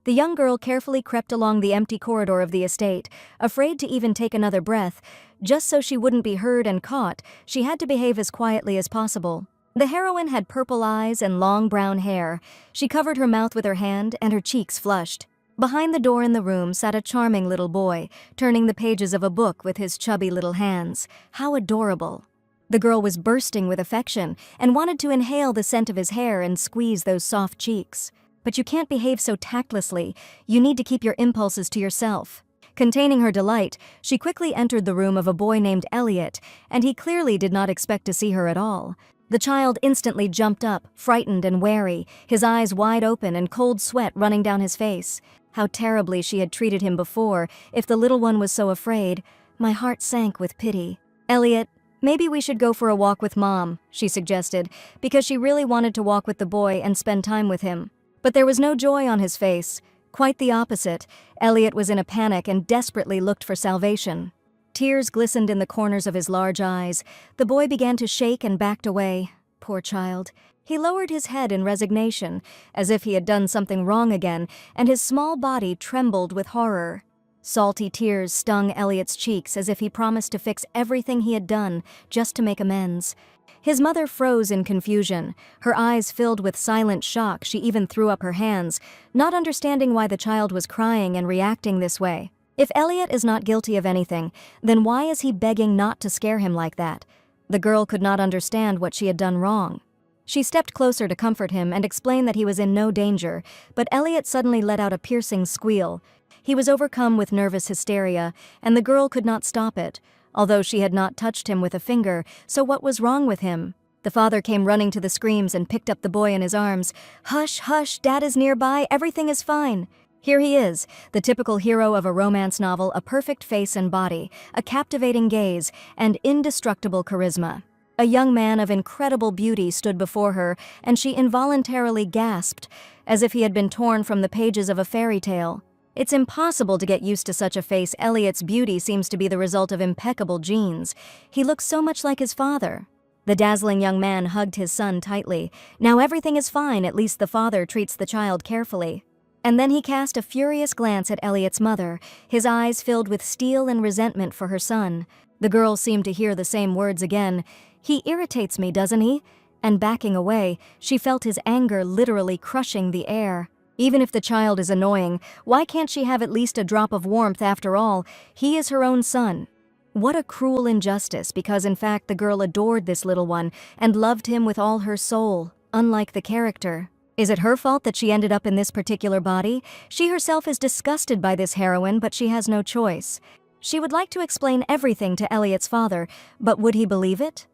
The young girl carefully crept along the empty corridor of the estate, afraid to even take another breath. Just so she wouldn't be heard and caught, she had to behave as quietly as possible. The heroine had purple eyes and long brown hair. She covered her mouth with her hand and her cheeks flushed. Behind the door in the room sat a charming little boy, turning the pages of a book with his chubby little hands. How adorable. The girl was bursting with affection and wanted to inhale the scent of his hair and squeeze those soft cheeks. But you can't behave so tactlessly. You need to keep your impulses to yourself. Containing her delight, she quickly entered the room of a boy named Elliot, and he clearly did not expect to see her at all. The child instantly jumped up, frightened and wary, his eyes wide open and cold sweat running down his face. How terribly she had treated him before, if the little one was so afraid. My heart sank with pity. "Elliot, maybe we should go for a walk with Mom," she suggested, because she really wanted to walk with the boy and spend time with him. But there was no joy on his face. Quite the opposite. Elliot was in a panic and desperately looked for salvation. Tears glistened in the corners of his large eyes. The boy began to shake and backed away. Poor child. He lowered his head in resignation, as if he had done something wrong again, and his small body trembled with horror. Salty tears stung Elliot's cheeks as if he promised to fix everything he had done just to make amends. His mother froze in confusion. Her eyes filled with silent shock. She even threw up her hands, not understanding why the child was crying and reacting this way. If Elliot is not guilty of anything, then why is he begging not to scare him like that? The girl could not understand what she had done wrong. She stepped closer to comfort him and explain that he was in no danger, but Elliot suddenly let out a piercing squeal. He was overcome with nervous hysteria, and the girl could not stop it, although she had not touched him with a finger, so what was wrong with him? The father came running to the screams and picked up the boy in his arms. "Hush, hush, Dad is nearby, everything is fine." Here he is, the typical hero of a romance novel, a perfect face and body, a captivating gaze, and indestructible charisma. A young man of incredible beauty stood before her, and she involuntarily gasped, as if he had been torn from the pages of a fairy tale. It's impossible to get used to such a face. Elliot's beauty seems to be the result of impeccable genes. He looks so much like his father. The dazzling young man hugged his son tightly. Now everything is fine, at least the father treats the child carefully. And then he cast a furious glance at Elliot's mother, his eyes filled with steel and resentment for her son. The girl seemed to hear the same words again. "He irritates me, doesn't he?" And backing away, she felt his anger literally crushing the air. Even if the child is annoying, why can't she have at least a drop of warmth after all? He is her own son. What a cruel injustice, because in fact the girl adored this little one and loved him with all her soul, unlike the character. Is it her fault that she ended up in this particular body? She herself is disgusted by this heroine, but she has no choice. She would like to explain everything to Elliot's father, but would he believe it?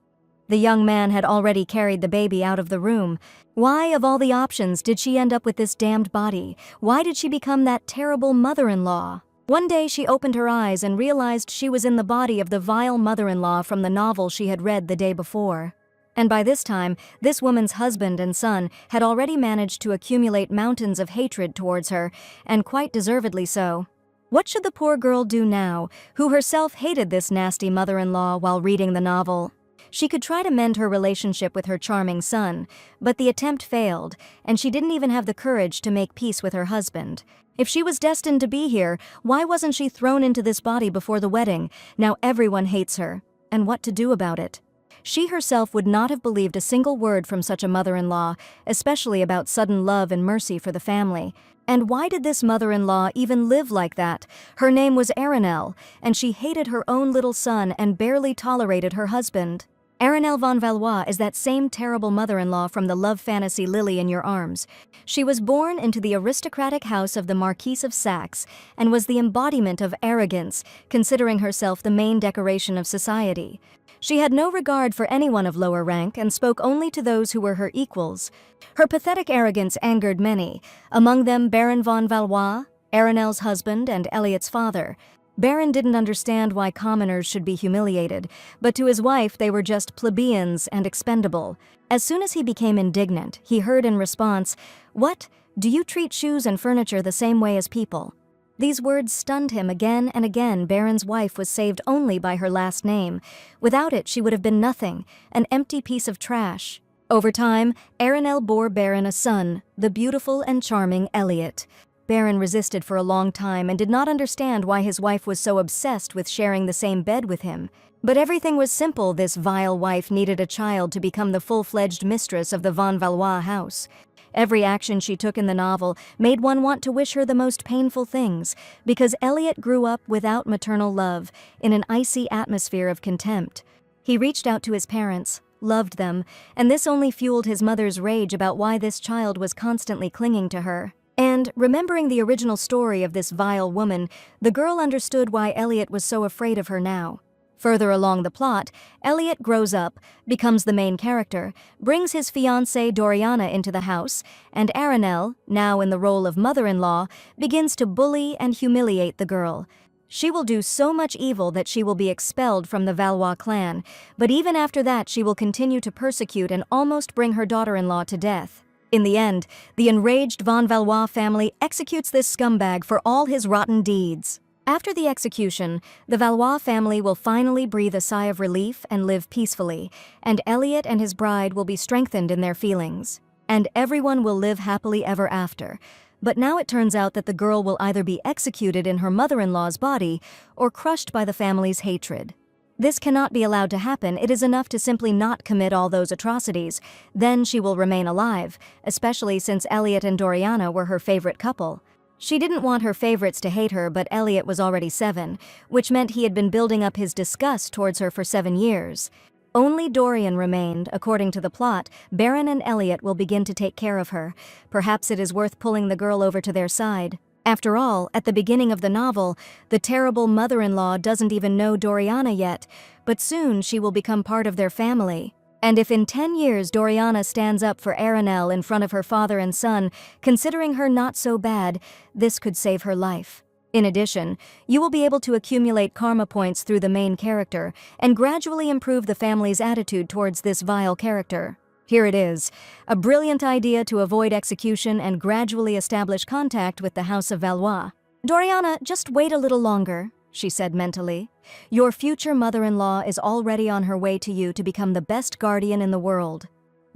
The young man had already carried the baby out of the room. Why, of all the options, did she end up with this damned body? Why did she become that terrible mother-in-law? One day she opened her eyes and realized she was in the body of the vile mother-in-law from the novel she had read the day before. And by this time, this woman's husband and son had already managed to accumulate mountains of hatred towards her, and quite deservedly so. What should the poor girl do now, who herself hated this nasty mother-in-law while reading the novel? She could try to mend her relationship with her charming son, but the attempt failed, and she didn't even have the courage to make peace with her husband. If she was destined to be here, why wasn't she thrown into this body before the wedding? Now everyone hates her. And what to do about it? She herself would not have believed a single word from such a mother-in-law, especially about sudden love and mercy for the family. And why did this mother-in-law even live like that? Her name was Arinel, and she hated her own little son and barely tolerated her husband. Arinel von Valois is that same terrible mother-in-law from the love fantasy Lily in Your Arms. She was born into the aristocratic house of the Marquise of Saxe and was the embodiment of arrogance, considering herself the main decoration of society. She had no regard for anyone of lower rank and spoke only to those who were her equals. Her pathetic arrogance angered many, among them Baron von Valois, Arinel's husband and Elliot's father. Baron didn't understand why commoners should be humiliated, but to his wife they were just plebeians and expendable. As soon as he became indignant, he heard in response, "What? Do you treat shoes and furniture the same way as people?" These words stunned him again and again. Baron's wife was saved only by her last name. Without it, she would have been nothing, an empty piece of trash. Over time, Arinel bore Baron a son, the beautiful and charming Elliot. Baron resisted for a long time and did not understand why his wife was so obsessed with sharing the same bed with him. But everything was simple. This vile wife needed a child to become the full-fledged mistress of the von Valois house. Every action she took in the novel made one want to wish her the most painful things, because Elliot grew up without maternal love, in an icy atmosphere of contempt. He reached out to his parents, loved them, and this only fueled his mother's rage about why this child was constantly clinging to her. And, remembering the original story of this vile woman, the girl understood why Elliot was so afraid of her now. Further along the plot, Elliot grows up, becomes the main character, brings his fiancée Doriana into the house, and Aranel, now in the role of mother-in-law, begins to bully and humiliate the girl. She will do so much evil that she will be expelled from the Valois clan, but even after that she will continue to persecute and almost bring her daughter-in-law to death. In the end, the enraged von Valois family executes this scumbag for all his rotten deeds. After the execution, the Valois family will finally breathe a sigh of relief and live peacefully, and Elliot and his bride will be strengthened in their feelings. And everyone will live happily ever after. But now it turns out that the girl will either be executed in her mother-in-law's body or crushed by the family's hatred. This cannot be allowed to happen. It is enough to simply not commit all those atrocities. Then she will remain alive, especially since Elliot and Doriana were her favorite couple. She didn't want her favorites to hate her, but Elliot was already 7, which meant he had been building up his disgust towards her for 7 years. Only Dorian remained. According to the plot, Baron and Elliot will begin to take care of her. Perhaps it is worth pulling the girl over to their side. After all, at the beginning of the novel, the terrible mother-in-law doesn't even know Doriana yet, but soon she will become part of their family. And if in 10 years Doriana stands up for Aranel in front of her father and son, considering her not so bad, this could save her life. In addition, you will be able to accumulate karma points through the main character and gradually improve the family's attitude towards this vile character. Here it is, a brilliant idea to avoid execution and gradually establish contact with the House of Valois. Doriana, just wait a little longer, she said mentally. Your future mother-in-law is already on her way to you to become the best guardian in the world.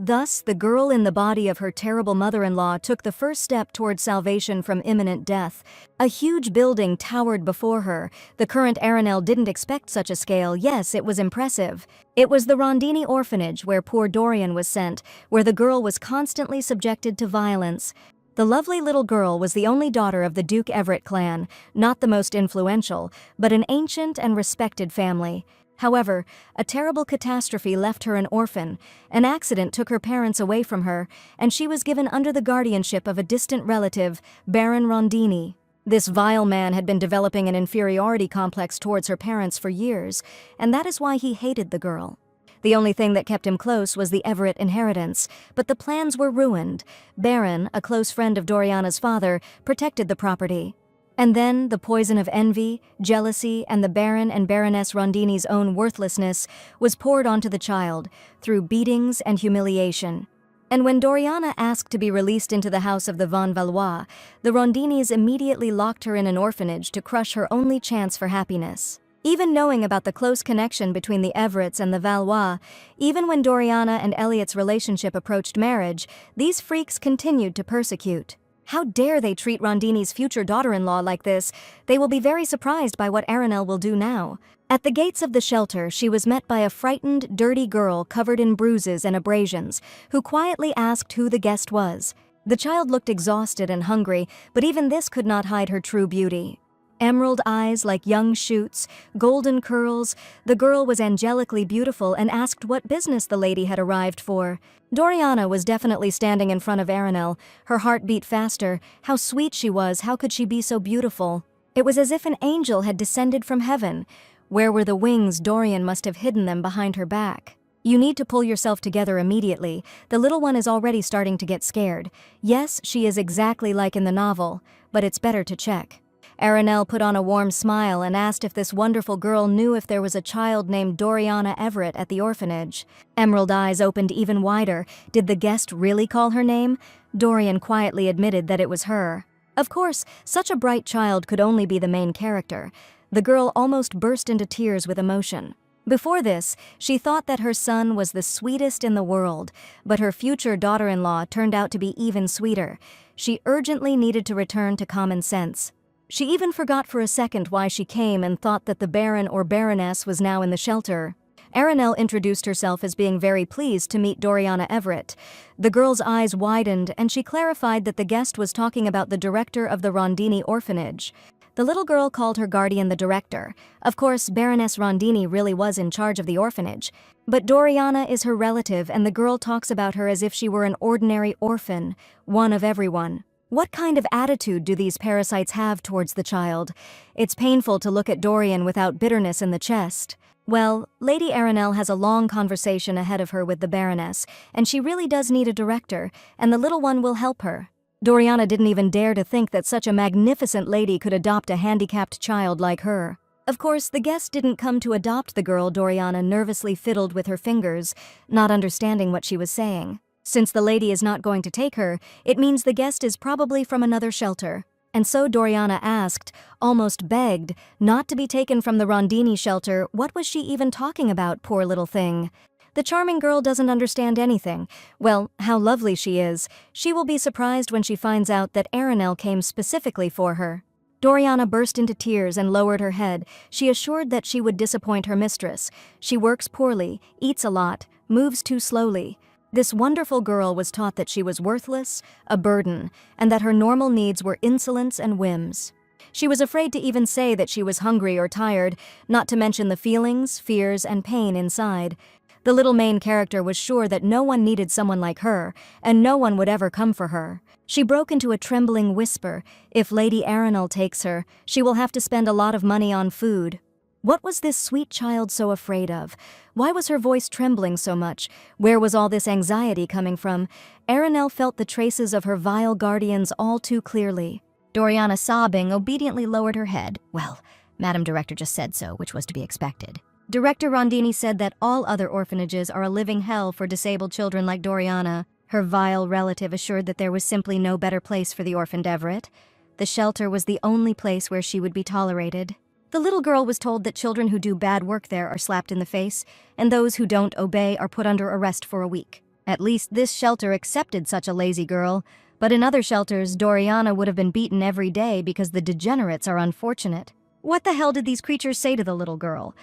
Thus, the girl in the body of her terrible mother-in-law took the first step toward salvation from imminent death. A huge building towered before her. The current Aranel didn't expect such a scale. Yes, it was impressive. It was the Rondini orphanage where poor Dorian was sent, where the girl was constantly subjected to violence. The lovely little girl was the only daughter of the Duke Everett clan, not the most influential, but an ancient and respected family. However, a terrible catastrophe left her an orphan. An accident took her parents away from her, and she was given under the guardianship of a distant relative, Baron Rondini. This vile man had been developing an inferiority complex towards her parents for years, and that is why he hated the girl. The only thing that kept him close was the Everett inheritance, but the plans were ruined. Baron, a close friend of Doriana's father, protected the property. And then the poison of envy, jealousy, and the Baron and Baroness Rondini's own worthlessness was poured onto the child, through beatings and humiliation. And when Doriana asked to be released into the house of the von Valois, the Rondinis immediately locked her in an orphanage to crush her only chance for happiness. Even knowing about the close connection between the Everetts and the Valois, even when Doriana and Elliot's relationship approached marriage, these freaks continued to persecute. How dare they treat Rondini's future daughter-in-law like this? They will be very surprised by what Aranel will do now. At the gates of the shelter, she was met by a frightened, dirty girl covered in bruises and abrasions, who quietly asked who the guest was. The child looked exhausted and hungry, but even this could not hide her true beauty. Emerald eyes like young shoots, golden curls, the girl was angelically beautiful and asked what business the lady had arrived for. Doriana was definitely standing in front of Aranel. Her heart beat faster. How sweet she was, how could she be so beautiful? It was as if an angel had descended from heaven. Where were the wings? Dorian must have hidden them behind her back. You need to pull yourself together immediately. The little one is already starting to get scared. Yes, she is exactly like in the novel, but it's better to check. Aranel put on a warm smile and asked if this wonderful girl knew if there was a child named Doriana Everett at the orphanage. Emerald eyes opened even wider. Did the guest really call her name? Dorian quietly admitted that it was her. Of course, such a bright child could only be the main character. The girl almost burst into tears with emotion. Before this, she thought that her son was the sweetest in the world, but her future daughter-in-law turned out to be even sweeter. She urgently needed to return to common sense. She even forgot for a second why she came and thought that the Baron or Baroness was now in the shelter. Aranel introduced herself as being very pleased to meet Doriana Everett. The girl's eyes widened and she clarified that the guest was talking about the director of the Rondini orphanage. The little girl called her guardian the director. Of course, Baroness Rondini really was in charge of the orphanage. But Doriana is her relative and the girl talks about her as if she were an ordinary orphan, one of everyone. What kind of attitude do these parasites have towards the child? It's painful to look at Dorian without bitterness in the chest. Well, Lady Aranel has a long conversation ahead of her with the Baroness, and she really does need a director, and the little one will help her. Doriana didn't even dare to think that such a magnificent lady could adopt a handicapped child like her. Of course, the guest didn't come to adopt the girl. Doriana nervously fiddled with her fingers, not understanding what she was saying. Since the lady is not going to take her, it means the guest is probably from another shelter. And so Doriana asked, almost begged, not to be taken from the Rondini shelter. What was she even talking about, poor little thing? The charming girl doesn't understand anything. Well, how lovely she is. She will be surprised when she finds out that Aranel came specifically for her. Doriana burst into tears and lowered her head. She assured that she would disappoint her mistress. She works poorly, eats a lot, moves too slowly. This wonderful girl was taught that she was worthless, a burden, and that her normal needs were insolence and whims. She was afraid to even say that she was hungry or tired, not to mention the feelings, fears, and pain inside. The little main character was sure that no one needed someone like her, and no one would ever come for her. She broke into a trembling whisper. If Lady Aranel takes her, she will have to spend a lot of money on food. What was this sweet child so afraid of? Why was her voice trembling so much? Where was all this anxiety coming from? Aranel felt the traces of her vile guardians all too clearly. Doriana, sobbing, obediently lowered her head. Well, Madam Director just said so, which was to be expected. Director Rondini said that all other orphanages are a living hell for disabled children like Doriana. Her vile relative assured that there was simply no better place for the orphaned Everett. The shelter was the only place where she would be tolerated. The little girl was told that children who do bad work there are slapped in the face, and those who don't obey are put under arrest for a week. At least this shelter accepted such a lazy girl, but in other shelters, Doriana would have been beaten every day because the degenerates are unfortunate. What the hell did these creatures say to the little girl?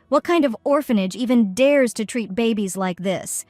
What kind of orphanage even dares to treat babies like this?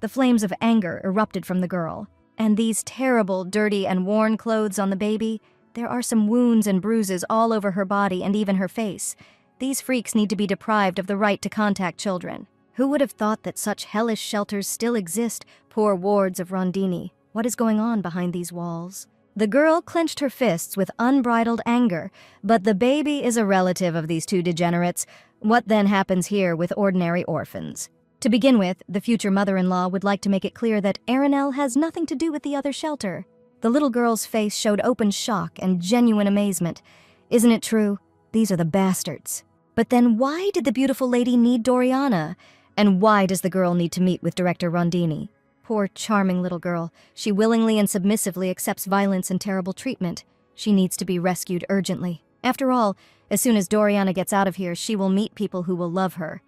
The flames of anger erupted from the girl. And these terrible, dirty, and worn clothes on the baby? There are some wounds and bruises all over her body and even her face. These freaks need to be deprived of the right to contact children. Who would have thought that such hellish shelters still exist, poor wards of Rondini? What is going on behind these walls? The girl clenched her fists with unbridled anger, but the baby is a relative of these two degenerates. What then happens here with ordinary orphans? To begin with, the future mother-in-law would like to make it clear that Aranel has nothing to do with the other shelter. The little girl's face showed open shock and genuine amazement. Isn't it true? These are the bastards. But then why did the beautiful lady need Doriana? And why does the girl need to meet with Director Rondini? Poor, charming little girl. She willingly and submissively accepts violence and terrible treatment. She needs to be rescued urgently. After all, as soon as Doriana gets out of here, she will meet people who will love her.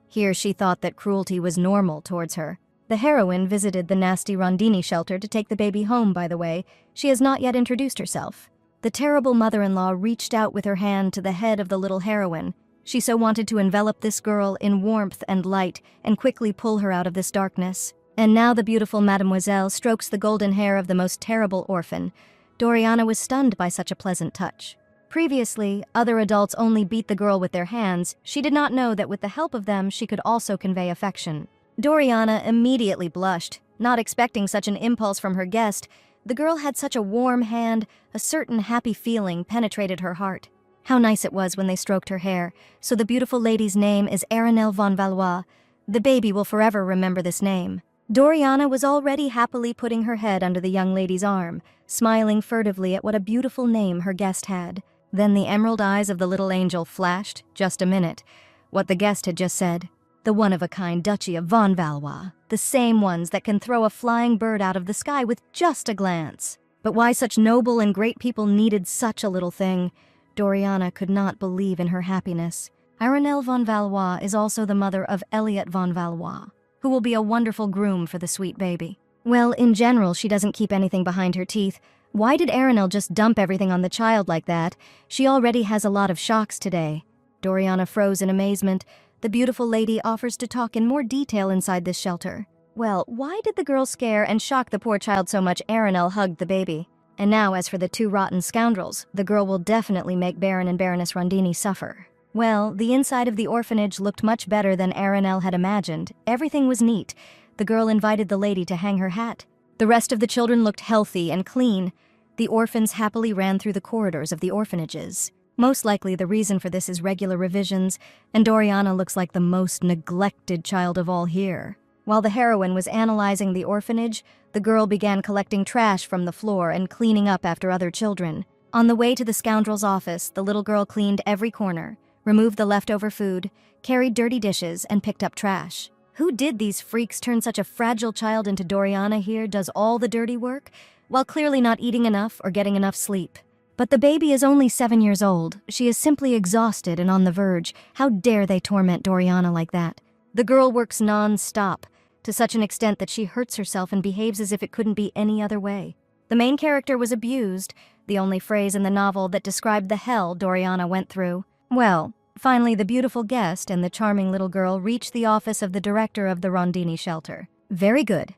Here she thought that cruelty was normal towards her. The heroine visited the nasty Rondini shelter to take the baby home, by the way. She has not yet introduced herself. The terrible mother-in-law reached out with her hand to the head of the little heroine. She so wanted to envelop this girl in warmth and light and quickly pull her out of this darkness. And now the beautiful mademoiselle strokes the golden hair of the most terrible orphan. Doriana was stunned by such a pleasant touch. Previously, other adults only beat the girl with their hands. She did not know that with the help of them, she could also convey affection. Doriana immediately blushed, not expecting such an impulse from her guest. The girl had such a warm hand, a certain happy feeling penetrated her heart. How nice it was when they stroked her hair. So the beautiful lady's name is Aranel von Valois. The baby will forever remember this name. Doriana was already happily putting her head under the young lady's arm, smiling furtively at what a beautiful name her guest had. Then the emerald eyes of the little angel flashed. Just a minute. What the guest had just said. The one-of-a-kind Duchy of von Valois. The same ones that can throw a flying bird out of the sky with just a glance. But why such noble and great people needed such a little thing? Doriana could not believe in her happiness. Arenelle von Valois is also the mother of Elliot von Valois, who will be a wonderful groom for the sweet baby. Well, in general, she doesn't keep anything behind her teeth. Why did Arenelle just dump everything on the child like that? She already has a lot of shocks today. Doriana froze in amazement. The beautiful lady offers to talk in more detail inside this shelter. Well, why did the girl scare and shock the poor child so much Arenelle hugged the baby? And now, as for the two rotten scoundrels, the girl will definitely make Baron and Baroness Rondini suffer. Well, the inside of the orphanage looked much better than Arenelle had imagined. Everything was neat. The girl invited the lady to hang her hat. The rest of the children looked healthy and clean. The orphans happily ran through the corridors of the orphanages. Most likely the reason for this is regular revisions, and Doriana looks like the most neglected child of all here. While the heroine was analyzing the orphanage, the girl began collecting trash from the floor and cleaning up after other children. On the way to the scoundrel's office, the little girl cleaned every corner, removed the leftover food, carried dirty dishes, and picked up trash. Who did these freaks turn such a fragile child into Doriana here does all the dirty work, while clearly not eating enough or getting enough sleep? But the baby is only 7 years old. She is simply exhausted and on the verge. How dare they torment Doriana like that? The girl works non-stop, to such an extent that she hurts herself and behaves as if it couldn't be any other way. The main character was abused, the only phrase in the novel that described the hell Doriana went through. Well, finally the beautiful guest and the charming little girl reached the office of the director of the Rondini shelter. Very good.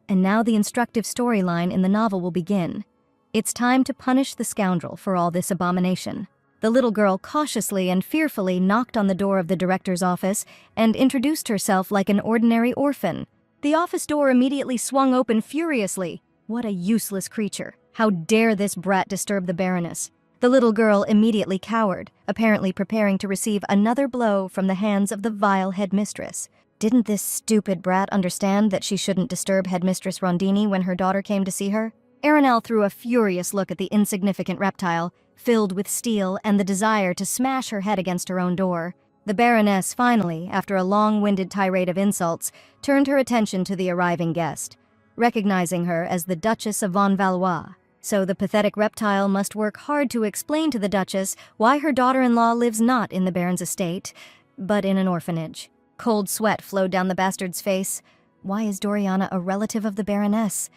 And now the instructive storyline in the novel will begin. It's time to punish the scoundrel for all this abomination. The little girl cautiously and fearfully knocked on the door of the director's office and introduced herself like an ordinary orphan. The office door immediately swung open furiously. What a useless creature. How dare this brat disturb the Baroness? The little girl immediately cowered, apparently preparing to receive another blow from the hands of the vile headmistress. Didn't this stupid brat understand that she shouldn't disturb Headmistress Rondini when her daughter came to see her? Arenelle threw a furious look at the insignificant reptile, filled with steel and the desire to smash her head against her own door. The Baroness finally, after a long-winded tirade of insults, turned her attention to the arriving guest, recognizing her as the Duchess of von Valois. So the pathetic reptile must work hard to explain to the Duchess why her daughter-in-law lives not in the Baron's estate, but in an orphanage. Cold sweat flowed down the bastard's face. Why is Doriana a relative of the Baroness?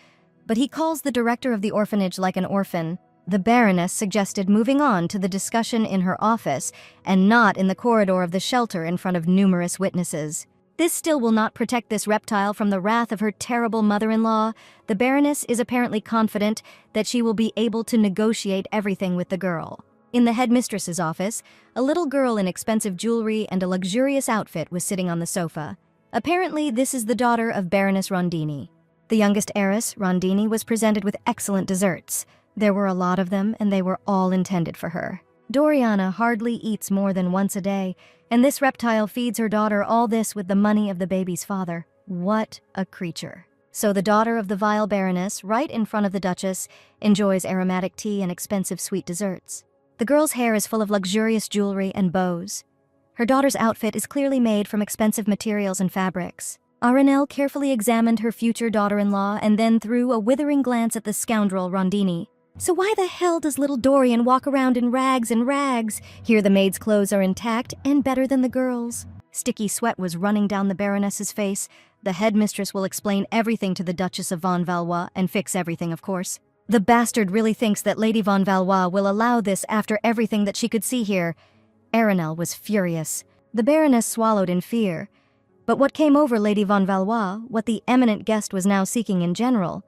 But he calls the director of the orphanage like an orphan. The Baroness suggested moving on to the discussion in her office and not in the corridor of the shelter in front of numerous witnesses. This still will not protect this reptile from the wrath of her terrible mother-in-law. The Baroness is apparently confident that she will be able to negotiate everything with the girl. In the headmistress's office, a little girl in expensive jewelry and a luxurious outfit was sitting on the sofa. Apparently, this is the daughter of Baroness Rondini. The youngest heiress, Rondini, was presented with excellent desserts. There were a lot of them, and they were all intended for her. Doriana hardly eats more than once a day, and this reptile feeds her daughter all this with the money of the baby's father. What a creature. So the daughter of the vile Baroness, right in front of the Duchess, enjoys aromatic tea and expensive sweet desserts. The girl's hair is full of luxurious jewelry and bows. Her daughter's outfit is clearly made from expensive materials and fabrics. Arenelle carefully examined her future daughter-in-law and then threw a withering glance at the scoundrel Rondini. So why the hell does little Dorian walk around in rags and rags? Here the maid's clothes are intact and better than the girl's. Sticky sweat was running down the Baroness's face. The headmistress will explain everything to the Duchess of von Valois and fix everything, of course. The bastard really thinks that Lady von Valois will allow this after everything that she could see here. Arenelle was furious. The Baroness swallowed in fear. But what came over Lady von Valois, what the eminent guest was now seeking in general,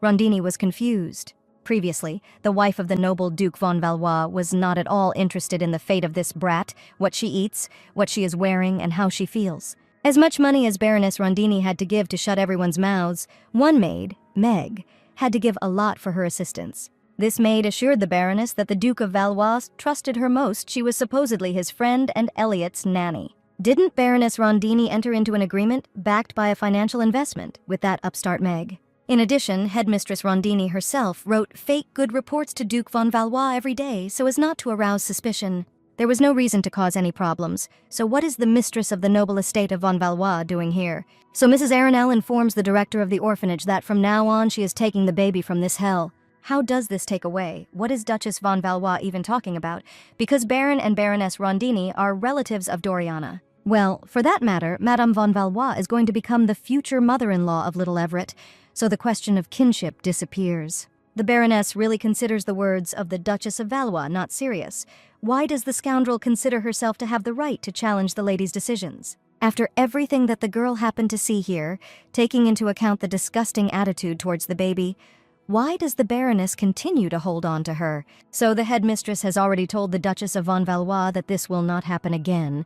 Rondini was confused. Previously, the wife of the noble Duke von Valois was not at all interested in the fate of this brat, what she eats, what she is wearing, and how she feels. As much money as Baroness Rondini had to give to shut everyone's mouths, one maid, Meg, had to give a lot for her assistance. This maid assured the Baroness that the Duke of Valois trusted her most. She was supposedly his friend and Elliot's nanny. Didn't Baroness Rondini enter into an agreement backed by a financial investment with that upstart Meg? In addition, Headmistress Rondini herself wrote fake good reports to Duke von Valois every day so as not to arouse suspicion. There was no reason to cause any problems, so what is the mistress of the noble estate of von Valois doing here? So Mrs. Arenelle informs the director of the orphanage that from now on she is taking the baby from this hell. How does this take away? What is Duchess von Valois even talking about? Because Baron and Baroness Rondini are relatives of Doriana. Well, for that matter, Madame von Valois is going to become the future mother-in-law of little Everett, so the question of kinship disappears. The Baroness really considers the words of the Duchess of Valois not serious. Why does the scoundrel consider herself to have the right to challenge the lady's decisions? After everything that the girl happened to see here, taking into account the disgusting attitude towards the baby, why does the Baroness continue to hold on to her? So the headmistress has already told the Duchess of von Valois that this will not happen again.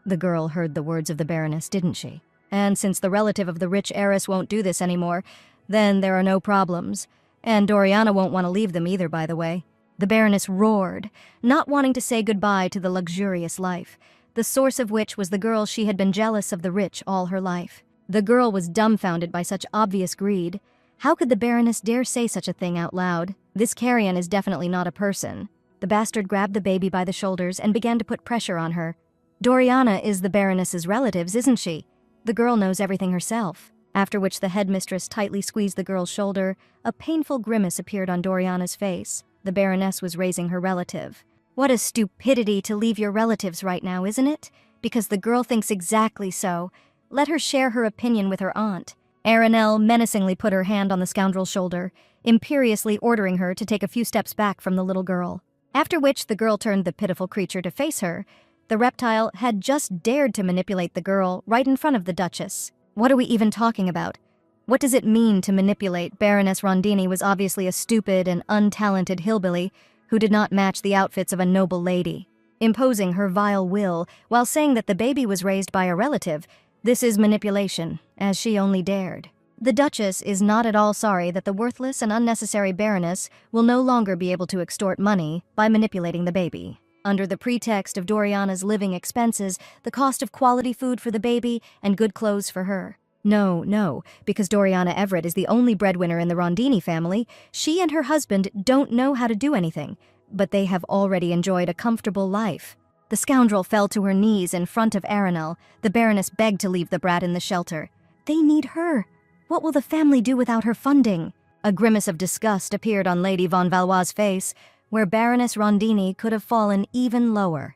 The girl heard the words of the Baroness, didn't she? And since the relative of the rich heiress won't do this anymore, then there are no problems. And Doriana won't want to leave them either, by the way. The Baroness roared, not wanting to say goodbye to the luxurious life, the source of which was the girl she had been jealous of the rich all her life. The girl was dumbfounded by such obvious greed. How could the Baroness dare say such a thing out loud? This carrion is definitely not a person. The bastard grabbed the baby by the shoulders and began to put pressure on her. Doriana is the Baroness's relatives, isn't she? The girl knows everything herself. After which the headmistress tightly squeezed the girl's shoulder, a painful grimace appeared on Doriana's face. The Baroness was raising her relative. What a stupidity to leave your relatives right now, isn't it? Because the girl thinks exactly so. Let her share her opinion with her aunt. Aranelle menacingly put her hand on the scoundrel's shoulder, imperiously ordering her to take a few steps back from the little girl. After which the girl turned the pitiful creature to face her. The reptile had just dared to manipulate the girl right in front of the Duchess. What are we even talking about? What does it mean to manipulate? Baroness Rondini was obviously a stupid and untalented hillbilly who did not match the outfits of a noble lady. Imposing her vile will while saying that the baby was raised by a relative, this is manipulation, as she only dared. The Duchess is not at all sorry that the worthless and unnecessary Baroness will no longer be able to extort money by manipulating the baby. Under the pretext of Doriana's living expenses, the cost of quality food for the baby, and good clothes for her. No, because Doriana Everett is the only breadwinner in the Rondini family, she and her husband don't know how to do anything, but they have already enjoyed a comfortable life. The scoundrel fell to her knees in front of Aranelle. The Baroness begged to leave the brat in the shelter. They need her. What will the family do without her funding? A grimace of disgust appeared on Lady von Valois' face, where Baroness Rondini could have fallen even lower.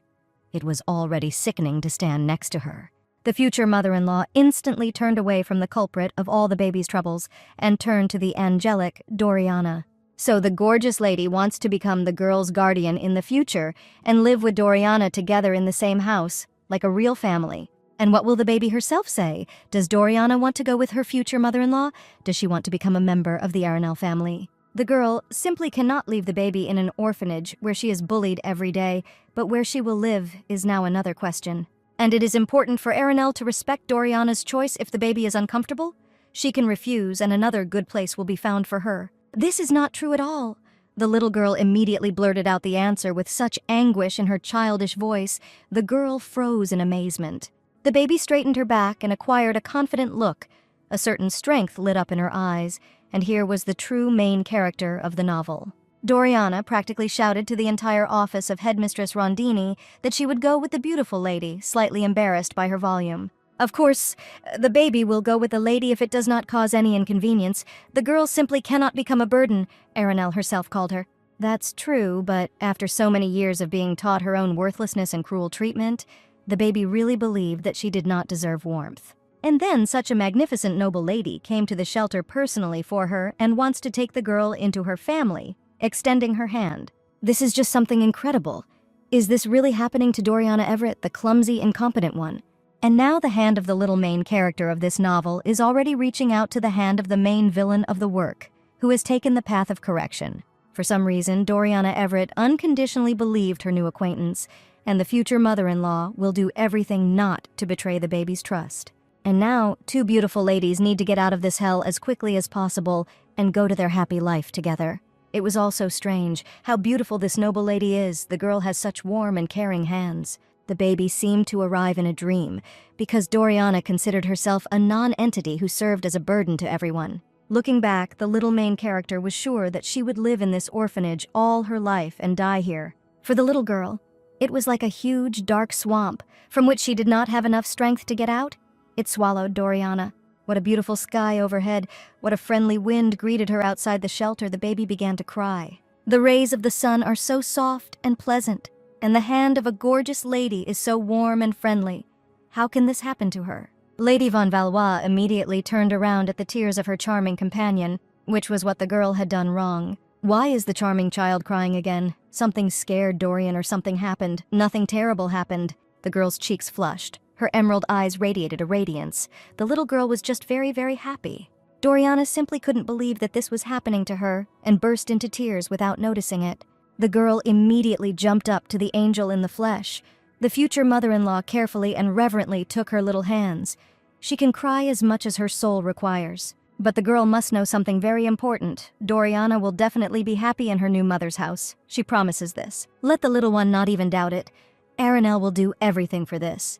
It was already sickening to stand next to her. The future mother-in-law instantly turned away from the culprit of all the baby's troubles and turned to the angelic Doriana. So the gorgeous lady wants to become the girl's guardian in the future and live with Doriana together in the same house, like a real family. And what will the baby herself say? Does Doriana want to go with her future mother-in-law? Does she want to become a member of the Aranelle family? The girl simply cannot leave the baby in an orphanage where she is bullied every day, but where she will live is now another question. And it is important for Aranelle to respect Doriana's choice if the baby is uncomfortable. She can refuse and another good place will be found for her. This is not true at all. The little girl immediately blurted out the answer with such anguish in her childish voice, the girl froze in amazement. The baby straightened her back and acquired a confident look. A certain strength lit up in her eyes, and here was the true main character of the novel. Doriana practically shouted to the entire office of Headmistress Rondini that she would go with the beautiful lady, slightly embarrassed by her volume. Of course, the baby will go with the lady if it does not cause any inconvenience. The girl simply cannot become a burden, Aranelle herself called her. That's true, but after so many years of being taught her own worthlessness and cruel treatment, the baby really believed that she did not deserve warmth. And then such a magnificent noble lady came to the shelter personally for her and wants to take the girl into her family, extending her hand. This is just something incredible. Is this really happening to Doriana Everett, the clumsy, incompetent one? And now the hand of the little main character of this novel is already reaching out to the hand of the main villain of the work, who has taken the path of correction. For some reason, Doriana Everett unconditionally believed her new acquaintance, and the future mother-in-law will do everything not to betray the baby's trust. And now, two beautiful ladies need to get out of this hell as quickly as possible and go to their happy life together. It was all so strange. How beautiful this noble lady is. The girl has such warm and caring hands. The baby seemed to arrive in a dream, because Doriana considered herself a non-entity who served as a burden to everyone. Looking back, the little main character was sure that she would live in this orphanage all her life and die here. For the little girl, it was like a huge, dark swamp, from which she did not have enough strength to get out. It swallowed Doriana. What a beautiful sky overhead. What a friendly wind greeted her outside the shelter. The baby began to cry. The rays of the sun are so soft and pleasant, and the hand of a gorgeous lady is so warm and friendly. How can this happen to her? Lady von Valois immediately turned around at the tears of her charming companion, which was what the girl had done wrong. Why is the charming child crying again? Something scared Dorian or something happened. Nothing terrible happened. The girl's cheeks flushed. Her emerald eyes radiated a radiance. The little girl was just very, very happy. Doriana simply couldn't believe that this was happening to her and burst into tears without noticing it. The girl immediately jumped up to the angel in the flesh. The future mother-in-law carefully and reverently took her little hands. She can cry as much as her soul requires. But the girl must know something very important. Doriana will definitely be happy in her new mother's house. She promises this. Let the little one not even doubt it. Aranel will do everything for this.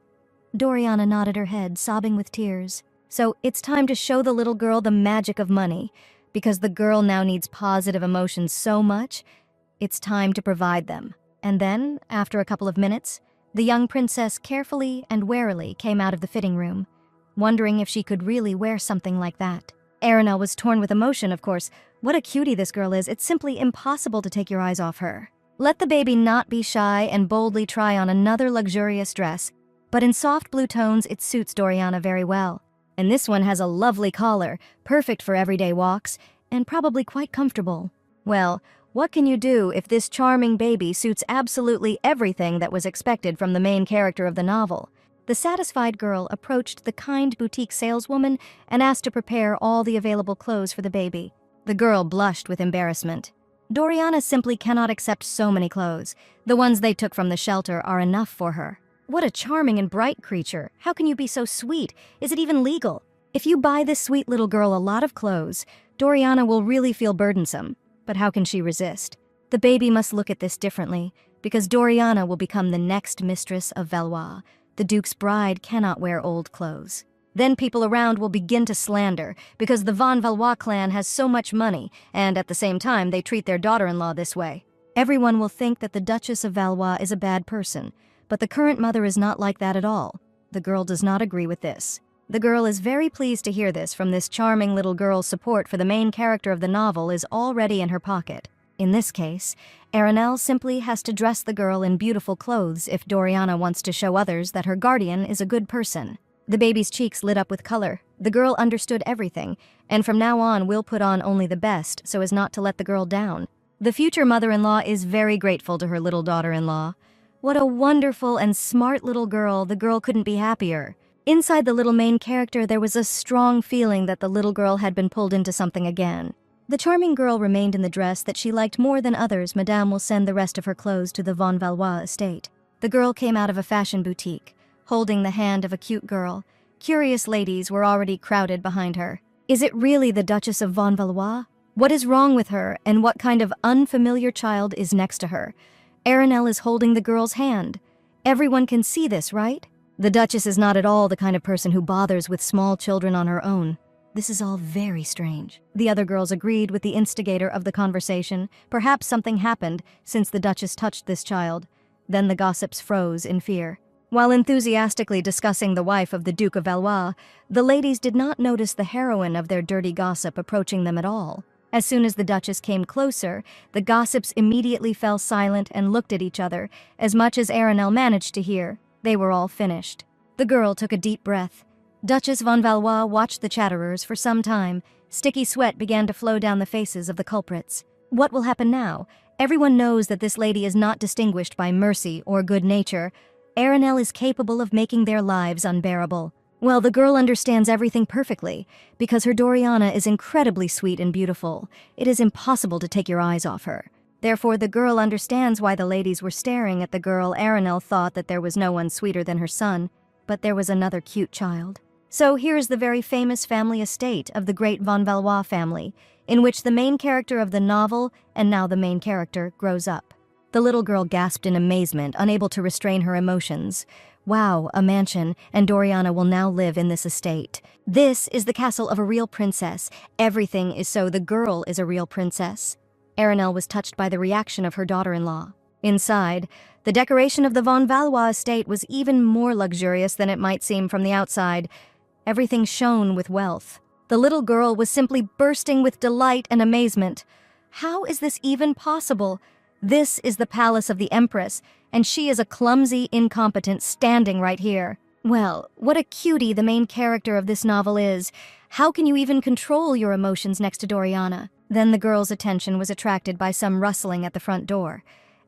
Doriana nodded her head, sobbing with tears. So it's time to show the little girl the magic of money. Because the girl now needs positive emotions so much, it's time to provide them. And then, after a couple of minutes, the young princess carefully and warily came out of the fitting room, wondering if she could really wear something like that. Aranel was torn with emotion, of course. What a cutie this girl is. It's simply impossible to take your eyes off her. Let the baby not be shy and boldly try on another luxurious dress, but in soft blue tones it suits Doriana very well. And this one has a lovely collar, perfect for everyday walks, and probably quite comfortable. Well, what can you do if this charming baby suits absolutely everything that was expected from the main character of the novel? The satisfied girl approached the kind boutique saleswoman and asked to prepare all the available clothes for the baby. The girl blushed with embarrassment. Doriana simply cannot accept so many clothes. The ones they took from the shelter are enough for her. What a charming and bright creature. How can you be so sweet? Is it even legal? If you buy this sweet little girl a lot of clothes, Doriana will really feel burdensome. But how can she resist? The baby must look at this differently, because Doriana will become the next mistress of Valois. The Duke's bride cannot wear old clothes. Then people around will begin to slander, because the von Valois clan has so much money, and at the same time they treat their daughter-in-law this way. Everyone will think that the Duchess of Valois is a bad person, but the current mother is not like that at all. The girl does not agree with this. The girl is very pleased to hear this from this charming little girl's support for the main character of the novel is already in her pocket. In this case, Aranel simply has to dress the girl in beautiful clothes if Doriana wants to show others that her guardian is a good person. The baby's cheeks lit up with color. The girl understood everything, and from now on will put on only the best so as not to let the girl down. The future mother-in-law is very grateful to her little daughter-in-law. What a wonderful and smart little girl. The girl couldn't be happier. Inside the little main character, there was a strong feeling that the little girl had been pulled into something again. The charming girl remained in the dress that she liked more than others. Madame will send the rest of her clothes to the von Valois estate. The girl came out of a fashion boutique, holding the hand of a cute girl. Curious ladies were already crowded behind her. Is it really the Duchess of von Valois? What is wrong with her, and what kind of unfamiliar child is next to her? Aranel is holding the girl's hand. Everyone can see this, right? The Duchess is not at all the kind of person who bothers with small children on her own. This is all very strange. The other girls agreed with the instigator of the conversation. Perhaps something happened since the Duchess touched this child. Then the gossips froze in fear. While enthusiastically discussing the wife of the Duke of Valois, the ladies did not notice the heroine of their dirty gossip approaching them at all. As soon as the Duchess came closer, the gossips immediately fell silent and looked at each other. As much as Aranel managed to hear, they were all finished. The girl took a deep breath. Duchess von Valois watched the chatterers for some time. Sticky sweat began to flow down the faces of the culprits. What will happen now? Everyone knows that this lady is not distinguished by mercy or good nature. Aranel is capable of making their lives unbearable. Well, the girl understands everything perfectly. Because her Doriana is incredibly sweet and beautiful, it is impossible to take your eyes off her. Therefore, the girl understands why the ladies were staring at the girl. Aranel thought that there was no one sweeter than her son, but there was another cute child. So here's the very famous family estate of the great von Valois family, in which the main character of the novel, and now the main character, grows up. The little girl gasped in amazement, unable to restrain her emotions. Wow, a mansion, and Doriana will now live in this estate. This is the castle of a real princess. Everything is so. The girl is a real princess. Aranel was touched by the reaction of her daughter-in-law. Inside, the decoration of the von Valois estate was even more luxurious than it might seem from the outside. Everything shone with wealth. The little girl was simply bursting with delight and amazement. How is this even possible? This is the palace of the Empress, and she is a clumsy incompetent standing right here. Well, what a cutie the main character of this novel is. How can you even control your emotions next to Doriana? Then the girl's attention was attracted by some rustling at the front door.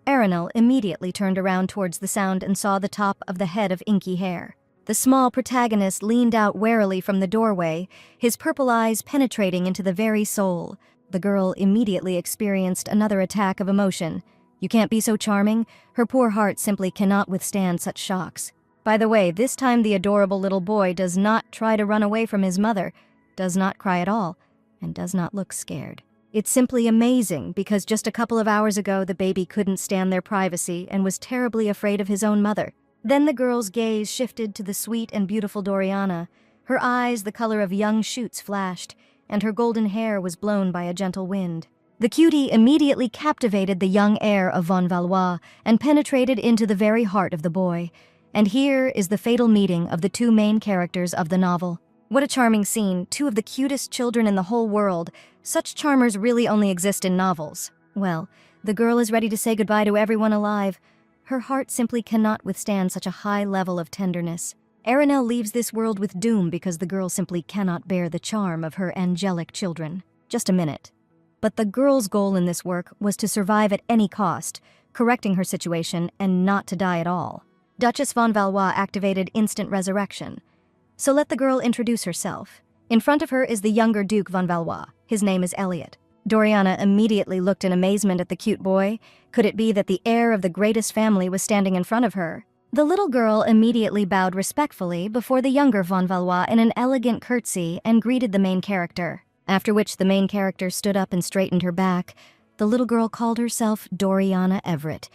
Aranel immediately turned around towards the sound and saw the top of the head of inky hair. The small protagonist leaned out warily from the doorway, his purple eyes penetrating into the very soul. The girl immediately experienced another attack of emotion. You can't be so charming? Her poor heart simply cannot withstand such shocks. By the way, this time the adorable little boy does not try to run away from his mother, does not cry at all, and does not look scared. It's simply amazing because just a couple of hours ago the baby couldn't stand their privacy and was terribly afraid of his own mother. Then the girl's gaze shifted to the sweet and beautiful Doriana. Her eyes, the color of young shoots, flashed, and her golden hair was blown by a gentle wind. The cutie immediately captivated the young heir of von Valois and penetrated into the very heart of the boy. And here is the fatal meeting of the two main characters of the novel. What a charming scene, two of the cutest children in the whole world. Such charmers really only exist in novels. Well, the girl is ready to say goodbye to everyone alive. Her heart simply cannot withstand such a high level of tenderness. Aranel leaves this world with doom because the girl simply cannot bear the charm of her angelic children. Just a minute. But the girl's goal in this work was to survive at any cost, correcting her situation and not to die at all. Duchess von Valois activated instant resurrection. So let the girl introduce herself. In front of her is the younger Duke von Valois. His name is Elliot. Doriana immediately looked in amazement at the cute boy. Could it be that the heir of the greatest family was standing in front of her? The little girl immediately bowed respectfully before the younger von Valois in an elegant curtsy and greeted the main character. After which the main character stood up and straightened her back. The little girl called herself Doriana Everett.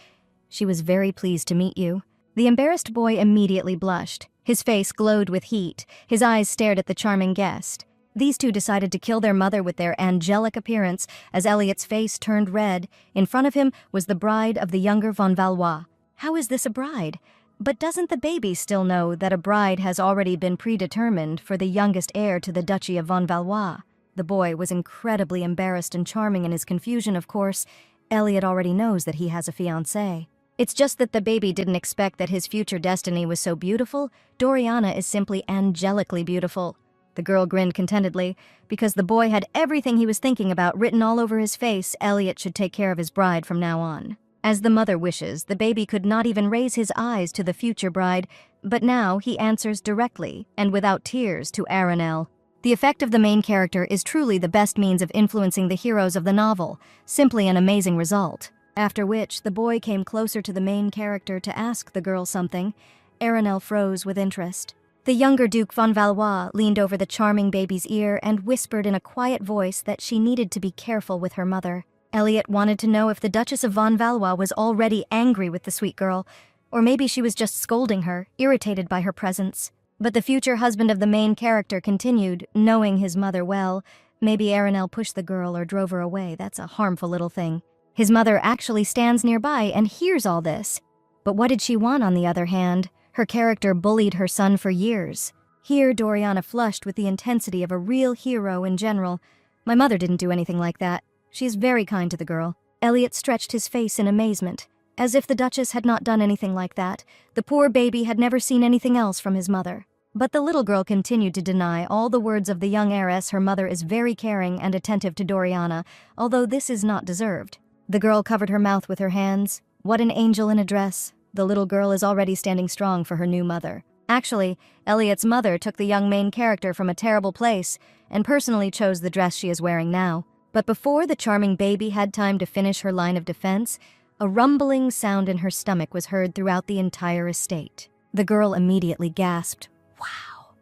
She was very pleased to meet you. The embarrassed boy immediately blushed. His face glowed with heat. His eyes stared at the charming guest. These two decided to kill their mother with their angelic appearance as Elliot's face turned red. In front of him was the bride of the younger von Valois. How is this a bride? But doesn't the baby still know that a bride has already been predetermined for the youngest heir to the Duchy of von Valois? The boy was incredibly embarrassed and charming in his confusion, of course. Elliot already knows that he has a fiancée. It's just that the baby didn't expect that his future destiny was so beautiful. Doriana is simply angelically beautiful. The girl grinned contentedly. Because the boy had everything he was thinking about written all over his face, Elliot should take care of his bride from now on. As the mother wishes, the baby could not even raise his eyes to the future bride, but now he answers directly, and without tears, to Aranel. The effect of the main character is truly the best means of influencing the heroes of the novel. Simply an amazing result. After which, the boy came closer to the main character to ask the girl something. Aranel froze with interest. The younger Duke von Valois leaned over the charming baby's ear and whispered in a quiet voice that she needed to be careful with her mother. Elliot wanted to know if the Duchess of von Valois was already angry with the sweet girl, or maybe she was just scolding her, irritated by her presence. But the future husband of the main character continued, knowing his mother well. Maybe Aranel pushed the girl or drove her away. That's a harmful little thing. His mother actually stands nearby and hears all this. But what did she want, on the other hand? Her character bullied her son for years. Here, Doriana flushed with the intensity of a real hero in general. My mother didn't do anything like that. She is very kind to the girl. Elliot stretched his face in amazement. As if the Duchess had not done anything like that. The poor baby had never seen anything else from his mother. But the little girl continued to deny all the words of the young heiress. Her mother is very caring and attentive to Doriana, although this is not deserved. The girl covered her mouth with her hands. What an angel in a dress. The little girl is already standing strong for her new mother. Actually, Elliot's mother took the young main character from a terrible place and personally chose the dress she is wearing now. But before the charming baby had time to finish her line of defense, a rumbling sound in her stomach was heard throughout the entire estate. The girl immediately gasped, "Wow."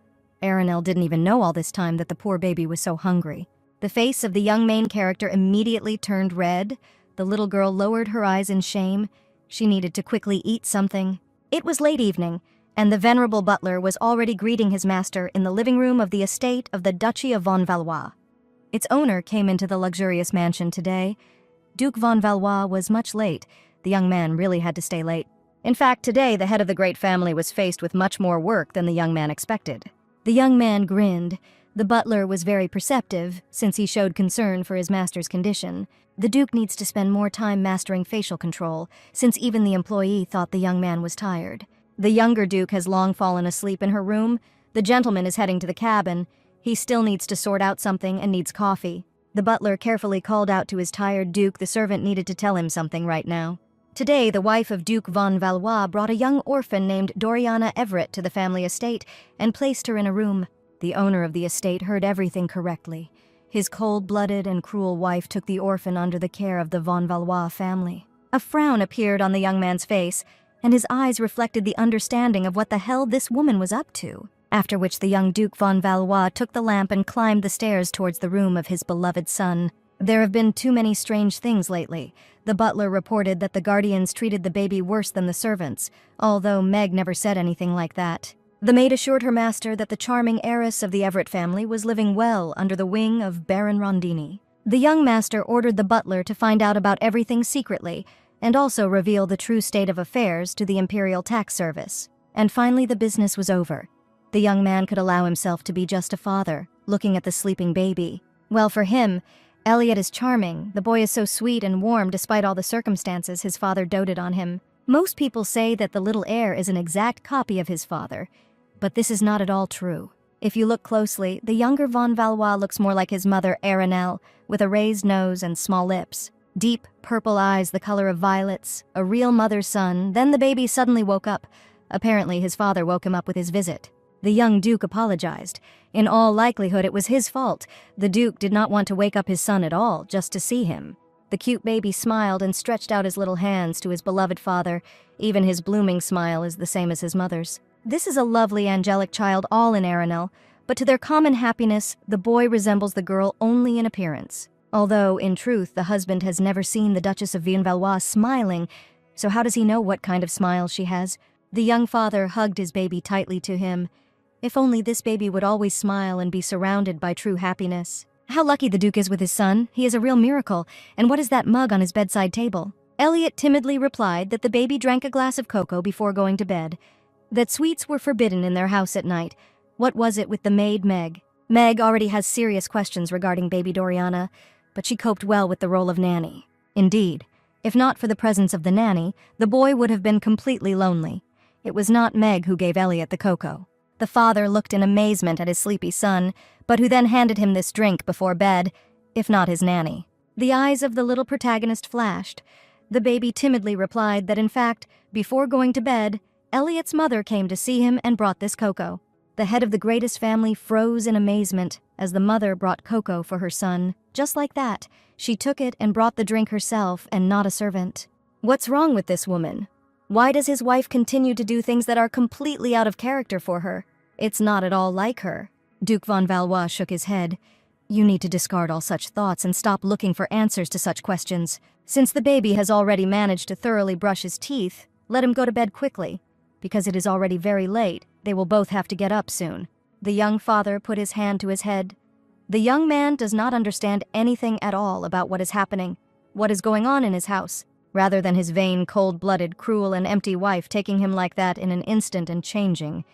Aranel didn't even know all this time that the poor baby was so hungry. The face of the young main character immediately turned red. The little girl lowered her eyes in shame. She needed to quickly eat something. It was late evening, and the venerable butler was already greeting his master in the living room of the estate of the Duchy of von Valois. Its owner came into the luxurious mansion today. Duke von Valois was much late. The young man really had to stay late. In fact, today the head of the great family was faced with much more work than the young man expected. The young man grinned. The butler was very perceptive, since he showed concern for his master's condition. The Duke needs to spend more time mastering facial control, since even the employee thought the young man was tired. The younger Duke has long fallen asleep in her room. The gentleman is heading to the cabin. He still needs to sort out something and needs coffee. The butler carefully called out to his tired Duke the servant needed to tell him something right now. Today, the wife of Duke von Valois brought a young orphan named Doriana Everett to the family estate and placed her in a room. The owner of the estate heard everything correctly. His cold-blooded and cruel wife took the orphan under the care of the von Valois family. A frown appeared on the young man's face, and his eyes reflected the understanding of what the hell this woman was up to. After which the young Duke von Valois took the lamp and climbed the stairs towards the room of his beloved son. There have been too many strange things lately. The butler reported that the guardians treated the baby worse than the servants, although Meg never said anything like that. The maid assured her master that the charming heiress of the Everett family was living well under the wing of Baron Rondini. The young master ordered the butler to find out about everything secretly, and also reveal the true state of affairs to the Imperial Tax Service. And finally the business was over. The young man could allow himself to be just a father, looking at the sleeping baby. Well, for him, Elliot is charming. The boy is so sweet and warm despite all the circumstances his father doted on him. Most people say that the little heir is an exact copy of his father, but this is not at all true. If you look closely, the younger von Valois looks more like his mother, Aranel, with a raised nose and small lips. Deep purple eyes the color of violets, a real mother's son. Then the baby suddenly woke up. Apparently his father woke him up with his visit. The young Duke apologized. In all likelihood, it was his fault. The Duke did not want to wake up his son at all, just to see him. The cute baby smiled and stretched out his little hands to his beloved father. Even his blooming smile is the same as his mother's. This is a lovely angelic child all in Aranel, but to their common happiness, the boy resembles the girl only in appearance. Although, in truth, the husband has never seen the Duchess of Valois smiling, so how does he know what kind of smile she has? The young father hugged his baby tightly to him. If only this baby would always smile and be surrounded by true happiness. How lucky the Duke is with his son. He is a real miracle. And what is that mug on his bedside table? Elliot timidly replied that the baby drank a glass of cocoa before going to bed. That sweets were forbidden in their house at night. What was it with the maid Meg? Meg already has serious questions regarding baby Doriana, but she coped well with the role of nanny. Indeed, if not for the presence of the nanny, the boy would have been completely lonely. It was not Meg who gave Elliot the cocoa. The father looked in amazement at his sleepy son, but who then handed him this drink before bed, if not his nanny. The eyes of the little protagonist flashed. The baby timidly replied that in fact, before going to bed, Elliot's mother came to see him and brought this cocoa. The head of the greatest family froze in amazement as the mother brought cocoa for her son. Just like that, she took it and brought the drink herself and not a servant. What's wrong with this woman? Why does his wife continue to do things that are completely out of character for her? It's not at all like her. Duke von Valois shook his head. You need to discard all such thoughts and stop looking for answers to such questions. Since the baby has already managed to thoroughly brush his teeth, let him go to bed quickly. Because it is already very late, they will both have to get up soon. The young father put his hand to his head. The young man does not understand anything at all about what is happening, what is going on in his house, rather than his vain, cold-blooded, cruel, and empty wife taking him like that in an instant and changing.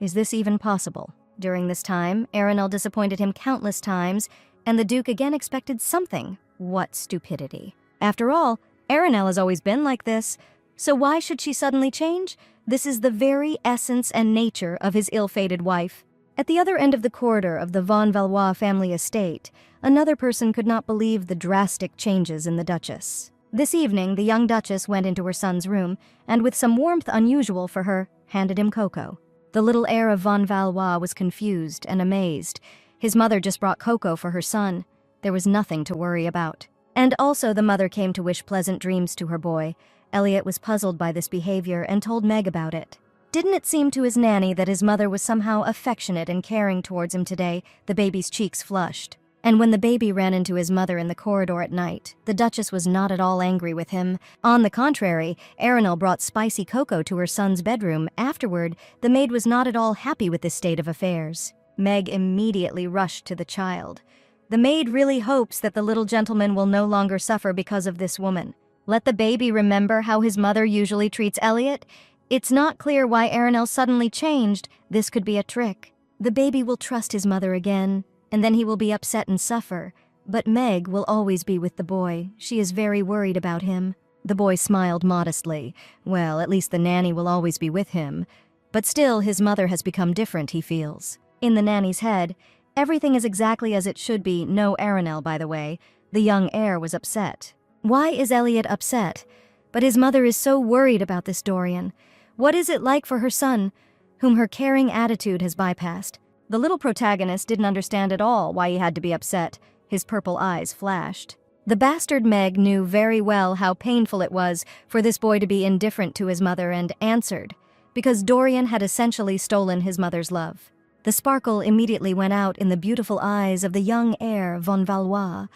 Is this even possible? During this time, Aranel disappointed him countless times, and the Duke again expected something. What stupidity. After all, Aranel has always been like this, so why should she suddenly change? This is the very essence and nature of his ill-fated wife. At the other end of the corridor of the von Valois family estate, another person could not believe the drastic changes in the Duchess. This evening, the young Duchess went into her son's room, and with some warmth unusual for her, handed him cocoa. The little heir of von Valois was confused and amazed. His mother just brought cocoa for her son. There was nothing to worry about. And also the mother came to wish pleasant dreams to her boy. Elliot was puzzled by this behavior and told Meg about it. Didn't it seem to his nanny that his mother was somehow affectionate and caring towards him today? The baby's cheeks flushed. And when the baby ran into his mother in the corridor at night, the Duchess was not at all angry with him. On the contrary, Aranel brought spicy cocoa to her son's bedroom. Afterward, the maid was not at all happy with this state of affairs. Meg immediately rushed to the child. The maid really hopes that the little gentleman will no longer suffer because of this woman. Let the baby remember how his mother usually treats Elliot. It's not clear why Aranel suddenly changed. This could be a trick. The baby will trust his mother again, and then he will be upset and suffer. But Meg will always be with the boy. She is very worried about him. The boy smiled modestly. Well, at least the nanny will always be with him. But still, his mother has become different, he feels. In the nanny's head, everything is exactly as it should be. No Aranel, by the way. The young heir was upset. Why is Elliot upset? But his mother is so worried about this Dorian. What is it like for her son, whom her caring attitude has bypassed? The little protagonist didn't understand at all why he had to be upset. His purple eyes flashed. The bastard Meg knew very well how painful it was for this boy to be indifferent to his mother and answered, because Dorian had essentially stolen his mother's love. The sparkle immediately went out in the beautiful eyes of the young heir von Valois.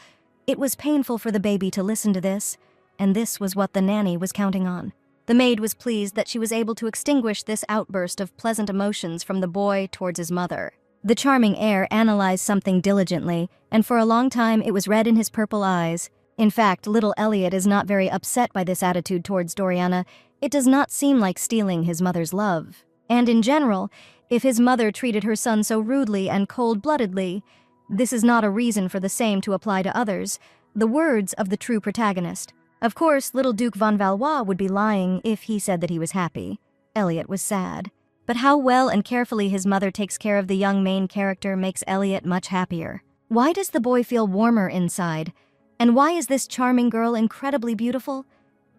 It was painful for the baby to listen to this, and this was what the nanny was counting on. The maid was pleased that she was able to extinguish this outburst of pleasant emotions from the boy towards his mother. The charming heir analyzed something diligently, and for a long time it was read in his purple eyes. In fact, little Elliot is not very upset by this attitude towards Doriana. It does not seem like stealing his mother's love. And in general, if his mother treated her son so rudely and cold-bloodedly, this is not a reason for the same to apply to others. The words of the true protagonist. Of course, little Duke von Valois would be lying if he said that he was happy. Elliot was sad. But how well and carefully his mother takes care of the young main character makes Elliot much happier. Why does the boy feel warmer inside? And why is this charming girl incredibly beautiful?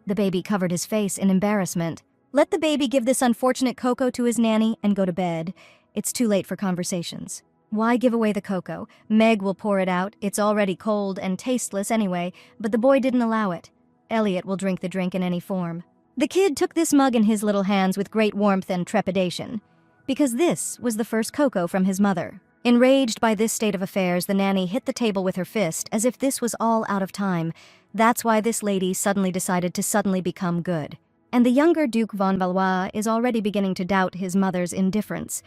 The baby covered his face in embarrassment. Let the baby give this unfortunate cocoa to his nanny and go to bed. It's too late for conversations. Why give away the cocoa? Meg will pour it out. It's already cold and tasteless anyway, but the boy didn't allow it. Elliot will drink the drink in any form. The kid took this mug in his little hands with great warmth and trepidation, because this was the first cocoa from his mother. Enraged by this state of affairs, the nanny hit the table with her fist as if this was all out of time. That's why this lady suddenly decided to become good. And the younger Duke von Valois is already beginning to doubt his mother's indifference.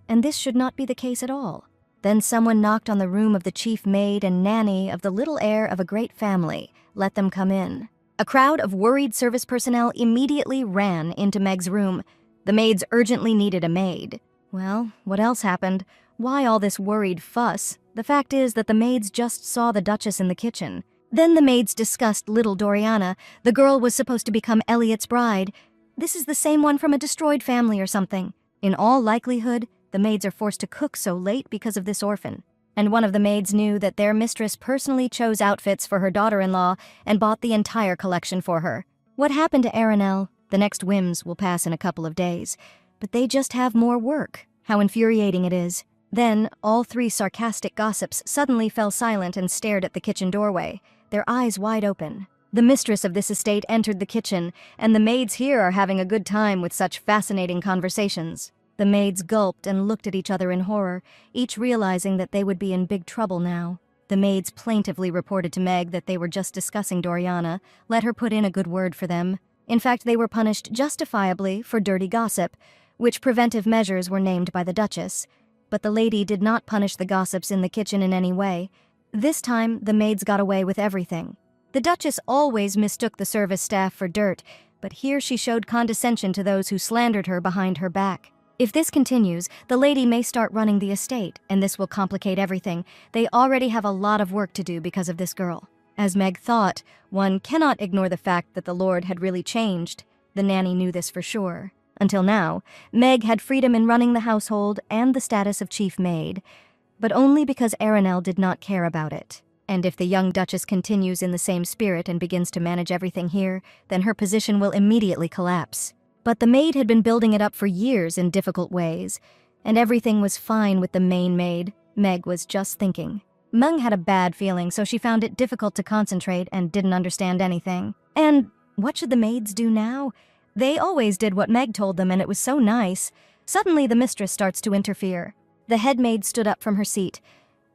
And this should not be the case at all. Then someone knocked on the room of the chief maid and nanny of the little heir of a great family. Let them come in. A crowd of worried service personnel immediately ran into Meg's room. The maids urgently needed a maid. Well, what else happened? Why all this worried fuss? The fact is that the maids just saw the Duchess in the kitchen. Then the maids discussed little Doriana. The girl was supposed to become Elliot's bride. This is the same one from a destroyed family or something. In all likelihood, the maids are forced to cook so late because of this orphan. And one of the maids knew that their mistress personally chose outfits for her daughter-in-law and bought the entire collection for her. What happened to Aranel? The next whims will pass in a couple of days. But they just have more work. How infuriating it is. Then, all three sarcastic gossips suddenly fell silent and stared at the kitchen doorway, their eyes wide open. The mistress of this estate entered the kitchen, and the maids here are having a good time with such fascinating conversations. The maids gulped and looked at each other in horror, each realizing that they would be in big trouble now. The maids plaintively reported to Meg that they were just discussing Doriana. Let her put in a good word for them. In fact, they were punished justifiably for dirty gossip, which preventive measures were named by the Duchess. But the lady did not punish the gossips in the kitchen in any way. This time, the maids got away with everything. The Duchess always mistook the service staff for dirt, but here she showed condescension to those who slandered her behind her back. If this continues, the lady may start running the estate, and this will complicate everything. They already have a lot of work to do because of this girl. As Meg thought, one cannot ignore the fact that the Lord had really changed. The nanny knew this for sure. Until now, Meg had freedom in running the household and the status of chief maid, but only because Aranel did not care about it. And if the young Duchess continues in the same spirit and begins to manage everything here, then her position will immediately collapse. But the maid had been building it up for years in difficult ways, and everything was fine with the main maid. Meg was just thinking. Mung had a bad feeling, so she found it difficult to concentrate and didn't understand anything. And what should the maids do now? They always did what Meg told them, and it was so nice. Suddenly, the mistress starts to interfere. The head maid stood up from her seat.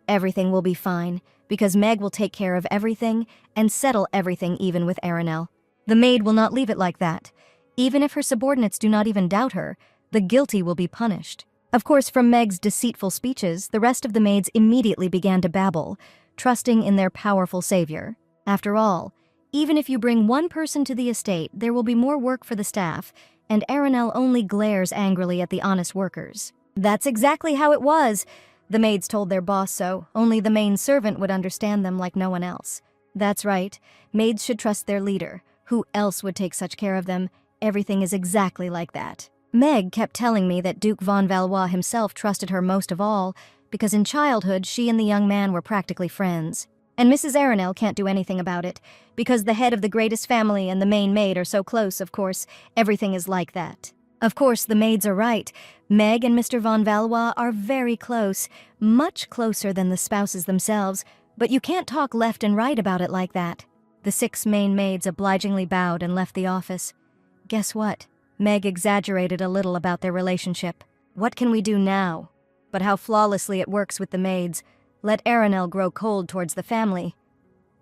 Everything will be fine, because Meg will take care of everything and settle everything even with Aranel. The maid will not leave it like that. Even if her subordinates do not even doubt her, the guilty will be punished. Of course, from Meg's deceitful speeches, the rest of the maids immediately began to babble, trusting in their powerful savior. After all, even if you bring one person to the estate, there will be more work for the staff, and Aranel only glares angrily at the honest workers. That's exactly how it was. The maids told their boss so, only the main servant would understand them like no one else. That's right, maids should trust their leader. Who else would take such care of them? Everything is exactly like that. Meg kept telling me that Duke von Valois himself trusted her most of all, because in childhood she and the young man were practically friends. And Mrs. Arenel can't do anything about it, because the head of the greatest family and the main maid are so close, of course, everything is like that. Of course, the maids are right. Meg and Mr. von Valois are very close, much closer than the spouses themselves, but you can't talk left and right about it like that. The 6 main maids obligingly bowed and left the office. Guess what? Meg exaggerated a little about their relationship. What can we do now? But how flawlessly it works with the maids. Let Arenel grow cold towards the family.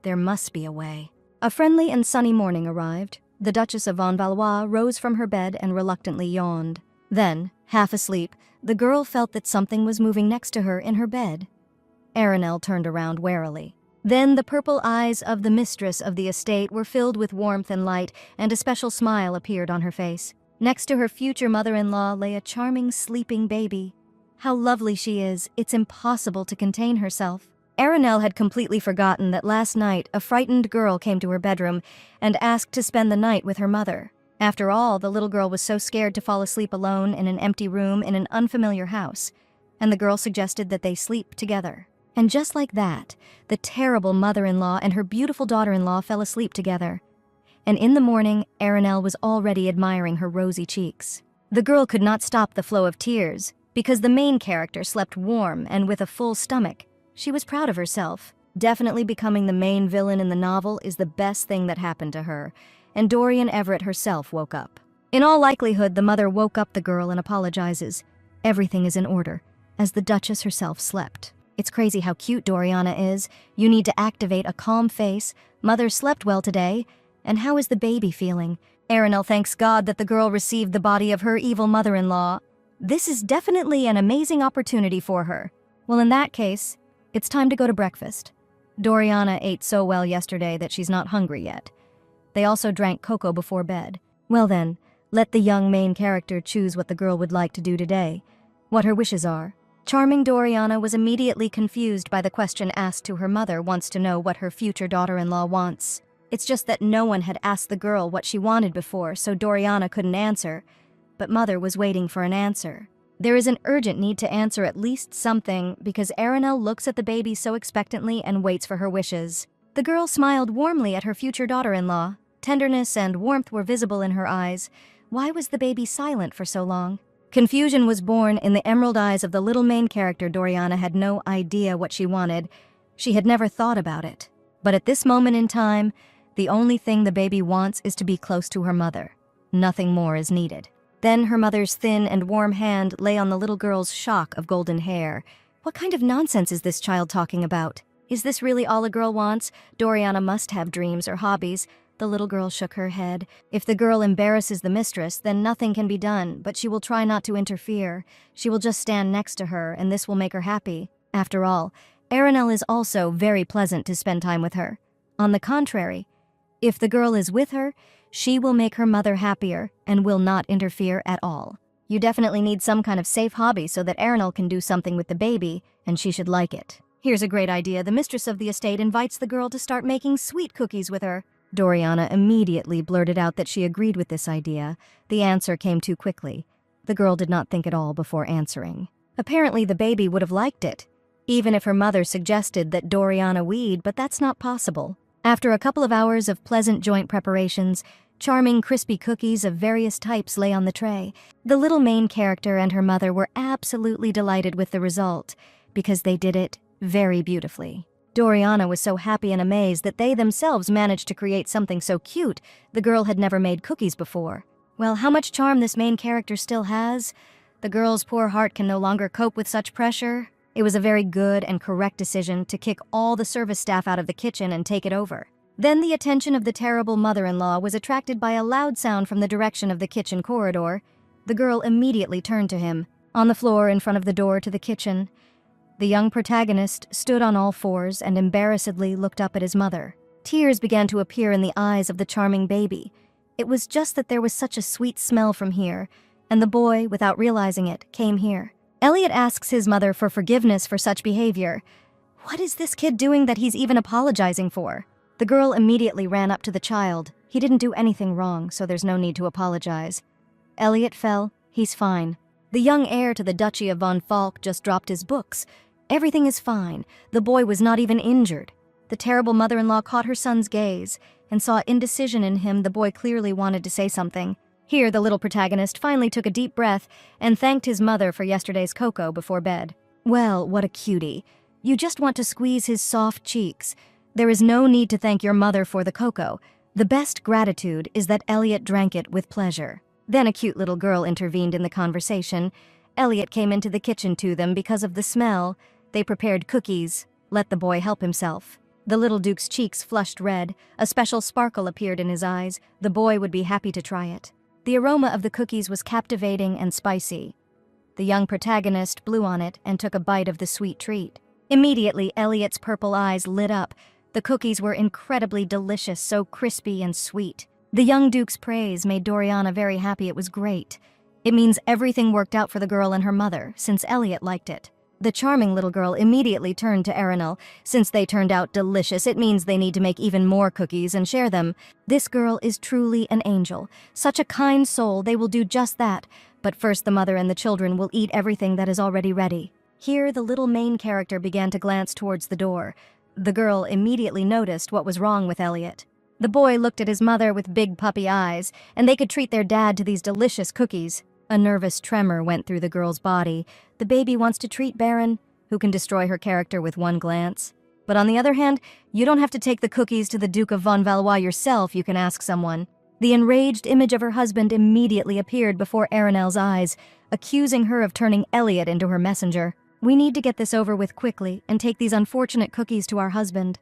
There must be a way. A friendly and sunny morning arrived. The Duchess of von Valois rose from her bed and reluctantly yawned. Then, half asleep, the girl felt that something was moving next to her in her bed. Arenel turned around warily. Then the purple eyes of the mistress of the estate were filled with warmth and light, and a special smile appeared on her face. Next to her future mother-in-law lay a charming, sleeping baby. How lovely she is, it's impossible to contain herself. Arenel had completely forgotten that last night a frightened girl came to her bedroom and asked to spend the night with her mother. After all, the little girl was so scared to fall asleep alone in an empty room in an unfamiliar house, and the girl suggested that they sleep together. And just like that, the terrible mother-in-law and her beautiful daughter-in-law fell asleep together. And in the morning, Arenel was already admiring her rosy cheeks. The girl could not stop the flow of tears, because the main character slept warm and with a full stomach. She was proud of herself. Definitely becoming the main villain in the novel is the best thing that happened to her, and Dorian Everett herself woke up. In all likelihood, the mother woke up the girl and apologizes. Everything is in order, as the Duchess herself slept. It's crazy how cute Doriana is. You need to activate a calm face. Mother slept well today. And how is the baby feeling? Arenel thanks God that the girl received the body of her evil mother-in-law. This is definitely an amazing opportunity for her. Well, in that case, it's time to go to breakfast. Doriana ate so well yesterday that she's not hungry yet. They also drank cocoa before bed. Well then, let the young main character choose what the girl would like to do today, what her wishes are. Charming Doriana was immediately confused by the question asked to her mother, wants to know what her future daughter-in-law wants. It's just that no one had asked the girl what she wanted before, so Doriana couldn't answer. But Mother was waiting for an answer. There is an urgent need to answer at least something, because Arenel looks at the baby so expectantly and waits for her wishes. The girl smiled warmly at her future daughter-in-law. Tenderness and warmth were visible in her eyes. Why was the baby silent for so long? Confusion was born in the emerald eyes of the little main character. Doriana had no idea what she wanted. She had never thought about it. But at this moment in time, the only thing the baby wants is to be close to her mother. Nothing more is needed. Then her mother's thin and warm hand lay on the little girl's shock of golden hair. What kind of nonsense is this child talking about? Is this really all a girl wants? Doriana must have dreams or hobbies. The little girl shook her head. If the girl embarrasses the mistress, then nothing can be done, but she will try not to interfere. She will just stand next to her, and this will make her happy. After all, Arenel is also very pleasant to spend time with her. On the contrary, if the girl is with her, she will make her mother happier and will not interfere at all. You definitely need some kind of safe hobby so that Arenel can do something with the baby, and she should like it. Here's a great idea. The mistress of the estate invites the girl to start making sweet cookies with her. Doriana immediately blurted out that she agreed with this idea. The answer came too quickly. The girl did not think at all before answering. Apparently the baby would have liked it, even if her mother suggested that Doriana weed, but that's not possible. After a couple of hours of pleasant joint preparations, charming crispy cookies of various types lay on the tray. The little main character and her mother were absolutely delighted with the result, because they did it very beautifully. Doriana was so happy and amazed that they themselves managed to create something so cute. The girl had never made cookies before. Well, how much charm this main character still has. The girl's poor heart can no longer cope with such pressure. It was a very good and correct decision to kick all the service staff out of the kitchen and take it over. Then the attention of the terrible mother-in-law was attracted by a loud sound from the direction of the kitchen corridor. The girl immediately turned to him. On the floor in front of the door to the kitchen, the young protagonist stood on all fours and embarrassedly looked up at his mother. Tears began to appear in the eyes of the charming baby. It was just that there was such a sweet smell from here, and the boy, without realizing it, came here. Elliot asks his mother for forgiveness for such behavior. What is this kid doing that he's even apologizing for? The girl immediately ran up to the child. He didn't do anything wrong, so there's no need to apologize. Elliot fell. He's fine. The young heir to the Duchy of von Falk just dropped his books. Everything is fine. The boy was not even injured. The terrible mother-in-law caught her son's gaze and saw indecision in him. The boy clearly wanted to say something. Here, the little protagonist finally took a deep breath and thanked his mother for yesterday's cocoa before bed. Well, what a cutie. You just want to squeeze his soft cheeks. There is no need to thank your mother for the cocoa. The best gratitude is that Elliot drank it with pleasure. Then a cute little girl intervened in the conversation. Elliot came into the kitchen to them because of the smell. They prepared cookies. Let the boy help himself. The little Duke's cheeks flushed red. A special sparkle appeared in his eyes. The boy would be happy to try it. The aroma of the cookies was captivating and spicy. The young protagonist blew on it and took a bite of the sweet treat. Immediately, Elliot's purple eyes lit up. The cookies were incredibly delicious, so crispy and sweet. The young Duke's praise made Doriana very happy. It was great. It means everything worked out for the girl and her mother, since Elliot liked it. The charming little girl immediately turned to Arinel. Since they turned out delicious, it means they need to make even more cookies and share them. This girl is truly an angel. Such a kind soul, they will do just that. But first the mother and the children will eat everything that is already ready. Here, the little main character began to glance towards the door. The girl immediately noticed what was wrong with Elliot. The boy looked at his mother with big puppy eyes, and they could treat their dad to these delicious cookies. A nervous tremor went through the girl's body. The baby wants to treat Baron, who can destroy her character with one glance. But on the other hand, you don't have to take the cookies to the Duke of von Valois yourself, you can ask someone. The enraged image of her husband immediately appeared before Arinel's eyes, accusing her of turning Elliot into her messenger. We need to get this over with quickly and take these unfortunate cookies to our husband.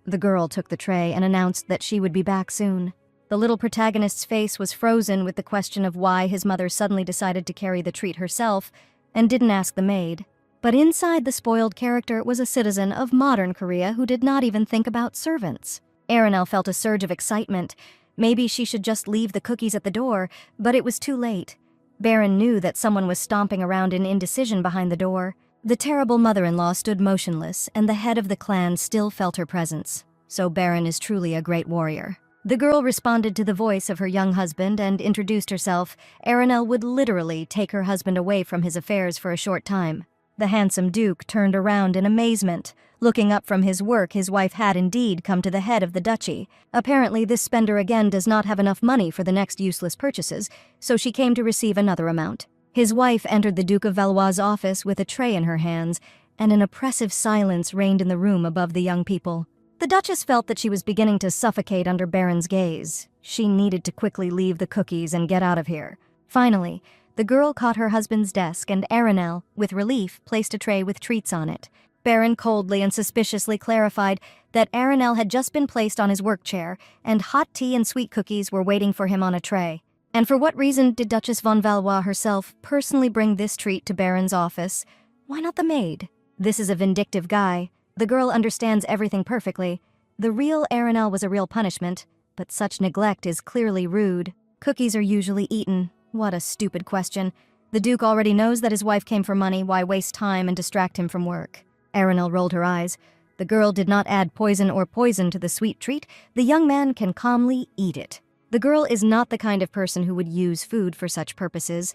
The girl took the tray and announced that she would be back soon. The little protagonist's face was frozen with the question of why his mother suddenly decided to carry the treat herself and didn't ask the maid. But inside the spoiled character was a citizen of modern Korea who did not even think about servants. Arinel felt a surge of excitement. Maybe she should just leave the cookies at the door, but it was too late. Baron knew that someone was stomping around in indecision behind the door. The terrible mother-in-law stood motionless, and the head of the clan still felt her presence. So Baron is truly a great warrior. The girl responded to the voice of her young husband and introduced herself. Arinel would literally take her husband away from his affairs for a short time. The handsome Duke turned around in amazement. Looking up from his work, his wife had indeed come to the head of the duchy. Apparently, this spender again does not have enough money for the next useless purchases, so she came to receive another amount. His wife entered the Duke of Valois' office with a tray in her hands, and an oppressive silence reigned in the room above the young people. The Duchess felt that she was beginning to suffocate under Baron's gaze. She needed to quickly leave the cookies and get out of here. Finally, the girl caught her husband's desk, and Arinel, with relief, placed a tray with treats on it. Baron coldly and suspiciously clarified that Arinel had just been placed on his work chair, and hot tea and sweet cookies were waiting for him on a tray. And for what reason did Duchess von Valois herself personally bring this treat to Baron's office? Why not the maid? This is a vindictive guy. The girl understands everything perfectly. The real Arinel was a real punishment, but such neglect is clearly rude. Cookies are usually eaten. What a stupid question. The Duke already knows that his wife came for money. Why waste time and distract him from work? Arinel rolled her eyes. The girl did not add poison to the sweet treat. The young man can calmly eat it. The girl is not the kind of person who would use food for such purposes.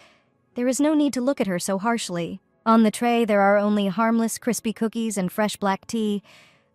There is no need to look at her so harshly. On the tray, there are only harmless, crispy cookies and fresh black tea.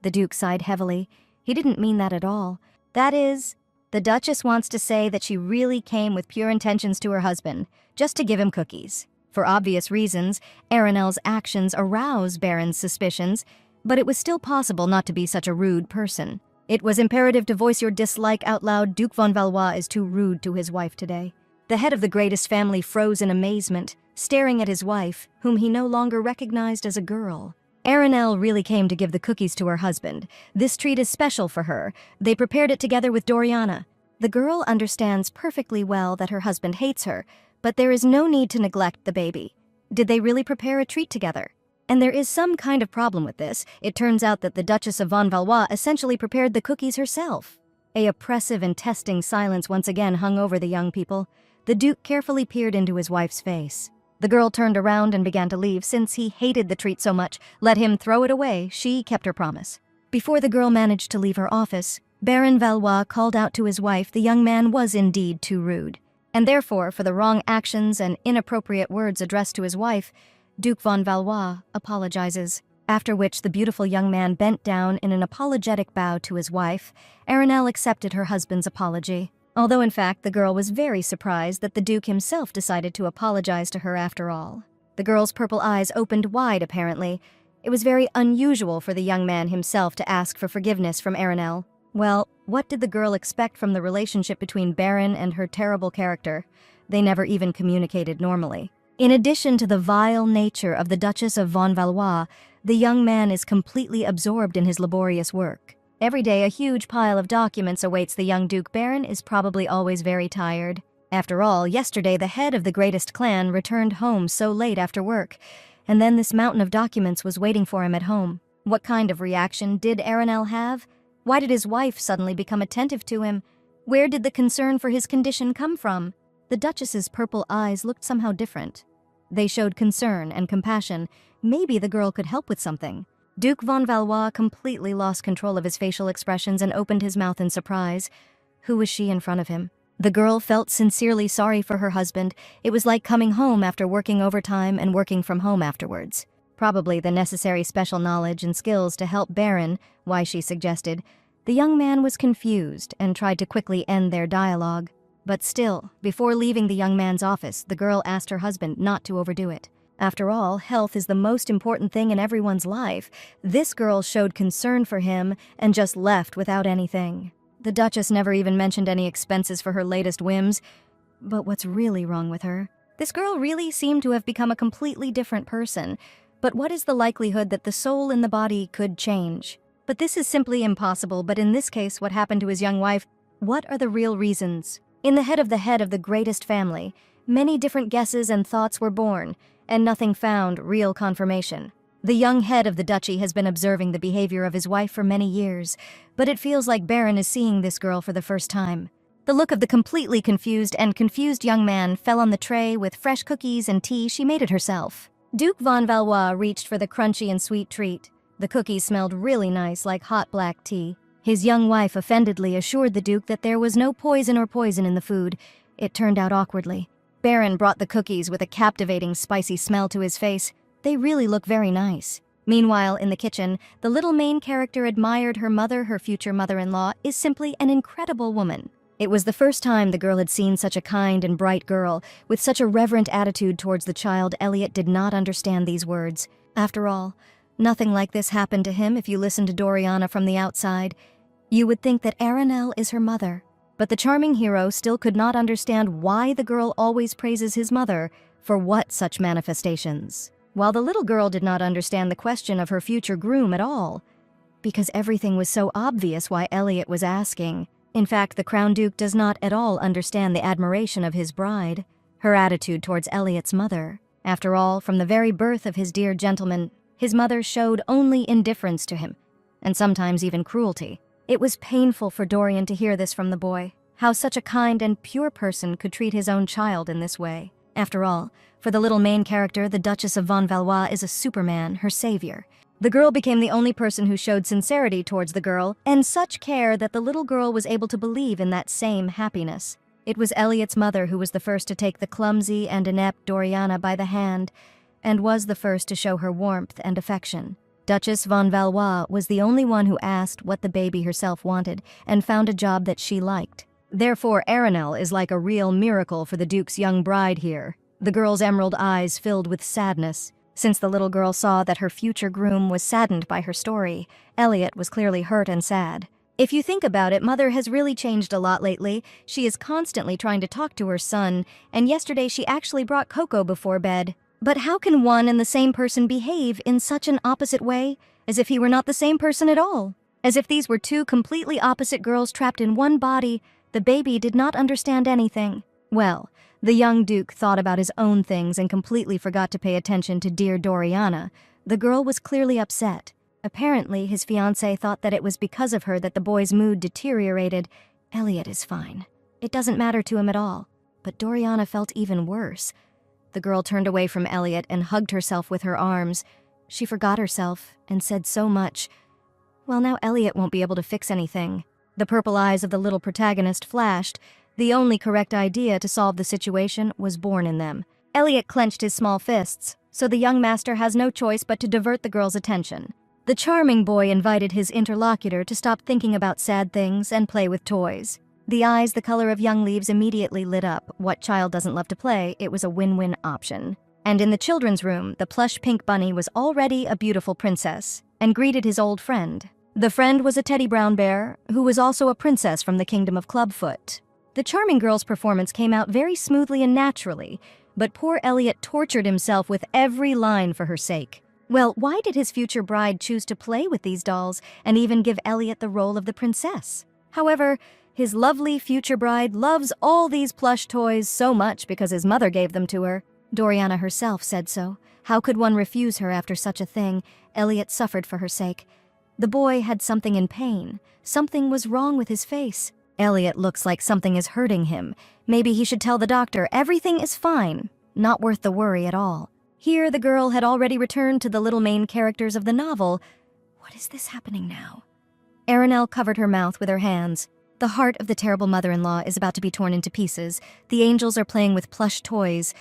The Duke sighed heavily. He didn't mean that at all. That is, the Duchess wants to say that she really came with pure intentions to her husband, just to give him cookies. For obvious reasons, Arinel's actions aroused Baron's suspicions, but it was still possible not to be such a rude person. It was imperative to voice your dislike out loud. Duke von Valois is too rude to his wife today. The head of the greatest family froze in amazement, staring at his wife, whom he no longer recognized as a girl. Arinel really came to give the cookies to her husband. This treat is special for her. They prepared it together with Doriana. The girl understands perfectly well that her husband hates her, but there is no need to neglect the baby. Did they really prepare a treat together? And there is some kind of problem with this. It turns out that the Duchess of von Valois essentially prepared the cookies herself. A oppressive and testing silence once again hung over the young people. The Duke carefully peered into his wife's face. The girl turned around and began to leave. Since he hated the treat so much, let him throw it away. She kept her promise. Before the girl managed to leave her office, Baron Valois called out to his wife the young man was indeed too rude, and therefore for the wrong actions and inappropriate words addressed to his wife, Duke von Valois apologizes. After which the beautiful young man bent down in an apologetic bow to his wife. Arenelle accepted her husband's apology, although in fact the girl was very surprised that the Duke himself decided to apologize to her after all. The girl's purple eyes opened wide apparently. It was very unusual for the young man himself to ask for forgiveness from Arenelle. Well, what did the girl expect from the relationship between Baron and her terrible character? They never even communicated normally. In addition to the vile nature of the Duchess of von Valois, the young man is completely absorbed in his laborious work. Every day a huge pile of documents awaits the young Duke. Baron is probably always very tired. After all, yesterday the head of the greatest clan returned home so late after work, and then this mountain of documents was waiting for him at home. What kind of reaction did Arenelle have? Why did his wife suddenly become attentive to him? Where did the concern for his condition come from? The Duchess's purple eyes looked somehow different. They showed concern and compassion. Maybe the girl could help with something. Duke von Valois completely lost control of his facial expressions and opened his mouth in surprise. Who was she in front of him? The girl felt sincerely sorry for her husband. It was like coming home after working overtime and working from home afterwards. Probably the necessary special knowledge and skills to help Baron, why she suggested. The young man was confused and tried to quickly end their dialogue. But still, before leaving the young man's office, the girl asked her husband not to overdo it. After all, health is the most important thing in everyone's life. This girl showed concern for him and just left without anything. The Duchess never even mentioned any expenses for her latest whims. But what's really wrong with her? This girl really seemed to have become a completely different person. But what is the likelihood that the soul in the body could change? But this is simply impossible. But in this case, what happened to his young wife? What are the real reasons? In the head of the greatest family, many different guesses and thoughts were born, and nothing found real confirmation. The young head of the duchy has been observing the behavior of his wife for many years, but it feels like Baron is seeing this girl for the first time. The look of the completely confused young man fell on the tray with fresh cookies and tea she made it herself. Duke von Valois reached for the crunchy and sweet treat. The cookies smelled really nice, like hot black tea. His young wife offendedly assured the Duke that there was no poison in the food. It turned out awkwardly. Baron brought the cookies with a captivating spicy smell to his face. They really look very nice. Meanwhile, in the kitchen, the little main character admired her mother. Her future mother-in-law is simply an incredible woman. It was the first time the girl had seen such a kind and bright girl, with such a reverent attitude towards the child. Elliot did not understand these words. After all, nothing like this happened to him. If you listen to Doriana from the outside, you would think that Arenelle is her mother. But the charming hero still could not understand why the girl always praises his mother for what such manifestations. While the little girl did not understand the question of her future groom at all, because everything was so obvious why Elliot was asking. In fact, the Crown Duke does not at all understand the admiration of his bride, her attitude towards Elliot's mother. After all, from the very birth of his dear gentleman, his mother showed only indifference to him, and sometimes even cruelty. It was painful for Dorian to hear this from the boy, how such a kind and pure person could treat his own child in this way. After all, for the little main character, the Duchess of von Valois is a superman, her savior. The girl became the only person who showed sincerity towards the girl, and such care that the little girl was able to believe in that same happiness. It was Elliot's mother who was the first to take the clumsy and inept Doriana by the hand, and was the first to show her warmth and affection. Duchess von Valois was the only one who asked what the baby herself wanted, and found a job that she liked. Therefore, Arenelle is like a real miracle for the Duke's young bride here. The girl's emerald eyes filled with sadness. Since the little girl saw that her future groom was saddened by her story, Elliot was clearly hurt and sad. If you think about it, Mother has really changed a lot lately. She is constantly trying to talk to her son, and yesterday she actually brought cocoa before bed. But how can one and the same person behave in such an opposite way, as if he were not the same person at all? As if these were two completely opposite girls trapped in one body. The baby did not understand anything. Well, the young Duke thought about his own things and completely forgot to pay attention to dear Doriana. The girl was clearly upset. Apparently, his fiancé thought that it was because of her that the boy's mood deteriorated. Elliot is fine. It doesn't matter to him at all. But Doriana felt even worse. The girl turned away from Elliot and hugged herself with her arms. She forgot herself and said so much. Well, now Elliot won't be able to fix anything. The purple eyes of the little protagonist flashed. The only correct idea to solve the situation was born in them. Elliot clenched his small fists, so the young master has no choice but to divert the girl's attention. The charming boy invited his interlocutor to stop thinking about sad things and play with toys. The eyes the color of young leaves immediately lit up. What child doesn't love to play? It was a win-win option. And in the children's room, the plush pink bunny was already a beautiful princess and greeted his old friend. The friend was a teddy brown bear, who was also a princess from the kingdom of Clubfoot. The charming girl's performance came out very smoothly and naturally, but poor Elliot tortured himself with every line for her sake. Well, why did his future bride choose to play with these dolls and even give Elliot the role of the princess? However, his lovely future bride loves all these plush toys so much because his mother gave them to her. Doriana herself said so. How could one refuse her after such a thing? Elliot suffered for her sake. The boy had something in pain. Something was wrong with his face. Elliot looks like something is hurting him. Maybe he should tell the doctor everything is fine. Not worth the worry at all. Here the girl had already returned to the little main characters of the novel. What is this happening now? Aranelle covered her mouth with her hands. The heart of the terrible mother-in-law is about to be torn into pieces. The angels are playing with plush toys.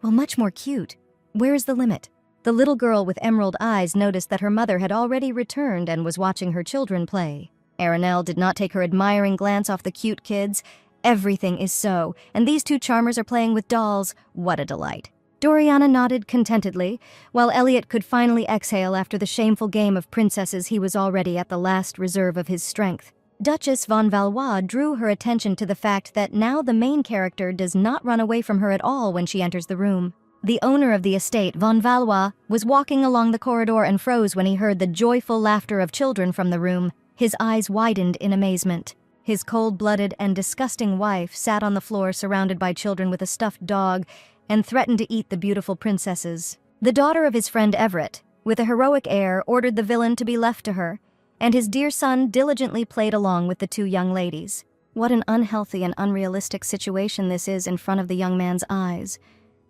Well, much more cute. Where is the limit? The little girl with emerald eyes noticed that her mother had already returned and was watching her children play. Aranelle did not take her admiring glance off the cute kids. Everything is so, and these two charmers are playing with dolls. What a delight. Doriana nodded contentedly, while Elliot could finally exhale after the shameful game of princesses. He was already at the last reserve of his strength. Duchess von Valois drew her attention to the fact that now the main character does not run away from her at all when she enters the room. The owner of the estate, von Valois, was walking along the corridor and froze when he heard the joyful laughter of children from the room. His eyes widened in amazement. His cold-blooded and disgusting wife sat on the floor surrounded by children with a stuffed dog and threatened to eat the beautiful princesses. The daughter of his friend Everett, with a heroic air, ordered the villain to be left to her, and his dear son diligently played along with the two young ladies. What an unhealthy and unrealistic situation this is in front of the young man's eyes.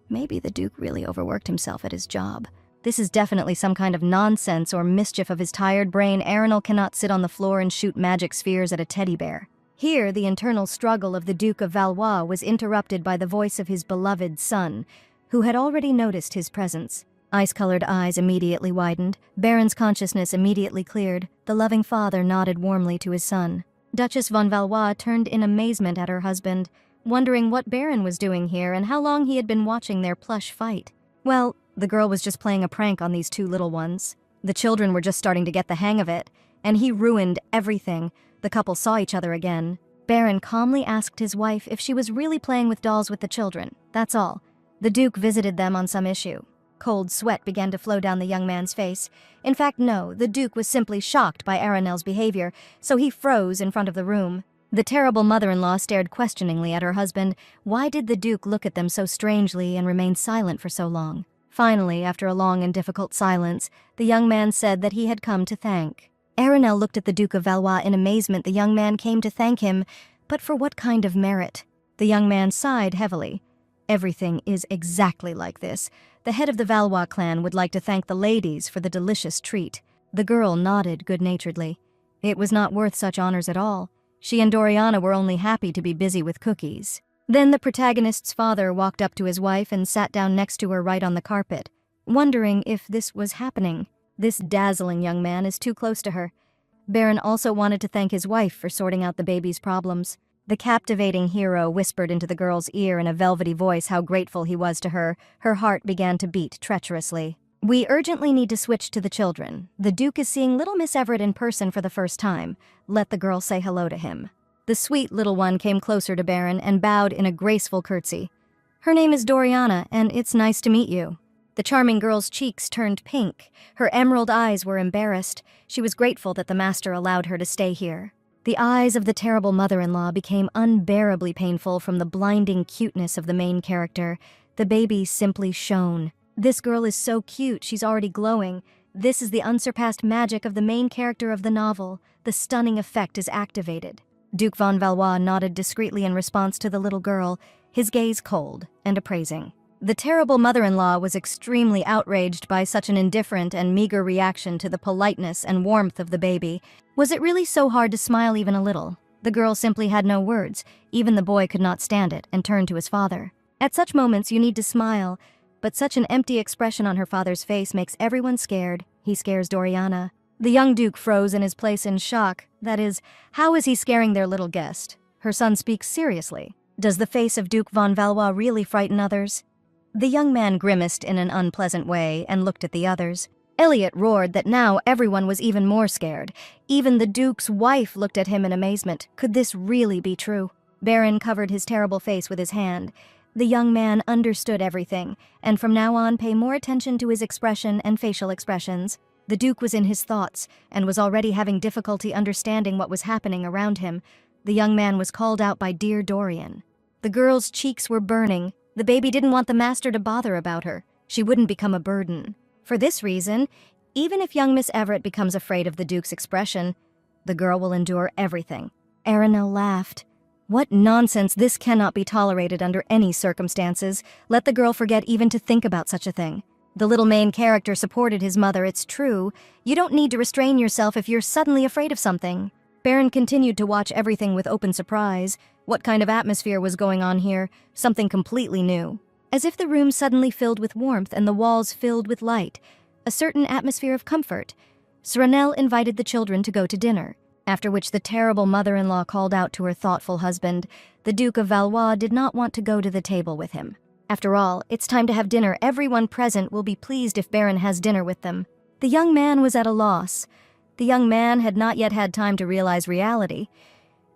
Maybe the Duke really overworked himself at his job. This is definitely some kind of nonsense or mischief of his tired brain. Aranelle cannot sit on the floor and shoot magic spheres at a teddy bear. Here, the internal struggle of the Duke of Valois was interrupted by the voice of his beloved son, who had already noticed his presence. Ice-colored eyes immediately widened. Baron's consciousness immediately cleared. The loving father nodded warmly to his son. Duchess von Valois turned in amazement at her husband, wondering what Baron was doing here and how long he had been watching their plush fight. Well, the girl was just playing a prank on these two little ones. The children were just starting to get the hang of it, and he ruined everything. The couple saw each other again. Baron calmly asked his wife if she was really playing with dolls with the children. That's all. The Duke visited them on some issue. Cold sweat began to flow down the young man's face. In fact, no, the Duke was simply shocked by Aranelle's behavior, so he froze in front of the room. The terrible mother-in-law stared questioningly at her husband. Why did the Duke look at them so strangely and remain silent for so long? Finally, after a long and difficult silence, the young man said that he had come to thank. Aranelle looked at the Duke of Valois in amazement. The young man came to thank him, but for what kind of merit? The young man sighed heavily. Everything is exactly like this. The head of the Valois clan would like to thank the ladies for the delicious treat. The girl nodded good-naturedly. It was not worth such honors at all. She and Doriana were only happy to be busy with cookies. Then the protagonist's father walked up to his wife and sat down next to her right on the carpet, wondering if this was happening. This dazzling young man is too close to her. Baron also wanted to thank his wife for sorting out the baby's problems. The captivating hero whispered into the girl's ear in a velvety voice how grateful he was to her. Her heart began to beat treacherously. We urgently need to switch to the children. The Duke is seeing little Miss Everett in person for the first time. Let the girl say hello to him. The sweet little one came closer to Baron and bowed in a graceful curtsy. Her name is Doriana, and it's nice to meet you. The charming girl's cheeks turned pink. Her emerald eyes were embarrassed. She was grateful that the master allowed her to stay here. The eyes of the terrible mother-in-law became unbearably painful from the blinding cuteness of the main character. The baby simply shone. This girl is so cute, she's already glowing. This is the unsurpassed magic of the main character of the novel. The stunning effect is activated. Duke von Valois nodded discreetly in response to the little girl, his gaze cold and appraising. The terrible mother-in-law was extremely outraged by such an indifferent and meager reaction to the politeness and warmth of the baby. Was it really so hard to smile even a little? The girl simply had no words. Even the boy could not stand it and turned to his father. At such moments, you need to smile, but such an empty expression on her father's face makes everyone scared. He scares Doriana. The young duke froze in his place in shock. That is, how is he scaring their little guest? Her son speaks seriously. Does the face of Duke von Valois really frighten others? The young man grimaced in an unpleasant way and looked at the others. Elliot roared that now everyone was even more scared. Even the duke's wife looked at him in amazement. Could this really be true? Baron covered his terrible face with his hand. The young man understood everything, and from now on pay more attention to his expression and facial expressions. The duke was in his thoughts, and was already having difficulty understanding what was happening around him. The young man was called out by dear Dorian. The girl's cheeks were burning. The baby didn't want the master to bother about her. She wouldn't become a burden. For this reason, even if young Miss Everett becomes afraid of the duke's expression, the girl will endure everything. Aranel laughed. What nonsense, this cannot be tolerated under any circumstances. Let the girl forget even to think about such a thing. The little main character supported his mother, it's true. You don't need to restrain yourself if you're suddenly afraid of something. Baron continued to watch everything with open surprise. What kind of atmosphere was going on here? Something completely new. As if the room suddenly filled with warmth and the walls filled with light. A certain atmosphere of comfort. Serenelle invited the children to go to dinner, after which the terrible mother-in-law called out to her thoughtful husband. The Duke of Valois did not want to go to the table with him. After all, it's time to have dinner. Everyone present will be pleased if Baron has dinner with them. The young man was at a loss. The young man had not yet had time to realize reality.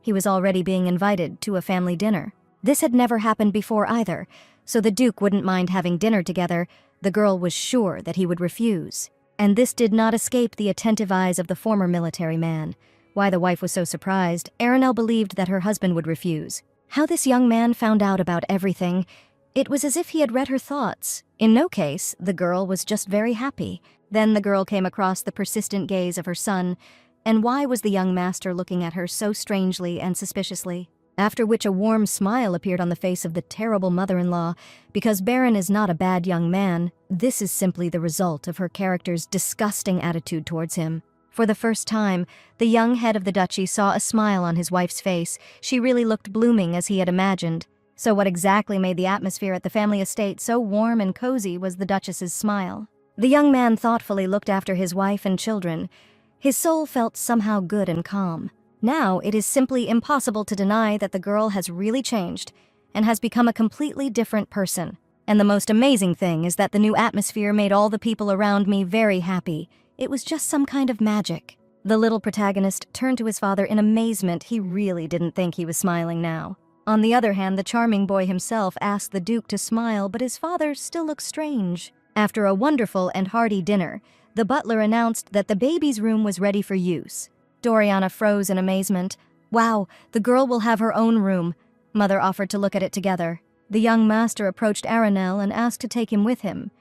He was already being invited to a family dinner. This had never happened before either, so the Duke wouldn't mind having dinner together. The girl was sure that he would refuse. And this did not escape the attentive eyes of the former military man. Why the wife was so surprised, Aranel believed that her husband would refuse. How this young man found out about everything, it was as if he had read her thoughts. In no case, the girl was just very happy. Then the girl came across the persistent gaze of her son, and why was the young master looking at her so strangely and suspiciously? After which a warm smile appeared on the face of the terrible mother-in-law. Because Baron is not a bad young man, this is simply the result of her character's disgusting attitude towards him. For the first time, the young head of the duchy saw a smile on his wife's face. She really looked blooming as he had imagined. So what exactly made the atmosphere at the family estate so warm and cozy was the Duchess's smile. The young man thoughtfully looked after his wife and children. His soul felt somehow good and calm. Now it is simply impossible to deny that the girl has really changed and has become a completely different person. And the most amazing thing is that the new atmosphere made all the people around me very happy. It was just some kind of magic. The little protagonist turned to his father in amazement. He really didn't think he was smiling now. On the other hand, the charming boy himself asked the Duke to smile, but his father still looked strange. After a wonderful and hearty dinner, the butler announced that the baby's room was ready for use. Doriana froze in amazement. Wow, the girl will have her own room. Mother offered to look at it together. The young master approached Aranel and asked to take him with him.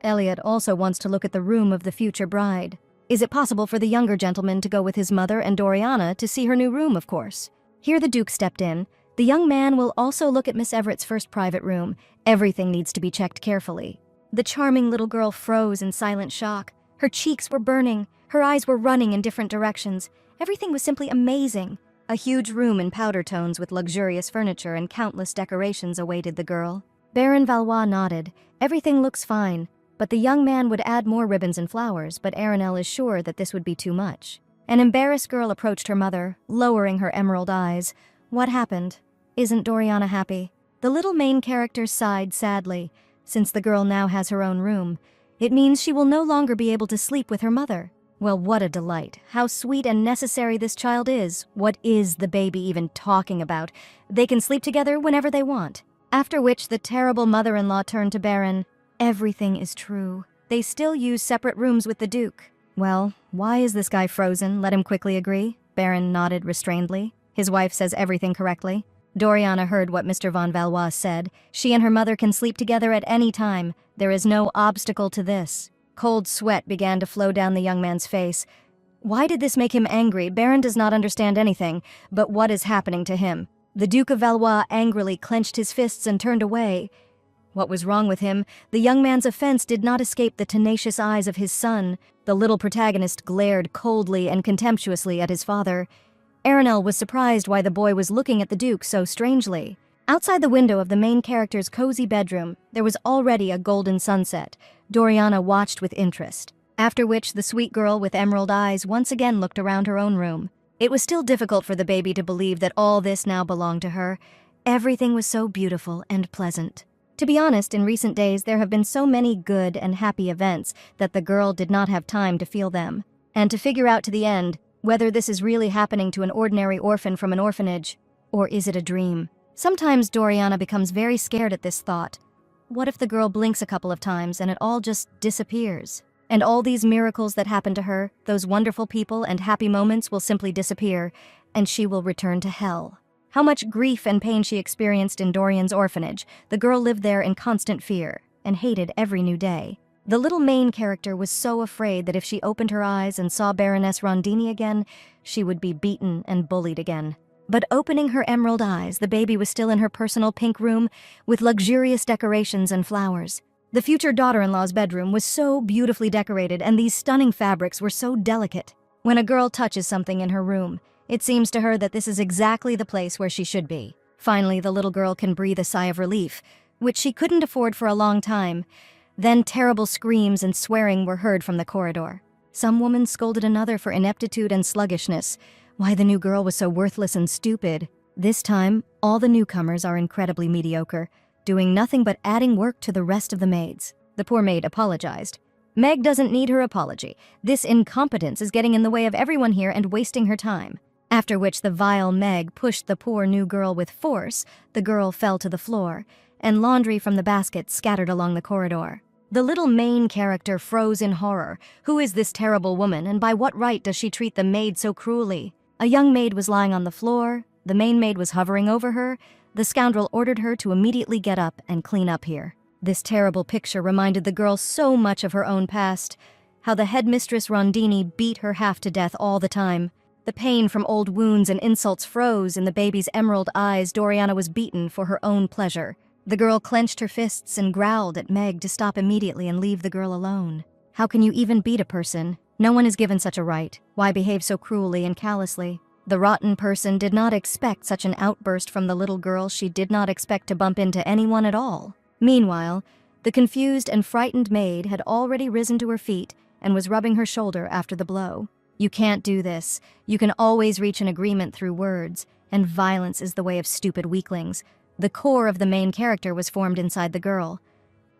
Elliot also wants to look at the room of the future bride. Is it possible for the younger gentleman to go with his mother and Doriana to see her new room, of course? Here the Duke stepped in. The young man will also look at Miss Everett's first private room. Everything needs to be checked carefully. The charming little girl froze in silent shock. Her cheeks were burning. Her eyes were running in different directions. Everything was simply amazing. A huge room in powder tones with luxurious furniture and countless decorations awaited the girl. Baron Valois nodded. Everything looks fine, but the young man would add more ribbons and flowers, but Aranel is sure that this would be too much. An embarrassed girl approached her mother, lowering her emerald eyes. What happened? Isn't Doriana happy? The little main character sighed sadly. Since the girl now has her own room, it means she will no longer be able to sleep with her mother. Well, what a delight. How sweet and necessary this child is. What is the baby even talking about? They can sleep together whenever they want. After which the terrible mother-in-law turned to Baron. Everything is true. They still use separate rooms with the Duke. Well, why is this guy frozen? Let him quickly agree. Baron nodded restrainedly. His wife says everything correctly. Doriana heard what Mr. von Valois said. She and her mother can sleep together at any time. There is no obstacle to this. Cold sweat began to flow down the young man's face. Why did this make him angry? Baron does not understand anything, but what is happening to him? The Duke of Valois angrily clenched his fists and turned away. What was wrong with him? The young man's offense did not escape the tenacious eyes of his son. The little protagonist glared coldly and contemptuously at his father. Arenelle was surprised why the boy was looking at the Duke so strangely. Outside the window of the main character's cozy bedroom, there was already a golden sunset. Doriana watched with interest, after which the sweet girl with emerald eyes once again looked around her own room. It was still difficult for the baby to believe that all this now belonged to her. Everything was so beautiful and pleasant. To be honest, in recent days there have been so many good and happy events that the girl did not have time to feel them, and to figure out to the end whether this is really happening to an ordinary orphan from an orphanage, or is it a dream. Sometimes Doriana becomes very scared at this thought. What if the girl blinks a couple of times and it all just disappears? And all these miracles that happen to her, those wonderful people and happy moments will simply disappear, and she will return to hell. How much grief and pain she experienced in Dorian's orphanage. The girl lived there in constant fear and hated every new day. The little main character was so afraid that if she opened her eyes and saw Baroness Rondini again, she would be beaten and bullied again. But opening her emerald eyes, the baby was still in her personal pink room with luxurious decorations and flowers. The future daughter-in-law's bedroom was so beautifully decorated, and these stunning fabrics were so delicate. When a girl touches something in her room, it seems to her that this is exactly the place where she should be. Finally, the little girl can breathe a sigh of relief, which she couldn't afford for a long time. Then terrible screams and swearing were heard from the corridor. Some woman scolded another for ineptitude and sluggishness. Why the new girl was so worthless and stupid. This time, all the newcomers are incredibly mediocre, doing nothing but adding work to the rest of the maids. The poor maid apologized. Meg doesn't need her apology. This incompetence is getting in the way of everyone here and wasting her time. After which the vile Meg pushed the poor new girl with force. The girl fell to the floor, and laundry from the basket scattered along the corridor. The little main character froze in horror. Who is this terrible woman, and by what right does she treat the maid so cruelly? A young maid was lying on the floor. The main maid was hovering over her. The scoundrel ordered her to immediately get up and clean up here. This terrible picture reminded the girl so much of her own past. How the headmistress Rondini beat her half to death all the time. The pain from old wounds and insults froze in the baby's emerald eyes. Doriana was beaten for her own pleasure. The girl clenched her fists and growled at Meg to stop immediately and leave the girl alone. How can you even beat a person? No one is given such a right. Why behave so cruelly and callously? The rotten person did not expect such an outburst from the little girl. She did not expect to bump into anyone at all. Meanwhile, the confused and frightened maid had already risen to her feet and was rubbing her shoulder after the blow. You can't do this. You can always reach an agreement through words, and violence is the way of stupid weaklings. The core of the main character was formed inside the girl.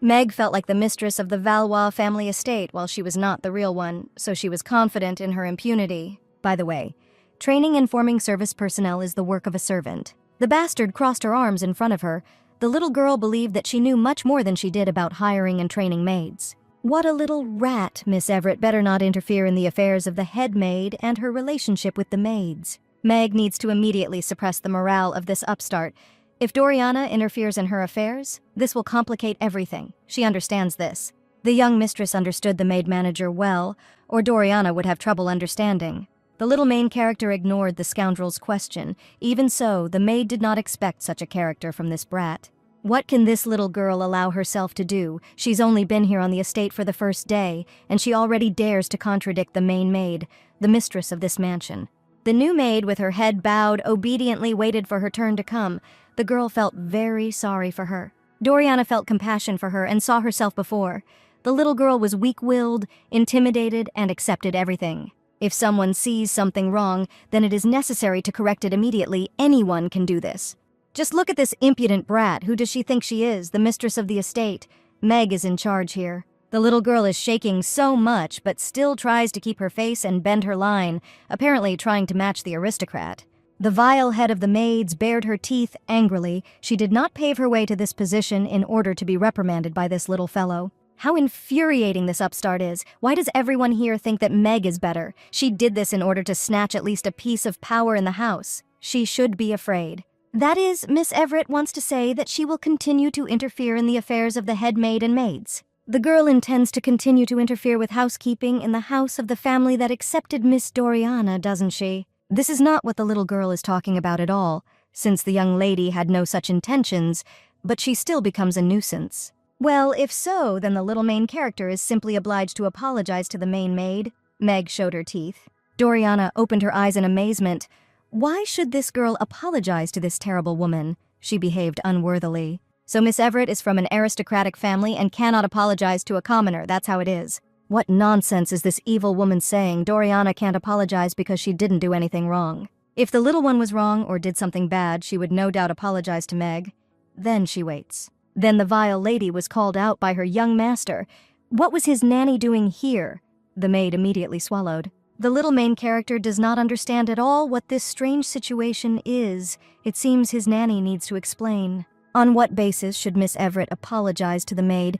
Meg felt like the mistress of the Valois family estate while she was not the real one, so she was confident in her impunity. By the way, training and forming service personnel is the work of a servant. The bastard crossed her arms in front of her. The little girl believed that she knew much more than she did about hiring and training maids. What a little rat! Miss Everett better not interfere in the affairs of the head maid and her relationship with the maids. Meg needs to immediately suppress the morale of this upstart. If Doriana interferes in her affairs, this will complicate everything. She understands this. The young mistress understood the maid manager well, or Doriana would have trouble understanding. The little main character ignored the scoundrel's question. Even so, the maid did not expect such a character from this brat. What can this little girl allow herself to do? She's only been here on the estate for the first day, and she already dares to contradict the main maid, the mistress of this mansion. The new maid, with her head bowed, obediently waited for her turn to come. The girl felt very sorry for her. Doriana felt compassion for her and saw herself before. The little girl was weak-willed, intimidated, and accepted everything. If someone sees something wrong, then it is necessary to correct it immediately. Anyone can do this. Just look at this impudent brat. Who does she think she is, the mistress of the estate? Meg is in charge here. The little girl is shaking so much, but still tries to keep her face and bend her line, apparently trying to match the aristocrat. The vile head of the maids bared her teeth angrily. She did not pave her way to this position in order to be reprimanded by this little fellow. How infuriating this upstart is. Why does everyone here think that Meg is better? She did this in order to snatch at least a piece of power in the house. She should be afraid. That is, Miss Everett wants to say that she will continue to interfere in the affairs of the head maid and maids. The girl intends to continue to interfere with housekeeping in the house of the family that accepted Miss Doriana, doesn't she? This is not what the little girl is talking about at all. Since the young lady had no such intentions, but she still becomes a nuisance. Well, if so, then the little main character is simply obliged to apologize to the main maid. Meg showed her teeth. Doriana opened her eyes in amazement. Why should this girl apologize to this terrible woman? She behaved unworthily. So Miss Everett is from an aristocratic family and cannot apologize to a commoner, that's how it is. What nonsense is this evil woman saying? Doriana can't apologize because she didn't do anything wrong. If the little one was wrong or did something bad, she would no doubt apologize to Meg. Then she waits. Then the vile lady was called out by her young master. What was his nanny doing here? The maid immediately swallowed. The little main character does not understand at all what this strange situation is. It seems his nanny needs to explain. On what basis should Miss Everett apologize to the maid?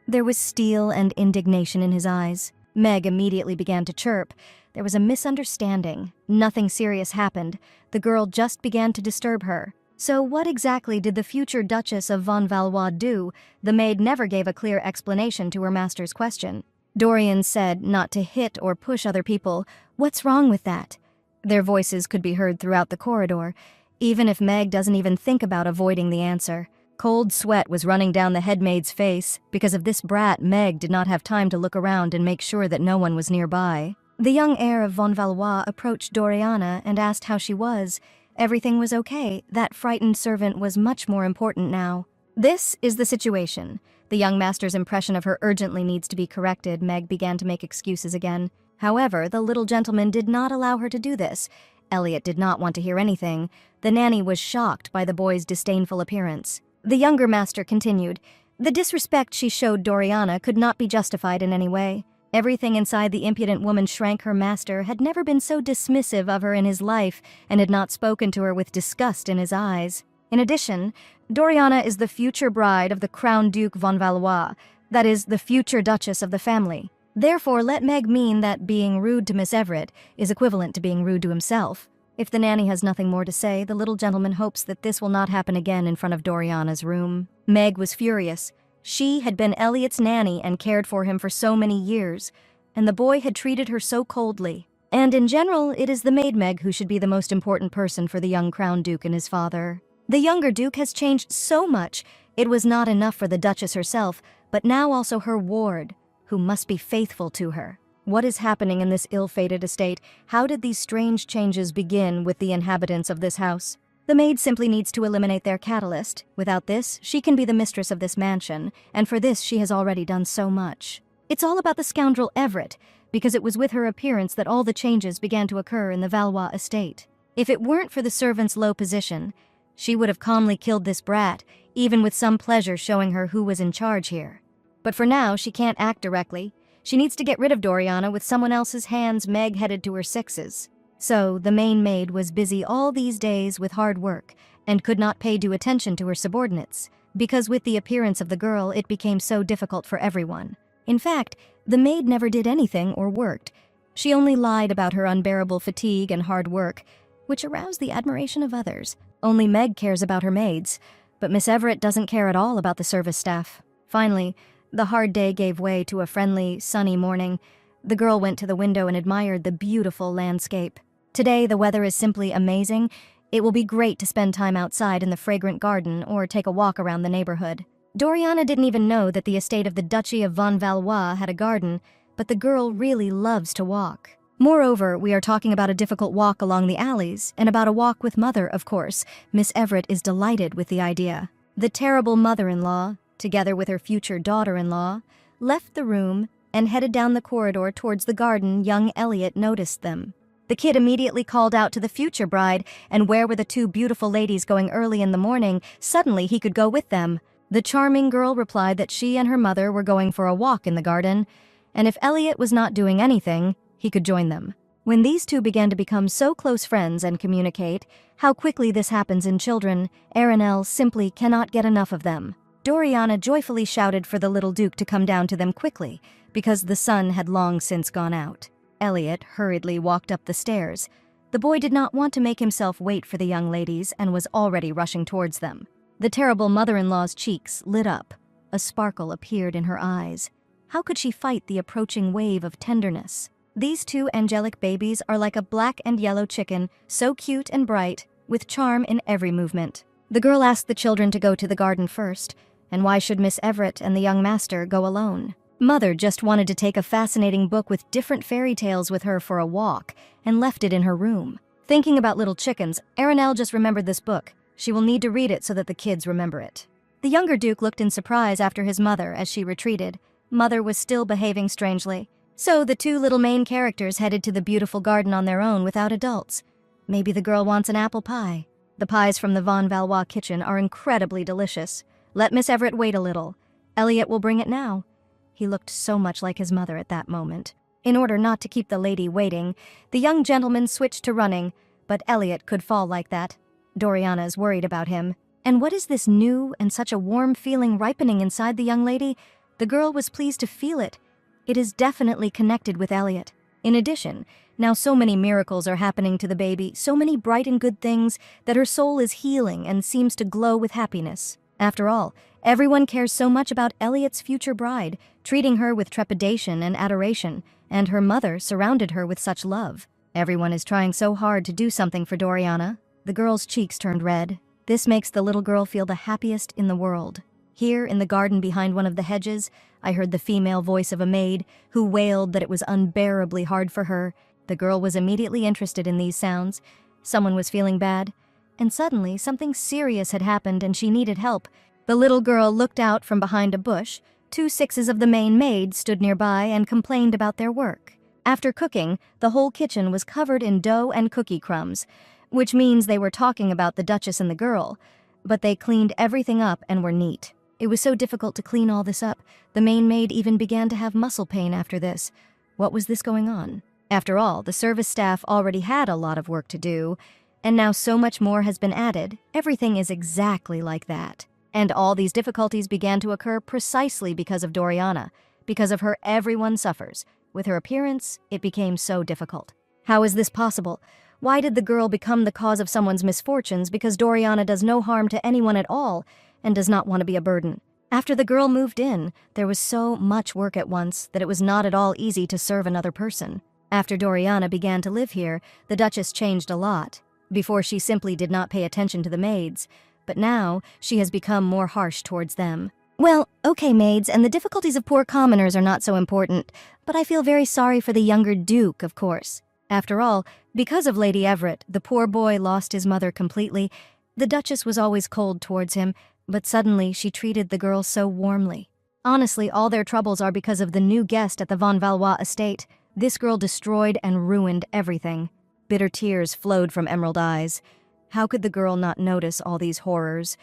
There was steel and indignation in his eyes. Meg immediately began to chirp. There was a misunderstanding. Nothing serious happened. The girl just began to disturb her. So what exactly did the future Duchess of Von Valois do? The maid never gave a clear explanation to her master's question. Dorian said not to hit or push other people. What's wrong with that? Their voices could be heard throughout the corridor, even if Meg doesn't even think about avoiding the answer. Cold sweat was running down the headmaid's face. Because of this brat, Meg did not have time to look around and make sure that no one was nearby. The young heir of Von Valois approached Doriana and asked how she was. Everything was okay. That frightened servant was much more important now. This is the situation. The young master's impression of her urgently needs to be corrected. Meg began to make excuses again. However, the little gentleman did not allow her to do this. Elliot did not want to hear anything. The nanny was shocked by the boy's disdainful appearance. The younger master continued. The disrespect she showed Doriana could not be justified in any way. Everything inside the impudent woman shrank. Her master had never been so dismissive of her in his life and had not spoken to her with disgust in his eyes. In addition, Doriana is the future bride of the Crown Duke von Valois, that is, the future Duchess of the family. Therefore, let Meg mean that being rude to Miss Everett is equivalent to being rude to himself. If the nanny has nothing more to say, the little gentleman hopes that this will not happen again in front of Doriana's room. Meg was furious. She had been Elliot's nanny and cared for him for so many years, and the boy had treated her so coldly. And in general, it is the maid Meg who should be the most important person for the young Crown Duke and his father. The younger Duke has changed so much. It was not enough for the Duchess herself, but now also her ward, who must be faithful to her. What is happening in this ill-fated estate? How did these strange changes begin with the inhabitants of this house? The maid simply needs to eliminate their catalyst. Without this, she can be the mistress of this mansion, and for this she has already done so much. It's all about the scoundrel Everett, because it was with her appearance that all the changes began to occur in the Valois estate. If it weren't for the servant's low position, she would have calmly killed this brat, even with some pleasure showing her who was in charge here. But for now, she can't act directly. She needs to get rid of Doriana with someone else's hands. Meg headed to her sixes. So, the main maid was busy all these days with hard work, and could not pay due attention to her subordinates, because with the appearance of the girl, it became so difficult for everyone. In fact, the maid never did anything or worked. She only lied about her unbearable fatigue and hard work, which aroused the admiration of others. Only Meg cares about her maids, but Miss Everett doesn't care at all about the service staff. Finally, the hard day gave way to a friendly, sunny morning. The girl went to the window and admired the beautiful landscape. Today, the weather is simply amazing. It will be great to spend time outside in the fragrant garden or take a walk around the neighborhood. Doriana didn't even know that the estate of the Duchy of Von Valois had a garden, but the girl really loves to walk. Moreover, we are talking about a difficult walk along the alleys, and about a walk with Mother, of course. Miss Everett is delighted with the idea. The terrible mother-in-law, together with her future daughter-in-law, left the room and headed down the corridor towards the garden. Young Elliot noticed them. The kid immediately called out to the future bride, and where were the two beautiful ladies going early in the morning? Suddenly he could go with them. The charming girl replied that she and her mother were going for a walk in the garden, and if Elliot was not doing anything, he could join them. When these two began to become so close friends and communicate, how quickly this happens in children, Aranel simply cannot get enough of them. Doriana joyfully shouted for the little Duke to come down to them quickly, because the sun had long since gone out. Elliot hurriedly walked up the stairs. The boy did not want to make himself wait for the young ladies and was already rushing towards them. The terrible mother-in-law's cheeks lit up. A sparkle appeared in her eyes. How could she fight the approaching wave of tenderness? These two angelic babies are like a black and yellow chicken, so cute and bright, with charm in every movement. The girl asked the children to go to the garden first, and why should Miss Everett and the young master go alone? Mother just wanted to take a fascinating book with different fairy tales with her for a walk, and left it in her room. Thinking about little chickens, Aranelle just remembered this book. She will need to read it so that the kids remember it. The younger Duke looked in surprise after his mother as she retreated. Mother was still behaving strangely. So the two little main characters headed to the beautiful garden on their own without adults. Maybe the girl wants an apple pie. The pies from the Von Valois kitchen are incredibly delicious. Let Miss Everett wait a little. Elliot will bring it now. He looked so much like his mother at that moment. In order not to keep the lady waiting, the young gentleman switched to running, but Elliot could fall like that. Doriana is worried about him. And what is this new and such a warm feeling ripening inside the young lady? The girl was pleased to feel it. It is definitely connected with Elliot. In addition, now so many miracles are happening to the baby, so many bright and good things, that her soul is healing and seems to glow with happiness. After all, everyone cares so much about Elliot's future bride, treating her with trepidation and adoration, and her mother surrounded her with such love. Everyone is trying so hard to do something for Doriana. The girl's cheeks turned red. This makes the little girl feel the happiest in the world. Here, in the garden behind one of the hedges, I heard the female voice of a maid who wailed that it was unbearably hard for her. The girl was immediately interested in these sounds. Someone was feeling bad, and suddenly something serious had happened and she needed help. The little girl looked out from behind a bush. 2 sixes of the main maids stood nearby and complained about their work. After cooking, the whole kitchen was covered in dough and cookie crumbs, which means they were talking about the Duchess and the girl, but they cleaned everything up and were neat. It was so difficult to clean all this up. The main maid even began to have muscle pain after this. What was this going on? After all, the service staff already had a lot of work to do, and now so much more has been added. Everything is exactly like that. And all these difficulties began to occur precisely because of Doriana. Because of her, everyone suffers. With her appearance, it became so difficult. How is this possible? Why did the girl become the cause of someone's misfortunes because Doriana does no harm to anyone at all and does not want to be a burden? After the girl moved in, there was so much work at once that it was not at all easy to serve another person. After Doriana began to live here, the Duchess changed a lot. Before, she simply did not pay attention to the maids, but now she has become more harsh towards them. Well, okay, maids, and the difficulties of poor commoners are not so important, but I feel very sorry for the younger Duke, of course. After all, because of Lady Everett, the poor boy lost his mother completely. The Duchess was always cold towards him, but suddenly she treated the girl so warmly. Honestly, all their troubles are because of the new guest at the Von Valois estate. This girl destroyed and ruined everything. Bitter tears flowed from Emerald eyes. How could the girl not notice all these horrors?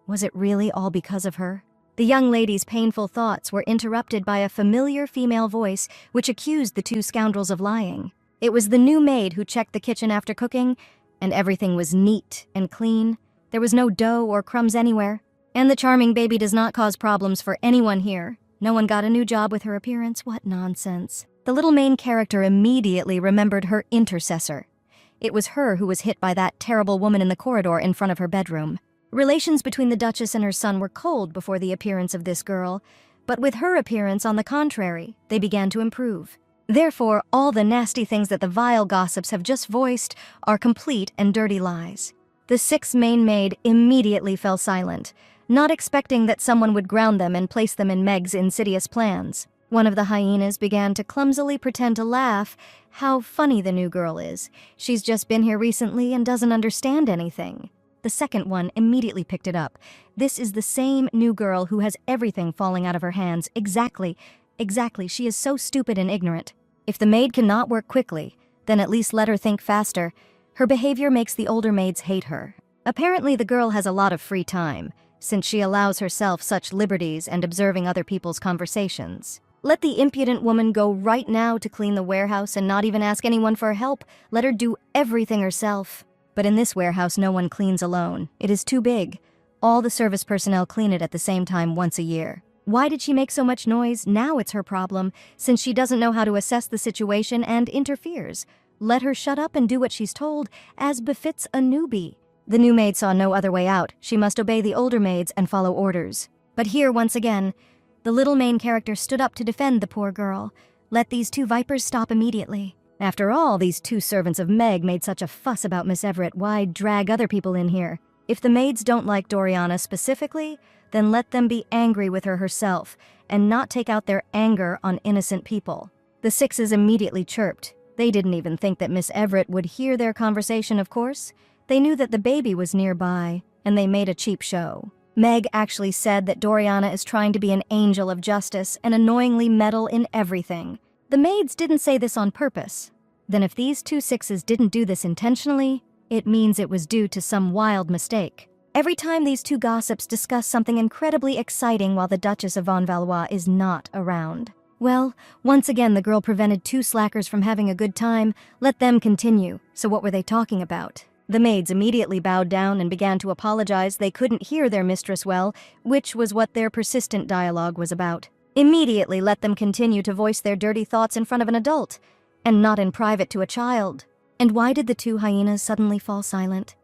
Was it really all because of her? The young lady's painful thoughts were interrupted by a familiar female voice which accused the 2 scoundrels of lying. It was the new maid who checked the kitchen after cooking, and everything was neat and clean. There was no dough or crumbs anywhere. And the charming baby does not cause problems for anyone here. No one got a new job with her appearance. What nonsense. The little main character immediately remembered her intercessor. It was her who was hit by that terrible woman in the corridor in front of her bedroom. Relations between the Duchess and her son were cold before the appearance of this girl, but with her appearance, on the contrary, they began to improve. Therefore, all the nasty things that the vile gossips have just voiced are complete and dirty lies. The 6 main maid immediately fell silent, not expecting that someone would ground them and place them in Meg's insidious plans. One of the hyenas began to clumsily pretend to laugh. How funny the new girl is. She's just been here recently and doesn't understand anything. The second one immediately picked it up. This is the same new girl who has everything falling out of her hands. Exactly. She is so stupid and ignorant. If the maid cannot work quickly, then at least let her think faster. Her behavior makes the older maids hate her. Apparently the girl has a lot of free time, since she allows herself such liberties and observing other people's conversations. Let the impudent woman go right now to clean the warehouse and not even ask anyone for help. Let her do everything herself. But in this warehouse, no one cleans alone. It is too big. All the service personnel clean it at the same time once a year. Why did she make so much noise? Now it's her problem, since she doesn't know how to assess the situation and interferes. Let her shut up and do what she's told, as befits a newbie. The new maid saw no other way out. She must obey the older maids and follow orders. But here, once again, the little main character stood up to defend the poor girl. Let these 2 vipers stop immediately. After all, these 2 servants of Meg made such a fuss about Miss Everett. Why drag other people in here? If the maids don't like Doriana specifically, then let them be angry with her herself and not take out their anger on innocent people. The sixes immediately chirped. They didn't even think that Miss Everett would hear their conversation, of course. They knew that the baby was nearby, and they made a cheap show. Meg actually said that Doriana is trying to be an angel of justice and annoyingly meddle in everything. The maids didn't say this on purpose. Then if these two sixes didn't do this intentionally, it means it was due to some wild mistake. Every time these two gossips discuss something incredibly exciting while the Duchess of Von Valois is not around. Well, once again the girl prevented two slackers from having a good time. Let them continue. So what were they talking about? The maids immediately bowed down and began to apologize they couldn't hear their mistress well, which was what their persistent dialogue was about. Immediately let them continue to voice their dirty thoughts in front of an adult, and not in private to a child. And why did the two hyenas suddenly fall silent?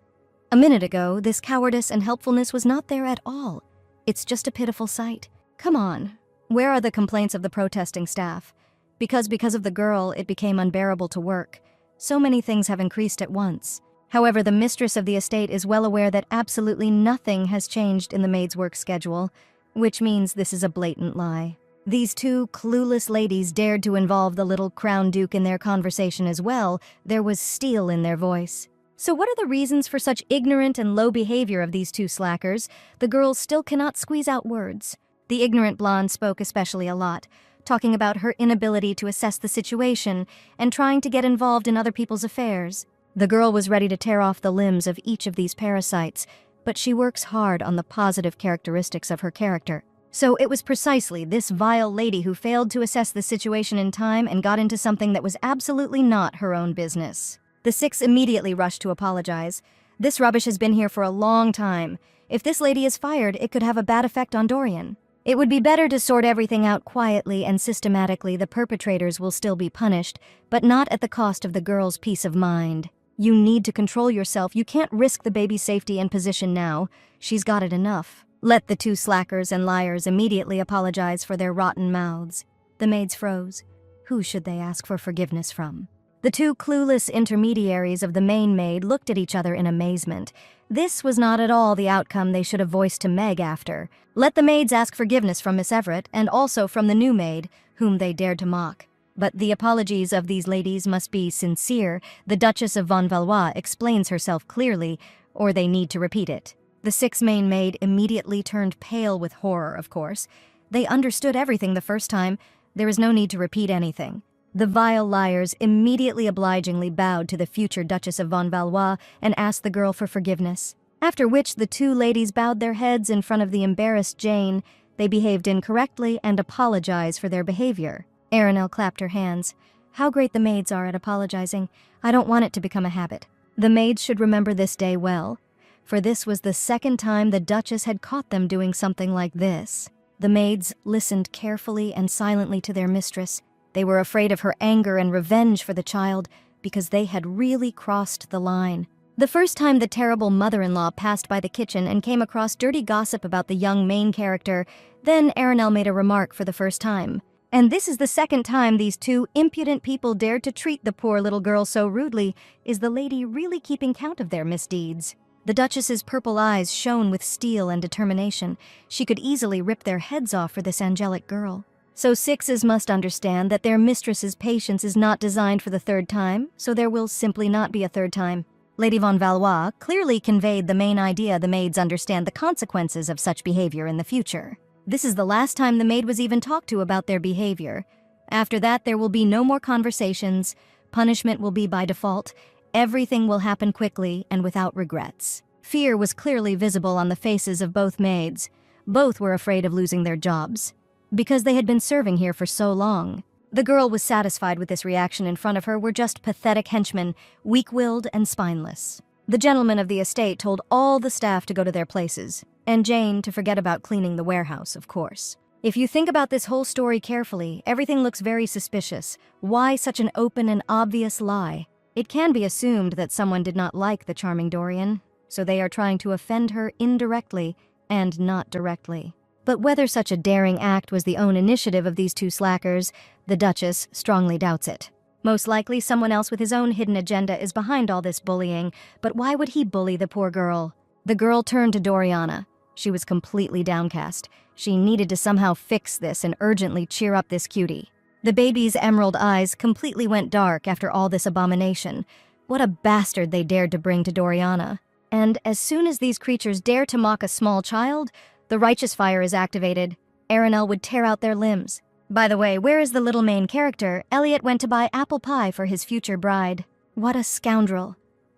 A minute ago, this cowardice and helpfulness was not there at all. It's just a pitiful sight. Come on. Where are the complaints of the protesting staff? Because of the girl, it became unbearable to work. So many things have increased at once. However, the mistress of the estate is well aware that absolutely nothing has changed in the maid's work schedule, which means this is a blatant lie. These two clueless ladies dared to involve the little crown duke in their conversation as well. There was steel in their voice. So what are the reasons for such ignorant and low behavior of these two slackers? The girls still cannot squeeze out words. The ignorant blonde spoke especially a lot, talking about her inability to assess the situation and trying to get involved in other people's affairs. The girl was ready to tear off the limbs of each of these parasites, but she works hard on the positive characteristics of her character. So it was precisely this vile lady who failed to assess the situation in time and got into something that was absolutely not her own business. The six immediately rushed to apologize. This rubbish has been here for a long time. If this lady is fired, it could have a bad effect on Dorian. It would be better to sort everything out quietly and systematically. The perpetrators will still be punished, but not at the cost of the girl's peace of mind. You need to control yourself. You can't risk the baby's safety and position now. She's got it enough. Let the two slackers and liars immediately apologize for their rotten mouths. The maids froze. Who should they ask for forgiveness from? The two clueless intermediaries of the main maid looked at each other in amazement. This was not at all the outcome they should have voiced to Meg after. Let the maids ask forgiveness from Miss Everett and also from the new maid, whom they dared to mock. But the apologies of these ladies must be sincere. The Duchess of Von Valois explains herself clearly, or they need to repeat it. The six main maid immediately turned pale with horror, of course. They understood everything the first time. There is no need to repeat anything. The vile liars immediately obligingly bowed to the future Duchess of Von Valois and asked the girl for forgiveness. After which the two ladies bowed their heads in front of the embarrassed Jane. They behaved incorrectly and apologized for their behavior. Arinelle clapped her hands. How great the maids are at apologizing. I don't want it to become a habit. The maids should remember this day well, for this was the second time the Duchess had caught them doing something like this. The maids listened carefully and silently to their mistress. They were afraid of her anger and revenge for the child because they had really crossed the line. The first time the terrible mother-in-law passed by the kitchen and came across dirty gossip about the young main character, then Arinelle made a remark for the first time. And this is the second time these two impudent people dared to treat the poor little girl so rudely. Is the lady really keeping count of their misdeeds? The Duchess's purple eyes shone with steel and determination. She could easily rip their heads off for this angelic girl. So sixes must understand that their mistress's patience is not designed for the third time, so there will simply not be a third time. Lady Von Valois clearly conveyed the main idea: the maids understand the consequences of such behavior in the future. This is the last time the maid was even talked to about their behavior. After that, there will be no more conversations. Punishment will be by default. Everything will happen quickly and without regrets. Fear was clearly visible on the faces of both maids. Both were afraid of losing their jobs, because they had been serving here for so long. The girl was satisfied with this reaction. In front of her were just pathetic henchmen, weak-willed and spineless. The gentleman of the estate told all the staff to go to their places, and Jane to forget about cleaning the warehouse, of course. If you think about this whole story carefully, everything looks very suspicious. Why such an open and obvious lie? It can be assumed that someone did not like the charming Dorian, so they are trying to offend her indirectly and not directly. But whether such a daring act was the own initiative of these two slackers, the Duchess strongly doubts it. Most likely someone else with his own hidden agenda is behind all this bullying, but why would he bully the poor girl? The girl turned to Doriana. She was completely downcast. She needed to somehow fix this and urgently cheer up this cutie. The baby's emerald eyes completely went dark after all this abomination. What a bastard they dared to bring to Doriana. And as soon as these creatures dare to mock a small child, the righteous fire is activated. Aranel would tear out their limbs. By the way, where is the little main character? Elliot went to buy apple pie for his future bride. What a scoundrel.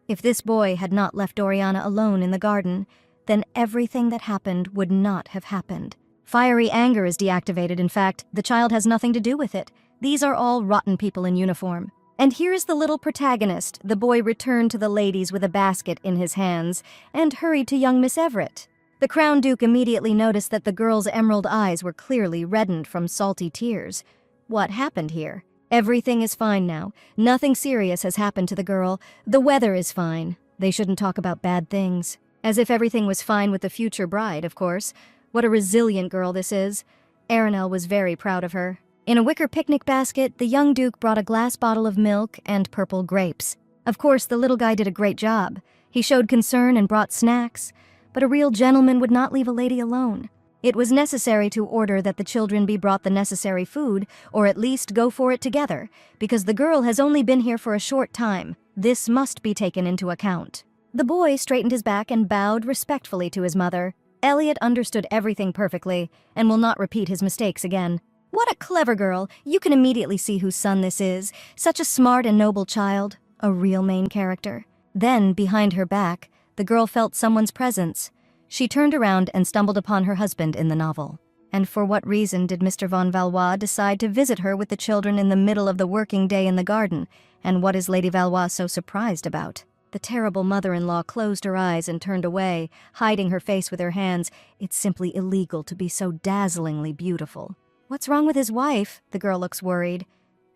If this boy had not left Doriana alone in the garden, then everything that happened would not have happened. Fiery anger is deactivated. In fact, the child has nothing to do with it. These are all rotten people in uniform. And here is the little protagonist. The boy returned to the ladies with a basket in his hands and hurried to young Miss Everett. The Crown Duke immediately noticed that the girl's emerald eyes were clearly reddened from salty tears. What happened here? Everything is fine now. Nothing serious has happened to the girl. The weather is fine. They shouldn't talk about bad things. As if everything was fine with the future bride, of course. What a resilient girl this is. Aranel was very proud of her. In a wicker picnic basket, the young Duke brought a glass bottle of milk and purple grapes. Of course, the little guy did a great job. He showed concern and brought snacks. But a real gentleman would not leave a lady alone. It was necessary to order that the children be brought the necessary food, or at least go for it together, because the girl has only been here for a short time. This must be taken into account. The boy straightened his back and bowed respectfully to his mother. Elliot understood everything perfectly, and will not repeat his mistakes again. What a clever girl! You can immediately see whose son this is. Such a smart and noble child. A real main character. Then, behind her back, the girl felt someone's presence. She turned around and stumbled upon her husband in the novel. And for what reason did Mr. von Valois decide to visit her with the children in the middle of the working day in the garden? And what is Lady Valois so surprised about? The terrible mother-in-law closed her eyes and turned away, hiding her face with her hands. It's simply illegal to be so dazzlingly beautiful. What's wrong with his wife? The girl looks worried.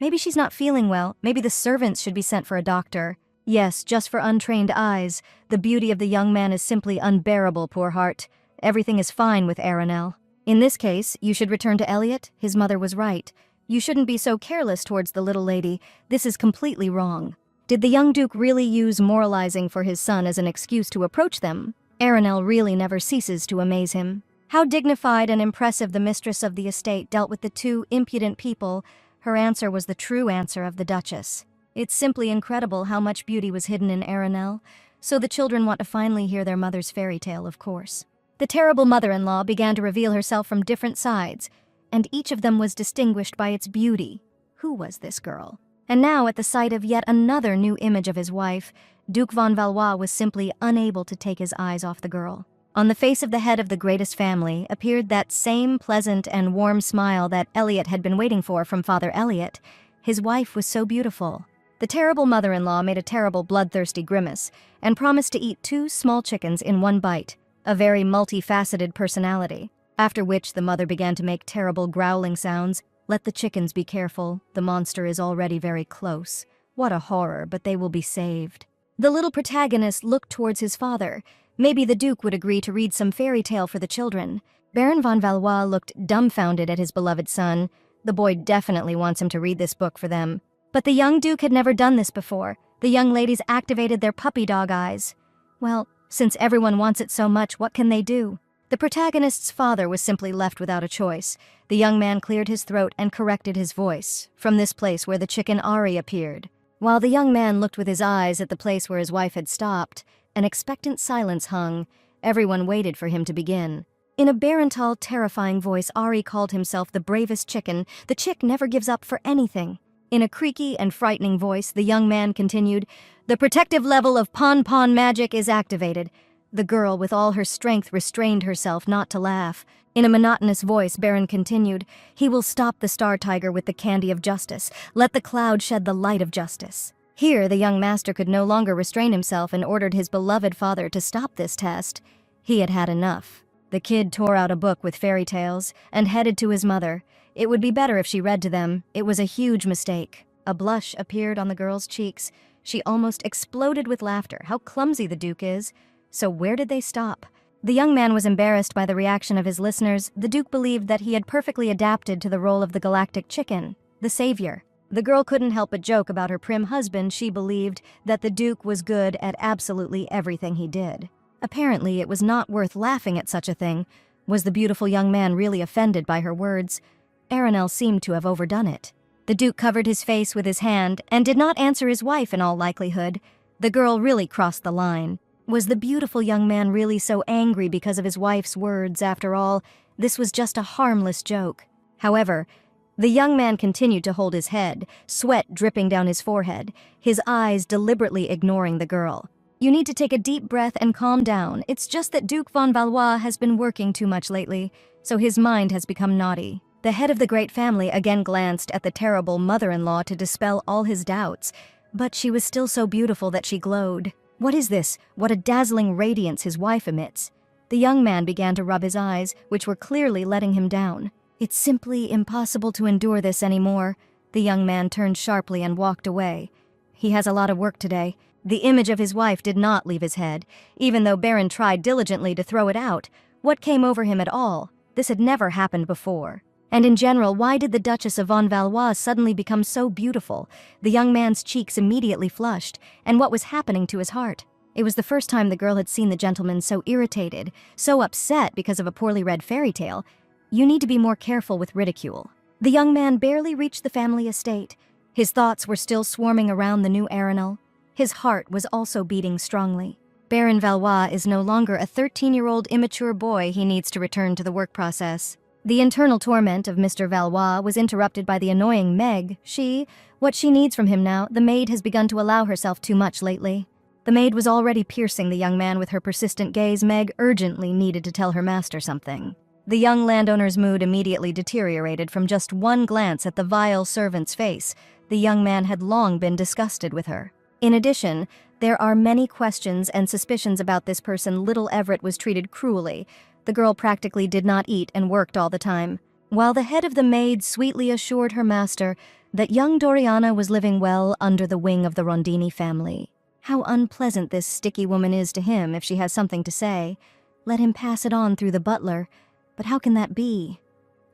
Maybe she's not feeling well. Maybe the servants should be sent for a doctor. Yes, just for untrained eyes. The beauty of the young man is simply unbearable, poor heart. Everything is fine with Aranel. In this case, you should return to Elliot. His mother was right. You shouldn't be so careless towards the little lady. This is completely wrong. Did the young Duke really use moralizing for his son as an excuse to approach them? Aranel really never ceases to amaze him. How dignified and impressive the mistress of the estate dealt with the two impudent people. Her answer was the true answer of the Duchess. It's simply incredible how much beauty was hidden in Aranel, so the children want to finally hear their mother's fairy tale, of course. The terrible mother-in-law began to reveal herself from different sides, and each of them was distinguished by its beauty. Who was this girl? And now, at the sight of yet another new image of his wife, Duke von Valois was simply unable to take his eyes off the girl. On the face of the head of the greatest family appeared that same pleasant and warm smile that Elliot had been waiting for from Father Elliot. His wife was so beautiful. The terrible mother-in-law made a terrible bloodthirsty grimace and promised to eat 2 small chickens in one bite, a very multifaceted personality, after which the mother began to make terrible growling sounds. Let the chickens be careful. The monster is already very close. What a horror, but they will be saved. The little protagonist looked towards his father. Maybe the Duke would agree to read some fairy tale for the children. Baron von Valois looked dumbfounded at his beloved son. The boy definitely wants him to read this book for them. But the young Duke had never done this before. The young ladies activated their puppy dog eyes. Well, since everyone wants it so much, what can they do? The protagonist's father was simply left without a choice. The young man cleared his throat and corrected his voice, from this place where the chicken Ari appeared. While the young man looked with his eyes at the place where his wife had stopped, an expectant silence hung. Everyone waited for him to begin. In a baritone, terrifying voice, Ari called himself the bravest chicken. The chick never gives up for anything. In a creaky and frightening voice, the young man continued, "The protective level of pon-pon magic is activated." The girl, with all her strength, restrained herself not to laugh. In a monotonous voice, Baron continued, "He will stop the star tiger with the candy of justice. Let the cloud shed the light of justice." Here, the young master could no longer restrain himself and ordered his beloved father to stop this test. He had had enough. The kid tore out a book with fairy tales and headed to his mother. It would be better if she read to them. It was a huge mistake. A blush appeared on the girl's cheeks. She almost exploded with laughter. How clumsy the Duke is. So where did they stop? The young man was embarrassed by the reaction of his listeners. The Duke believed that he had perfectly adapted to the role of the galactic chicken, the savior. The girl couldn't help but joke about her prim husband. She believed that the Duke was good at absolutely everything he did. Apparently, it was not worth laughing at such a thing. Was the beautiful young man really offended by her words? Aranel seemed to have overdone it. The Duke covered his face with his hand and did not answer his wife in all likelihood. The girl really crossed the line. Was the beautiful young man really so angry because of his wife's words? After all, this was just a harmless joke. However, the young man continued to hold his head, sweat dripping down his forehead, his eyes deliberately ignoring the girl. You need to take a deep breath and calm down. It's just that Duke von Valois has been working too much lately, so his mind has become naughty. The head of the great family again glanced at the terrible mother-in-law to dispel all his doubts, but she was still so beautiful that she glowed. What is this? What a dazzling radiance his wife emits. The young man began to rub his eyes, which were clearly letting him down. It's simply impossible to endure this anymore. The young man turned sharply and walked away. He has a lot of work today. The image of his wife did not leave his head, even though Baron tried diligently to throw it out. What came over him at all? This had never happened before. And in general, why did the Duchess of von Valois suddenly become so beautiful? The young man's cheeks immediately flushed, and what was happening to his heart? It was the first time the girl had seen the gentleman so irritated, so upset because of a poorly read fairy tale. You need to be more careful with ridicule. The young man barely reached the family estate. His thoughts were still swarming around the new Aranel. His heart was also beating strongly. Baron Valois is no longer a 13-year-old immature boy. He needs to return to the work process. The internal torment of Mr. Valois was interrupted by the annoying Meg. What she needs from him now, the maid has begun to allow herself too much lately. The maid was already piercing the young man with her persistent gaze. Meg urgently needed to tell her master something. The young landowner's mood immediately deteriorated from just one glance at the vile servant's face. The young man had long been disgusted with her. In addition, there are many questions and suspicions about this person. Little Everett was treated cruelly. The girl practically did not eat and worked all the time, while the head of the maid sweetly assured her master that young Doriana was living well under the wing of the Rondini family. How unpleasant this sticky woman is to him if she has something to say. Let him pass it on through the butler. But how can that be?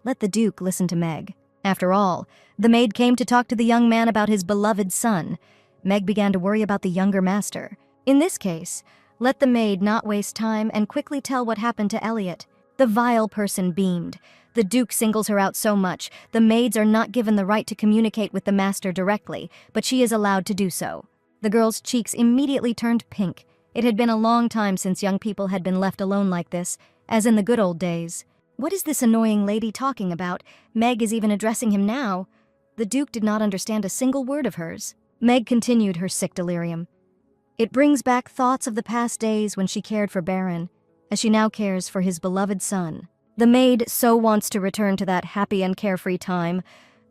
Let the Duke listen to Meg. After all, the maid came to talk to the young man about his beloved son. Meg began to worry about the younger master. In this case, let the maid not waste time and quickly tell what happened to Elliot. The vile person beamed. The Duke singles her out so much. The maids are not given the right to communicate with the master directly, but she is allowed to do so. The girl's cheeks immediately turned pink. It had been a long time since young people had been left alone like this, as in the good old days. What is this annoying lady talking about? Meg is even addressing him now. The Duke did not understand a single word of hers. Meg continued her sick delirium. It brings back thoughts of the past days when she cared for Baron, as she now cares for his beloved son. The maid so wants to return to that happy and carefree time.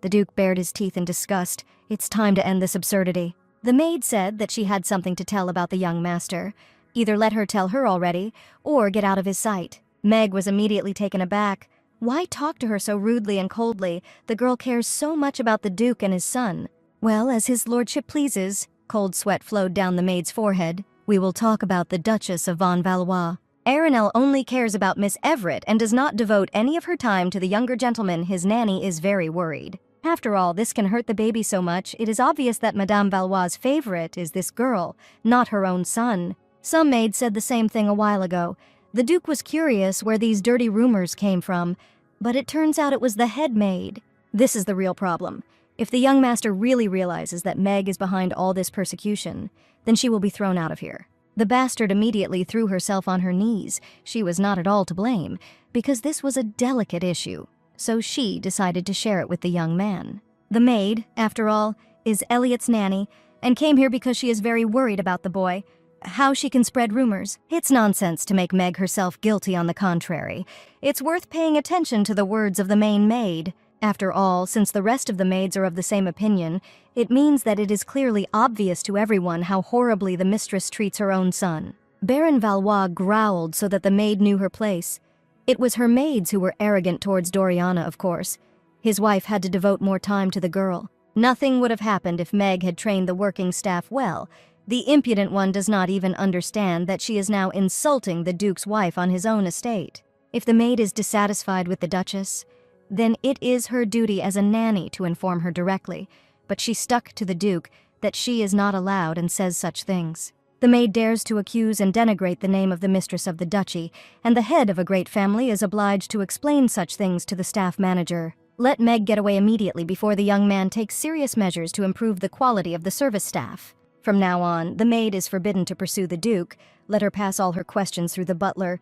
The Duke bared his teeth in disgust. It's time to end this absurdity. The maid said that she had something to tell about the young master. Either let her tell her already, or get out of his sight. Meg was immediately taken aback. Why talk to her so rudely and coldly? The girl cares so much about the Duke and his son. Well, as his lordship pleases. Cold sweat flowed down the maid's forehead. We will talk about the Duchess of von Valois. Aranel only cares about Miss Everett and does not devote any of her time to the younger gentleman. His nanny is very worried. After all, this can hurt the baby so much. It is obvious that Madame Valois' favorite is this girl, not her own son. Some maids said the same thing a while ago. The Duke was curious where these dirty rumors came from, but it turns out it was the head maid. This is the real problem. If the young master really realizes that Meg is behind all this persecution, then she will be thrown out of here. The bastard immediately threw herself on her knees. She was not at all to blame, because this was a delicate issue, so she decided to share it with the young man. The maid, after all, is Elliot's nanny, and came here because she is very worried about the boy. How she can spread rumors. It's nonsense to make Meg herself guilty. On the contrary. It's worth paying attention to the words of the main maid. After all, since the rest of the maids are of the same opinion, it means that it is clearly obvious to everyone how horribly the mistress treats her own son. Baron Valois growled so that the maid knew her place. It was her maids who were arrogant towards Doriana, of course. His wife had to devote more time to the girl. Nothing would have happened if Meg had trained the working staff well. The impudent one does not even understand that she is now insulting the Duke's wife on his own estate. If the maid is dissatisfied with the Duchess, then it is her duty as a nanny to inform her directly, but she stuck to the Duke that she is not allowed and says such things. The maid dares to accuse and denigrate the name of the mistress of the duchy, and the head of a great family is obliged to explain such things to the staff manager. Let Meg get away immediately before the young man takes serious measures to improve the quality of the service staff. From now on, the maid is forbidden to pursue the Duke. Let her pass all her questions through the butler.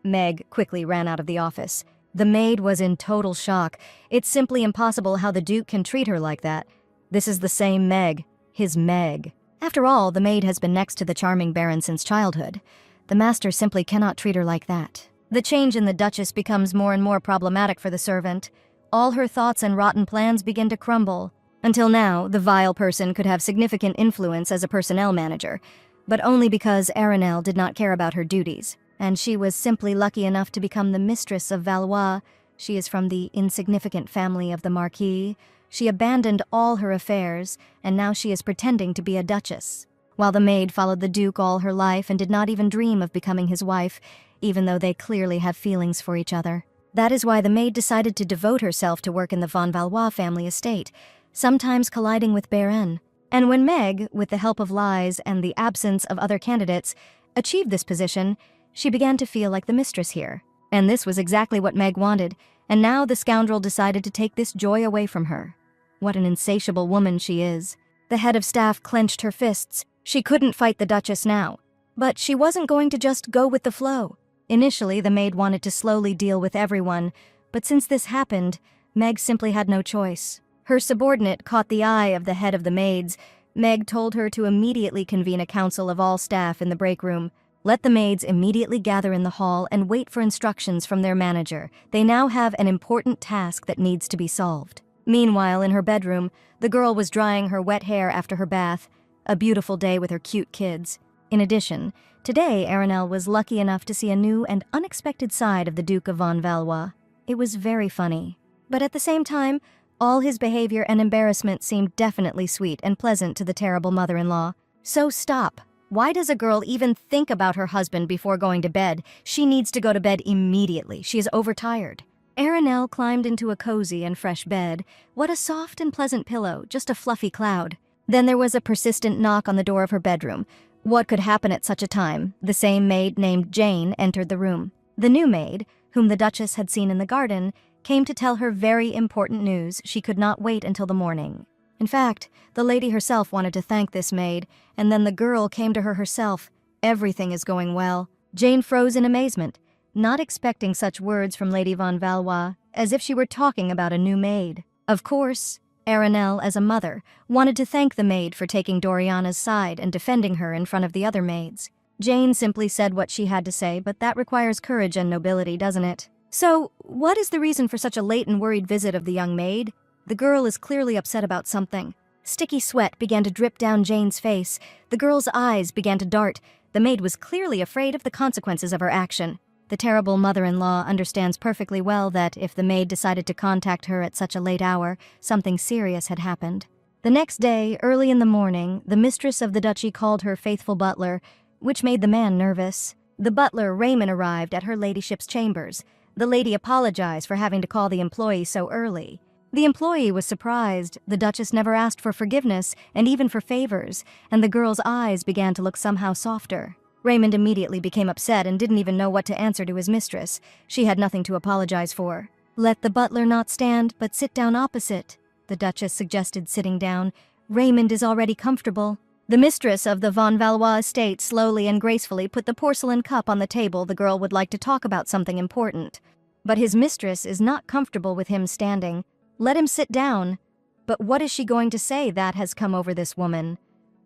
Meg quickly ran out of the office. The maid was in total shock. It's simply impossible how the Duke can treat her like that. This is the same Meg, his Meg. After all, the maid has been next to the charming Baron since childhood. The master simply cannot treat her like that. The change in the Duchess becomes more and more problematic for the servant. All her thoughts and rotten plans begin to crumble. Until now, the vile person could have significant influence as a personnel manager, but only because Arenelle did not care about her duties, and she was simply lucky enough to become the mistress of Valois. She is from the insignificant family of the Marquis. She abandoned all her affairs, and now she is pretending to be a duchess. While the maid followed the Duke all her life and did not even dream of becoming his wife, even though they clearly have feelings for each other. That is why the maid decided to devote herself to work in the von Valois family estate, sometimes colliding with Baron. And when Meg, with the help of lies and the absence of other candidates, achieved this position, she began to feel like the mistress here. And this was exactly what Meg wanted, and now the scoundrel decided to take this joy away from her. What an insatiable woman she is. The head of staff clenched her fists. She couldn't fight the Duchess now. But she wasn't going to just go with the flow. Initially, the maid wanted to slowly deal with everyone, but since this happened, Meg simply had no choice. Her subordinate caught the eye of the head of the maids. Meg told her to immediately convene a council of all staff in the break room. Let the maids immediately gather in the hall and wait for instructions from their manager. They now have an important task that needs to be solved. Meanwhile, in her bedroom, the girl was drying her wet hair after her bath. A beautiful day with her cute kids. In addition, today Arenelle was lucky enough to see a new and unexpected side of the Duke of von Valois. It was very funny. But at the same time, all his behavior and embarrassment seemed definitely sweet and pleasant to the terrible mother-in-law. So stop. Why does a girl even think about her husband before going to bed? She needs to go to bed immediately. She is overtired. Arenelle climbed into a cozy and fresh bed. What a soft and pleasant pillow, just a fluffy cloud. Then there was a persistent knock on the door of her bedroom. What could happen at such a time? The same maid named Jane entered the room. The new maid, whom the Duchess had seen in the garden, came to tell her very important news. She could not wait until the morning. In fact, the lady herself wanted to thank this maid, and then the girl came to her herself. Everything is going well. Jane froze in amazement, not expecting such words from Lady von Valois, as if she were talking about a new maid. Of course, Arenelle, as a mother, wanted to thank the maid for taking Doriana's side and defending her in front of the other maids. Jane simply said what she had to say, but that requires courage and nobility, doesn't it? So, what is the reason for such a late and worried visit of the young maid? The girl is clearly upset about something. Sticky sweat began to drip down Jane's face. The girl's eyes began to dart. The maid was clearly afraid of the consequences of her action. The terrible mother-in-law understands perfectly well that if the maid decided to contact her at such a late hour, something serious had happened. The next day, early in the morning, the mistress of the duchy called her faithful butler, which made the man nervous. The butler, Raymond, arrived at her ladyship's chambers. The lady apologized for having to call the employee so early. The employee was surprised. The Duchess never asked for forgiveness, and even for favors, and the girl's eyes began to look somehow softer. Raymond immediately became upset and didn't even know what to answer to his mistress. She had nothing to apologize for. Let the butler not stand, but sit down opposite. The Duchess suggested sitting down. Raymond is already comfortable. The mistress of the von Valois estate slowly and gracefully put the porcelain cup on the table. The girl would like to talk about something important. But his mistress is not comfortable with him standing. Let him sit down. But what is she going to say that has come over this woman?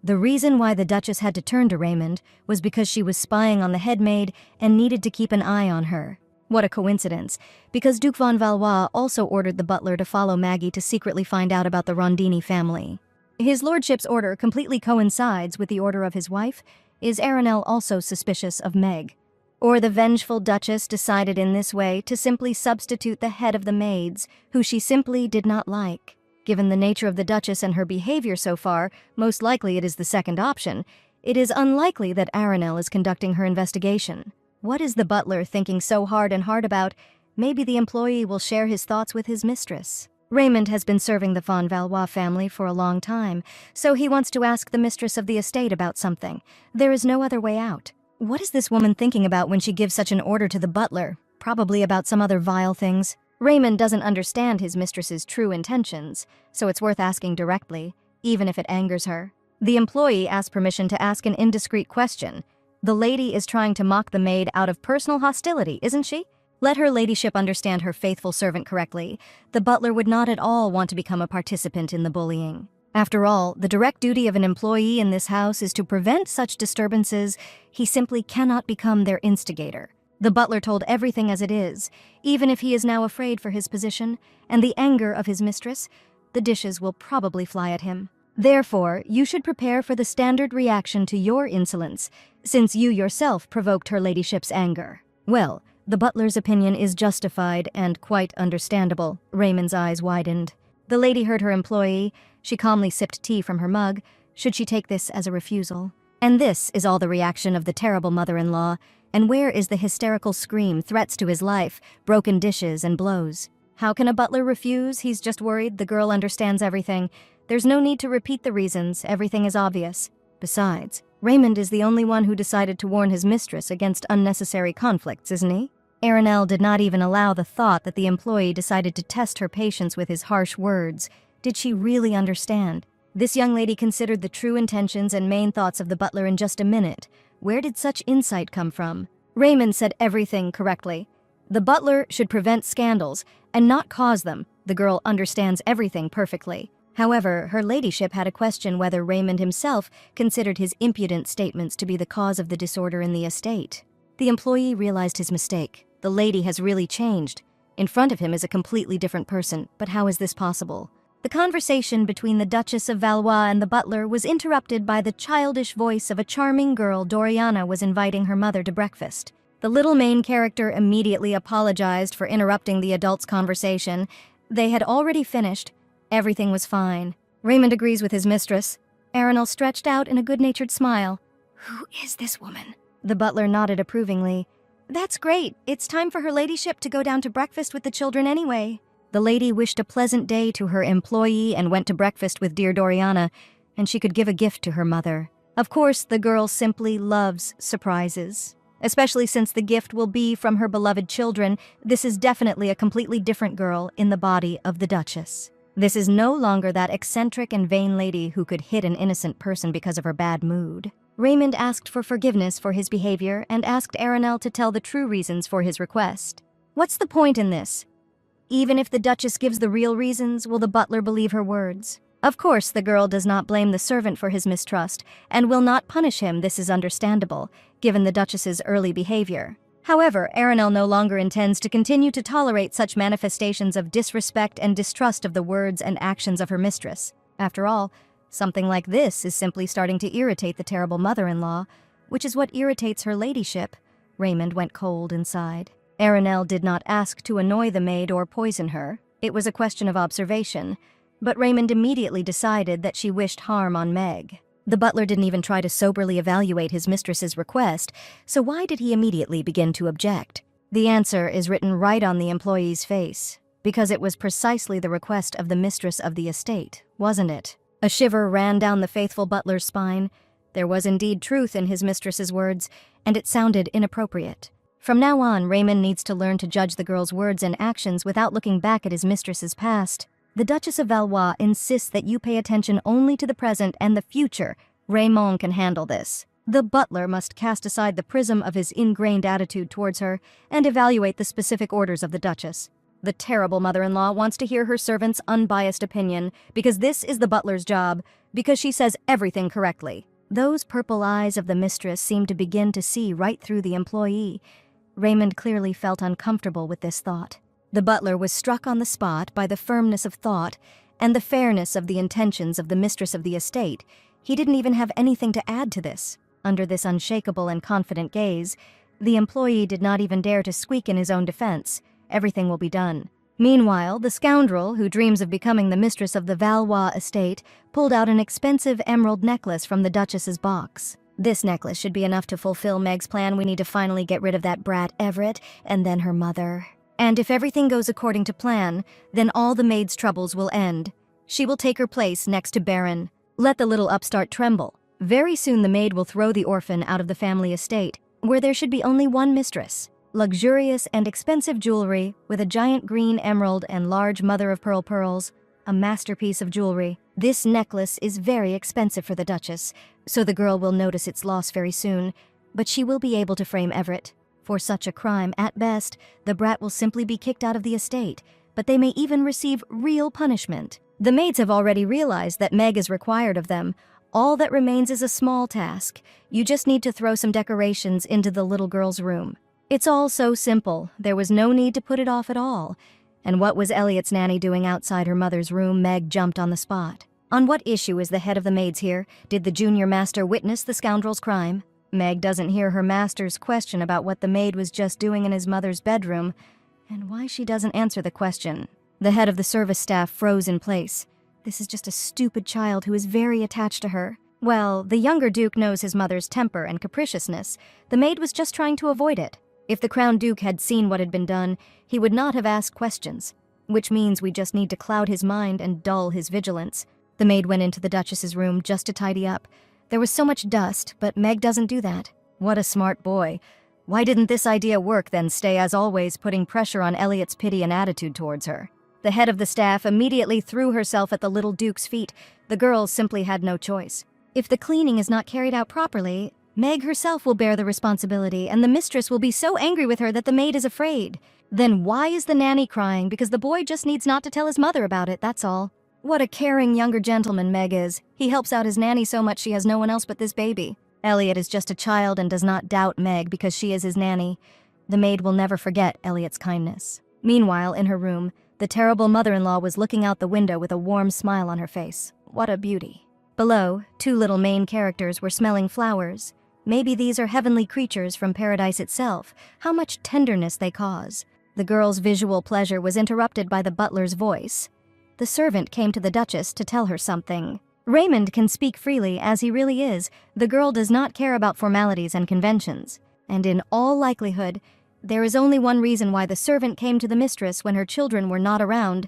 The reason why the Duchess had to turn to Raymond was because she was spying on the head maid and needed to keep an eye on her. What a coincidence, because Duke von Valois also ordered the butler to follow Maggie to secretly find out about the Rondini family. His lordship's order completely coincides with the order of his wife. Is Arenelle also suspicious of Meg? Or the vengeful Duchess decided in this way to simply substitute the head of the maids, who she simply did not like? Given the nature of the Duchess and her behavior so far, most likely it is the second option. It is unlikely that Arenelle is conducting her investigation. What is the butler thinking so hard about? Maybe the employee will share his thoughts with his mistress. Raymond has been serving the von Valois family for a long time, so he wants to ask the mistress of the estate about something. There is no other way out. What is this woman thinking about when she gives such an order to the butler? Probably about some other vile things. Raymond doesn't understand his mistress's true intentions, so it's worth asking directly, even if it angers her. The employee asks permission to ask an indiscreet question. The lady is trying to mock the maid out of personal hostility, isn't she? Let her ladyship understand her faithful servant correctly. The butler would not at all want to become a participant in the bullying. After all, the direct duty of an employee in this house is to prevent such disturbances. He simply cannot become their instigator. The butler told everything as it is. Even if he is now afraid for his position and the anger of his mistress, the dishes will probably fly at him. Therefore, you should prepare for the standard reaction to your insolence, since you yourself provoked her ladyship's anger. Well, the butler's opinion is justified and quite understandable. Raymond's eyes widened. The lady heard her employee. She calmly sipped tea from her mug. Should she take this as a refusal? And this is all the reaction of the terrible mother-in-law. And where is the hysterical scream, threats to his life, broken dishes, and blows? How can a butler refuse? He's just worried. The girl understands everything. There's no need to repeat the reasons. Everything is obvious. Besides, Raymond is the only one who decided to warn his mistress against unnecessary conflicts, isn't he? Arinelle did not even allow the thought that the employee decided to test her patience with his harsh words. Did she really understand? This young lady considered the true intentions and main thoughts of the butler in just a minute. Where did such insight come from? Raymond said everything correctly. The butler should prevent scandals and not cause them. The girl understands everything perfectly. However, her ladyship had a question whether Raymond himself considered his impudent statements to be the cause of the disorder in the estate. The employee realized his mistake. The lady has really changed. In front of him is a completely different person, but how is this possible? The conversation between the Duchess of Valois and the butler was interrupted by the childish voice of a charming girl. Doriana was inviting her mother to breakfast. The little main character immediately apologized for interrupting the adults' conversation. They had already finished. Everything was fine. Raymond agrees with his mistress. Arinelle stretched out in a good-natured smile. Who is this woman? The butler nodded approvingly. That's great. It's time for her ladyship to go down to breakfast with the children anyway. The lady wished a pleasant day to her employee and went to breakfast with dear Doriana, and she could give a gift to her mother. Of course, the girl simply loves surprises. Especially since the gift will be from her beloved children, this is definitely a completely different girl in the body of the Duchess. This is no longer that eccentric and vain lady who could hit an innocent person because of her bad mood. Raymond asked for forgiveness for his behavior and asked Arinelle to tell the true reasons for his request. What's the point in this? Even if the Duchess gives the real reasons, will the butler believe her words? Of course, the girl does not blame the servant for his mistrust and will not punish him. This is understandable, given the Duchess's early behavior. However, Arinelle no longer intends to continue to tolerate such manifestations of disrespect and distrust of the words and actions of her mistress. After all, something like this is simply starting to irritate the terrible mother-in-law, which is what irritates her ladyship. Raymond went cold inside. Arinelle did not ask to annoy the maid or poison her. It was a question of observation, but Raymond immediately decided that she wished harm on Meg. The butler didn't even try to soberly evaluate his mistress's request, so why did he immediately begin to object? The answer is written right on the employee's face, because it was precisely the request of the mistress of the estate, wasn't it? A shiver ran down the faithful butler's spine. There was indeed truth in his mistress's words, and it sounded inappropriate. From now on, Raymond needs to learn to judge the girl's words and actions without looking back at his mistress's past. The Duchess of Valois insists that you pay attention only to the present and the future. Raymond can handle this. The butler must cast aside the prism of his ingrained attitude towards her and evaluate the specific orders of the Duchess. The terrible mother-in-law wants to hear her servant's unbiased opinion, because this is the butler's job, because she says everything correctly. Those purple eyes of the mistress seemed to begin to see right through the employee. Raymond clearly felt uncomfortable with this thought. The butler was struck on the spot by the firmness of thought and the fairness of the intentions of the mistress of the estate. He didn't even have anything to add to this. Under this unshakable and confident gaze, the employee did not even dare to squeak in his own defense. Everything will be done. Meanwhile, the scoundrel, who dreams of becoming the mistress of the Valois estate, pulled out an expensive emerald necklace from the Duchess's box. This necklace should be enough to fulfill Meg's plan. We need to finally get rid of that brat Everett, and then her mother. And if everything goes according to plan, then all the maid's troubles will end. She will take her place next to Baron. Let the little upstart tremble. Very soon the maid will throw the orphan out of the family estate, where there should be only one mistress. Luxurious and expensive jewelry with a giant green emerald and large mother-of-pearl pearls, a masterpiece of jewelry. This necklace is very expensive for the Duchess, so the girl will notice its loss very soon, but she will be able to frame Everett. For such a crime, at best, the brat will simply be kicked out of the estate, but they may even receive real punishment. The maids have already realized that Meg is required of them. All that remains is a small task. You just need to throw some decorations into the little girl's room. It's all so simple, there was no need to put it off at all. And what was Elliot's nanny doing outside her mother's room? Meg jumped on the spot. On what issue is the head of the maids here? Did the junior master witness the scoundrel's crime? Meg doesn't hear her master's question about what the maid was just doing in his mother's bedroom, and why she doesn't answer the question. The head of the service staff froze in place. This is just a stupid child who is very attached to her. Well, the younger duke knows his mother's temper and capriciousness. The maid was just trying to avoid it. If the Crown Duke had seen what had been done, he would not have asked questions, which means we just need to cloud his mind and dull his vigilance. The maid went into the Duchess's room just to tidy up. There was so much dust, but Meg doesn't do that. What a smart boy. Why didn't this idea work then, stay as always putting pressure on Elliot's pity and attitude towards her? The head of the staff immediately threw herself at the little duke's feet. The girl simply had no choice. If the cleaning is not carried out properly, Meg herself will bear the responsibility, and the mistress will be so angry with her that the maid is afraid. Then why is the nanny crying? Because the boy just needs not to tell his mother about it, that's all. What a caring younger gentleman Meg is. He helps out his nanny so much she has no one else but this baby. Elliot is just a child and does not doubt Meg because she is his nanny. The maid will never forget Elliot's kindness. Meanwhile, in her room, the terrible mother-in-law was looking out the window with a warm smile on her face. What a beauty. Below, two little main characters were smelling flowers. Maybe these are heavenly creatures from paradise itself. How much tenderness they cause. The girl's visual pleasure was interrupted by the butler's voice. The servant came to the Duchess to tell her something. Raymond can speak freely as he really is. The girl does not care about formalities and conventions. And in all likelihood, there is only one reason why the servant came to the mistress when her children were not around.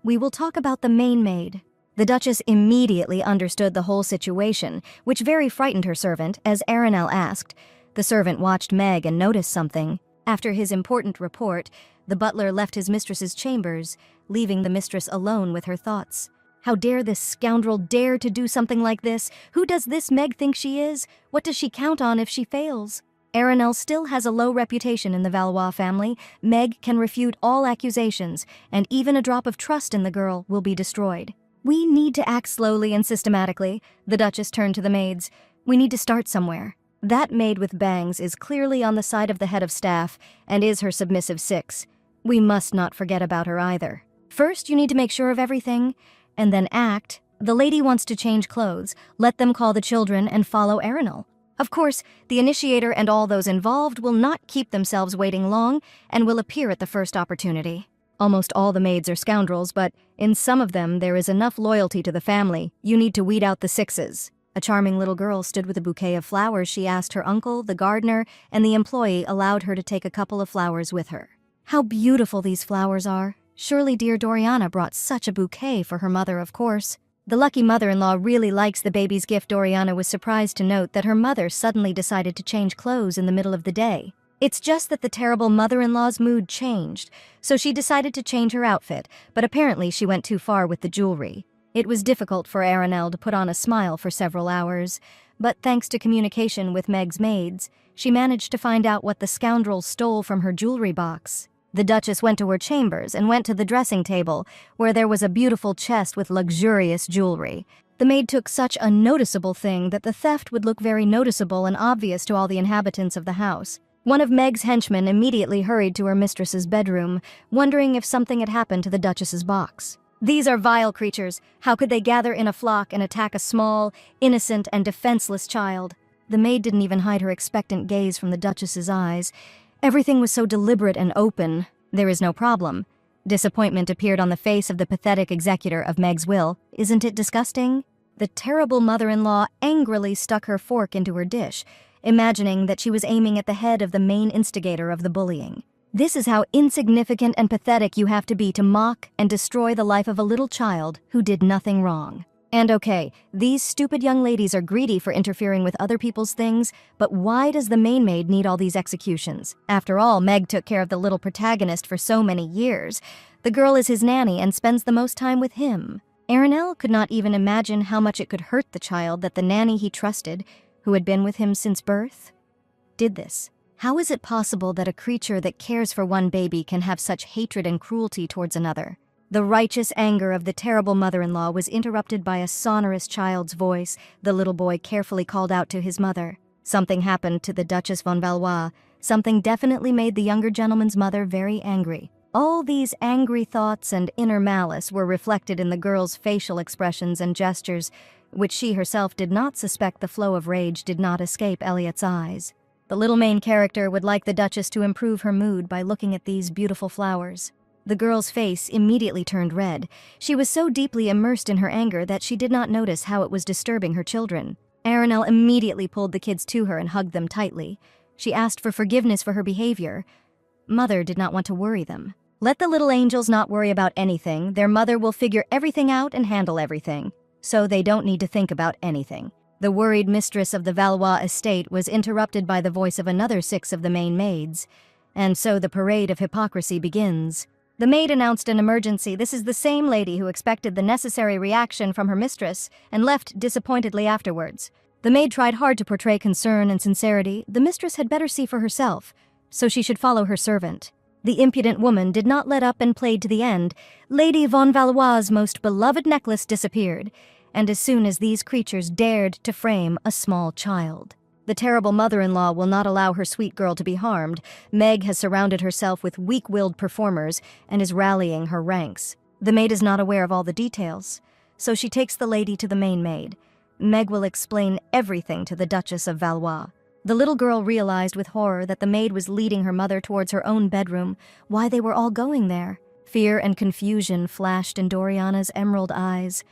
We will talk about the main maid. The Duchess immediately understood the whole situation, which very frightened her servant, as Aranel asked. The servant watched Meg and noticed something. After his important report, the butler left his mistress's chambers, leaving the mistress alone with her thoughts. How dare this scoundrel dare to do something like this? Who does this Meg think she is? What does she count on if she fails? Aranel still has a low reputation in the Valois family. Meg can refute all accusations, and even a drop of trust in the girl will be destroyed. We need to act slowly and systematically. The Duchess turned to the maids. We need to start somewhere. That maid with bangs is clearly on the side of the head of staff and is her submissive six. We must not forget about her either. First, you need to make sure of everything, and then act. The lady wants to change clothes. Let them call the children and follow Aranel. Of course, the initiator and all those involved will not keep themselves waiting long and will appear at the first opportunity. Almost all the maids are scoundrels, but in some of them there is enough loyalty to the family. You need to weed out the sixes. A charming little girl stood with a bouquet of flowers. She asked her uncle, the gardener, and the employee allowed her to take a couple of flowers with her. How beautiful these flowers are. Surely dear Doriana brought such a bouquet for her mother, of course. The lucky mother-in-law really likes the baby's gift. Doriana was surprised to note that her mother suddenly decided to change clothes in the middle of the day. It's just that the terrible mother-in-law's mood changed, so she decided to change her outfit, but apparently she went too far with the jewelry. It was difficult for Aranel to put on a smile for several hours, but thanks to communication with Meg's maids, she managed to find out what the scoundrel stole from her jewelry box. The Duchess went to her chambers and went to the dressing table, where there was a beautiful chest with luxurious jewelry. The maid took such a noticeable thing that the theft would look very noticeable and obvious to all the inhabitants of the house. One of Meg's henchmen immediately hurried to her mistress's bedroom, wondering if something had happened to the Duchess's box. These are vile creatures. How could they gather in a flock and attack a small, innocent, and defenseless child? The maid didn't even hide her expectant gaze from the Duchess's eyes. Everything was so deliberate and open. There is no problem. Disappointment appeared on the face of the pathetic executor of Meg's will. Isn't it disgusting? The terrible mother-in-law angrily stuck her fork into her dish, imagining that she was aiming at the head of the main instigator of the bullying. This is how insignificant and pathetic you have to be to mock and destroy the life of a little child who did nothing wrong. And okay, these stupid young ladies are greedy for interfering with other people's things, but why does the main maid need all these executions? After all, Meg took care of the little protagonist for so many years. The girl is his nanny and spends the most time with him. Arinel could not even imagine how much it could hurt the child that the nanny he trusted, who had been with him since birth, did this. How is it possible that a creature that cares for one baby can have such hatred and cruelty towards another? The righteous anger of the terrible mother-in-law was interrupted by a sonorous child's voice. The little boy carefully called out to his mother. Something happened to the Duchess von Valois. Something definitely made the younger gentleman's mother very angry. All these angry thoughts and inner malice were reflected in the girl's facial expressions and gestures, which she herself did not suspect the flow of rage did not escape Elliot's eyes. The little main character would like the Duchess to improve her mood by looking at these beautiful flowers. The girl's face immediately turned red. She was so deeply immersed in her anger that she did not notice how it was disturbing her children. Arinel immediately pulled the kids to her and hugged them tightly. She asked for forgiveness for her behavior. Mother did not want to worry them. Let the little angels not worry about anything. Their mother will figure everything out and handle everything. So they don't need to think about anything. The worried mistress of the Valois estate was interrupted by the voice of another 6 of the main maids. And so the parade of hypocrisy begins. The maid announced an emergency. This is the same lady who expected the necessary reaction from her mistress and left disappointedly afterwards. The maid tried hard to portray concern and sincerity. The mistress had better see for herself, so she should follow her servant. The impudent woman did not let up and played to the end. Lady von Valois' most beloved necklace disappeared, and as soon as these creatures dared to frame a small child. The terrible mother-in-law will not allow her sweet girl to be harmed. Meg has surrounded herself with weak-willed performers and is rallying her ranks. The maid is not aware of all the details, so she takes the lady to the main maid. Meg will explain everything to the Duchess of Valois. The little girl realized with horror that the maid was leading her mother towards her own bedroom, why they were all going there. Fear and confusion flashed in Doriana's emerald eyes.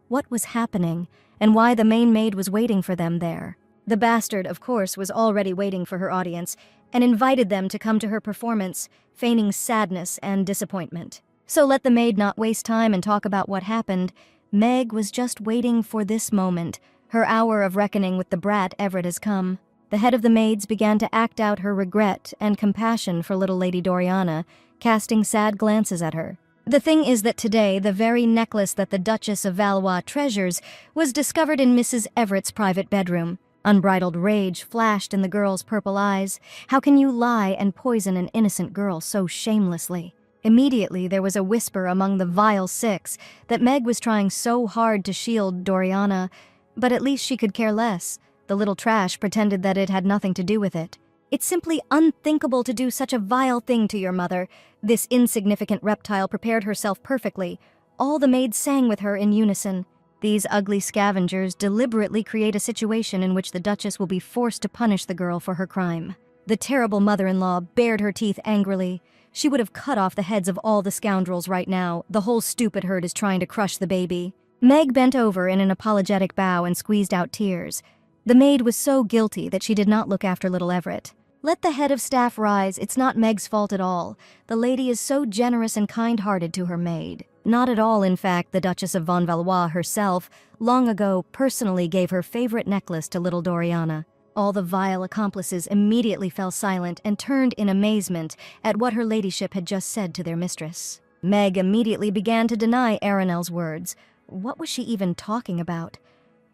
What was happening, and why the main maid was waiting for them there? The bastard, of course, was already waiting for her audience, and invited them to come to her performance, feigning sadness and disappointment. So let the maid not waste time and talk about what happened. Meg was just waiting for this moment. Her hour of reckoning with the brat Everett has come. The head of the maids began to act out her regret and compassion for little Lady Doriana, casting sad glances at her. The thing is that today, the very necklace that the Duchess of Valois treasures was discovered in Mrs. Everett's private bedroom. Unbridled rage flashed in the girl's purple eyes. How can you lie and poison an innocent girl so shamelessly? Immediately, there was a whisper among the vile 6 that Meg was trying so hard to shield Doriana, but at least she could care less. The little trash pretended that it had nothing to do with it. It's simply unthinkable to do such a vile thing to your mother. This insignificant reptile prepared herself perfectly. All the maids sang with her in unison. These ugly scavengers deliberately create a situation in which the Duchess will be forced to punish the girl for her crime. The terrible mother-in-law bared her teeth angrily. She would have cut off the heads of all the scoundrels right now. The whole stupid herd is trying to crush the baby. Meg bent over in an apologetic bow and squeezed out tears. The maid was so guilty that she did not look after little Everett. Let the head of staff rise. It's not Meg's fault at all. The lady is so generous and kind-hearted to her maid. Not at all, in fact. The Duchess of von Valois herself, long ago, personally gave her favorite necklace to little Doriana. All the vile accomplices immediately fell silent and turned in amazement at what her ladyship had just said to their mistress. Meg immediately began to deny Arinel's words. What was she even talking about?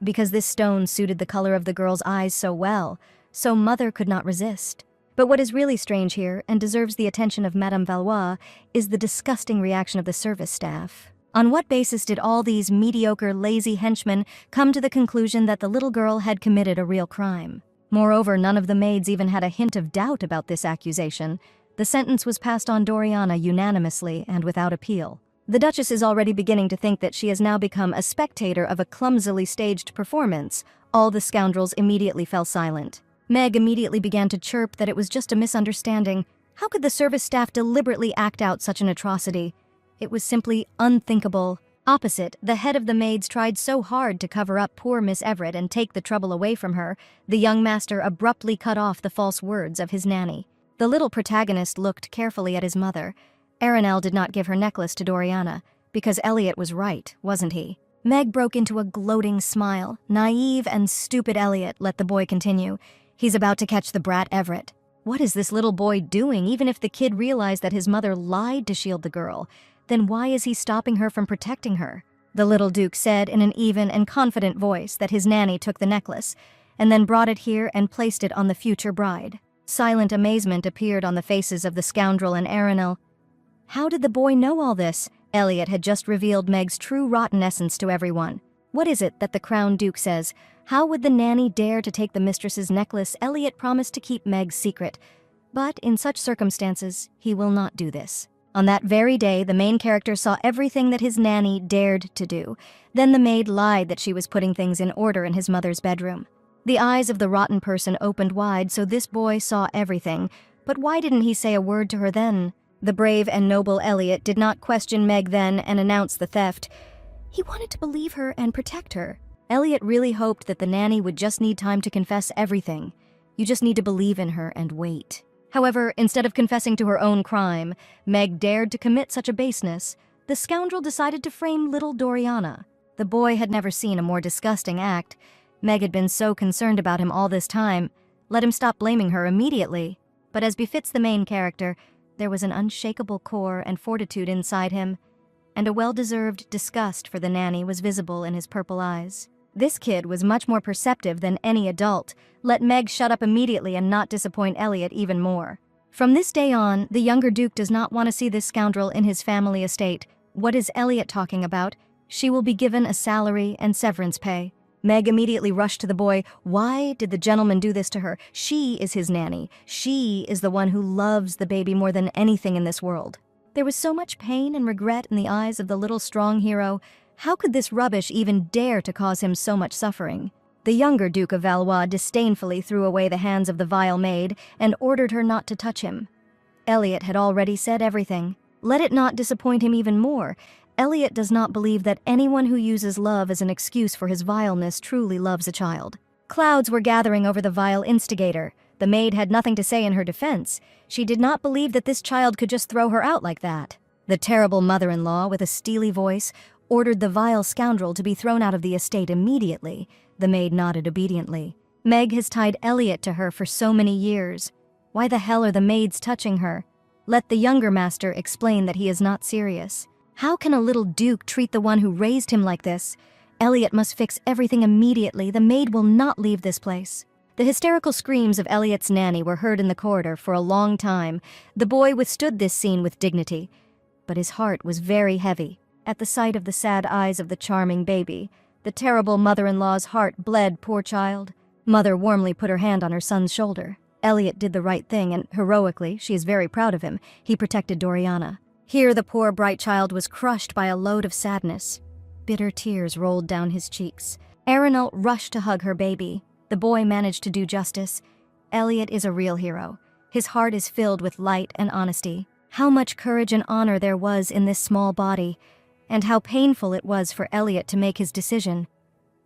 Because this stone suited the color of the girl's eyes so well, so Mother could not resist. But what is really strange here, and deserves the attention of Madame Valois, is the disgusting reaction of the service staff. On what basis did all these mediocre, lazy henchmen come to the conclusion that the little girl had committed a real crime? Moreover, none of the maids even had a hint of doubt about this accusation. The sentence was passed on Doriana unanimously and without appeal. The Duchess is already beginning to think that she has now become a spectator of a clumsily staged performance. All the scoundrels immediately fell silent. Meg immediately began to chirp that it was just a misunderstanding. How could the service staff deliberately act out such an atrocity? It was simply unthinkable. Opposite, the head of the maids tried so hard to cover up poor Miss Everett and take the trouble away from her. The young master abruptly cut off the false words of his nanny. The little protagonist looked carefully at his mother. Aranel did not give her necklace to Doriana, because Elliot was right, wasn't he? Meg broke into a gloating smile. Naive and stupid Elliot let the boy continue. He's about to catch the brat Everett. What is this little boy doing? Even if the kid realized that his mother lied to shield the girl, then why is he stopping her from protecting her? The little Duke said in an even and confident voice that his nanny took the necklace, and then brought it here and placed it on the future bride. Silent amazement appeared on the faces of the scoundrel and Aranel. How did the boy know all this? Elliot had just revealed Meg's true rotten essence to everyone. What is it that the Crown Duke says? How would the nanny dare to take the mistress's necklace? Elliot promised to keep Meg's secret, but in such circumstances, he will not do this. On that very day, the main character saw everything that his nanny dared to do. Then the maid lied that she was putting things in order in his mother's bedroom. The eyes of the rotten person opened wide, so this boy saw everything. But why didn't he say a word to her then? The brave and noble Elliot did not question Meg then and announce the theft. He wanted to believe her and protect her. Elliot really hoped that the nanny would just need time to confess everything. You just need to believe in her and wait. However, instead of confessing to her own crime, Meg dared to commit such a baseness. The scoundrel decided to frame little Doriana. The boy had never seen a more disgusting act. Meg had been so concerned about him all this time. Let him stop blaming her immediately. But as befits the main character, there was an unshakable core and fortitude inside him, and a well-deserved disgust for the nanny was visible in his purple eyes. This kid was much more perceptive than any adult. Let Meg shut up immediately and not disappoint Elliot even more. From this day on, the younger Duke does not want to see this scoundrel in his family estate. What is Elliot talking about? She will be given a salary and severance pay. Meg immediately rushed to the boy. Why did the gentleman do this to her? She is his nanny. She is the one who loves the baby more than anything in this world. There was so much pain and regret in the eyes of the little strong hero. How could this rubbish even dare to cause him so much suffering? The younger Duke of Valois disdainfully threw away the hands of the vile maid and ordered her not to touch him. Elliot had already said everything. Let it not disappoint him even more. Elliot does not believe that anyone who uses love as an excuse for his vileness truly loves a child. Clouds were gathering over the vile instigator. The maid had nothing to say in her defense. She did not believe that this child could just throw her out like that. The terrible mother-in-law, with a steely voice, ordered the vile scoundrel to be thrown out of the estate immediately. The maid nodded obediently. Meg has tied Elliot to her for so many years. Why the hell are the maids touching her? Let the younger master explain that he is not serious. How can a little duke treat the one who raised him like this? Elliot must fix everything immediately. The maid will not leave this place. The hysterical screams of Elliot's nanny were heard in the corridor for a long time. The boy withstood this scene with dignity, but his heart was very heavy. At the sight of the sad eyes of the charming baby, the terrible mother-in-law's heart bled, poor child. Mother warmly put her hand on her son's shoulder. Elliot did the right thing, and heroically, she is very proud of him, he protected Doriana. Here the poor bright child was crushed by a load of sadness. Bitter tears rolled down his cheeks. Aranel rushed to hug her baby. The boy managed to do justice. Elliot is a real hero. His heart is filled with light and honesty. How much courage and honor there was in this small body, and how painful it was for Elliot to make his decision.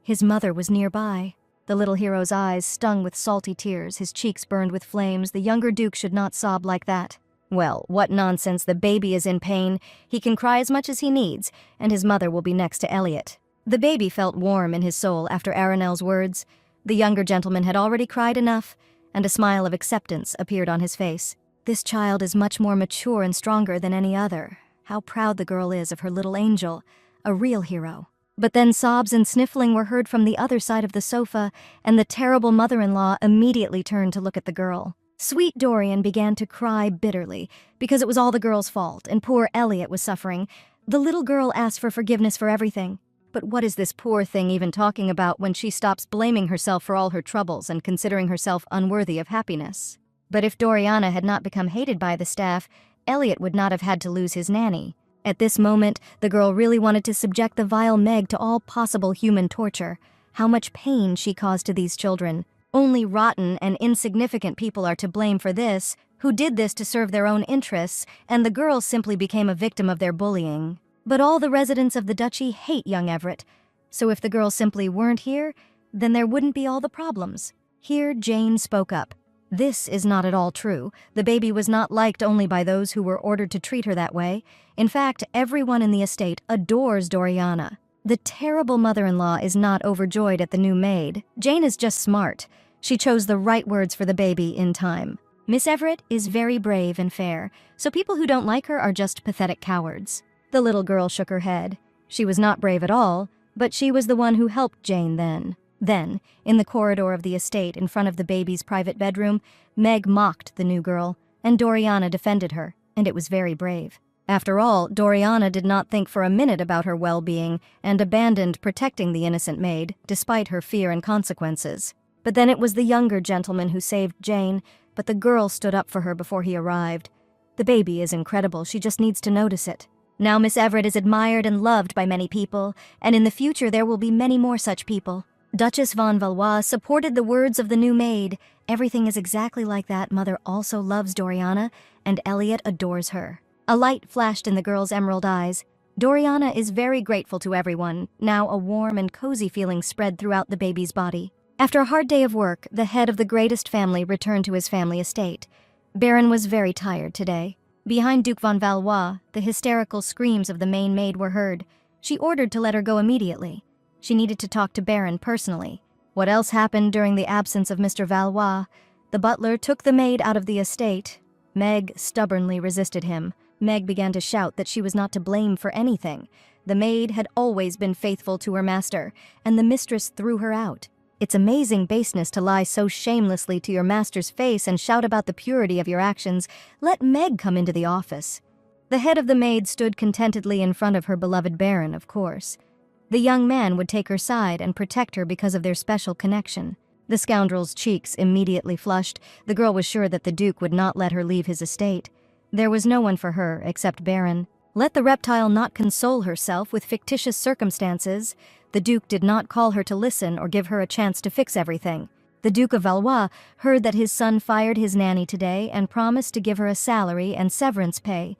His mother was nearby. The little hero's eyes stung with salty tears, his cheeks burned with flames. The younger Duke should not sob like that. Well, what nonsense, the baby is in pain. He can cry as much as he needs, and his mother will be next to Elliot. The baby felt warm in his soul after Aranel's words. The younger gentleman had already cried enough, and a smile of acceptance appeared on his face. This child is much more mature and stronger than any other. How proud the girl is of her little angel, a real hero. But then sobs and sniffling were heard from the other side of the sofa, and the terrible mother-in-law immediately turned to look at the girl. Sweet Dorian began to cry bitterly, because it was all the girl's fault, and poor Elliot was suffering. The little girl asked for forgiveness for everything. But what is this poor thing even talking about when she stops blaming herself for all her troubles and considering herself unworthy of happiness? But if Doriana had not become hated by the staff, Elliot would not have had to lose his nanny. At this moment, the girl really wanted to subject the vile Meg to all possible human torture. How much pain she caused to these children. Only rotten and insignificant people are to blame for this, who did this to serve their own interests, and the girl simply became a victim of their bullying. But all the residents of the duchy hate young Everett, so if the girl simply weren't here, then there wouldn't be all the problems. Here Jane spoke up. This is not at all true. The baby was not liked only by those who were ordered to treat her that way. In fact, everyone in the estate adores Doriana. The terrible mother-in-law is not overjoyed at the new maid. Jane is just smart. She chose the right words for the baby in time. Miss Everett is very brave and fair, so people who don't like her are just pathetic cowards. The little girl shook her head. She was not brave at all, but she was the one who helped Jane then. Then, in the corridor of the estate in front of the baby's private bedroom, Meg mocked the new girl, and Doriana defended her, and it was very brave. After all, Doriana did not think for a minute about her well-being and abandoned protecting the innocent maid, despite her fear and consequences. But then it was the younger gentleman who saved Jane, but the girl stood up for her before he arrived. The baby is incredible, she just needs to notice it. Now Miss Everett is admired and loved by many people, and in the future there will be many more such people. Duchess von Valois supported the words of the new maid. Everything is exactly like that. Mother also loves Doriana, and Elliot adores her. A light flashed in the girl's emerald eyes. Doriana is very grateful to everyone. Now a warm and cozy feeling spread throughout the baby's body. After a hard day of work, the head of the greatest family returned to his family estate. Baron was very tired today. Behind Duke von Valois, the hysterical screams of the main maid were heard. She ordered to let her go immediately. She needed to talk to Baron personally. What else happened during the absence of Mr. Valois? The butler took the maid out of the estate. Meg stubbornly resisted him. Meg began to shout that she was not to blame for anything. The maid had always been faithful to her master, and the mistress threw her out. It's amazing baseness to lie so shamelessly to your master's face and shout about the purity of your actions. Let Meg come into the office. The head of the maid stood contentedly in front of her beloved Baron, of course. The young man would take her side and protect her because of their special connection. The scoundrel's cheeks immediately flushed. The girl was sure that the Duke would not let her leave his estate. There was no one for her except Baron. Let the reptile not console herself with fictitious circumstances. The Duke did not call her to listen or give her a chance to fix everything. The Duke of Valois heard that his son fired his nanny today and promised to give her a salary and severance pay.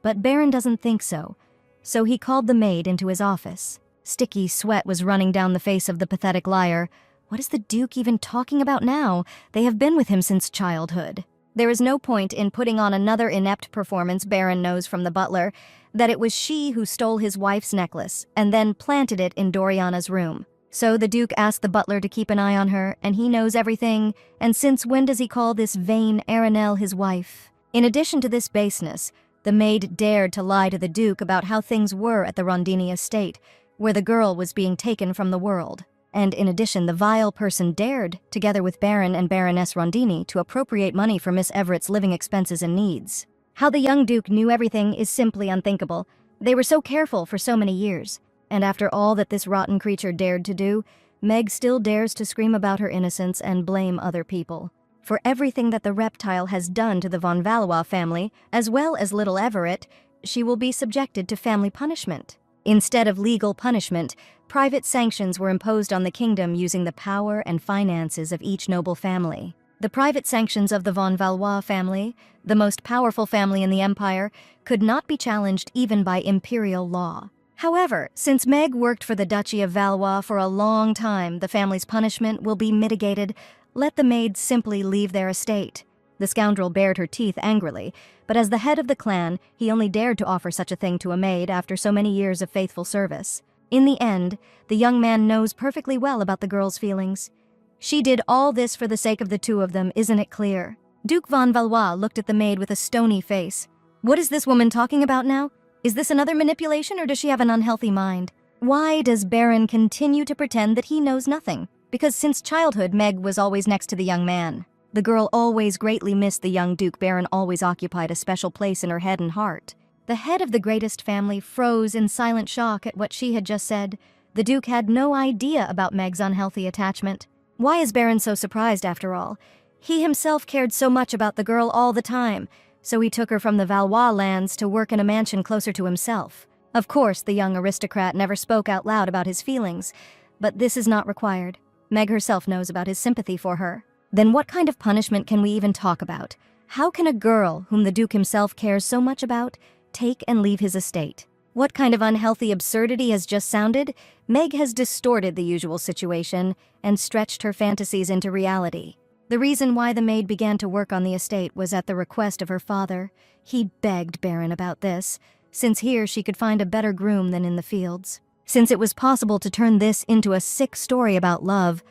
But Baron doesn't think so, so he called the maid into his office. Sticky sweat was running down the face of the pathetic liar. What is the Duke even talking about now? They have been with him since childhood. There is no point in putting on another inept performance. Baron knows from the butler that it was she who stole his wife's necklace and then planted it in Doriana's room. So the Duke asked the butler to keep an eye on her, and he knows everything, and since when does he call this vain Arenelle his wife? In addition to this baseness, the maid dared to lie to the Duke about how things were at the Rondini estate, where the girl was being taken from the world. And in addition, the vile person dared, together with Baron and Baroness Rondini, to appropriate money for Miss Everett's living expenses and needs. How the young Duke knew everything is simply unthinkable. They were so careful for so many years. And after all that this rotten creature dared to do, Meg still dares to scream about her innocence and blame other people. For everything that the reptile has done to the von Valois family, as well as little Everett, she will be subjected to family punishment. Instead of legal punishment, private sanctions were imposed on the kingdom using the power and finances of each noble family. The private sanctions of the von Valois family, the most powerful family in the empire, could not be challenged even by imperial law. However, since Meg worked for the Duchy of Valois for a long time, the family's punishment will be mitigated. Let the maid simply leave their estate. The scoundrel bared her teeth angrily, but as the head of the clan, he only dared to offer such a thing to a maid after so many years of faithful service. In the end, the young man knows perfectly well about the girl's feelings. She did all this for the sake of the two of them, isn't it clear? Duke von Valois looked at the maid with a stony face. What is this woman talking about now? Is this another manipulation, or does she have an unhealthy mind? Why does Baron continue to pretend that he knows nothing? Because since childhood, Meg was always next to the young man. The girl always greatly missed the young Duke. Baron always occupied a special place in her head and heart. The head of the greatest family froze in silent shock at what she had just said. The Duke had no idea about Meg's unhealthy attachment. Why is Baron so surprised after all? He himself cared so much about the girl all the time, so he took her from the Valois lands to work in a mansion closer to himself. Of course, the young aristocrat never spoke out loud about his feelings, but this is not required. Meg herself knows about his sympathy for her. Then what kind of punishment can we even talk about? How can a girl, whom the Duke himself cares so much about, take and leave his estate? What kind of unhealthy absurdity has just sounded? Meg has distorted the usual situation and stretched her fantasies into reality. The reason why the maid began to work on the estate was at the request of her father. He begged Baron about this, since here she could find a better groom than in the fields. Since it was possible to turn this into a sick story about love,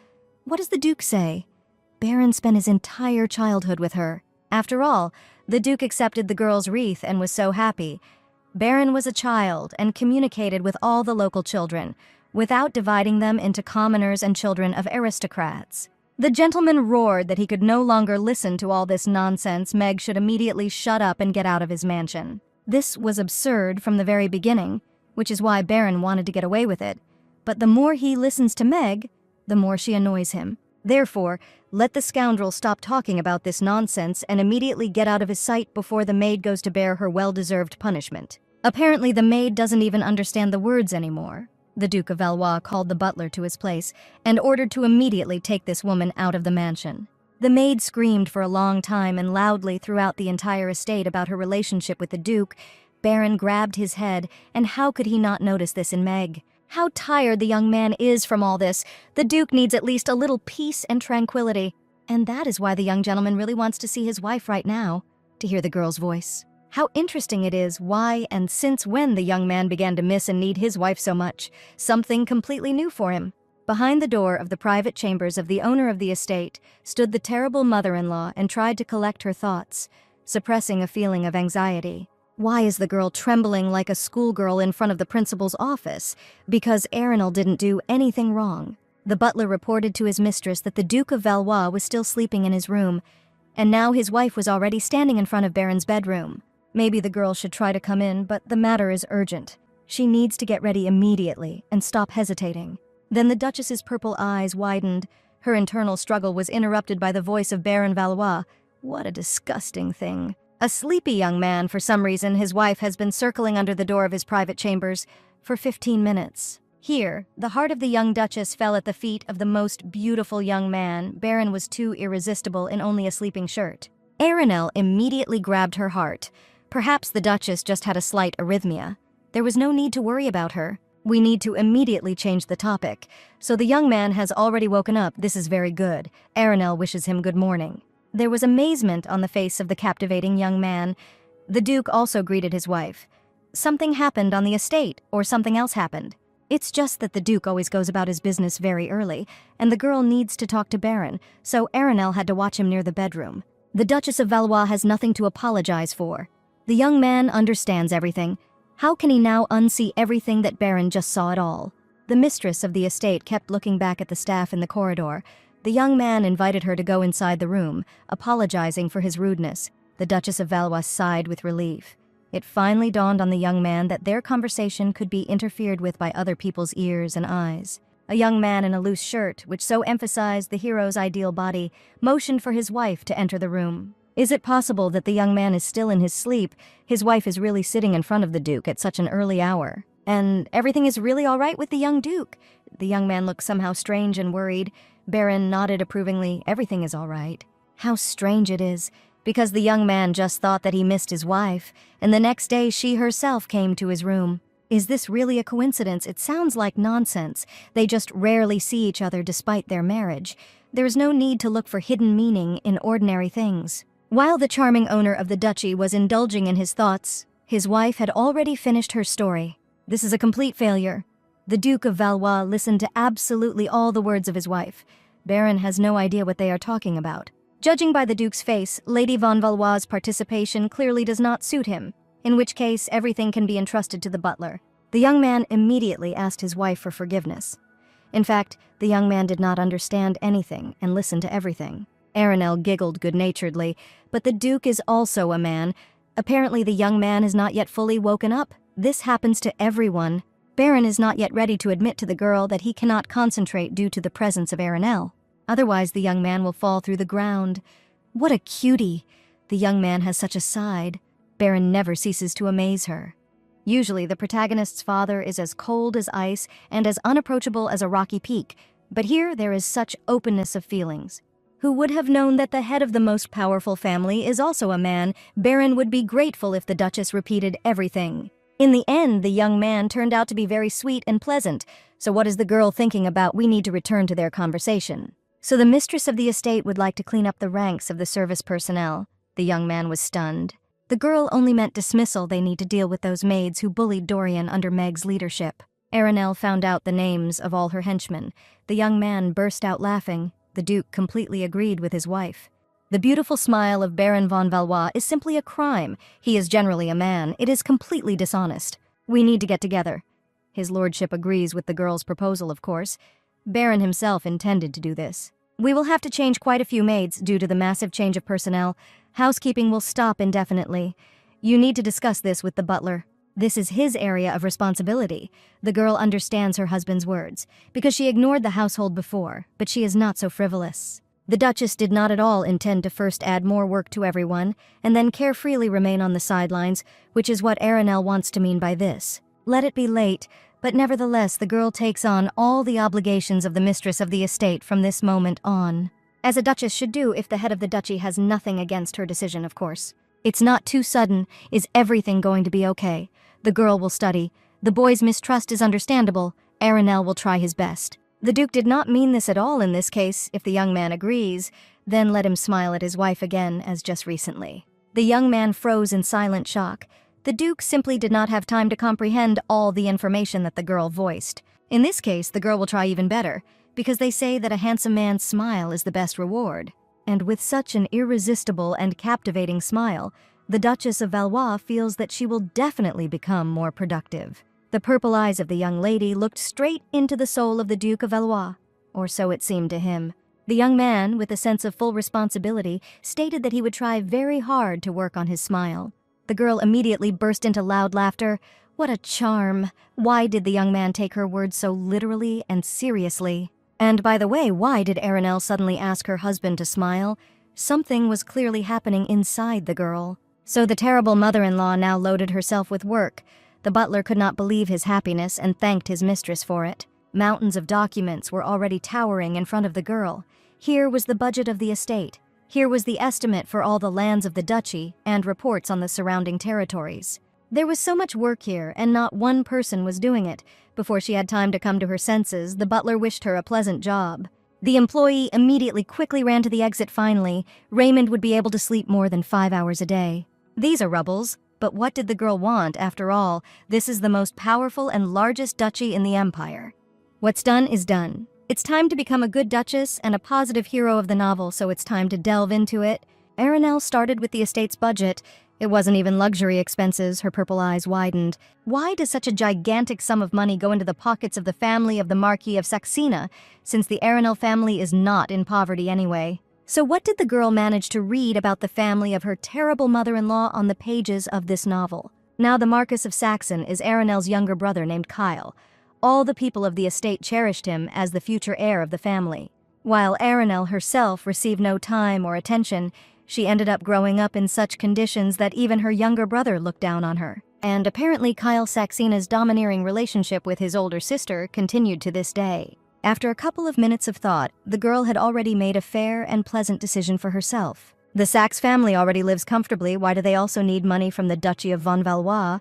what does the Duke say? Baron spent his entire childhood with her. After all, the Duke accepted the girl's wreath and was so happy. Baron was a child and communicated with all the local children, without dividing them into commoners and children of aristocrats. The gentleman roared that he could no longer listen to all this nonsense. Meg should immediately shut up and get out of his mansion. This was absurd from the very beginning, which is why Baron wanted to get away with it. But the more he listens to Meg, the more she annoys him. Therefore, let the scoundrel stop talking about this nonsense and immediately get out of his sight before the maid goes to bear her well-deserved punishment. Apparently, the maid doesn't even understand the words anymore. The Duke of Valois called the butler to his place and ordered to immediately take this woman out of the mansion. The maid screamed for a long time and loudly throughout the entire estate about her relationship with the Duke. Baron grabbed his head, and how could he not notice this in Meg? How tired the young man is from all this. The Duke needs at least a little peace and tranquility. And that is why the young gentleman really wants to see his wife right now, to hear the girl's voice. How interesting it is why and since when the young man began to miss and need his wife so much. Something completely new for him. Behind the door of the private chambers of the owner of the estate stood the terrible mother-in-law and tried to collect her thoughts, suppressing a feeling of anxiety. Why is the girl trembling like a schoolgirl in front of the principal's office? Because Arenal didn't do anything wrong. The butler reported to his mistress that the Duke of Valois was still sleeping in his room, and now his wife was already standing in front of Baron's bedroom. Maybe the girl should try to come in, but the matter is urgent. She needs to get ready immediately and stop hesitating. Then the Duchess's purple eyes widened. Her internal struggle was interrupted by the voice of Baron Valois. What a disgusting thing. A sleepy young man, for some reason, his wife has been circling under the door of his private chambers for 15 minutes. Here, the heart of the young Duchess fell at the feet of the most beautiful young man. Baron was too irresistible in only a sleeping shirt. Arenal immediately grabbed her heart. Perhaps the Duchess just had a slight arrhythmia. There was no need to worry about her. We need to immediately change the topic. So the young man has already woken up. This is very good. Arenal wishes him good morning. There was amazement on the face of the captivating young man. The Duke also greeted his wife. Something happened on the estate, or something else happened. It's just that the Duke always goes about his business very early, and the girl needs to talk to Baron, so Arenal had to watch him near the bedroom. The Duchess of Valois has nothing to apologize for. The young man understands everything. How can he now unsee everything that Baron just saw at all? The mistress of the estate kept looking back at the staff in the corridor. The young man invited her to go inside the room, apologizing for his rudeness. The Duchess of Valois sighed with relief. It finally dawned on the young man that their conversation could be interfered with by other people's ears and eyes. A young man in a loose shirt, which so emphasized the hero's ideal body, motioned for his wife to enter the room. Is it possible that the young man is still in his sleep? His wife is really sitting in front of the Duke at such an early hour. And everything is really all right with the young Duke. The young man looked somehow strange and worried. Baron nodded approvingly. Everything is all right. How strange it is, because the young man just thought that he missed his wife, and the next day she herself came to his room. Is this really a coincidence? It sounds like nonsense. They just rarely see each other despite their marriage. There is no need to look for hidden meaning in ordinary things. While the charming owner of the duchy was indulging in his thoughts, his wife had already finished her story. This is a complete failure. The Duke of Valois listened to absolutely all the words of his wife. Baron has no idea what they are talking about. Judging by the Duke's face, Lady von Valois' participation clearly does not suit him, in which case everything can be entrusted to the butler. The young man immediately asked his wife for forgiveness. In fact, the young man did not understand anything and listened to everything. Arenal giggled good-naturedly, but the Duke is also a man. Apparently the young man has not yet fully woken up. This happens to everyone. Baron is not yet ready to admit to the girl that he cannot concentrate due to the presence of Arenal. Otherwise the young man will fall through the ground. What a cutie! The young man has such a side. Baron never ceases to amaze her. Usually the protagonist's father is as cold as ice and as unapproachable as a rocky peak, but here there is such openness of feelings. Who would have known that the head of the most powerful family is also a man? Baron would be grateful if the Duchess repeated everything. In the end, the young man turned out to be very sweet and pleasant. So what is the girl thinking about? We need to return to their conversation. So the mistress of the estate would like to clean up the ranks of the service personnel. The young man was stunned. The girl only meant dismissal. They need to deal with those maids who bullied Dorian under Meg's leadership. Aranel found out the names of all her henchmen. The young man burst out laughing. The Duke completely agreed with his wife. The beautiful smile of Baron von Valois is simply a crime. He is generally a man. It is completely dishonest. We need to get together. His lordship agrees with the girl's proposal, of course. Baron himself intended to do this. We will have to change quite a few maids due to the massive change of personnel. Housekeeping will stop indefinitely. You need to discuss this with the butler. This is his area of responsibility. The girl understands her husband's words, because she ignored the household before, but she is not so frivolous. The Duchess did not at all intend to first add more work to everyone, and then carefreely remain on the sidelines, which is what Aranel wants to mean by this. Let it be late, but nevertheless the girl takes on all the obligations of the mistress of the estate from this moment on. As a duchess should do if the head of the duchy has nothing against her decision, of course. It's not too sudden. Is everything going to be okay? The girl will study. The boy's mistrust is understandable. Aranel will try his best. The Duke did not mean this at all in this case. If the young man agrees, then let him smile at his wife again as just recently. The young man froze in silent shock. The Duke simply did not have time to comprehend all the information that the girl voiced. In this case, the girl will try even better, because they say that a handsome man's smile is the best reward. And with such an irresistible and captivating smile, the Duchess of Valois feels that she will definitely become more productive. The purple eyes of the young lady looked straight into the soul of the Duke of Valois, or so it seemed to him. The young man, with a sense of full responsibility, stated that he would try very hard to work on his smile. The girl immediately burst into loud laughter. What a charm! Why did the young man take her words so literally and seriously? And by the way, why did Aranel suddenly ask her husband to smile? Something was clearly happening inside the girl. So the terrible mother-in-law now loaded herself with work. The butler could not believe his happiness and thanked his mistress for it. Mountains of documents were already towering in front of the girl. Here was the budget of the estate. Here was the estimate for all the lands of the duchy and reports on the surrounding territories. There was so much work here, and not one person was doing it. Before she had time to come to her senses, the butler wished her a pleasant job. The employee immediately quickly ran to the exit. Finally, Raymond would be able to sleep more than 5 hours a day. These are rubbles, but what did the girl want, after all? This is the most powerful and largest duchy in the empire. What's done is done. It's time to become a good duchess and a positive hero of the novel, so it's time to delve into it. Aranel started with the estate's budget. It wasn't even luxury expenses. Her purple eyes widened. Why does such a gigantic sum of money go into the pockets of the family of the Marquis of Saxena, since the Aranel family is not in poverty anyway? So what did the girl manage to read about the family of her terrible mother-in-law on the pages of this novel? Now the Marquis of Saxon is Aranel's younger brother named Kyle. All the people of the estate cherished him as the future heir of the family. While Aranel herself received no time or attention, she ended up growing up in such conditions that even her younger brother looked down on her. And apparently Kyle Saxena's domineering relationship with his older sister continued to this day. After a couple of minutes of thought, the girl had already made a fair and pleasant decision for herself. The Saxe family already lives comfortably. Why do they also need money from the Duchy of von Valois?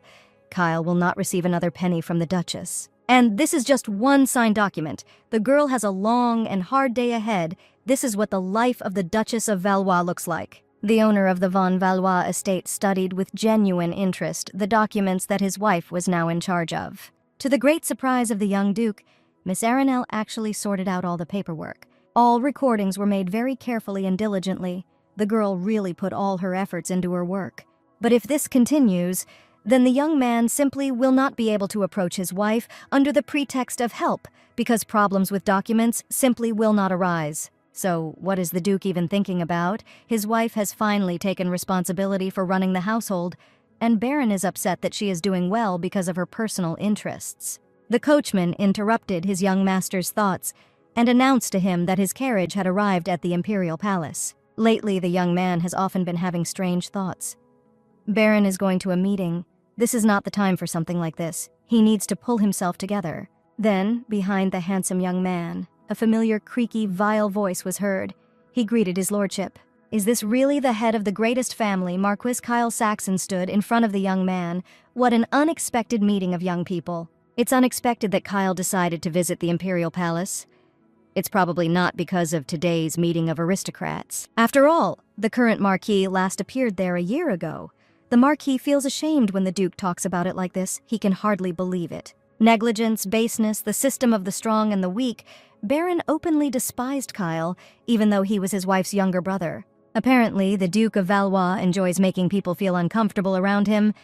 Kyle will not receive another penny from the Duchess. And this is just one signed document. The girl has a long and hard day ahead. This is what the life of the Duchess of Valois looks like. The owner of the von Valois estate studied with genuine interest the documents that his wife was now in charge of. To the great surprise of the young Duke, Miss Aranel actually sorted out all the paperwork. All recordings were made very carefully and diligently. The girl really put all her efforts into her work. But if this continues, then the young man simply will not be able to approach his wife under the pretext of help, because problems with documents simply will not arise. So what is the Duke even thinking about? His wife has finally taken responsibility for running the household, and Baron is upset that she is doing well because of her personal interests. The coachman interrupted his young master's thoughts and announced to him that his carriage had arrived at the imperial palace. Lately, the young man has often been having strange thoughts. Baron is going to a meeting. This is not the time for something like this. He needs to pull himself together. Then, behind the handsome young man, a familiar, creaky, vile voice was heard. He greeted his lordship. Is this really the head of the greatest family? Marquis Kyle Saxon stood in front of the young man. What an unexpected meeting of young people. It's unexpected that Kyle decided to visit the imperial palace. It's probably not because of today's meeting of aristocrats. After all, the current Marquis last appeared there a year ago. The Marquis feels ashamed when the Duke talks about it like this. He can hardly believe it. Negligence, baseness, the system of the strong and the weak. Baron openly despised Kyle, even though he was his wife's younger brother. Apparently, the Duke of Valois enjoys making people feel uncomfortable around him,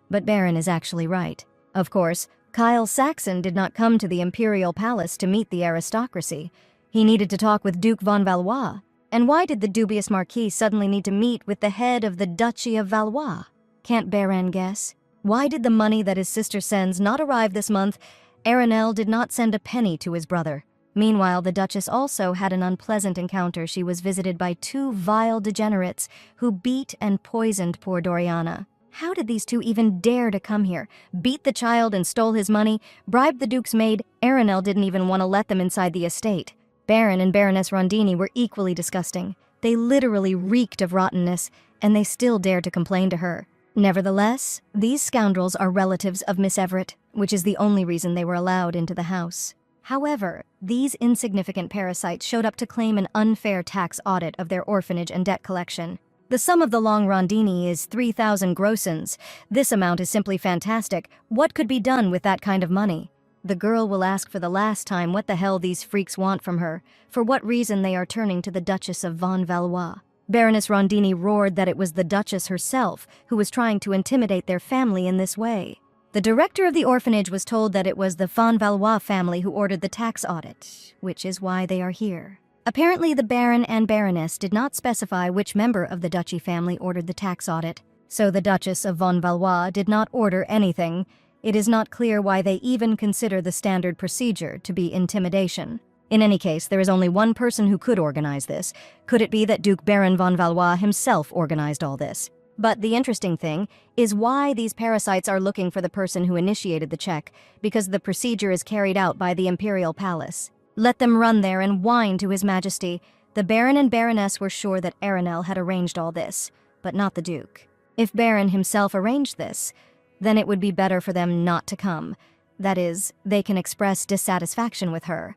but Baron is actually right. Of course, Kyle Saxon did not come to the Imperial Palace to meet the aristocracy. He needed to talk with Duke von Valois. And why did the dubious Marquis suddenly need to meet with the head of the Duchy of Valois? Can't Baron guess? Why did the money that his sister sends not arrive this month? Arenelle did not send a penny to his brother. Meanwhile, the Duchess also had an unpleasant encounter. She was visited by two vile degenerates who beat and poisoned poor Doriana. How did these two even dare to come here? Beat the child and stole his money, bribed the Duke's maid. Arenelle didn't even want to let them inside the estate. Baron and Baroness Rondini were equally disgusting. They literally reeked of rottenness, and they still dared to complain to her. Nevertheless, these scoundrels are relatives of Miss Everett, which is the only reason they were allowed into the house. However, these insignificant parasites showed up to claim an unfair tax audit of their orphanage and debt collection. The sum of the long Rondini is 3,000 grossens. This amount is simply fantastic. What could be done with that kind of money? The girl will ask for the last time what the hell these freaks want from her, for what reason they are turning to the Duchess of von Valois. Baroness Rondini roared that it was the Duchess herself who was trying to intimidate their family in this way. The director of the orphanage was told that it was the von Valois family who ordered the tax audit, which is why they are here. Apparently, the Baron and Baroness did not specify which member of the Duchy family ordered the tax audit, so the Duchess of von Valois did not order anything. It is not clear why they even consider the standard procedure to be intimidation. In any case, there is only one person who could organize this. Could it be that Duke Baron von Valois himself organized all this? But the interesting thing is why these parasites are looking for the person who initiated the check, because the procedure is carried out by the Imperial Palace. Let them run there and whine to His Majesty. The Baron and Baroness were sure that Arenelle had arranged all this, but not the Duke. If Baron himself arranged this, then it would be better for them not to come. That is, they can express dissatisfaction with her.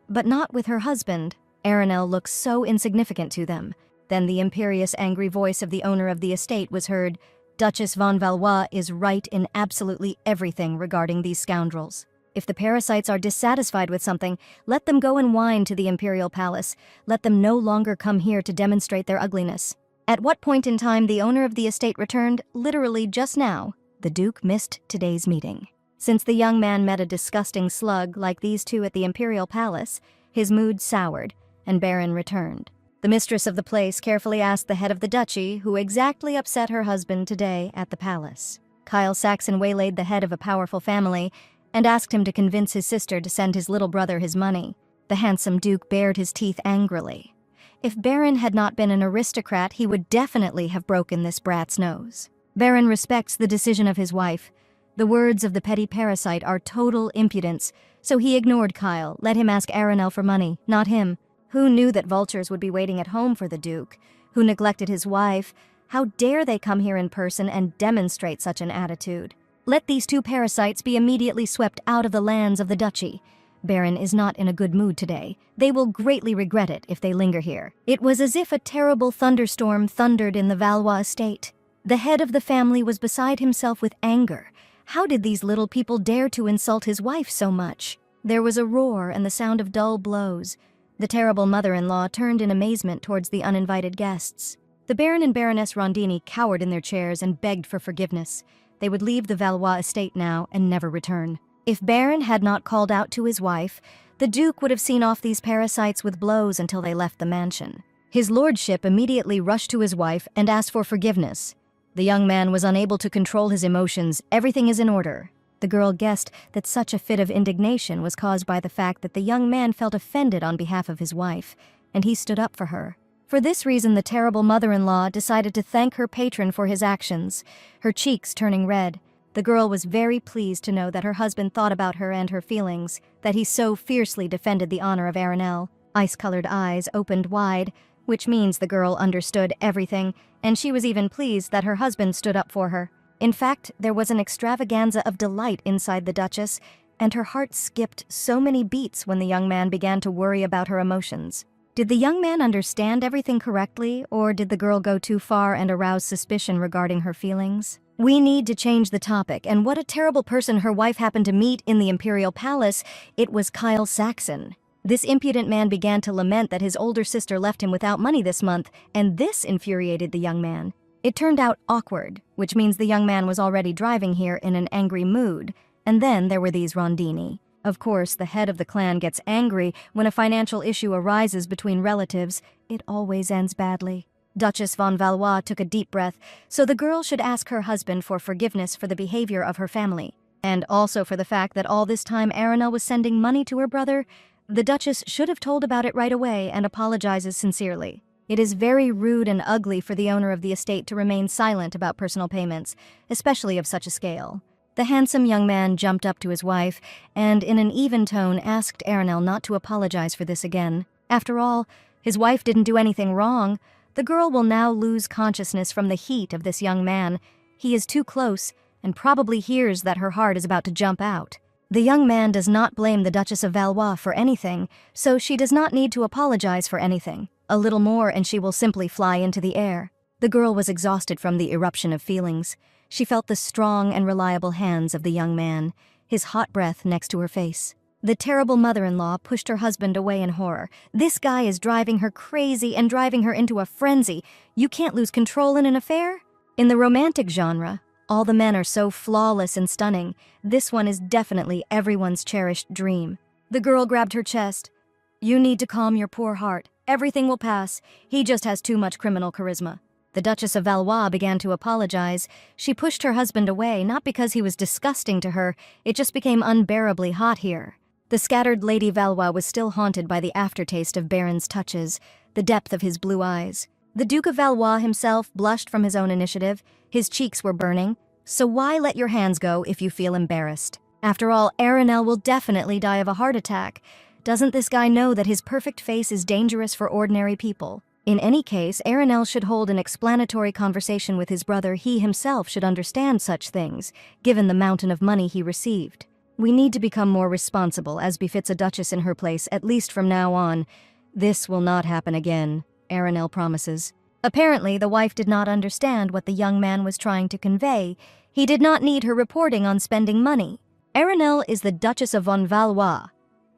But not with her husband. Arenelle looks so insignificant to them. Then the imperious, angry voice of the owner of the estate was heard. Duchess von Valois is right in absolutely everything regarding these scoundrels. If the parasites are dissatisfied with something, let them go and whine to the Imperial Palace. Let them no longer come here to demonstrate their ugliness. At what point in time the owner of the estate returned, literally just now, the Duke missed today's meeting. Since the young man met a disgusting slug like these two at the Imperial Palace, his mood soured, and Baron returned. The mistress of the place carefully asked the head of the duchy who exactly upset her husband today at the palace. Kyle Saxon waylaid the head of a powerful family and asked him to convince his sister to send his little brother his money. The handsome Duke bared his teeth angrily. If Baron had not been an aristocrat, he would definitely have broken this brat's nose. Baron respects the decision of his wife. The words of the petty parasite are total impudence, so he ignored Kyle, let him ask Arenelle for money, not him. Who knew that vultures would be waiting at home for the Duke? Who neglected his wife? How dare they come here in person and demonstrate such an attitude? Let these two parasites be immediately swept out of the lands of the duchy. Baron is not in a good mood today. They will greatly regret it if they linger here. It was as if a terrible thunderstorm thundered in the Valois estate. The head of the family was beside himself with anger. How did these little people dare to insult his wife so much? There was a roar and the sound of dull blows. The terrible mother-in-law turned in amazement towards the uninvited guests. The Baron and Baroness Rondini cowered in their chairs and begged for forgiveness. They would leave the Valois estate now and never return. If Baron had not called out to his wife, the Duke would have seen off these parasites with blows until they left the mansion. His lordship immediately rushed to his wife and asked for forgiveness. The young man was unable to control his emotions. Everything is in order. The girl guessed that such a fit of indignation was caused by the fact that the young man felt offended on behalf of his wife, and he stood up for her. For this reason, the terrible mother-in-law decided to thank her patron for his actions, her cheeks turning red. The girl was very pleased to know that her husband thought about her and her feelings, that he so fiercely defended the honor of Arenelle. Ice-colored eyes opened wide, which means the girl understood everything, and she was even pleased that her husband stood up for her. In fact, there was an extravaganza of delight inside the Duchess, and her heart skipped so many beats when the young man began to worry about her emotions. Did the young man understand everything correctly, or did the girl go too far and arouse suspicion regarding her feelings? We need to change the topic, and what a terrible person her wife happened to meet in the Imperial Palace. It was Kyle Saxon. This impudent man began to lament that his older sister left him without money this month, and this infuriated the young man. It turned out awkward, which means the young man was already driving here in an angry mood, and then there were these Rondini. Of course, the head of the clan gets angry when a financial issue arises between relatives. It always ends badly. Duchess von Valois took a deep breath, so the girl should ask her husband for forgiveness for the behavior of her family, and also for the fact that all this time Aranel was sending money to her brother. The Duchess should have told about it right away and apologizes sincerely. It is very rude and ugly for the owner of the estate to remain silent about personal payments, especially of such a scale. The handsome young man jumped up to his wife and, in an even tone, asked Aranel not to apologize for this again. After all, his wife didn't do anything wrong. The girl will now lose consciousness from the heat of this young man. He is too close and probably hears that her heart is about to jump out. The young man does not blame the Duchess of Valois for anything, so she does not need to apologize for anything. A little more and she will simply fly into the air. The girl was exhausted from the eruption of feelings. She felt the strong and reliable hands of the young man, his hot breath next to her face. The terrible mother-in-law pushed her husband away in horror. This guy is driving her crazy and driving her into a frenzy. You can't lose control in an affair? In the romantic genre, all the men are so flawless and stunning. This one is definitely everyone's cherished dream. The girl grabbed her chest. You need to calm your poor heart. Everything will pass. He just has too much criminal charisma. The Duchess of Valois began to apologize. She pushed her husband away, not because he was disgusting to her. It just became unbearably hot here. The scattered Lady Valois was still haunted by the aftertaste of Baron's touches, the depth of his blue eyes. The Duke of Valois himself blushed from his own initiative. His cheeks were burning. So why let your hands go if you feel embarrassed? After all, Aranel will definitely die of a heart attack. Doesn't this guy know that his perfect face is dangerous for ordinary people? In any case, Aranel should hold an explanatory conversation with his brother. He himself should understand such things, given the mountain of money he received. We need to become more responsible, as befits a duchess in her place, at least from now on. This will not happen again, Aranel promises. Apparently, the wife did not understand what the young man was trying to convey. He did not need her reporting on spending money. Aranel is the Duchess of von Valois.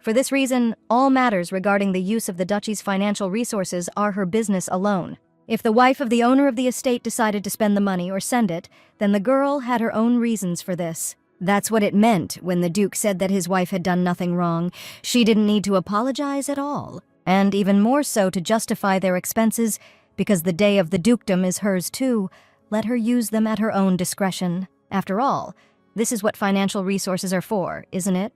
For this reason, all matters regarding the use of the duchy's financial resources are her business alone. If the wife of the owner of the estate decided to spend the money or send it, then the girl had her own reasons for this. That's what it meant when the Duke said that his wife had done nothing wrong. She didn't need to apologize at all, and even more so to justify their expenses, because the day of the dukedom is hers too. Let her use them at her own discretion. After all, this is what financial resources are for, isn't it?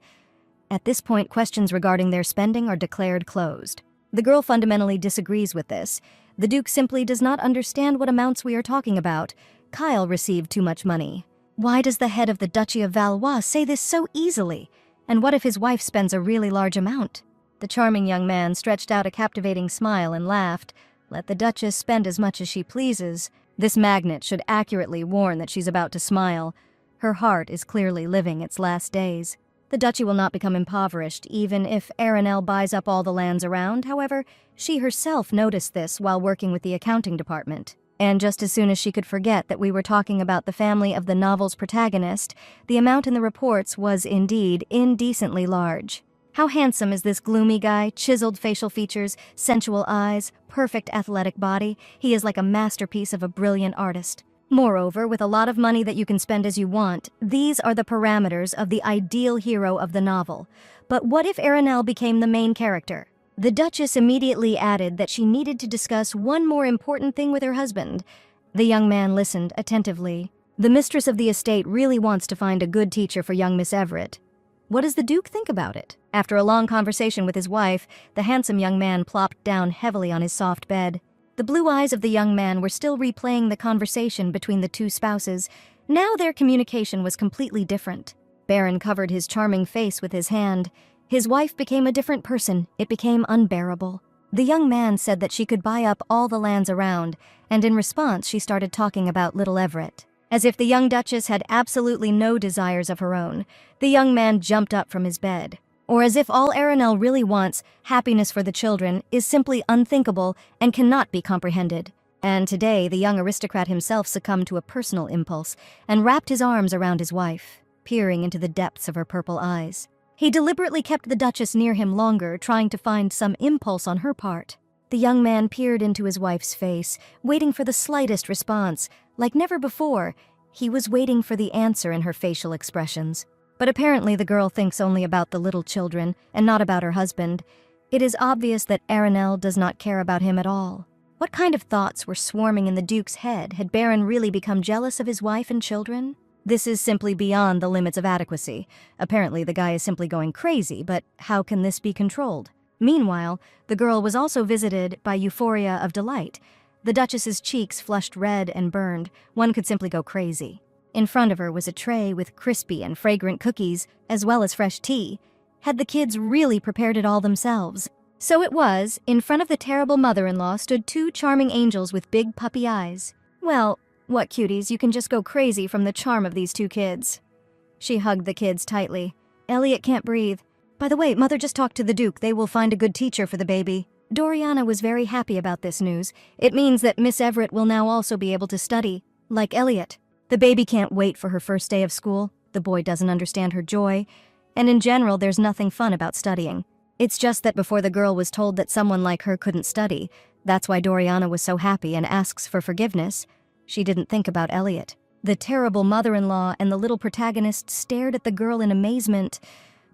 At this point, questions regarding their spending are declared closed. The girl fundamentally disagrees with this. The Duke simply does not understand what amounts we are talking about. Kyle received too much money. Why does the head of the Duchy of Valois say this so easily? And what if his wife spends a really large amount? The charming young man stretched out a captivating smile and laughed. Let the Duchess spend as much as she pleases. This magnet should accurately warn that she's about to smile. Her heart is clearly living its last days. The duchy will not become impoverished, even if Aranel buys up all the lands around. However, she herself noticed this while working with the accounting department. And just as soon as she could forget that we were talking about the family of the novel's protagonist, the amount in the reports was indeed indecently large. How handsome is this gloomy guy? Chiseled facial features, sensual eyes, perfect athletic body. He is like a masterpiece of a brilliant artist. Moreover, with a lot of money that you can spend as you want, these are the parameters of the ideal hero of the novel. But what if Aranel became the main character? The Duchess immediately added that she needed to discuss one more important thing with her husband. The young man listened attentively. The mistress of the estate really wants to find a good teacher for young Miss Everett. What does the Duke think about it? After a long conversation with his wife, the handsome young man plopped down heavily on his soft bed. The blue eyes of the young man were still replaying the conversation between the two spouses. Now their communication was completely different. Baron covered his charming face with his hand. His wife became a different person. It became unbearable. The young man said that she could buy up all the lands around, and in response she started talking about little Everett. As if the young Duchess had absolutely no desires of her own, the young man jumped up from his bed. Or as if all Aranel really wants, happiness for the children, is simply unthinkable and cannot be comprehended. And today, the young aristocrat himself succumbed to a personal impulse and wrapped his arms around his wife, peering into the depths of her purple eyes. He deliberately kept the Duchess near him longer, trying to find some impulse on her part. The young man peered into his wife's face, waiting for the slightest response. Like never before, he was waiting for the answer in her facial expressions. But apparently the girl thinks only about the little children and not about her husband. It is obvious that Aranel does not care about him at all. What kind of thoughts were swarming in the Duke's head? Had Baron really become jealous of his wife and children? This is simply beyond the limits of adequacy. Apparently the guy is simply going crazy, but how can this be controlled? Meanwhile, the girl was also visited by euphoria of delight. The Duchess's cheeks flushed red and burned. One could simply go crazy. In front of her was a tray with crispy and fragrant cookies, as well as fresh tea. Had the kids really prepared it all themselves? So it was, in front of the terrible mother-in-law stood two charming angels with big puppy eyes. Well, what cuties, you can just go crazy from the charm of these two kids. She hugged the kids tightly. Elliot can't breathe. By the way, Mother just talked to the Duke. They will find a good teacher for the baby. Doriana was very happy about this news. It means that Miss Everett will now also be able to study, like Elliot. The baby can't wait for her first day of school. The boy doesn't understand her joy. And in general, there's nothing fun about studying. It's just that before the girl was told that someone like her couldn't study, that's why Doriana was so happy and asks for forgiveness. She didn't think about Elliot. The terrible mother-in-law and the little protagonist stared at the girl in amazement.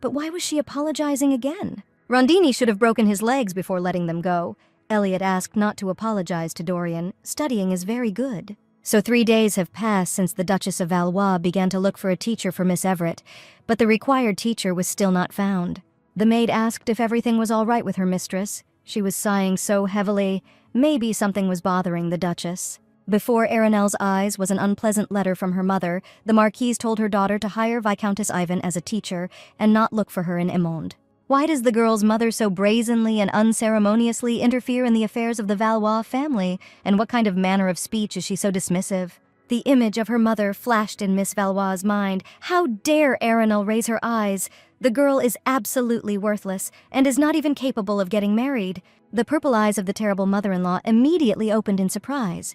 But why was she apologizing again? Rondini should have broken his legs before letting them go. Elliot asked not to apologize to Dorian. Studying is very good. So 3 days have passed since the Duchess of Valois began to look for a teacher for Miss Everett, but the required teacher was still not found. The maid asked if everything was all right with her mistress. She was sighing so heavily, maybe something was bothering the Duchess. Before Aranel's eyes was an unpleasant letter from her mother. The Marquise told her daughter to hire Viscountess Ivan as a teacher and not look for her in Imonde. Why does the girl's mother so brazenly and unceremoniously interfere in the affairs of the Valois family, and what kind of manner of speech is she so dismissive? The image of her mother flashed in Miss Valois' mind. How dare Aranel raise her eyes? The girl is absolutely worthless, and is not even capable of getting married. The purple eyes of the terrible mother-in-law immediately opened in surprise.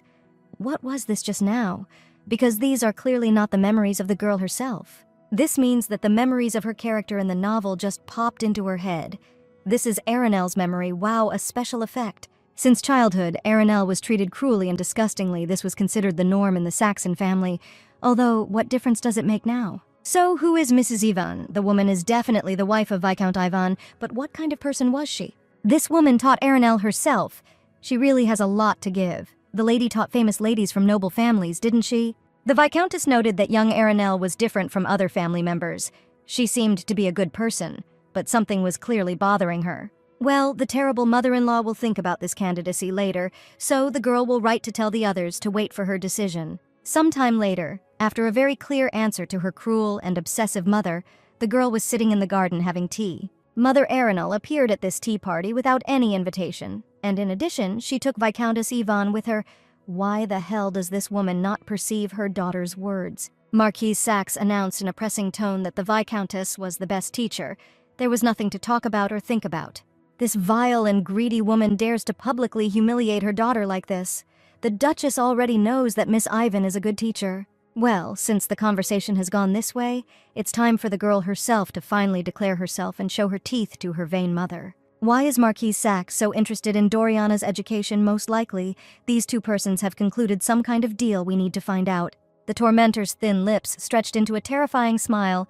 What was this just now? Because these are clearly not the memories of the girl herself. This means that the memories of her character in the novel just popped into her head. This is Aranel's memory. Wow, a special effect. Since childhood, Aranel was treated cruelly and disgustingly. This was considered the norm in the Saxon family. Although, what difference does it make now? So, who is Mrs. Ivan? The woman is definitely the wife of Viscount Ivan, but what kind of person was she? This woman taught Aranel herself. She really has a lot to give. The lady taught famous ladies from noble families, didn't she? The Viscountess noted that young Aranel was different from other family members. She seemed to be a good person, but something was clearly bothering her. Well, the terrible mother-in-law will think about this candidacy later, so the girl will write to tell the others to wait for her decision. Sometime later, after a very clear answer to her cruel and obsessive mother, the girl was sitting in the garden having tea. Mother Aranel appeared at this tea party without any invitation, and in addition, she took Viscountess Yvonne with her. Why the hell does this woman not perceive her daughter's words? Marquise Saxe announced in a pressing tone that the Viscountess was the best teacher. There was nothing to talk about or think about. This vile and greedy woman dares to publicly humiliate her daughter like this. The Duchess already knows that Miss Ivan is a good teacher. Well, since the conversation has gone this way, it's time for the girl herself to finally declare herself and show her teeth to her vain mother. Why is Marquise Saxe so interested in Doriana's education? Most likely, these two persons have concluded some kind of deal we need to find out. The tormentor's thin lips stretched into a terrifying smile,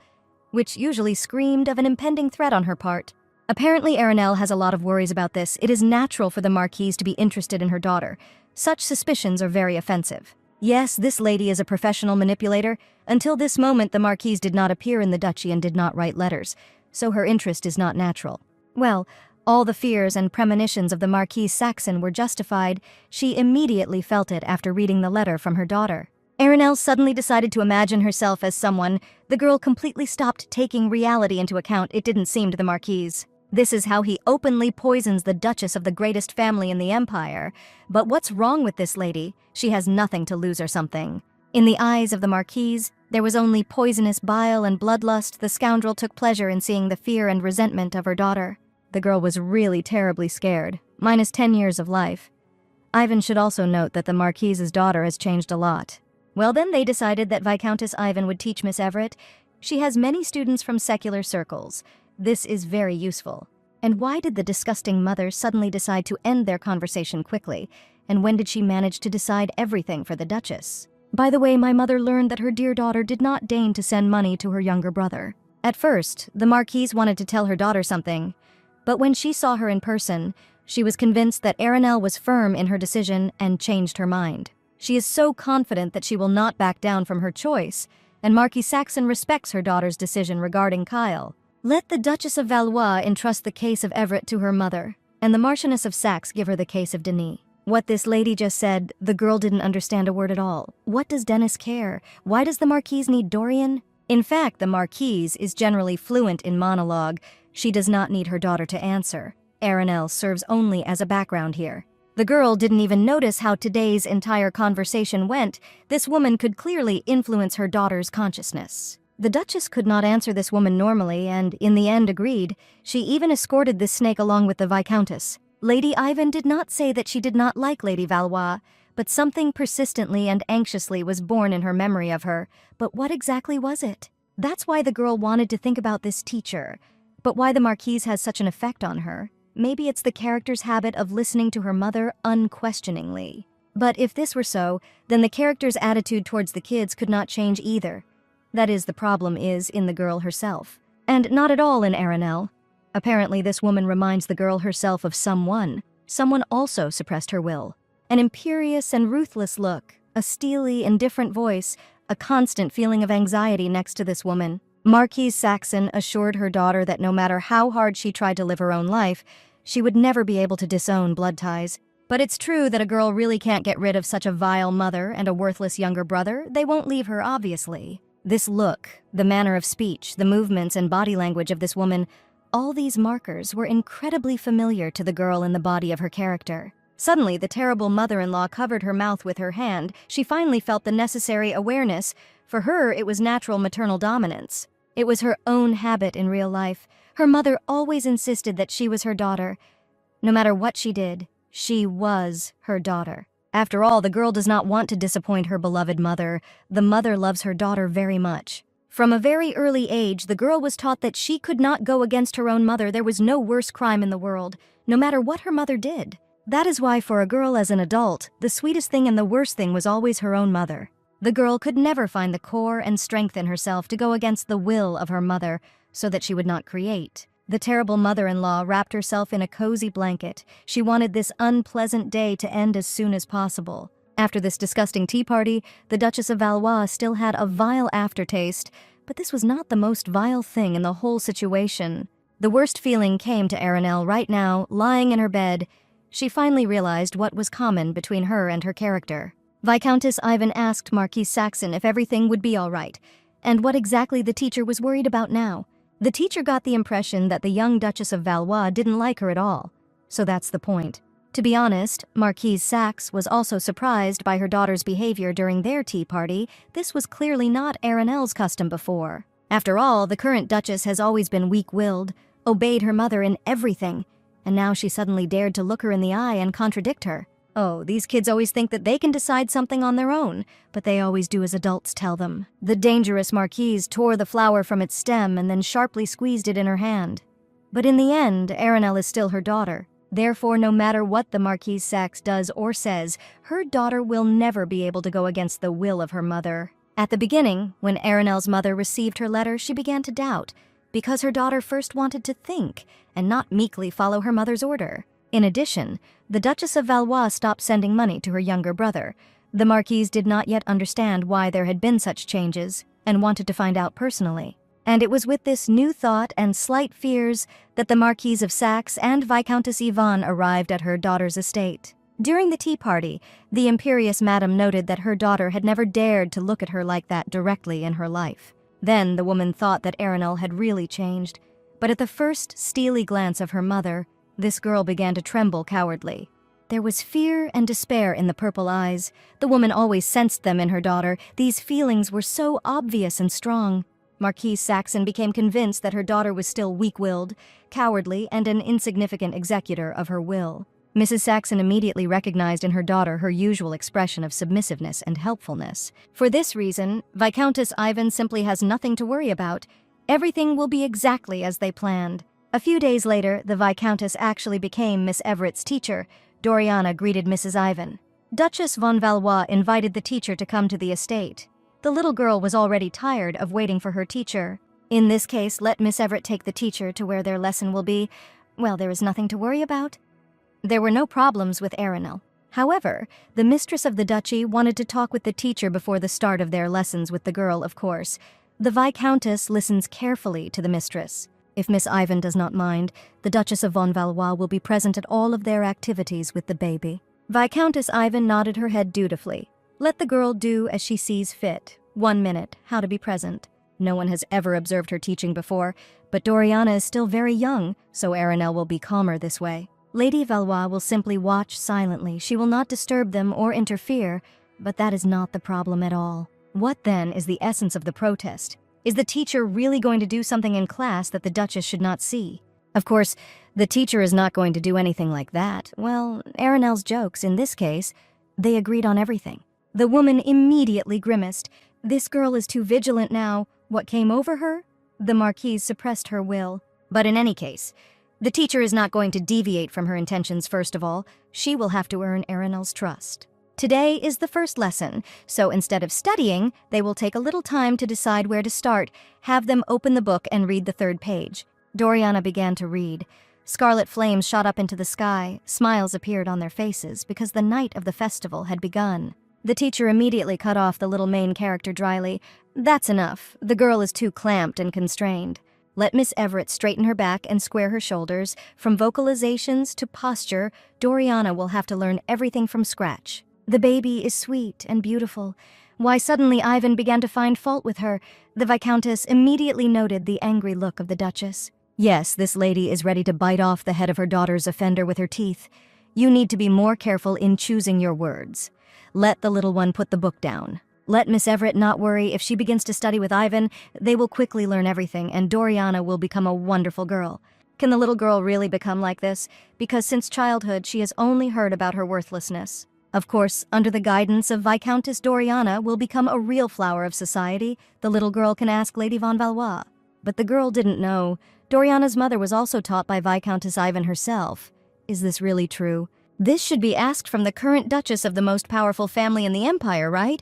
which usually screamed of an impending threat on her part. Apparently Aranel has a lot of worries about this. It is natural for the Marquise to be interested in her daughter. Such suspicions are very offensive. Yes, this lady is a professional manipulator. Until this moment, the Marquise did not appear in the duchy and did not write letters, so her interest is not natural. Well, all the fears and premonitions of the Marquise Saxon were justified. She immediately felt it after reading the letter from her daughter. Aranel suddenly decided to imagine herself as someone. The girl completely stopped taking reality into account. It didn't seem to the Marquise. This is how he openly poisons the Duchess of the greatest family in the empire. But what's wrong with this lady? She has nothing to lose or something. In the eyes of the Marquise, there was only poisonous bile and bloodlust. The scoundrel took pleasure in seeing the fear and resentment of her daughter. The girl was really terribly scared, minus 10 years of life. Ivan should also note that the Marquise's daughter has changed a lot. Well then, they decided that Viscountess Ivan would teach Miss Everett. She has many students from secular circles. This is very useful. And why did the disgusting mother suddenly decide to end their conversation quickly? And when did she manage to decide everything for the Duchess? By the way, my mother learned that her dear daughter did not deign to send money to her younger brother. At first, the Marquise wanted to tell her daughter something, but when she saw her in person, she was convinced that Aranel was firm in her decision and changed her mind. She is so confident that she will not back down from her choice, and Marquis Saxon respects her daughter's decision regarding Kyle. Let the Duchess of Valois entrust the case of Everett to her mother, and the Marchioness of Saxe give her the case of Denis. What this lady just said, the girl didn't understand a word at all. What does Dennis care? Why does the Marquise need Dorian? In fact, the Marquise is generally fluent in monologue. She does not need her daughter to answer. Aranel serves only as a background here. The girl didn't even notice how today's entire conversation went. This woman could clearly influence her daughter's consciousness. The Duchess could not answer this woman normally and, in the end, agreed. She even escorted this snake along with the Viscountess. Lady Ivan did not say that she did not like Lady Valois, but something persistently and anxiously was born in her memory of her. But what exactly was it? That's why the girl wanted to think about this teacher. But why the Marquise has such an effect on her? Maybe it's the character's habit of listening to her mother unquestioningly. But if this were so, then the character's attitude towards the kids could not change either. That is, the problem is in the girl herself. And not at all in Aranel. Apparently, this woman reminds the girl herself of someone. Someone also suppressed her will. An imperious and ruthless look, a steely, indifferent voice, a constant feeling of anxiety next to this woman. Marquise Saxon assured her daughter that no matter how hard she tried to live her own life, she would never be able to disown blood ties. But it's true that a girl really can't get rid of such a vile mother and a worthless younger brother. They won't leave her, obviously. This look, the manner of speech, the movements and body language of this woman, all these markers were incredibly familiar to the girl in the body of her character. Suddenly, the terrible mother-in-law covered her mouth with her hand. She finally felt the necessary awareness. For her, it was natural maternal dominance. It was her own habit in real life. Her mother always insisted that she was her daughter. No matter what she did, she was her daughter. After all, the girl does not want to disappoint her beloved mother. The mother loves her daughter very much. From a very early age, the girl was taught that she could not go against her own mother. There was no worse crime in the world, no matter what her mother did. That is why for a girl as an adult, the sweetest thing and the worst thing was always her own mother. The girl could never find the core and strength in herself to go against the will of her mother so that she would not create. The terrible mother-in-law wrapped herself in a cozy blanket. She wanted this unpleasant day to end as soon as possible. After this disgusting tea party, the Duchess of Valois still had a vile aftertaste, but this was not the most vile thing in the whole situation. The worst feeling came to Aranel right now, lying in her bed. She finally realized what was common between her and her character. Viscountess Ivan asked Marquis Saxon if everything would be all right, and what exactly the teacher was worried about now. The teacher got the impression that the young Duchess of Valois didn't like her at all. So that's the point. To be honest, Marquise Saxe was also surprised by her daughter's behavior during their tea party. This was clearly not Aranel's custom before. After all, the current Duchess has always been weak-willed, obeyed her mother in everything, and now she suddenly dared to look her in the eye and contradict her. Oh, these kids always think that they can decide something on their own, but they always do as adults tell them. The dangerous Marquise tore the flower from its stem and then sharply squeezed it in her hand. But in the end, Aranel is still her daughter. Therefore, no matter what the Marquise Saxe does or says, her daughter will never be able to go against the will of her mother. At the beginning, when Aranel's mother received her letter, she began to doubt, because her daughter first wanted to think and not meekly follow her mother's order. In addition, the Duchess of Valois stopped sending money to her younger brother. The Marquise did not yet understand why there had been such changes and wanted to find out personally. And it was with this new thought and slight fears that the Marquise of Saxe and Viscountess Yvonne arrived at her daughter's estate. During the tea party, the imperious madam noted that her daughter had never dared to look at her like that directly in her life. Then the woman thought that Aranel had really changed, but at the first steely glance of her mother, this girl began to tremble cowardly. There was fear and despair in the purple eyes. The woman always sensed them in her daughter. These feelings were so obvious and strong. Marquise Saxon became convinced that her daughter was still weak-willed, cowardly, and an insignificant executor of her will. Mrs. Saxon immediately recognized in her daughter her usual expression of submissiveness and helpfulness. For this reason, Viscountess Ivan simply has nothing to worry about. Everything will be exactly as they planned. A few days later, the Viscountess actually became Miss Everett's teacher. Doriana greeted Mrs. Ivan. Duchess von Valois invited the teacher to come to the estate. The little girl was already tired of waiting for her teacher. In this case, let Miss Everett take the teacher to where their lesson will be. Well, there is nothing to worry about. There were no problems with Aranel. However, the mistress of the duchy wanted to talk with the teacher before the start of their lessons with the girl, of course. The Viscountess listens carefully to the mistress. If Miss Ivan does not mind, the Duchess of von Valois will be present at all of their activities with the baby. Viscountess Ivan nodded her head dutifully. Let the girl do as she sees fit. 1 minute, how to be present. No one has ever observed her teaching before, but Doriana is still very young, so Aranel will be calmer this way. Lady Valois will simply watch silently. She will not disturb them or interfere, but that is not the problem at all. What then is the essence of the protest? Is the teacher really going to do something in class that the Duchess should not see? Of course, the teacher is not going to do anything like that. Well, Aranel's jokes, in this case, they agreed on everything. The woman immediately grimaced. This girl is too vigilant now. What came over her? The Marquise suppressed her will. But in any case, the teacher is not going to deviate from her intentions first of all. She will have to earn Aranel's trust. Today is the first lesson, so instead of studying, they will take a little time to decide where to start. Have them open the book and read the 3rd page. Doriana began to read. Scarlet flames shot up into the sky. Smiles appeared on their faces because the night of the festival had begun. The teacher immediately cut off the little main character dryly. That's enough. The girl is too clamped and constrained. Let Miss Everett straighten her back and square her shoulders. From vocalizations to posture, Doriana will have to learn everything from scratch. The baby is sweet and beautiful. Why suddenly Ivan began to find fault with her. The Viscountess immediately noted the angry look of the Duchess. Yes, this lady is ready to bite off the head of her daughter's offender with her teeth. You need to be more careful in choosing your words. Let the little one put the book down. Let Miss Everett not worry. If she begins to study with Ivan, they will quickly learn everything, and Doriana will become a wonderful girl. Can the little girl really become like this? Because since childhood, she has only heard about her worthlessness. Of course, under the guidance of Viscountess Doriana will become a real flower of society. The little girl can ask Lady von Valois. But the girl didn't know. Doriana's mother was also taught by Viscountess Ivan herself. Is this really true? This should be asked from the current Duchess of the most powerful family in the Empire, right?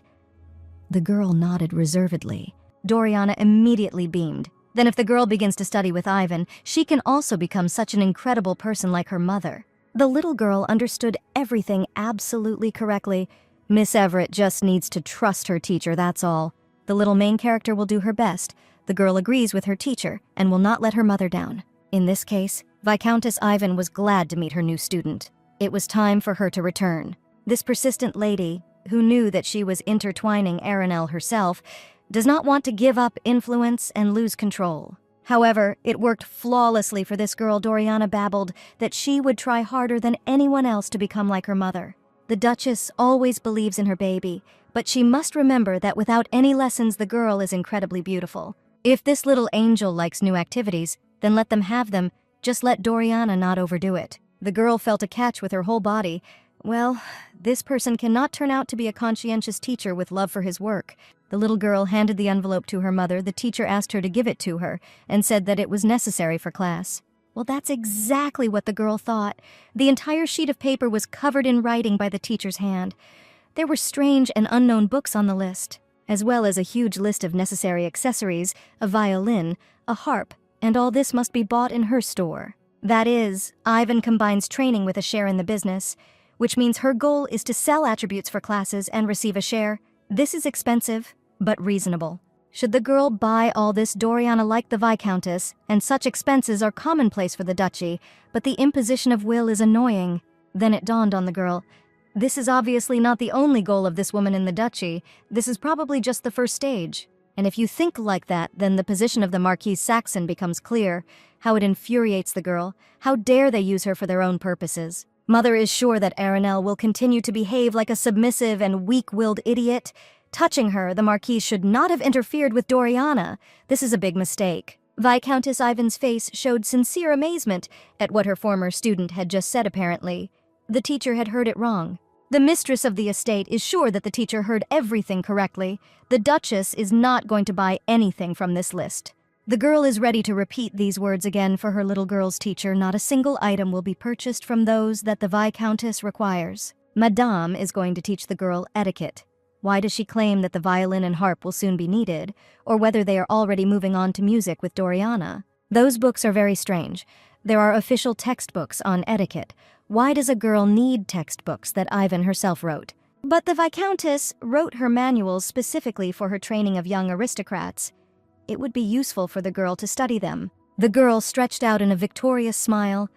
The girl nodded reservedly. Doriana immediately beamed. Then if the girl begins to study with Ivan, she can also become such an incredible person like her mother. The little girl understood everything absolutely correctly. Miss Everett just needs to trust her teacher, that's all. The little main character will do her best. The girl agrees with her teacher and will not let her mother down. In this case, Viscountess Ivan was glad to meet her new student. It was time for her to return. This persistent lady, who knew that she was intertwining Aranel herself, does not want to give up influence and lose control. However, it worked flawlessly for this girl. Doriana babbled that she would try harder than anyone else to become like her mother. The Duchess always believes in her baby, but she must remember that without any lessons, the girl is incredibly beautiful. If this little angel likes new activities, then let them have them. Just let Doriana not overdo it. The girl felt a catch with her whole body. Well, this person cannot turn out to be a conscientious teacher with love for his work. The little girl handed the envelope to her mother. The teacher asked her to give it to her and said that it was necessary for class. Well, that's exactly what the girl thought. The entire sheet of paper was covered in writing by the teacher's hand. There were strange and unknown books on the list, as well as a huge list of necessary accessories, a violin, a harp, and all this must be bought in her store. That is, Ivan combines training with a share in the business, which means her goal is to sell attributes for classes and receive a share. This is expensive, but reasonable. Should the girl buy all this, Doriana liked the Viscountess, and such expenses are commonplace for the duchy, but the imposition of will is annoying. Then it dawned on the girl. This is obviously not the only goal of this woman in the duchy. This is probably just the first stage. And if you think like that, then the position of the Marquise Saxon becomes clear. How it infuriates the girl. How dare they use her for their own purposes. Mother is sure that Aranel will continue to behave like a submissive and weak-willed idiot. Touching her, the Marquise should not have interfered with Doriana. This is a big mistake. Viscountess Ivan's face showed sincere amazement at what her former student had just said apparently. The teacher had heard it wrong. The mistress of the estate is sure that the teacher heard everything correctly. The Duchess is not going to buy anything from this list. The girl is ready to repeat these words again for her little girl's teacher. Not a single item will be purchased from those that the Viscountess requires. Madame is going to teach the girl etiquette. Why does she claim that the violin and harp will soon be needed, or whether they are already moving on to music with Doriana? Those books are very strange. There are official textbooks on etiquette. Why does a girl need textbooks that Ivan herself wrote? But the Viscountess wrote her manuals specifically for her training of young aristocrats. It would be useful for the girl to study them. The girl stretched out in a victorious smile.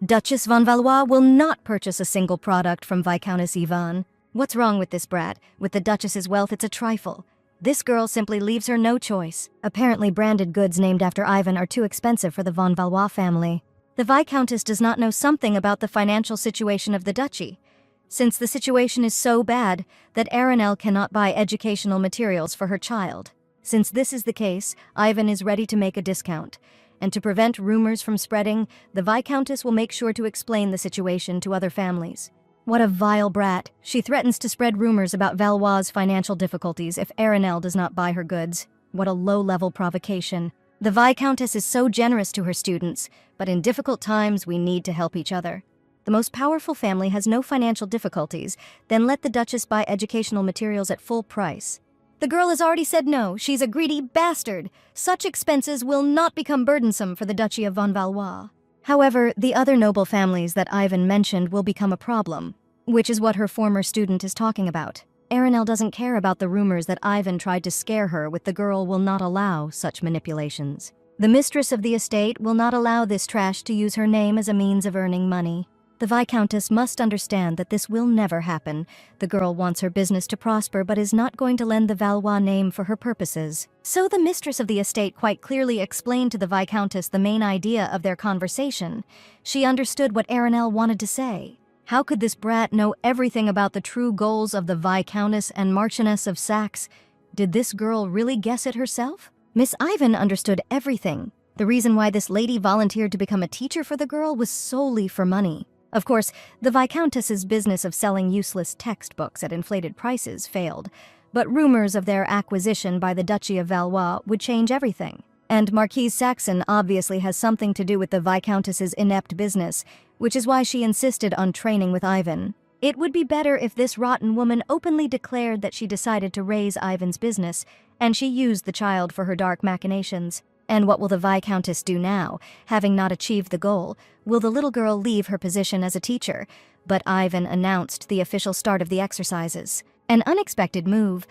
Duchess von Valois will not purchase a single product from Viscountess Yvonne. What's wrong with this brat? With the Duchess's wealth, it's a trifle. This girl simply leaves her no choice. Apparently branded goods named after Ivan are too expensive for the von Valois family. The Viscountess does not know something about the financial situation of the duchy, since the situation is so bad that Aranel cannot buy educational materials for her child. Since this is the case, Ivan is ready to make a discount, and to prevent rumors from spreading, the Viscountess will make sure to explain the situation to other families. What a vile brat. She threatens to spread rumors about Valois' financial difficulties if Aranel does not buy her goods. What a low-level provocation. The Viscountess is so generous to her students, but in difficult times we need to help each other. The most powerful family has no financial difficulties, then let the Duchess buy educational materials at full price. The girl has already said no. She's a greedy bastard. Such expenses will not become burdensome for the Duchy of von Valois. However, the other noble families that Ivan mentioned will become a problem, which is what her former student is talking about. Aranel doesn't care about the rumors that Ivan tried to scare her with. The girl will not allow such manipulations. The mistress of the estate will not allow this trash to use her name as a means of earning money. The Viscountess must understand that this will never happen. The girl wants her business to prosper but is not going to lend the Valois name for her purposes. So the mistress of the estate quite clearly explained to the Viscountess the main idea of their conversation. She understood what Aranel wanted to say. How could this brat know everything about the true goals of the Viscountess and Marchioness of Saxe? Did this girl really guess it herself? Miss Ivan understood everything. The reason why this lady volunteered to become a teacher for the girl was solely for money. Of course, the Viscountess's business of selling useless textbooks at inflated prices failed, but rumors of their acquisition by the Duchy of Valois would change everything. And Marquise Saxon obviously has something to do with the Viscountess's inept business, which is why she insisted on training with Ivan. It would be better if this rotten woman openly declared that she decided to raise Ivan's business, and she used the child for her dark machinations. And what will the Viscountess do now, having not achieved the goal? Will the little girl leave her position as a teacher? But Ivan announced the official start of the exercises. An unexpected move.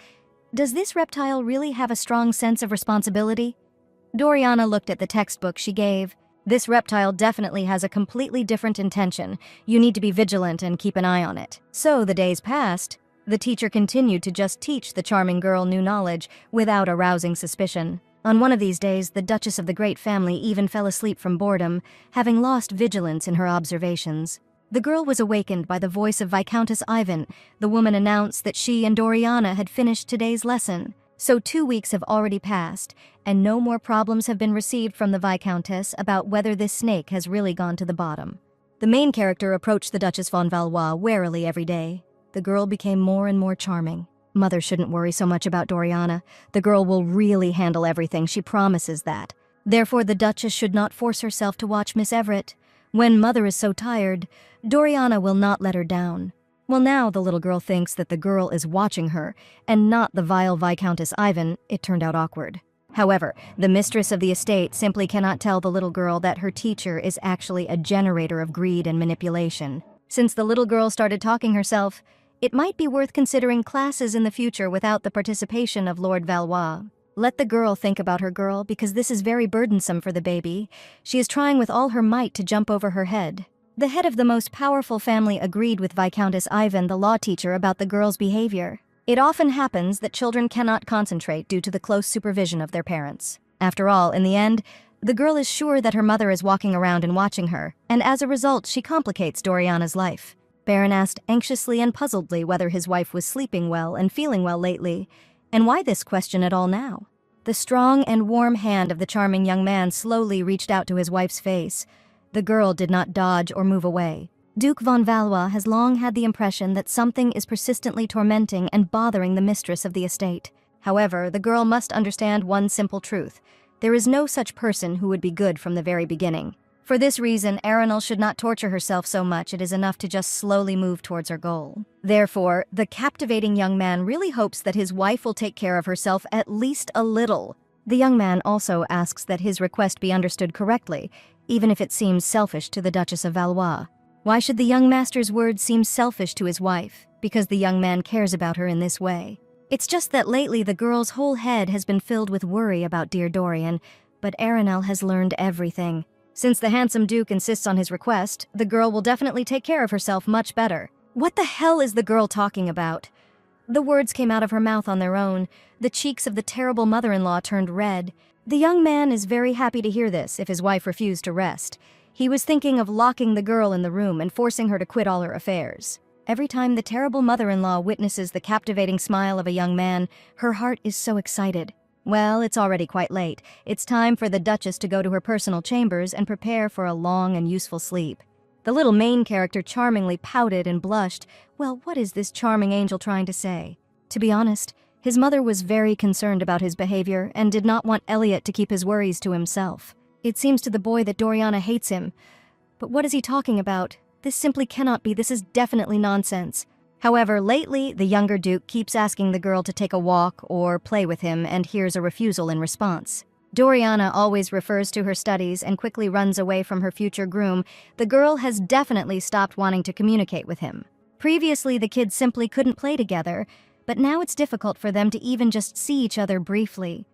Does this reptile really have a strong sense of responsibility? Doriana looked at the textbook she gave. This reptile definitely has a completely different intention. You need to be vigilant and keep an eye on it. So the days passed. The teacher continued to just teach the charming girl new knowledge without arousing suspicion. On one of these days, the Duchess of the great family even fell asleep from boredom, having lost vigilance in her observations. The girl was awakened by the voice of Viscountess Ivan. The woman announced that she and Doriana had finished today's lesson. So 2 weeks have already passed, and no more problems have been received from the Viscountess about whether this snake has really gone to the bottom. The main character approached the Duchess von Valois warily every day. The girl became more and more charming. Mother shouldn't worry so much about Doriana. The girl will really handle everything, she promises that. Therefore, the Duchess should not force herself to watch Miss Everett. When Mother is so tired, Doriana will not let her down. Well, now the little girl thinks that the girl is watching her, and not the vile Viscountess Ivan. It turned out awkward. However, the mistress of the estate simply cannot tell the little girl that her teacher is actually a generator of greed and manipulation. Since the little girl started talking herself, it might be worth considering classes in the future without the participation of Lord Valois. Let the girl think about her girl, because this is very burdensome for the baby. She is trying with all her might to jump over her head. The head of the most powerful family agreed with Viscountess Ivan, the law teacher, about the girl's behavior. It often happens that children cannot concentrate due to the close supervision of their parents. After all, in the end, The girl is sure that her mother is walking around and watching her, and as a result, she complicates Doriana's life. Baron asked anxiously and puzzledly whether his wife was sleeping well and feeling well lately, and why this question at all now. The strong and warm hand of the charming young man slowly reached out to his wife's face. The girl did not dodge or move away. Duke von Valois has long had the impression that something is persistently tormenting and bothering the mistress of the estate. However, the girl must understand one simple truth. There is no such person who would be good from the very beginning. For this reason, Arenal should not torture herself so much. It is enough to just slowly move towards her goal. Therefore, the captivating young man really hopes that his wife will take care of herself at least a little. The young man also asks that his request be understood correctly, even if it seems selfish to the Duchess of Valois. Why should the young master's words seem selfish to his wife? Because the young man cares about her in this way. It's just that lately the girl's whole head has been filled with worry about dear Dorian, but Arenal has learned everything. Since the handsome Duke insists on his request, the girl will definitely take care of herself much better. What the hell is the girl talking about? The words came out of her mouth on their own. The cheeks of the terrible mother-in-law turned red. The young man is very happy to hear this if his wife refused to rest. He was thinking of locking the girl in the room and forcing her to quit all her affairs. Every time the terrible mother-in-law witnesses the captivating smile of a young man, her heart is so excited. Well, it's already quite late. It's time for the Duchess to go to her personal chambers and prepare for a long and useful sleep. The little main character charmingly pouted and blushed. Well, what is this charming angel trying to say? To be honest, his mother was very concerned about his behavior and did not want Elliot to keep his worries to himself. It seems to the boy that Doriana hates him. But what is he talking about? This simply cannot be. This is definitely nonsense. However, lately, the younger Duke keeps asking the girl to take a walk or play with him and hears a refusal in response. Doriana always refers to her studies and quickly runs away from her future groom. The girl has definitely stopped wanting to communicate with him. Previously, the kids simply couldn't play together, but now it's difficult for them to even just see each other briefly.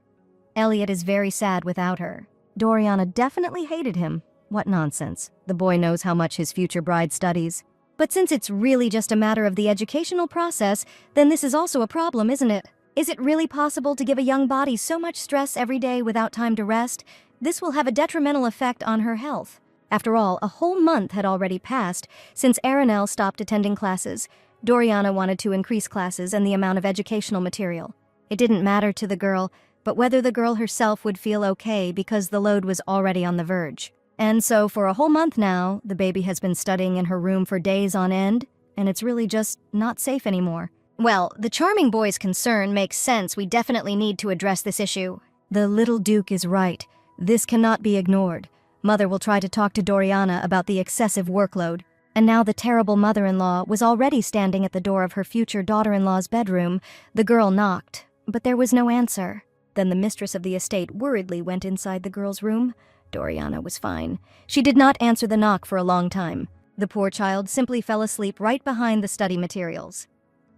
Elliot is very sad without her. Doriana definitely hated him. What nonsense. The boy knows how much his future bride studies. But since it's really just a matter of the educational process, then this is also a problem, isn't it? Is it really possible to give a young body so much stress every day without time to rest? This will have a detrimental effect on her health. After all, a whole month had already passed since Arenal stopped attending classes. Doriana wanted to increase classes and the amount of educational material. It didn't matter to the girl, but whether the girl herself would feel okay because the load was already on the verge. And so for a whole month now, the baby has been studying in her room for days on end, and it's really just not safe anymore. Well, the charming boy's concern makes sense. We definitely need to address this issue. The little Duke is right. This cannot be ignored. Mother will try to talk to Doriana about the excessive workload. And now the terrible mother-in-law was already standing at the door of her future daughter-in-law's bedroom. The girl knocked, but there was no answer. Then the mistress of the estate worriedly went inside the girl's room. Doriana was fine. She did not answer the knock for a long time. The poor child simply fell asleep right behind the study materials,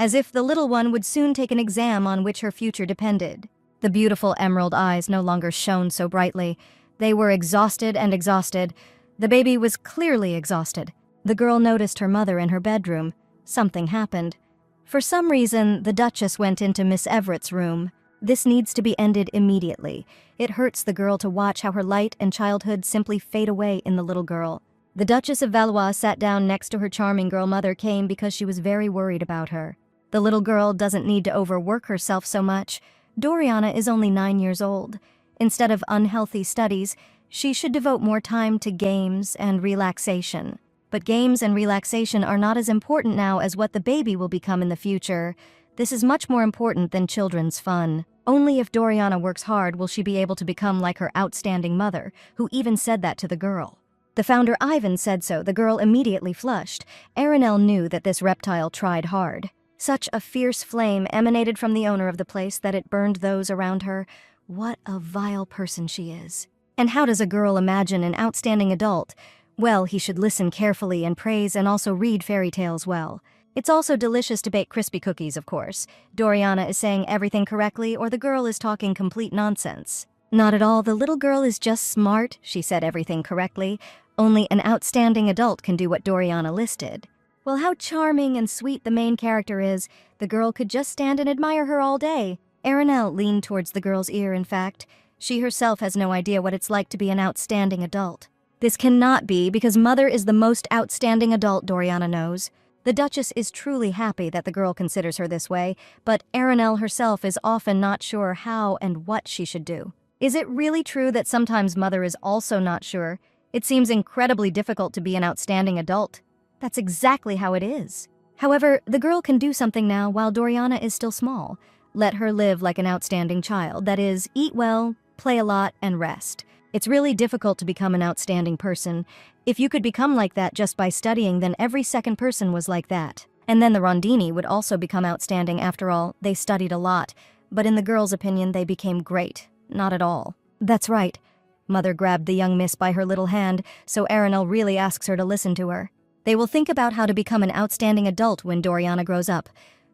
as if the little one would soon take an exam on which her future depended. The beautiful emerald eyes no longer shone so brightly. They were exhausted and exhausted. The baby was clearly exhausted. The girl noticed her mother in her bedroom. Something happened. For some reason, the Duchess went into Miss Everett's room. This needs to be ended immediately. It hurts the girl to watch how her light and childhood simply fade away in the little girl. The Duchess of Valois sat down next to her charming girl mother came because she was very worried about her. The little girl doesn't need to overwork herself so much. Doriana is only 9 years old. Instead of unhealthy studies, she should devote more time to games and relaxation. But games and relaxation are not as important now as what the baby will become in the future. This is much more important than children's fun. Only if Doriana works hard will she be able to become like her outstanding mother, who even said that to the girl. The founder Ivan said so. The girl immediately flushed. Arenal knew that this reptile tried hard. Such a fierce flame emanated from the owner of the place that it burned those around her. What a vile person she is. And how does a girl imagine an outstanding adult? Well, he should listen carefully and praise and also read fairy tales well. It's also delicious to bake crispy cookies, of course. Doriana is saying everything correctly, or the girl is talking complete nonsense. Not at all. The little girl is just smart. She said everything correctly. Only an outstanding adult can do what Doriana listed. Well, how charming and sweet the main character is. The girl could just stand and admire her all day. Arenal leaned towards the girl's ear, in fact. She herself has no idea what it's like to be an outstanding adult. This cannot be because Mother is the most outstanding adult Doriana knows. The Duchess is truly happy that the girl considers her this way, but Aranelle herself is often not sure how and what she should do. Is it really true that sometimes Mother is also not sure? It seems incredibly difficult to be an outstanding adult. That's exactly how it is. However, the girl can do something now while Doriana is still small. Let her live like an outstanding child, that is, eat well, play a lot, and rest. It's really difficult to become an outstanding person. If you could become like that just by studying, then every second person was like that. And then the Rondini would also become outstanding. After all, they studied a lot. But in the girl's opinion, they became great. Not at all. That's right. Mother grabbed the young miss by her little hand, so Aranelle really asks her to listen to her. They will think about how to become an outstanding adult when Doriana grows up.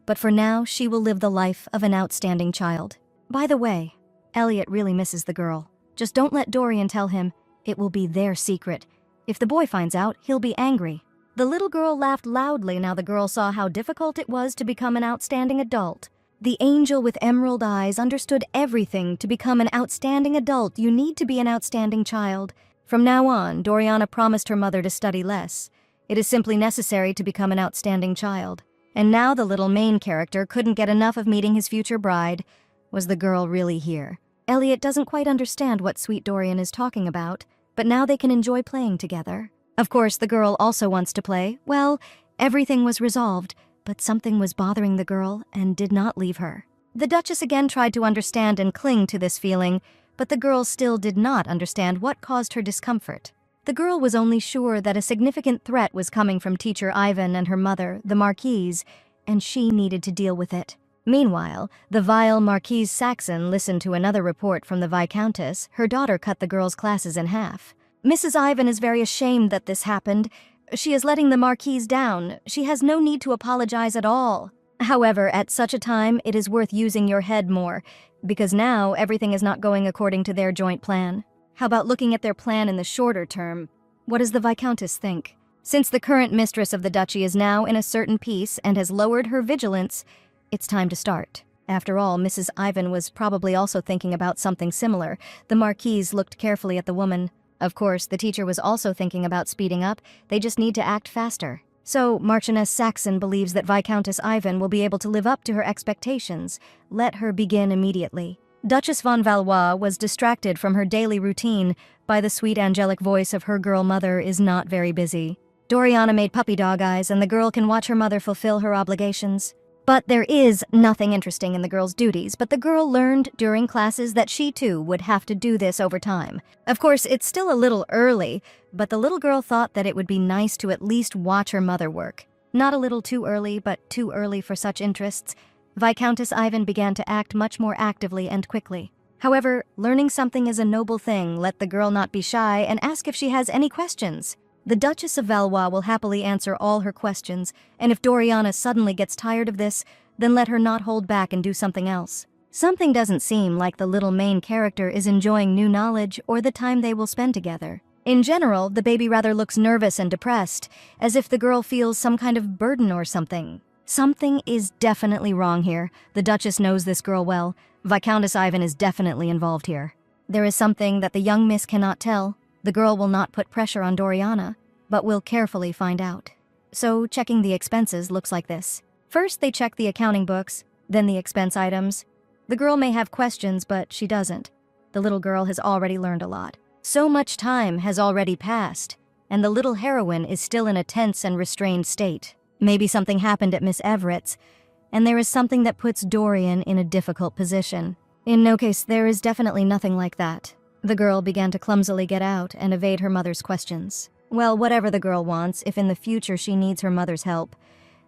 But for now, she will live the life of an outstanding child. By the way, Elliot really misses the girl. Just don't let Dorian tell him. It will be their secret. If the boy finds out, he'll be angry. The little girl laughed loudly now the girl saw how difficult it was to become an outstanding adult. The angel with emerald eyes understood everything. To become an outstanding adult, you need to be an outstanding child. From now on, Doriana promised her mother to study less. It is simply necessary to become an outstanding child. And now the little main character couldn't get enough of meeting his future bride. Was the girl really here? Elliot doesn't quite understand what Sweet Dorian is talking about, but now they can enjoy playing together. Of course, the girl also wants to play. Well, everything was resolved, but something was bothering the girl and did not leave her. The Duchess again tried to understand and cling to this feeling, but the girl still did not understand what caused her discomfort. The girl was only sure that a significant threat was coming from Teacher Ivan and her mother, the Marquise, and she needed to deal with it. Meanwhile, the vile Marquise Saxon listened to another report from the Viscountess. Her daughter cut the girls' classes in half. Mrs. Ivan is very ashamed that this happened. She is letting the Marquise down. She has no need to apologize at all. However, at such a time, it is worth using your head more, because now everything is not going according to their joint plan. How about looking at their plan in the shorter term? What does the Viscountess think? Since the current mistress of the duchy is now in a certain peace and has lowered her vigilance, it's time to start. After all, Mrs. Ivan was probably also thinking about something similar. The Marquise looked carefully at the woman. Of course, the teacher was also thinking about speeding up. They just need to act faster. So, Marchioness Saxon believes that Viscountess Ivan will be able to live up to her expectations. Let her begin immediately. Duchess von Valois was distracted from her daily routine by the sweet angelic voice of her girl mother is not very busy. Doriana made puppy dog eyes, and the girl can watch her mother fulfill her obligations. But there is nothing interesting in the girl's duties, but the girl learned during classes that she too would have to do this over time. Of course, it's still a little early, but the little girl thought that it would be nice to at least watch her mother work. Not a little too early, but too early for such interests. Viscountess Ivan began to act much more actively and quickly. However, learning something is a noble thing. Let the girl not be shy and ask if she has any questions. The Duchess of Valois will happily answer all her questions, and if Doriana suddenly gets tired of this, then let her not hold back and do something else. Something doesn't seem like the little main character is enjoying new knowledge or the time they will spend together. In general, the baby rather looks nervous and depressed, as if the girl feels some kind of burden or something. Something is definitely wrong here. The Duchess knows this girl well. Viscountess Ivan is definitely involved here. There is something that the young miss cannot tell. The girl will not put pressure on Doriana, but will carefully find out. So, checking the expenses looks like this. First, they check the accounting books, then the expense items. The girl may have questions, but she doesn't. The little girl has already learned a lot. So much time has already passed, and the little heroine is still in a tense and restrained state. Maybe something happened at Miss Everett's, and there is something that puts Dorian in a difficult position. In no case, there is definitely nothing like that. The girl began to clumsily get out and evade her mother's questions. Well, whatever the girl wants, if in the future she needs her mother's help,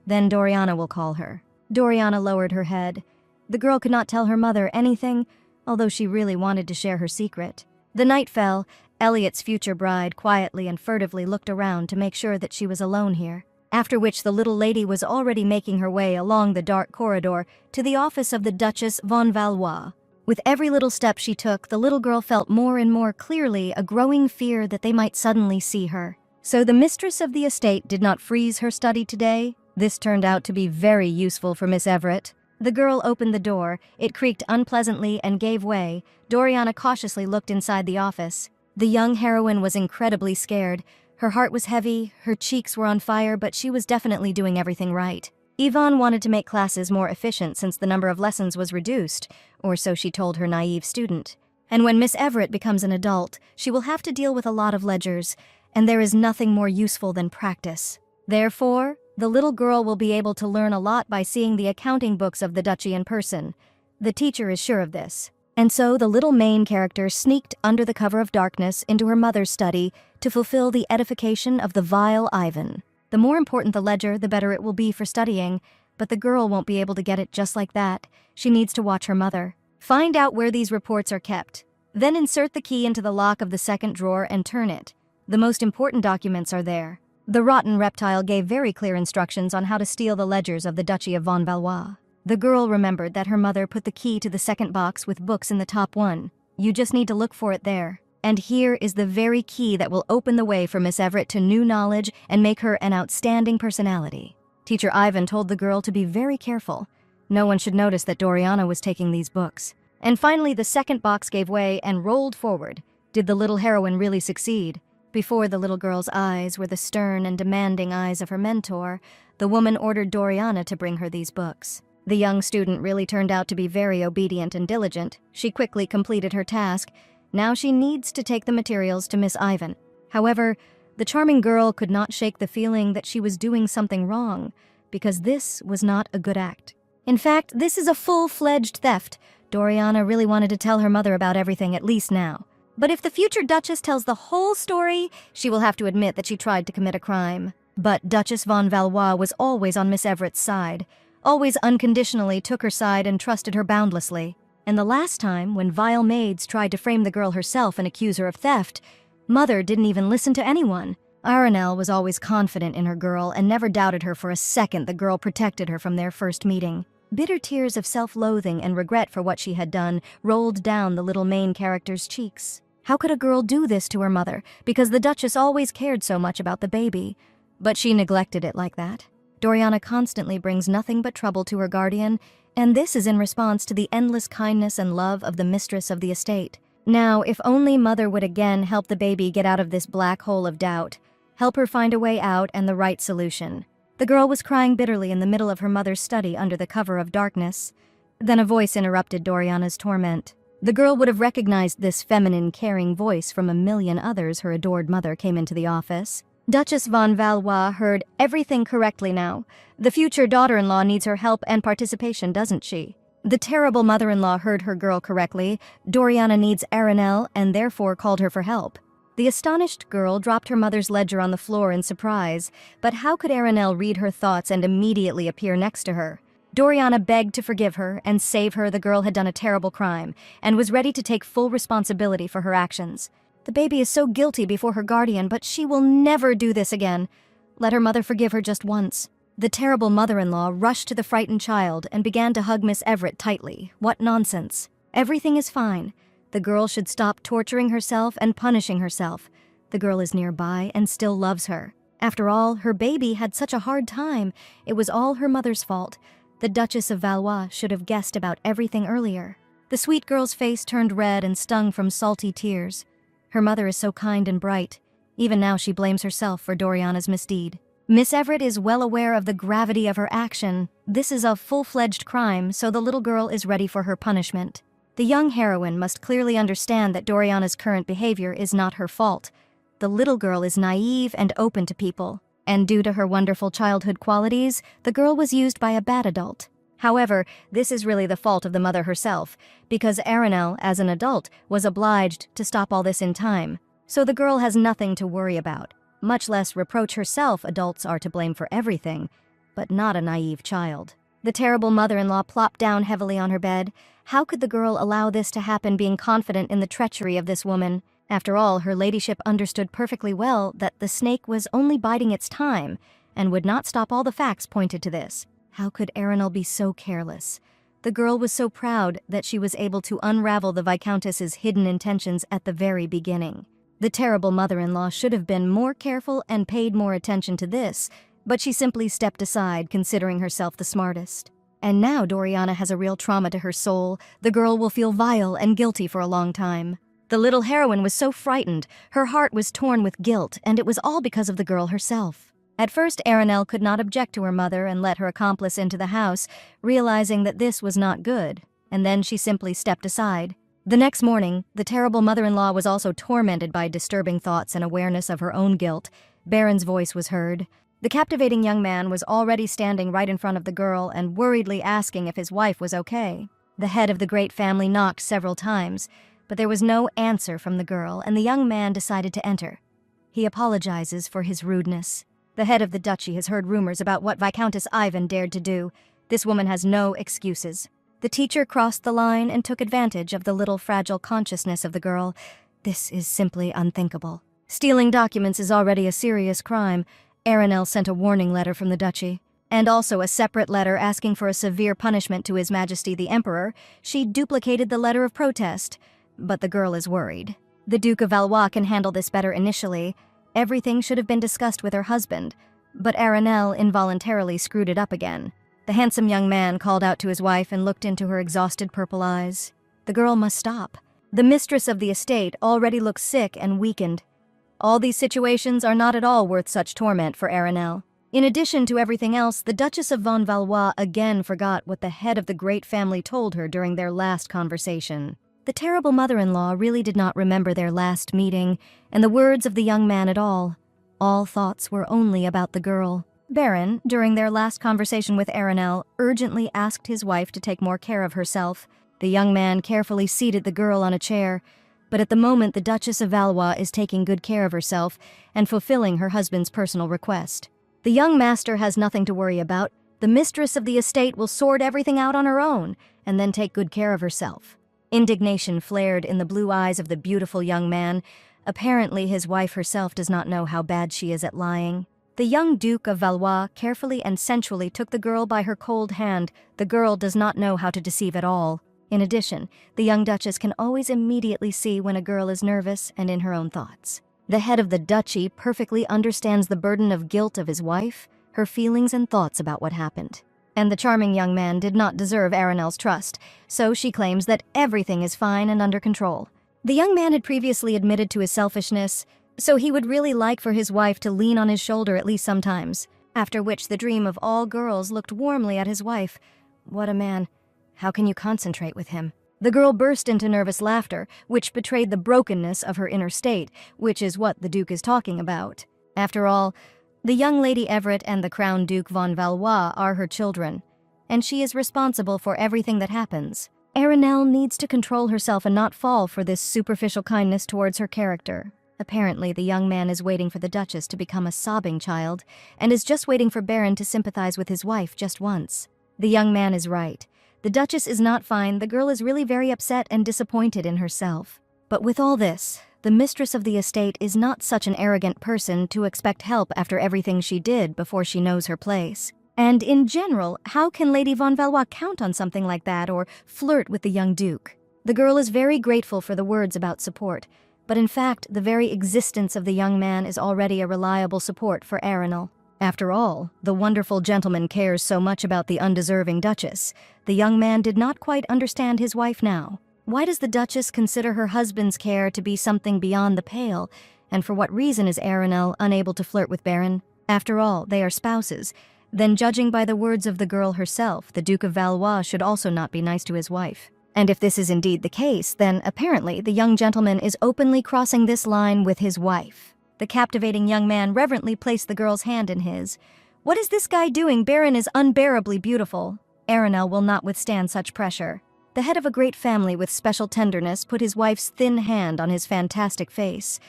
then Doriana will call her. Doriana lowered her head. The girl could not tell her mother anything, although she really wanted to share her secret. The night fell. Elliot's future bride quietly and furtively looked around to make sure that she was alone here. After which the little lady was already making her way along the dark corridor to the office of the Duchess von Valois. With every little step she took, the little girl felt more and more clearly a growing fear that they might suddenly see her. So the mistress of the estate did not freeze her study today. This turned out to be very useful for Miss Everett. The girl opened the door, it creaked unpleasantly and gave way. Doriana cautiously looked inside the office. The young heroine was incredibly scared. Her heart was heavy, her cheeks were on fire, but she was definitely doing everything right. Yvonne wanted to make classes more efficient since the number of lessons was reduced, or so she told her naive student. And when Miss Everett becomes an adult, she will have to deal with a lot of ledgers, and there is nothing more useful than practice. Therefore, the little girl will be able to learn a lot by seeing the accounting books of the duchy in person. The teacher is sure of this. And so the little main character sneaked under the cover of darkness into her mother's study to fulfill the edification of the vile Ivan. The more important the ledger, the better it will be for studying, but the girl won't be able to get it just like that. She needs to watch her mother. Find out where these reports are kept. Then insert the key into the lock of the second drawer and turn it. The most important documents are there. The rotten reptile gave very clear instructions on how to steal the ledgers of the Duchy of Von Valois. The girl remembered that her mother put the key to the second box with books in the top one. You just need to look for it there. And here is the very key that will open the way for Miss Everett to new knowledge and make her an outstanding personality. Teacher Ivan told the girl to be very careful. No one should notice that Doriana was taking these books. And finally, the second box gave way and rolled forward. Did the little heroine really succeed? Before the little girl's eyes were the stern and demanding eyes of her mentor, the woman ordered Doriana to bring her these books. The young student really turned out to be very obedient and diligent. She quickly completed her task. Now she needs to take the materials to Miss Ivan. However, the charming girl could not shake the feeling that she was doing something wrong, because this was not a good act. In fact, this is a full-fledged theft. Doriana really wanted to tell her mother about everything, at least now. But if the future Duchess tells the whole story, she will have to admit that she tried to commit a crime. But Duchess von Valois was always on Miss Everett's side, always unconditionally took her side and trusted her boundlessly. And the last time, when vile maids tried to frame the girl herself and accuse her of theft, Mother didn't even listen to anyone. Aranel was always confident in her girl and never doubted her for a second the girl protected her from their first meeting. Bitter tears of self-loathing and regret for what she had done rolled down the little main character's cheeks. How could a girl do this to her mother, because the Duchess always cared so much about the baby? But she neglected it like that. Doriana constantly brings nothing but trouble to her guardian, and this is in response to the endless kindness and love of the mistress of the estate. Now, if only Mother would again help the baby get out of this black hole of doubt, help her find a way out and the right solution. The girl was crying bitterly in the middle of her mother's study under the cover of darkness. Then a voice interrupted Doriana's torment. The girl would have recognized this feminine, caring voice from a million others her adored mother came into the office. Duchess von Valois heard everything correctly now. The future daughter-in-law needs her help and participation, doesn't she? The terrible mother-in-law heard her girl correctly. Doriana needs Aranel and therefore called her for help. The astonished girl dropped her mother's ledger on the floor in surprise, but how could Aranel read her thoughts and immediately appear next to her? Doriana begged to forgive her and save her. The girl had done a terrible crime and was ready to take full responsibility for her actions. The baby is so guilty before her guardian, but she will never do this again. Let her mother forgive her just once. The terrible mother-in-law rushed to the frightened child and began to hug Miss Everett tightly. What nonsense. Everything is fine. The girl should stop torturing herself and punishing herself. The girl is nearby and still loves her. After all, her baby had such a hard time. It was all her mother's fault. The Duchess of Valois should have guessed about everything earlier. The sweet girl's face turned red and stung from salty tears. Her mother is so kind and bright. Even now she blames herself for Doriana's misdeed. Miss Everett is well aware of the gravity of her action. This is a full-fledged crime, so the little girl is ready for her punishment. The young heroine must clearly understand that Doriana's current behavior is not her fault. The little girl is naive and open to people, and due to her wonderful childhood qualities, the girl was used by a bad adult. However, this is really the fault of the mother herself, because Aranel, as an adult, was obliged to stop all this in time. So the girl has nothing to worry about, much less reproach herself. Adults are to blame for everything, but not a naive child. The terrible mother-in-law plopped down heavily on her bed. How could the girl allow this to happen, being confident in the treachery of this woman? After all, her ladyship understood perfectly well that the snake was only biding its time, and would not stop. All the facts pointed to this. How could Aranel be so careless? The girl was so proud that she was able to unravel the Viscountess's hidden intentions at the very beginning. The terrible mother-in-law should have been more careful and paid more attention to this, but she simply stepped aside, considering herself the smartest. And now Doriana has a real trauma to her soul. The girl will feel vile and guilty for a long time. The little heroine was so frightened, her heart was torn with guilt, and it was all because of the girl herself. At first, Aranel could not object to her mother and let her accomplice into the house, realizing that this was not good, and then she simply stepped aside. The next morning, the terrible mother-in-law was also tormented by disturbing thoughts and awareness of her own guilt. Baron's voice was heard. The captivating young man was already standing right in front of the girl and worriedly asking if his wife was okay. The head of the great family knocked several times, but there was no answer from the girl, and the young man decided to enter. He apologizes for his rudeness. The head of the duchy has heard rumors about what Viscountess Ivan dared to do. This woman has no excuses. The teacher crossed the line and took advantage of the little fragile consciousness of the girl. This is simply unthinkable. Stealing documents is already a serious crime. Aranel sent a warning letter from the duchy, and also a separate letter asking for a severe punishment to His Majesty the Emperor. She duplicated the letter of protest. But the girl is worried. The Duke of Valois can handle this better initially. Everything should have been discussed with her husband, but Aranel involuntarily screwed it up again. The handsome young man called out to his wife and looked into her exhausted purple eyes. The girl must stop. The mistress of the estate already looks sick and weakened. All these situations are not at all worth such torment for Aranel. In addition to everything else, the Duchess of Von Valois again forgot what the head of the great family told her during their last conversation. The terrible mother-in-law really did not remember their last meeting, and the words of the young man at all. All thoughts were only about the girl. Baron, during their last conversation with Aranel, urgently asked his wife to take more care of herself. The young man carefully seated the girl on a chair, but at the moment the Duchess of Valois is taking good care of herself and fulfilling her husband's personal request. The young master has nothing to worry about. The mistress of the estate will sort everything out on her own, and then take good care of herself. Indignation flared in the blue eyes of the beautiful young man. Apparently his wife herself does not know how bad she is at lying. The young Duke of Valois carefully and sensually took the girl by her cold hand. The girl does not know how to deceive at all. In addition, the young Duchess can always immediately see when a girl is nervous and in her own thoughts. The head of the duchy perfectly understands the burden of guilt of his wife, her feelings and thoughts about what happened. And the charming young man did not deserve Aranel's trust, so she claims that everything is fine and under control. The young man had previously admitted to his selfishness, so he would really like for his wife to lean on his shoulder at least sometimes, after which the dream of all girls looked warmly at his wife. What a man. How can you concentrate with him? The girl burst into nervous laughter, which betrayed the brokenness of her inner state, which is what the Duke is talking about. After all, the young Lady Everett and the Crown Duke von Valois are her children, and she is responsible for everything that happens. Aranel needs to control herself and not fall for this superficial kindness towards her character. Apparently, the young man is waiting for the Duchess to become a sobbing child, and is just waiting for Baron to sympathize with his wife just once. The young man is right. The Duchess is not fine. The girl is really very upset and disappointed in herself. But with all this, the mistress of the estate is not such an arrogant person to expect help after everything she did before she knows her place. And in general, how can Lady von Valois count on something like that or flirt with the young Duke? The girl is very grateful for the words about support, but in fact, the very existence of the young man is already a reliable support for Aranel. After all, the wonderful gentleman cares so much about the undeserving Duchess. The young man did not quite understand his wife now. Why does the Duchess consider her husband's care to be something beyond the pale? And for what reason is Aranel unable to flirt with Baron? After all, they are spouses. Then, judging by the words of the girl herself, the Duke of Valois should also not be nice to his wife. And if this is indeed the case, then apparently the young gentleman is openly crossing this line with his wife. The captivating young man reverently placed the girl's hand in his. What is this guy doing? Baron is unbearably beautiful. Aranel will not withstand such pressure. The head of a great family with special tenderness put his wife's thin hand on his fantastic face,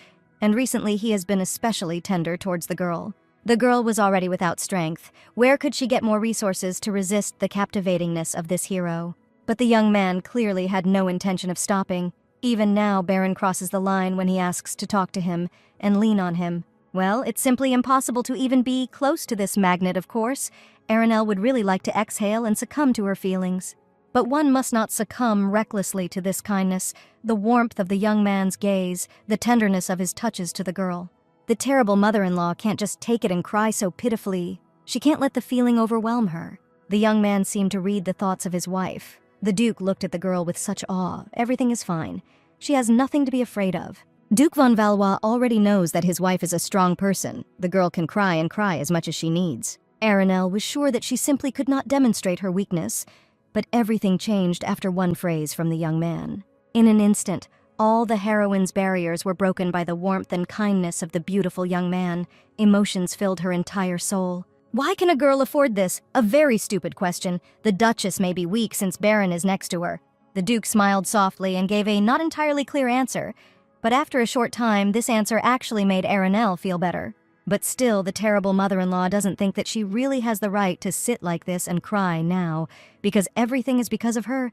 and recently he has been especially tender towards the girl. The girl was already without strength. Where could she get more resources to resist the captivatingness of this hero? But the young man clearly had no intention of stopping. Even now, Baron crosses the line when he asks to talk to him and lean on him. Well, it's simply impossible to even be close to this magnet, of course. Aranel would really like to exhale and succumb to her feelings. But one must not succumb recklessly to this kindness, the warmth of the young man's gaze, the tenderness of his touches to the girl. The terrible mother-in-law can't just take it and cry so pitifully. She can't let the feeling overwhelm her. The young man seemed to read the thoughts of his wife. The Duke looked at the girl with such awe. Everything is fine. She has nothing to be afraid of. Duke von Valois already knows that his wife is a strong person. The girl can cry and cry as much as she needs. Aranel was sure that she simply could not demonstrate her weakness, but everything changed after one phrase from the young man. In an instant, all the heroine's barriers were broken by the warmth and kindness of the beautiful young man. Emotions filled her entire soul. Why can a girl afford this? A very stupid question. The Duchess may be weak since Baron is next to her. The Duke smiled softly and gave a not entirely clear answer, but after a short time, this answer actually made Aranel feel better. But still, the terrible mother-in-law doesn't think that she really has the right to sit like this and cry now, because everything is because of her.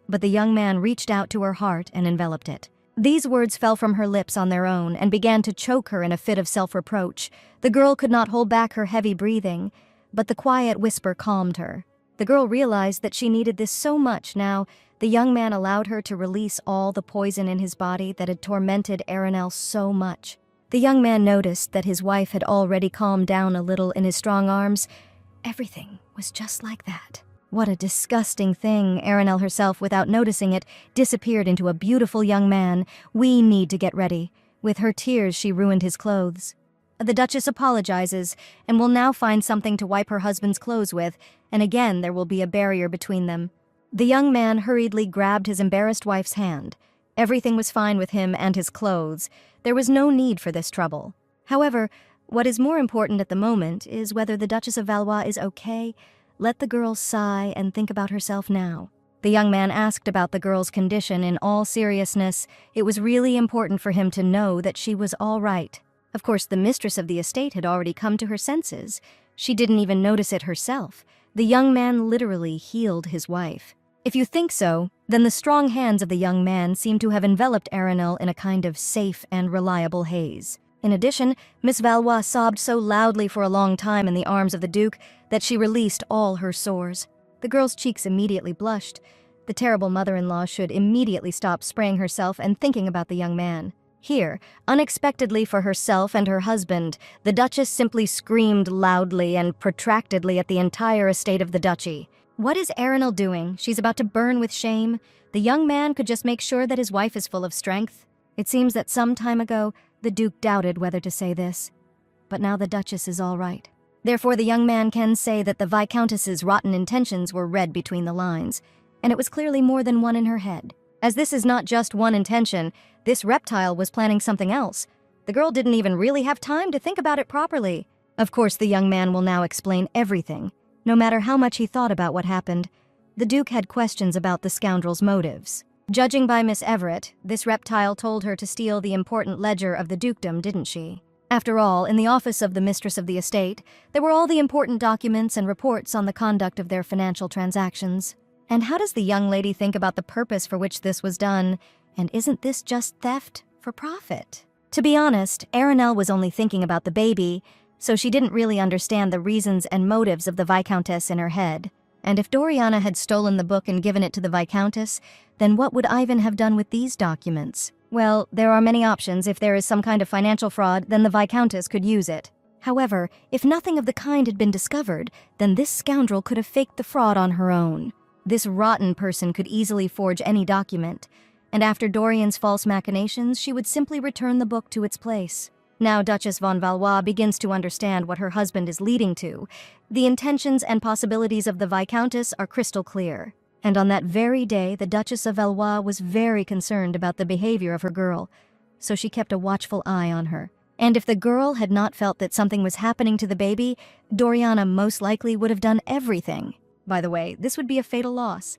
But the young man reached out to her heart and enveloped it. These words fell from her lips on their own and began to choke her in a fit of self-reproach. The girl could not hold back her heavy breathing, but the quiet whisper calmed her. The girl realized that she needed this so much now. The young man allowed her to release all the poison in his body that had tormented Aranel so much. The young man noticed that his wife had already calmed down a little in his strong arms. Everything was just like that. What a disgusting thing. Aranel herself, without noticing it, disappeared into a beautiful young man. We need to get ready. With her tears, she ruined his clothes. The Duchess apologizes and will now find something to wipe her husband's clothes with, and again there will be a barrier between them. The young man hurriedly grabbed his embarrassed wife's hand. Everything was fine with him and his clothes. There was no need for this trouble. However, what is more important at the moment is whether the Duchess of Valois is okay. Let the girl sigh and think about herself now. The young man asked about the girl's condition in all seriousness. It was really important for him to know that she was all right. Of course, the mistress of the estate had already come to her senses. She didn't even notice it herself. The young man literally healed his wife. If you think so, then the strong hands of the young man seem to have enveloped Aranel in a kind of safe and reliable haze. In addition, Miss Valois sobbed so loudly for a long time in the arms of the Duke that she released all her sores. The girl's cheeks immediately blushed. The terrible mother-in-law should immediately stop spraying herself and thinking about the young man. Here, unexpectedly for herself and her husband, the Duchess simply screamed loudly and protractedly at the entire estate of the duchy. What is Aranel doing? She's about to burn with shame. The young man could just make sure that his wife is full of strength. It seems that some time ago, the Duke doubted whether to say this. But now the Duchess is all right. Therefore, the young man can say that the Viscountess's rotten intentions were read between the lines, and it was clearly more than one in her head. As this is not just one intention, this reptile was planning something else. The girl didn't even really have time to think about it properly. Of course, the young man will now explain everything. No matter how much he thought about what happened, the Duke had questions about the scoundrel's motives. Judging by Miss Everett, this reptile told her to steal the important ledger of the dukedom, didn't she? After all, in the office of the mistress of the estate, there were all the important documents and reports on the conduct of their financial transactions. And how does the young lady think about the purpose for which this was done? And isn't this just theft for profit? To be honest, Aranel was only thinking about the baby, so she didn't really understand the reasons and motives of the Viscountess in her head. And if Doriana had stolen the book and given it to the Viscountess, then what would Ivan have done with these documents? Well, there are many options. If there is some kind of financial fraud, then the Viscountess could use it. However, if nothing of the kind had been discovered, then this scoundrel could have faked the fraud on her own. This rotten person could easily forge any document, and after Dorian's false machinations, she would simply return the book to its place. Now Duchess von Valois begins to understand what her husband is leading to. The intentions and possibilities of the Viscountess are crystal clear. And on that very day, the Duchess of Valois was very concerned about the behavior of her girl, so she kept a watchful eye on her. And if the girl had not felt that something was happening to the baby, Doriana most likely would have done everything. By the way, this would be a fatal loss,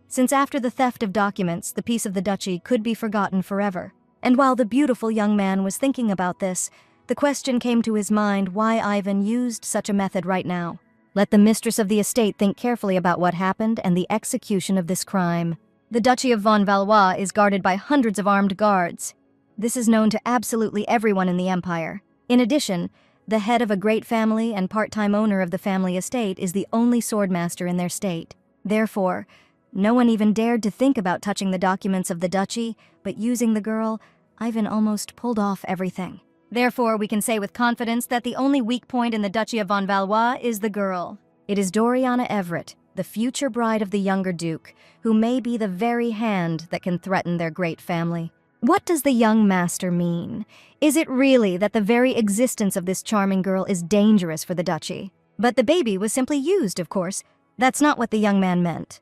since after the theft of documents, the peace of the duchy could be forgotten forever. And while the beautiful young man was thinking about this, the question came to his mind why Ivan used such a method right now. Let the mistress of the estate think carefully about what happened and the execution of this crime. The Duchy of von Valois is guarded by hundreds of armed guards. This is known to absolutely everyone in the empire. In addition, the head of a great family and part-time owner of the family estate is the only swordmaster in their state. Therefore, no one even dared to think about touching the documents of the duchy, but using the girl, Ivan almost pulled off everything. Therefore, we can say with confidence that the only weak point in the Duchy of von Valois is the girl. It is Doriana Everett, the future bride of the younger duke, who may be the very hand that can threaten their great family. What does the young master mean? Is it really that the very existence of this charming girl is dangerous for the duchy? But the baby was simply used, of course. That's not what the young man meant.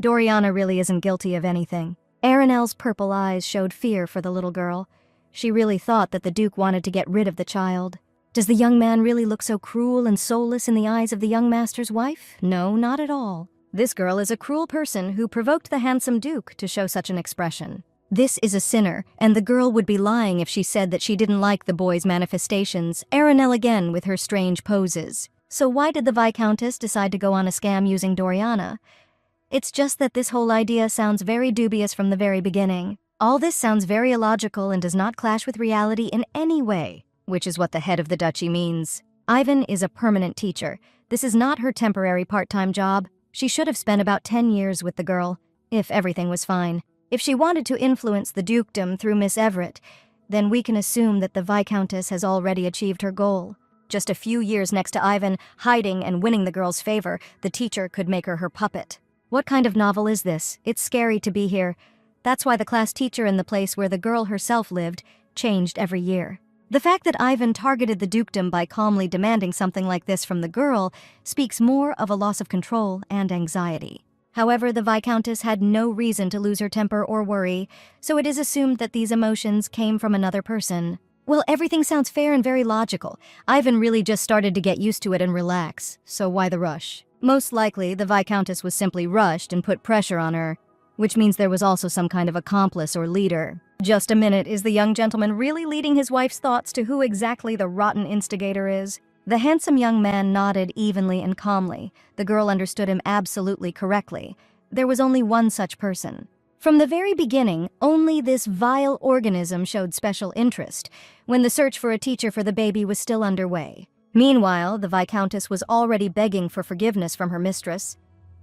Doriana really isn't guilty of anything. Aranel's purple eyes showed fear for the little girl. She really thought that the duke wanted to get rid of the child. Does the young man really look so cruel and soulless in the eyes of the young master's wife? No, not at all. This girl is a cruel person who provoked the handsome duke to show such an expression. This is a sinner, and the girl would be lying if she said that she didn't like the boy's manifestations. Aranel again with her strange poses. So why did the Viscountess decide to go on a scam using Doriana? It's just that this whole idea sounds very dubious from the very beginning. All this sounds very illogical and does not clash with reality in any way, which is what the head of the duchy means. Ivan is a permanent teacher. This is not her temporary part-time job. She should have spent about 10 years with the girl, if everything was fine. If she wanted to influence the dukedom through Miss Everett, then we can assume that the Viscountess has already achieved her goal. Just a few years next to Ivan, hiding and winning the girl's favor, the teacher could make her puppet. What kind of novel is this? It's scary to be here. That's why the class teacher in the place where the girl herself lived changed every year. The fact that Ivan targeted the dukedom by calmly demanding something like this from the girl speaks more of a loss of control and anxiety. However, the Viscountess had no reason to lose her temper or worry, so it is assumed that these emotions came from another person. Well, everything sounds fair and very logical. Ivan really just started to get used to it and relax, so why the rush? Most likely, the Viscountess was simply rushed and put pressure on her, which means there was also some kind of accomplice or leader. Just a minute, is the young gentleman really leading his wife's thoughts to who exactly the rotten instigator is? The handsome young man nodded evenly and calmly. The girl understood him absolutely correctly. There was only one such person. From the very beginning, only this vile organism showed special interest, when the search for a teacher for the baby was still underway. Meanwhile, the Viscountess was already begging for forgiveness from her mistress.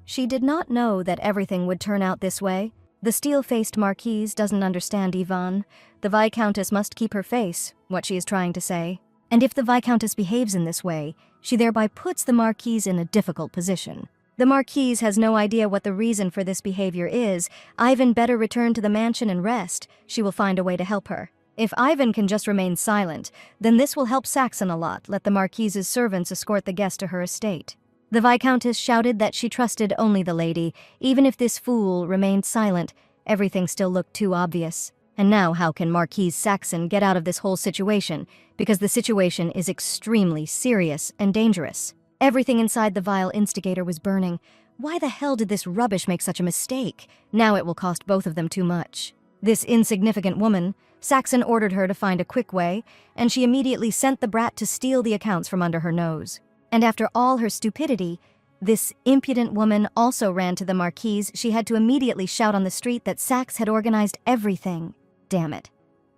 She did not know that everything would turn out this way. The steel-faced Marquise doesn't understand Ivan. The Viscountess must keep her face, what she is trying to say. And if the Viscountess behaves in this way, she thereby puts the Marquise in a difficult position. The Marquise has no idea what the reason for this behavior is. Ivan better return to the mansion and rest. She will find a way to help her. If Ivan can just remain silent, then this will help Saxon a lot. Let the Marquise's servants escort the guest to her estate. The Viscountess shouted that she trusted only the lady. Even if this fool remained silent, everything still looked too obvious. And now how can Marquise Saxon get out of this whole situation? Because the situation is extremely serious and dangerous. Everything inside the vile instigator was burning. Why the hell did this rubbish make such a mistake? Now it will cost both of them too much. This insignificant woman, Saxon ordered her to find a quick way, and she immediately sent the brat to steal the accounts from under her nose. And after all her stupidity, this impudent woman also ran to the Marquise. She had to immediately shout on the street that Sax had organized everything. Damn it.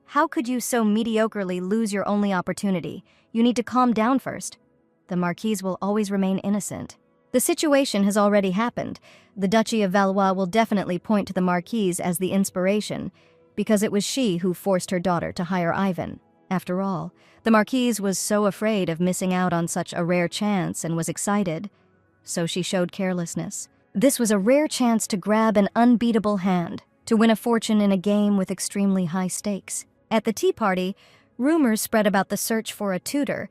How could you so mediocrely lose your only opportunity? You need to calm down first. The Marquise will always remain innocent. The situation has already happened. The Duchy of Valois will definitely point to the Marquise as the inspiration, because it was she who forced her daughter to hire Ivan. After all, the Marquise was so afraid of missing out on such a rare chance and was excited, so she showed carelessness. This was a rare chance to grab an unbeatable hand, to win a fortune in a game with extremely high stakes. At the tea party, rumors spread about the search for a tutor,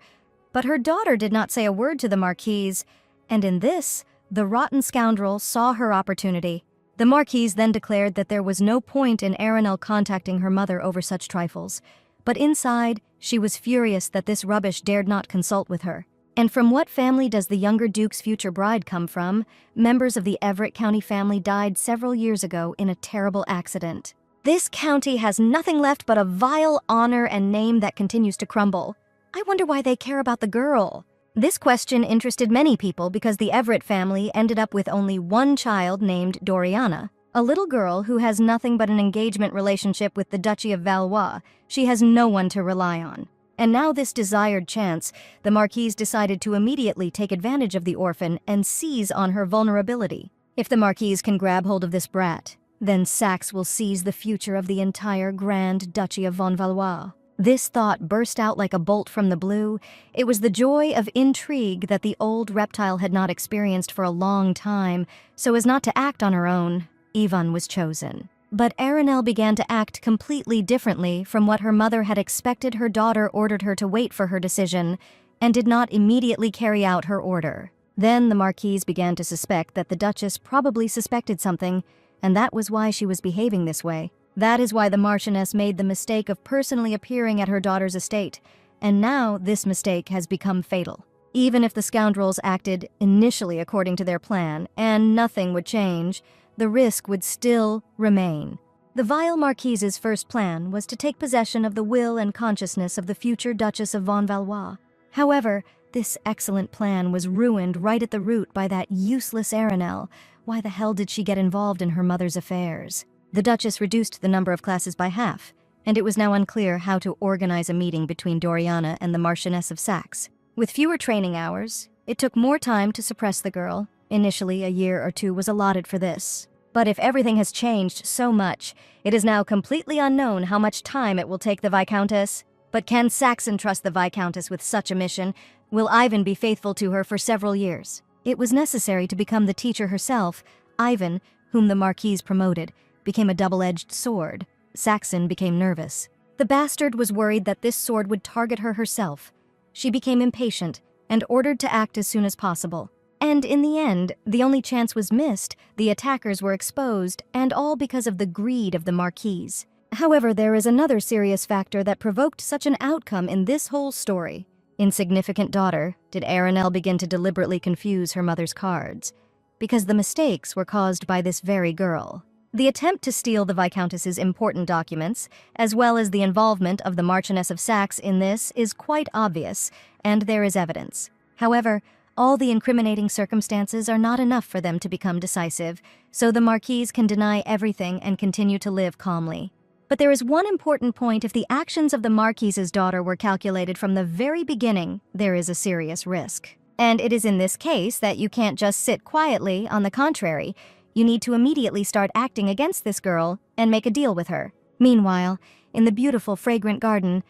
but her daughter did not say a word to the Marquise, and in this, the rotten scoundrel saw her opportunity. The Marquise then declared that there was no point in Aranel contacting her mother over such trifles, but inside, she was furious that this rubbish dared not consult with her. And from what family does the younger Duke's future bride come from? Members of the Everett County family died several years ago in a terrible accident. This county has nothing left but a vile honor and name that continues to crumble. I wonder why they care about the girl. This question interested many people because the Everett family ended up with only one child named Doriana, a little girl who has nothing but an engagement relationship with the Duchy of Valois. She has no one to rely on. And now this desired chance, the Marquise decided to immediately take advantage of the orphan and seize on her vulnerability. If the Marquise can grab hold of this brat, then Saxe will seize the future of the entire Grand Duchy of Von Valois. This thought burst out like a bolt from the blue. It was the joy of intrigue that the old reptile had not experienced for a long time, so as not to act on her own. Ivan was chosen. But Aranel began to act completely differently from what her mother had expected. Her daughter ordered her to wait for her decision, and did not immediately carry out her order. Then the Marquise began to suspect that the Duchess probably suspected something, and that was why she was behaving this way. That is why the Marchioness made the mistake of personally appearing at her daughter's estate, and now this mistake has become fatal. Even if the scoundrels acted initially according to their plan, and nothing would change, the risk would still remain. The vile Marquise's first plan was to take possession of the will and consciousness of the future Duchess of Von Valois. However, this excellent plan was ruined right at the root by that useless Aranel. Why the hell did she get involved in her mother's affairs? The Duchess reduced the number of classes by half, and it was now unclear how to organize a meeting between Doriana and the Marchioness of Saxe. With fewer training hours, it took more time to suppress the girl. Initially, a year or two was allotted for this. But if everything has changed so much, it is now completely unknown how much time it will take the Viscountess. But can Saxon trust the Viscountess with such a mission? Will Ivan be faithful to her for several years? It was necessary to become the teacher herself. Ivan, whom the Marquise promoted, became a double-edged sword. Saxon became nervous. The bastard was worried that this sword would target her herself. She became impatient and ordered to act as soon as possible. And in the end, the only chance was missed, the attackers were exposed, and all because of the greed of the Marquise. However, there is another serious factor that provoked such an outcome in this whole story. Insignificant daughter, did Aranel begin to deliberately confuse her mother's cards, because the mistakes were caused by this very girl. The attempt to steal the Viscountess's important documents, as well as the involvement of the Marchioness of Saxe in this, is quite obvious, and there is evidence. However, all the incriminating circumstances are not enough for them to become decisive, so the Marquise can deny everything and continue to live calmly. But there is one important point: if the actions of the Marquise's daughter were calculated from the very beginning, there is a serious risk. And it is in this case that you can't just sit quietly. On the contrary, you need to immediately start acting against this girl and make a deal with her. Meanwhile, in the beautiful, fragrant garden,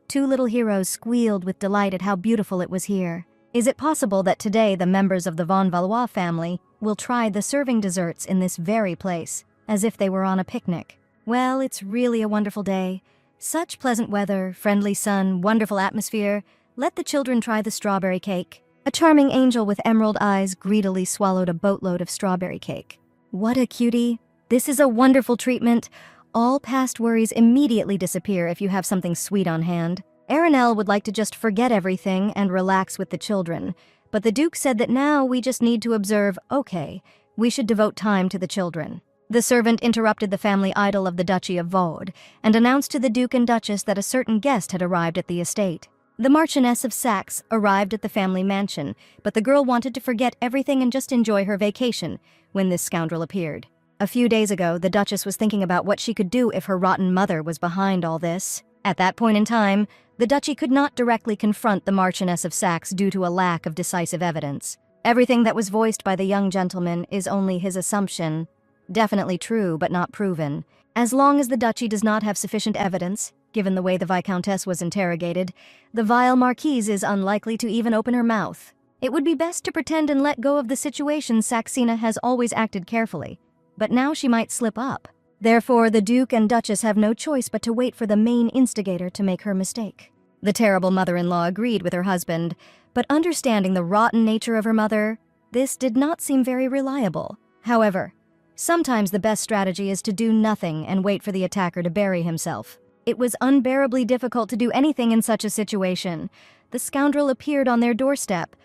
two little heroes squealed with delight at how beautiful it was here. Is it possible that today the members of the Von Valois family will try the serving desserts in this very place, as if they were on a picnic? Well, it's really a wonderful day. Such pleasant weather, friendly sun, wonderful atmosphere. Let the children try the strawberry cake. A charming angel with emerald eyes greedily swallowed a boatload of strawberry cake. What a cutie. This is a wonderful treatment. All past worries immediately disappear if you have something sweet on hand. Aranel would like to just forget everything and relax with the children, but the Duke said that now we just need to observe. Okay, we should devote time to the children. The servant interrupted the family idyll of the Duchy of Vaud and announced to the Duke and Duchess that a certain guest had arrived at the estate. The Marchioness of Saxe arrived at the family mansion, but the girl wanted to forget everything and just enjoy her vacation when this scoundrel appeared. A few days ago, the Duchess was thinking about what she could do if her rotten mother was behind all this. At that point in time, the Duchy could not directly confront the Marchioness of Saxe due to a lack of decisive evidence. Everything that was voiced by the young gentleman is only his assumption. Definitely true, but not proven. As long as the Duchy does not have sufficient evidence, given the way the Viscountess was interrogated, the vile Marquise is unlikely to even open her mouth. It would be best to pretend and let go of the situation. Saxena has always acted carefully, but now she might slip up. Therefore, the Duke and Duchess have no choice but to wait for the main instigator to make her mistake. The terrible mother-in-law agreed with her husband, but understanding the rotten nature of her mother, this did not seem very reliable. However, sometimes the best strategy is to do nothing and wait for the attacker to bury himself. It was unbearably difficult to do anything in such a situation. The scoundrel appeared on their doorstep.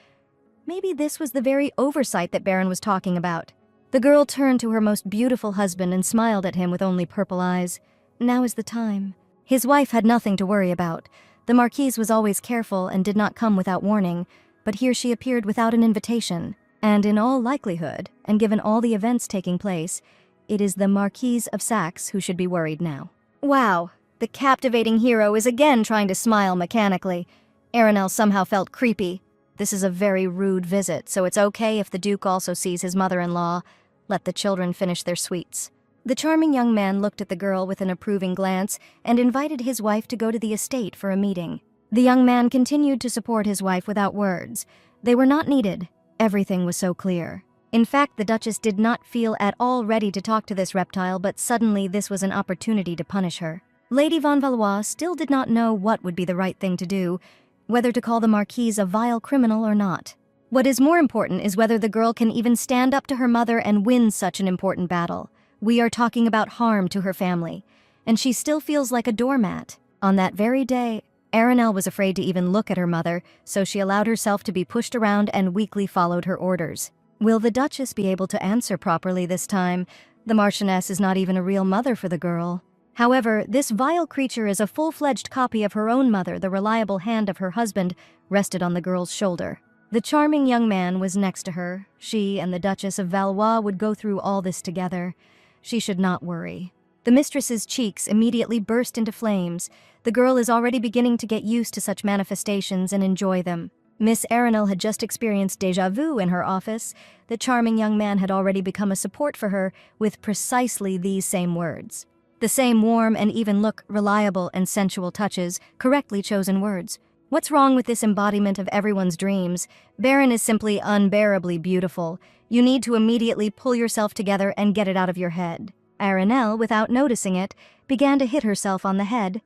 Maybe this was the very oversight that Baron was talking about. The girl turned to her most beautiful husband and smiled at him with only purple eyes. Now is the time. His wife had nothing to worry about. The Marquise was always careful and did not come without warning, but here she appeared without an invitation. And in all likelihood, and given all the events taking place, it is the Marquise of Saxe who should be worried now. Wow, the captivating hero is again trying to smile mechanically. Aranel somehow felt creepy. This is a very rude visit, so it's okay if the Duke also sees his mother-in-law. Let the children finish their sweets. The charming young man looked at the girl with an approving glance and invited his wife to go to the estate for a meeting. The young man continued to support his wife without words. They were not needed. Everything was so clear. In fact, the Duchess did not feel at all ready to talk to this reptile, but suddenly this was an opportunity to punish her. Lady von Valois still did not know what would be the right thing to do, whether to call the Marquise a vile criminal or not. What is more important is whether the girl can even stand up to her mother and win such an important battle. We are talking about harm to her family, and she still feels like a doormat. On that very day, Arinelle was afraid to even look at her mother, so she allowed herself to be pushed around and weakly followed her orders. Will the Duchess be able to answer properly this time? The Marchioness is not even a real mother for the girl. However, this vile creature is a full-fledged copy of her own mother. The reliable hand of her husband rested on the girl's shoulder. The charming young man was next to her. She and the Duchess of Valois would go through all this together. She should not worry. The mistress's cheeks immediately burst into flames. The girl is already beginning to get used to such manifestations and enjoy them. Miss Arinelle had just experienced déjà vu in her office. The charming young man had already become a support for her with precisely these same words. The same warm and even look, reliable and sensual touches, correctly chosen words. What's wrong with this embodiment of everyone's dreams? Baron is simply unbearably beautiful. You need to immediately pull yourself together and get it out of your head. Arinelle, without noticing it, began to hit herself on the head.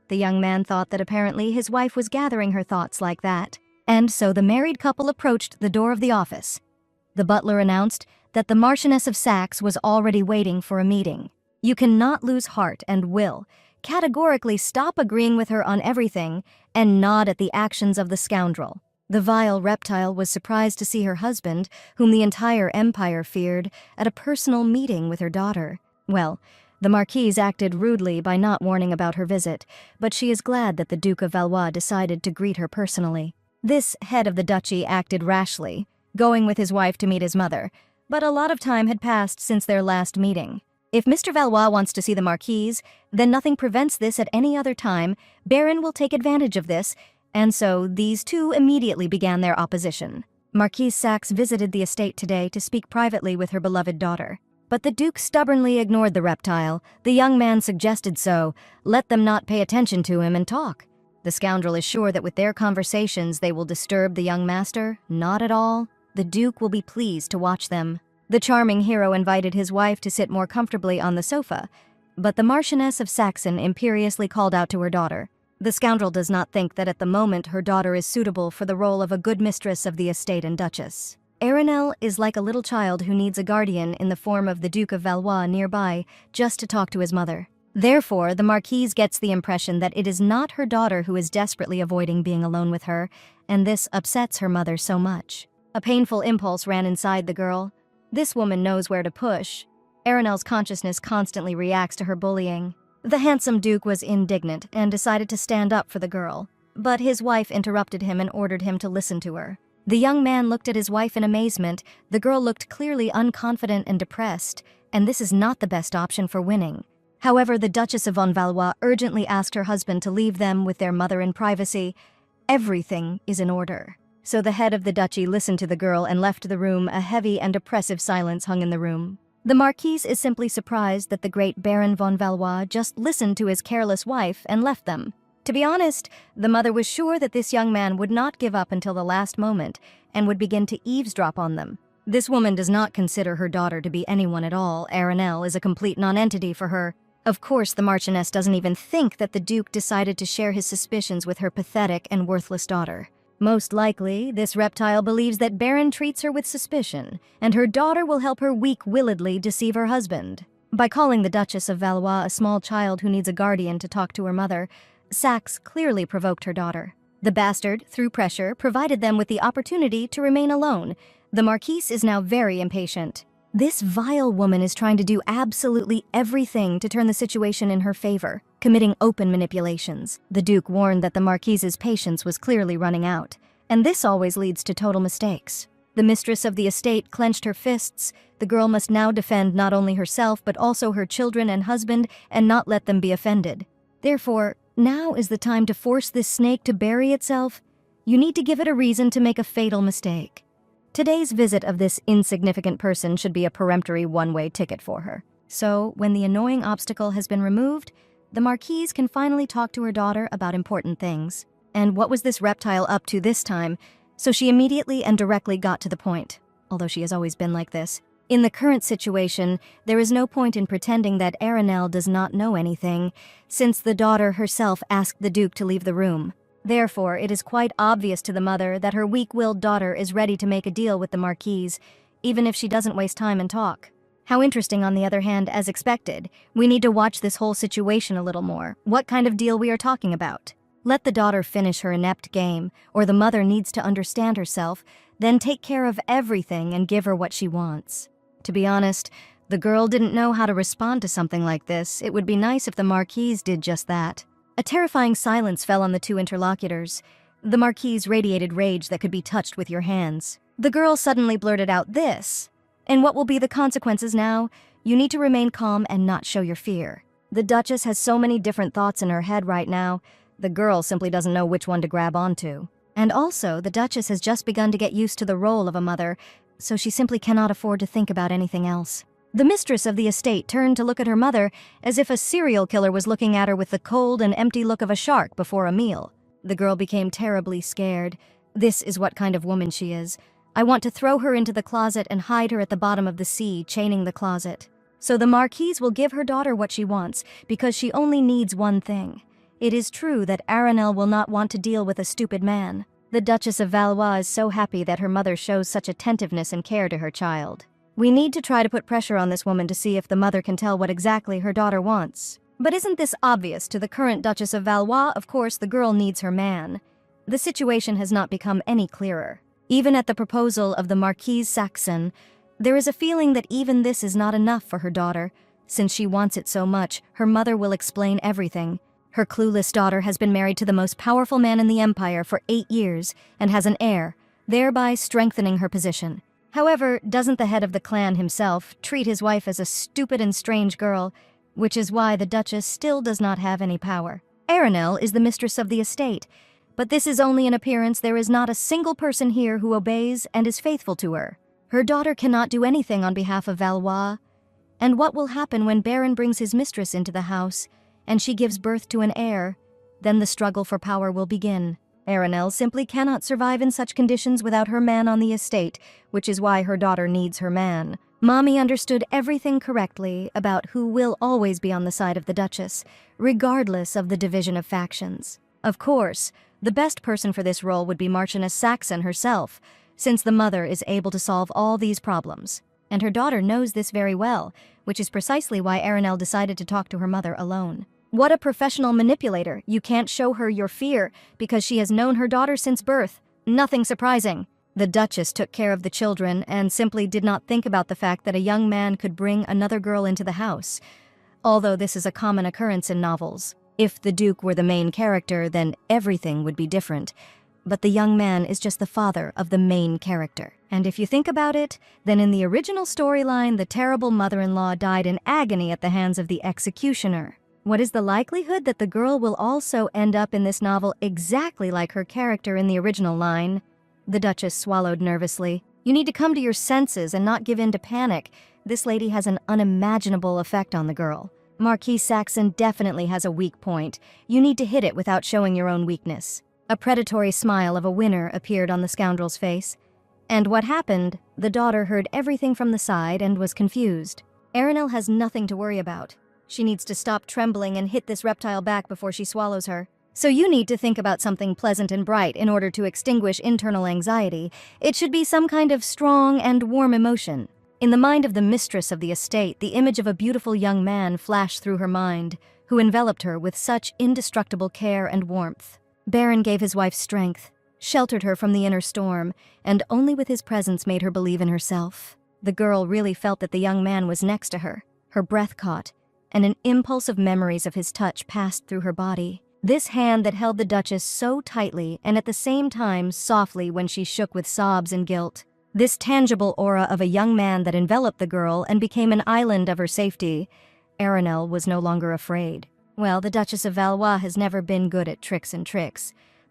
The young man thought that apparently his wife was gathering her thoughts like that. And so the married couple approached the door of the office. The butler announced that the Marchioness of Saxe was already waiting for a meeting. You cannot lose heart and will. Categorically stop agreeing with her on everything and nod at the actions of the scoundrel. The vile reptile was surprised to see her husband, whom the entire empire feared, at a personal meeting with her daughter. Well, the Marquise acted rudely by not warning about her visit, but she is glad that the Duke of Valois decided to greet her personally. This head of the duchy acted rashly, going with his wife to meet his mother, but a lot of time had passed since their last meeting. If Mr. Valois wants to see the Marquise, then nothing prevents this at any other time. Baron will take advantage of this, and so these two immediately began their opposition. Marquise Saxe visited the estate today to speak privately with her beloved daughter. But the Duke stubbornly ignored the reptile. The young man suggested so. Let them not pay attention to him and talk. The scoundrel is sure that with their conversations they will disturb the young master. Not at all. The Duke will be pleased to watch them. The charming hero invited his wife to sit more comfortably on the sofa, but the Marchioness of Saxon imperiously called out to her daughter. The scoundrel does not think that at the moment her daughter is suitable for the role of a good mistress of the estate and Duchess. Arinelle is like a little child who needs a guardian in the form of the Duke of Valois nearby just to talk to his mother. Therefore, the Marquise gets the impression that it is not her daughter who is desperately avoiding being alone with her, and this upsets her mother so much. A painful impulse ran inside the girl. This woman knows where to push. Arinelle's consciousness constantly reacts to her bullying. The handsome Duke was indignant and decided to stand up for the girl, but his wife interrupted him and ordered him to listen to her. The young man looked at his wife in amazement. The girl looked clearly unconfident and depressed, and this is not the best option for winning. However, the Duchess of von Valois urgently asked her husband to leave them with their mother in privacy. Everything is in order. So the head of the duchy listened to the girl and left the room. A heavy and oppressive silence hung in the room. The Marquise is simply surprised that the great Baron von Valois just listened to his careless wife and left them. To be honest, the mother was sure that this young man would not give up until the last moment and would begin to eavesdrop on them. This woman does not consider her daughter to be anyone at all. Arinelle is a complete nonentity for her. Of course, the Marchioness doesn't even think that the Duke decided to share his suspicions with her pathetic and worthless daughter. Most likely, this reptile believes that Baron treats her with suspicion, and her daughter will help her weak-willedly deceive her husband. By calling the Duchess of Valois a small child who needs a guardian to talk to her mother, Saxe clearly provoked her daughter. The bastard, through pressure, provided them with the opportunity to remain alone. The Marquise is now very impatient. This vile woman is trying to do absolutely everything to turn the situation in her favor, committing open manipulations. The Duke warned that the Marquise's patience was clearly running out, and this always leads to total mistakes. The mistress of the estate clenched her fists. The girl must now defend not only herself but also her children and husband and not let them be offended. Therefore, now is the time to force this snake to bury itself. You need to give it a reason to make a fatal mistake. Today's visit of this insignificant person should be a peremptory one-way ticket for her. So, when the annoying obstacle has been removed, the Marquise can finally talk to her daughter about important things. And what was this reptile up to this time? So she immediately and directly got to the point, although she has always been like this. In the current situation, there is no point in pretending that Aranel does not know anything, since the daughter herself asked the Duke to leave the room. Therefore, it is quite obvious to the mother that her weak-willed daughter is ready to make a deal with the Marquise, even if she doesn't waste time and talk. How interesting, on the other hand, as expected. We need to watch this whole situation a little more. What kind of deal we are talking about? Let the daughter finish her inept game, or the mother needs to understand herself, then take care of everything and give her what she wants. To be honest, the girl didn't know how to respond to something like this. It would be nice if the Marquise did just that. A terrifying silence fell on the two interlocutors. The Marquise radiated rage that could be touched with your hands. The girl suddenly blurted out this. And what will be the consequences now? You need to remain calm and not show your fear. The Duchess has so many different thoughts in her head right now. The girl simply doesn't know which one to grab onto. And also, the Duchess has just begun to get used to the role of a mother, so she simply cannot afford to think about anything else. The mistress of the estate turned to look at her mother as if a serial killer was looking at her with the cold and empty look of a shark before a meal. The girl became terribly scared. This is what kind of woman she is. I want to throw her into the closet and hide her at the bottom of the sea, chaining the closet. So the Marquise will give her daughter what she wants, because she only needs one thing. It is true that Aranel will not want to deal with a stupid man. The Duchess of Valois is so happy that her mother shows such attentiveness and care to her child. We need to try to put pressure on this woman to see if the mother can tell what exactly her daughter wants. But isn't this obvious to the current Duchess of Valois? Of course, the girl needs her man. The situation has not become any clearer. Even at the proposal of the Marquise Saxon, there is a feeling that even this is not enough for her daughter. Since she wants it so much, her mother will explain everything. Her clueless daughter has been married to the most powerful man in the empire for 8 years and has an heir, thereby strengthening her position. However, doesn't the head of the clan himself treat his wife as a stupid and strange girl, which is why the Duchess still does not have any power. Aranel is the mistress of the estate, but this is only an appearance. There is not a single person here who obeys and is faithful to her. Her daughter cannot do anything on behalf of Valois. And what will happen when Baron brings his mistress into the house, and she gives birth to an heir? Then the struggle for power will begin. Aranel simply cannot survive in such conditions without her man on the estate, which is why her daughter needs her man. Mommy understood everything correctly about who will always be on the side of the Duchess, regardless of the division of factions. Of course, the best person for this role would be Marchioness Saxon herself, since the mother is able to solve all these problems. And her daughter knows this very well, which is precisely why Aranel decided to talk to her mother alone. What a professional manipulator! You can't show her your fear because she has known her daughter since birth. Nothing surprising. The Duchess took care of the children and simply did not think about the fact that a young man could bring another girl into the house, although this is a common occurrence in novels. If the Duke were the main character, then everything would be different. But the young man is just the father of the main character. And if you think about it, then in the original storyline, the terrible mother-in-law died in agony at the hands of the executioner. What is the likelihood that the girl will also end up in this novel exactly like her character in the original line? The Duchess swallowed nervously. You need to come to your senses and not give in to panic. This lady has an unimaginable effect on the girl. Marquis Saxon definitely has a weak point. You need to hit it without showing your own weakness. A predatory smile of a winner appeared on the scoundrel's face. And what happened? The daughter heard everything from the side and was confused. Aranel has nothing to worry about. She needs to stop trembling and hit this reptile back before she swallows her. So you need to think about something pleasant and bright in order to extinguish internal anxiety. It should be some kind of strong and warm emotion. In the mind of the mistress of the estate, the image of a beautiful young man flashed through her mind, who enveloped her with such indestructible care and warmth. Baron gave his wife strength, sheltered her from the inner storm, and only with his presence made her believe in herself. The girl really felt that the young man was next to her. Her breath caught, and an impulse of memories of his touch passed through her body. This hand that held the Duchess so tightly and at the same time softly when she shook with sobs and guilt. This tangible aura of a young man that enveloped the girl and became an island of her safety. Aranel was no longer afraid. Well, the Duchess of Valois has never been good at tricks,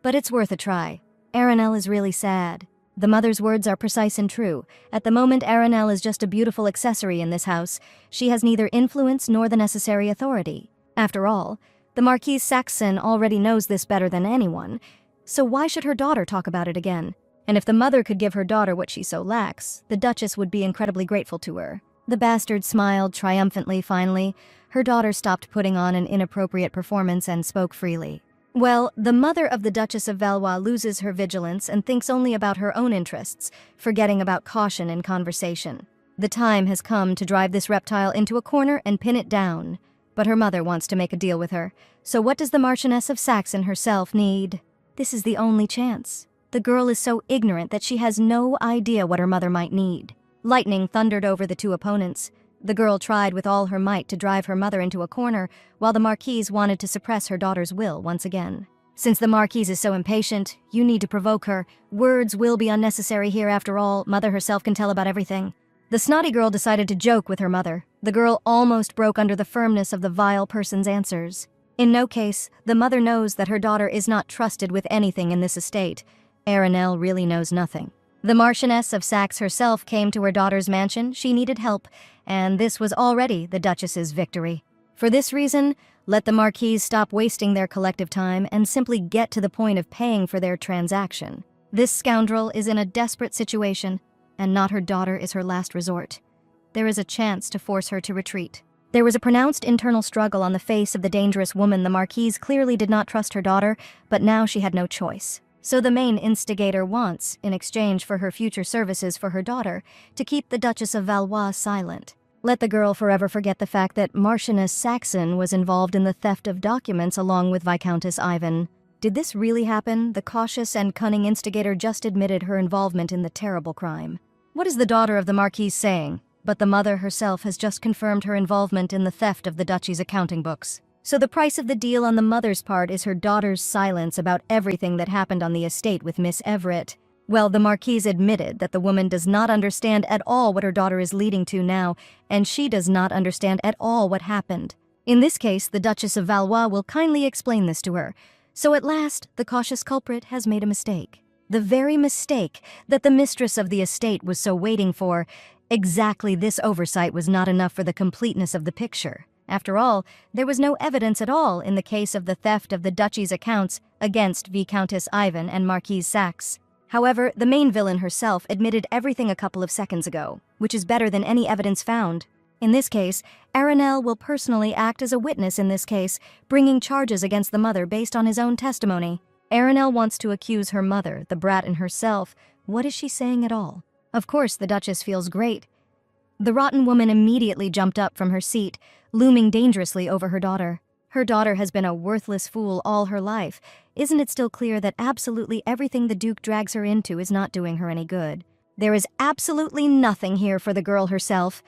but it's worth a try. Aranel is really sad. The mother's words are precise and true. At the moment, Aranel is just a beautiful accessory in this house. She has neither influence nor the necessary authority. After all, the Marquise Saxon already knows this better than anyone, so why should her daughter talk about it again? And if the mother could give her daughter what she so lacks, the Duchess would be incredibly grateful to her. The bastard smiled triumphantly finally. Her daughter stopped putting on an inappropriate performance and spoke freely. Well, the mother of the Duchess of Valois loses her vigilance and thinks only about her own interests, forgetting about caution in conversation. The time has come to drive this reptile into a corner and pin it down. But her mother wants to make a deal with her. So what does the Marchioness of Saxon herself need? This is the only chance. The girl is so ignorant that she has no idea what her mother might need. Lightning thundered over the two opponents. The girl tried with all her might to drive her mother into a corner, while the Marquise wanted to suppress her daughter's will once again. Since the Marquise is so impatient, you need to provoke her. Words will be unnecessary here after all. Mother herself can tell about everything. The snotty girl decided to joke with her mother. The girl almost broke under the firmness of the vile person's answers. In no case, the mother knows that her daughter is not trusted with anything in this estate. Aranel really knows nothing. The Marchioness of Saxe herself came to her daughter's mansion. She needed help, and this was already the Duchess's victory. For this reason, let the Marquise stop wasting their collective time and simply get to the point of paying for their transaction. This scoundrel is in a desperate situation, and not her daughter is her last resort. There is a chance to force her to retreat. There was a pronounced internal struggle on the face of the dangerous woman. The Marquise clearly did not trust her daughter, but now she had no choice. So the main instigator wants, in exchange for her future services for her daughter, to keep the Duchess of Valois silent. Let the girl forever forget the fact that Marchioness Saxon was involved in the theft of documents along with Viscountess Ivan. Did this really happen? The cautious and cunning instigator just admitted her involvement in the terrible crime. What is the daughter of the Marquise saying? But the mother herself has just confirmed her involvement in the theft of the duchy's accounting books. So the price of the deal on the mother's part is her daughter's silence about everything that happened on the estate with Miss Everett. Well, the Marquise admitted that the woman does not understand at all what her daughter is leading to now, and she does not understand at all what happened. In this case, the Duchess of Valois will kindly explain this to her. So at last, the cautious culprit has made a mistake. The very mistake that the mistress of the estate was so waiting for. Exactly this oversight was not enough for the completeness of the picture. After all, there was no evidence at all in the case of the theft of the duchy's accounts against Viscountess Ivan and Marquise Saxe. However, the main villain herself admitted everything a couple of seconds ago, which is better than any evidence found. In this case, Aranel will personally act as a witness in this case, bringing charges against the mother based on his own testimony. Aranel wants to accuse her mother, the brat in herself. What is she saying at all? Of course, the Duchess feels great. The rotten woman immediately jumped up from her seat, looming dangerously over her daughter. Her daughter has been a worthless fool all her life. Isn't it still clear that absolutely everything the Duke drags her into is not doing her any good? There is absolutely nothing here for the girl herself.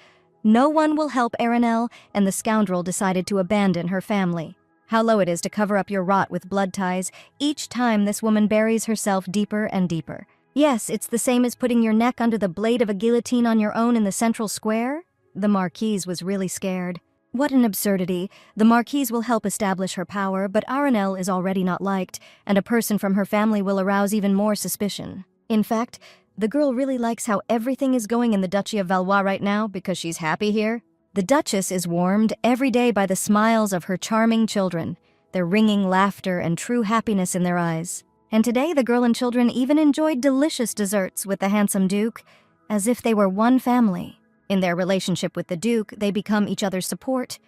No one will help Aranel, and the scoundrel decided to abandon her family. How low it is to cover up your rot with blood ties. Each time this woman buries herself deeper and deeper. Yes, it's the same as putting your neck under the blade of a guillotine on your own in the central square. The Marquise was really scared. What an absurdity. The Marquise will help establish her power, but Aranel is already not liked, and a person from her family will arouse even more suspicion. In fact, the girl really likes how everything is going in the Duchy of Valois right now because she's happy here. The Duchess is warmed every day by the smiles of her charming children, their ringing laughter and true happiness in their eyes. And today the girl and children even enjoyed delicious desserts with the handsome Duke, as if they were one family. In their relationship with the Duke, they become each other's support.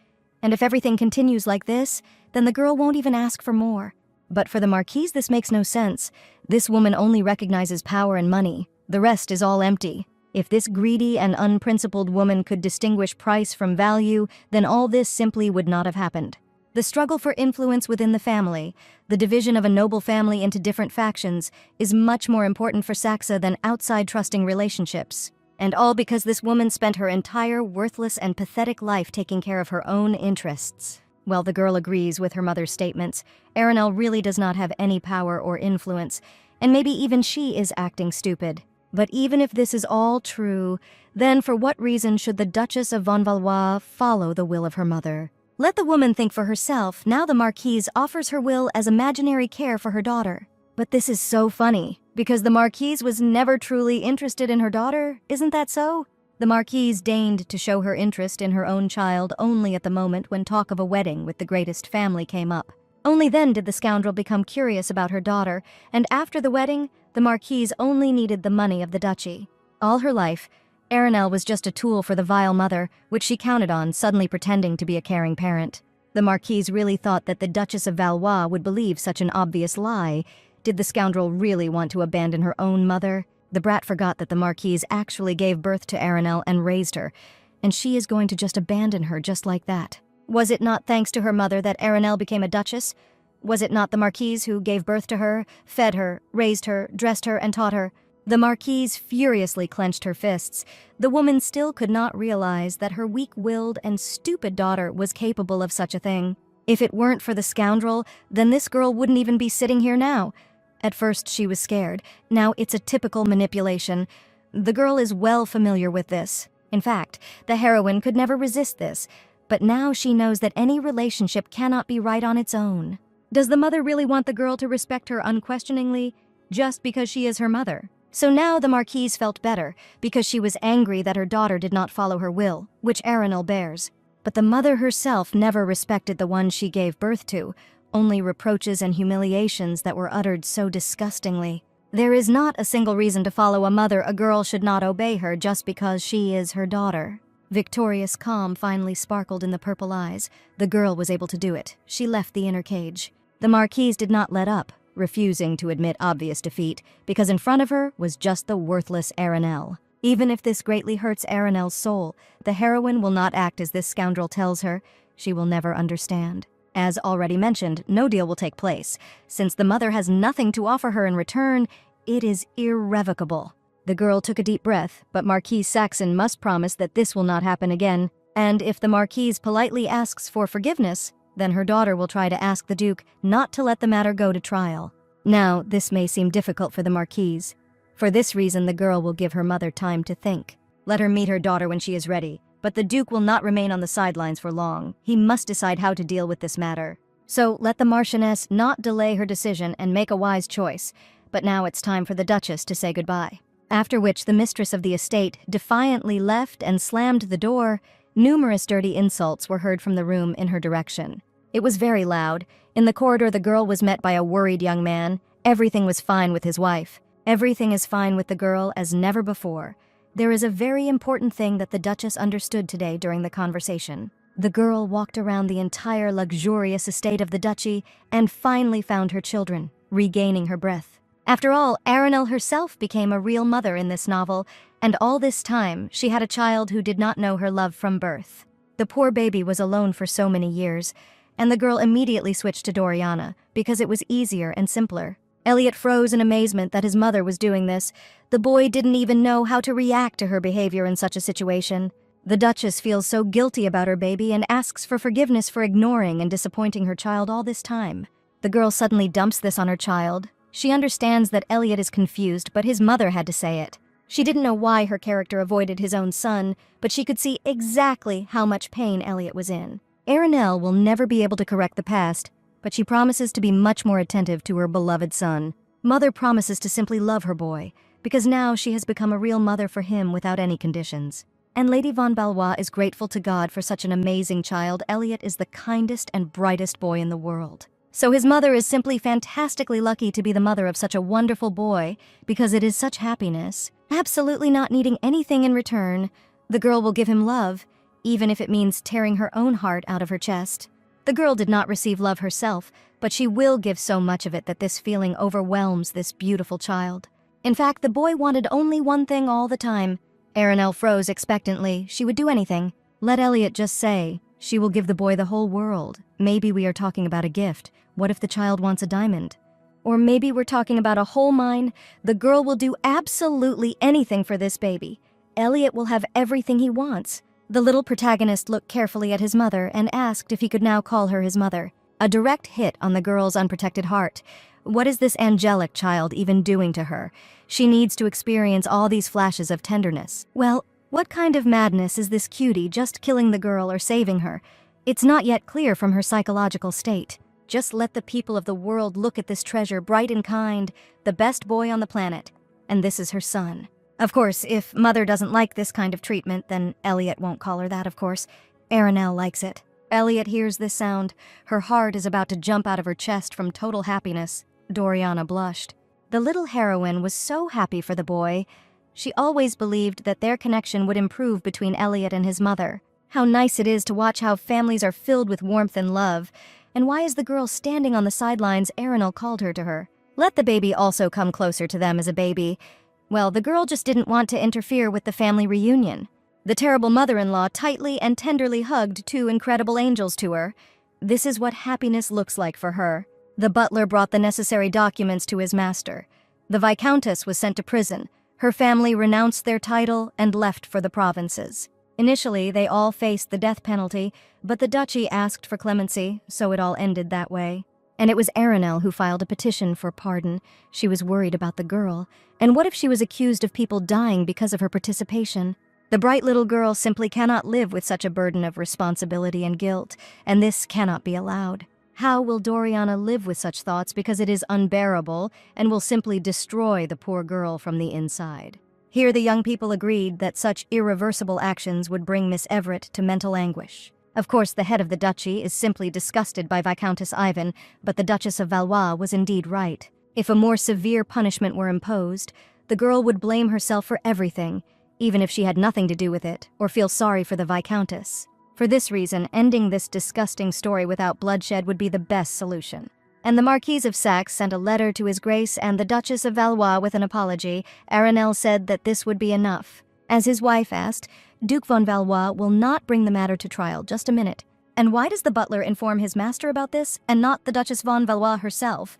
And if everything continues like this, then the girl won't even ask for more. But for the Marquise, this makes no sense. This woman only recognizes power and money. The rest is all empty. If this greedy and unprincipled woman could distinguish price from value, then all this simply would not have happened. The struggle for influence within the family, the division of a noble family into different factions, is much more important for Saxa than outside trusting relationships. And all because this woman spent her entire worthless and pathetic life taking care of her own interests. Well, the girl agrees with her mother's statements. Aranel really does not have any power or influence, and maybe even she is acting stupid. But even if this is all true, then for what reason should the Duchess of Von Valois follow the will of her mother? Let the woman think for herself. Now the Marquise offers her will as imaginary care for her daughter. But this is so funny, because the Marquise was never truly interested in her daughter, isn't that so? The Marquise deigned to show her interest in her own child only at the moment when talk of a wedding with the greatest family came up. Only then did the scoundrel become curious about her daughter, and after the wedding, the Marquise only needed the money of the duchy. All her life, Arenelle was just a tool for the vile mother, which she counted on, suddenly pretending to be a caring parent. The Marquise really thought that the Duchess of Valois would believe such an obvious lie. Did the scoundrel really want to abandon her own mother? The brat forgot that the Marquise actually gave birth to Arenelle and raised her, and she is going to just abandon her just like that. Was it not thanks to her mother that Arenelle became a duchess? Was it not the Marquise who gave birth to her, fed her, raised her, dressed her, and taught her? The Marquise furiously clenched her fists. The woman still could not realize that her weak-willed and stupid daughter was capable of such a thing. If it weren't for the scoundrel, then this girl wouldn't even be sitting here now. At first she was scared. Now it's a typical manipulation. The girl is well familiar with this. In fact, the heroine could never resist this. But now she knows that any relationship cannot be right on its own. Does the mother really want the girl to respect her unquestioningly, just because she is her mother? So now the Marquise felt better, because she was angry that her daughter did not follow her will, which Arenelle bears. But the mother herself never respected the one she gave birth to, only reproaches and humiliations that were uttered so disgustingly. There is not a single reason to follow a mother a girl should not obey her just because she is her daughter. Victorious calm finally sparkled in the purple eyes. The girl was able to do it. She left the inner cage. The Marquise did not let up, refusing to admit obvious defeat, because in front of her was just the worthless Arenelle. Even if this greatly hurts Arenelle's soul, the heroine will not act as this scoundrel tells her. She will never understand. As already mentioned, no deal will take place. Since the mother has nothing to offer her in return, it is irrevocable. The girl took a deep breath, but Marquise Saxon must promise that this will not happen again, and if the Marquise politely asks for forgiveness, then her daughter will try to ask the Duke not to let the matter go to trial. Now, this may seem difficult for the Marquise. For this reason, the girl will give her mother time to think. Let her meet her daughter when she is ready, but the Duke will not remain on the sidelines for long. He must decide how to deal with this matter. So let the Marchioness not delay her decision and make a wise choice, but now it's time for the Duchess to say goodbye. After which the mistress of the estate defiantly left and slammed the door. Numerous dirty insults were heard from the room in her direction. It was very loud. In the corridor, the girl was met by a worried young man. Everything was fine with his wife. Everything is fine with the girl as never before. There is a very important thing that the Duchess understood today during the conversation. The girl walked around the entire luxurious estate of the duchy and finally found her children, regaining her breath. After all, Arenelle herself became a real mother in this novel, and all this time she had a child who did not know her love from birth. The poor baby was alone for so many years, and the girl immediately switched to Doriana because it was easier and simpler. Elliot froze in amazement that his mother was doing this. The boy didn't even know how to react to her behavior in such a situation. The Duchess feels so guilty about her baby and asks for forgiveness for ignoring and disappointing her child all this time. The girl suddenly dumps this on her child. She understands that Elliot is confused, but his mother had to say it. She didn't know why her character avoided his own son, but she could see exactly how much pain Elliot was in. Arenelle will never be able to correct the past, but she promises to be much more attentive to her beloved son. Mother promises to simply love her boy, because now she has become a real mother for him without any conditions. And Lady von Valois is grateful to God for such an amazing child. Elliot is the kindest and brightest boy in the world. So his mother is simply fantastically lucky to be the mother of such a wonderful boy, because it is such happiness. Absolutely not needing anything in return, the girl will give him love, even if it means tearing her own heart out of her chest. The girl did not receive love herself, but she will give so much of it that this feeling overwhelms this beautiful child. In fact, the boy wanted only one thing all the time. Arenelle froze expectantly. She would do anything. Let Elliot just say, she will give the boy the whole world. Maybe we are talking about a gift. What if the child wants a diamond? Or maybe we're talking about a whole mine. The girl will do absolutely anything for this baby. Elliot will have everything he wants. The little protagonist looked carefully at his mother and asked if he could now call her his mother. A direct hit on the girl's unprotected heart. What is this angelic child even doing to her? She needs to experience all these flashes of tenderness. Well, what kind of madness is this cutie just killing the girl or saving her? It's not yet clear from her psychological state. Just let the people of the world look at this treasure, bright and kind, the best boy on the planet. And this is her son. Of course, if Mother doesn't like this kind of treatment, then Elliot won't call her that, of course. Aranel likes it. Elliot hears this sound. Her heart is about to jump out of her chest from total happiness. Doriana blushed. The little heroine was so happy for the boy. She always believed that their connection would improve between Elliot and his mother. How nice it is to watch how families are filled with warmth and love. And why is the girl standing on the sidelines? Aranel called her to her. Let the baby also come closer to them as a baby. Well, the girl just didn't want to interfere with the family reunion. The terrible mother-in-law tightly and tenderly hugged two incredible angels to her. This is what happiness looks like for her. The butler brought the necessary documents to his master. The Viscountess was sent to prison. Her family renounced their title and left for the provinces. Initially, they all faced the death penalty, but the duchy asked for clemency, so it all ended that way. And it was Aranel who filed a petition for pardon. She was worried about the girl. And what if she was accused of people dying because of her participation? The bright little girl simply cannot live with such a burden of responsibility and guilt, and this cannot be allowed. How will Doriana live with such thoughts because it is unbearable and will simply destroy the poor girl from the inside? Here the young people agreed that such irreversible actions would bring Miss Everett to mental anguish. Of course, the head of the duchy is simply disgusted by Viscountess Ivan, but the Duchess of Valois was indeed right. If a more severe punishment were imposed, the girl would blame herself for everything, even if she had nothing to do with it, or feel sorry for the Viscountess. For this reason, ending this disgusting story without bloodshed would be the best solution. And the Marquis of Saxe sent a letter to His Grace and the Duchess of Valois with an apology. Aranel said that this would be enough. As his wife asked, Duke von Valois will not bring the matter to trial. Just a minute. And why does the butler inform his master about this, and not the Duchess von Valois herself?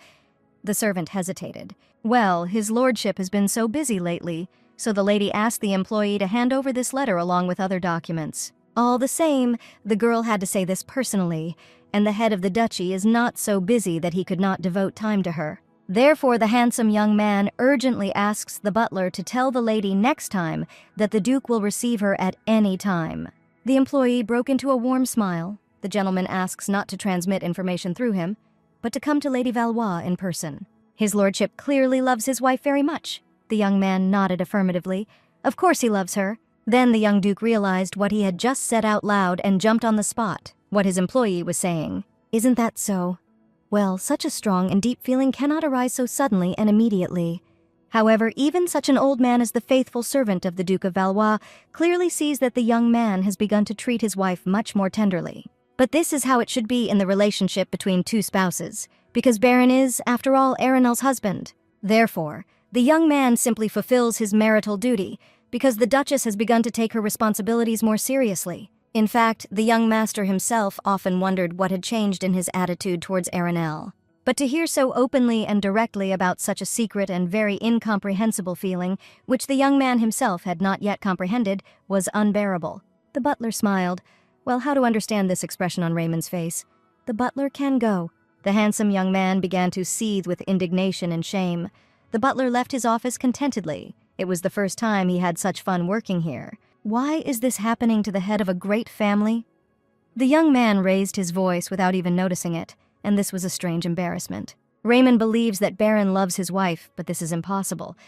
The servant hesitated. Well, his lordship has been so busy lately, so the lady asked the employee to hand over this letter along with other documents. All the same, the girl had to say this personally, and the head of the duchy is not so busy that he could not devote time to her. Therefore, the handsome young man urgently asks the butler to tell the lady next time that the Duke will receive her at any time. The employee broke into a warm smile. The gentleman asks not to transmit information through him, but to come to Lady Valois in person. His lordship clearly loves his wife very much. The young man nodded affirmatively. Of course he loves her. Then the young Duke realized what he had just said out loud and jumped on the spot, what his employee was saying. Isn't that so? Well, such a strong and deep feeling cannot arise so suddenly and immediately. However, even such an old man as the faithful servant of the Duke of Valois clearly sees that the young man has begun to treat his wife much more tenderly. But this is how it should be in the relationship between two spouses, because Baron is, after all, Aranel's husband. Therefore, the young man simply fulfills his marital duty, because the Duchess has begun to take her responsibilities more seriously. In fact, the young master himself often wondered what had changed in his attitude towards Aranel. But to hear so openly and directly about such a secret and very incomprehensible feeling, which the young man himself had not yet comprehended, was unbearable. The butler smiled. Well, how to understand this expression on Raymond's face? The butler can go. The handsome young man began to seethe with indignation and shame. The butler left his office contentedly. It was the first time he had such fun working here. Why is this happening to the head of a great family? The young man raised his voice without even noticing it, and this was a strange embarrassment. Raymond believes that Baron loves his wife, but this is impossible.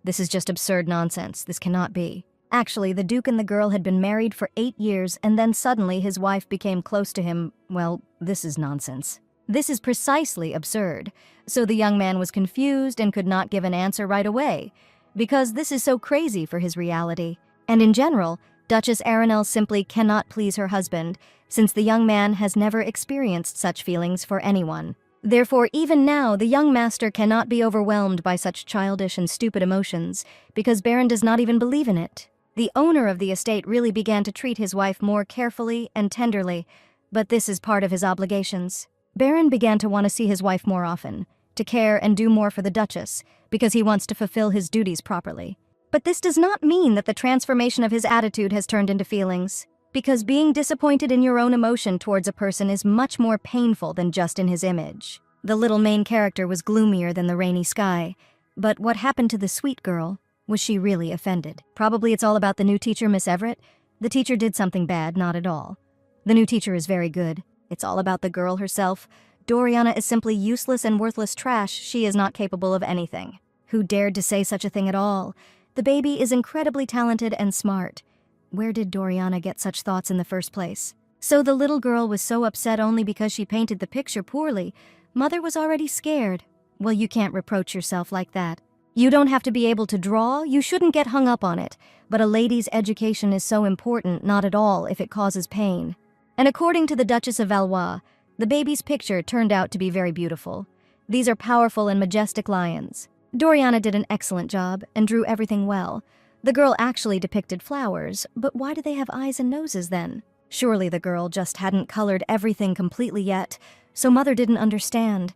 This is just absurd nonsense. This cannot be. Actually, the Duke and the girl had been married for 8 years, and then suddenly his wife became close to him. Well, this is nonsense. This is precisely absurd. So the young man was confused and could not give an answer right away, because this is so crazy for his reality. And in general, Duchess Aranel simply cannot please her husband, since the young man has never experienced such feelings for anyone. Therefore, even now, the young master cannot be overwhelmed by such childish and stupid emotions, because Baron does not even believe in it. The owner of the estate really began to treat his wife more carefully and tenderly, but this is part of his obligations. Baron began to want to see his wife more often, to care and do more for the Duchess, because he wants to fulfill his duties properly. But this does not mean that the transformation of his attitude has turned into feelings, because being disappointed in your own emotion towards a person is much more painful than just in his image. The little main character was gloomier than the rainy sky, but what happened to the sweet girl? Was she really offended? Probably it's all about the new teacher, Miss Everett. The teacher did something bad, not at all. The new teacher is very good. It's all about the girl herself. Doriana is simply useless and worthless trash. She is not capable of anything. Who dared to say such a thing at all? The baby is incredibly talented and smart. Where did Doriana get such thoughts in the first place? So the little girl was so upset only because she painted the picture poorly. Mother was already scared. Well, you can't reproach yourself like that. You don't have to be able to draw, you shouldn't get hung up on it. But a lady's education is so important, not at all if it causes pain. And according to the Duchess of Valois, the baby's picture turned out to be very beautiful. These are powerful and majestic lions. Doriana did an excellent job and drew everything well. The girl actually depicted flowers, but why do they have eyes and noses then? Surely the girl just hadn't colored everything completely yet, so Mother didn't understand.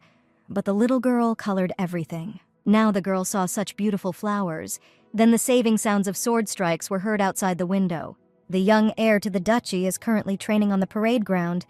But the little girl colored everything. Now the girl saw such beautiful flowers. Then the saving sounds of sword strikes were heard outside the window. The young heir to the duchy is currently training on the parade ground.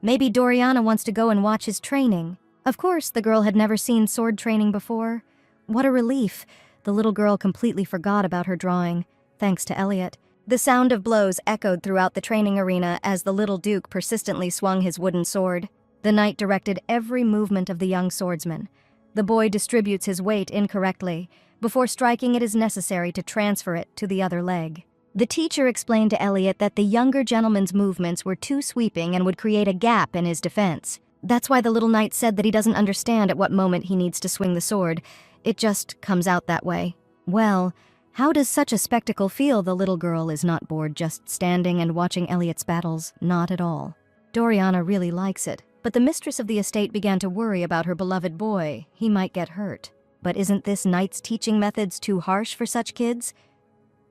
Maybe Doriana wants to go and watch his training. Of course, the girl had never seen sword training before. What a relief. The little girl completely forgot about her drawing, thanks to Elliot. The sound of blows echoed throughout the training arena as the little duke persistently swung his wooden sword. The knight directed every movement of the young swordsman. The boy distributes his weight incorrectly. Before striking, it is necessary to transfer it to the other leg. The teacher explained to Elliot that the younger gentleman's movements were too sweeping and would create a gap in his defense. That's why the little knight said that he doesn't understand at what moment he needs to swing the sword. It just comes out that way. Well, how does such a spectacle feel? The little girl is not bored just standing and watching Elliot's battles. Not at all. Doriana really likes it. But the mistress of the estate began to worry about her beloved boy. He might get hurt. But isn't this knight's teaching methods too harsh for such kids?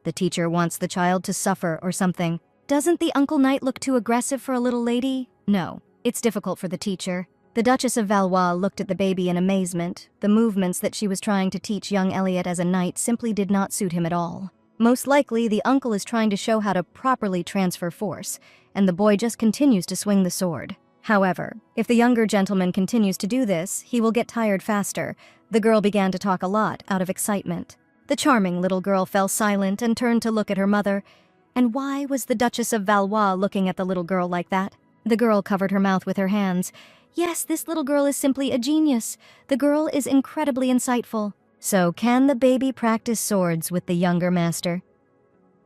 The teacher wants the child to suffer or something. Doesn't the Uncle Knight look too aggressive for a little lady? No, it's difficult for the teacher. The Duchess of Valois looked at the baby in amazement. The movements that she was trying to teach young Elliot as a knight simply did not suit him at all. Most likely, the uncle is trying to show how to properly transfer force, and the boy just continues to swing the sword. However, if the younger gentleman continues to do this, he will get tired faster. The girl began to talk a lot out of excitement. The charming little girl fell silent and turned to look at her mother. And why was the Duchess of Valois looking at the little girl like that? The girl covered her mouth with her hands. Yes, this little girl is simply a genius. The girl is incredibly insightful. So can the baby practice swords with the younger master?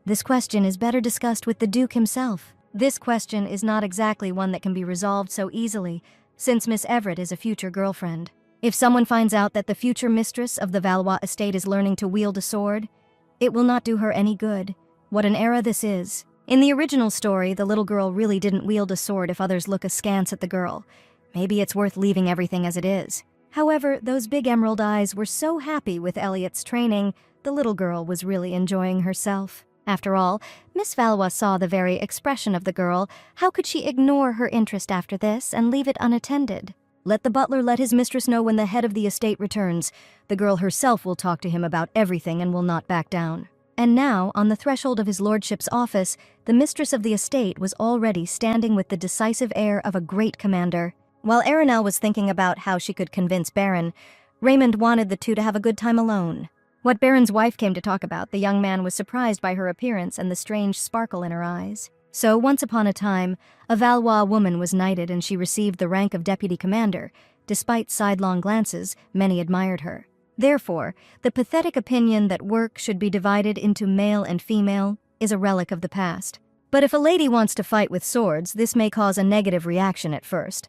This question is better discussed with the Duke himself. This question is not exactly one that can be resolved so easily, since Miss Everett is a future girlfriend. If someone finds out that the future mistress of the Valois estate is learning to wield a sword, it will not do her any good. What an era this is. In the original story, the little girl really didn't wield a sword if others look askance at the girl. Maybe it's worth leaving everything as it is. However, those big emerald eyes were so happy with Elliot's training, the little girl was really enjoying herself. After all, Miss Valois saw the very expression of the girl. How could she ignore her interest after this and leave it unattended? Let the butler let his mistress know when the head of the estate returns. The girl herself will talk to him about everything and will not back down. And now, on the threshold of his lordship's office, the mistress of the estate was already standing with the decisive air of a great commander. While Arenelle was thinking about how she could convince Baron, Raymond wanted the two to have a good time alone. What Baron's wife came to talk about, the young man was surprised by her appearance and the strange sparkle in her eyes. So, once upon a time, a Valois woman was knighted and she received the rank of deputy commander. Despite sidelong glances, many admired her. Therefore, the pathetic opinion that work should be divided into male and female is a relic of the past. But if a lady wants to fight with swords, this may cause a negative reaction at first.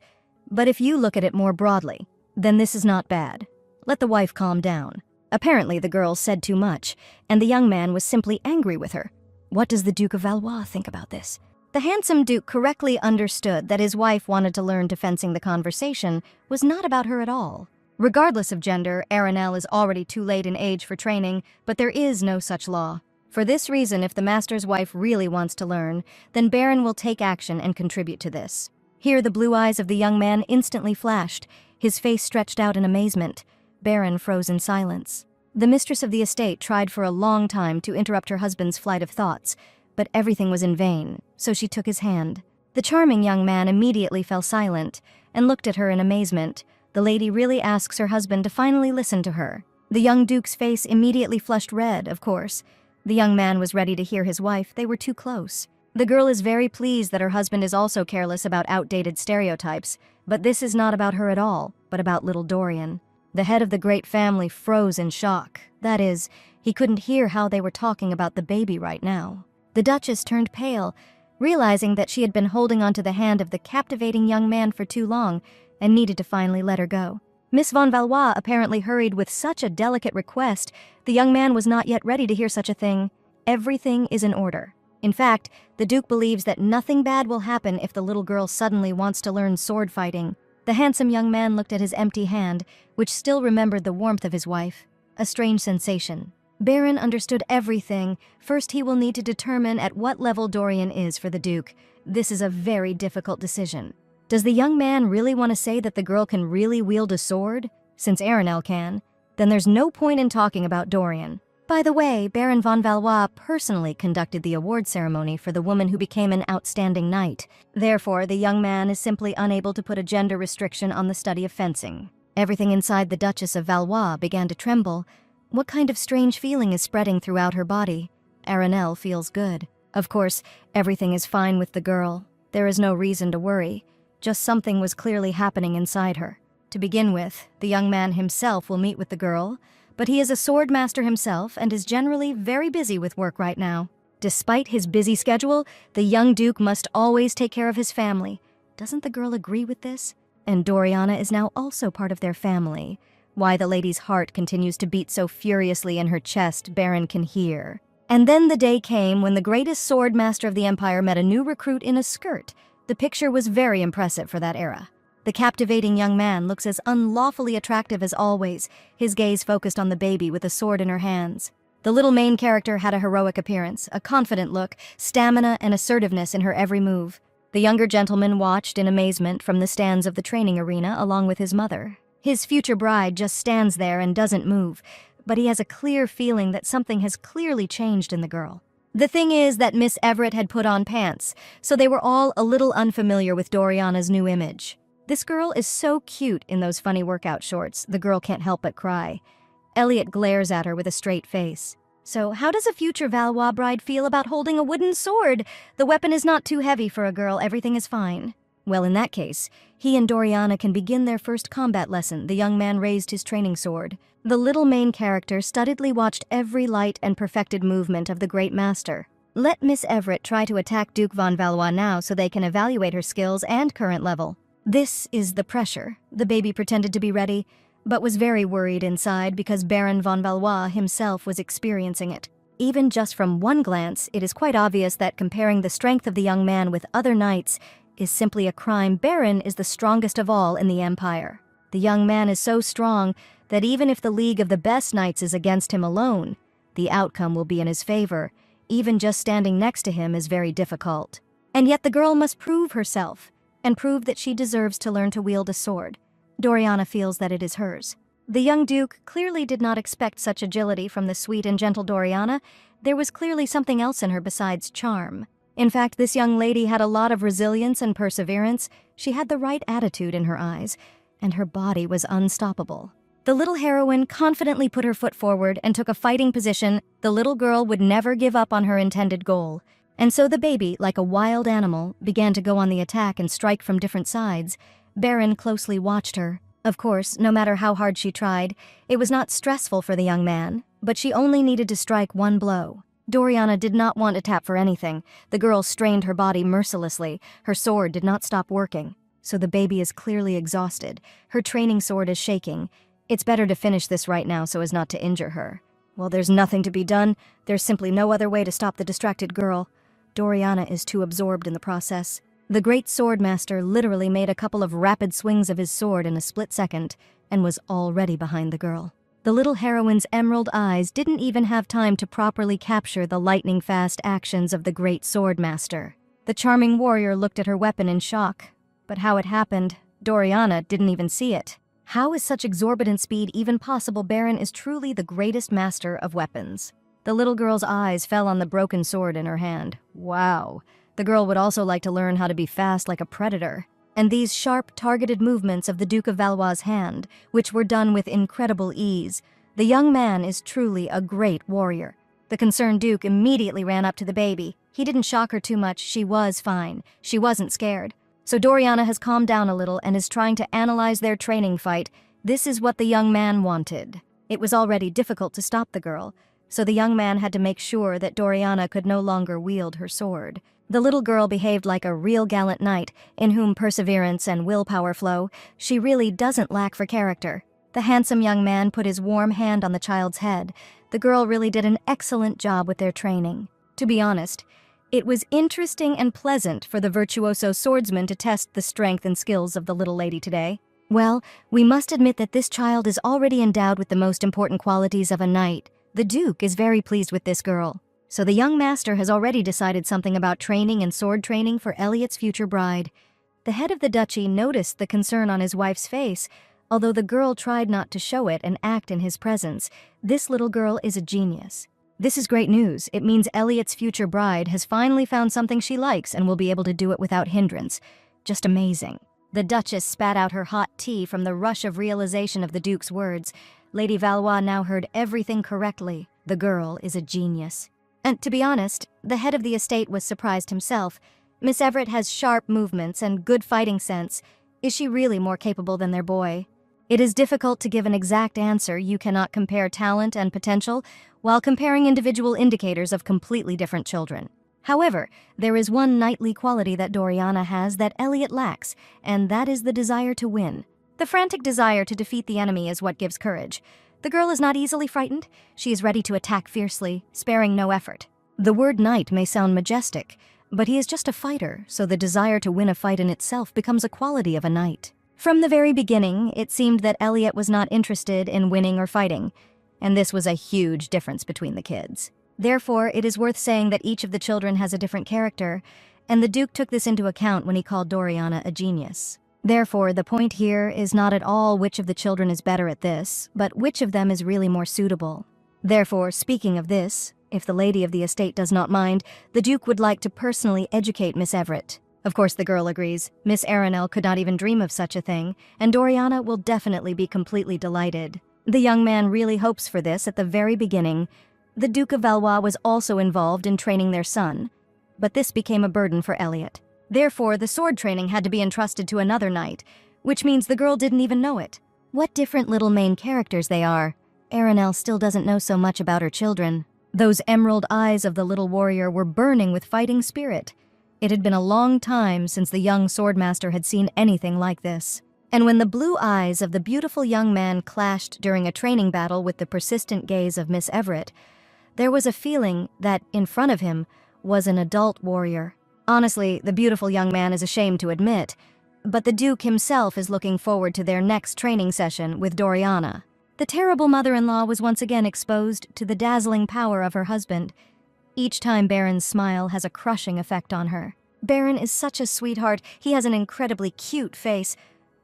But if you look at it more broadly, then this is not bad. Let the wife calm down. Apparently the girl said too much, and the young man was simply angry with her. What does the Duke of Valois think about this? The handsome Duke correctly understood that his wife wanted to learn defensing the conversation was not about her at all. Regardless of gender, Arenelle is already too late in age for training, but there is no such law. For this reason, if the master's wife really wants to learn, then Baron will take action and contribute to this. Here the blue eyes of the young man instantly flashed, his face stretched out in amazement. Baron froze in silence. The mistress of the estate tried for a long time to interrupt her husband's flight of thoughts, but everything was in vain, so she took his hand. The charming young man immediately fell silent and looked at her in amazement. The lady really asks her husband to finally listen to her. The young duke's face immediately flushed red, of course. The young man was ready to hear his wife. They were too close. The girl is very pleased that her husband is also careless about outdated stereotypes, but this is not about her at all, but about little Dorian. The head of the great family froze in shock. That is, he couldn't hear how they were talking about the baby right now. The Duchess turned pale, realizing that she had been holding onto the hand of the captivating young man for too long and needed to finally let her go. Miss von Valois apparently hurried with such a delicate request. The young man was not yet ready to hear such a thing. Everything is in order. In fact, the Duke believes that nothing bad will happen if the little girl suddenly wants to learn sword fighting. The handsome young man looked at his empty hand, which still remembered the warmth of his wife. A strange sensation. Baron understood everything. First, he will need to determine at what level Dorian is for the Duke. This is a very difficult decision. Does the young man really want to say that the girl can really wield a sword? Since Arenelle can, then there's no point in talking about Dorian. By the way, Baron von Valois personally conducted the award ceremony for the woman who became an outstanding knight. Therefore, the young man is simply unable to put a gender restriction on the study of fencing. Everything inside the Duchess of Valois began to tremble. What kind of strange feeling is spreading throughout her body? Arenelle feels good. Of course, everything is fine with the girl. There is no reason to worry. Just something was clearly happening inside her. To begin with, the young man himself will meet with the girl, but he is a sword master himself and is generally very busy with work right now. Despite his busy schedule, the young Duke must always take care of his family. Doesn't the girl agree with this? And Doriana is now also part of their family. Why the lady's heart continues to beat so furiously in her chest, Baron can hear. And then the day came when the greatest sword master of the Empire met a new recruit in a skirt. The picture was very impressive for that era. The captivating young man looks as unlawfully attractive as always, his gaze focused on the baby with a sword in her hands. The little main character had a heroic appearance, a confident look, stamina, and assertiveness in her every move. The younger gentleman watched in amazement from the stands of the training arena along with his mother. His future bride just stands there and doesn't move, but he has a clear feeling that something has clearly changed in the girl. The thing is that Miss Everett had put on pants, so they were all a little unfamiliar with Doriana's new image. This girl is so cute in those funny workout shorts, the girl can't help but cry. Elliot glares at her with a straight face. So how does a future Valois bride feel about holding a wooden sword? The weapon is not too heavy for a girl, everything is fine. Well, in that case, he and Doriana can begin their first combat lesson. The young man raised his training sword. The little main character studiedly watched every light and perfected movement of the great master. Let Miss Everett try to attack Duke von Valois now so they can evaluate her skills and current level. This is the pressure. The baby pretended to be ready, but was very worried inside because Baron von Valois himself was experiencing it. Even just from one glance, it is quite obvious that comparing the strength of the young man with other knights is simply a crime. Baron is the strongest of all in the Empire. The young man is so strong that even if the League of the Best Knights is against him alone, the outcome will be in his favor. Even just standing next to him is very difficult. And yet the girl must prove herself, and prove that she deserves to learn to wield a sword. Doriana feels that it is hers. The young Duke clearly did not expect such agility from the sweet and gentle Doriana. There was clearly something else in her besides charm. In fact, this young lady had a lot of resilience and perseverance. She had the right attitude in her eyes, and her body was unstoppable. The little heroine confidently put her foot forward and took a fighting position. The little girl would never give up on her intended goal. And so the baby, like a wild animal, began to go on the attack and strike from different sides. Baron closely watched her. Of course, no matter how hard she tried, it was not stressful for the young man, but she only needed to strike one blow. Doriana did not want to tap for anything. The girl strained her body mercilessly. Her sword did not stop working. So the baby is clearly exhausted. Her training sword is shaking. It's better to finish this right now so as not to injure her. Well, there's nothing to be done. There's simply no other way to stop the distracted girl. Doriana is too absorbed in the process. The great swordmaster literally made a couple of rapid swings of his sword in a split second and was already behind the girl. The little heroine's emerald eyes didn't even have time to properly capture the lightning-fast actions of the great swordmaster. The charming warrior looked at her weapon in shock. But how it happened, Doriana didn't even see it. How is such exorbitant speed even possible? Baron is truly the greatest master of weapons. The little girl's eyes fell on the broken sword in her hand. Wow. The girl would also like to learn how to be fast like a predator. And these sharp, targeted movements of the Duke of Valois' hand, which were done with incredible ease. The young man is truly a great warrior. The concerned Duke immediately ran up to the baby. He didn't shock her too much. She was fine. She wasn't scared. So Doriana has calmed down a little and is trying to analyze their training fight. This is what the young man wanted. It was already difficult to stop the girl, so the young man had to make sure that Doriana could no longer wield her sword. The little girl behaved like a real gallant knight, in whom perseverance and willpower flow. She really doesn't lack for character. The handsome young man put his warm hand on the child's head. The girl really did an excellent job with their training. To be honest, it was interesting and pleasant for the virtuoso swordsman to test the strength and skills of the little lady today. Well, we must admit that this child is already endowed with the most important qualities of a knight. The Duke is very pleased with this girl. So the young master has already decided something about training and sword training for Elliot's future bride. The head of the duchy noticed the concern on his wife's face. Although the girl tried not to show it and act in his presence, this little girl is a genius. This is great news. It means Elliot's future bride has finally found something she likes and will be able to do it without hindrance. Just amazing. The Duchess spat out her hot tea from the rush of realization of the Duke's words. Lady Valois now heard everything correctly. The girl is a genius. And to be honest, the head of the estate was surprised himself. Miss Everett has sharp movements and good fighting sense. Is she really more capable than their boy? It is difficult to give an exact answer. You cannot compare talent and potential while comparing individual indicators of completely different children. However, there is one knightly quality that Doriana has that Elliot lacks, and that is the desire to win. The frantic desire to defeat the enemy is what gives courage. The girl is not easily frightened. She is ready to attack fiercely, sparing no effort. The word knight may sound majestic, but he is just a fighter, so the desire to win a fight in itself becomes a quality of a knight. From the very beginning, it seemed that Elliot was not interested in winning or fighting, and this was a huge difference between the kids. Therefore, it is worth saying that each of the children has a different character, and the Duke took this into account when he called Doriana a genius. Therefore, the point here is not at all which of the children is better at this, but which of them is really more suitable. Therefore, speaking of this, if the lady of the estate does not mind, the Duke would like to personally educate Miss Everett. Of course, the girl agrees. Miss Aranel could not even dream of such a thing, and Doriana will definitely be completely delighted. The young man really hopes for this at the very beginning. The Duke of Valois was also involved in training their son, but this became a burden for Elliot. Therefore, the sword training had to be entrusted to another knight, which means the girl didn't even know it. What different little main characters they are. Aranel still doesn't know so much about her children. Those emerald eyes of the little warrior were burning with fighting spirit. It had been a long time since the young swordmaster had seen anything like this. And when the blue eyes of the beautiful young man clashed during a training battle with the persistent gaze of Miss Everett, there was a feeling that, in front of him, was an adult warrior. Honestly, the beautiful young man is ashamed to admit, but the Duke himself is looking forward to their next training session with Doriana. The terrible mother-in-law was once again exposed to the dazzling power of her husband. Each time Baron's smile has a crushing effect on her. Baron is such a sweetheart. He has an incredibly cute face.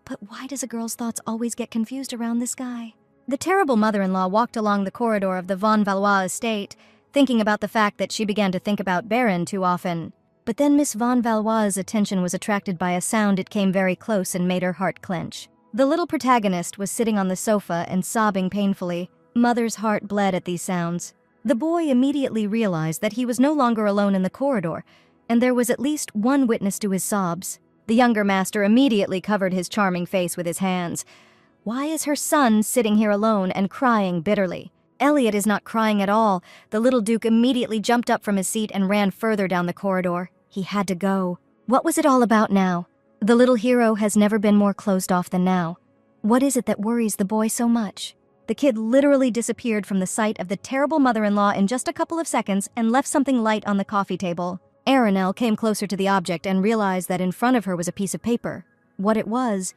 But why does a girl's thoughts always get confused around this guy? The terrible mother-in-law walked along the corridor of the Von Valois estate, thinking about the fact that she began to think about Baron too often. But then Miss Von Valois' attention was attracted by a sound. It came very close and made her heart clench. The little protagonist was sitting on the sofa and sobbing painfully. Mother's heart bled at these sounds. The boy immediately realized that he was no longer alone in the corridor, and there was at least one witness to his sobs. The younger master immediately covered his charming face with his hands. Why is her son sitting here alone and crying bitterly? Elliot is not crying at all. The little Duke immediately jumped up from his seat and ran further down the corridor. He had to go. What was it all about now? The little hero has never been more closed off than now. What is it that worries the boy so much? The kid literally disappeared from the sight of the terrible mother-in-law in just a couple of seconds and left something light on the coffee table. Aranel came closer to the object and realized that in front of her was a piece of paper. What it was,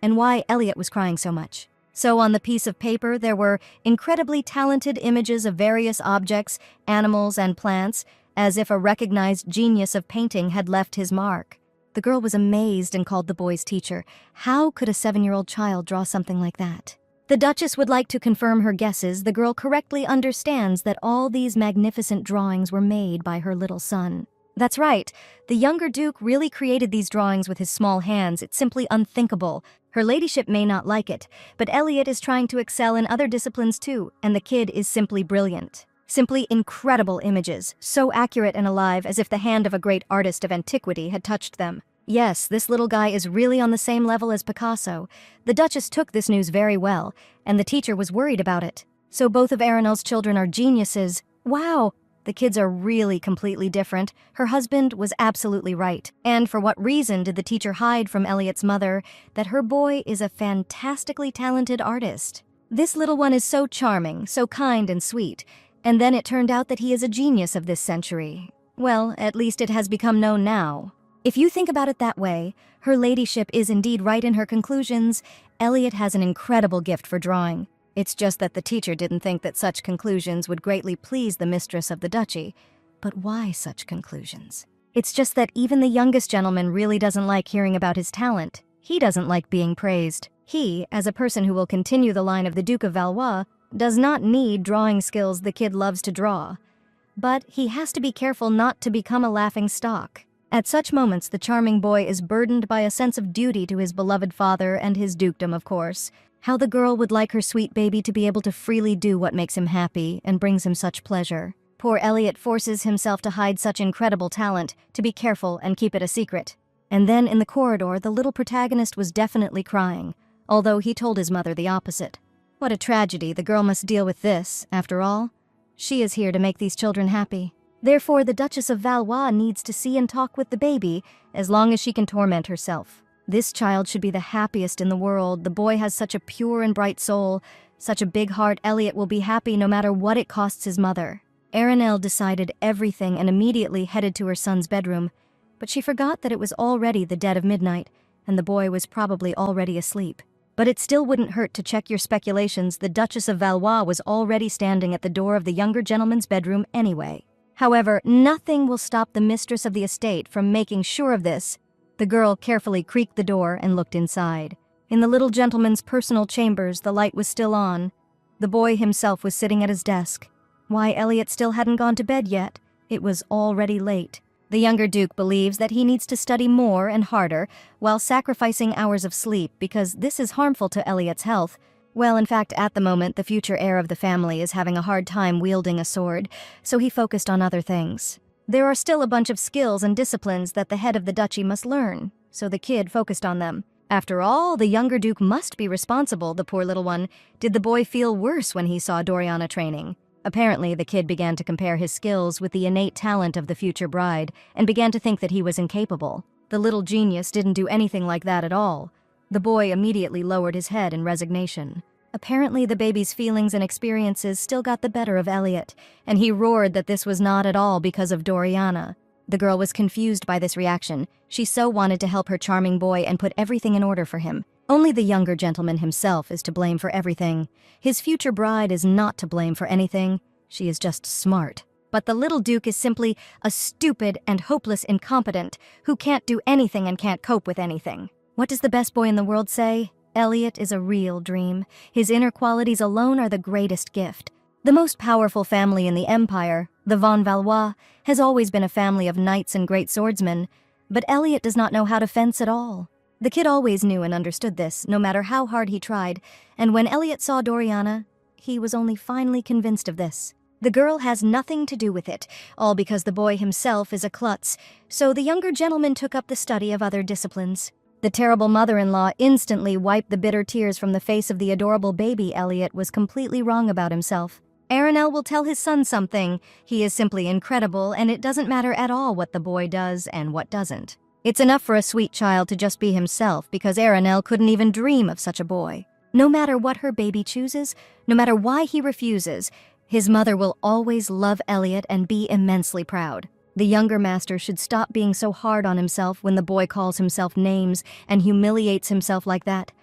and why Elliot was crying so much. So on the piece of paper there were incredibly talented images of various objects, animals, and plants, as if a recognized genius of painting had left his mark. The girl was amazed and called the boy's teacher. How could a 7-year-old child draw something like that? The Duchess would like to confirm her guesses. The girl correctly understands that all these magnificent drawings were made by her little son. That's right. The younger Duke really created these drawings with his small hands. It's simply unthinkable. Her ladyship may not like it, but Elliot is trying to excel in other disciplines too, and the kid is simply brilliant. Simply incredible images, so accurate and alive as if the hand of a great artist of antiquity had touched them. Yes, this little guy is really on the same level as Picasso. The Duchess took this news very well, and the teacher was worried about it. So both of Arenel's children are geniuses. Wow! The kids are really completely different. Her husband was absolutely right. And for what reason did the teacher hide from Elliot's mother that her boy is a fantastically talented artist? This little one is so charming, so kind and sweet. And then it turned out that he is a genius of this century. Well, at least it has become known now. If you think about it that way, her ladyship is indeed right in her conclusions. Elliot has an incredible gift for drawing. It's just that the teacher didn't think that such conclusions would greatly please the mistress of the duchy. But why such conclusions? It's just that even the youngest gentleman really doesn't like hearing about his talent. He doesn't like being praised. He, as a person who will continue the line of the Duke of Valois, does not need drawing skills the kid loves to draw. But he has to be careful not to become a laughing stock. At such moments, the charming boy is burdened by a sense of duty to his beloved father and his dukedom, of course. How the girl would like her sweet baby to be able to freely do what makes him happy and brings him such pleasure. Poor Elliot forces himself to hide such incredible talent, to be careful and keep it a secret. And then in the corridor, the little protagonist was definitely crying, although he told his mother the opposite. What a tragedy, the girl must deal with this, after all. She is here to make these children happy. Therefore, the Duchess of Valois needs to see and talk with the baby, as long as she can torment herself. This child should be the happiest in the world. The boy has such a pure and bright soul, such a big heart. Elliot will be happy no matter what it costs his mother. Arenelle decided everything and immediately headed to her son's bedroom, but she forgot that it was already the dead of midnight, and the boy was probably already asleep. But it still wouldn't hurt to check your speculations. The Duchess of Valois was already standing at the door of the younger gentleman's bedroom anyway. However, nothing will stop the mistress of the estate from making sure of this. The girl carefully creaked the door and looked inside. In the little gentleman's personal chambers, the light was still on. The boy himself was sitting at his desk. Why Elliot still hadn't gone to bed yet? It was already late. The younger duke believes that he needs to study more and harder while sacrificing hours of sleep because this is harmful to Elliot's health. Well, in fact, at the moment, the future heir of the family is having a hard time wielding a sword, so he focused on other things. There are still a bunch of skills and disciplines that the head of the duchy must learn, so the kid focused on them. After all, the younger duke must be responsible, the poor little one. Did the boy feel worse when he saw Doriana training? Apparently, the kid began to compare his skills with the innate talent of the future bride and began to think that he was incapable. The little genius didn't do anything like that at all. The boy immediately lowered his head in resignation. Apparently, the baby's feelings and experiences still got the better of Elliot, and he roared that this was not at all because of Doriana. The girl was confused by this reaction. She so wanted to help her charming boy and put everything in order for him. Only the younger gentleman himself is to blame for everything. His future bride is not to blame for anything. She is just smart. But the little duke is simply a stupid and hopeless incompetent who can't do anything and can't cope with anything. What does the best boy in the world say? Elliot is a real dream. His inner qualities alone are the greatest gift. The most powerful family in the empire, the von Valois, has always been a family of knights and great swordsmen, but Elliot does not know how to fence at all. The kid always knew and understood this, no matter how hard he tried, and when Elliot saw Doriana, he was only finally convinced of this. The girl has nothing to do with it, all because the boy himself is a klutz, so the younger gentleman took up the study of other disciplines. The terrible mother-in-law instantly wiped the bitter tears from the face of the adorable baby. Elliot was completely wrong about himself. Arenelle will tell his son something. He is simply incredible, and it doesn't matter at all what the boy does and what doesn't. It's enough for a sweet child to just be himself, because Arenelle couldn't even dream of such a boy. No matter what her baby chooses, no matter why he refuses, his mother will always love Elliot and be immensely proud. The younger master should stop being so hard on himself when the boy calls himself names and humiliates himself like that.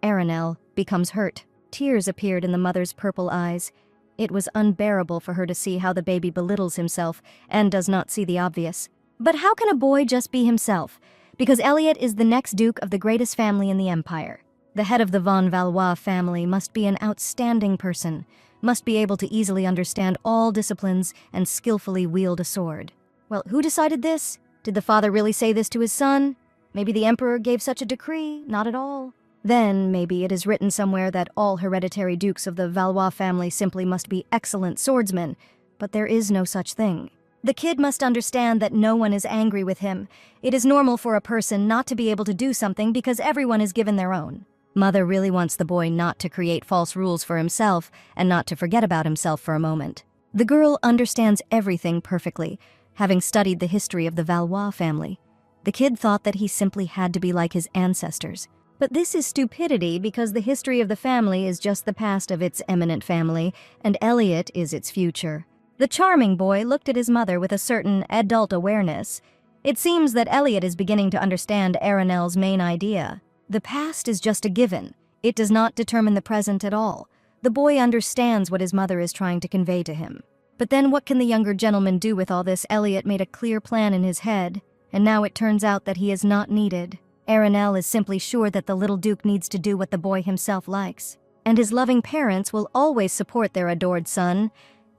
Arenelle becomes hurt. Tears appeared in the mother's purple eyes. It was unbearable for her to see how the baby belittles himself and does not see the obvious. But how can a boy just be himself? Because Elliot is the next duke of the greatest family in the empire. The head of the von Valois family must be an outstanding person, must be able to easily understand all disciplines and skillfully wield a sword. Well, who decided this? Did the father really say this to his son? Maybe the emperor gave such a decree? Not at all. Then maybe it is written somewhere that all hereditary dukes of the Valois family simply must be excellent swordsmen. but there is no such thing. The kid must understand that no one is angry with him. It is normal for a person not to be able to do something because everyone is given their own. Mother really wants the boy not to create false rules for himself and not to forget about himself for a moment. The girl understands everything perfectly, having studied the history of the Valois family. The kid thought that he simply had to be like his ancestors. But this is stupidity because the history of the family is just the past of its eminent family, and Elliot is its future. The charming boy looked at his mother with a certain adult awareness. It seems that Elliot is beginning to understand Aranel's main idea. The past is just a given. It does not determine the present at all. The boy understands what his mother is trying to convey to him. But then what can the younger gentleman do with all this? Elliot made a clear plan in his head, and now it turns out that he is not needed. Aranel is simply sure that the little duke needs to do what the boy himself likes. And his loving parents will always support their adored son,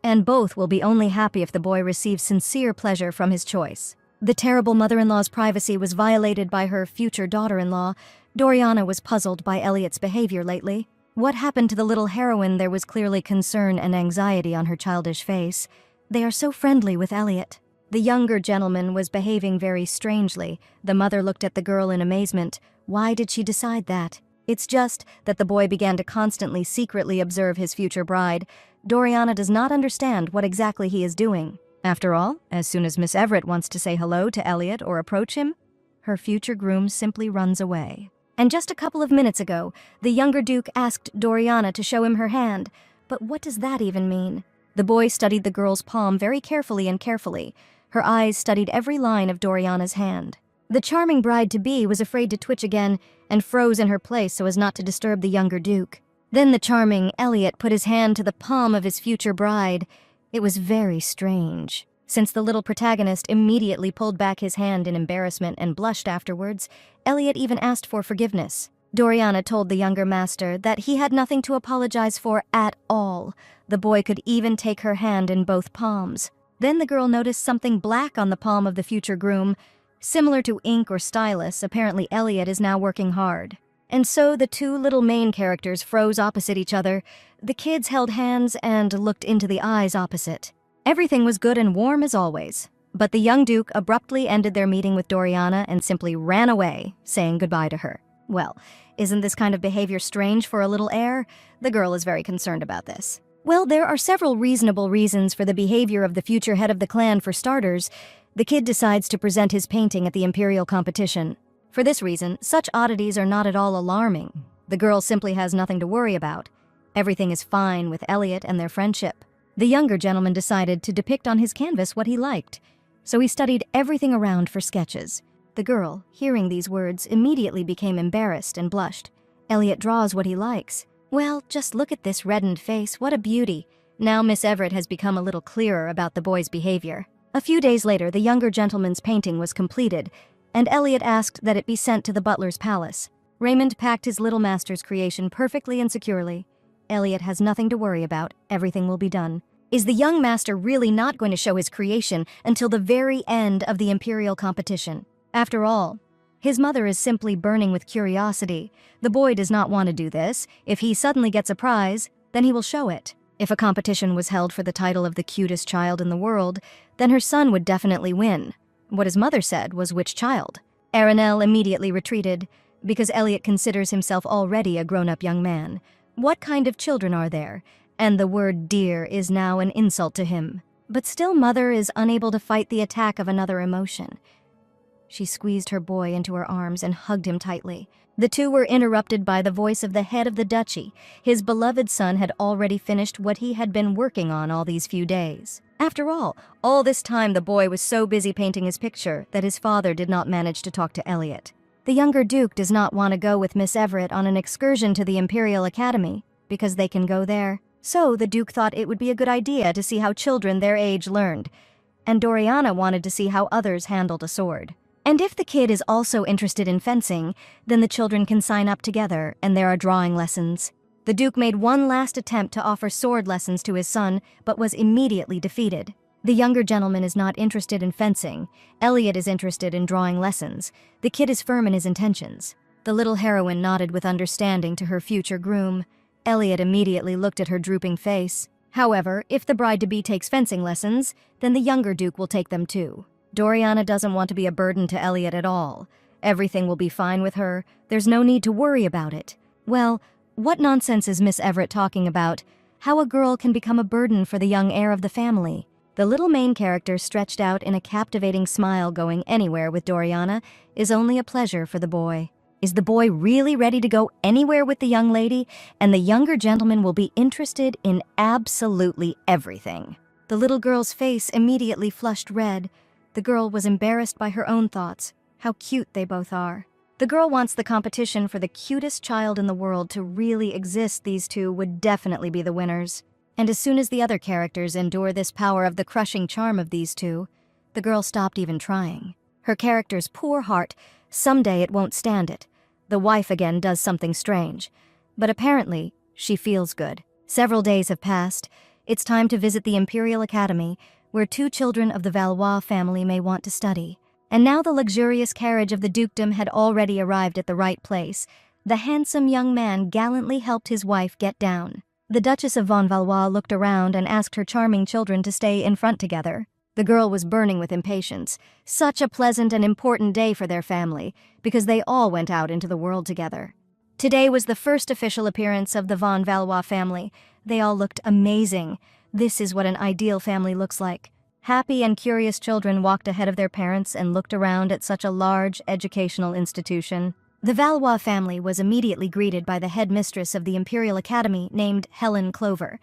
and both will be only happy if the boy receives sincere pleasure from his choice. The terrible mother-in-law's privacy was violated by her future daughter-in-law. Doriana was puzzled by Elliot's behavior lately. What happened to the little heroine? There was clearly concern and anxiety on her childish face. They are so friendly with Elliot. The younger gentleman was behaving very strangely. The mother looked at the girl in amazement. Why did she decide that? It's just that the boy began to constantly secretly observe his future bride. Doriana does not understand what exactly he is doing. After all, as soon as Miss Everett wants to say hello to Elliot or approach him, her future groom simply runs away. And just a couple of minutes ago, the younger duke asked Doriana to show him her hand. But what does that even mean? The boy studied the girl's palm very carefully. Her eyes studied every line of Doriana's hand. The charming bride-to-be was afraid to twitch again and froze in her place so as not to disturb the younger duke. Then the charming Elliot put his hand to the palm of his future bride. It was very strange. Since the little protagonist immediately pulled back his hand in embarrassment and blushed afterwards, Elliot even asked for forgiveness. Doriana told the younger master that he had nothing to apologize for at all. The boy could even take her hand in both palms. Then the girl noticed something black on the palm of the future groom. Similar to ink or stylus, apparently Elliot is now working hard. And so the two little main characters froze opposite each other. The kids held hands and looked into the eyes opposite. Everything was good and warm as always. But the young duke abruptly ended their meeting with Doriana and simply ran away, saying goodbye to her. Well, isn't this kind of behavior strange for a little heir? The girl is very concerned about this. Well, there are several reasonable reasons for the behavior of the future head of the clan. For starters, the kid decides to present his painting at the imperial competition. For this reason, such oddities are not at all alarming. The girl simply has nothing to worry about. Everything is fine with Elliot and their friendship. The younger gentleman decided to depict on his canvas what he liked, so he studied everything around for sketches. The girl, hearing these words, immediately became embarrassed and blushed. Elliot draws what he likes. Well, just look at this reddened face, what a beauty. Now Miss Everett has become a little clearer about the boy's behavior. A few days later, the younger gentleman's painting was completed, and Elliot asked that it be sent to the butler's palace. Raymond packed his little master's creation perfectly and securely. Elliot has nothing to worry about. Everything will be done. Is the young master really not going to show his creation until the very end of the imperial competition? After all, his mother is simply burning with curiosity. The boy does not want to do this. If he suddenly gets a prize, then he will show it. If a competition was held for the title of the cutest child in the world, then her son would definitely win. What his mother said was which child. Aranel immediately retreated, because Elliot considers himself already a grown-up young man. What kind of children are there? And the word dear is now an insult to him. But still Mother is unable to fight the attack of another emotion. She squeezed her boy into her arms and hugged him tightly. The two were interrupted by the voice of the head of the duchy. His beloved son had already finished what he had been working on all these few days. After all this time the boy was so busy painting his picture that his father did not manage to talk to Elliot. The younger duke does not want to go with Miss Everett on an excursion to the Imperial Academy, because they can go there. So the duke thought it would be a good idea to see how children their age learned, and Doriana wanted to see how others handled a sword. And if the kid is also interested in fencing, then the children can sign up together, and there are drawing lessons. The duke made one last attempt to offer sword lessons to his son, but was immediately defeated. The younger gentleman is not interested in fencing. Elliot is interested in drawing lessons. The kid is firm in his intentions. The little heroine nodded with understanding to her future groom. Elliot immediately looked at her drooping face. However, if the bride-to-be takes fencing lessons, then the younger Duke will take them too. Doriana doesn't want to be a burden to Elliot at all. Everything will be fine with her. There's no need to worry about it. Well, what nonsense is Miss Everett talking about? How a girl can become a burden for the young heir of the family? The little main character stretched out in a captivating smile. Going anywhere with Doriana is only a pleasure for the boy. Is the boy really ready to go anywhere with the young lady? And the younger gentleman will be interested in absolutely everything. The little girl's face immediately flushed red. The girl was embarrassed by her own thoughts. How cute they both are. The girl wants the competition for the cutest child in the world to really exist. These two would definitely be the winners. And as soon as the other characters endure this power of the crushing charm of these two, the girl stopped even trying. Her character's poor heart, someday it won't stand it. The wife again does something strange. But apparently, she feels good. Several days have passed. It's time to visit the Imperial Academy, where 2 children of the Valois family may want to study. And now the luxurious carriage of the dukedom had already arrived at the right place. The handsome young man gallantly helped his wife get down. The Duchess of Von Valois looked around and asked her charming children to stay in front together. The girl was burning with impatience. Such a pleasant and important day for their family, because they all went out into the world together. Today was the first official appearance of the Von Valois family. They all looked amazing. This is what an ideal family looks like. Happy and curious children walked ahead of their parents and looked around at such a large educational institution. The Valois family was immediately greeted by the headmistress of the Imperial Academy named Helen Clover.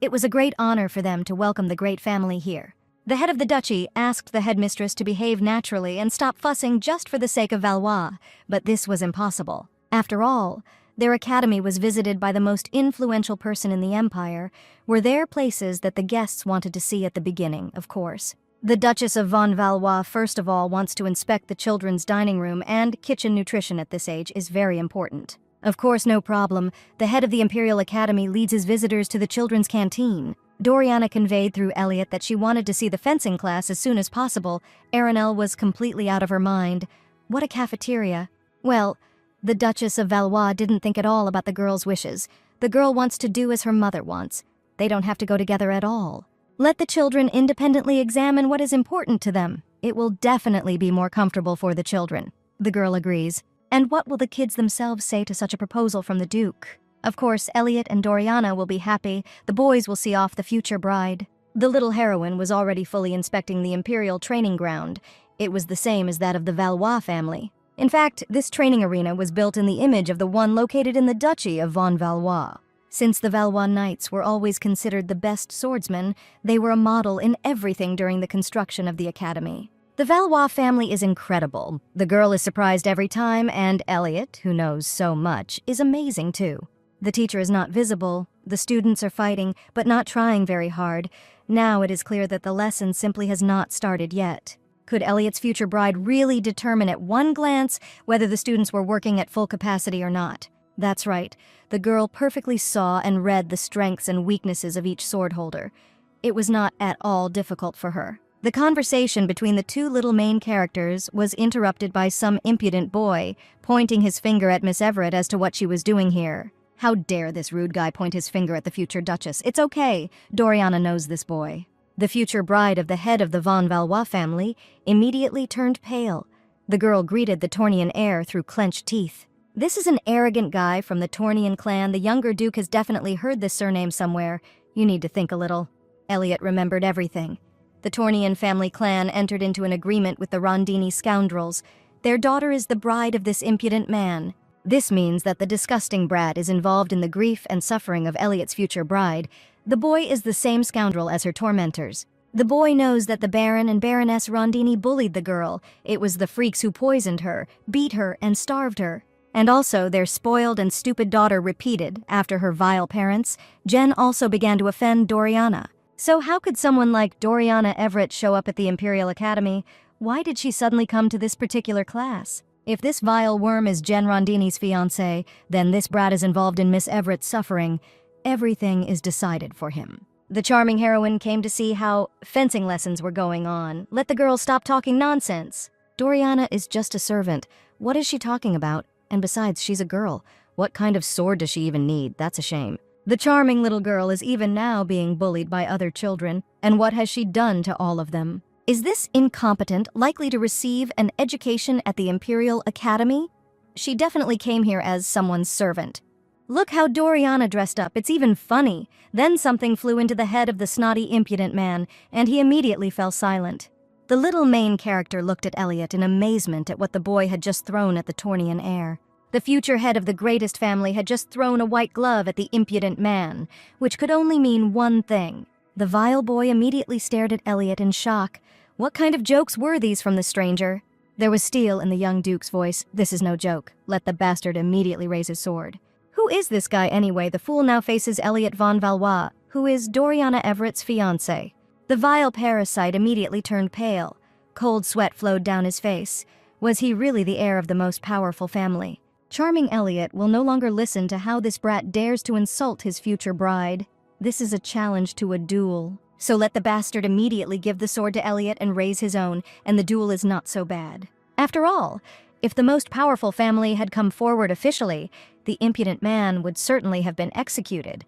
It was a great honor for them to welcome the great family here. The head of the duchy asked the headmistress to behave naturally and stop fussing just for the sake of Valois, but this was impossible. After all, their academy was visited by the most influential person in the empire, were there places that the guests wanted to see at the beginning, of course. The Duchess of Von Valois first of all wants to inspect the children's dining room, and kitchen nutrition at this age is very important. Of course, no problem. The head of the Imperial Academy leads his visitors to the children's canteen. Doriana conveyed through Elliot that she wanted to see the fencing class as soon as possible. Aranel was completely out of her mind. What a cafeteria. Well, the Duchess of Valois didn't think at all about the girl's wishes. The girl wants to do as her mother wants. They don't have to go together at all. Let the children independently examine what is important to them. It will definitely be more comfortable for the children. The girl agrees. And what will the kids themselves say to such a proposal from the Duke? Of course, Elliot and Doriana will be happy. The boys will see off the future bride. The little heroine was already fully inspecting the Imperial training ground. It was the same as that of the Valois family. In fact, this training arena was built in the image of the one located in the Duchy of Von Valois. Since the Valois knights were always considered the best swordsmen, they were a model in everything during the construction of the academy. The Valois family is incredible. The girl is surprised every time, and Elliot, who knows so much, is amazing too. The teacher is not visible. The students are fighting, but not trying very hard. Now it is clear that the lesson simply has not started yet. Could Elliot's future bride really determine at one glance whether the students were working at full capacity or not? That's right. The girl perfectly saw and read the strengths and weaknesses of each sword holder. It was not at all difficult for her. The conversation between the 2 little main characters was interrupted by some impudent boy pointing his finger at Miss Everett as to what she was doing here. How dare this rude guy point his finger at the future Duchess? It's okay. Doriana knows this boy. The future bride of the head of the Von Valois family immediately turned pale. The girl greeted the Tornian heir through clenched teeth. This is an arrogant guy from the Tornian clan. The younger Duke has definitely heard this surname somewhere. You need to think a little. Elliot remembered everything. The Tornian family clan entered into an agreement with the Rondini scoundrels. Their daughter is the bride of this impudent man. This means that the disgusting brat is involved in the grief and suffering of Elliot's future bride. The boy is the same scoundrel as her tormentors. The boy knows that the Baron and Baroness Rondini bullied the girl. It was the freaks who poisoned her, beat her, and starved her. And also their spoiled and stupid daughter repeated, after her vile parents, Jen also began to offend Doriana. So how could someone like Doriana Everett show up at the Imperial Academy? Why did she suddenly come to this particular class? If this vile worm is Jen Rondini's fiancé, then this brat is involved in Miss Everett's suffering. Everything is decided for him. The charming heroine came to see how fencing lessons were going on. Let the girl stop talking nonsense. Doriana is just a servant. What is she talking about? And besides, she's a girl. What kind of sword does she even need? That's a shame. The charming little girl is even now being bullied by other children, and what has she done to all of them? Is this incompetent likely to receive an education at the Imperial Academy? She definitely came here as someone's servant. Look how Doriana dressed up, it's even funny. Then something flew into the head of the snotty, impudent man, and he immediately fell silent. The little main character looked at Elliot in amazement at what the boy had just thrown at the Tornian heir. The future head of the greatest family had just thrown a white glove at the impudent man, which could only mean one thing. The vile boy immediately stared at Elliot in shock. What kind of jokes were these from the stranger? There was steel in the young duke's voice. This is no joke. Let the bastard immediately raise his sword. Who is this guy anyway? The fool now faces Elliot von Valois, who is Doriana Everett's fiancé. The vile parasite immediately turned pale. Cold sweat flowed down his face. Was he really the heir of the most powerful family? Charming Elliot will no longer listen to how this brat dares to insult his future bride. This is a challenge to a duel. So let the bastard immediately give the sword to Elliot and raise his own, and the duel is not so bad. After all, if the most powerful family had come forward officially, the impudent man would certainly have been executed.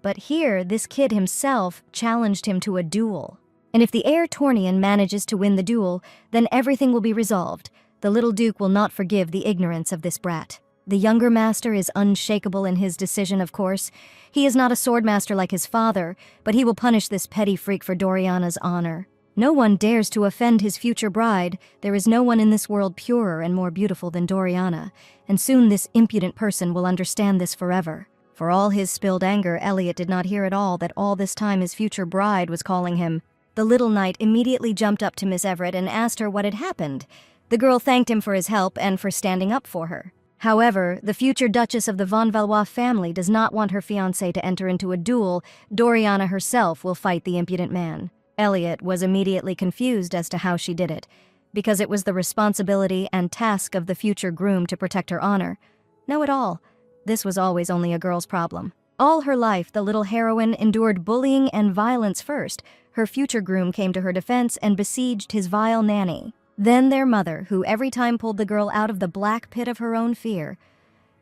But here, this kid himself challenged him to a duel. And if the heir Tornian manages to win the duel, then everything will be resolved. The little duke will not forgive the ignorance of this brat. The younger master is unshakable in his decision, of course. He is not a swordmaster like his father, but he will punish this petty freak for Doriana's honor. No one dares to offend his future bride. There is no one in this world purer and more beautiful than Doriana, and soon this impudent person will understand this forever. For all his spilled anger, Elliot did not hear at all that all this time his future bride was calling him. The little knight immediately jumped up to Miss Everett and asked her what had happened. The girl thanked him for his help and for standing up for her. However, the future Duchess of the von Valois family does not want her fiancé to enter into a duel. Doriana herself will fight the impudent man. Elliot was immediately confused as to how she did it, because it was the responsibility and task of the future groom to protect her honor. No, at all. This was always only a girl's problem. All her life, the little heroine endured bullying and violence first. Her future groom came to her defense and besieged his vile nanny. Then their mother, who every time pulled the girl out of the black pit of her own fear.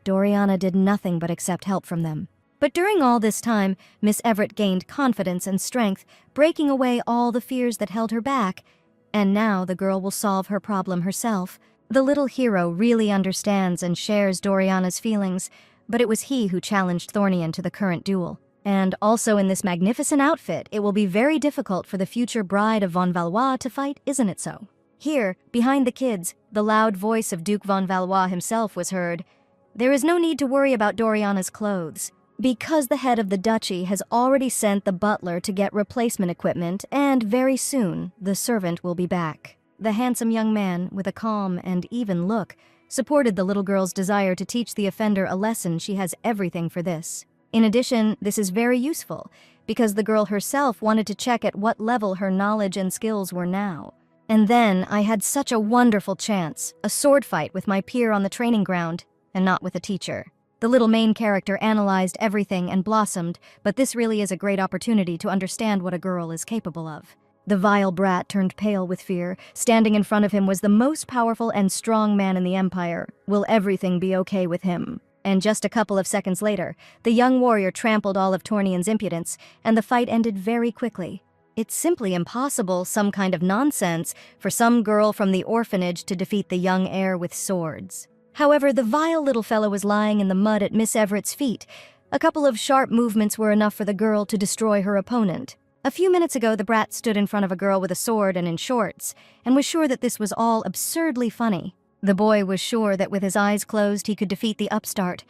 Doriana did nothing but accept help from them. But during all this time, Miss Everett gained confidence and strength, breaking away all the fears that held her back. And now the girl will solve her problem herself. The little hero really understands and shares Doriana's feelings, but it was he who challenged Thornian to the current duel. And also in this magnificent outfit, it will be very difficult for the future bride of von Valois to fight, isn't it so? Here, behind the kids, the loud voice of Duke von Valois himself was heard. There is no need to worry about Doriana's clothes, because the head of the duchy has already sent the butler to get replacement equipment, and very soon the servant will be back. The handsome young man, with a calm and even look, supported the little girl's desire to teach the offender a lesson. She has everything for this. In addition, this is very useful, because the girl herself wanted to check at what level her knowledge and skills were now. And then I had such a wonderful chance, a sword fight with my peer on the training ground, and not with a teacher. The little main character analyzed everything and blossomed, but this really is a great opportunity to understand what a girl is capable of. The vile brat turned pale with fear. Standing in front of him was the most powerful and strong man in the Empire. Will everything be okay with him? And just a couple of seconds later, the young warrior trampled all of Tornian's impudence, and the fight ended very quickly. It's simply impossible, some kind of nonsense, for some girl from the orphanage to defeat the young heir with swords. However, the vile little fellow was lying in the mud at Miss Everett's feet. A couple of sharp movements were enough for the girl to destroy her opponent. A few minutes ago, the brat stood in front of a girl with a sword and in shorts, and was sure that this was all absurdly funny. The boy was sure that with his eyes closed he could defeat the upstart.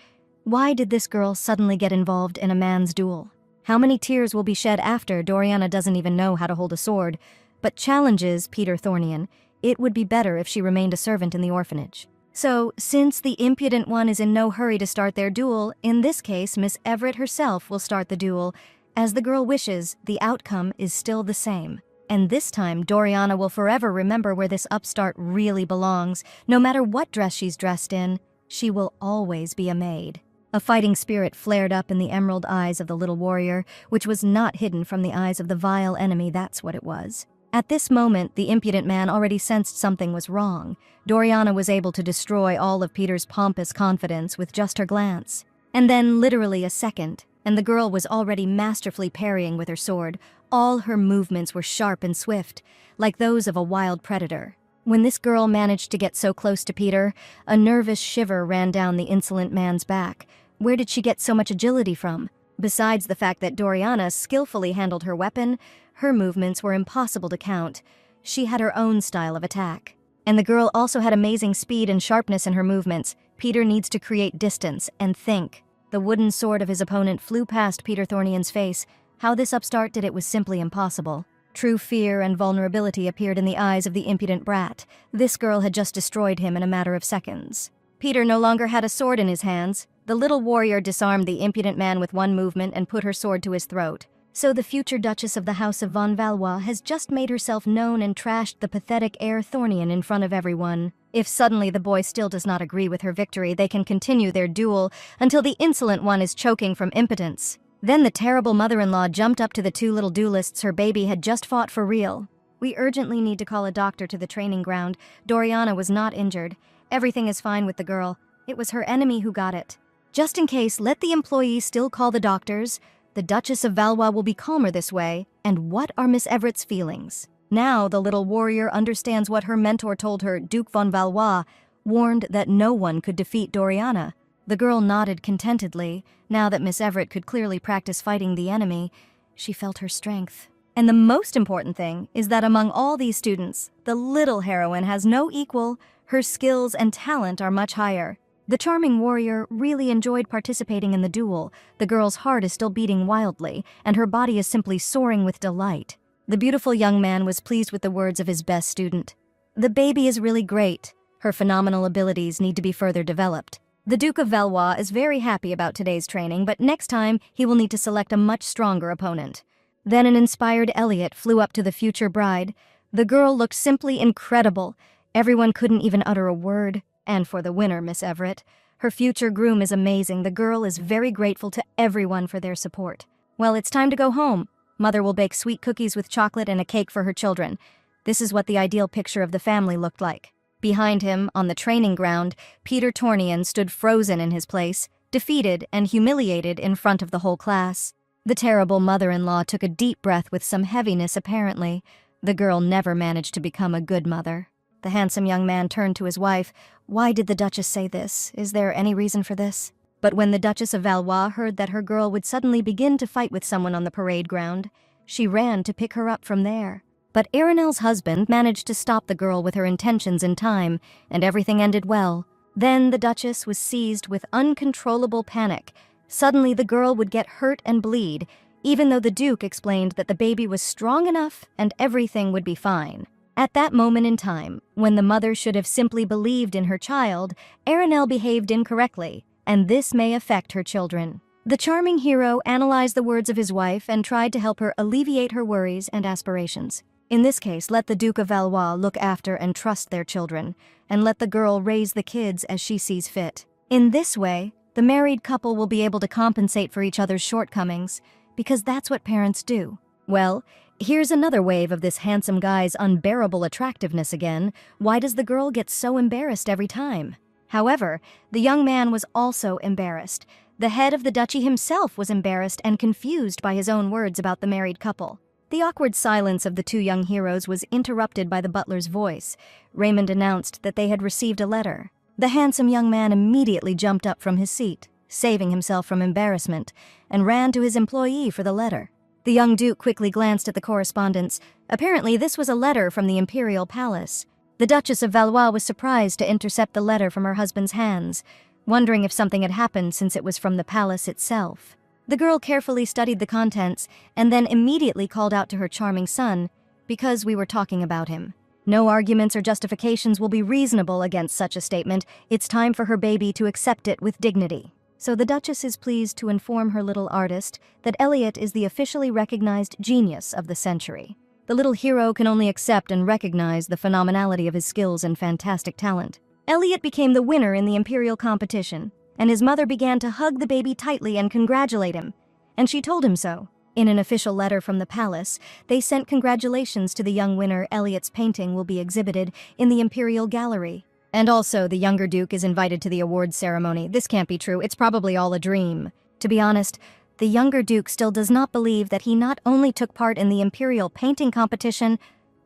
Why did this girl suddenly get involved in a man's duel? How many tears will be shed after? Doriana doesn't even know how to hold a sword, but challenges Peter Thornian. It would be better if she remained a servant in the orphanage. So, since the impudent one is in no hurry to start their duel, in this case Miss Everett herself will start the duel. As the girl wishes, the outcome is still the same. And this time, Doriana will forever remember where this upstart really belongs. No matter what dress she's dressed in, she will always be a maid. A fighting spirit flared up in the emerald eyes of the little warrior, which was not hidden from the eyes of the vile enemy. That's what it was. At this moment, the impudent man already sensed something was wrong. Doriana was able to destroy all of Peter's pompous confidence with just her glance. And then, literally a second, and the girl was already masterfully parrying with her sword. All her movements were sharp and swift, like those of a wild predator. When this girl managed to get so close to Peter, a nervous shiver ran down the insolent man's back. Where did she get so much agility from? Besides the fact that Doriana skillfully handled her weapon, her movements were impossible to count. She had her own style of attack. And the girl also had amazing speed and sharpness in her movements. Peter needs to create distance and think. The wooden sword of his opponent flew past Peter Thornian's face. How this upstart did it was simply impossible. True fear and vulnerability appeared in the eyes of the impudent brat. This girl had just destroyed him in a matter of seconds. Peter no longer had a sword in his hands. The little warrior disarmed the impudent man with one movement and put her sword to his throat. So the future Duchess of the House of von Valois has just made herself known and trashed the pathetic heir Thornian in front of everyone. If suddenly the boy still does not agree with her victory, they can continue their duel until the insolent one is choking from impotence. Then the terrible mother-in-law jumped up to the two little duelists her baby had just fought for real. We urgently need to call a doctor to the training ground. Doriana was not injured. Everything is fine with the girl. It was her enemy who got it. Just in case, let the employees still call the doctors. The Duchess of Valois will be calmer this way. And what are Miss Everett's feelings? Now the little warrior understands what her mentor told her. Duke von Valois warned that no one could defeat Doriana. The girl nodded contentedly. Now that Miss Everett could clearly practice fighting the enemy, she felt her strength. And the most important thing is that among all these students, the little heroine has no equal. Her skills and talent are much higher. The charming warrior really enjoyed participating in the duel. The girl's heart is still beating wildly, and her body is simply soaring with delight. The beautiful young man was pleased with the words of his best student. The baby is really great. Her phenomenal abilities need to be further developed. The Duke of Valois is very happy about today's training, but next time he will need to select a much stronger opponent. Then an inspired Elliot flew up to the future bride. The girl looked simply incredible. Everyone couldn't even utter a word. And for the winner, Miss Everett. Her future groom is amazing. The girl is very grateful to everyone for their support. Well, it's time to go home. Mother will bake sweet cookies with chocolate and a cake for her children. This is what the ideal picture of the family looked like. Behind him, on the training ground, Peter Thornian stood frozen in his place, defeated and humiliated in front of the whole class. The terrible mother-in-law took a deep breath with some heaviness apparently. The girl never managed to become a good mother. The handsome young man turned to his wife. Why did the Duchess say this? Is there any reason for this? But when the Duchess of Valois heard that her girl would suddenly begin to fight with someone on the parade ground, she ran to pick her up from there. But Arenel's husband managed to stop the girl with her intentions in time, and everything ended well. Then the Duchess was seized with uncontrollable panic. Suddenly the girl would get hurt and bleed, even though the Duke explained that the baby was strong enough and everything would be fine. At that moment in time, when the mother should have simply believed in her child, Arenel behaved incorrectly, and this may affect her children. The charming hero analyzed the words of his wife and tried to help her alleviate her worries and aspirations. In this case, let the Duke of Valois look after and trust their children, and let the girl raise the kids as she sees fit. In this way, the married couple will be able to compensate for each other's shortcomings, because that's what parents do. Well, here's another wave of this handsome guy's unbearable attractiveness again. Why does the girl get so embarrassed every time? However, the young man was also embarrassed. The head of the duchy himself was embarrassed and confused by his own words about the married couple. The awkward silence of the two young heroes was interrupted by the butler's voice. Raymond announced that they had received a letter. The handsome young man immediately jumped up from his seat, saving himself from embarrassment, and ran to his employee for the letter. The young duke quickly glanced at the correspondence. Apparently, this was a letter from the imperial palace. The Duchess of Valois was surprised to intercept the letter from her husband's hands, wondering if something had happened since it was from the palace itself. The girl carefully studied the contents and then immediately called out to her charming son, "Because we were talking about him. No arguments or justifications will be reasonable against such a statement. It's time for her baby to accept it with dignity." So the Duchess is pleased to inform her little artist that Elliot is the officially recognized genius of the century. The little hero can only accept and recognize the phenomenality of his skills and fantastic talent. Elliot became the winner in the imperial competition, and his mother began to hug the baby tightly and congratulate him, and she told him so. In an official letter from the palace, they sent congratulations to the young winner. Elliot's painting will be exhibited in the Imperial Gallery. And also, the younger Duke is invited to the awards ceremony. This can't be true. It's probably all a dream. To be honest, the younger Duke still does not believe that he not only took part in the imperial painting competition,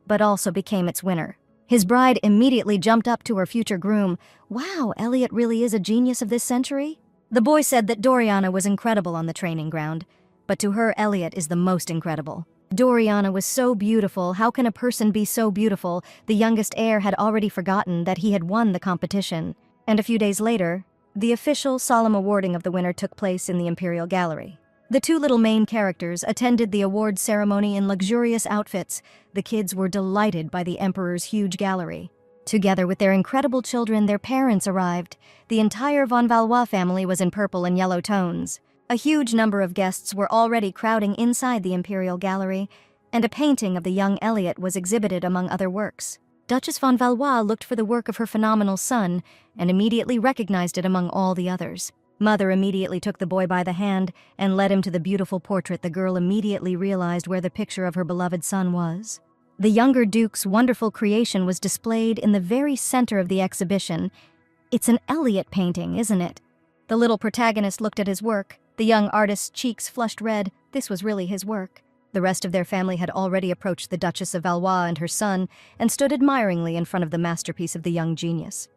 but also became its winner. His bride immediately jumped up to her future groom. "Wow, Elliot really is a genius of this century?" The boy said that Doriana was incredible on the training ground, but to her, Elliot is the most incredible. Doriana was so beautiful. How can a person be so beautiful? The youngest heir had already forgotten that he had won the competition. And a few days later, the official solemn awarding of the winner took place in the Imperial Gallery. The two little main characters attended the award ceremony in luxurious outfits. The kids were delighted by the Emperor's huge gallery. Together with their incredible children, their parents arrived. The entire von Valois family was in purple and yellow tones. A huge number of guests were already crowding inside the Imperial Gallery, and a painting of the young Elliot was exhibited among other works. Duchess von Valois looked for the work of her phenomenal son and immediately recognized it among all the others. Mother immediately took the boy by the hand and led him to the beautiful portrait. The girl immediately realized where the picture of her beloved son was. The younger Duke's wonderful creation was displayed in the very center of the exhibition. "It's an Elliot painting, isn't it?" The little protagonist looked at his work. The young artist's cheeks flushed red. This was really his work. The rest of their family had already approached the Duchess of Valois and her son and stood admiringly in front of the masterpiece of the young genius.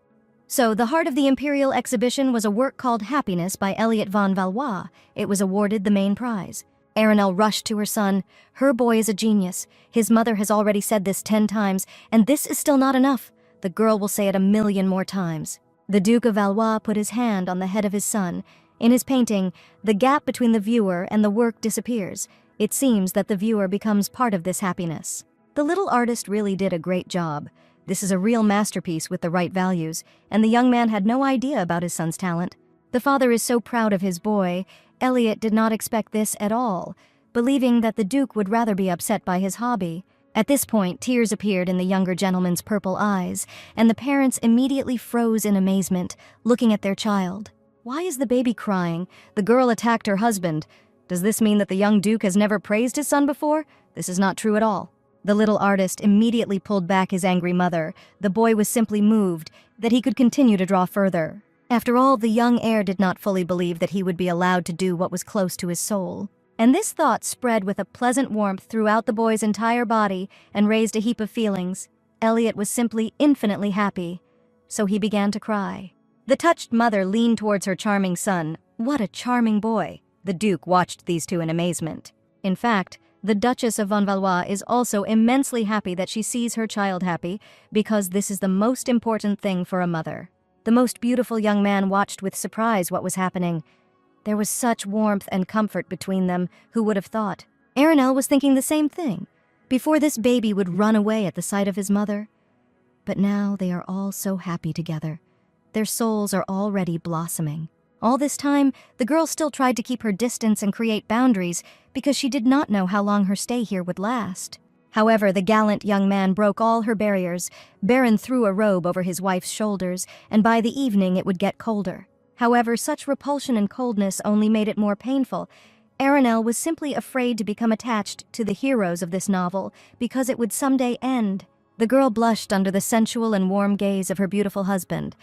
So, the heart of the Imperial exhibition was a work called Happiness by Elliot von Valois. It was awarded the main prize. Arinelle rushed to her son. Her boy is a genius. His mother has already said this 10 times, and this is still not enough. The girl will say it 1,000,000 more times. The Duke of Valois put his hand on the head of his son. In his painting, the gap between the viewer and the work disappears. It seems that the viewer becomes part of this happiness. The little artist really did a great job. This is a real masterpiece with the right values, and the young man had no idea about his son's talent. The father is so proud of his boy. Elliot did not expect this at all, believing that the Duke would rather be upset by his hobby. At this point, tears appeared in the younger gentleman's purple eyes, and the parents immediately froze in amazement, looking at their child. Why is the baby crying? The girl attacked her husband. Does this mean that the young Duke has never praised his son before? This is not true at all. The little artist immediately pulled back his angry mother. The boy was simply moved that he could continue to draw further. After all, the young heir did not fully believe that he would be allowed to do what was close to his soul. And this thought spread with a pleasant warmth throughout the boy's entire body and raised a heap of feelings. Elliot was simply infinitely happy, so he began to cry. The touched mother leaned towards her charming son. What a charming boy! The Duke watched these two in amazement. In fact, the Duchess of von Valois is also immensely happy that she sees her child happy, because this is the most important thing for a mother. The most beautiful young man watched with surprise what was happening. There was such warmth and comfort between them. Who would have thought? Arinelle was thinking the same thing. Before, this baby would run away at the sight of his mother. But now they are all so happy together. Their souls are already blossoming. All this time, the girl still tried to keep her distance and create boundaries because she did not know how long her stay here would last. However, the gallant young man broke all her barriers. Baron threw a robe over his wife's shoulders, and by the evening it would get colder. However, such repulsion and coldness only made it more painful. Arinelle was simply afraid to become attached to the heroes of this novel because it would someday end. The girl blushed under the sensual and warm gaze of her beautiful husband.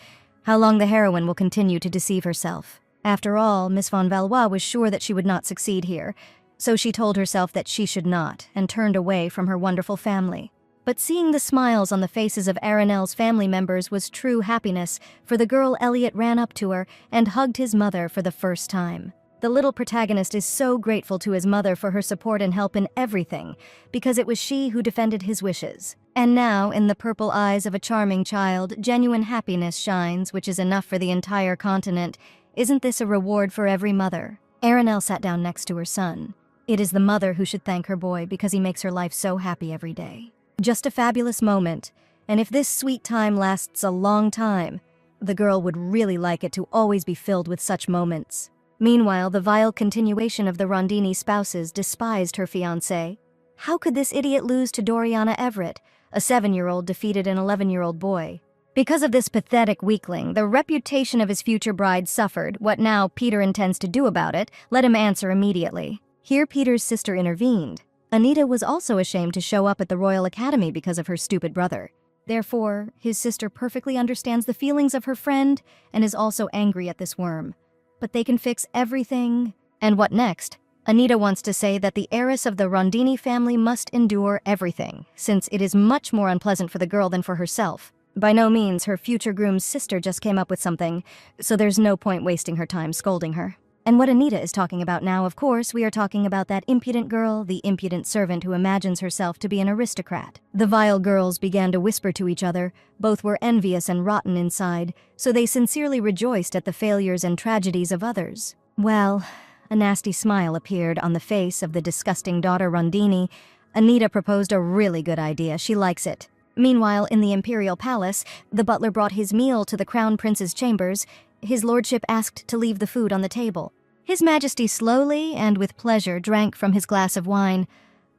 How long the heroine will continue to deceive herself? After all, Miss von Valois was sure that she would not succeed here, so she told herself that she should not, and turned away from her wonderful family. But seeing the smiles on the faces of Arinelle's family members was true happiness. For the girl, Elliot ran up to her and hugged his mother for the first time. The little protagonist is so grateful to his mother for her support and help in everything, because it was she who defended his wishes. And now, in the purple eyes of a charming child, genuine happiness shines, which is enough for the entire continent. Isn't this a reward for every mother? Arinelle sat down next to her son. It is the mother who should thank her boy because he makes her life so happy every day. Just a fabulous moment, and if this sweet time lasts a long time, the girl would really like it to always be filled with such moments. Meanwhile, the vile continuation of the Rondini spouses despised her fiancé. How could this idiot lose to Doriana Everett, a 7-year-old defeated an 11-year-old boy? Because of this pathetic weakling, the reputation of his future bride suffered. What now Peter intends to do about it? Let him answer immediately. Here Peter's sister intervened. Anita was also ashamed to show up at the Royal Academy because of her stupid brother. Therefore, his sister perfectly understands the feelings of her friend and is also angry at this worm. But they can fix everything. And what next? Anita wants to say that the heiress of the Rondini family must endure everything, since it is much more unpleasant for the girl than for herself. By no means, her future groom's sister just came up with something, so there's no point wasting her time scolding her. And what Anita is talking about now, of course, we are talking about that impudent girl, the impudent servant who imagines herself to be an aristocrat. The vile girls began to whisper to each other. Both were envious and rotten inside, so they sincerely rejoiced at the failures and tragedies of others. Well, a nasty smile appeared on the face of the disgusting daughter Rondini. Anita proposed a really good idea. She likes it. Meanwhile, in the imperial palace, the butler brought his meal to the crown prince's chambers. His lordship asked to leave the food on the table. His Majesty slowly and with pleasure drank from his glass of wine.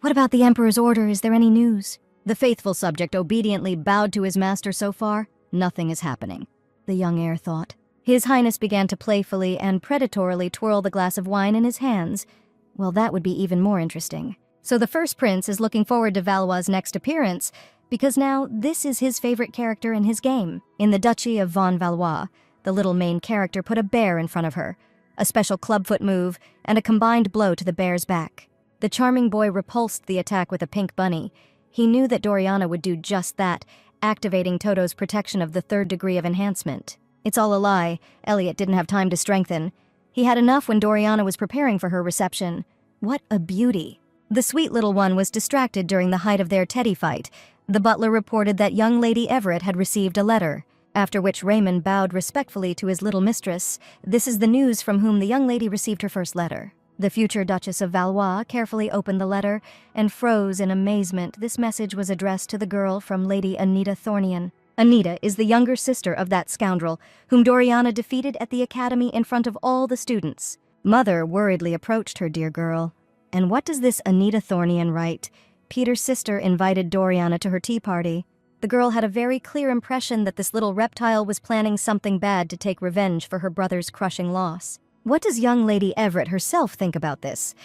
"What about the Emperor's order? Is there any news?" The faithful subject obediently bowed to his master. So far, nothing is happening, the young heir thought. His Highness began to playfully and predatorily twirl the glass of wine in his hands. Well, that would be even more interesting. So the first prince is looking forward to Valois' next appearance, because now this is his favorite character in his game. In the Duchy of Von Valois, the little main character put a bear in front of her, a special clubfoot move, and a combined blow to the bear's back. The charming boy repulsed the attack with a pink bunny. He knew that Doriana would do just that, activating Toto's protection of the 3rd degree of enhancement. It's all a lie. Elliot didn't have time to strengthen. He had enough when Doriana was preparing for her reception. What a beauty. The sweet little one was distracted during the height of their teddy fight. The butler reported that young Lady Everett had received a letter, after which Raymond bowed respectfully to his little mistress. This is the news from whom the young lady received her first letter. The future Duchess of Valois carefully opened the letter and froze in amazement. This message was addressed to the girl from Lady Anita Thornian. Anita is the younger sister of that scoundrel, whom Doriana defeated at the academy in front of all the students. Mother worriedly approached her dear girl. And what does this Anita Thornian write? Peter's sister invited Doriana to her tea party. The girl had a very clear impression that this little reptile was planning something bad to take revenge for her brother's crushing loss. What does young Lady Everett herself think about this?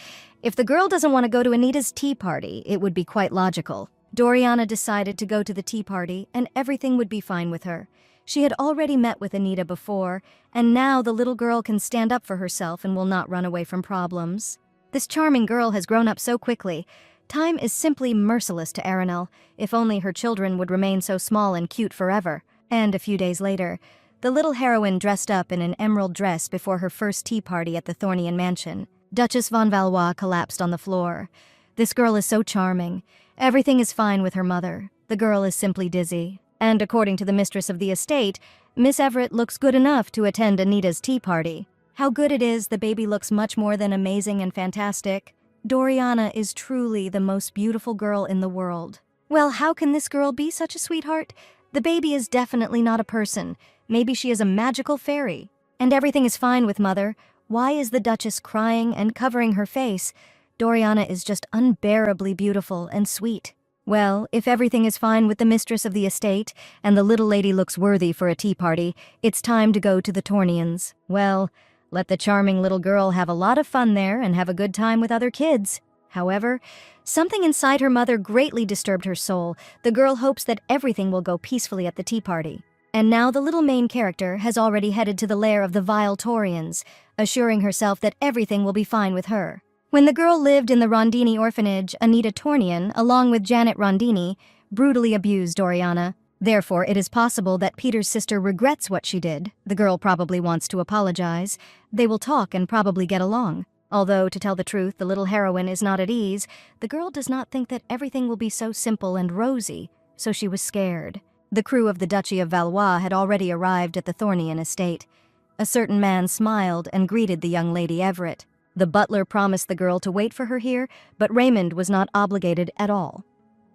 If the girl doesn't want to go to Anita's tea party, it would be quite logical. Doriana decided to go to the tea party, and everything would be fine with her. She had already met with Anita before, and now the little girl can stand up for herself and will not run away from problems. This charming girl has grown up so quickly. Time is simply merciless to Aranel. If only her children would remain so small and cute forever. And a few days later, the little heroine dressed up in an emerald dress before her first tea party at the Thornian mansion. Duchess von Valois collapsed on the floor. This girl is so charming. Everything is fine with her mother. The girl is simply dizzy. And according to the mistress of the estate, Miss Everett looks good enough to attend Anita's tea party. How good it is, the baby looks much more than amazing and fantastic. Doriana is truly the most beautiful girl in the world. Well, how can this girl be such a sweetheart? The baby is definitely not a person. Maybe she is a magical fairy. And everything is fine with Mother. Why is the Duchess crying and covering her face? Doriana is just unbearably beautiful and sweet. Well, if everything is fine with the mistress of the estate, and the little lady looks worthy for a tea party, it's time to go to the Tornians. Well, let the charming little girl have a lot of fun there and have a good time with other kids. However, something inside her mother greatly disturbed her soul. The girl hopes that everything will go peacefully at the tea party. And now the little main character has already headed to the lair of the vile Torians, assuring herself that everything will be fine with her. When the girl lived in the Rondini orphanage, Anita Tornian, along with Janet Rondini, brutally abused Doriana. Therefore, it is possible that Peter's sister regrets what she did. The girl probably wants to apologize. They will talk and probably get along. Although, to tell the truth, the little heroine is not at ease. The girl does not think that everything will be so simple and rosy, so she was scared. The crew of the Duchy of Valois had already arrived at the Thornian estate. A certain man smiled and greeted the young Lady Everett. The butler promised the girl to wait for her here, but Raymond was not obligated at all.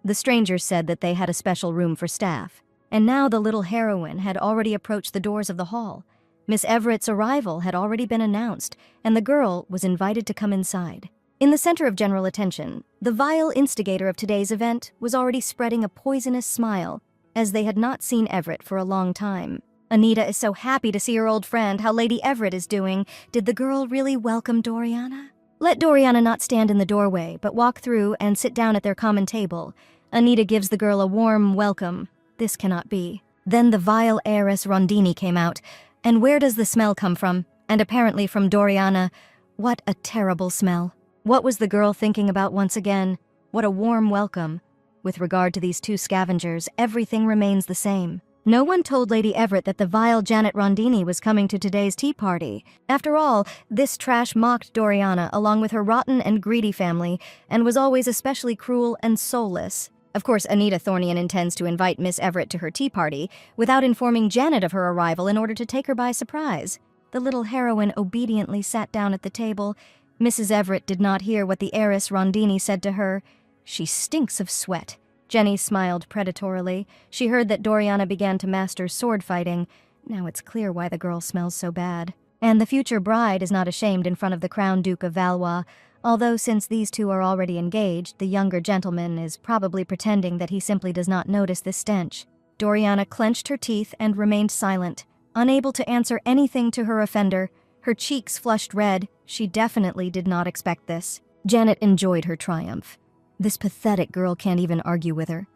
The strangers said that they had a special room for staff. And now the little heroine had already approached the doors of the hall. Miss Everett's arrival had already been announced, and the girl was invited to come inside. In the center of general attention, the vile instigator of today's event was already spreading a poisonous smile, as they had not seen Everett for a long time. Anita is so happy to see her old friend. How Lady Everett is doing. Did the girl really welcome Doriana? Let Doriana not stand in the doorway, but walk through and sit down at their common table. Anita gives the girl a warm welcome. This cannot be. Then the vile heiress Rondini came out. And where does the smell come from? And apparently from Doriana. What a terrible smell. What was the girl thinking about once again? What a warm welcome. With regard to these two scavengers, everything remains the same. No one told Lady Everett that the vile Janet Rondini was coming to today's tea party. After all, this trash mocked Doriana along with her rotten and greedy family, and was always especially cruel and soulless. Of course, Anita Thornian intends to invite Miss Everett to her tea party without informing Janet of her arrival in order to take her by surprise. The little heroine obediently sat down at the table. Mrs. Everett did not hear what the heiress Rondini said to her. "She stinks of sweat." Jenny smiled predatorily. She heard that Doriana began to master sword fighting. Now it's clear why the girl smells so bad. And the future bride is not ashamed in front of the Crown Duke of Valois, although since these two are already engaged, the younger gentleman is probably pretending that he simply does not notice this stench. Doriana clenched her teeth and remained silent, unable to answer anything to her offender. Her cheeks flushed red. She definitely did not expect this. Janet enjoyed her triumph. This pathetic girl can't even argue with her.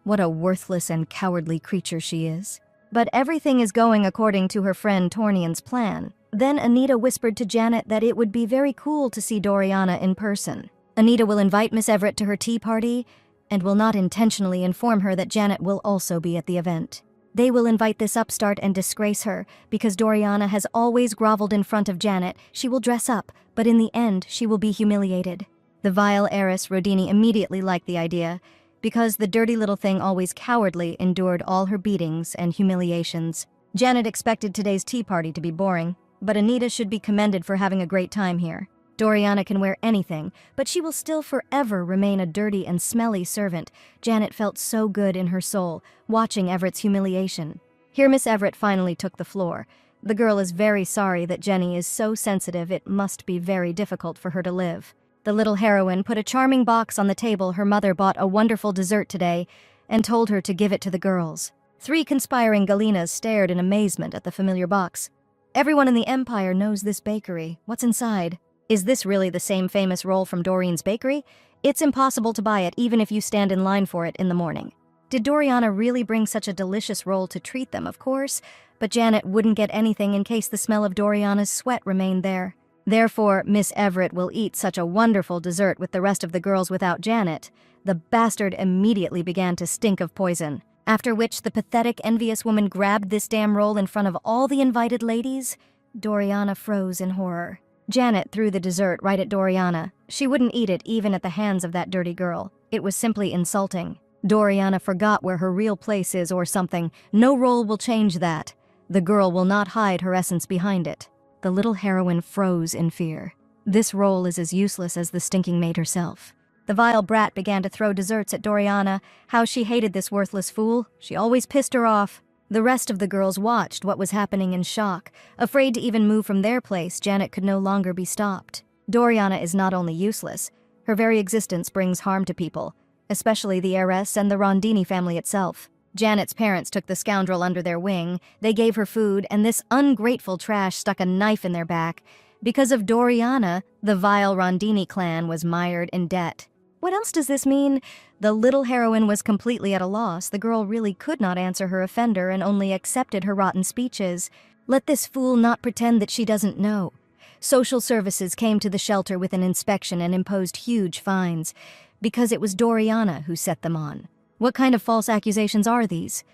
What a worthless and cowardly creature she is. But everything is going according to her friend Tornian's plan. Then Anita whispered to Janet that it would be very cool to see Doriana in person. Anita will invite Miss Everett to her tea party and will not intentionally inform her that Janet will also be at the event. They will invite this upstart and disgrace her. Because Doriana has always groveled in front of Janet, she will dress up, but in the end she will be humiliated. The vile heiress Rodini immediately liked the idea, because the dirty little thing always cowardly endured all her beatings and humiliations. Janet expected today's tea party to be boring, but Anita should be commended for having a great time here. Doriana can wear anything, but she will still forever remain a dirty and smelly servant. Janet felt so good in her soul, watching Everett's humiliation. Here Miss Everett finally took the floor. The girl is very sorry that Jenny is so sensitive it must be very difficult for her to live. The little heroine put a charming box on the table. Her mother bought a wonderful dessert today and told her to give it to the girls. 3 conspiring Galenas stared in amazement at the familiar box. Everyone in the Empire knows this bakery. What's inside? Is this really the same famous roll from Doreen's bakery? It's impossible to buy it even if you stand in line for it in the morning. Did Doriana really bring such a delicious roll to treat them? Of course, but Janet wouldn't get anything in case the smell of Doriana's sweat remained there. Therefore, Miss Everett will eat such a wonderful dessert with the rest of the girls without Janet. The bastard immediately began to stink of poison, after which the pathetic, envious woman grabbed this damn roll in front of all the invited ladies. Doriana froze in horror. Janet threw the dessert right at Doriana. She wouldn't eat it even at the hands of that dirty girl. It was simply insulting. Doriana forgot where her real place is or something. No roll will change that. The girl will not hide her essence behind it. The little heroine froze in fear. This roll is as useless as the stinking maid herself. The vile brat began to throw desserts at Doriana. How she hated this worthless fool. She always pissed her off. The rest of the girls watched what was happening in shock. Afraid to even move from their place, Janet could no longer be stopped. Doriana is not only useless, her very existence brings harm to people, especially the heiress and the Rondini family itself. Janet's parents took the scoundrel under their wing. They gave her food, and this ungrateful trash stuck a knife in their back. Because of Doriana, the vile Rondini clan was mired in debt. What else does this mean? The little heroine was completely at a loss. The girl really could not answer her offender and only accepted her rotten speeches. Let this fool not pretend that she doesn't know. Social services came to the shelter with an inspection and imposed huge fines, because it was Doriana who set them on. What kind of false accusations are these?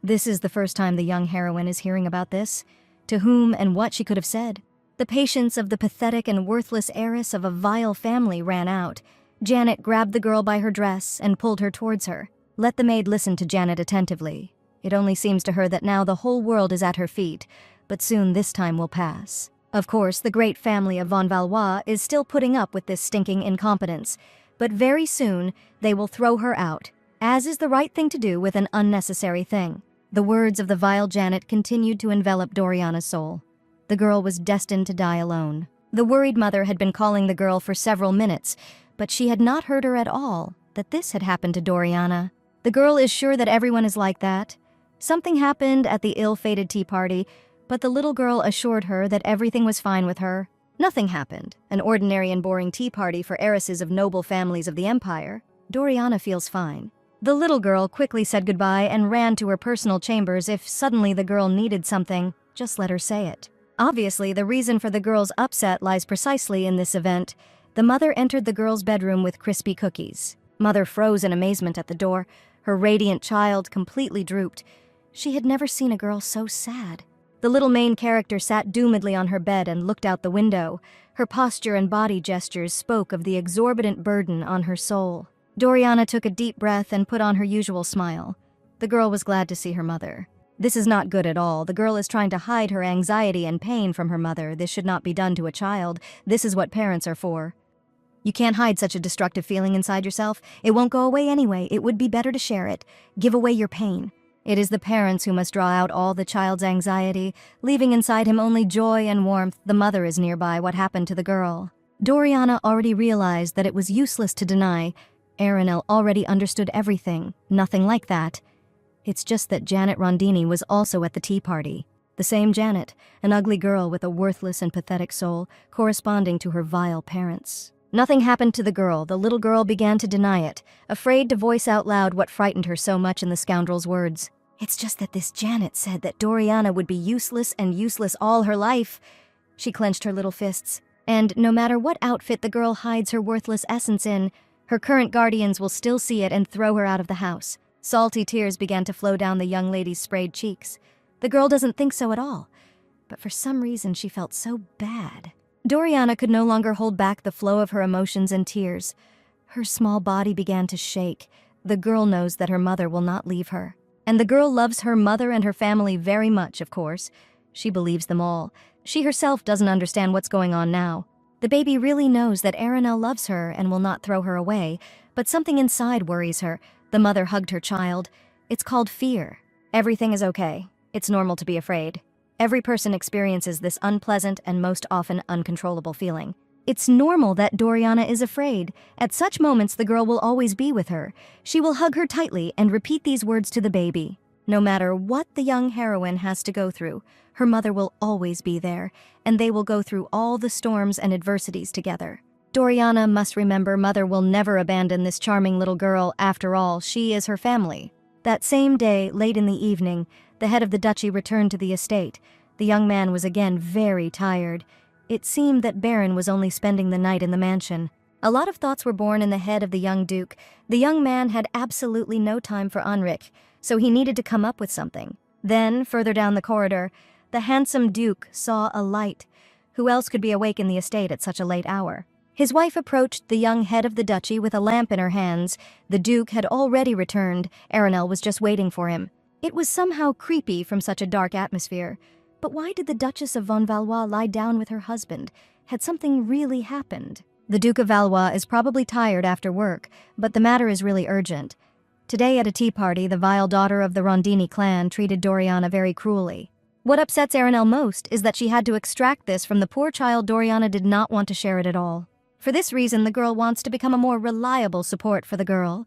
This is the first time the young heroine is hearing about this. To whom and what she could have said. The patience of the pathetic and worthless heiress of a vile family ran out. Janet grabbed the girl by her dress and pulled her towards her. Let the maid listen to Janet attentively. It only seems to her that now the whole world is at her feet, but soon this time will pass. Of course, the great family of von Valois is still putting up with this stinking incompetence, but very soon they will throw her out, as is the right thing to do with an unnecessary thing. The words of the vile Janet continued to envelop Doriana's soul. The girl was destined to die alone. The worried mother had been calling the girl for several minutes, but she had not heard her at all, that this had happened to Doriana. The girl is sure that everyone is like that. Something happened at the ill-fated tea party, but the little girl assured her that everything was fine with her. Nothing happened. An ordinary and boring tea party for heiresses of noble families of the Empire. Doriana feels fine. The little girl quickly said goodbye and ran to her personal chambers. If suddenly the girl needed something, just let her say it. Obviously, the reason for the girl's upset lies precisely in this event. The mother entered the girl's bedroom with crispy cookies. Mother froze in amazement at the door. Her radiant child completely drooped. She had never seen a girl so sad. The little main character sat doomedly on her bed and looked out the window. Her posture and body gestures spoke of the exorbitant burden on her soul. Doriana took a deep breath and put on her usual smile. The girl was glad to see her mother. This is not good at all. The girl is trying to hide her anxiety and pain from her mother. This should not be done to a child. This is what parents are for. You can't hide such a destructive feeling inside yourself. It won't go away anyway. It would be better to share it. Give away your pain. It is the parents who must draw out all the child's anxiety, leaving inside him only joy and warmth. The mother is nearby. What happened to the girl? Doriana already realized that it was useless to deny. Aranel already understood everything. Nothing like that. It's just that Janet Rondini was also at the tea party. The same Janet, an ugly girl with a worthless and pathetic soul, corresponding to her vile parents. Nothing happened to the girl. The little girl began to deny it, afraid to voice out loud what frightened her so much in the scoundrel's words. It's just that this Janet said that Doriana would be useless and useless all her life. She clenched her little fists. And no matter what outfit the girl hides her worthless essence in, her current guardians will still see it and throw her out of the house. Salty tears began to flow down the young lady's sprayed cheeks. The girl doesn't think so at all, but for some reason she felt so bad. Doriana could no longer hold back the flow of her emotions and tears. Her small body began to shake. The girl knows that her mother will not leave her. And the girl loves her mother and her family very much, of course. She believes them all. She herself doesn't understand what's going on now. The baby really knows that Aranel loves her and will not throw her away, but something inside worries her. The mother hugged her child. It's called fear. Everything is okay. It's normal to be afraid. Every person experiences this unpleasant and most often uncontrollable feeling. It's normal that Doriana is afraid. At such moments, the girl will always be with her. She will hug her tightly and repeat these words to the baby. No matter what the young heroine has to go through, her mother will always be there, and they will go through all the storms and adversities together. Doriana must remember mother will never abandon this charming little girl. After all, she is her family. That same day, late in the evening, the head of the duchy returned to the estate. The young man was again very tired. It seemed that Baron was only spending the night in the mansion. A lot of thoughts were born in the head of the young duke. The young man had absolutely no time for Enric, so he needed to come up with something. Then, further down the corridor, the handsome duke saw a light. Who else could be awake in the estate at such a late hour? His wife approached the young head of the duchy with a lamp in her hands. The duke had already returned. Aranel was just waiting for him. It was somehow creepy from such a dark atmosphere. But why did the Duchess of von Valois lie down with her husband? Had something really happened? The Duke of Valois is probably tired after work, but the matter is really urgent. Today at a tea party, the vile daughter of the Rondini clan treated Doriana very cruelly. What upsets Aranel most is that she had to extract this from the poor child. Doriana did not want to share it at all. For this reason, the girl wants to become a more reliable support for the girl.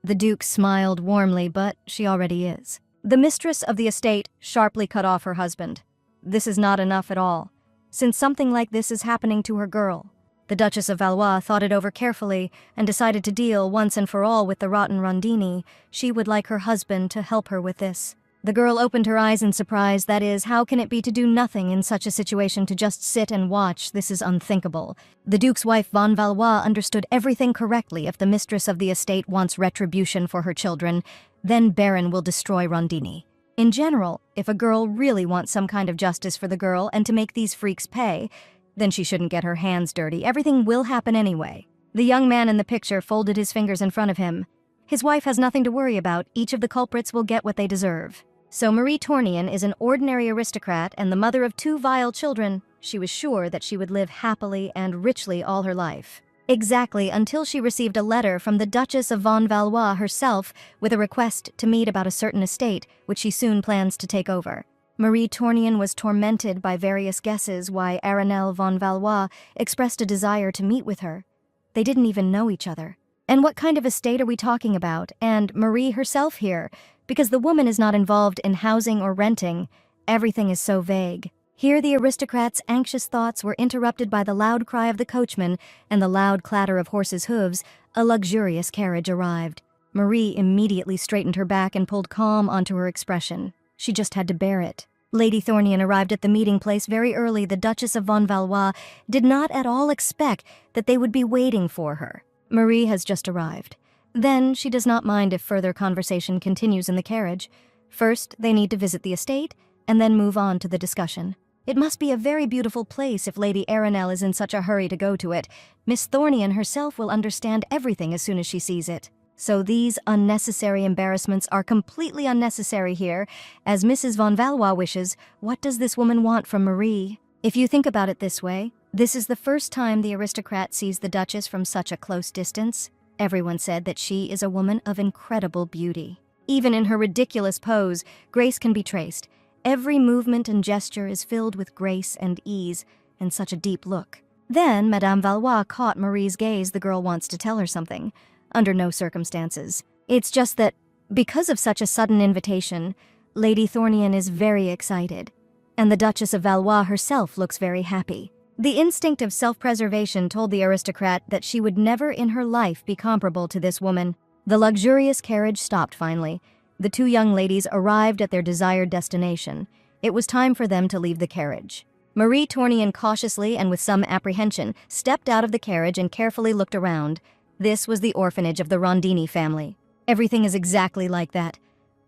The Duke smiled warmly, but she already is. The mistress of the estate sharply cut off her husband. This is not enough at all, since something like this is happening to her girl. The Duchess of Valois thought it over carefully and decided to deal once and for all with the rotten Rondini. She would like her husband to help her with this. The girl opened her eyes in surprise. That is, how can it be to do nothing in such a situation, to just sit and watch? This is unthinkable. The Duke's wife, von Valois, understood everything correctly. If the mistress of the estate wants retribution for her children, then Baron will destroy Rondini. In general, if a girl really wants some kind of justice for the girl and to make these freaks pay, then she shouldn't get her hands dirty. Everything will happen anyway. The young man in the picture folded his fingers in front of him. His wife has nothing to worry about. Each of the culprits will get what they deserve. So Marie Tournian is an ordinary aristocrat and the mother of 2 vile children. She was sure that she would live happily and richly all her life. Exactly, until she received a letter from the Duchess of von Valois herself with a request to meet about a certain estate, which she soon plans to take over. Marie Tournian was tormented by various guesses why Aranel von Valois expressed a desire to meet with her. They didn't even know each other. And what kind of estate are we talking about? And Marie herself here, because the woman is not involved in housing or renting. Everything is so vague. Here the aristocrat's anxious thoughts were interrupted by the loud cry of the coachman and the loud clatter of horses' hooves. A luxurious carriage arrived. Marie immediately straightened her back and pulled calm onto her expression. She just had to bear it. Lady Thornian arrived at the meeting place very early. The Duchess of Von Valois did not at all expect that they would be waiting for her. Marie has just arrived. Then she does not mind if further conversation continues in the carriage. First, they need to visit the estate, and then move on to the discussion. It must be a very beautiful place if Lady Aranel is in such a hurry to go to it. Miss Thornian herself will understand everything as soon as she sees it. So these unnecessary embarrassments are completely unnecessary here. As Mrs. Von Valois wishes, what does this woman want from Marie? If you think about it this way, this is the first time the aristocrat sees the Duchess from such a close distance. Everyone said that she is a woman of incredible beauty. Even in her ridiculous pose, grace can be traced. Every movement and gesture is filled with grace and ease, and such a deep look. Then Madame Valois caught Marie's gaze. The girl wants to tell her something. Under no circumstances. It's just that, because of such a sudden invitation, Lady Thornian is very excited, and the Duchess of Valois herself looks very happy. The instinct of self-preservation told the aristocrat that she would never in her life be comparable to this woman. The luxurious carriage stopped finally. The two young ladies arrived at their desired destination. It was time for them to leave the carriage. Marie Thornian cautiously and with some apprehension stepped out of the carriage and carefully looked around. This was the orphanage of the Rondini family. Everything is exactly like that.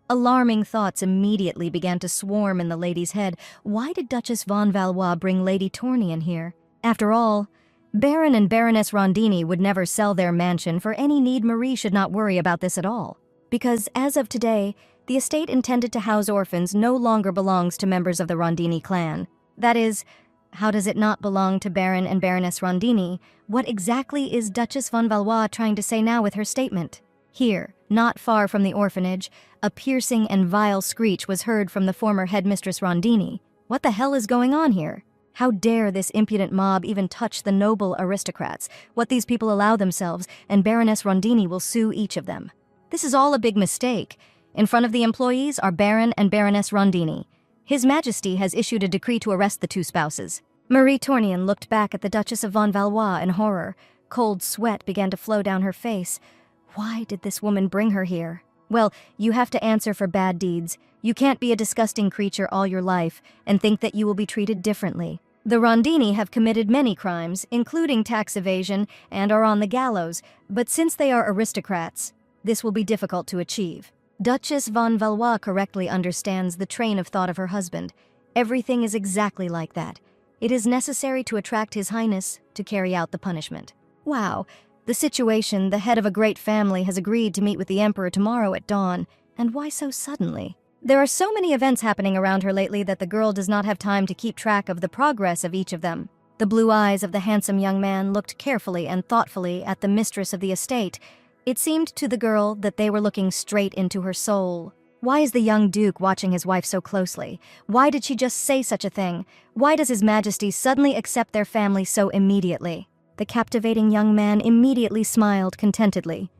Alarming thoughts immediately began to swarm in the lady's head. Why did Duchess Von Valois bring Lady Thornian here? After all, Baron and Baroness Rondini would never sell their mansion for any need. Marie should not worry about this at all. Because as of today, the estate intended to house orphans no longer belongs to members of the Rondini clan. That is, how does it not belong to Baron and Baroness Rondini? What exactly is Duchess Von Valois trying to say now with her statement? Here, not far from the orphanage, a piercing and vile screech was heard from the former headmistress Rondini. What the hell is going on here? How dare this impudent mob even touch the noble aristocrats? What these people allow themselves, and Baroness Rondini will sue each of them. This is all a big mistake. In front of the employees are Baron and Baroness Rondini. His Majesty has issued a decree to arrest the two spouses. Marie Thornian looked back at the Duchess of Von Valois in horror. Cold sweat began to flow down her face. Why did this woman bring her here? Well, you have to answer for bad deeds. You can't be a disgusting creature all your life and think that you will be treated differently. The Rondini have committed many crimes, including tax evasion, and are on the gallows, but since they are aristocrats, this will be difficult to achieve. Duchess Von Valois correctly understands the train of thought of her husband. Everything is exactly like that. It is necessary to attract His Highness to carry out the punishment. Wow, the situation, the head of a great family has agreed to meet with the Emperor tomorrow at dawn. And why so suddenly? There are so many events happening around her lately that the girl does not have time to keep track of the progress of each of them. The blue eyes of the handsome young man looked carefully and thoughtfully at the mistress of the estate. It seemed to the girl that they were looking straight into her soul. Why is the young Duke watching his wife so closely? Why did she just say such a thing? Why does His Majesty suddenly accept their family so immediately? The captivating young man immediately smiled contentedly.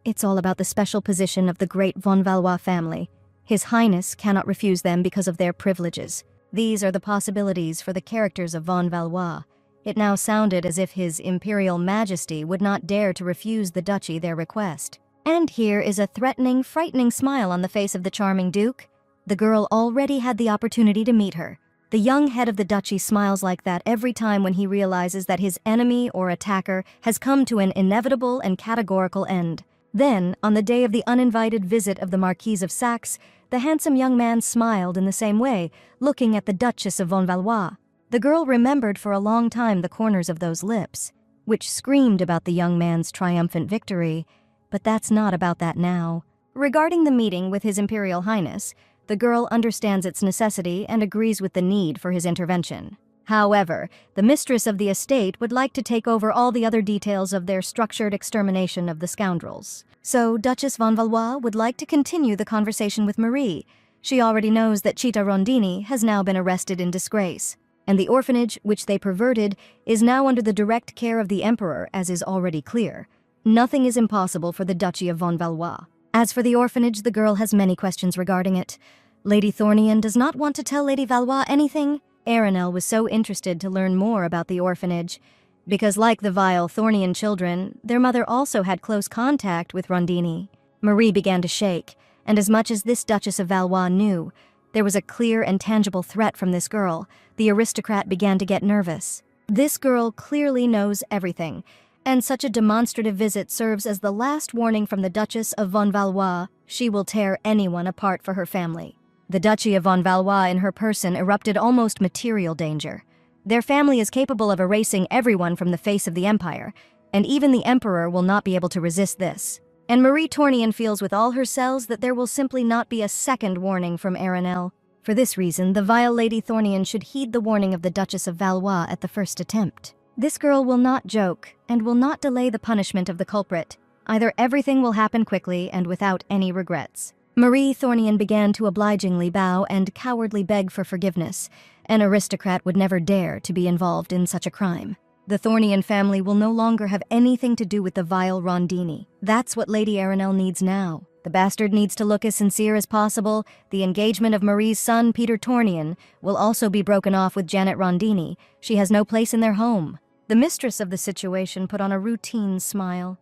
It's all about the special position of the great Von Valois family. His Highness cannot refuse them because of their privileges. These are the possibilities for the characters of Von Valois. It now sounded as if His Imperial Majesty would not dare to refuse the duchy their request. And here is a threatening, frightening smile on the face of the charming Duke. The girl already had the opportunity to meet her. The young head of the duchy smiles like that every time when he realizes that his enemy or attacker has come to an inevitable and categorical end. Then, on the day of the uninvited visit of the Marquise of Saxe, the handsome young man smiled in the same way, looking at the Duchess of Von Valois. The girl remembered for a long time the corners of those lips, which screamed about the young man's triumphant victory, but that's not about that now. Regarding the meeting with His Imperial Highness, the girl understands its necessity and agrees with the need for his intervention. However, the mistress of the estate would like to take over all the other details of their structured extermination of the scoundrels. So Duchess Von Valois would like to continue the conversation with Marie. She already knows that Citta Rondini has now been arrested in disgrace, and the orphanage, which they perverted, is now under the direct care of the Emperor, as is already clear. Nothing is impossible for the Duchy of Von Valois. As for the orphanage, the girl has many questions regarding it. Lady Thornian does not want to tell Lady Valois anything. Aranel was so interested to learn more about the orphanage, because like the vile Thornian children, their mother also had close contact with Rondini. Marie began to shake, and as much as this Duchess of Valois knew, There was a clear and tangible threat from this girl. The aristocrat began to get nervous. This girl clearly knows everything, and such a demonstrative visit serves as the last warning from the Duchess of von Valois. She will tear anyone apart for her family. The Duchy of von Valois in her person erupted almost material danger. Their family is capable of erasing everyone from the face of the empire, and even the emperor will not be able to resist this. And Marie Tournian feels with all her cells that there will simply not be a second warning from Aranel. For this reason, the vile Lady Thornian should heed the warning of the Duchess of Valois at the first attempt. This girl will not joke, and will not delay the punishment of the culprit. Either everything will happen quickly and without any regrets. Marie Thornian began to obligingly bow and cowardly beg for forgiveness. An aristocrat would never dare to be involved in such a crime. The Thornian family will no longer have anything to do with the vile Rondini. That's what Lady Aranel needs now. The bastard needs to look as sincere as possible. The engagement of Marie's son, Peter Tournian, will also be broken off with Janet Rondini. She has no place in their home. The mistress of the situation put on a routine smile.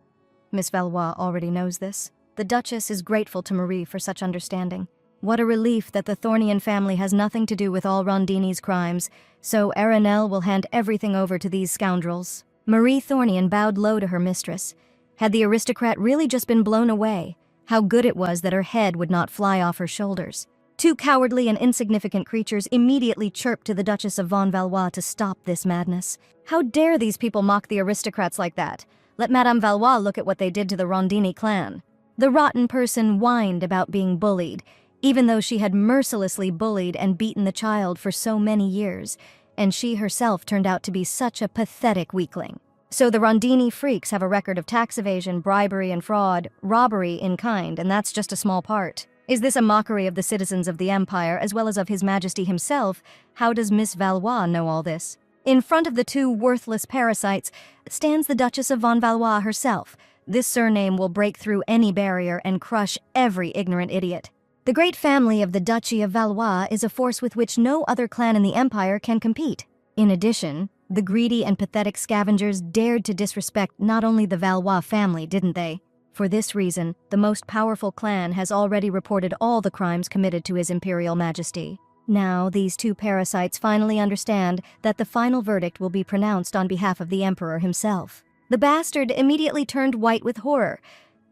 Miss Valois already knows this. The Duchess is grateful to Marie for such understanding. What a relief that the Thornian family has nothing to do with all Rondini's crimes, so Aranel will hand everything over to these scoundrels. Marie Thornian bowed low to her mistress. Had the aristocrat really just been blown away? How good it was that her head would not fly off her shoulders. Two cowardly and insignificant creatures immediately chirped to the Duchess of von Valois to stop this madness. How dare these people mock the aristocrats like that? Let Madame Valois look at what they did to the Rondini clan. The rotten person whined about being bullied, even though she had mercilessly bullied and beaten the child for so many years, and she herself turned out to be such a pathetic weakling. So the Rondini freaks have a record of tax evasion, bribery and fraud, robbery in kind, and that's just a small part. Is this a mockery of the citizens of the Empire as well as of His Majesty himself? How does Miss Valois know all this? In front of the two worthless parasites stands the Duchess of von Valois herself. This surname will break through any barrier and crush every ignorant idiot. The great family of the Duchy of Valois is a force with which no other clan in the Empire can compete. In addition, the greedy and pathetic scavengers dared to disrespect not only the Valois family, didn't they? For this reason, the most powerful clan has already reported all the crimes committed to His Imperial Majesty. Now, these two parasites finally understand that the final verdict will be pronounced on behalf of the Emperor himself. The bastard immediately turned white with horror.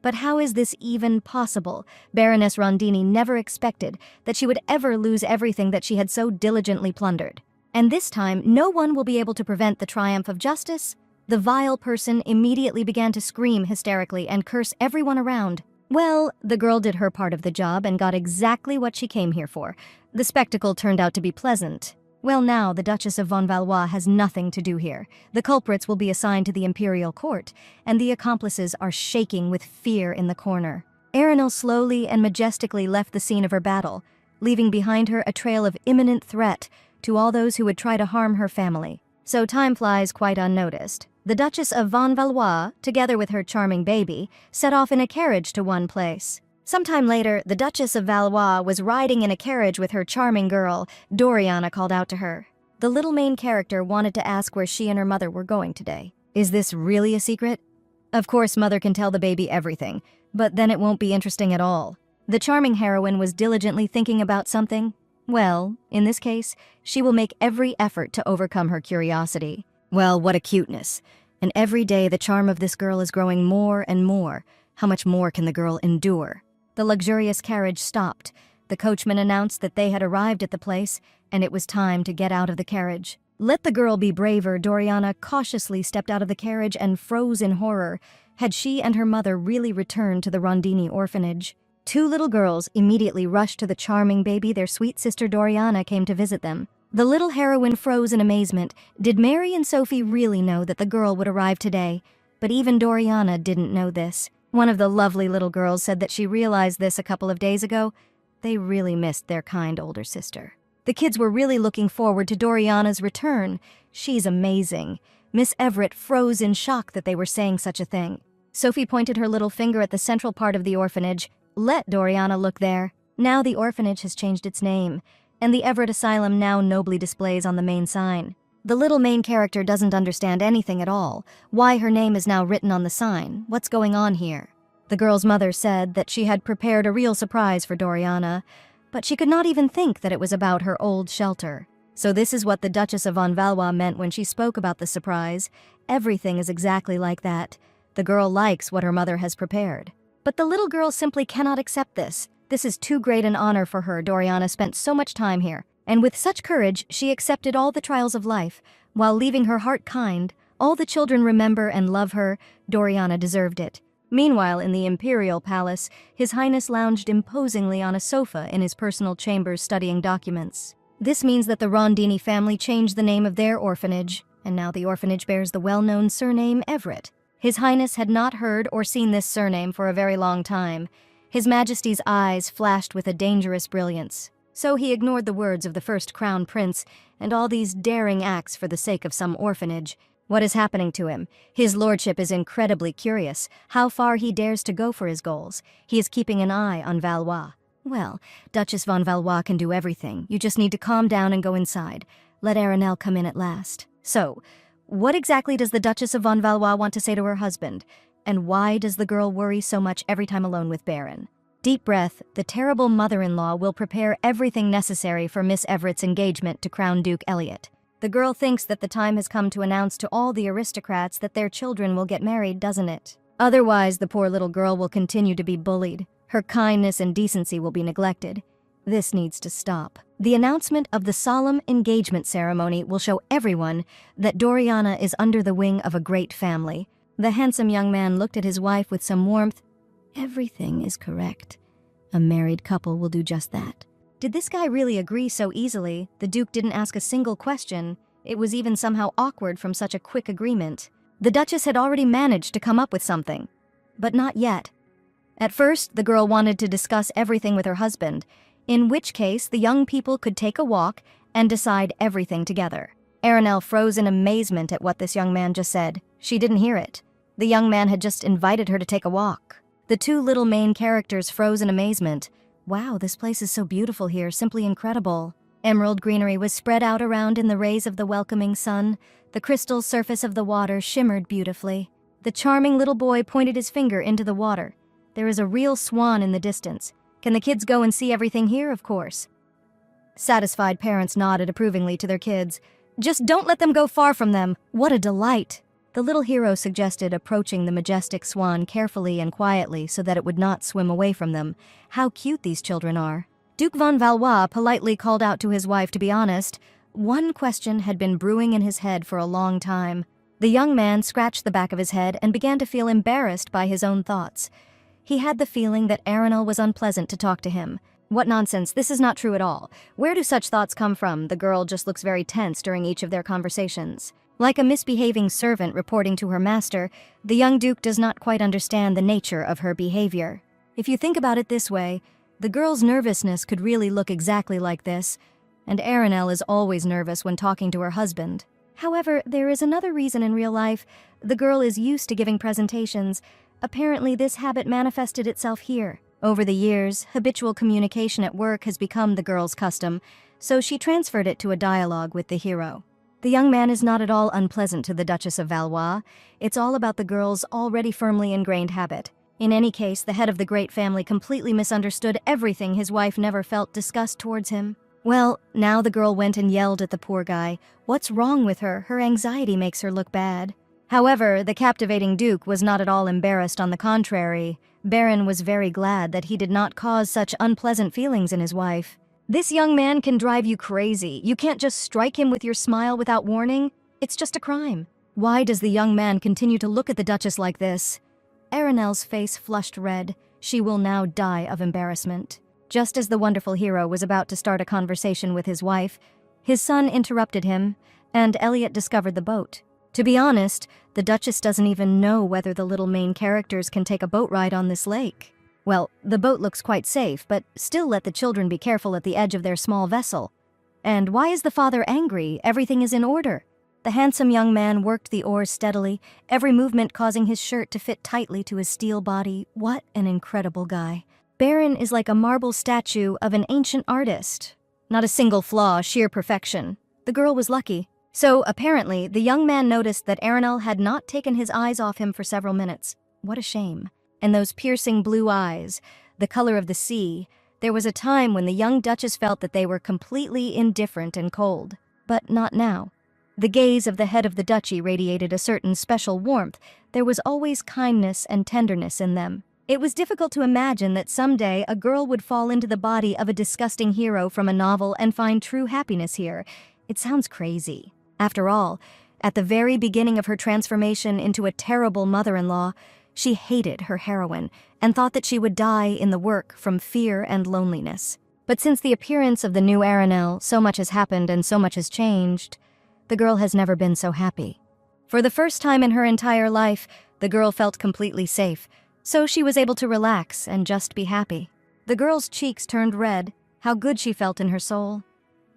But how is this even possible? Baroness Rondini never expected that she would ever lose everything that she had so diligently plundered. And this time, no one will be able to prevent the triumph of justice? The vile person immediately began to scream hysterically and curse everyone around. Well, the girl did her part of the job and got exactly what she came here for. The spectacle turned out to be pleasant. Well, now the Duchess of von Valois has nothing to do here. The culprits will be assigned to the imperial court, and the accomplices are shaking with fear in the corner. Aranel slowly and majestically left the scene of her battle, leaving behind her a trail of imminent threat to all those who would try to harm her family. So time flies quite unnoticed. The Duchess of von Valois, together with her charming baby, set off in a carriage to one place. Sometime later, the Duchess of Valois was riding in a carriage with her charming girl. Doriana called out to her. The little main character wanted to ask where she and her mother were going today. Is this really a secret? Of course, mother can tell the baby everything, but then it won't be interesting at all. The charming heroine was diligently thinking about something. Well, in this case, she will make every effort to overcome her curiosity. Well, what a cuteness. And every day the charm of this girl is growing more and more. How much more can the girl endure? The luxurious carriage stopped. The coachman announced that they had arrived at the place, and it was time to get out of the carriage. Let the girl be braver. Doriana cautiously stepped out of the carriage and froze in horror. Had she and her mother really returned to the Rondini orphanage? Two little girls immediately rushed to the charming baby. Their sweet sister Doriana came to visit them. The little heroine froze in amazement. Did Mary and Sophie really know that the girl would arrive today? But even Doriana didn't know this. One of the lovely little girls said that she realized this a couple of days ago. They really missed their kind older sister. The kids were really looking forward to Doriana's return. She's amazing. Miss Everett froze in shock that they were saying such a thing. Sophie pointed her little finger at the central part of the orphanage. Let Doriana look there. Now the orphanage has changed its name, and the Everett Asylum now nobly displays on the main sign. The little main character doesn't understand anything at all. Why her name is now written on the sign? What's going on here? The girl's mother said that she had prepared a real surprise for Doriana. But she could not even think that it was about her old shelter. So this is what the Duchess of Von Valois meant when she spoke about the surprise. Everything is exactly like that. The girl likes what her mother has prepared. But the little girl simply cannot accept this. This is too great an honor for her. Doriana spent so much time here. And with such courage, she accepted all the trials of life, while leaving her heart kind. All the children remember and love her. Doriana deserved it. Meanwhile, in the imperial palace, His Highness lounged imposingly on a sofa in his personal chambers studying documents. This means that the Rondini family changed the name of their orphanage, and now the orphanage bears the well-known surname Everett. His Highness had not heard or seen this surname for a very long time. His Majesty's eyes flashed with a dangerous brilliance. So he ignored the words of the first crown prince and all these daring acts for the sake of some orphanage. What is happening to him? His lordship is incredibly curious how far he dares to go for his goals. He is keeping an eye on Valois. Well, Duchess von Valois can do everything. You just need to calm down and go inside. Let Arenelle come in at last. So, what exactly does the Duchess of von Valois want to say to her husband? And why does the girl worry so much every time alone with Baron? Deep breath, the terrible mother-in-law will prepare everything necessary for Miss Everett's engagement to Crown Duke Elliot. The girl thinks that the time has come to announce to all the aristocrats that their children will get married, doesn't it? Otherwise, the poor little girl will continue to be bullied. Her kindness and decency will be neglected. This needs to stop. The announcement of the solemn engagement ceremony will show everyone that Doriana is under the wing of a great family. The handsome young man looked at his wife with some warmth. Everything is correct. A married couple will do just that. Did this guy really agree so easily? The Duke didn't ask a single question. It was even somehow awkward from such a quick agreement. The Duchess had already managed to come up with something. But not yet. At first, the girl wanted to discuss everything with her husband, in which case the young people could take a walk and decide everything together. Arenelle froze in amazement at what this young man just said. She didn't hear it. The young man had just invited her to take a walk. The two little main characters froze in amazement. Wow, this place is so beautiful here, simply incredible. Emerald greenery was spread out around in the rays of the welcoming sun. The crystal surface of the water shimmered beautifully. The charming little boy pointed his finger into the water. There is a real swan in the distance. Can the kids go and see everything here? Of course. Satisfied parents nodded approvingly to their kids. Just don't let them go far from them. What a delight! The little hero suggested approaching the majestic swan carefully and quietly so that it would not swim away from them. How cute these children are. Duke von Valois politely called out to his wife to be honest. One question had been brewing in his head for a long time. The young man scratched the back of his head and began to feel embarrassed by his own thoughts. He had the feeling that Arenelle was unpleasant to talk to him. What nonsense, this is not true at all. Where do such thoughts come from? The girl just looks very tense during each of their conversations. Like a misbehaving servant reporting to her master, the young duke does not quite understand the nature of her behavior. If you think about it this way, the girl's nervousness could really look exactly like this, and Arenelle is always nervous when talking to her husband. However, there is another reason in real life. The girl is used to giving presentations. Apparently, this habit manifested itself here. Over the years, habitual communication at work has become the girl's custom, so she transferred it to a dialogue with the hero. The young man is not at all unpleasant to the Duchess of Valois. It's all about the girl's already firmly ingrained habit. In any case, the head of the great family completely misunderstood everything his wife never felt disgust towards him. Well, now the girl went and yelled at the poor guy. What's wrong with her? Her anxiety makes her look bad. However, the captivating Duke was not at all embarrassed. On the contrary, Baron was very glad that he did not cause such unpleasant feelings in his wife. This young man can drive you crazy. You can't just strike him with your smile without warning. It's just a crime. Why does the young man continue to look at the Duchess like this? Arenelle's face flushed red. She will now die of embarrassment. Just as the wonderful hero was about to start a conversation with his wife, his son interrupted him, and Elliot discovered the boat. To be honest, the Duchess doesn't even know whether the little main characters can take a boat ride on this lake. Well, the boat looks quite safe, but still let the children be careful at the edge of their small vessel. And why is the father angry? Everything is in order. The handsome young man worked the oars steadily, every movement causing his shirt to fit tightly to his steel body. What an incredible guy. Baron is like a marble statue of an ancient artist. Not a single flaw, sheer perfection. The girl was lucky. So, apparently, the young man noticed that Arenelle had not taken his eyes off him for several minutes. What a shame. And those piercing blue eyes, the color of the sea, There was a time when the young Duchess felt that they were completely indifferent and cold. But not now. The gaze of the head of the duchy radiated a certain special warmth. There was always kindness and tenderness in them. It was difficult to imagine that someday a girl would fall into the body of a disgusting hero from a novel and find true happiness here. It sounds crazy. After all, at the very beginning of her transformation into a terrible mother-in-law, she hated her heroine and thought that she would die in the work from fear and loneliness. But since the appearance of the new Aranel, so much has happened and so much has changed. The girl has never been so happy. For the first time in her entire life, the girl felt completely safe, so she was able to relax and just be happy. The girl's cheeks turned red, how good she felt in her soul.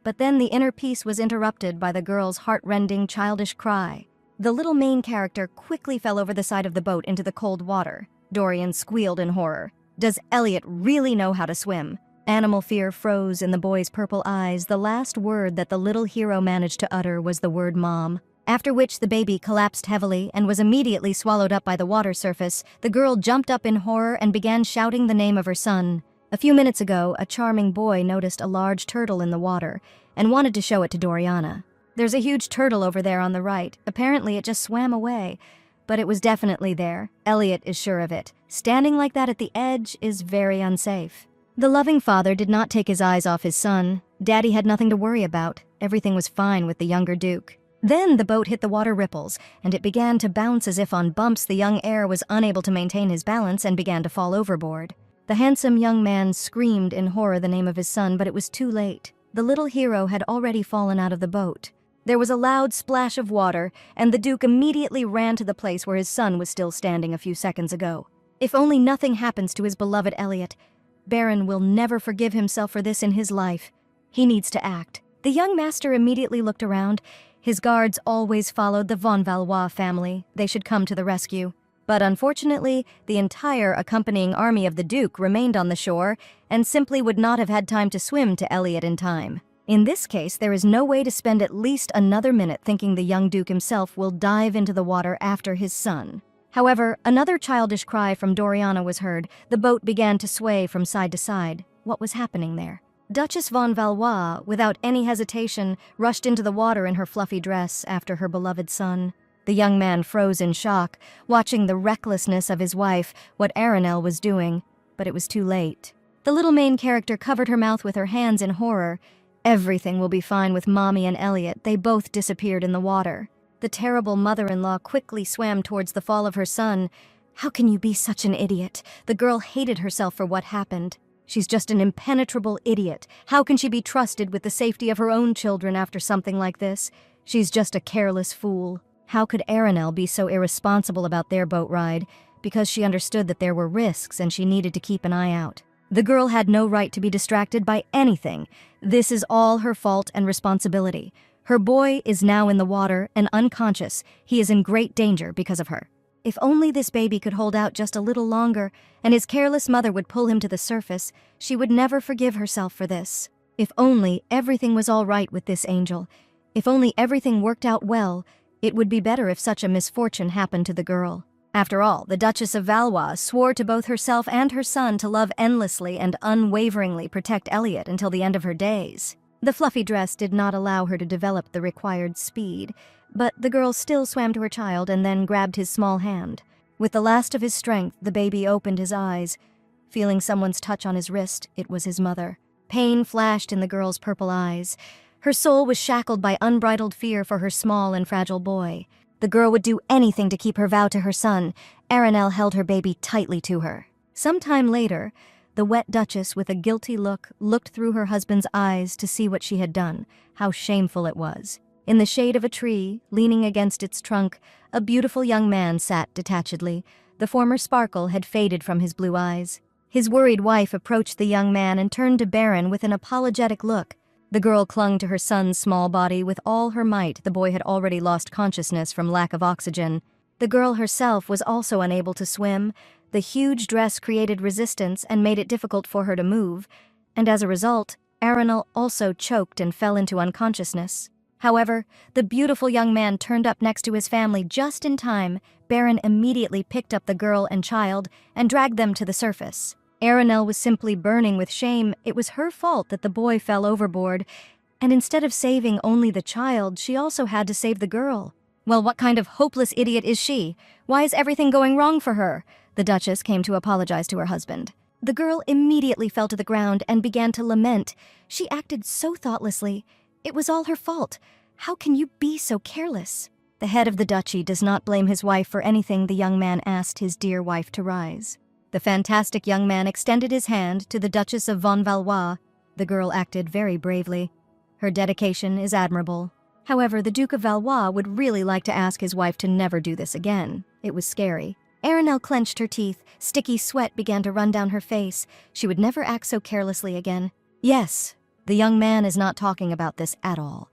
But then the inner peace was interrupted by the girl's heart-rending, childish cry. The little main character quickly fell over the side of the boat into the cold water. Dorian squealed in horror. Does Elliot really know how to swim? Animal fear froze in the boy's purple eyes. The last word that the little hero managed to utter was the word mom. After which the baby collapsed heavily and was immediately swallowed up by the water surface. The girl jumped up in horror and began shouting the name of her son. A few minutes ago, a charming boy noticed a large turtle in the water and wanted to show it to Doriana. There's a huge turtle over there on the right. Apparently it just swam away, but it was definitely there. Elliot is sure of it. Standing like that at the edge is very unsafe. The loving father did not take his eyes off his son. Daddy had nothing to worry about. Everything was fine with the younger Duke. Then the boat hit the water ripples, and it began to bounce as if on bumps. The young heir was unable to maintain his balance and began to fall overboard. The handsome young man screamed in horror the name of his son, but it was too late. The little hero had already fallen out of the boat. There was a loud splash of water, and the Duke immediately ran to the place where his son was still standing a few seconds ago. If only nothing happens to his beloved Elliot. Baron will never forgive himself for this in his life. He needs to act. The young master immediately looked around. His guards always followed the von Valois family. They should come to the rescue. But unfortunately, the entire accompanying army of the Duke remained on the shore and simply would not have had time to swim to Elliot in time. In this case, there is no way to spend at least another minute thinking the young Duke himself will dive into the water after his son. However, another childish cry from Doriana was heard. The boat began to sway from side to side. What was happening there? Duchess von Valois, without any hesitation, rushed into the water in her fluffy dress after her beloved son. The young man froze in shock, watching the recklessness of his wife, what Aranel was doing, but it was too late. The little main character covered her mouth with her hands in horror. Everything will be fine with Mommy and Elliot. They both disappeared in the water. The terrible mother-in-law quickly swam towards the fall of her son. How can you be such an idiot? The girl hated herself for what happened. She's just an impenetrable idiot. How can she be trusted with the safety of her own children after something like this? She's just a careless fool. How could Aranel be so irresponsible about their boat ride? Because she understood that there were risks and she needed to keep an eye out. The girl had no right to be distracted by anything. This is all her fault and responsibility. Her boy is now in the water and unconscious. He is in great danger because of her. If only this baby could hold out just a little longer and his careless mother would pull him to the surface, she would never forgive herself for this. If only everything was all right with this angel. If only everything worked out well, it would be better if such a misfortune happened to the girl. After all, the Duchess of Valois swore to both herself and her son to love endlessly and unwaveringly protect Elliot until the end of her days. The fluffy dress did not allow her to develop the required speed, but the girl still swam to her child and then grabbed his small hand. With the last of his strength, the baby opened his eyes. Feeling someone's touch on his wrist, it was his mother. Pain flashed in the girl's purple eyes. Her soul was shackled by unbridled fear for her small and fragile boy. The girl would do anything to keep her vow to her son. Aranel held her baby tightly to her. Some time later, the wet Duchess, with a guilty look, looked through her husband's eyes to see what she had done, how shameful it was. In the shade of a tree, leaning against its trunk, a beautiful young man sat detachedly. The former sparkle had faded from his blue eyes. His worried wife approached the young man and turned to Baron with an apologetic look. The girl clung to her son's small body with all her might. The boy had already lost consciousness from lack of oxygen. The girl herself was also unable to swim. The huge dress created resistance and made it difficult for her to move, and as a result, Aranel also choked and fell into unconsciousness. However, the beautiful young man turned up next to his family just in time. Baron immediately picked up the girl and child and dragged them to the surface. Aranel was simply burning with shame. It was her fault that the boy fell overboard, and instead of saving only the child, she also had to save the girl. Well, what kind of hopeless idiot is she? Why is everything going wrong for her? The Duchess came to apologize to her husband. The girl immediately fell to the ground and began to lament. She acted so thoughtlessly. It was all her fault. How can you be so careless? The head of the duchy does not blame his wife for anything the young man asked his dear wife to rise. The fantastic young man extended his hand to the Duchess of von Valois. The girl acted very bravely. Her dedication is admirable. However, the Duke of Valois would really like to ask his wife to never do this again. It was scary. Aranel clenched her teeth. Sticky sweat began to run down her face. She would never act so carelessly again. Yes, the young man is not talking about this at all.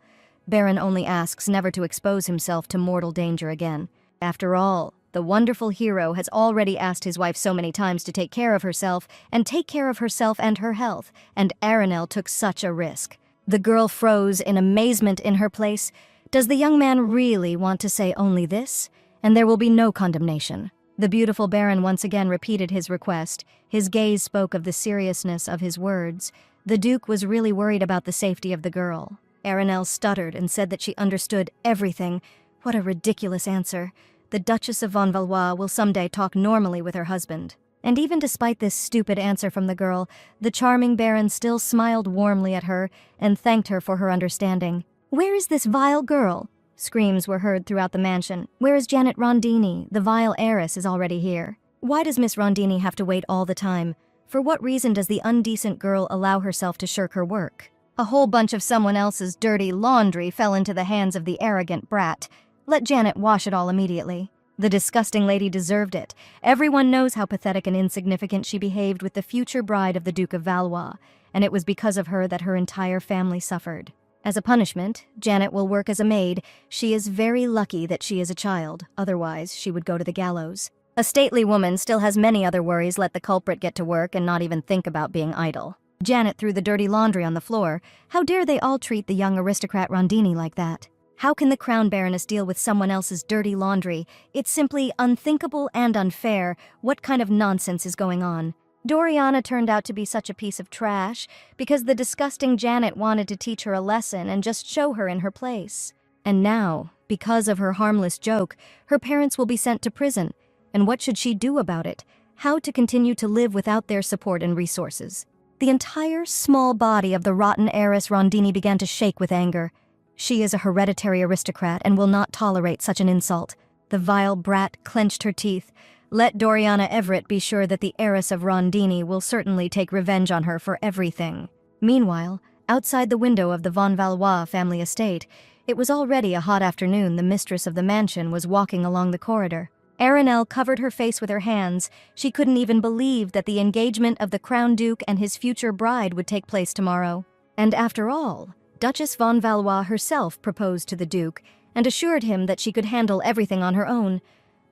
Baron only asks never to expose himself to mortal danger again. After all, the wonderful hero has already asked his wife so many times to take care of herself and her health, and Aranel took such a risk. The girl froze in amazement in her place. Does the young man really want to say only this? And there will be no condemnation. The beautiful Baron once again repeated his request. His gaze spoke of the seriousness of his words. The Duke was really worried about the safety of the girl. Aranel stuttered and said that she understood everything. What a ridiculous answer. The Duchess of von Valois will someday talk normally with her husband. And even despite this stupid answer from the girl, the charming Baron still smiled warmly at her and thanked her for her understanding. "Where is this vile girl?" Screams were heard throughout the mansion. "Where is Janet Rondini? The vile heiress is already here. Why does Miss Rondini have to wait all the time? For what reason does the undecent girl allow herself to shirk her work? A whole bunch of someone else's dirty laundry fell into the hands of the arrogant brat. Let Janet wash it all immediately. The disgusting lady deserved it. Everyone knows how pathetic and insignificant she behaved with the future bride of the Duke of Valois, and it was because of her that her entire family suffered. As a punishment, Janet will work as a maid. She is very lucky that she is a child, otherwise she would go to the gallows. A stately woman still has many other worries. Let the culprit get to work and not even think about being idle." Janet threw the dirty laundry on the floor. How dare they all treat the young aristocrat Rondini like that? How can the Crown Baroness deal with someone else's dirty laundry? It's simply unthinkable and unfair. What kind of nonsense is going on? Doriana turned out to be such a piece of trash because the disgusting Janet wanted to teach her a lesson and just show her in her place. And now, because of her harmless joke, her parents will be sent to prison. And what should she do about it? How to continue to live without their support and resources? The entire small body of the rotten heiress Rondini began to shake with anger. She is a hereditary aristocrat and will not tolerate such an insult. The vile brat clenched her teeth. Let Doriana Everett be sure that the heiress of Rondini will certainly take revenge on her for everything. Meanwhile, outside the window of the von Valois family estate, it was already a hot afternoon. The mistress of the mansion was walking along the corridor. Aranel covered her face with her hands. She couldn't even believe that the engagement of the Crown Duke and his future bride would take place tomorrow. And after all, Duchess von Valois herself proposed to the Duke and assured him that she could handle everything on her own.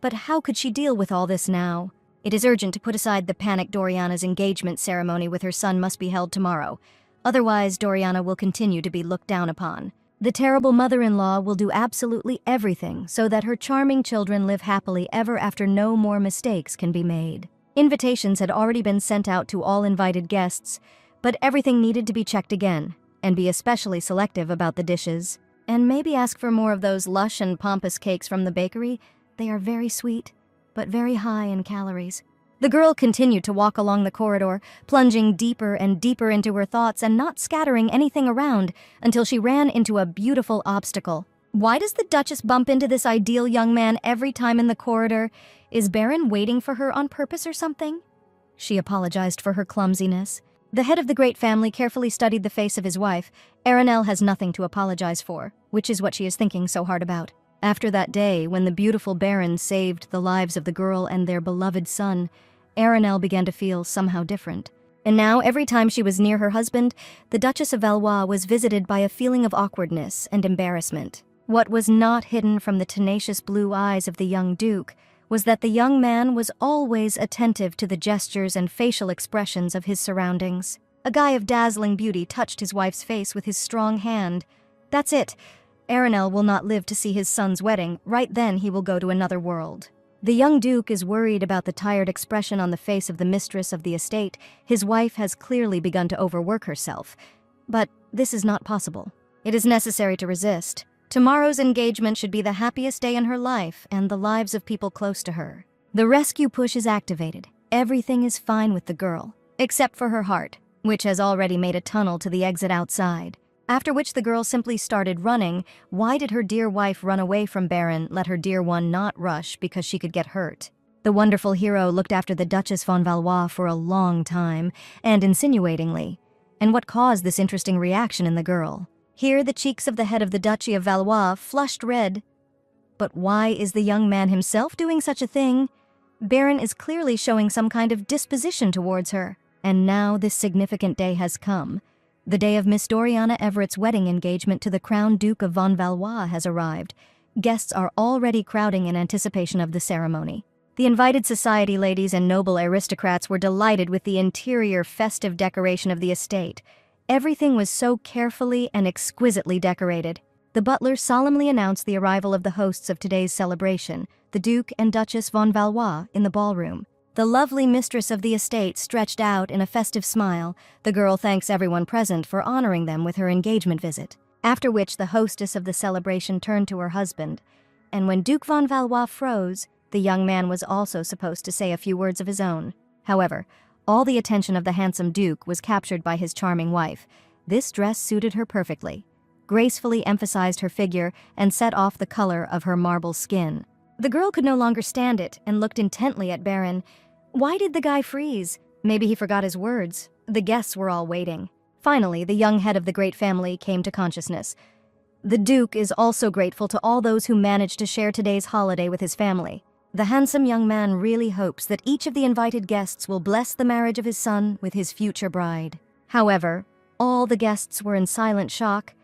But how could she deal with all this now? It is urgent to put aside the panic. Doriana's engagement ceremony with her son must be held tomorrow. Otherwise, Doriana will continue to be looked down upon. The terrible mother-in-law will do absolutely everything so that her charming children live happily ever after. No more mistakes can be made. Invitations had already been sent out to all invited guests, but everything needed to be checked again, and be especially selective about the dishes. And maybe ask for more of those lush and pompous cakes from the bakery. They are very sweet, but very high in calories. The girl continued to walk along the corridor, plunging deeper and deeper into her thoughts and not scattering anything around until she ran into a beautiful obstacle. Why does the Duchess bump into this ideal young man every time in the corridor? Is Baron waiting for her on purpose or something? She apologized for her clumsiness. The head of the great family carefully studied the face of his wife. Aranel has nothing to apologize for, which is what she is thinking so hard about. After that day, when the beautiful Baron saved the lives of the girl and their beloved son, Aranel began to feel somehow different. And now, every time she was near her husband, the Duchess of Valois was visited by a feeling of awkwardness and embarrassment. What was not hidden from the tenacious blue eyes of the young Duke was that the young man was always attentive to the gestures and facial expressions of his surroundings. A guy of dazzling beauty touched his wife's face with his strong hand. That's it. Aranel will not live to see his son's wedding. Right then he will go to another world. The young duke is worried about the tired expression on the face of the mistress of the estate. His wife has clearly begun to overwork herself. But this is not possible. It is necessary to resist. Tomorrow's engagement should be the happiest day in her life and the lives of people close to her. The rescue push is activated. Everything is fine with the girl, except for her heart, which has already made a tunnel to the exit outside. After which the girl simply started running. Why did her dear wife run away from Baron, let her dear one not rush because she could get hurt? The wonderful hero looked after the Duchess von Valois for a long time, and insinuatingly. And what caused this interesting reaction in the girl? Here the cheeks of the head of the Duchy of Valois flushed red. But why is the young man himself doing such a thing? Baron is clearly showing some kind of disposition towards her. And now this significant day has come. The day of Miss Doriana Everett's wedding engagement to the Crown Duke of von Valois has arrived. Guests are already crowding in anticipation of the ceremony. The invited society ladies and noble aristocrats were delighted with the interior festive decoration of the estate. Everything was so carefully and exquisitely decorated. The butler solemnly announced the arrival of the hosts of today's celebration, the Duke and Duchess von Valois, in the ballroom. The lovely mistress of the estate stretched out in a festive smile. The girl thanks everyone present for honoring them with her engagement visit. After which the hostess of the celebration turned to her husband. And when Duke von Valois froze, the young man was also supposed to say a few words of his own. However, all the attention of the handsome Duke was captured by his charming wife. This dress suited her perfectly, gracefully emphasized her figure, and set off the color of her marble skin. The girl could no longer stand it and looked intently at Baron. Why did the guy freeze? Maybe he forgot his words. The guests were all waiting. Finally, the young head of the great family came to consciousness. The Duke is also grateful to all those who managed to share today's holiday with his family. The handsome young man really hopes that each of the invited guests will bless the marriage of his son with his future bride. However, all the guests were in silent shock.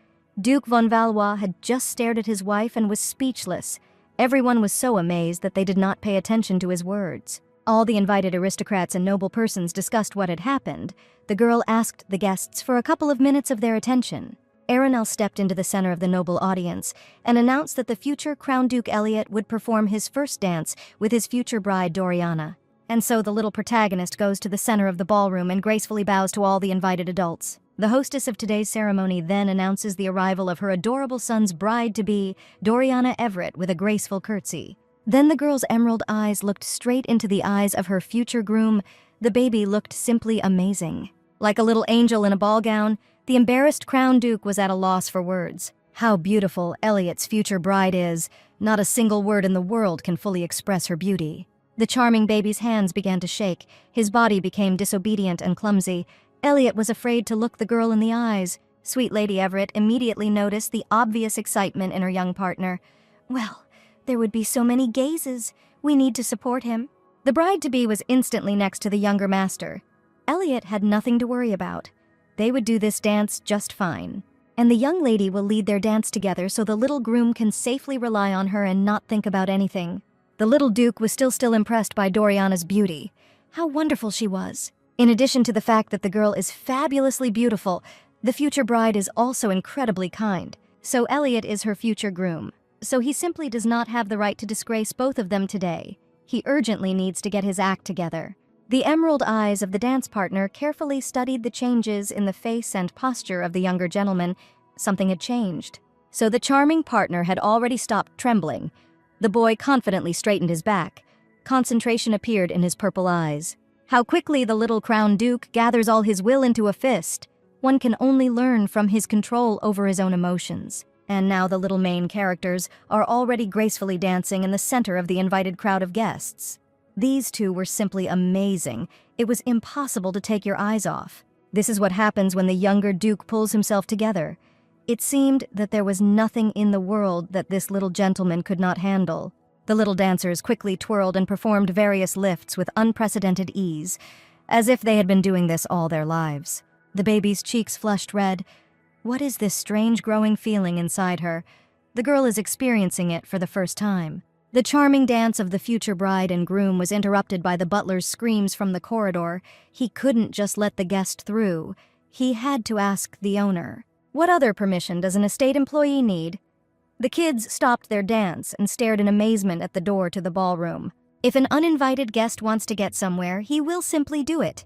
Duke von Valois had just stared at his wife and was speechless. Everyone was so amazed that they did not pay attention to his words. All the invited aristocrats and noble persons discussed what had happened. The girl asked the guests for a couple of minutes of their attention. Aranel stepped into the center of the noble audience and announced that the future Crown Duke Elliot would perform his first dance with his future bride Doriana. And so the little protagonist goes to the center of the ballroom and gracefully bows to all the invited adults. The hostess of today's ceremony then announces the arrival of her adorable son's bride-to-be, Doriana Everett, with a graceful curtsy. Then the girl's emerald eyes looked straight into the eyes of her future groom. The baby looked simply amazing. Like a little angel in a ball gown, the embarrassed Crown Duke was at a loss for words. How beautiful Elliot's future bride is. Not a single word in the world can fully express her beauty. The charming baby's hands began to shake. His body became disobedient and clumsy. Elliot was afraid to look the girl in the eyes. Sweet Lady Everett immediately noticed the obvious excitement in her young partner. Well, there would be so many gazes. We need to support him. The bride-to-be was instantly next to the younger master. Elliot had nothing to worry about. They would do this dance just fine. And the young lady will lead their dance together so the little groom can safely rely on her and not think about anything. The little Duke was still impressed by Doriana's beauty. How wonderful she was. In addition to the fact that the girl is fabulously beautiful, the future bride is also incredibly kind. So Elliot is her future groom. So he simply does not have the right to disgrace both of them today. He urgently needs to get his act together. The emerald eyes of the dance partner carefully studied the changes in the face and posture of the younger gentleman. Something had changed. So the charming partner had already stopped trembling. The boy confidently straightened his back. Concentration appeared in his purple eyes. How quickly the little Crown Duke gathers all his will into a fist. One can only learn from his control over his own emotions. And now the little main characters are already gracefully dancing in the center of the invited crowd of guests. These two were simply amazing. It was impossible to take your eyes off. This is what happens when the younger Duke pulls himself together. It seemed that there was nothing in the world that this little gentleman could not handle. The little dancers quickly twirled and performed various lifts with unprecedented ease, as if they had been doing this all their lives. The baby's cheeks flushed red. What is this strange growing feeling inside her? The girl is experiencing it for the first time. The charming dance of the future bride and groom was interrupted by the butler's screams from the corridor. He couldn't just let the guest through. He had to ask the owner. What other permission does an estate employee need? The kids stopped their dance and stared in amazement at the door to the ballroom. If an uninvited guest wants to get somewhere, he will simply do it.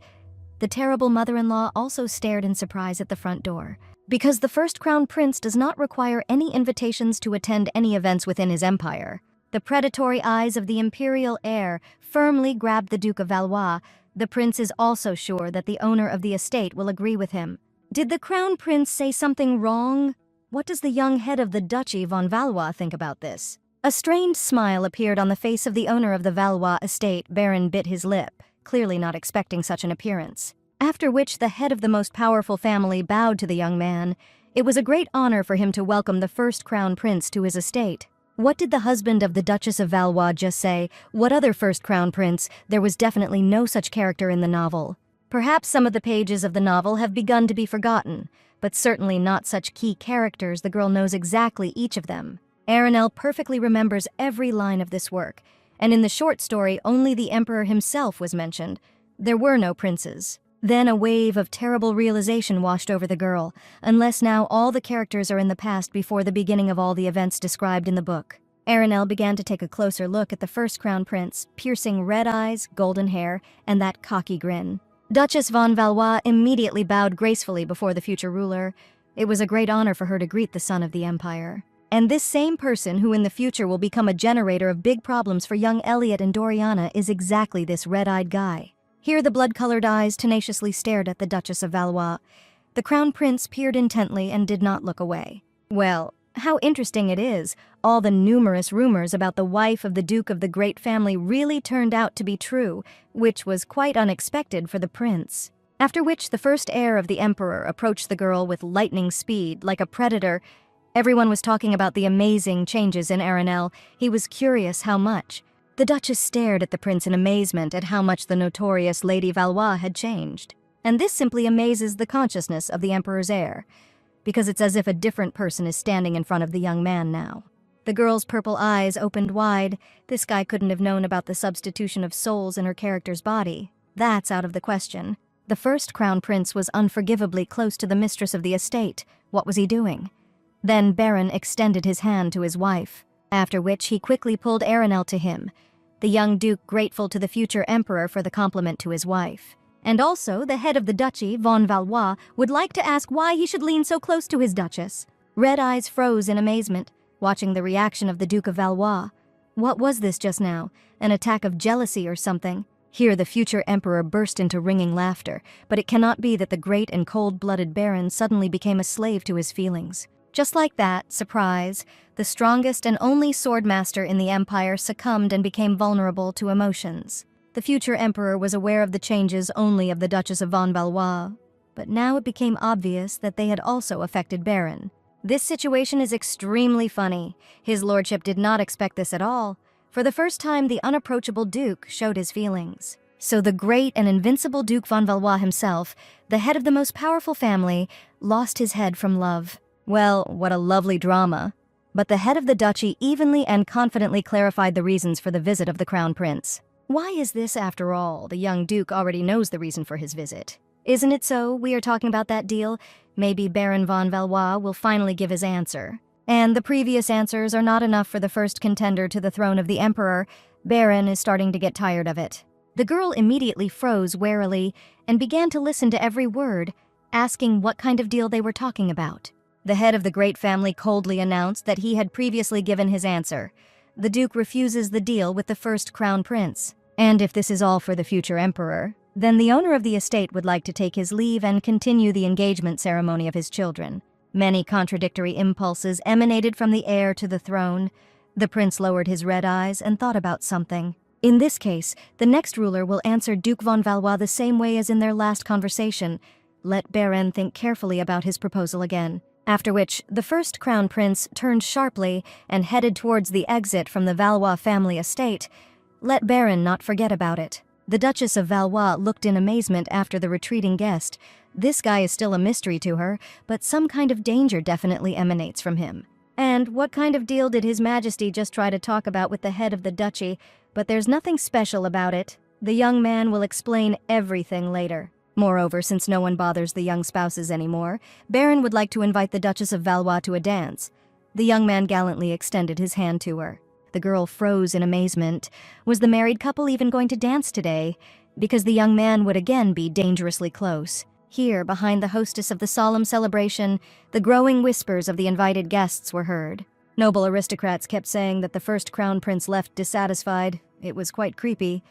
The terrible mother-in-law also stared in surprise at the front door. Because the first crown prince does not require any invitations to attend any events within his empire. The predatory eyes of the imperial heir firmly grabbed the Duke of Valois. The prince is also sure that the owner of the estate will agree with him. Did the crown prince say something wrong? What does the young head of the Duchy von Valois think about this? A strained smile appeared on the face of the owner of the Valois estate. Baron bit his lip, clearly not expecting such an appearance. After which the head of the most powerful family bowed to the young man. It was a great honor for him to welcome the first crown prince to his estate. What did the husband of the Duchess of Valois just say? What other first crown prince? There was definitely no such character in the novel. Perhaps some of the pages of the novel have begun to be forgotten, but certainly not such key characters. The girl knows exactly each of them. Arinelle perfectly remembers every line of this work, and in the short story only the emperor himself was mentioned. There were no princes. Then a wave of terrible realization washed over the girl, unless now all the characters are in the past before the beginning of all the events described in the book. Arinelle began to take a closer look at the first crown prince, piercing red eyes, golden hair, and that cocky grin. Duchess von Valois immediately bowed gracefully before the future ruler. It was a great honor for her to greet the son of the empire. And this same person who in the future will become a generator of big problems for young Elliot and Doriana is exactly this red-eyed guy. Here the blood-colored eyes tenaciously stared at the Duchess of Valois. The crown prince peered intently and did not look away. Well, how interesting it is. All the numerous rumors about the wife of the Duke of the great family really turned out to be true, which was quite unexpected for the prince. After which the first heir of the emperor approached the girl with lightning speed, like a predator. Everyone was talking about the amazing changes in Arinelle. He was curious how much. The Duchess stared at the prince in amazement at how much the notorious Lady Valois had changed. And this simply amazes the consciousness of the emperor's heir, because it's as if a different person is standing in front of the young man now. The girl's purple eyes opened wide. This guy couldn't have known about the substitution of souls in her character's body. That's out of the question. The first crown prince was unforgivably close to the mistress of the estate. What was he doing? Then Baron extended his hand to his wife, after which he quickly pulled Arinelle to him, the young duke grateful to the future emperor for the compliment to his wife. And also, the head of the duchy, von Valois, would like to ask why he should lean so close to his duchess. Red eyes froze in amazement, watching the reaction of the Duke of Valois. What was this just now? An attack of jealousy or something? Here the future emperor burst into ringing laughter, but it cannot be that the great and cold-blooded baron suddenly became a slave to his feelings. Just like that, surprise, the strongest and only swordmaster in the empire succumbed and became vulnerable to emotions. The future emperor was aware of the changes only of the Duchess of von Valois, but now it became obvious that they had also affected Baron. This situation is extremely funny. His lordship did not expect this at all. For the first time, the unapproachable Duke showed his feelings. So the great and invincible Duke von Valois himself, the head of the most powerful family, lost his head from love. Well, what a lovely drama. But the head of the duchy evenly and confidently clarified the reasons for the visit of the crown prince. Why is this, after all? The young duke already knows the reason for his visit. Isn't it so? We are talking about that deal. Maybe Baron von Valois will finally give his answer. And the previous answers are not enough for the first contender to the throne of the emperor. Baron is starting to get tired of it. The girl immediately froze warily and began to listen to every word, asking what kind of deal they were talking about. The head of the great family coldly announced that he had previously given his answer. The duke refuses the deal with the first crown prince. And if this is all for the future emperor, then the owner of the estate would like to take his leave and continue the engagement ceremony of his children. Many contradictory impulses emanated from the heir to the throne. The prince lowered his red eyes and thought about something. In this case, the next ruler will answer Duke von Valois the same way as in their last conversation. Let Baron think carefully about his proposal again. After which, the first crown prince turned sharply and headed towards the exit from the Valois family estate. Let Baron not forget about it. The Duchess of Valois looked in amazement after the retreating guest. This guy is still a mystery to her, but some kind of danger definitely emanates from him. And what kind of deal did His Majesty just try to talk about with the head of the duchy? But there's nothing special about it. The young man will explain everything later. Moreover, since no one bothers the young spouses anymore, Baron would like to invite the Duchess of Valois to a dance. The young man gallantly extended his hand to her. The girl froze in amazement. Was the married couple even going to dance today? Because the young man would again be dangerously close. Here, behind the hostess of the solemn celebration, the growing whispers of the invited guests were heard. Noble aristocrats kept saying that the first crown prince left dissatisfied. It was quite creepy.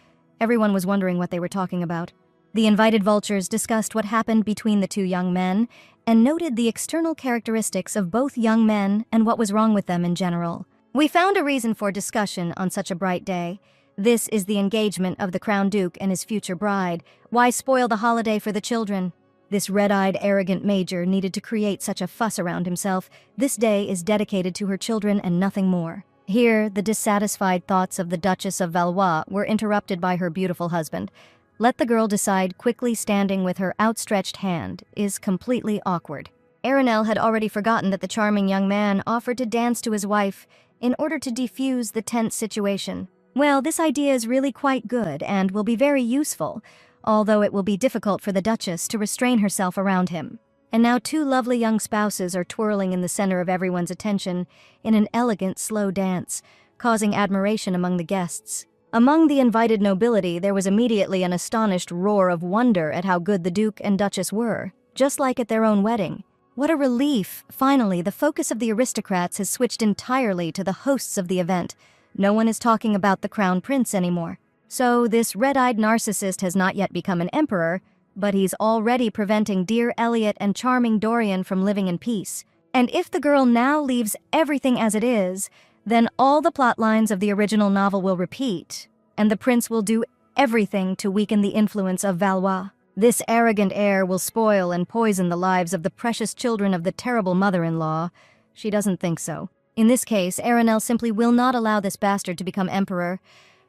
Everyone was wondering what they were talking about. The invited vultures discussed what happened between the two young men and noted the external characteristics of both young men and what was wrong with them in general. We found a reason for discussion on such a bright day. This is the engagement of the Crown Duke and his future bride. Why spoil the holiday for the children? This red-eyed, arrogant major needed to create such a fuss around himself. This day is dedicated to her children and nothing more. Here, the dissatisfied thoughts of the Duchess of Valois were interrupted by her beautiful husband. Let the girl decide, quickly standing with her outstretched hand is completely awkward. Aranel had already forgotten that the charming young man offered to dance to his wife in order to defuse the tense situation. Well, this idea is really quite good and will be very useful, although it will be difficult for the Duchess to restrain herself around him. And now two lovely young spouses are twirling in the center of everyone's attention in an elegant, slow dance, causing admiration among the guests. Among the invited nobility, there was immediately an astonished roar of wonder at how good the Duke and Duchess were, just like at their own wedding. What a relief! Finally, the focus of the aristocrats has switched entirely to the hosts of the event. No one is talking about the crown prince anymore. So this red-eyed narcissist has not yet become an emperor, but he's already preventing dear Elliot and charming Dorian from living in peace. And if the girl now leaves everything as it is, then all the plot lines of the original novel will repeat, and the prince will do everything to weaken the influence of Valois. This arrogant heir will spoil and poison the lives of the precious children of the terrible mother-in-law. She doesn't think so. In this case, Aranel simply will not allow this bastard to become emperor.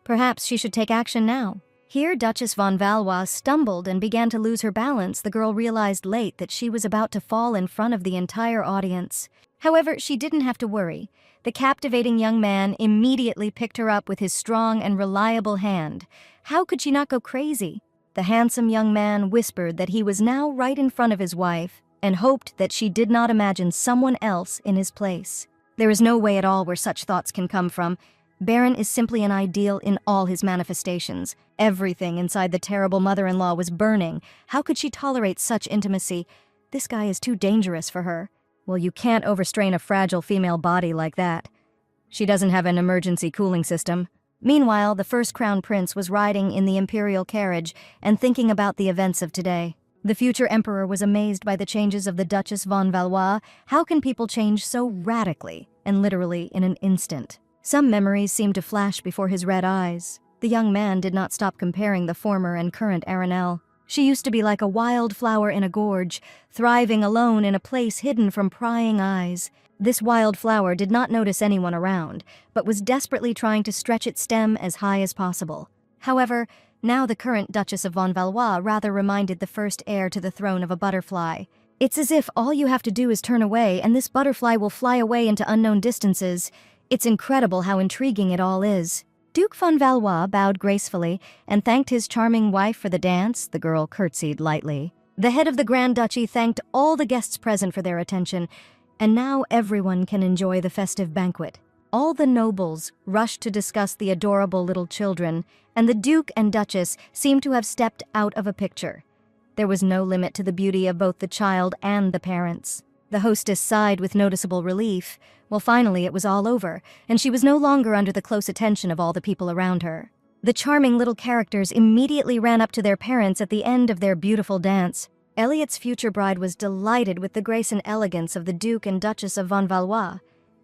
Perhaps she should take action now. Here, Duchess von Valois stumbled and began to lose her balance. The girl realized late that she was about to fall in front of the entire audience. However, she didn't have to worry. The captivating young man immediately picked her up with his strong and reliable hand. How could she not go crazy? The handsome young man whispered that he was now right in front of his wife and hoped that she did not imagine someone else in his place. There is no way at all where such thoughts can come from. Baron is simply an ideal in all his manifestations. Everything inside the terrible mother-in-law was burning. How could she tolerate such intimacy? This guy is too dangerous for her. Well, you can't overstrain a fragile female body like that. She doesn't have an emergency cooling system. Meanwhile, the first crown prince was riding in the imperial carriage and thinking about the events of today. The future emperor was amazed by the changes of the Duchess von Valois. How can people change so radically and literally in an instant? Some memories seemed to flash before his red eyes. The young man did not stop comparing the former and current Aranel. She used to be like a wild flower in a gorge, thriving alone in a place hidden from prying eyes. This wild flower did not notice anyone around, but was desperately trying to stretch its stem as high as possible. However, now the current Duchess of von Valois rather reminded the first heir to the throne of a butterfly. It's as if all you have to do is turn away and this butterfly will fly away into unknown distances. It's incredible how intriguing it all is. Duke von Valois bowed gracefully and thanked his charming wife for the dance. The girl curtsied lightly. The head of the Grand Duchy thanked all the guests present for their attention, and now everyone can enjoy the festive banquet. All the nobles rushed to discuss the adorable little children, and the Duke and Duchess seemed to have stepped out of a picture. There was no limit to the beauty of both the child and the parents. The hostess sighed with noticeable relief. Well, finally it was all over, and she was no longer under the close attention of all the people around her. The charming little characters immediately ran up to their parents at the end of their beautiful dance. Elliot's future bride was delighted with the grace and elegance of the Duke and Duchess of von Valois.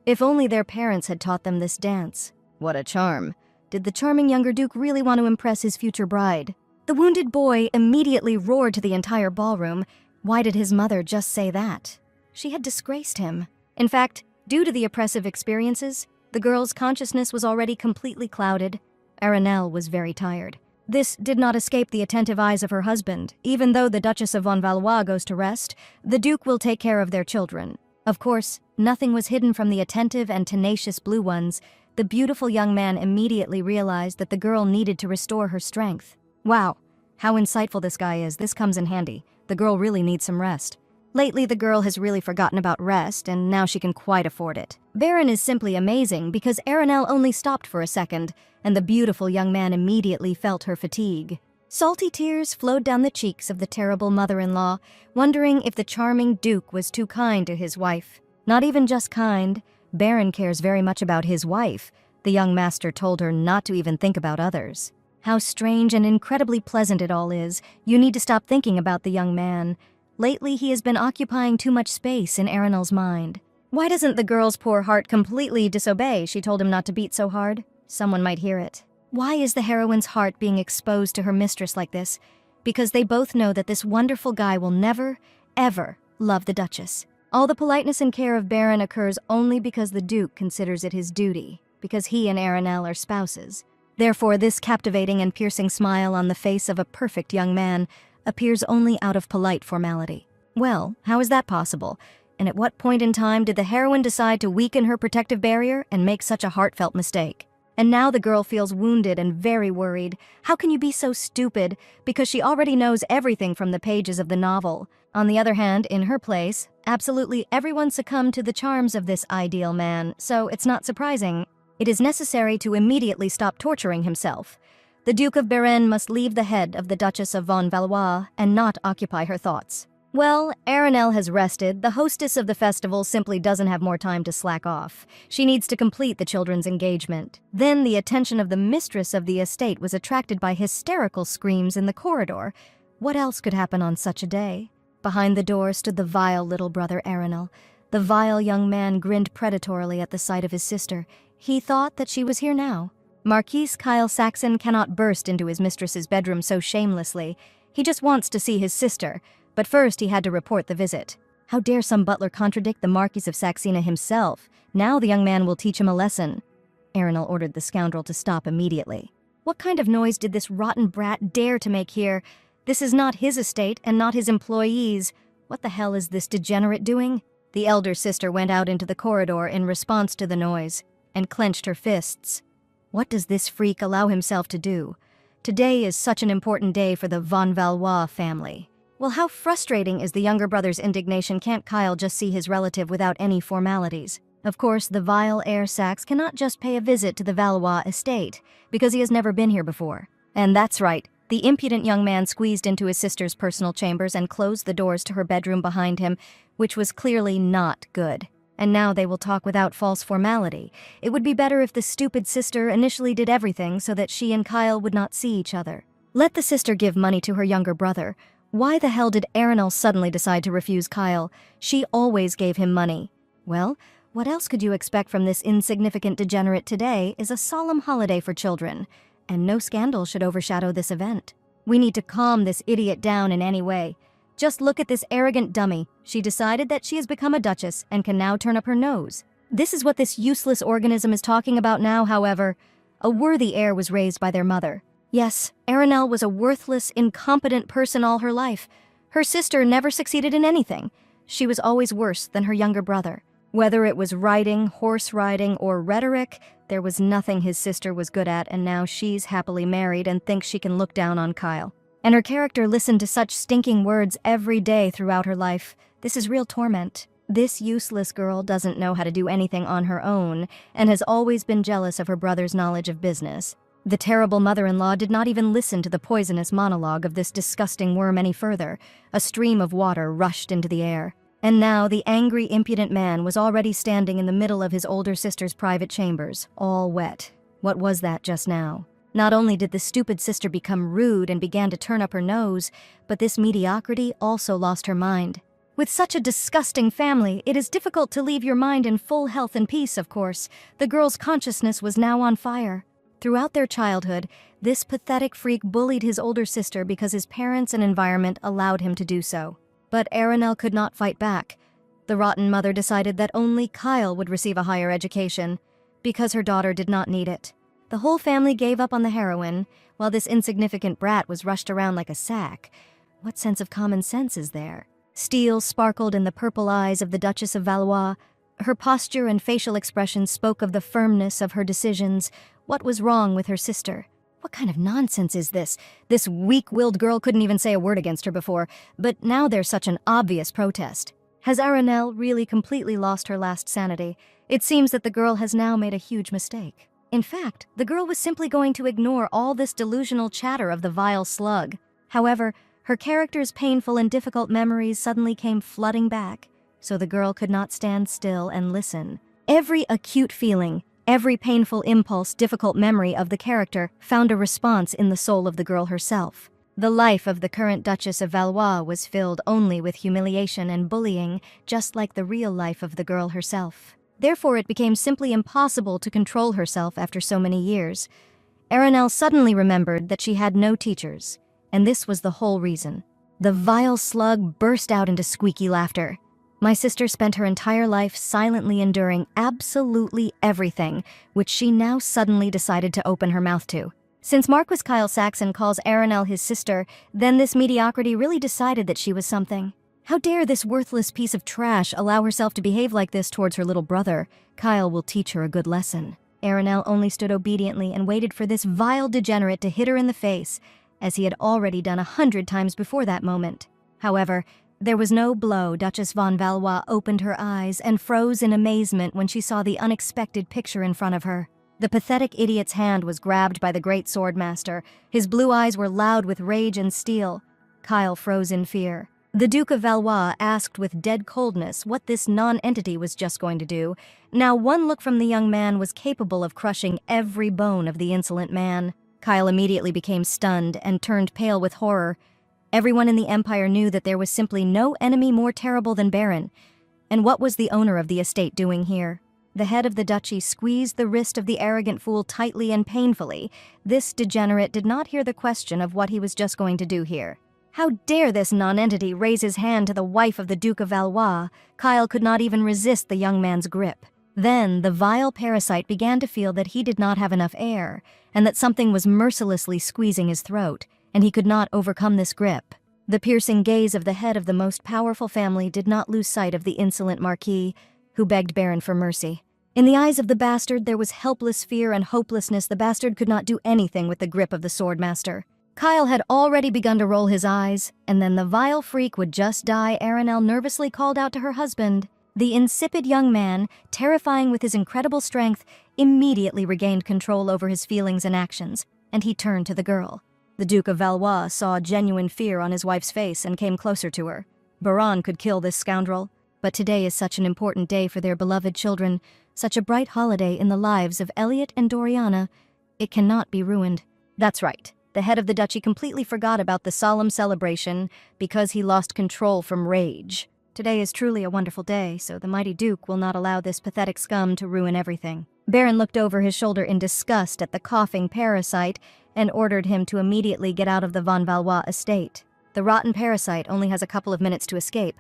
If only their parents had taught them this dance. What a charm. Did the charming younger Duke really want to impress his future bride? The wounded boy immediately roared to the entire ballroom. Why did his mother just say that? She had disgraced him. In fact, due to the oppressive experiences, the girl's consciousness was already completely clouded. Aranel was very tired. This did not escape the attentive eyes of her husband. Even though the Duchess of von Valois goes to rest, the Duke will take care of their children. Of course, nothing was hidden from the attentive and tenacious blue ones. The beautiful young man immediately realized that the girl needed to restore her strength. Wow, how insightful this guy is. This comes in handy. The girl really needs some rest. Lately, the girl has really forgotten about rest, and now she can quite afford it. Baron is simply amazing because Aranel only stopped for a second, and the beautiful young man immediately felt her fatigue. Salty tears flowed down the cheeks of the terrible mother-in-law, wondering if the charming Duke was too kind to his wife. Not even just kind, Baron cares very much about his wife. The young master told her not to even think about others. How strange and incredibly pleasant it all is. You need to stop thinking about the young man. Lately, he has been occupying too much space in Aranel's mind. Why doesn't the girl's poor heart completely disobey? She told him not to beat so hard. Someone might hear it. Why is the heroine's heart being exposed to her mistress like this? Because they both know that this wonderful guy will never, ever love the Duchess. All the politeness and care of Baron occurs only because the Duke considers it his duty, because he and Aranel are spouses. Therefore, this captivating and piercing smile on the face of a perfect young man appears only out of polite formality. Well, how is that possible? And at what point in time did the heroine decide to weaken her protective barrier and make such a heartfelt mistake? And now the girl feels wounded and very worried. How can you be so stupid? Because she already knows everything from the pages of the novel. On the other hand, in her place, absolutely everyone succumbed to the charms of this ideal man, so it's not surprising. It is necessary to immediately stop torturing himself. The Duke of Beren must leave the head of the Duchess of Von Valois and not occupy her thoughts. Well, Aranel has rested. The hostess of the festival simply doesn't have more time to slack off. She needs to complete the children's engagement. Then the attention of the mistress of the estate was attracted by hysterical screams in the corridor. What else could happen on such a day? Behind the door stood the vile little brother Aranel. The vile young man grinned predatorily at the sight of his sister. He thought that she was here now. Marquise Kyle Saxon cannot burst into his mistress's bedroom so shamelessly. He just wants to see his sister, but first he had to report the visit. How dare some butler contradict the Marquis of Saxena himself? Now the young man will teach him a lesson. Aranel ordered the scoundrel to stop immediately. What kind of noise did this rotten brat dare to make here? This is not his estate and not his employees. What the hell is this degenerate doing? The elder sister went out into the corridor in response to the noise and clenched her fists. What does this freak allow himself to do? Today is such an important day for the Von Valois family. Well, how frustrating is the younger brother's indignation. Can't Kyle just see his relative without any formalities? Of course, the vile heir Sax cannot just pay a visit to the Valois estate, because he has never been here before. And that's right, the impudent young man squeezed into his sister's personal chambers and closed the doors to her bedroom behind him, which was clearly not good. And now they will talk without false formality. It would be better if the stupid sister initially did everything so that she and Kyle would not see each other. Let the sister give money to her younger brother. Why the hell did Aranel suddenly decide to refuse Kyle? She always gave him money. Well, what else could you expect from this insignificant degenerate? Today is a solemn holiday for children, and no scandal should overshadow this event. We need to calm this idiot down in any way. Just look at this arrogant dummy. She decided that she has become a duchess and can now turn up her nose. This is what this useless organism is talking about now, however. A worthy heir was raised by their mother. Yes, Aranel was a worthless, incompetent person all her life. Her sister never succeeded in anything. She was always worse than her younger brother. Whether it was writing, horse riding, or rhetoric, there was nothing his sister was good at, and now she's happily married and thinks she can look down on Kyle. And her character listened to such stinking words every day throughout her life. This is real torment. This useless girl doesn't know how to do anything on her own, and has always been jealous of her brother's knowledge of business. The terrible mother-in-law did not even listen to the poisonous monologue of this disgusting worm any further. A stream of water rushed into the air. And now the angry, impudent man was already standing in the middle of his older sister's private chambers, all wet. What was that just now? Not only did the stupid sister become rude and began to turn up her nose, but this mediocrity also lost her mind. With such a disgusting family, it is difficult to leave your mind in full health and peace, of course. The girl's consciousness was now on fire. Throughout their childhood, this pathetic freak bullied his older sister because his parents and environment allowed him to do so. But Aranel could not fight back. The rotten mother decided that only Kyle would receive a higher education, because her daughter did not need it. The whole family gave up on the heroine, while this insignificant brat was rushed around like a sack. What sense of common sense is there? Steel sparkled in the purple eyes of the Duchess of Valois. Her posture and facial expression spoke of the firmness of her decisions. What was wrong with her sister? What kind of nonsense is this? This weak-willed girl couldn't even say a word against her before, but now there's such an obvious protest. Has Aranel really completely lost her last sanity? It seems that the girl has now made a huge mistake. In fact, the girl was simply going to ignore all this delusional chatter of the vile slug. However, her character's painful and difficult memories suddenly came flooding back, so the girl could not stand still and listen. Every acute feeling, every painful impulse, difficult memory of the character found a response in the soul of the girl herself. The life of the current Duchess of Valois was filled only with humiliation and bullying, just like the real life of the girl herself. Therefore, it became simply impossible to control herself after so many years. Aranel suddenly remembered that she had no teachers, and this was the whole reason. The vile slug burst out into squeaky laughter. My sister spent her entire life silently enduring absolutely everything, which she now suddenly decided to open her mouth to. Since Marquis Kyle Saxon calls Aranel his sister, then this mediocrity really decided that she was something. How dare this worthless piece of trash allow herself to behave like this towards her little brother? Kyle will teach her a good lesson. Aranel only stood obediently and waited for this vile degenerate to hit her in the face, as he had already done 100 times before that moment. However, there was no blow. Duchess von Valois opened her eyes and froze in amazement when she saw the unexpected picture in front of her. The pathetic idiot's hand was grabbed by the great swordmaster. His blue eyes were loud with rage and steel. Kyle froze in fear. The Duke of Valois asked with dead coldness what this non-entity was just going to do. Now one look from the young man was capable of crushing every bone of the insolent man. Kyle immediately became stunned and turned pale with horror. Everyone in the Empire knew that there was simply no enemy more terrible than Baron. And what was the owner of the estate doing here? The head of the duchy squeezed the wrist of the arrogant fool tightly and painfully. This degenerate did not hear the question of what he was just going to do here. How dare this nonentity raise his hand to the wife of the Duke of Valois? Kyle could not even resist the young man's grip. Then the vile parasite began to feel that he did not have enough air, and that something was mercilessly squeezing his throat, and he could not overcome this grip. The piercing gaze of the head of the most powerful family did not lose sight of the insolent Marquis, who begged Baron for mercy. In the eyes of the bastard there was helpless fear and hopelessness. The bastard could not do anything with the grip of the swordmaster. Kyle had already begun to roll his eyes, and then the vile freak would just die. Aranel nervously called out to her husband. The insipid young man, terrifying with his incredible strength, immediately regained control over his feelings and actions, and he turned to the girl. The Duke of Valois saw genuine fear on his wife's face and came closer to her. Baron could kill this scoundrel, but today is such an important day for their beloved children, such a bright holiday in the lives of Elliot and Doriana. It cannot be ruined. That's right. The head of the duchy completely forgot about the solemn celebration because he lost control from rage. Today is truly a wonderful day, so the mighty Duke will not allow this pathetic scum to ruin everything. Baron looked over his shoulder in disgust at the coughing parasite and ordered him to immediately get out of the von Valois estate. The rotten parasite only has a couple of minutes to escape,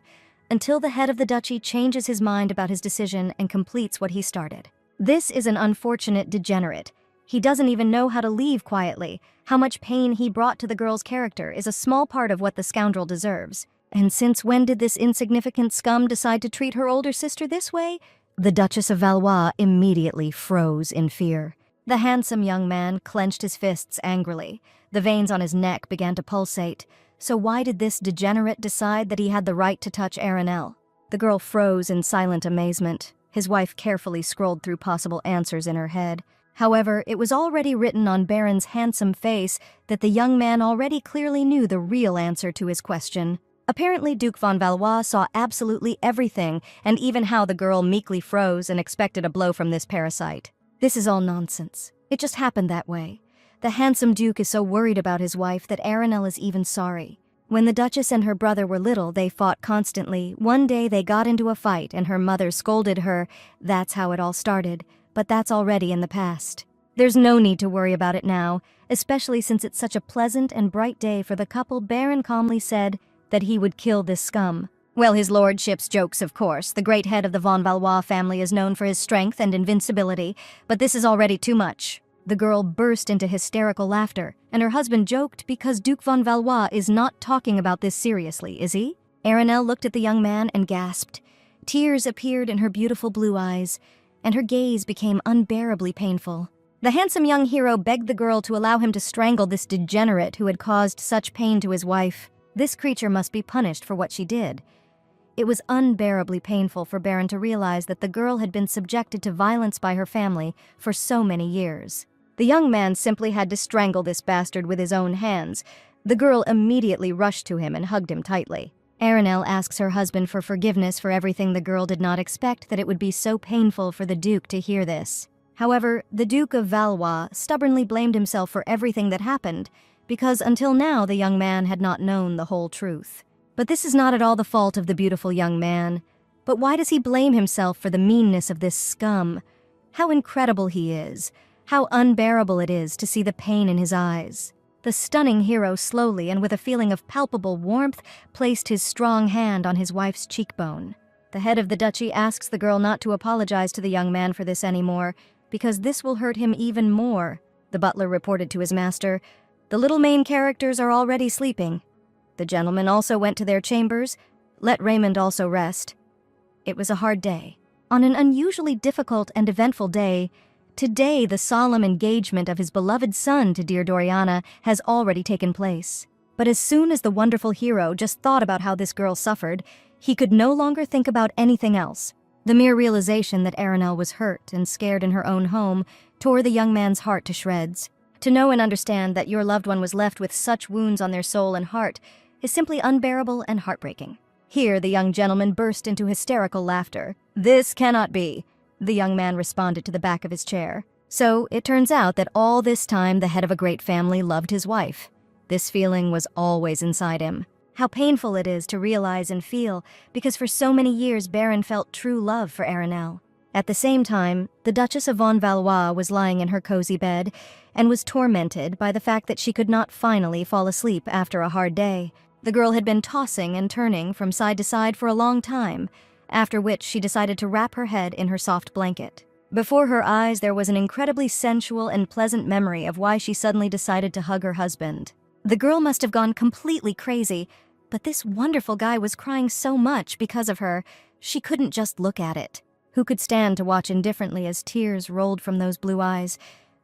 until the head of the duchy changes his mind about his decision and completes what he started. This is an unfortunate degenerate. He doesn't even know how to leave quietly. How much pain he brought to the girl's character is a small part of what the scoundrel deserves. And since when did this insignificant scum decide to treat her older sister this way? The Duchess of Valois immediately froze in fear. The handsome young man clenched his fists angrily. The veins on his neck began to pulsate. So why did this degenerate decide that he had the right to touch Aranel? The girl froze in silent amazement. His wife carefully scrolled through possible answers in her head. However, it was already written on Baron's handsome face that the young man already clearly knew the real answer to his question. Apparently, Duke von Valois saw absolutely everything, and even how the girl meekly froze and expected a blow from this parasite. This is all nonsense. It just happened that way. The handsome Duke is so worried about his wife that Aranel is even sorry. When the Duchess and her brother were little, they fought constantly. One day they got into a fight and her mother scolded her. That's how it all started. But that's already in the past. There's no need to worry about it now, especially since it's such a pleasant and bright day for the couple. Baron calmly said that he would kill this scum. Well, his lordship's jokes, of course. The great head of the von Valois family is known for his strength and invincibility, but this is already too much. The girl burst into hysterical laughter, and her husband joked because Duke von Valois is not talking about this seriously, is he? Aranel looked at the young man and gasped. Tears appeared in her beautiful blue eyes, and her gaze became unbearably painful. The handsome young hero begged the girl to allow him to strangle this degenerate who had caused such pain to his wife. This creature must be punished for what she did. It was unbearably painful for Baron to realize that the girl had been subjected to violence by her family for so many years. The young man simply had to strangle this bastard with his own hands. The girl immediately rushed to him and hugged him tightly. Arinelle asks her husband for forgiveness for everything. The girl did not expect that it would be so painful for the Duke to hear this. However, the Duke of Valois stubbornly blamed himself for everything that happened, because until now the young man had not known the whole truth. But this is not at all the fault of the beautiful young man. But why does he blame himself for the meanness of this scum? How incredible he is. How unbearable it is to see the pain in his eyes. The stunning hero slowly and with a feeling of palpable warmth placed his strong hand on his wife's cheekbone. The head of the duchy asks the girl not to apologize to the young man for this anymore, because this will hurt him even more. The butler reported to his master, "The little main characters are already sleeping." The gentlemen also went to their chambers. Let Raymond also rest. It was a hard day. On an unusually difficult and eventful day, today the solemn engagement of his beloved son to dear Doriana has already taken place. But as soon as the wonderful hero just thought about how this girl suffered, he could no longer think about anything else. The mere realization that Arinelle was hurt and scared in her own home tore the young man's heart to shreds. To know and understand that your loved one was left with such wounds on their soul and heart is simply unbearable and heartbreaking. Here the young gentleman burst into hysterical laughter. "This cannot be," the young man responded to the back of his chair. So it turns out that all this time the head of a great family loved his wife. This feeling was always inside him. How painful it is to realize and feel, because for so many years Baron felt true love for Arinelle. At the same time, the Duchess of Von Valois was lying in her cozy bed and was tormented by the fact that she could not finally fall asleep after a hard day. The girl had been tossing and turning from side to side for a long time, after which she decided to wrap her head in her soft blanket. Before her eyes there was an incredibly sensual and pleasant memory of why she suddenly decided to hug her husband. The girl must have gone completely crazy, but this wonderful guy was crying so much because of her, she couldn't just look at it. Who could stand to watch indifferently as tears rolled from those blue eyes?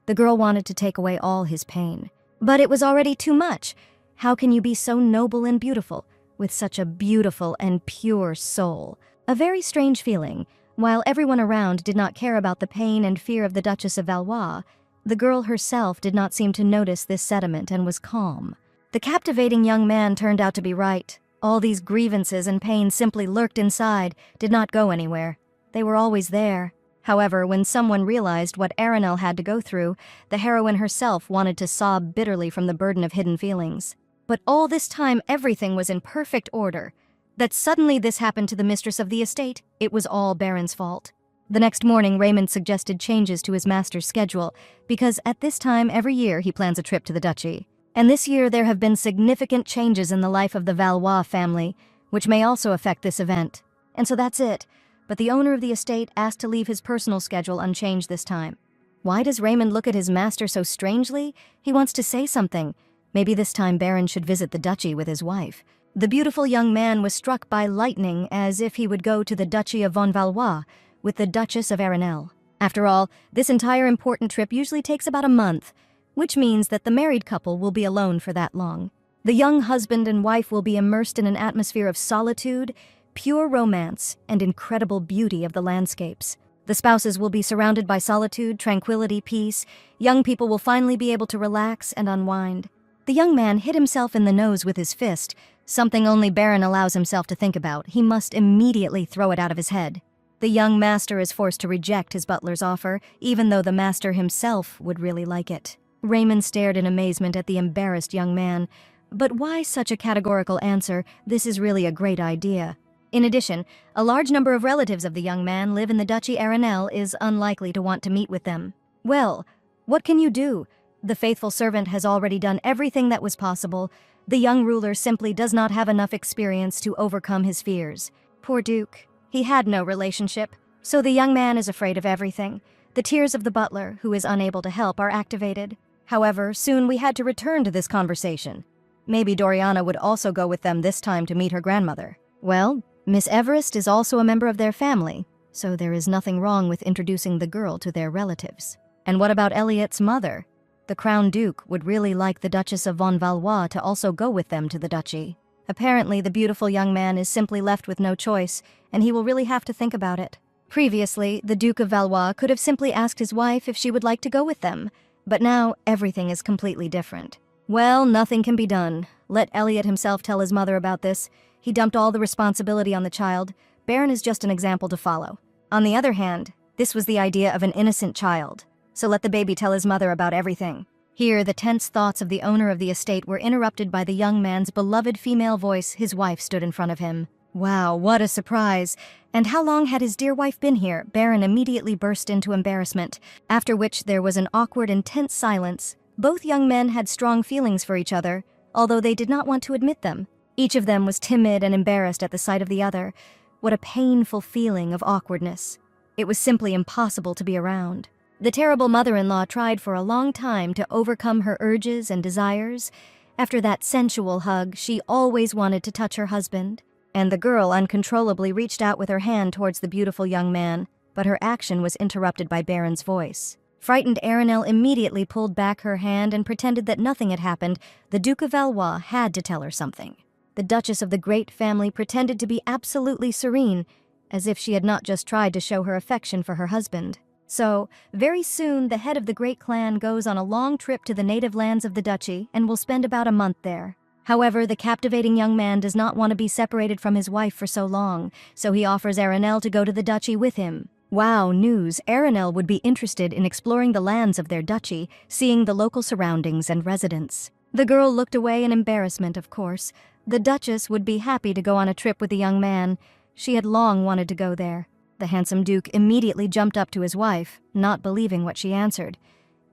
The girl wanted to take away all his pain. But it was already too much. How can you be so noble and beautiful, with such a beautiful and pure soul? A very strange feeling. While everyone around did not care about the pain and fear of the Duchess of Valois, the girl herself did not seem to notice this sentiment and was calm. The captivating young man turned out to be right. All these grievances and pain simply lurked inside, did not go anywhere. They were always there. However, when someone realized what Arinelle had to go through, the heroine herself wanted to sob bitterly from the burden of hidden feelings. But all this time, everything was in perfect order. That suddenly this happened to the mistress of the estate, it was all Baron's fault. The next morning, Raymond suggested changes to his master's schedule, because at this time every year he plans a trip to the duchy. And this year there have been significant changes in the life of the Valois family, which may also affect this event. And so that's it. But the owner of the estate asked to leave his personal schedule unchanged this time. Why does Raymond look at his master so strangely? He wants to say something. Maybe this time Baron should visit the duchy with his wife. The beautiful young man was struck by lightning as if he would go to the Duchy of Von Valois with the Duchess of Arinelle. After all, this entire important trip usually takes about a month, which means that the married couple will be alone for that long. The young husband and wife will be immersed in an atmosphere of solitude, pure romance, and incredible beauty of the landscapes. The spouses will be surrounded by solitude, tranquility, peace. Young people will finally be able to relax and unwind. The young man hit himself in the nose with his fist, something only Baron allows himself to think about. He must immediately throw it out of his head. The young master is forced to reject his butler's offer, even though the master himself would really like it. Raymond stared in amazement at the embarrassed young man. But why such a categorical answer? This is really a great idea. In addition, a large number of relatives of the young man live in the Duchy. Arinelle is unlikely to want to meet with them. Well, what can you do? The faithful servant has already done everything that was possible. The young ruler simply does not have enough experience to overcome his fears. Poor Duke. He had no relationship, so the young man is afraid of everything. The tears of the butler, who is unable to help, are activated. However, soon we had to return to this conversation. Maybe Doriana would also go with them this time to meet her grandmother. Well, Miss Everest is also a member of their family, so there is nothing wrong with introducing the girl to their relatives. And what about Elliot's mother? The Crown Duke would really like the Duchess of Von Valois to also go with them to the duchy. Apparently, the beautiful young man is simply left with no choice, and he will really have to think about it. Previously, the Duke of Valois could have simply asked his wife if she would like to go with them, but now everything is completely different. Well, nothing can be done. Let Elliot himself tell his mother about this. He dumped all the responsibility on the child. Baron is just an example to follow. On the other hand, this was the idea of an innocent child, so let the baby tell his mother about everything. Here, the tense thoughts of the owner of the estate were interrupted by the young man's beloved female voice. His wife stood in front of him. Wow, what a surprise! And how long had his dear wife been here? Baron immediately burst into embarrassment, after which there was an awkward, intense silence. Both young men had strong feelings for each other, although they did not want to admit them. Each of them was timid and embarrassed at the sight of the other. What a painful feeling of awkwardness. It was simply impossible to be around. The terrible mother-in-law tried for a long time to overcome her urges and desires. After that sensual hug, she always wanted to touch her husband, and the girl uncontrollably reached out with her hand towards the beautiful young man, but her action was interrupted by Baron's voice. Frightened Arenelle immediately pulled back her hand and pretended that nothing had happened. The Duke of Valois had to tell her something. The Duchess of the great family pretended to be absolutely serene, as if she had not just tried to show her affection for her husband. So, very soon, the head of the great clan goes on a long trip to the native lands of the duchy and will spend about a month there. However, the captivating young man does not want to be separated from his wife for so long, so he offers Arenelle to go to the duchy with him. Wow, news! Arenelle would be interested in exploring the lands of their duchy, seeing the local surroundings and residents. The girl looked away in embarrassment, of course. The Duchess would be happy to go on a trip with the young man. She had long wanted to go there. The handsome Duke immediately jumped up to his wife, not believing what she answered.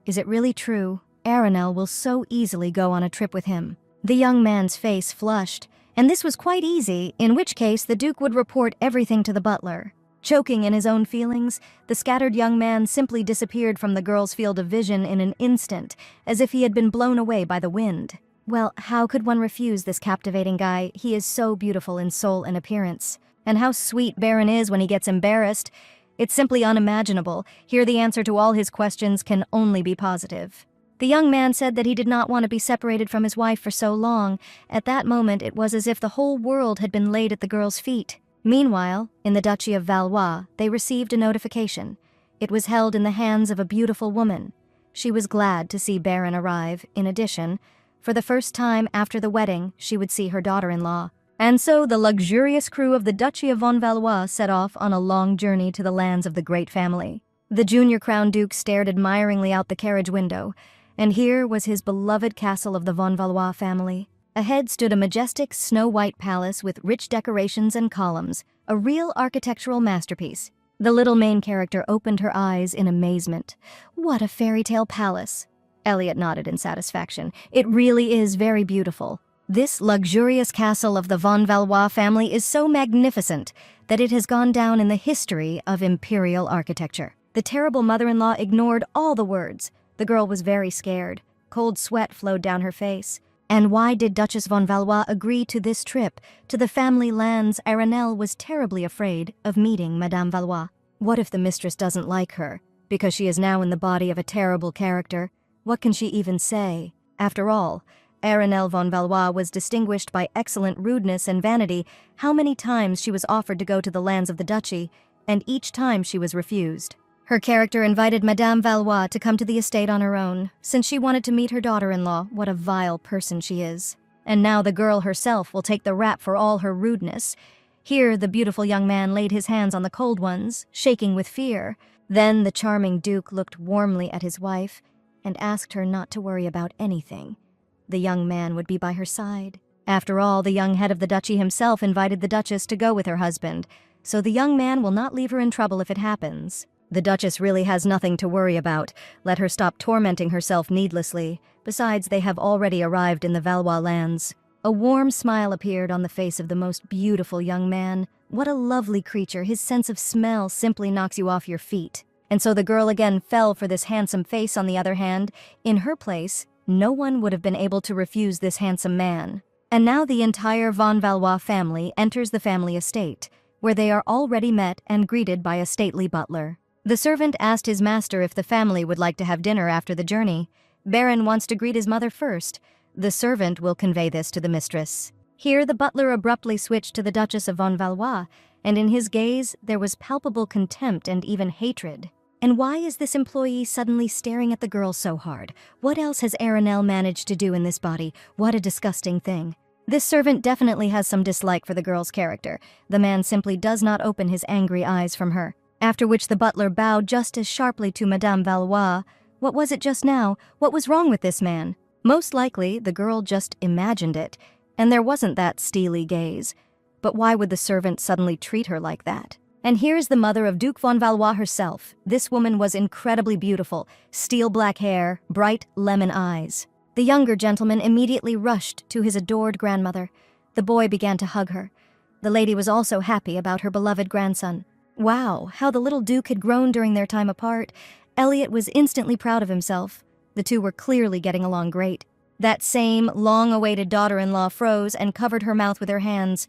Is it really true? Arenelle will so easily go on a trip with him. The young man's face flushed, and this was quite easy, in which case the Duke would report everything to the butler. Choking in his own feelings, the scattered young man simply disappeared from the girl's field of vision in an instant, as if he had been blown away by the wind. Well, how could one refuse this captivating guy? He is so beautiful in soul and appearance. And how sweet Baron is when he gets embarrassed. It's simply unimaginable. Here the answer to all his questions can only be positive. The young man said that he did not want to be separated from his wife for so long. At that moment, it was as if the whole world had been laid at the girl's feet. Meanwhile, in the Duchy of Valois, they received a notification. It was held in the hands of a beautiful woman. She was glad to see Baron arrive. In addition, for the first time after the wedding, she would see her daughter-in-law. And so the luxurious crew of the Duchy of Von Valois set off on a long journey to the lands of the great family. The junior Crown Duke stared admiringly out the carriage window, and here was his beloved castle of the Von Valois family. Ahead stood a majestic snow-white palace with rich decorations and columns, a real architectural masterpiece. The little main character opened her eyes in amazement. What a fairy tale palace! Elliot nodded in satisfaction. It really is very beautiful. This luxurious castle of the Von Valois family is so magnificent that it has gone down in the history of imperial architecture. The terrible mother-in-law ignored all the words. The girl was very scared. Cold sweat flowed down her face. And why did Duchess Von Valois agree to this trip to the family lands? Arenelle was terribly afraid of meeting Madame Valois. What if the mistress doesn't like her, because she is now in the body of a terrible character? What can she even say? After all, Arenelle Von Valois was distinguished by excellent rudeness and vanity. How many times she was offered to go to the lands of the duchy, and each time she was refused. Her character invited Madame Valois to come to the estate on her own, since she wanted to meet her daughter-in-law. What a vile person she is. And now the girl herself will take the rap for all her rudeness. Here the beautiful young man laid his hands on the cold ones, shaking with fear. Then the charming Duke looked warmly at his wife and asked her not to worry about anything. The young man would be by her side. After all, the young head of the duchy himself invited the Duchess to go with her husband, so the young man will not leave her in trouble if it happens. The Duchess really has nothing to worry about. Let her stop tormenting herself needlessly. Besides, they have already arrived in the Valois lands. A warm smile appeared on the face of the most beautiful young man. What a lovely creature. His sense of smell simply knocks you off your feet. And so the girl again fell for this handsome face. On the other hand, in her place, no one would have been able to refuse this handsome man. And now the entire Von Valois family enters the family estate, where they are already met and greeted by a stately butler. The servant asked his master if the family would like to have dinner after the journey. Baron wants to greet his mother first. The servant will convey this to the mistress. Here the butler abruptly switched to the Duchess of von Valois, and in his gaze there was palpable contempt and even hatred. And why is this employee suddenly staring at the girl so hard? What else has Aranel managed to do in this body? What a disgusting thing. This servant definitely has some dislike for the girl's character. The man simply does not open his angry eyes from her. After which the butler bowed just as sharply to Madame Valois. What was it just now? What was wrong with this man? Most likely, the girl just imagined it, and there wasn't that steely gaze. But why would the servant suddenly treat her like that? And here's the mother of Duke von Valois herself. This woman was incredibly beautiful, steel black hair, bright lemon eyes. The younger gentleman immediately rushed to his adored grandmother. The boy began to hug her. The lady was also happy about her beloved grandson. Wow, how the little Duke had grown during their time apart. Elliot was instantly proud of himself. The two were clearly getting along great. That same long-awaited daughter-in-law froze and covered her mouth with her hands.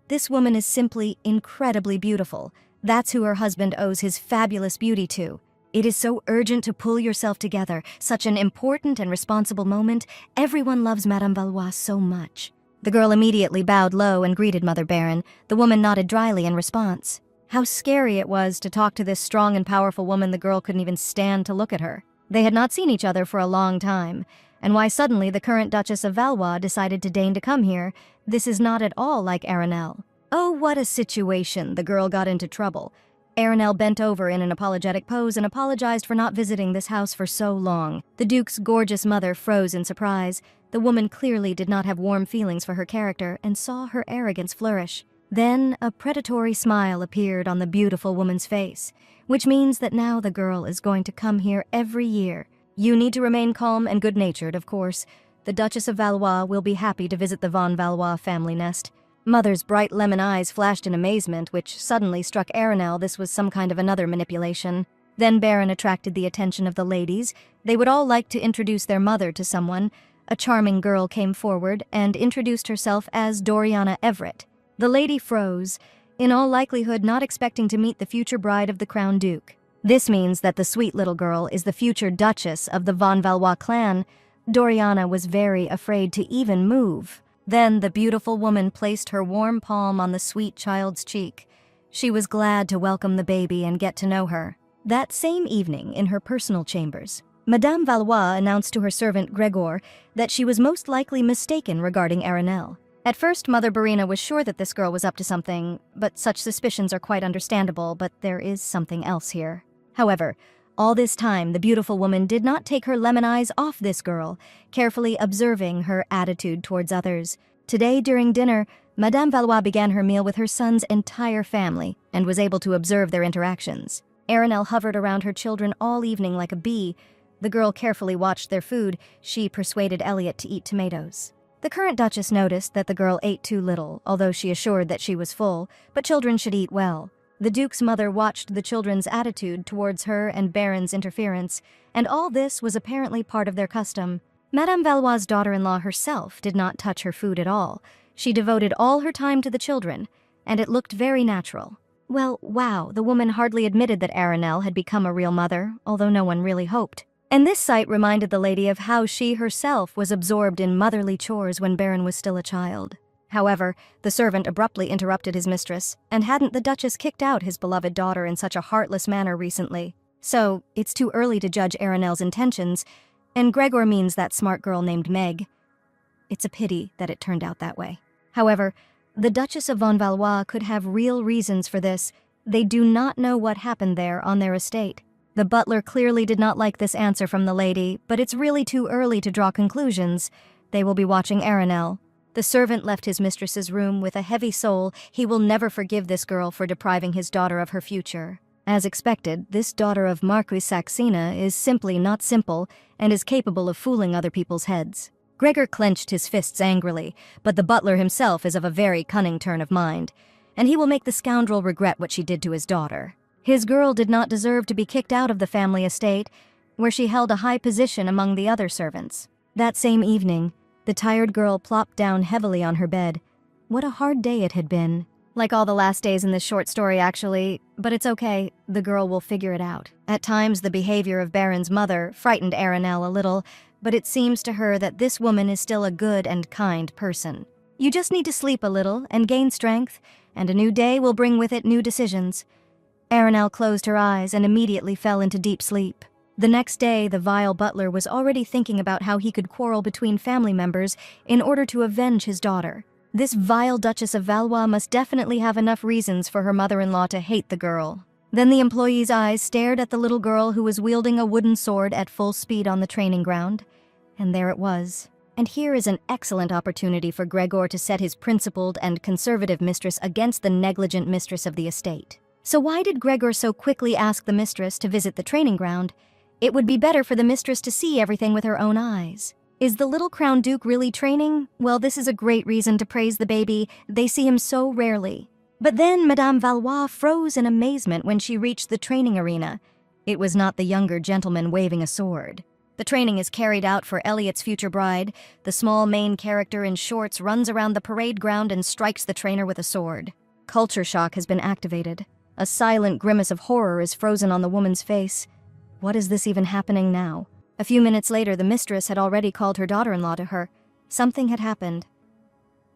This woman is simply incredibly beautiful. That's who her husband owes his fabulous beauty to. It is so urgent to pull yourself together. Such an important and responsible moment. Everyone loves Madame Valois so much. The girl immediately bowed low and greeted Mother Baron. The woman nodded dryly in response. How scary it was to talk to this strong and powerful woman. The girl couldn't even stand to look at her. They had not seen each other for a long time. And why suddenly the current Duchess of Valois decided to deign to come here, this is not at all like Aranel. Oh, what a situation. The girl got into trouble. Aranel bent over in an apologetic pose and apologized for not visiting this house for so long. The Duke's gorgeous mother froze in surprise. The woman clearly did not have warm feelings for her character and saw her arrogance flourish. Then a predatory smile appeared on the beautiful woman's face, which means that now the girl is going to come here every year. You need to remain calm and good-natured, of course. The Duchess of Valois will be happy to visit the von Valois family nest. Mother's bright lemon eyes flashed in amazement, which suddenly struck Aranel this was some kind of another manipulation. Then Baron attracted the attention of the ladies. They would all like to introduce their mother to someone. A charming girl came forward and introduced herself as Doriana Everett. The lady froze, in all likelihood not expecting to meet the future bride of the Crown Duke. This means that the sweet little girl is the future Duchess of the von Valois clan. Doriana was very afraid to even move. Then the beautiful woman placed her warm palm on the sweet child's cheek. She was glad to welcome the baby and get to know her. That same evening, in her personal chambers, Madame Valois announced to her servant Gregor that she was most likely mistaken regarding Aranel. At first, Mother Barina was sure that this girl was up to something, but such suspicions are quite understandable, but there is something else here. However, all this time, the beautiful woman did not take her lemon eyes off this girl, carefully observing her attitude towards others. Today, during dinner, Madame Valois began her meal with her son's entire family and was able to observe their interactions. Aranel hovered around her children all evening like a bee. The girl carefully watched their food. She persuaded Elliot to eat tomatoes. The current Duchess noticed that the girl ate too little, although she assured that she was full, but children should eat well. The Duke's mother watched the children's attitude towards her and Baron's interference, and all this was apparently part of their custom. Madame Valois' daughter-in-law herself did not touch her food at all. She devoted all her time to the children, and it looked very natural. Well, wow, the woman hardly admitted that Aranel had become a real mother, although no one really hoped. And this sight reminded the lady of how she herself was absorbed in motherly chores when Baron was still a child. However, the servant abruptly interrupted his mistress, and hadn't the Duchess kicked out his beloved daughter in such a heartless manner recently? So, it's too early to judge Aranel's intentions, and Gregor means that smart girl named Meg. It's a pity that it turned out that way. However, the Duchess of von Valois could have real reasons for this. They do not know what happened there on their estate. The butler clearly did not like this answer from the lady, but it's really too early to draw conclusions. They will be watching Aranel. The servant left his mistress's room with a heavy soul. He will never forgive this girl for depriving his daughter of her future. As expected, this daughter of Marquis Saxena is simply not simple and is capable of fooling other people's heads. Gregor clenched his fists angrily, but the butler himself is of a very cunning turn of mind, and he will make the scoundrel regret what she did to his daughter. His girl did not deserve to be kicked out of the family estate, where she held a high position among the other servants. That same evening, the tired girl plopped down heavily on her bed. What a hard day it had been. Like all the last days in this short story, actually, but it's okay, the girl will figure it out. At times, the behavior of Baron's mother frightened Aranel a little, but it seems to her that this woman is still a good and kind person. You just need to sleep a little and gain strength, and a new day will bring with it new decisions. Aranel closed her eyes and immediately fell into deep sleep. The next day, the vile butler was already thinking about how he could quarrel between family members in order to avenge his daughter. This vile Duchess of Valois must definitely have enough reasons for her mother-in-law to hate the girl. Then the employee's eyes stared at the little girl who was wielding a wooden sword at full speed on the training ground. And there it was. And here is an excellent opportunity for Gregor to set his principled and conservative mistress against the negligent mistress of the estate. So why did Gregor so quickly ask the mistress to visit the training ground? It would be better for the mistress to see everything with her own eyes. Is the little Crown Duke really training? Well, this is a great reason to praise the baby. They see him so rarely. But then Madame Valois froze in amazement when she reached the training arena. It was not the younger gentleman waving a sword. The training is carried out for Elliot's future bride. The small main character in shorts runs around the parade ground and strikes the trainer with a sword. Culture shock has been activated. A silent grimace of horror is frozen on the woman's face. What is this even happening now? A few minutes later, the mistress had already called her daughter-in-law to her. Something had happened.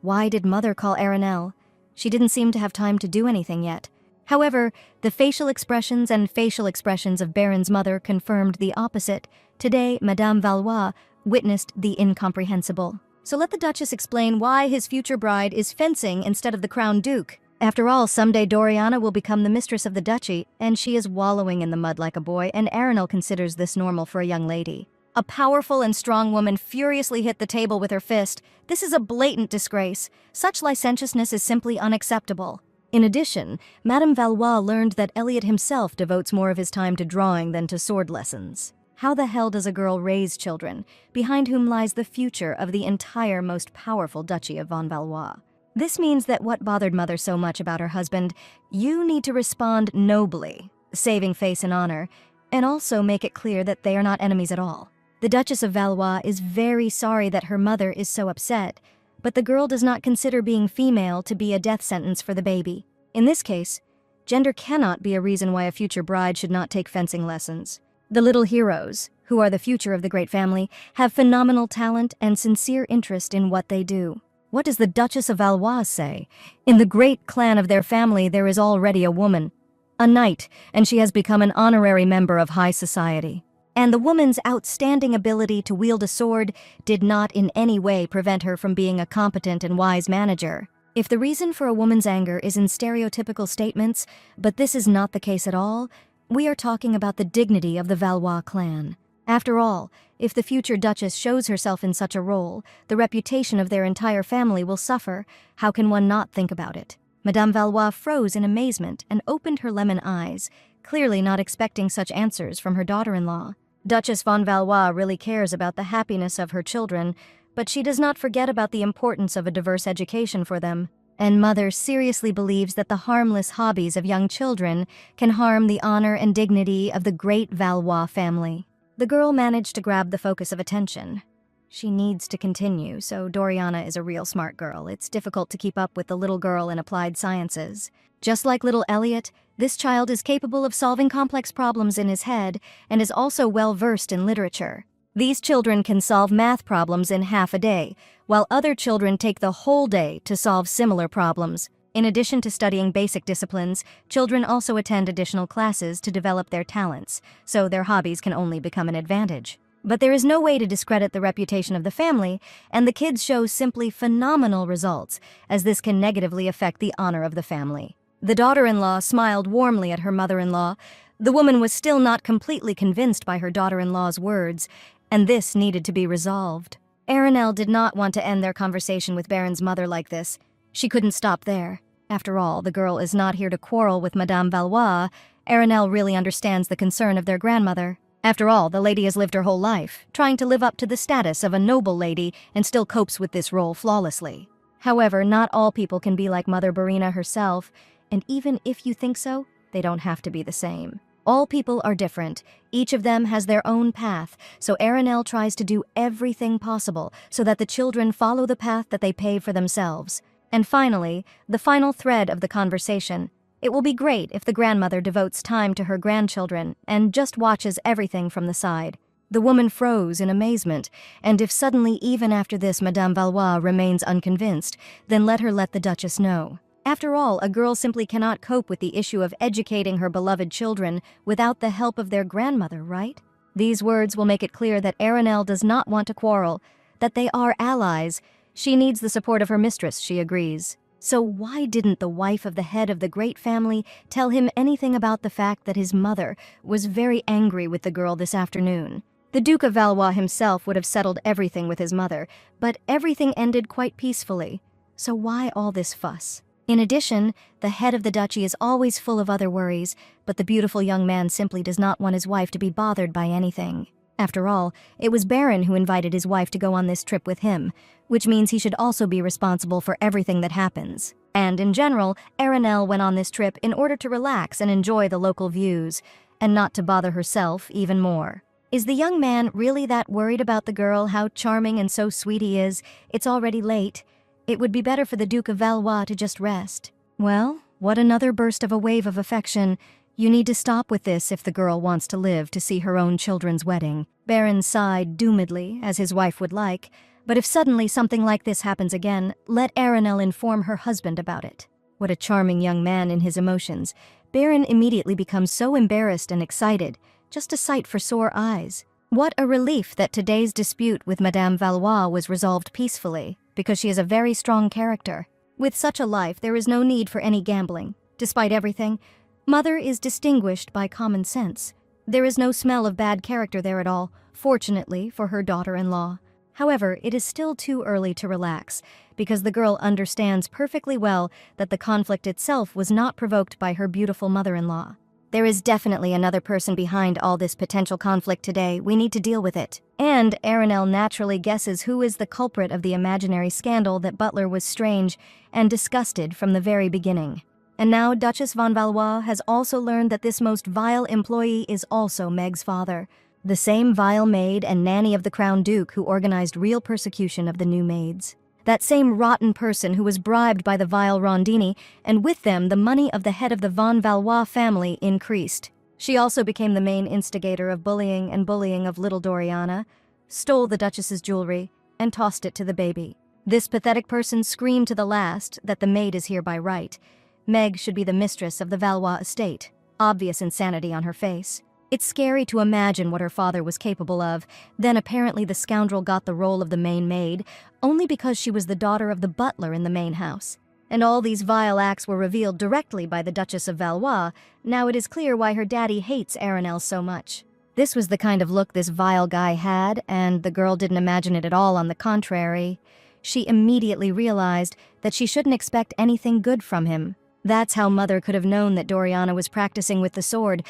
Why did Mother call Aranel? She didn't seem to have time to do anything yet. However, the facial expressions of Baron's mother confirmed the opposite. Today, Madame Valois witnessed the incomprehensible. So let the Duchess explain why his future bride is fencing instead of the Crown Duke. After all, someday Doriana will become the mistress of the duchy, and she is wallowing in the mud like a boy, and Aranel considers this normal for a young lady. A powerful and strong woman furiously hit the table with her fist. This is a blatant disgrace. Such licentiousness is simply unacceptable. In addition, Madame Valois learned that Elliot himself devotes more of his time to drawing than to sword lessons. How the hell does a girl raise children, behind whom lies the future of the entire most powerful duchy of Von Valois? This means that what bothered Mother so much about her husband, you need to respond nobly, saving face and honor, and also make it clear that they are not enemies at all. The Duchess of Valois is very sorry that her mother is so upset, but the girl does not consider being female to be a death sentence for the baby. In this case, gender cannot be a reason why a future bride should not take fencing lessons. The little heroes, who are the future of the great family, have phenomenal talent and sincere interest in what they do. What does the Duchess of Valois say? In the great clan of their family, there is already a woman, a knight, and she has become an honorary member of high society. And the woman's outstanding ability to wield a sword did not in any way prevent her from being a competent and wise manager. If the reason for a woman's anger is in stereotypical statements, but this is not the case at all, we are talking about the dignity of the Valois clan. After all, if the future Duchess shows herself in such a role, the reputation of their entire family will suffer. How can one not think about it? Madame Valois froze in amazement and opened her lemon eyes, clearly not expecting such answers from her daughter-in-law. Duchess von Valois really cares about the happiness of her children, but she does not forget about the importance of a diverse education for them. And Mother seriously believes that the harmless hobbies of young children can harm the honor and dignity of the great Valois family. The girl managed to grab the focus of attention. She needs to continue, so Doriana is a real smart girl. It's difficult to keep up with the little girl in applied sciences. Just like little Elliot, this child is capable of solving complex problems in his head and is also well-versed in literature. These children can solve math problems in half a day, while other children take the whole day to solve similar problems. In addition to studying basic disciplines, children also attend additional classes to develop their talents, so their hobbies can only become an advantage. But there is no way to discredit the reputation of the family, and the kids show simply phenomenal results, as this can negatively affect the honor of the family. The daughter-in-law smiled warmly at her mother-in-law. The woman was still not completely convinced by her daughter-in-law's words, and this needed to be resolved. Aranel did not want to end their conversation with Baron's mother like this. She couldn't stop there. After all, the girl is not here to quarrel with Madame Valois. Aranel really understands the concern of their grandmother. After all, the lady has lived her whole life, trying to live up to the status of a noble lady and still copes with this role flawlessly. However, not all people can be like Mother Barina herself, and even if you think so, they don't have to be the same. All people are different. Each of them has their own path, so Aranel tries to do everything possible so that the children follow the path that they pave for themselves. And finally, the final thread of the conversation. It will be great if the grandmother devotes time to her grandchildren and just watches everything from the side. The woman froze in amazement, and if suddenly even after this Madame Valois remains unconvinced, then let her let the Duchess know. After all, a girl simply cannot cope with the issue of educating her beloved children without the help of their grandmother, right? These words will make it clear that Aranel does not want to quarrel, that they are allies. She needs the support of her mistress, she agrees. So why didn't the wife of the head of the great family tell him anything about the fact that his mother was very angry with the girl this afternoon? The Duke of Valois himself would have settled everything with his mother, but everything ended quite peacefully. So why all this fuss? In addition, the head of the duchy is always full of other worries, but the beautiful young man simply does not want his wife to be bothered by anything. After all, it was Baron who invited his wife to go on this trip with him, which means he should also be responsible for everything that happens. And in general, Aranel went on this trip in order to relax and enjoy the local views, and not to bother herself even more. Is the young man really that worried about the girl, how charming and so sweet he is? It's already late. It would be better for the Duke of Valois to just rest. Well, what another burst of a wave of affection. You need to stop with this if the girl wants to live to see her own children's wedding. Baron sighed doomedly, as his wife would like, but if suddenly something like this happens again, let Aranel inform her husband about it. What a charming young man in his emotions. Baron immediately becomes so embarrassed and excited, just a sight for sore eyes. What a relief that today's dispute with Madame Valois was resolved peacefully, because she is a very strong character. With such a life, there is no need for any gambling. Despite everything, Mother is distinguished by common sense. There is no smell of bad character there at all, fortunately for her daughter-in-law. However, it is still too early to relax, because the girl understands perfectly well that the conflict itself was not provoked by her beautiful mother-in-law. There is definitely another person behind all this potential conflict today. We need to deal with it. And Aranel naturally guesses who is the culprit of the imaginary scandal that Butler was strange and disgusted from the very beginning. And now Duchess von Valois has also learned that this most vile employee is also Meg's father, the same vile maid and nanny of the Crown Duke who organized real persecution of the new maids. That same rotten person who was bribed by the vile Rondini, and with them the money of the head of the von Valois family increased. She also became the main instigator of bullying of little Doriana, stole the Duchess's jewelry, and tossed it to the baby. This pathetic person screamed to the last that the maid is here by right. Meg should be the mistress of the Valois estate. Obvious insanity on her face. It's scary to imagine what her father was capable of. Then apparently the scoundrel got the role of the main maid, only because she was the daughter of the butler in the main house. And all these vile acts were revealed directly by the Duchess of Valois. Now it is clear why her daddy hates Aranel so much. This was the kind of look this vile guy had, and the girl didn't imagine it at all. On the contrary. She immediately realized that she shouldn't expect anything good from him. That's how Mother could have known that Doriana was practicing with the sword,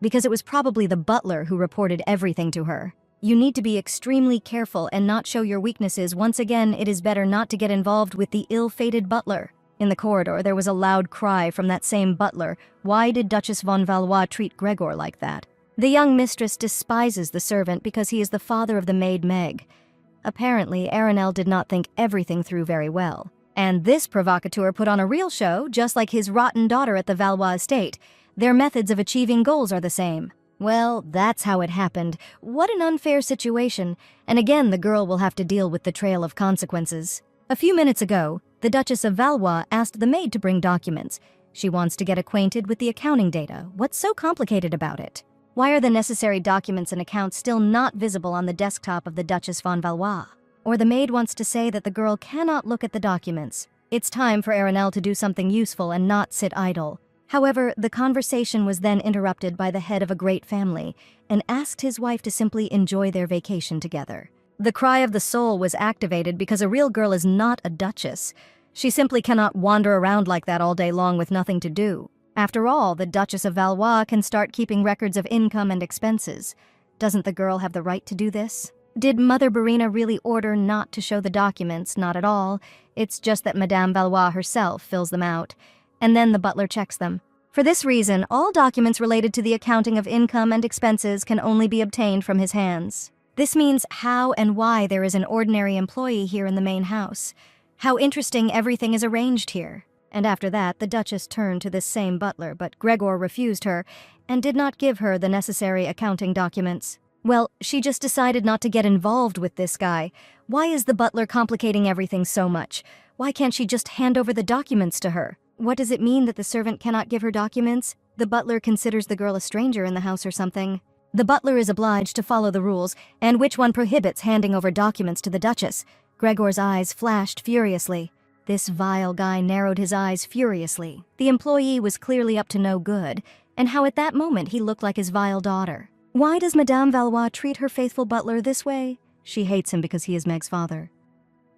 because it was probably the butler who reported everything to her. You need to be extremely careful and not show your weaknesses. Once again, it is better not to get involved with the ill-fated butler. In the corridor, there was a loud cry from that same butler. Why did Duchess von Valois treat Gregor like that? The young mistress despises the servant because he is the father of the maid Meg. Apparently, Aranel did not think everything through very well. And this provocateur put on a real show, just like his rotten daughter at the Valois estate. Their methods of achieving goals are the same. Well, that's how it happened. What an unfair situation. And again, the girl will have to deal with the trail of consequences. A few minutes ago, the Duchess of Valois asked the maid to bring documents. She wants to get acquainted with the accounting data. What's so complicated about it? Why are the necessary documents and accounts still not visible on the desktop of the Duchess von Valois? Or the maid wants to say that the girl cannot look at the documents. It's time for Aranel to do something useful and not sit idle. However, the conversation was then interrupted by the head of a great family and asked his wife to simply enjoy their vacation together. The cry of the soul was activated because a real girl is not a duchess. She simply cannot wander around like that all day long with nothing to do. After all, the Duchess of Valois can start keeping records of income and expenses. Doesn't the girl have the right to do this? Did Mother Barina really order not to show the documents? Not at all. It's just that Madame Valois herself fills them out, and then the butler checks them. For this reason, all documents related to the accounting of income and expenses can only be obtained from his hands. This means how and why there is an ordinary employee here in the main house. How interesting everything is arranged here." And after that, the Duchess turned to this same butler, but Gregor refused her and did not give her the necessary accounting documents. Well, she just decided not to get involved with this guy. Why is the butler complicating everything so much? Why can't she just hand over the documents to her? What does it mean that the servant cannot give her documents? The butler considers the girl a stranger in the house or something. The butler is obliged to follow the rules, and which one prohibits handing over documents to the Duchess? Gregor's eyes flashed furiously. This vile guy narrowed his eyes furiously. The employee was clearly up to no good, and how at that moment he looked like his vile daughter. Why does Madame Valois treat her faithful butler this way? She hates him because he is Meg's father.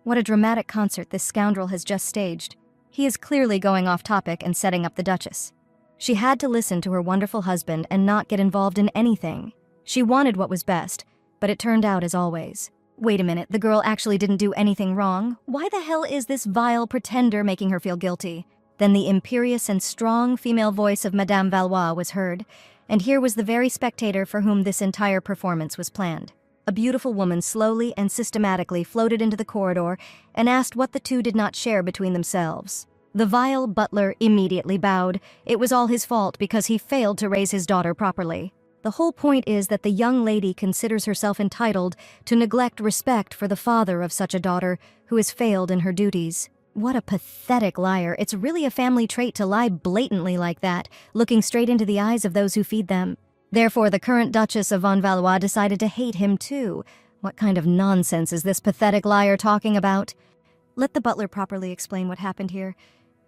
What a dramatic concert this scoundrel has just staged. He is clearly going off topic and setting up the Duchess. She had to listen to her wonderful husband and not get involved in anything. She wanted what was best, but it turned out as always. Wait a minute, the girl actually didn't do anything wrong. Why the hell is this vile pretender making her feel guilty? Then the imperious and strong female voice of Madame Valois was heard, and here was the very spectator for whom this entire performance was planned. A beautiful woman slowly and systematically floated into the corridor and asked what the two did not share between themselves. The vile butler immediately bowed. It was all his fault because he failed to raise his daughter properly. The whole point is that the young lady considers herself entitled to neglect respect for the father of such a daughter who has failed in her duties. What a pathetic liar. It's really a family trait to lie blatantly like that, looking straight into the eyes of those who feed them. Therefore, the current Duchess of Von Valois decided to hate him too. What kind of nonsense is this pathetic liar talking about? Let the butler properly explain what happened here.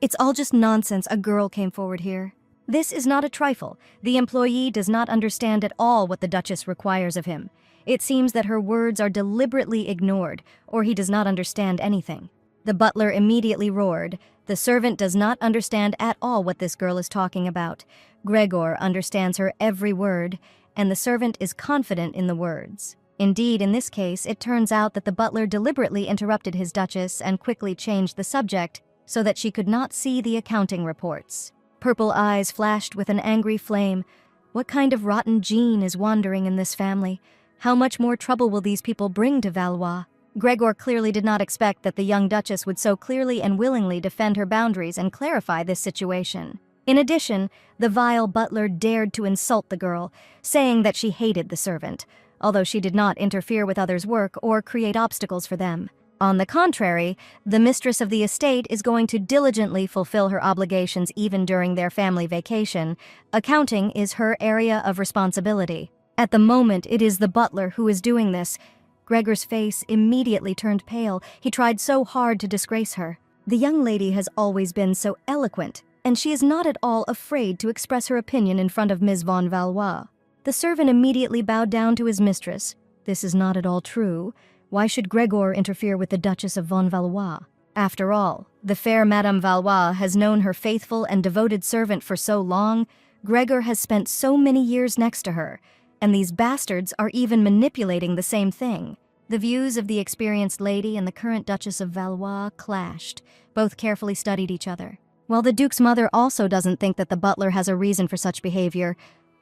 It's all just nonsense. A girl came forward here. This is not a trifle. The employee does not understand at all what the Duchess requires of him. It seems that her words are deliberately ignored, or he does not understand anything. The butler immediately roared. The servant does not understand at all what this girl is talking about. Gregor understands her every word, and the servant is confident in the words. Indeed, in this case, it turns out that the butler deliberately interrupted his Duchess and quickly changed the subject so that she could not see the accounting reports. Purple eyes flashed with an angry flame. What kind of rotten gene is wandering in this family? How much more trouble will these people bring to Valois? Gregor clearly did not expect that the young Duchess would so clearly and willingly defend her boundaries and clarify this situation. In addition, the vile butler dared to insult the girl, saying that she hated the servant, although she did not interfere with others' work or create obstacles for them. On the contrary, the mistress of the estate is going to diligently fulfill her obligations even during their family vacation. Accounting is her area of responsibility. At the moment, it is the butler who is doing this. Gregor's face immediately turned pale. He tried so hard to disgrace her. The young lady has always been so eloquent, and she is not at all afraid to express her opinion in front of Ms. Von Valois. The servant immediately bowed down to his mistress. This is not at all true. Why should Gregor interfere with the Duchess of Von Valois? After all, the fair Madame Valois has known her faithful and devoted servant for so long. Gregor has spent so many years next to her, and these bastards are even manipulating the same thing. The views of the experienced lady and the current Duchess of Valois clashed. Both carefully studied each other. While the Duke's mother also doesn't think that the butler has a reason for such behavior.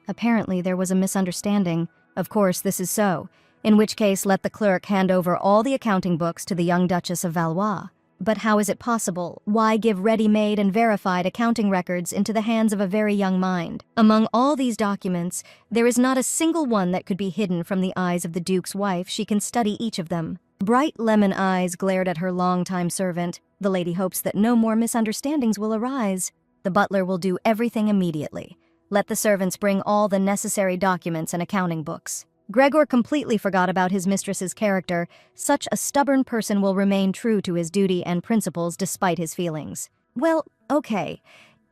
Apparently there was a misunderstanding. Of course, this is so. In which case, let the clerk hand over all the accounting books to the young Duchess of Valois. But how is it possible? Why give ready-made and verified accounting records into the hands of a very young mind? Among all these documents, there is not a single one that could be hidden from the eyes of the Duke's wife. She can study each of them. Bright lemon eyes glared at her longtime servant. The lady hopes that no more misunderstandings will arise. The butler will do everything immediately. Let the servants bring all the necessary documents and accounting books. Gregor completely forgot about his mistress's character. Such a stubborn person will remain true to his duty and principles despite his feelings. Well, okay.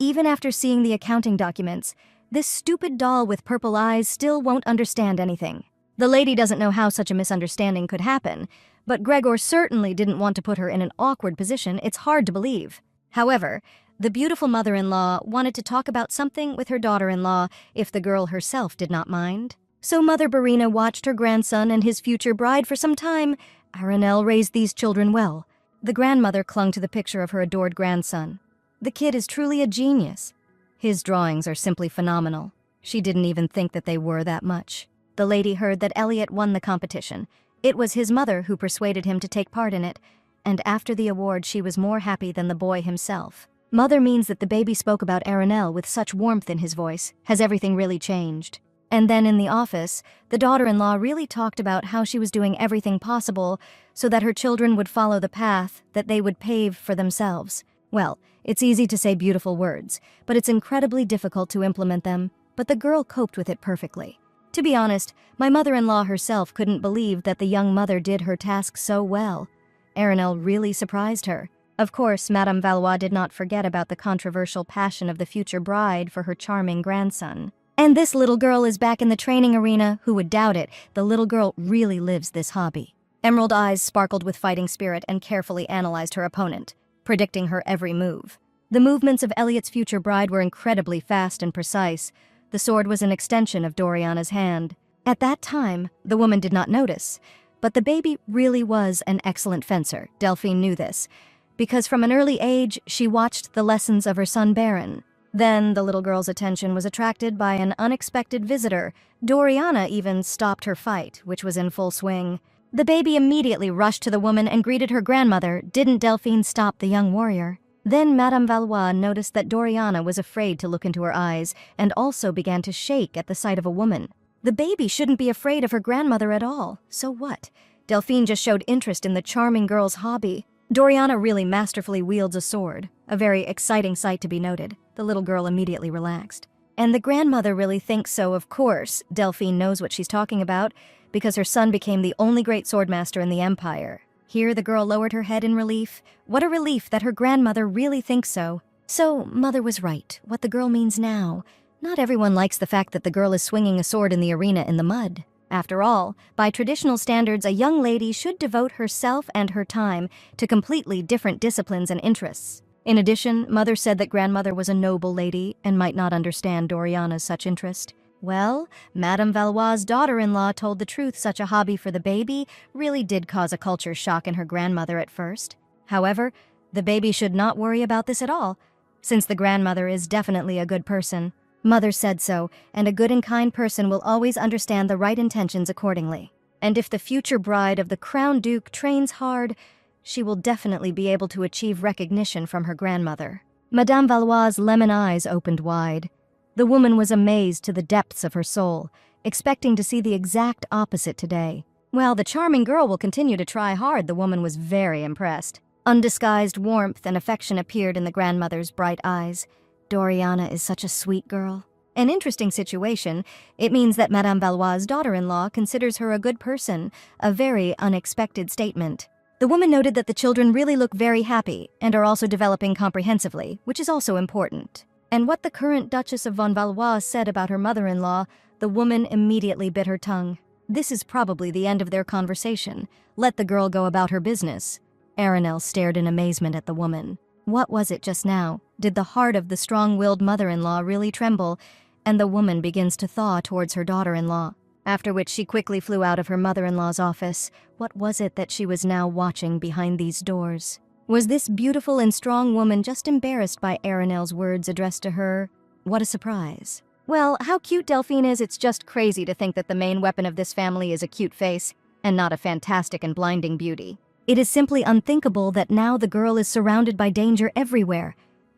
Even after seeing the accounting documents, this stupid doll with purple eyes still won't understand anything. The lady doesn't know how such a misunderstanding could happen, but Gregor certainly didn't want to put her in an awkward position. It's hard to believe. However, the beautiful mother-in-law wanted to talk about something with her daughter-in-law if the girl herself did not mind. So Mother Barina watched her grandson and his future bride for some time. Aranel raised these children well. The grandmother clung to the picture of her adored grandson. The kid is truly a genius. His drawings are simply phenomenal. She didn't even think that they were that much. The lady heard that Elliot won the competition. It was his mother who persuaded him to take part in it. and after the award she was more happy than the boy himself. Mother means that the baby spoke about Aranel with such warmth in his voice. Has everything really changed? And then in the office, the daughter-in-law really talked about how she was doing everything possible so that her children would follow the path that they would pave for themselves. Well, it's easy to say beautiful words, but it's incredibly difficult to implement them, but the girl coped with it perfectly. To be honest, my mother-in-law herself couldn't believe that the young mother did her task so well. Aranel really surprised her. Of course, Madame Valois did not forget about the controversial passion of the future bride for her charming grandson. And this little girl is back in the training arena. Who would doubt it? The little girl really lives this hobby. Emerald eyes sparkled with fighting spirit and carefully analyzed her opponent, predicting her every move. The movements of Elliot's future bride were incredibly fast and precise. The sword was an extension of Doriana's hand. At that time, the woman did not notice, but the baby really was an excellent fencer. Delphine knew this, because from an early age, she watched the lessons of her son Baron. Then the little girl's attention was attracted by an unexpected visitor. Doriana even stopped her fight, which was in full swing. The baby immediately rushed to the woman and greeted her grandmother. Didn't Delphine stop the young warrior? Then Madame Valois noticed that Doriana was afraid to look into her eyes and also began to shake at the sight of a woman. The baby shouldn't be afraid of her grandmother at all. So what? Delphine just showed interest in the charming girl's hobby. Doriana really masterfully wields a sword, a very exciting sight to be noted. The little girl immediately relaxed. And the grandmother really thinks so, of course. Delphine knows what she's talking about, because her son became the only great swordmaster in the Empire. Here the girl lowered her head in relief. What a relief that her grandmother really thinks so. So, Mother was right. What the girl means now. Not everyone likes the fact that the girl is swinging a sword in the arena in the mud. After all, by traditional standards, a young lady should devote herself and her time to completely different disciplines and interests. In addition, Mother said that grandmother was a noble lady and might not understand Doriana's such interest. Well, Madame Valois' daughter-in-law told the truth. Such a hobby for the baby really did cause a culture shock in her grandmother at first. However, the baby should not worry about this at all, since the grandmother is definitely a good person. Mother said so, and a good and kind person will always understand the right intentions accordingly. And if the future bride of the Crown Duke trains hard, she will definitely be able to achieve recognition from her grandmother. Madame Valois' lemon eyes opened wide. The woman was amazed to the depths of her soul, expecting to see the exact opposite today. Well, the charming girl will continue to try hard. The woman was very impressed. Undisguised warmth and affection appeared in the grandmother's bright eyes. Doriana is such a sweet girl. An interesting situation. It means that Madame Valois' daughter-in-law considers her a good person, a very unexpected statement. The woman noted that the children really look very happy and are also developing comprehensively, which is also important. And what the current Duchess of von Valois said about her mother-in-law, the woman immediately bit her tongue. This is probably the end of their conversation. Let the girl go about her business. Aranel stared in amazement at the woman. What was it just now? Did the heart of the strong-willed mother-in-law really tremble, and the woman begins to thaw towards her daughter-in-law? After which she quickly flew out of her mother-in-law's office. What was it that she was now watching behind these doors? Was this beautiful and strong woman just embarrassed by Aranel's words addressed to her? What a surprise. Well, how cute Delphine is, it's just crazy to think that the main weapon of this family is a cute face, and not a fantastic and blinding beauty. It is simply unthinkable that now the girl is surrounded by danger everywhere.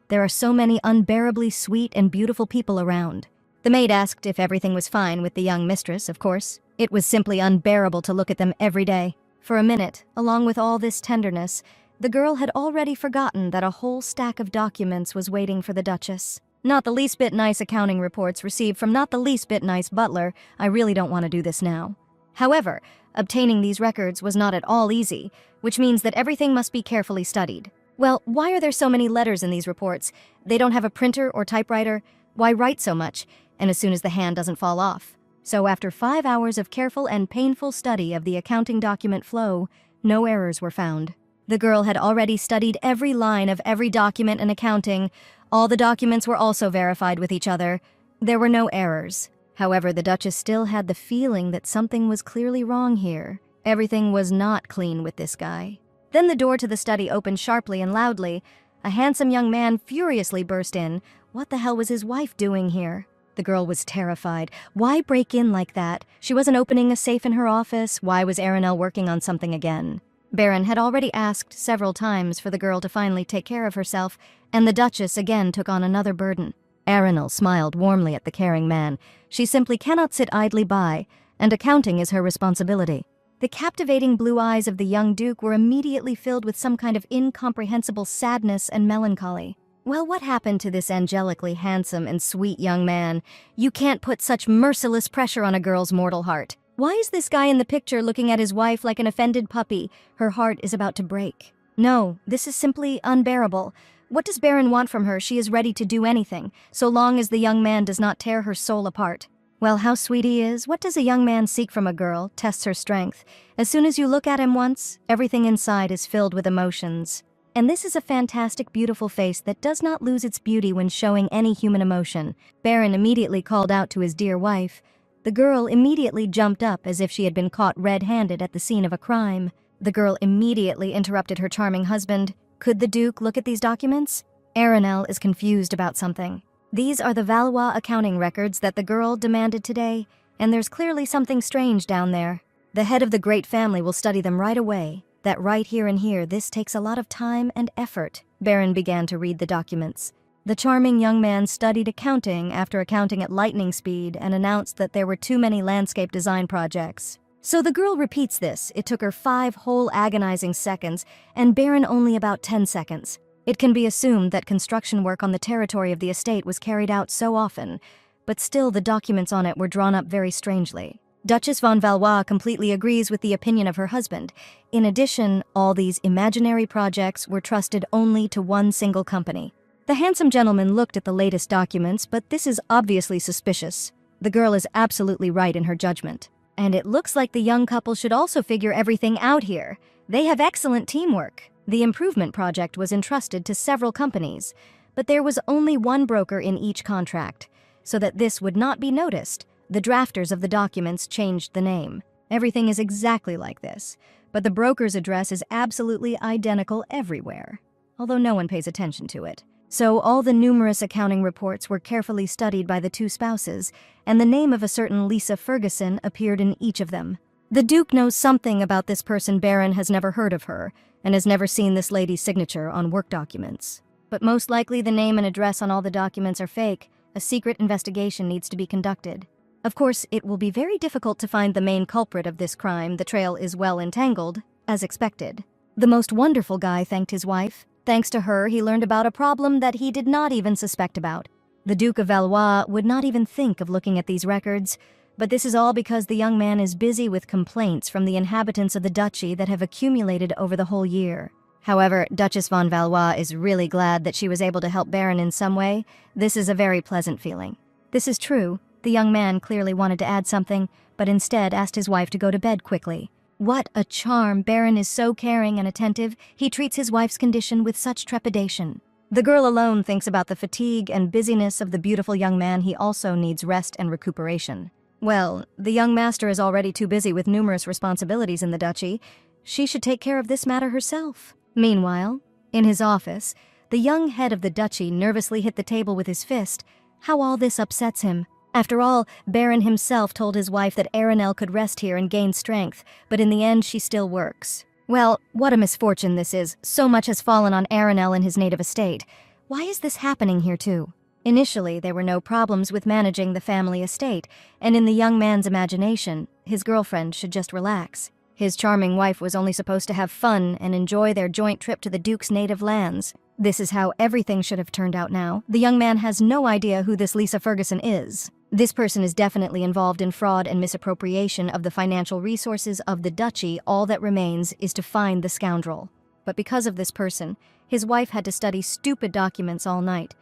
There are so many unbearably sweet and beautiful people around. The maid asked if everything was fine with the young mistress, of course. It was simply unbearable to look at them every day. For a minute, along with all this tenderness, the girl had already forgotten that a whole stack of documents was waiting for the Duchess. Not the least bit nice accounting reports received from not the least bit nice butler. I really don't want to do this now. However, obtaining these records was not at all easy, which means that everything must be carefully studied. Well, why are there so many letters in these reports? They don't have a printer or typewriter? Why write so much? And as soon as the hand doesn't fall off. So after 5 hours of careful and painful study of the accounting document flow, no errors were found. The girl had already studied every line of every document in accounting. All the documents were also verified with each other. There were no errors. However, the Duchess still had the feeling that something was clearly wrong here. Everything was not clean with this guy. Then the door to the study opened sharply and loudly. A handsome young man furiously burst in. What the hell was his wife doing here? The girl was terrified. Why break in like that? She wasn't opening a safe in her office. Why was Aranel working on something again? Baron had already asked several times for the girl to finally take care of herself, and the Duchess again took on another burden. Arenel smiled warmly at the caring man. She simply cannot sit idly by, and accounting is her responsibility. The captivating blue eyes of the young Duke were immediately filled with some kind of incomprehensible sadness and melancholy. Well, what happened to this angelically handsome and sweet young man? You can't put such merciless pressure on a girl's mortal heart. Why is this guy in the picture looking at his wife like an offended puppy? Her heart is about to break. No, this is simply unbearable. What does Baron want from her? She is ready to do anything, so long as the young man does not tear her soul apart. Well, how sweet he is. What does a young man seek from a girl? Tests her strength. As soon as you look at him once, everything inside is filled with emotions. And this is a fantastic, beautiful face that does not lose its beauty when showing any human emotion. Baron immediately called out to his dear wife. The girl immediately jumped up as if she had been caught red-handed at the scene of a crime. The girl immediately interrupted her charming husband. Could the Duke look at these documents? Arenel is confused about something. These are the Valois accounting records that the girl demanded today, and there's clearly something strange down there. The head of the great family will study them right away. That right here and here, this takes a lot of time and effort. Baron began to read the documents. The charming young man studied accounting after accounting at lightning speed and announced that there were too many landscape design projects. So the girl repeats this. It took her 5 whole agonizing seconds, and Baron only about 10 seconds. It can be assumed that construction work on the territory of the estate was carried out so often, but still the documents on it were drawn up very strangely. Duchess von Valois completely agrees with the opinion of her husband. In addition, all these imaginary projects were trusted only to one single company. The handsome gentleman looked at the latest documents, but this is obviously suspicious. The girl is absolutely right in her judgment. And it looks like the young couple should also figure everything out here. They have excellent teamwork. The improvement project was entrusted to several companies, but there was only one broker in each contract. So that this would not be noticed, the drafters of the documents changed the name. Everything is exactly like this, but the broker's address is absolutely identical everywhere, although no one pays attention to it. So all the numerous accounting reports were carefully studied by the two spouses, and the name of a certain Lisa Ferguson appeared in each of them. The Duke knows something about this person. Baron has never heard of her, and has never seen this lady's signature on work documents. But most likely the name and address on all the documents are fake. A secret investigation needs to be conducted. Of course, it will be very difficult to find the main culprit of this crime. The trail is well entangled, as expected. The most wonderful guy thanked his wife. Thanks to her, he learned about a problem that he did not even suspect about. The Duke of Valois would not even think of looking at these records, but this is all because the young man is busy with complaints from the inhabitants of the duchy that have accumulated over the whole year. However, Duchess von Valois is really glad that she was able to help Baron in some way. This is a very pleasant feeling. This is true. The young man clearly wanted to add something, but instead asked his wife to go to bed quickly. What a charm! Baron is so caring and attentive. He treats his wife's condition with such trepidation. The girl alone thinks about the fatigue and busyness of the beautiful young man. He also needs rest and recuperation. Well, the young master is already too busy with numerous responsibilities in the duchy. She should take care of this matter herself. Meanwhile, in his office, the young head of the duchy nervously hit the table with his fist. How all this upsets him. After all, Baron himself told his wife that Arenel could rest here and gain strength, but in the end she still works. Well, what a misfortune this is. So much has fallen on Arenel in his native estate. Why is this happening here too? Initially, there were no problems with managing the family estate, and in the young man's imagination, his girlfriend should just relax. His charming wife was only supposed to have fun and enjoy their joint trip to the Duke's native lands. This is how everything should have turned out now. The young man has no idea who this Lisa Ferguson is. This person is definitely involved in fraud and misappropriation of the financial resources of the duchy. All that remains is to find the scoundrel. But because of this person, his wife had to study stupid documents all night.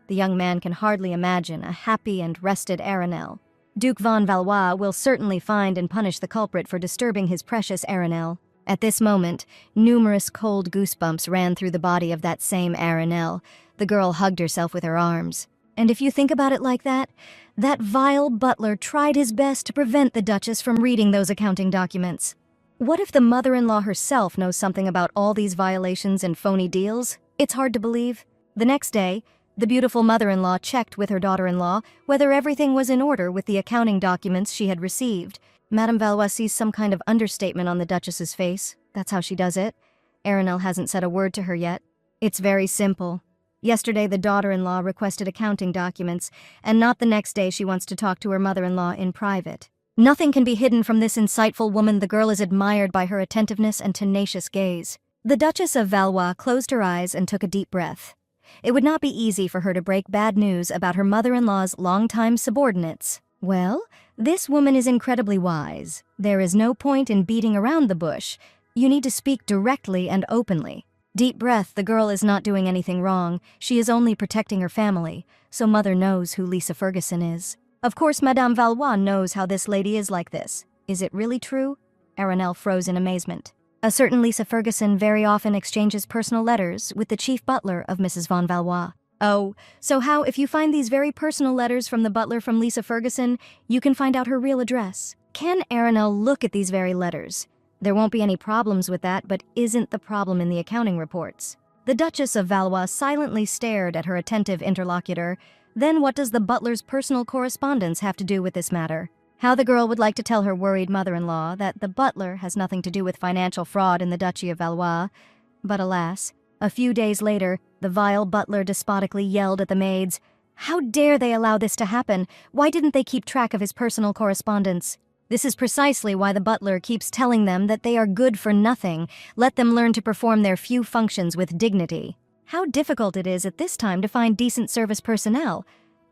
The young man can hardly imagine a happy and rested Arenel. Duke von Valois will certainly find and punish the culprit for disturbing his precious Arenel. At this moment, numerous cold goosebumps ran through the body of that same Arenel. The girl hugged herself with her arms. And if you think about it like that vile butler tried his best to prevent the Duchess from reading those accounting documents. What if the mother-in-law herself knows something about all these violations and phony deals? It's hard to believe. The next day, the beautiful mother-in-law checked with her daughter-in-law whether everything was in order with the accounting documents she had received. Madame Valois sees some kind of understatement on the Duchess's face. That's how she does it. Aranel hasn't said a word to her yet. It's very simple. Yesterday, the daughter-in-law requested accounting documents, and not the next day she wants to talk to her mother-in-law in private. Nothing can be hidden from this insightful woman. The girl is admired by her attentiveness and tenacious gaze. The Duchess of Valois closed her eyes and took a deep breath. It would not be easy for her to break bad news about her mother-in-law's longtime subordinates. Well, this woman is incredibly wise. There is no point in beating around the bush. You need to speak directly and openly. Deep breath, the girl is not doing anything wrong. She is only protecting her family, so mother knows who Lisa Ferguson is. Of course, Madame Valois knows how this lady is like this. Is it really true? Aranel froze in amazement. A certain Lisa Ferguson very often exchanges personal letters with the chief butler of Mrs. von Valois. Oh, so how, if you find these very personal letters from the butler from Lisa Ferguson, you can find out her real address? Can Aranel look at these very letters? There won't be any problems with that, but isn't the problem in the accounting reports? The Duchess of Valois silently stared at her attentive interlocutor. Then what does the butler's personal correspondence have to do with this matter? How the girl would like to tell her worried mother-in-law that the butler has nothing to do with financial fraud in the Duchy of Valois. But alas, a few days later, the vile butler despotically yelled at the maids, "How dare they allow this to happen? Why didn't they keep track of his personal correspondence?" This is precisely why the butler keeps telling them that they are good for nothing. Let them learn to perform their few functions with dignity. How difficult it is at this time to find decent service personnel,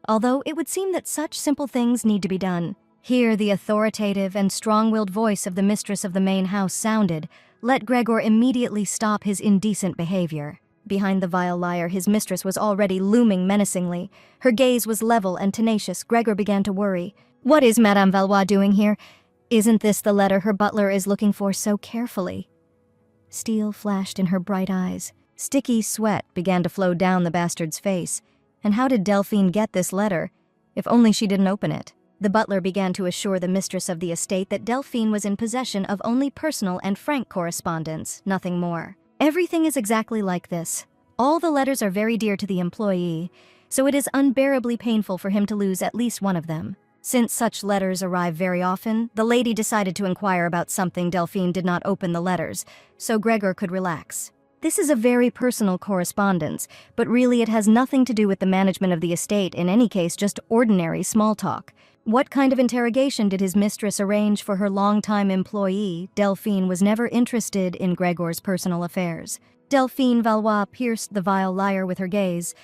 although it would seem that such simple things need to be done. Here the authoritative and strong-willed voice of the mistress of the main house sounded. Let Gregor immediately stop his indecent behavior. Behind the vile liar, his mistress was already looming menacingly. Her gaze was level and tenacious. Gregor began to worry. What is Madame Valois doing here? Isn't this the letter her butler is looking for so carefully? Steel flashed in her bright eyes. Sticky sweat began to flow down the bastard's face. And how did Delphine get this letter? If only she didn't open it. The butler began to assure the mistress of the estate that Delphine was in possession of only personal and frank correspondence, nothing more. Everything is exactly like this. All the letters are very dear to the employee, so it is unbearably painful for him to lose at least one of them. Since such letters arrive very often, the lady decided to inquire about something. Delphine did not open the letters, so Gregor could relax. This is a very personal correspondence, but really it has nothing to do with the management of the estate, in any case just ordinary small talk. What kind of interrogation did his mistress arrange for her longtime employee? Delphine was never interested in Gregor's personal affairs. Delphine Valois pierced the vile liar with her gaze.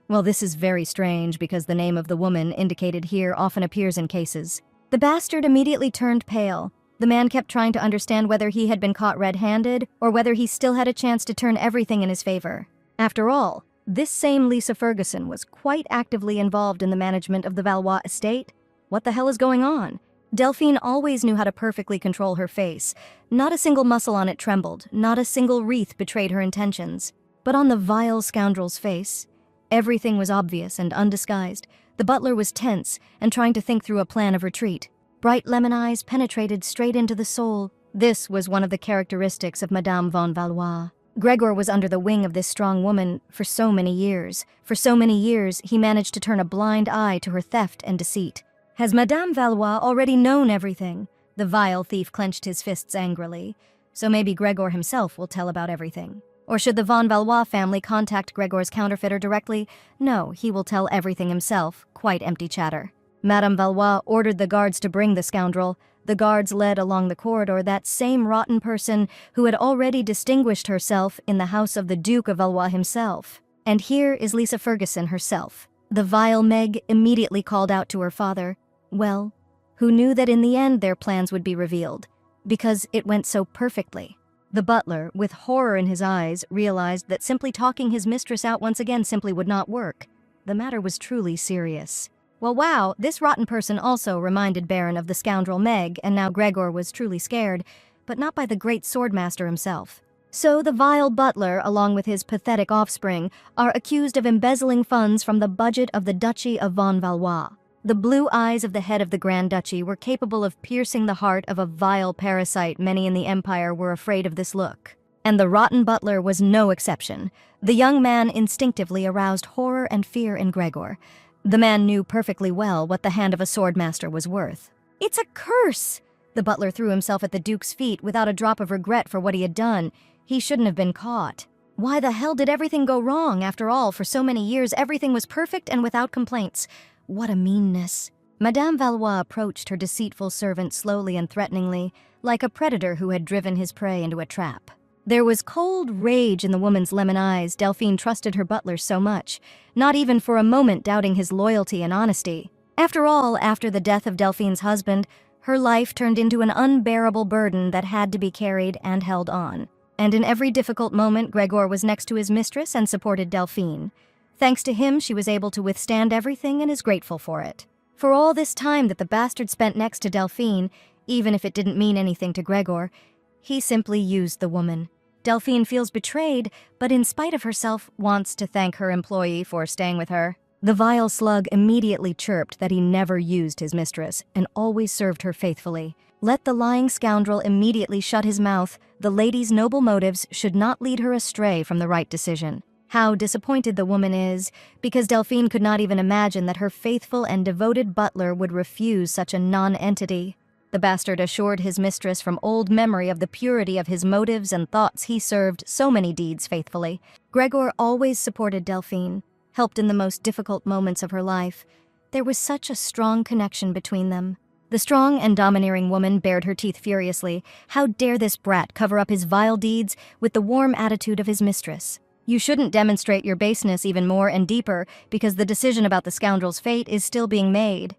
Well, this is very strange because the name of the woman indicated here often appears in cases. The bastard immediately turned pale. The man kept trying to understand whether he had been caught red-handed or whether he still had a chance to turn everything in his favor. After all, this same Lisa Ferguson was quite actively involved in the management of the Valois estate. What the hell is going on? Delphine always knew how to perfectly control her face. Not a single muscle on it trembled, not a single wreath betrayed her intentions. But on the vile scoundrel's face, everything was obvious and undisguised. The butler was tense and trying to think through a plan of retreat. Bright lemon eyes penetrated straight into the soul. This was one of the characteristics of Madame von Valois. Gregor was under the wing of this strong woman for so many years. For so many years, he managed to turn a blind eye to her theft and deceit. Has Madame Valois already known everything? The vile thief clenched his fists angrily. So maybe Gregor himself will tell about everything. Or should the von Valois family contact Gregor's counterfeiter directly? No, he will tell everything himself. Quite empty chatter. Madame Valois ordered the guards to bring the scoundrel. The guards led along the corridor that same rotten person who had already distinguished herself in the house of the Duke of Valois himself. And here is Lisa Ferguson herself. The vile Meg immediately called out to her father. Well, who knew that in the end their plans would be revealed, because it went so perfectly. The butler, with horror in his eyes, realized that simply talking his mistress out once again simply would not work. The matter was truly serious. Well, wow, this rotten person also reminded Baron of the scoundrel Meg, and now Gregor was truly scared, but not by the great swordmaster himself. So the vile butler, along with his pathetic offspring, are accused of embezzling funds from the budget of the Duchy of von Valois. The blue eyes of the head of the Grand Duchy were capable of piercing the heart of a vile parasite. Many in the Empire were afraid of this look. And the rotten butler was no exception. The young man instinctively aroused horror and fear in Gregor. The man knew perfectly well what the hand of a swordmaster was worth. It's a curse! The butler threw himself at the Duke's feet without a drop of regret for what he had done. He shouldn't have been caught. Why the hell did everything go wrong? After all, for so many years, everything was perfect and without complaints. What a meanness. Madame Valois approached her deceitful servant slowly and threateningly, like a predator who had driven his prey into a trap. There was cold rage in the woman's lemon eyes. Delphine trusted her butler so much, not even for a moment doubting his loyalty and honesty. After all, after the death of Delphine's husband, her life turned into an unbearable burden that had to be carried and held on. And in every difficult moment, Gregor was next to his mistress and supported Delphine. Thanks to him, she was able to withstand everything and is grateful for it. For all this time that the bastard spent next to Delphine, even if it didn't mean anything to Gregor, he simply used the woman. Delphine feels betrayed, but in spite of herself, wants to thank her employee for staying with her. The vile slug immediately chirped that he never used his mistress and always served her faithfully. Let the lying scoundrel immediately shut his mouth. The lady's noble motives should not lead her astray from the right decision. How disappointed the woman is, because Delphine could not even imagine that her faithful and devoted butler would refuse such a non-entity. The bastard assured his mistress from old memory of the purity of his motives and thoughts. He served so many deeds faithfully. Gregor always supported Delphine, helped in the most difficult moments of her life. There was such a strong connection between them. The strong and domineering woman bared her teeth furiously. How dare this brat cover up his vile deeds with the warm attitude of his mistress? You shouldn't demonstrate your baseness even more and deeper, because the decision about the scoundrel's fate is still being made.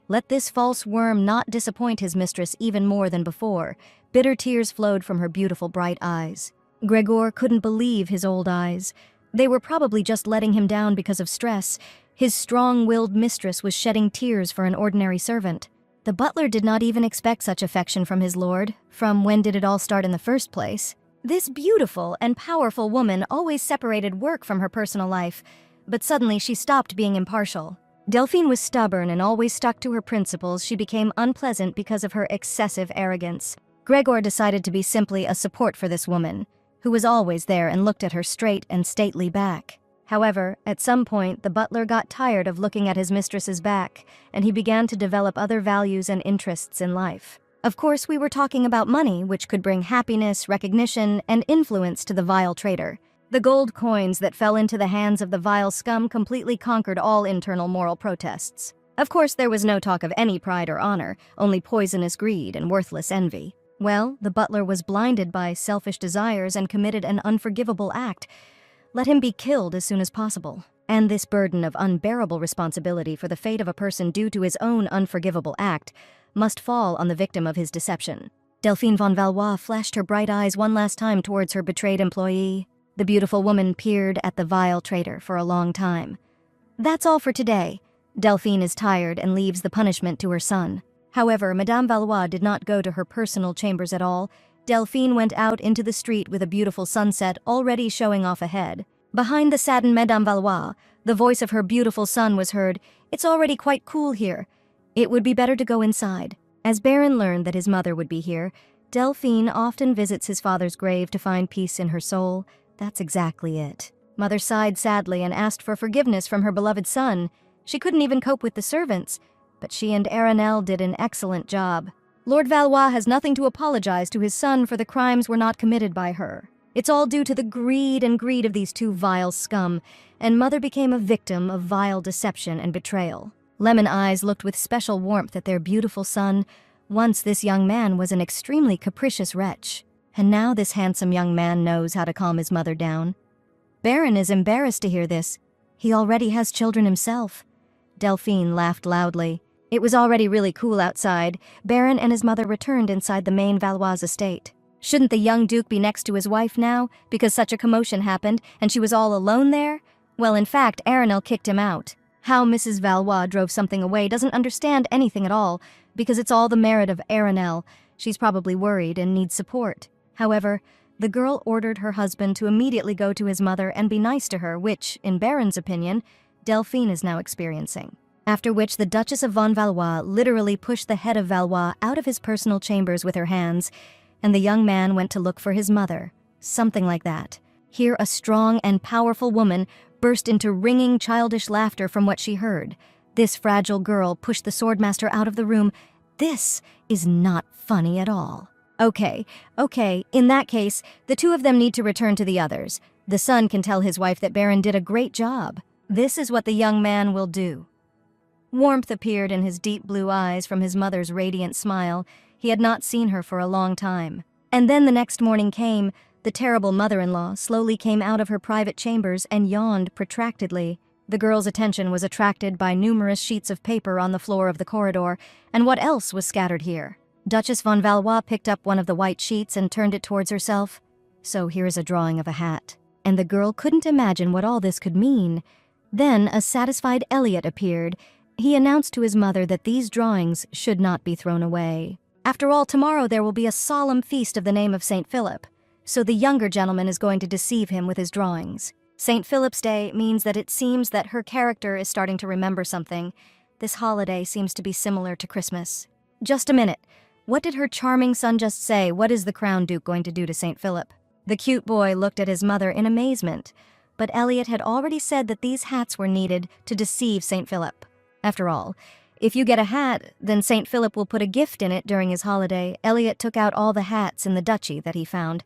Let this false worm not disappoint his mistress even more than before. Bitter tears flowed from her beautiful bright eyes. Gregor couldn't believe his old eyes. They were probably just letting him down because of stress. His strong-willed mistress was shedding tears for an ordinary servant. The butler did not even expect such affection from his lord. From when did it all start in the first place? This beautiful and powerful woman always separated work from her personal life, but suddenly she stopped being impartial. Delphine was stubborn and always stuck to her principles. She became unpleasant because of her excessive arrogance. Gregor decided to be simply a support for this woman, who was always there and looked at her straight and stately back. However, at some point, the butler got tired of looking at his mistress's back, and he began to develop other values and interests in life. Of course, we were talking about money, which could bring happiness, recognition, and influence to the vile traitor. The gold coins that fell into the hands of the vile scum completely conquered all internal moral protests. Of course, there was no talk of any pride or honor, only poisonous greed and worthless envy. Well, the butler was blinded by selfish desires and committed an unforgivable act. Let him be killed as soon as possible. And this burden of unbearable responsibility for the fate of a person due to his own unforgivable act must fall on the victim of his deception. Delphine von Valois flashed her bright eyes one last time towards her betrayed employee. The beautiful woman peered at the vile traitor for a long time. That's all for today. Delphine is tired and leaves the punishment to her son. However, Madame Valois did not go to her personal chambers at all. Delphine went out into the street with a beautiful sunset already showing off ahead. Behind the saddened Madame Valois, the voice of her beautiful son was heard. It's already quite cool here. It would be better to go inside. As Baron learned that his mother would be here, Delphine often visits his father's grave to find peace in her soul. That's exactly it. Mother sighed sadly and asked for forgiveness from her beloved son. She couldn't even cope with the servants, but she and Aranel did an excellent job. Lord Valois has nothing to apologize to his son for the crimes were not committed by her. It's all due to the greed of these two vile scum, and Mother became a victim of vile deception and betrayal. Lemon Eyes looked with special warmth at their beautiful son. Once this young man was an extremely capricious wretch, and now this handsome young man knows how to calm his mother down. Baron is embarrassed to hear this. He already has children himself. Delphine laughed loudly. It was already really cool outside. Baron and his mother returned inside the main Valois estate. Shouldn't the young duke be next to his wife now, because such a commotion happened and she was all alone there? Well, in fact, Aranel kicked him out. How Mrs. Valois drove something away doesn't understand anything at all, because it's all the merit of Aranel. She's probably worried and needs support. However, the girl ordered her husband to immediately go to his mother and be nice to her, which, in Baron's opinion, Delphine is now experiencing. After which the Duchess of von Valois literally pushed the head of Valois out of his personal chambers with her hands, and the young man went to look for his mother. Something like that. Here a strong and powerful woman burst into ringing childish laughter from what she heard. This fragile girl pushed the swordmaster out of the room This is not funny at all. Okay, in that case, the two of them need to return to the others. The son can tell his wife that Baron did a great job. This is what the young man will do. Warmth appeared in his deep blue eyes from his mother's radiant smile. He had not seen her for a long time. And then the next morning came. The terrible mother-in-law slowly came out of her private chambers and yawned protractedly. The girl's attention was attracted by numerous sheets of paper on the floor of the corridor, and what else was scattered here? Duchess von Valois picked up one of the white sheets and turned it towards herself. So here is a drawing of a hat. And the girl couldn't imagine what all this could mean. Then a satisfied Elliot appeared. He announced to his mother that these drawings should not be thrown away. After all, tomorrow there will be a solemn feast of the name of St. Philip. So the younger gentleman is going to deceive him with his drawings. St. Philip's Day means that it seems that her character is starting to remember something. This holiday seems to be similar to Christmas. Just a minute. What did her charming son just say? What is the Crown Duke going to do to St. Philip? The cute boy looked at his mother in amazement. But Elliot had already said that these hats were needed to deceive St. Philip. After all, if you get a hat, then St. Philip will put a gift in it during his holiday. Elliot took out all the hats in the duchy that he found.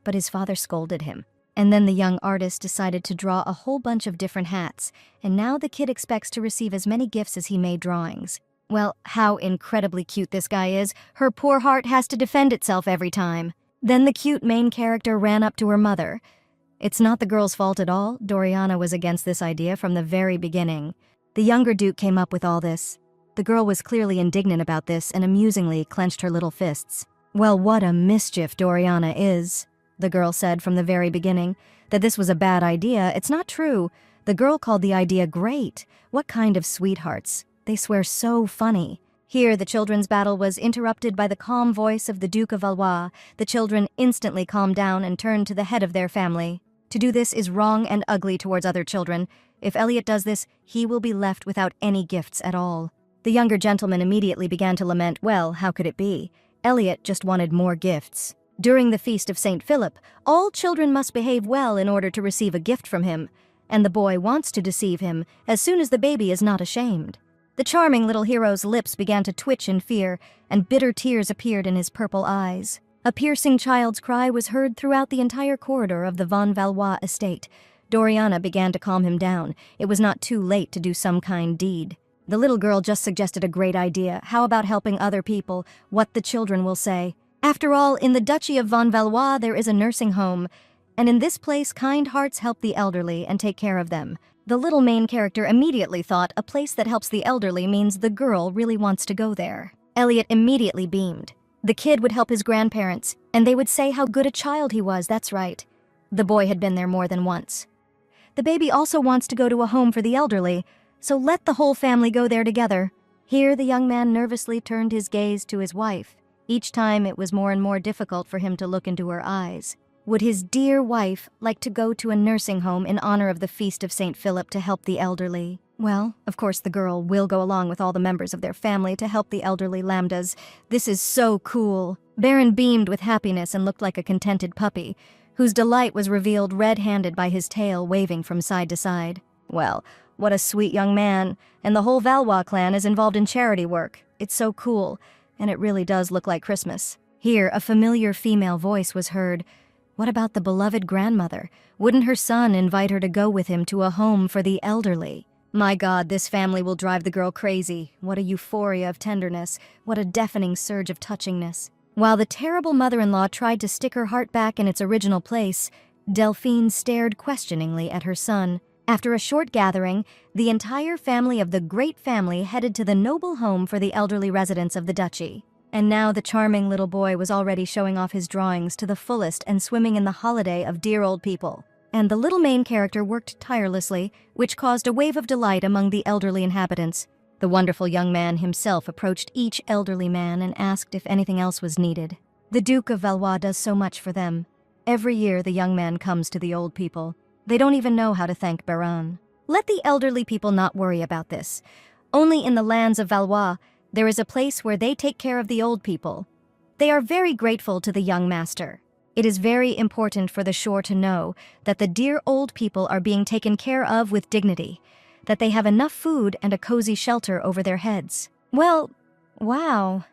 But his father scolded him. And then the young artist decided to draw a whole bunch of different hats, and now the kid expects to receive as many gifts as he made drawings. Well, how incredibly cute this guy is. Her poor heart has to defend itself every time. Then the cute main character ran up to her mother. It's not the girl's fault at all. Doriana was against this idea from the very beginning. The younger Duke came up with all this. The girl was clearly indignant about this and amusingly clenched her little fists. Well, what a mischief Doriana is. The girl said from the very beginning that this was a bad idea. It's not true. The girl called the idea great. What kind of sweethearts? They swear so funny. Here, the children's battle was interrupted by the calm voice of the Duke of Valois. The children instantly calmed down and turned to the head of their family. To do this is wrong and ugly towards other children. If Elliot does this, he will be left without any gifts at all. The younger gentleman immediately began to lament. Well, how could it be? Elliot just wanted more gifts. During the feast of St. Philip, all children must behave well in order to receive a gift from him, and the boy wants to deceive him as soon as the baby is not ashamed. The charming little hero's lips began to twitch in fear, and bitter tears appeared in his purple eyes. A piercing child's cry was heard throughout the entire corridor of the von Valois estate. Doriana began to calm him down. It was not too late to do some kind deed. The little girl just suggested a great idea. How about helping other people? What the children will say. After all, in the Duchy of von Valois there is a nursing home, and in this place kind hearts help the elderly and take care of them. The little main character immediately thought a place that helps the elderly means the girl really wants to go there. Elliot immediately beamed. The kid would help his grandparents, and they would say how good a child he was, that's right. The boy had been there more than once. The baby also wants to go to a home for the elderly, so let the whole family go there together. Here the young man nervously turned his gaze to his wife. Each time it was more and more difficult for him to look into her eyes. Would his dear wife like to go to a nursing home in honor of the Feast of St. Philip to help the elderly? Well, of course the girl will go along with all the members of their family to help the elderly lambdas. This is so cool. Baron beamed with happiness and looked like a contented puppy, whose delight was revealed red-handed by his tail waving from side to side. Well, what a sweet young man, and the whole Valois clan is involved in charity work. It's so cool, and it really does look like Christmas. Here, a familiar female voice was heard. What about the beloved grandmother? Wouldn't her son invite her to go with him to a home for the elderly? My God, this family will drive the girl crazy. What a euphoria of tenderness. What a deafening surge of touchingness. While the terrible mother-in-law tried to stick her heart back in its original place, Delphine stared questioningly at her son. After a short gathering, the entire family of the great family headed to the noble home for the elderly residents of the duchy. And now the charming little boy was already showing off his drawings to the fullest and swimming in the holiday of dear old people. And the little main character worked tirelessly, which caused a wave of delight among the elderly inhabitants. The wonderful young man himself approached each elderly man and asked if anything else was needed. The Duke of Valois does so much for them. Every year the young man comes to the old people. They don't even know how to thank Baron. Let the elderly people not worry about this. Only in the lands of Valois, there is a place where they take care of the old people. They are very grateful to the young master. It is very important for the shore to know that the dear old people are being taken care of with dignity, that they have enough food and a cozy shelter over their heads. Well, Wow.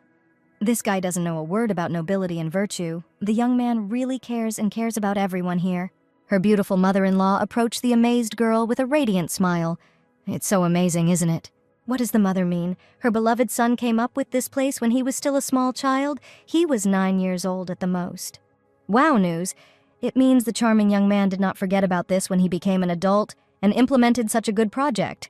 This guy doesn't know a word about nobility and virtue. The young man really cares and cares about everyone here. Her beautiful mother-in-law approached the amazed girl with a radiant smile. It's so amazing, isn't it? What does the mother mean? Her beloved son came up with this place when he was still a small child? He was 9 years old at the most. Wow news. It means the charming young man did not forget about this when he became an adult and implemented such a good project.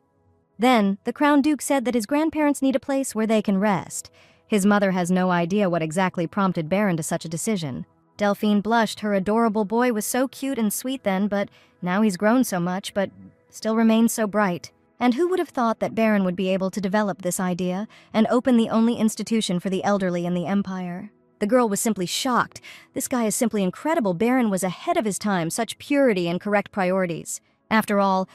Then, the Crown Duke said that his grandparents need a place where they can rest. His mother has no idea what exactly prompted Baron to such a decision. Delphine blushed. Her adorable boy was so cute and sweet then, but now he's grown so much, but still remains so bright. And who would have thought that Baron would be able to develop this idea and open the only institution for the elderly in the Empire? The girl was simply shocked. This guy is simply incredible. Baron was ahead of his time, such purity and correct priorities. After all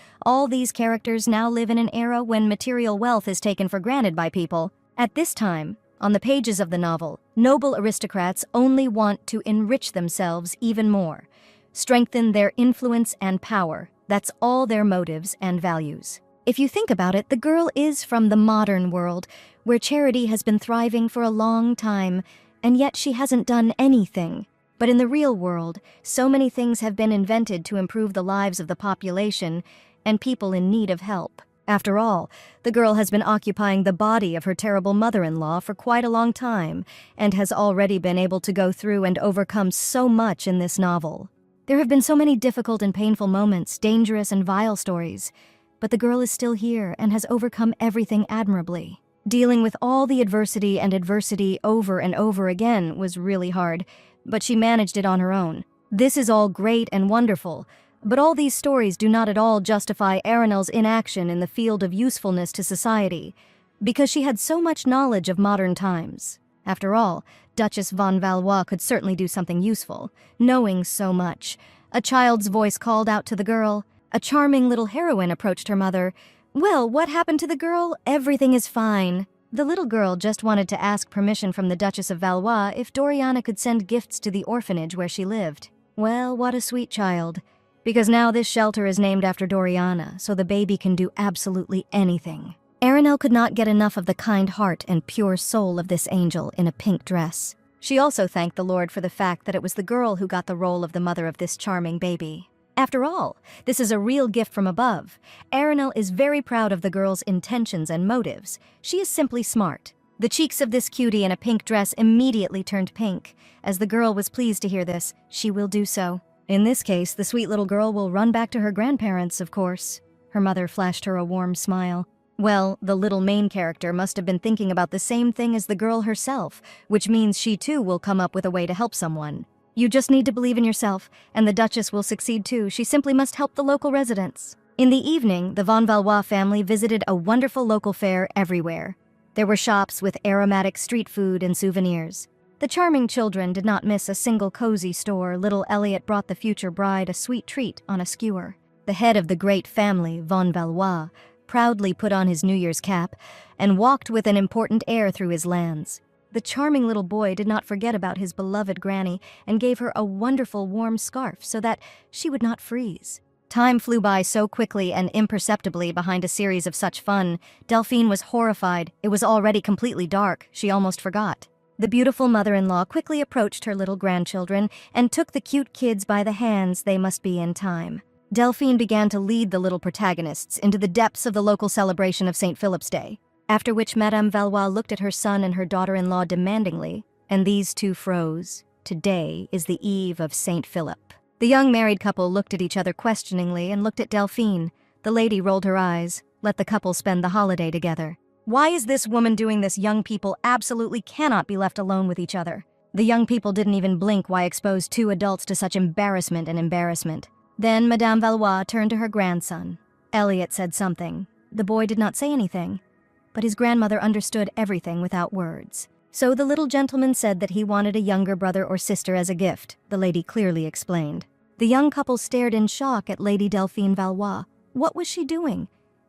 these characters now live in an era when material wealth is taken for granted by people. At this time, on the pages of the novel, noble aristocrats only want to enrich themselves even more, strengthen their influence and power. That's all their motives and values. If you think about it, the girl is from the modern world, where charity has been thriving for a long time, and yet she hasn't done anything. But in the real world, so many things have been invented to improve the lives of the population and people in need of help. After all, the girl has been occupying the body of her terrible mother-in-law for quite a long time and has already been able to go through and overcome so much in this novel. There have been so many difficult and painful moments, dangerous and vile stories, but the girl is still here and has overcome everything admirably. Dealing with all the adversity over and over again was really hard, but she managed it on her own. This is all great and wonderful, but all these stories do not at all justify Arenel's inaction in the field of usefulness to society, because she had so much knowledge of modern times. After all, Duchess von Valois could certainly do something useful, knowing so much. A child's voice called out to the girl. A charming little heroine approached her mother. Well, what happened to the girl? Everything is fine. The little girl just wanted to ask permission from the Duchess of Valois if Doriana could send gifts to the orphanage where she lived. Well, what a sweet child. Because now this shelter is named after Doriana, so the baby can do absolutely anything. Arenel could not get enough of the kind heart and pure soul of this angel in a pink dress. She also thanked the Lord for the fact that it was the girl who got the role of the mother of this charming baby. After all, this is a real gift from above. Arenel is very proud of the girl's intentions and motives. She is simply smart. The cheeks of this cutie in a pink dress immediately turned pink. As the girl was pleased to hear this, she will do so. In this case, the sweet little girl will run back to her grandparents, of course. Her mother flashed her a warm smile. Well, the little main character must have been thinking about the same thing as the girl herself, which means she too will come up with a way to help someone. You just need to believe in yourself, and the Duchess will succeed too. She simply must help the local residents. In the evening, the von Valois family visited a wonderful local fair everywhere. There were shops with aromatic street food and souvenirs. The charming children did not miss a single cozy store. Little Elliot brought the future bride a sweet treat on a skewer. The head of the great family, von Valois, proudly put on his New Year's cap and walked with an important air through his lands. The charming little boy did not forget about his beloved granny and gave her a wonderful warm scarf so that she would not freeze. Time flew by so quickly and imperceptibly behind a series of such fun. Delphine was horrified. It was already completely dark. She almost forgot. The beautiful mother-in-law quickly approached her little grandchildren and took the cute kids by the hands. They must be in time. Delphine began to lead the little protagonists into the depths of the local celebration of St. Philip's Day, after which Madame Valois looked at her son and her daughter-in-law demandingly, and these two froze. Today is the eve of St. Philip. The young married couple looked at each other questioningly and looked at Delphine. The lady rolled her eyes. Let the couple spend the holiday together. Why is this woman doing this? Young people absolutely cannot be left alone with each other. The young people didn't even blink. Why expose two adults to such embarrassment and embarrassment? Then Madame Valois turned to her grandson. Elliot said something. The boy did not say anything, but his grandmother understood everything without words. So the little gentleman said that he wanted a younger brother or sister as a gift, the lady clearly explained. The young couple stared in shock at Lady Delphine Valois. What was she doing?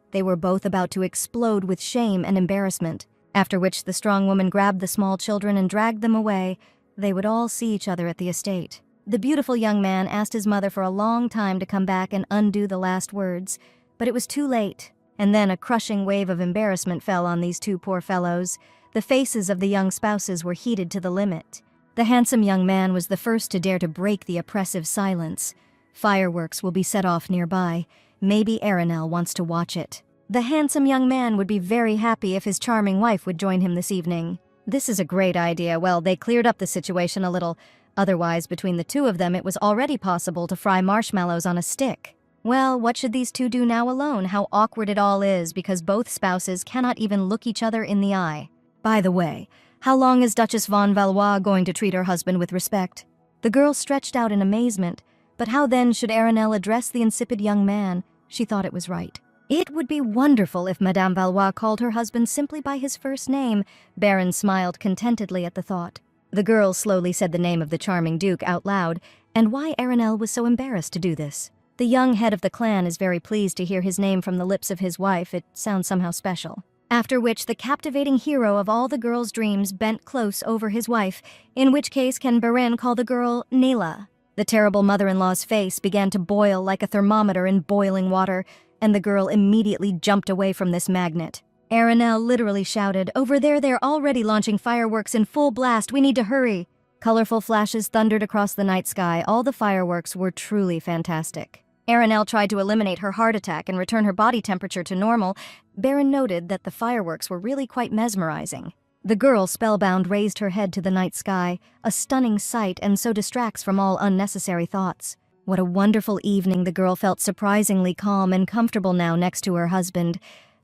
They were both about to explode with shame and embarrassment, after which the strong woman grabbed the small children and dragged them away. They would all see each other at the estate. The beautiful young man asked his mother for a long time to come back and undo the last words, but it was too late. And then a crushing wave of embarrassment fell on these two poor fellows. The faces of the young spouses were heated to the limit. The handsome young man was the first to dare to break the oppressive silence. Fireworks will be set off nearby. Maybe Aranel wants to watch it. The handsome young man would be very happy if his charming wife would join him this evening. This is a great idea. Well, they cleared up the situation a little. Otherwise, between the two of them, it was already possible to fry marshmallows on a stick. Well, what should these two do now alone? How awkward it all is, because both spouses cannot even look each other in the eye. By the way, how long is Duchess von Valois going to treat her husband with respect? The girl stretched out in amazement, but how then should Aranel address the insipid young man? She thought it was right. It would be wonderful if Madame Valois called her husband simply by his first name. Baron smiled contentedly at the thought. The girl slowly said the name of the charming duke out loud, and why Aranel was so embarrassed to do this. The young head of the clan is very pleased to hear his name from the lips of his wife. It sounds somehow special. After which the captivating hero of all the girl's dreams bent close over his wife, in which case can Baron call the girl Nela. The terrible mother-in-law's face began to boil like a thermometer in boiling water, and the girl immediately jumped away from this magnet. Aranel literally shouted, "Over there, they're already launching fireworks in full blast. We need to hurry." Colorful flashes thundered across the night sky. All the fireworks were truly fantastic. Aranel tried to eliminate her heart attack and return her body temperature to normal. Baron noted that the fireworks were really quite mesmerizing. The girl, spellbound, raised her head to the night sky, a stunning sight and so distracts from all unnecessary thoughts. What a wonderful evening. The girl felt surprisingly calm and comfortable now next to her husband,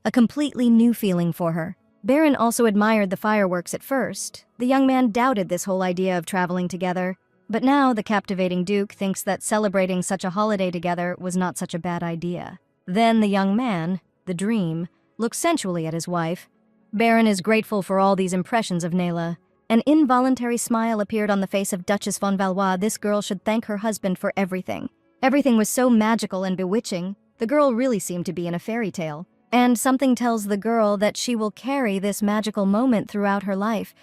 a completely new feeling for her. Baron also admired the fireworks at first. The young man doubted this whole idea of traveling together, but now the captivating duke thinks that celebrating such a holiday together was not such a bad idea. Then the young man, the dream, looked sensually at his wife. Baron is grateful for all these impressions of Nela. An involuntary smile appeared on the face of Duchess von Valois. This girl should thank her husband for everything. Everything was so magical and bewitching. The girl really seemed to be in a fairy tale. And something tells the girl that she will carry this magical moment throughout her life.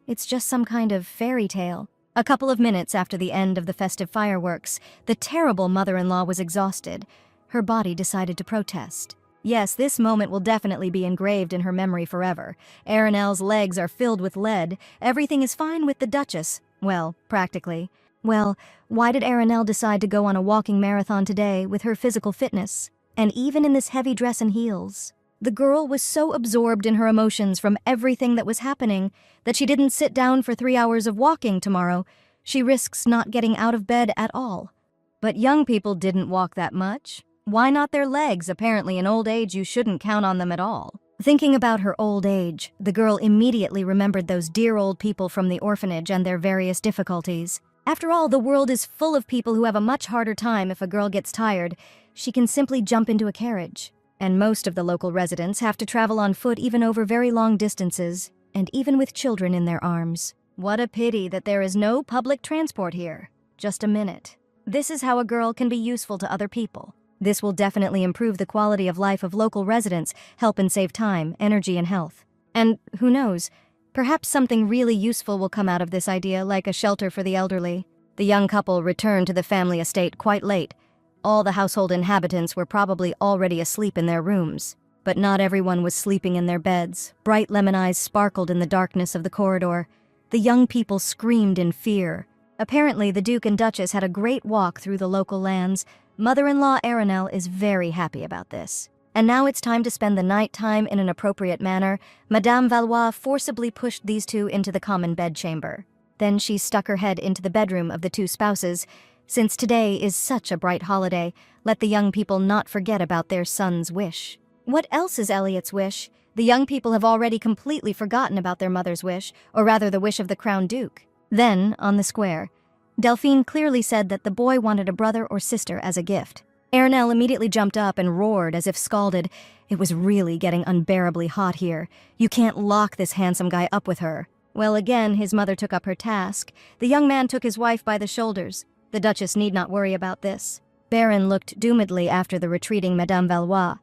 It's just some kind of fairy tale. A couple of minutes after the end of the festive fireworks, the terrible mother-in-law was exhausted. Her body decided to protest. Yes, this moment will definitely be engraved in her memory forever. Aranel's legs are filled with lead. Everything is fine with the Duchess. Well, practically. Well, why did Aranel decide to go on a walking marathon today with her physical fitness? And even in this heavy dress and heels? The girl was so absorbed in her emotions from everything that was happening that she didn't sit down for 3 hours of walking tomorrow. She risks not getting out of bed at all. But young people didn't walk that much. Why not their legs? Apparently in old age you shouldn't count on them at all. Thinking about her old age, the girl immediately remembered those dear old people from the orphanage and their various difficulties. After all, the world is full of people who have a much harder time if a girl gets tired. She can simply jump into a carriage. And most of the local residents have to travel on foot even over very long distances, and even with children in their arms. What a pity that there is no public transport here. Just a minute. This is how a girl can be useful to other people. This will definitely improve the quality of life of local residents, help and save time, energy, and health. And who knows, perhaps something really useful will come out of this idea, like a shelter for the elderly. The young couple returned to the family estate quite late. All the household inhabitants were probably already asleep in their rooms. But not everyone was sleeping in their beds. Bright lemon eyes sparkled in the darkness of the corridor. The young people screamed in fear. Apparently, the Duke and Duchess had a great walk through the local lands. Mother-in-law Aranel is very happy about this. And now it's time to spend the night time in an appropriate manner. Madame Valois forcibly pushed these two into the common bedchamber. Then she stuck her head into the bedroom of the two spouses. Since today is such a bright holiday, let the young people not forget about their son's wish. What else is Elliot's wish? The young people have already completely forgotten about their mother's wish, or rather the wish of the Crown Duke. Then, on the square, Delphine clearly said that the boy wanted a brother or sister as a gift. Aranel immediately jumped up and roared as if scalded. It was really getting unbearably hot here. You can't lock this handsome guy up with her. Well, again, his mother took up her task. The young man took his wife by the shoulders. The Duchess need not worry about this. Baron looked doomedly after the retreating Madame Valois.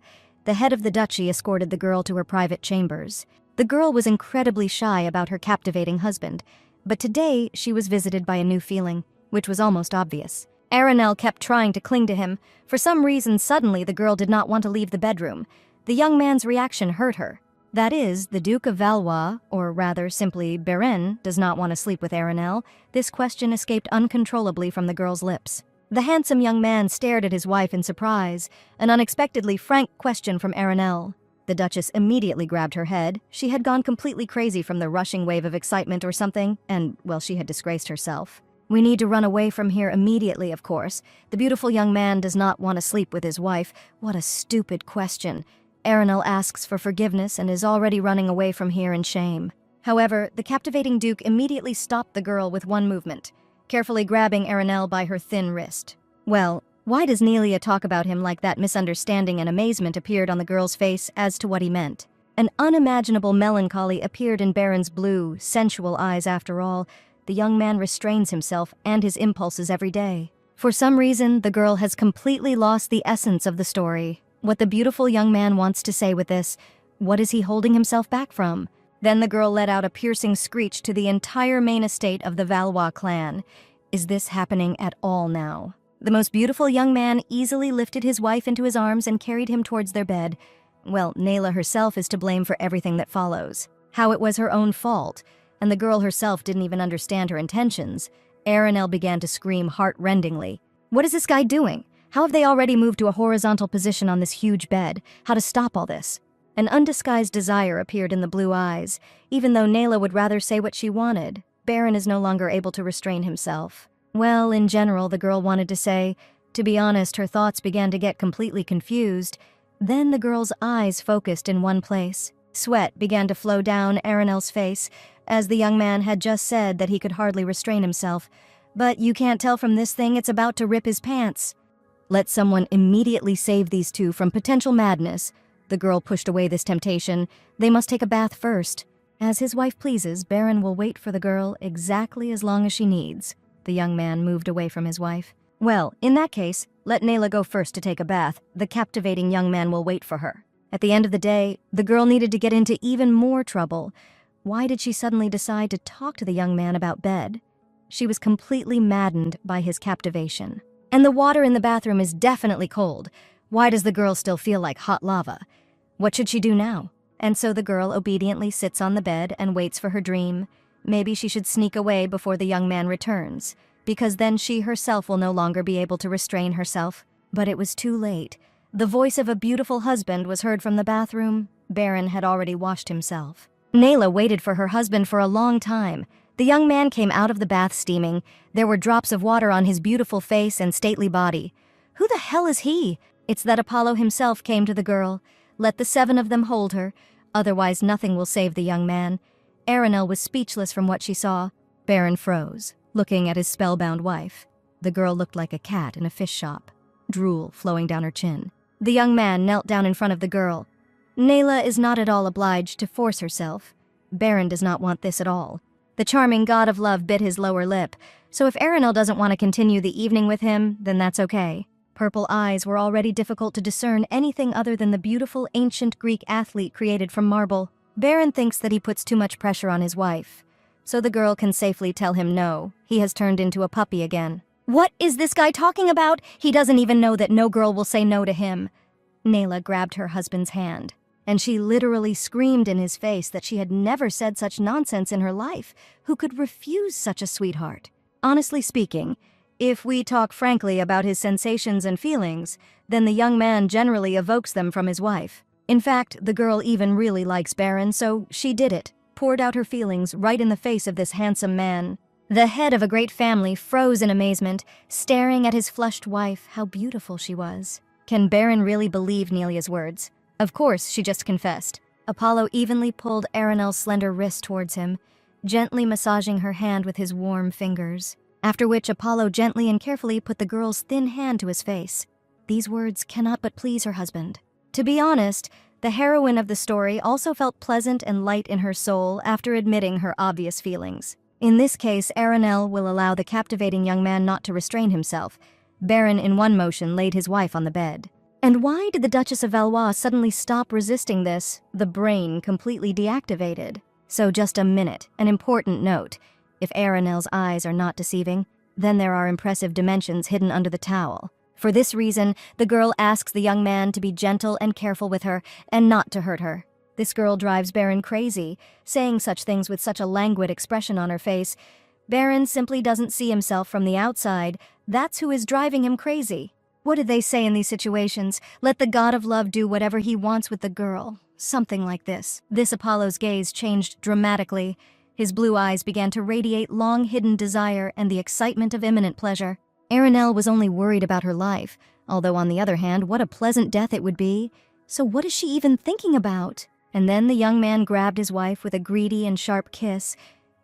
The head of the duchy escorted the girl to her private chambers. The girl was incredibly shy about her captivating husband, but today she was visited by a new feeling, which was almost obvious. Aranel kept trying to cling to him. For some reason, suddenly the girl did not want to leave the bedroom. The young man's reaction hurt her. That is, the Duke of Valois, or rather simply Beren, does not want to sleep with Arenelle. This question escaped uncontrollably from the girl's lips. The handsome young man stared at his wife in surprise, an unexpectedly frank question from Arenelle. The Duchess immediately grabbed her head. She had gone completely crazy from the rushing wave of excitement or something, and, well, she had disgraced herself. We need to run away from here immediately, of course. The beautiful young man does not want to sleep with his wife. What a stupid question. Arenelle asks for forgiveness and is already running away from here in shame. However, the captivating Duke immediately stopped the girl with one movement, carefully grabbing Arenelle by her thin wrist. Well, why does Nelia talk about him like that? Misunderstanding and amazement appeared on the girl's face as to what he meant. An unimaginable melancholy appeared in Beren's blue, sensual eyes. After all, the young man restrains himself and his impulses every day. For some reason, the girl has completely lost the essence of the story. What the beautiful young man wants to say with this, what is he holding himself back from? Then the girl let out a piercing screech to the entire main estate of the Valois clan. Is this happening at all now? The most beautiful young man easily lifted his wife into his arms and carried him towards their bed. Well, Nayla herself is to blame for everything that follows. How it was her own fault, and the girl herself didn't even understand her intentions. Arenelle began to scream heart-rendingly. What is this guy doing? How have they already moved to a horizontal position on this huge bed? How to stop all this? An undisguised desire appeared in the blue eyes. Even though Nayla would rather say what she wanted, Beren is no longer able to restrain himself. Well, in general, the girl wanted to say. To be honest, her thoughts began to get completely confused. Then the girl's eyes focused in one place. Sweat began to flow down Arenelle's face, as the young man had just said that he could hardly restrain himself. But you can't tell from this thing, it's about to rip his pants. Let someone immediately save these two from potential madness. The girl pushed away this temptation. They must take a bath first. As his wife pleases, Beren will wait for the girl exactly as long as she needs. The young man moved away from his wife. Well, in that case, let Nayla go first to take a bath. The captivating young man will wait for her. At the end of the day, the girl needed to get into even more trouble. Why did she suddenly decide to talk to the young man about bed? She was completely maddened by his captivation. And the water in the bathroom is definitely cold. Why does the girl still feel like hot lava? What should she do now? And so the girl obediently sits on the bed and waits for her dream. Maybe she should sneak away before the young man returns, because then she herself will no longer be able to restrain herself. But it was too late. The voice of a beautiful husband was heard from the bathroom. Beren had already washed himself. Nayla waited for her husband for a long time. The young man came out of the bath steaming. There were drops of water on his beautiful face and stately body. Who the hell is he? It's that Apollo himself came to the girl. Let the 7 of them hold her. Otherwise nothing will save the young man. Arenelle was speechless from what she saw. Beren froze, looking at his spellbound wife. The girl looked like a cat in a fish shop, drool flowing down her chin. The young man knelt down in front of the girl. Nayla is not at all obliged to force herself. Beren does not want this at all. The charming god of love bit his lower lip, so if Arenelle doesn't want to continue the evening with him, then that's okay. Purple eyes were already difficult to discern anything other than the beautiful ancient Greek athlete created from marble. Beren thinks that he puts too much pressure on his wife, so the girl can safely tell him no. He has turned into a puppy again. What is this guy talking about? He doesn't even know that no girl will say no to him. Nayla grabbed her husband's hand, and she literally screamed in his face that she had never said such nonsense in her life. Who could refuse such a sweetheart? Honestly speaking, if we talk frankly about his sensations and feelings, then the young man generally evokes them from his wife. In fact, the girl even really likes Beren, so she did it, poured out her feelings right in the face of this handsome man. The head of a great family froze in amazement, staring at his flushed wife. How beautiful she was. Can Beren really believe Nelia's words? Of course, she just confessed. Apollo evenly pulled Arenelle's slender wrist towards him, gently massaging her hand with his warm fingers, after which Apollo gently and carefully put the girl's thin hand to his face. These words cannot but please her husband. To be honest, the heroine of the story also felt pleasant and light in her soul after admitting her obvious feelings. In this case, Arenelle will allow the captivating young man not to restrain himself. Beren, in one motion, laid his wife on the bed. And why did the Duchess of Valois suddenly stop resisting this? The brain completely deactivated. So just a minute, an important note. If Arenelle's eyes are not deceiving, then there are impressive dimensions hidden under the towel. For this reason, the girl asks the young man to be gentle and careful with her, and not to hurt her. This girl drives Baron crazy, saying such things with such a languid expression on her face. Baron simply doesn't see himself from the outside. That's who is driving him crazy. What did they say in these situations? Let the god of love do whatever he wants with the girl. Something like this. This Apollo's gaze changed dramatically. His blue eyes began to radiate long-hidden desire and the excitement of imminent pleasure. Arinelle was only worried about her life, although on the other hand, what a pleasant death it would be. So what is she even thinking about? And then the young man grabbed his wife with a greedy and sharp kiss.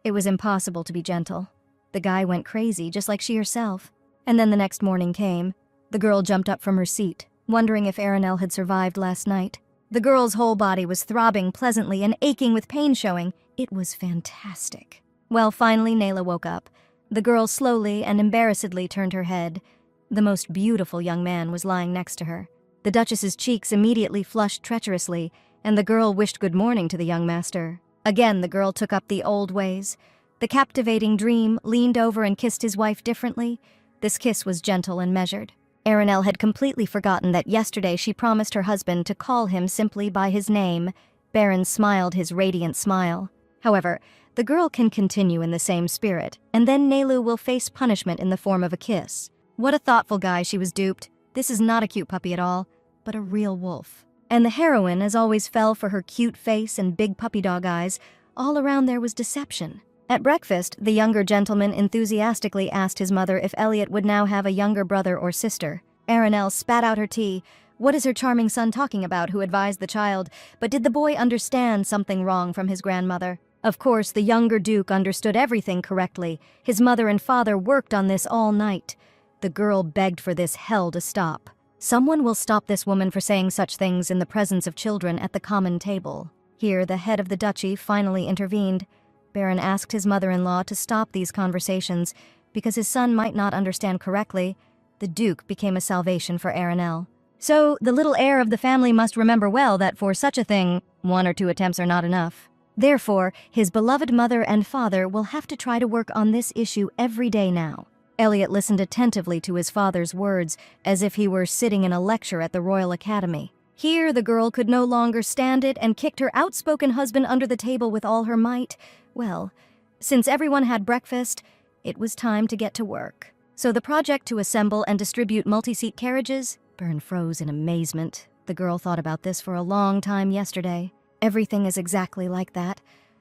It was impossible to be gentle. The guy went crazy, just like she herself. And then the next morning came. The girl jumped up from her seat, wondering if Arinelle had survived last night. The girl's whole body was throbbing pleasantly and aching with pain showing. It was fantastic. Well, finally Nayla woke up. The girl slowly and embarrassedly turned her head. The most beautiful young man was lying next to her. The Duchess's cheeks immediately flushed treacherously, and the girl wished good morning to the young master. Again, the girl took up the old ways. The captivating dream leaned over and kissed his wife differently. This kiss was gentle and measured. Arinelle had completely forgotten that yesterday she promised her husband to call him simply by his name. Baron smiled his radiant smile. However, the girl can continue in the same spirit, and then Naylu will face punishment in the form of a kiss. What a thoughtful guy, she was duped. This is not a cute puppy at all, but a real wolf. And the heroine, as always, fell for her cute face and big puppy dog eyes. All around there was deception. At breakfast, the younger gentleman enthusiastically asked his mother if Elliot would now have a younger brother or sister. Arinelle spat out her tea. What is her charming son talking about, who advised the child? But did the boy understand something wrong from his grandmother? Of course, the younger Duke understood everything correctly. His mother and father worked on this all night. The girl begged for this hell to stop. Someone will stop this woman for saying such things in the presence of children at the common table. Here, the head of the duchy finally intervened. Baron asked his mother-in-law to stop these conversations because his son might not understand correctly. The Duke became a salvation for Arinelle. So, the little heir of the family must remember well that for such a thing, 1 or 2 attempts are not enough. Therefore, his beloved mother and father will have to try to work on this issue every day now. Elliot listened attentively to his father's words, as if he were sitting in a lecture at the Royal Academy. Here, the girl could no longer stand it and kicked her outspoken husband under the table with all her might. Well, since everyone had breakfast, it was time to get to work. So the project to assemble and distribute multi-seat carriages? Byrne froze in amazement. The girl thought about this for a long time yesterday. Everything is exactly like that.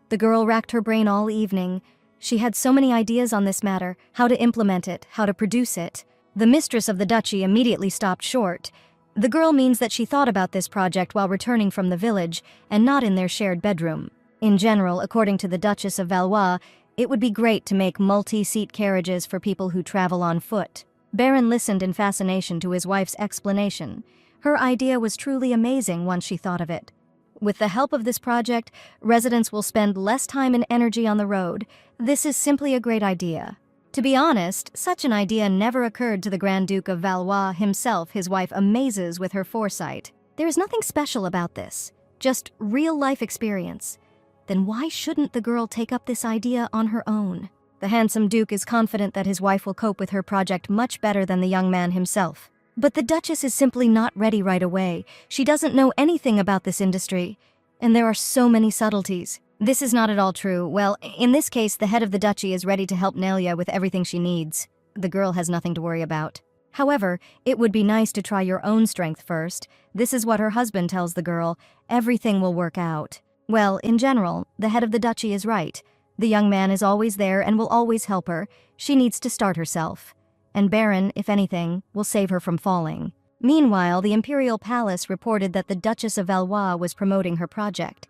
The girl racked her brain all evening. She had so many ideas on this matter, how to implement it, how to produce it. The mistress of the duchy immediately stopped short. The girl means that she thought about this project while returning from the village, and not in their shared bedroom. In general, according to the Duchess of Valois, it would be great to make multi-seat carriages for people who travel on foot. Baron listened in fascination to his wife's explanation. Her idea was truly amazing once she thought of it. With the help of this project, residents will spend less time and energy on the road. This is simply a great idea. To be honest, such an idea never occurred to the Grand Duke of Valois himself. His wife amazes with her foresight. There is nothing special about this, just real-life experience. Then why shouldn't the girl take up this idea on her own? The handsome Duke is confident that his wife will cope with her project much better than the young man himself. But the Duchess is simply not ready right away. She doesn't know anything about this industry, and there are so many subtleties. This is not at all true. Well, in this case, the head of the duchy is ready to help Nelia with everything she needs. The girl has nothing to worry about. However, it would be nice to try your own strength first. This is what her husband tells the girl. Everything will work out. Well, in general, the head of the duchy is right. The young man is always there and will always help her. She needs to start herself. And Baron, if anything, will save her from falling. Meanwhile, the imperial palace reported that the Duchess of Valois was promoting her project.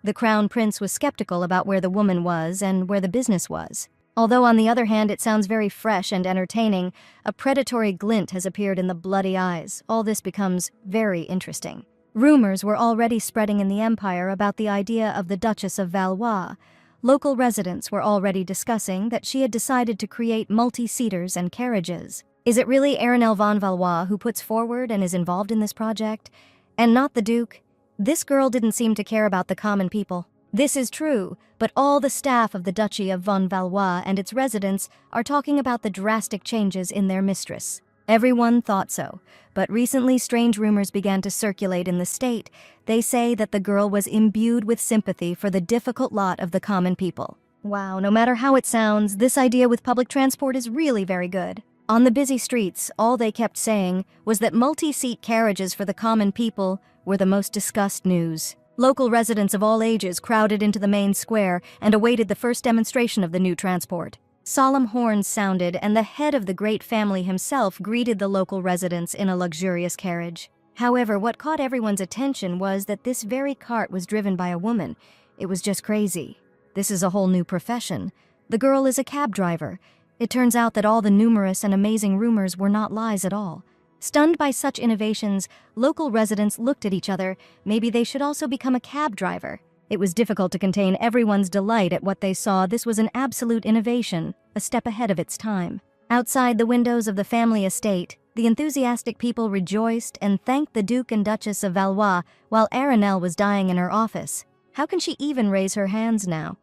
The crown prince was skeptical about where the woman was and where the business was. Although on the other hand it sounds very fresh and entertaining, a predatory glint has appeared in the bloody eyes. All this becomes very interesting. Rumors were already spreading in the empire about the idea of the Duchess of Valois. Local residents were already discussing that she had decided to create multi-seaters and carriages. Is it really Arinelle von Valois who puts forward and is involved in this project? And not the Duke? This girl didn't seem to care about the common people. This is true, but all the staff of the Duchy of von Valois and its residents are talking about the drastic changes in their mistress. Everyone thought so, but recently strange rumors began to circulate in the state. They say that the girl was imbued with sympathy for the difficult lot of the common people. Wow, no matter how it sounds, this idea with public transport is really very good. On the busy streets, all they kept saying was that multi-seat carriages for the common people were the most discussed news. Local residents of all ages crowded into the main square and awaited the first demonstration of the new transport. Solemn horns sounded, and the head of the great family himself greeted the local residents in a luxurious carriage. However, what caught everyone's attention was that this very cart was driven by a woman. It was just crazy. This is a whole new profession. The girl is a cab driver. It turns out that all the numerous and amazing rumors were not lies at all. Stunned by such innovations, local residents looked at each other. Maybe they should also become a cab driver. It was difficult to contain everyone's delight at what they saw. This was an absolute innovation, a step ahead of its time. Outside the windows of the family estate, the enthusiastic people rejoiced and thanked the Duke and Duchess of Valois while Aranelle was dying in her office. How can she even raise her hands now?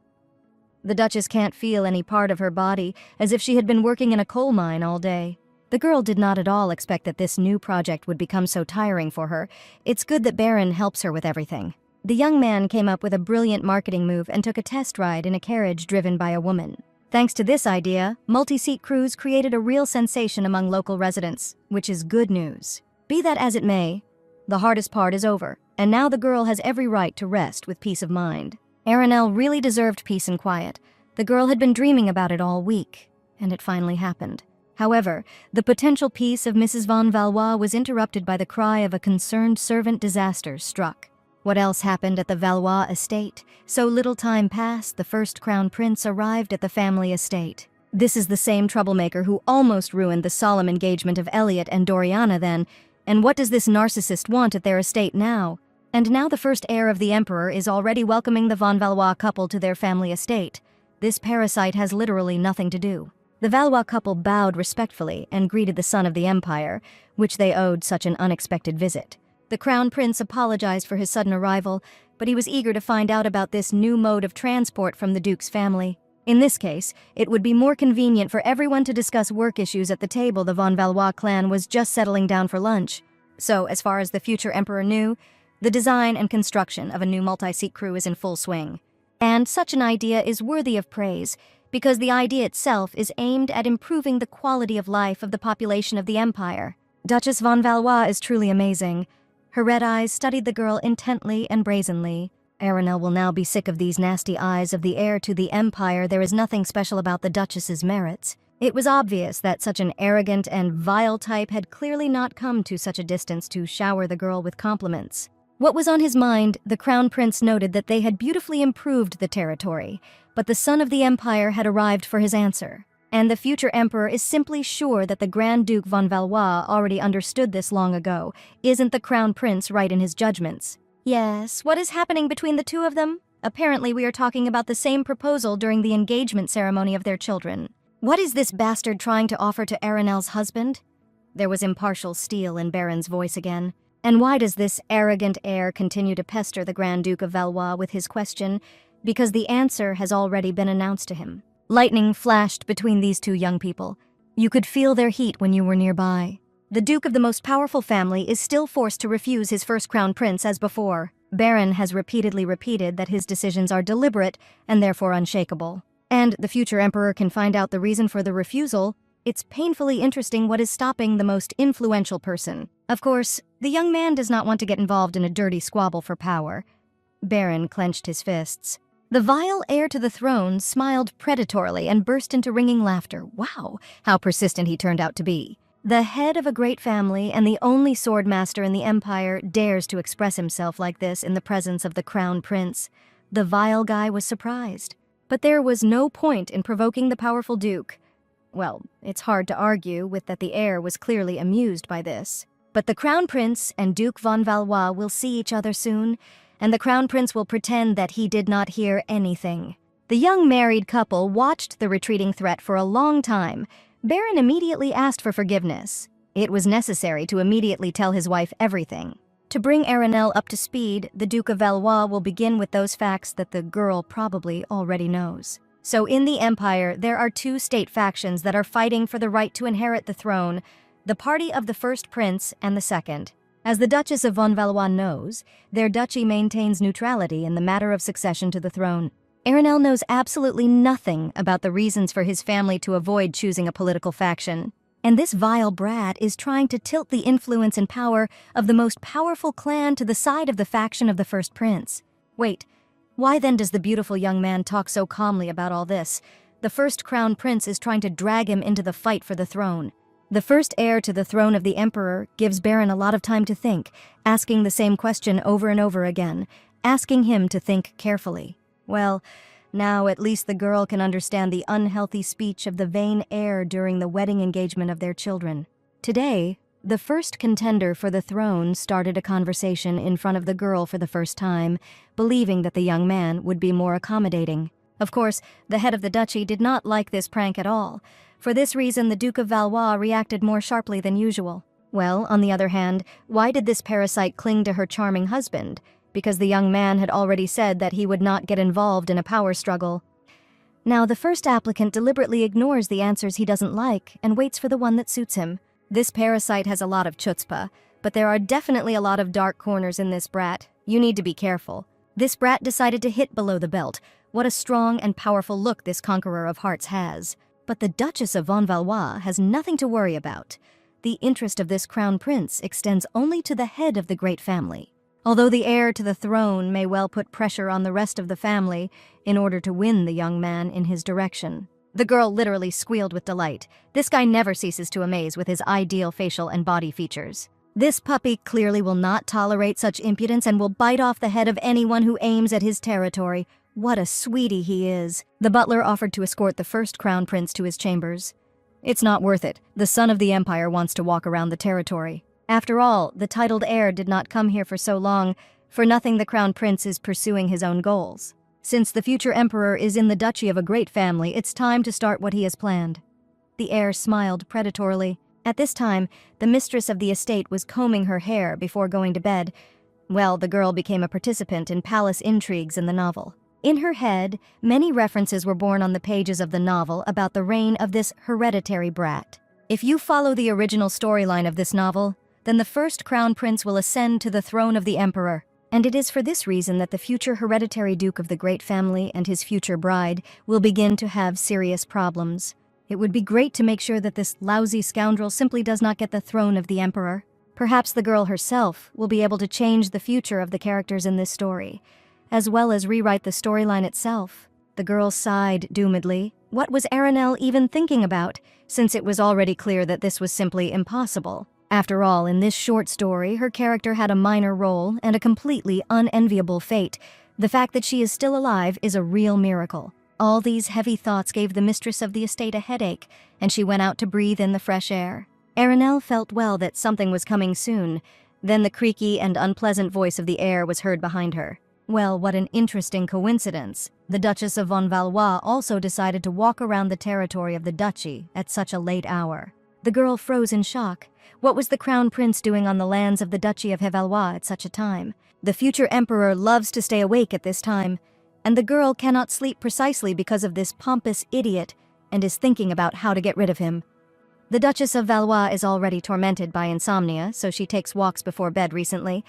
The Duchess can't feel any part of her body, as if she had been working in a coal mine all day. The girl did not at all expect that this new project would become so tiring for her. It's good that Baron helps her with everything. The young man came up with a brilliant marketing move and took a test ride in a carriage driven by a woman. Thanks to this idea, multi-seat crews created a real sensation among local residents, which is good news. Be that as it may, the hardest part is over, and now the girl has every right to rest with peace of mind. Aranelle really deserved peace and quiet. The girl had been dreaming about it all week, and it finally happened. However, the potential peace of Mrs. von Valois was interrupted by the cry of a concerned servant. Disaster struck. What else happened at the Valois estate? So little time passed, the first crown prince arrived at the family estate. This is the same troublemaker who almost ruined the solemn engagement of Elliot and Doriana then, and what does this narcissist want at their estate now? And now the first heir of the emperor is already welcoming the von Valois couple to their family estate. This parasite has literally nothing to do. The Valois couple bowed respectfully and greeted the son of the empire, which they owed such an unexpected visit. The crown prince apologized for his sudden arrival, but he was eager to find out about this new mode of transport from the duke's family. In this case, it would be more convenient for everyone to discuss work issues at the table. The von Valois clan was just settling down for lunch. So, as far as the future emperor knew, the design and construction of a new multi-seat crew is in full swing. And such an idea is worthy of praise, because the idea itself is aimed at improving the quality of life of the population of the empire. Duchess von Valois is truly amazing. Her red eyes studied the girl intently and brazenly. Aranelle will now be sick of these nasty eyes of the heir to the empire. There is nothing special about the Duchess's merits. It was obvious that such an arrogant and vile type had clearly not come to such a distance to shower the girl with compliments. What was on his mind, the crown prince noted that they had beautifully improved the territory, but the son of the empire had arrived for his answer. And the future emperor is simply sure that the Grand Duke von Valois already understood this long ago. Isn't the crown prince right in his judgments? Yes, what is happening between the two of them? Apparently we are talking about the same proposal during the engagement ceremony of their children. What is this bastard trying to offer to Aranelle's husband? There was impartial steel in Baron's voice again. And why does this arrogant heir continue to pester the Grand Duke of Valois with his question? Because the answer has already been announced to him. Lightning flashed between these two young people. You could feel their heat when you were nearby. The Duke of the most powerful family is still forced to refuse his first crown prince as before. Baron has repeatedly repeated that his decisions are deliberate and therefore unshakable. And the future emperor can find out the reason for the refusal. It's painfully interesting what is stopping the most influential person. Of course, the young man does not want to get involved in a dirty squabble for power. Baron clenched his fists. The vile heir to the throne smiled predatorily and burst into ringing laughter. Wow, how persistent he turned out to be. The head of a great family and the only sword master in the empire dares to express himself like this in the presence of the crown prince. The vile guy was surprised. But there was no point in provoking the powerful duke. Well, it's hard to argue with that the heir was clearly amused by this. But the crown prince and Duke von Valois will see each other soon, and the crown prince will pretend that he did not hear anything. The young married couple watched the retreating threat for a long time. Baron immediately asked for forgiveness. It was necessary to immediately tell his wife everything. To bring Aranelle up to speed, the Duke of Valois will begin with those facts that the girl probably already knows. So in the empire, there are two state factions that are fighting for the right to inherit the throne. The party of the first prince and the second. As the Duchess of von Valois knows, their duchy maintains neutrality in the matter of succession to the throne. Arenelle knows absolutely nothing about the reasons for his family to avoid choosing a political faction. And this vile brat is trying to tilt the influence and power of the most powerful clan to the side of the faction of the first prince. Wait, why then does the beautiful young man talk so calmly about all this? The first crown prince is trying to drag him into the fight for the throne. The first heir to the throne of the emperor gives Baron a lot of time to think, asking the same question over and over again, asking him to think carefully. Well, now at least the girl can understand the unhealthy speech of the vain heir during the wedding engagement of their children. Today, the first contender for the throne started a conversation in front of the girl for the first time, believing that the young man would be more accommodating. Of course, the head of the duchy did not like this prank at all. For this reason, the Duke of Valois reacted more sharply than usual. Well, on the other hand, why did this parasite cling to her charming husband? Because the young man had already said that he would not get involved in a power struggle. Now, the first applicant deliberately ignores the answers he doesn't like and waits for the one that suits him. This parasite has a lot of chutzpah, but there are definitely a lot of dark corners in this brat. You need to be careful. This brat decided to hit below the belt. What a strong and powerful look this conqueror of hearts has. But the Duchess of von Valois has nothing to worry about. The interest of this crown prince extends only to the head of the great family. Although the heir to the throne may well put pressure on the rest of the family in order to win the young man in his direction. The girl literally squealed with delight. This guy never ceases to amaze with his ideal facial and body features. This puppy clearly will not tolerate such impudence and will bite off the head of anyone who aims at his territory. What a sweetie he is. The butler offered to escort the first crown prince to his chambers. It's not worth it. The son of the empire wants to walk around the territory. After all, the titled heir did not come here for so long. For nothing, the crown prince is pursuing his own goals. Since the future emperor is in the duchy of a great family, it's time to start what he has planned. The heir smiled predatorily. At this time, the mistress of the estate was combing her hair before going to bed. Well, the girl became a participant in palace intrigues in the novel. In her head, many references were born on the pages of the novel about the reign of this hereditary brat. If you follow the original storyline of this novel, then the first crown prince will ascend to the throne of the emperor. And it is for this reason that the future hereditary duke of the great family and his future bride will begin to have serious problems. It would be great to make sure that this lousy scoundrel simply does not get the throne of the emperor. Perhaps the girl herself will be able to change the future of the characters in this story, as well as rewrite the storyline itself. The girl sighed doomedly. What was Arenelle even thinking about, since it was already clear that this was simply impossible? After all, in this short story, her character had a minor role and a completely unenviable fate. The fact that she is still alive is a real miracle. All these heavy thoughts gave the mistress of the estate a headache, and she went out to breathe in the fresh air. Arenelle felt well that something was coming soon. Then the creaky and unpleasant voice of the heir was heard behind her. Well, what an interesting coincidence. The Duchess of von Valois also decided to walk around the territory of the duchy at such a late hour. The girl froze in shock. What was the crown prince doing on the lands of the Duchy of Valois at such a time? The future emperor loves to stay awake at this time, and the girl cannot sleep precisely because of this pompous idiot and is thinking about how to get rid of him. The Duchess of Valois is already tormented by insomnia, so she takes walks before bed recently.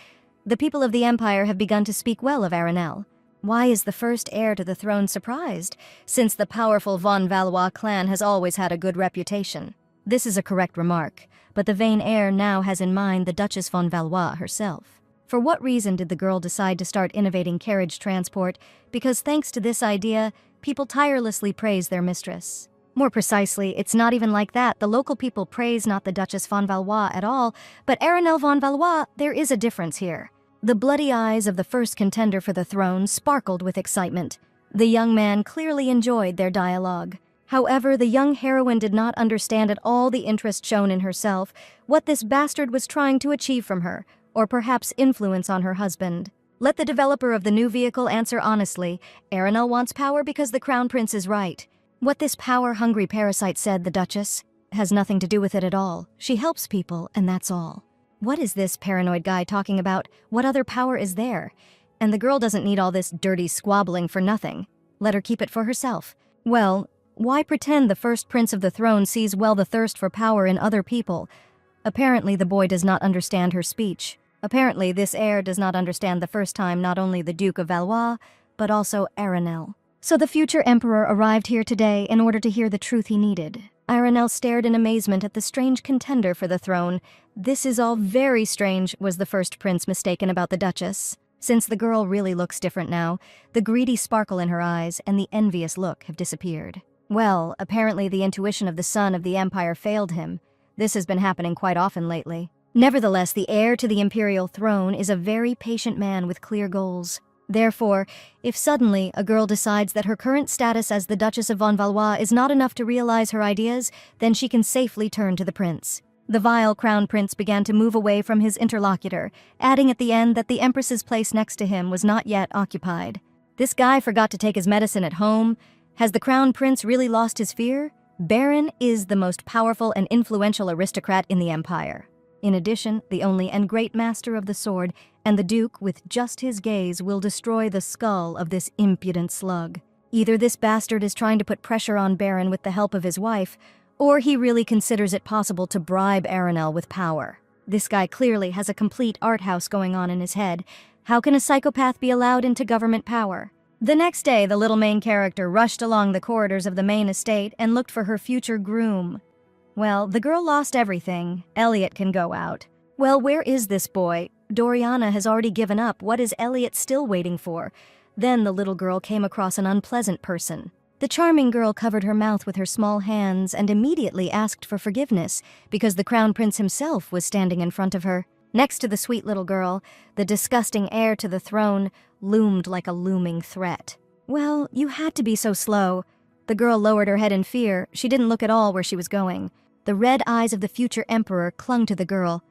The people of the empire have begun to speak well of Arenelle. Why is the first heir to the throne surprised, since the powerful von Valois clan has always had a good reputation? This is a correct remark, but the vain heir now has in mind the Duchess von Valois herself. For what reason did the girl decide to start innovating carriage transport? Because thanks to this idea, people tirelessly praise their mistress. More precisely, it's not even like that. The local people praise not the Duchess von Valois at all, but Arenelle von Valois. There is a difference here. The bloody eyes of the first contender for the throne sparkled with excitement. The young man clearly enjoyed their dialogue. However, the young heroine did not understand at all the interest shown in herself, what this bastard was trying to achieve from her, or perhaps influence on her husband. Let the developer of the new vehicle answer honestly. Arenelle wants power because the crown prince is right. What this power-hungry parasite said, the Duchess, has nothing to do with it at all. She helps people, and that's all. What is this paranoid guy talking about? What other power is there? And the girl doesn't need all this dirty squabbling for nothing. Let her keep it for herself. Well, why pretend the first prince of the throne sees well the thirst for power in other people? Apparently, the boy does not understand her speech. Apparently, this heir does not understand the first time not only the Duke of Valois, but also Arenelle. So the future emperor arrived here today in order to hear the truth he needed. Arenelle stared in amazement at the strange contender for the throne. This is all very strange, was the first prince mistaken about the Duchess. Since the girl really looks different now, the greedy sparkle in her eyes and the envious look have disappeared. Well, apparently the intuition of the son of the empire failed him. This has been happening quite often lately. Nevertheless, the heir to the imperial throne is a very patient man with clear goals. Therefore, if suddenly a girl decides that her current status as the Duchess of Von Valois is not enough to realize her ideas, then she can safely turn to the prince. The vile crown prince began to move away from his interlocutor, adding at the end that the empress's place next to him was not yet occupied. This guy forgot to take his medicine at home. Has the crown prince really lost his fear? Baron is the most powerful and influential aristocrat in the empire. In addition, the only and great master of the sword, and the Duke, with just his gaze, will destroy the skull of this impudent slug. Either this bastard is trying to put pressure on Baron with the help of his wife, or he really considers it possible to bribe Arenelle with power. This guy clearly has a complete art house going on in his head. How can a psychopath be allowed into government power? The next day, the little main character rushed along the corridors of the main estate and looked for her future groom. Well, the girl lost everything. Elliot can go out. Well, where is this boy? Doriana has already given up. What is Elliot still waiting for? Then the little girl came across an unpleasant person. The charming girl covered her mouth with her small hands and immediately asked for forgiveness because the crown prince himself was standing in front of her. Next to the sweet little girl, the disgusting heir to the throne loomed like a looming threat. Well, you had to be so slow. The girl lowered her head in fear. She didn't look at all where she was going. The red eyes of the future emperor clung to the girl.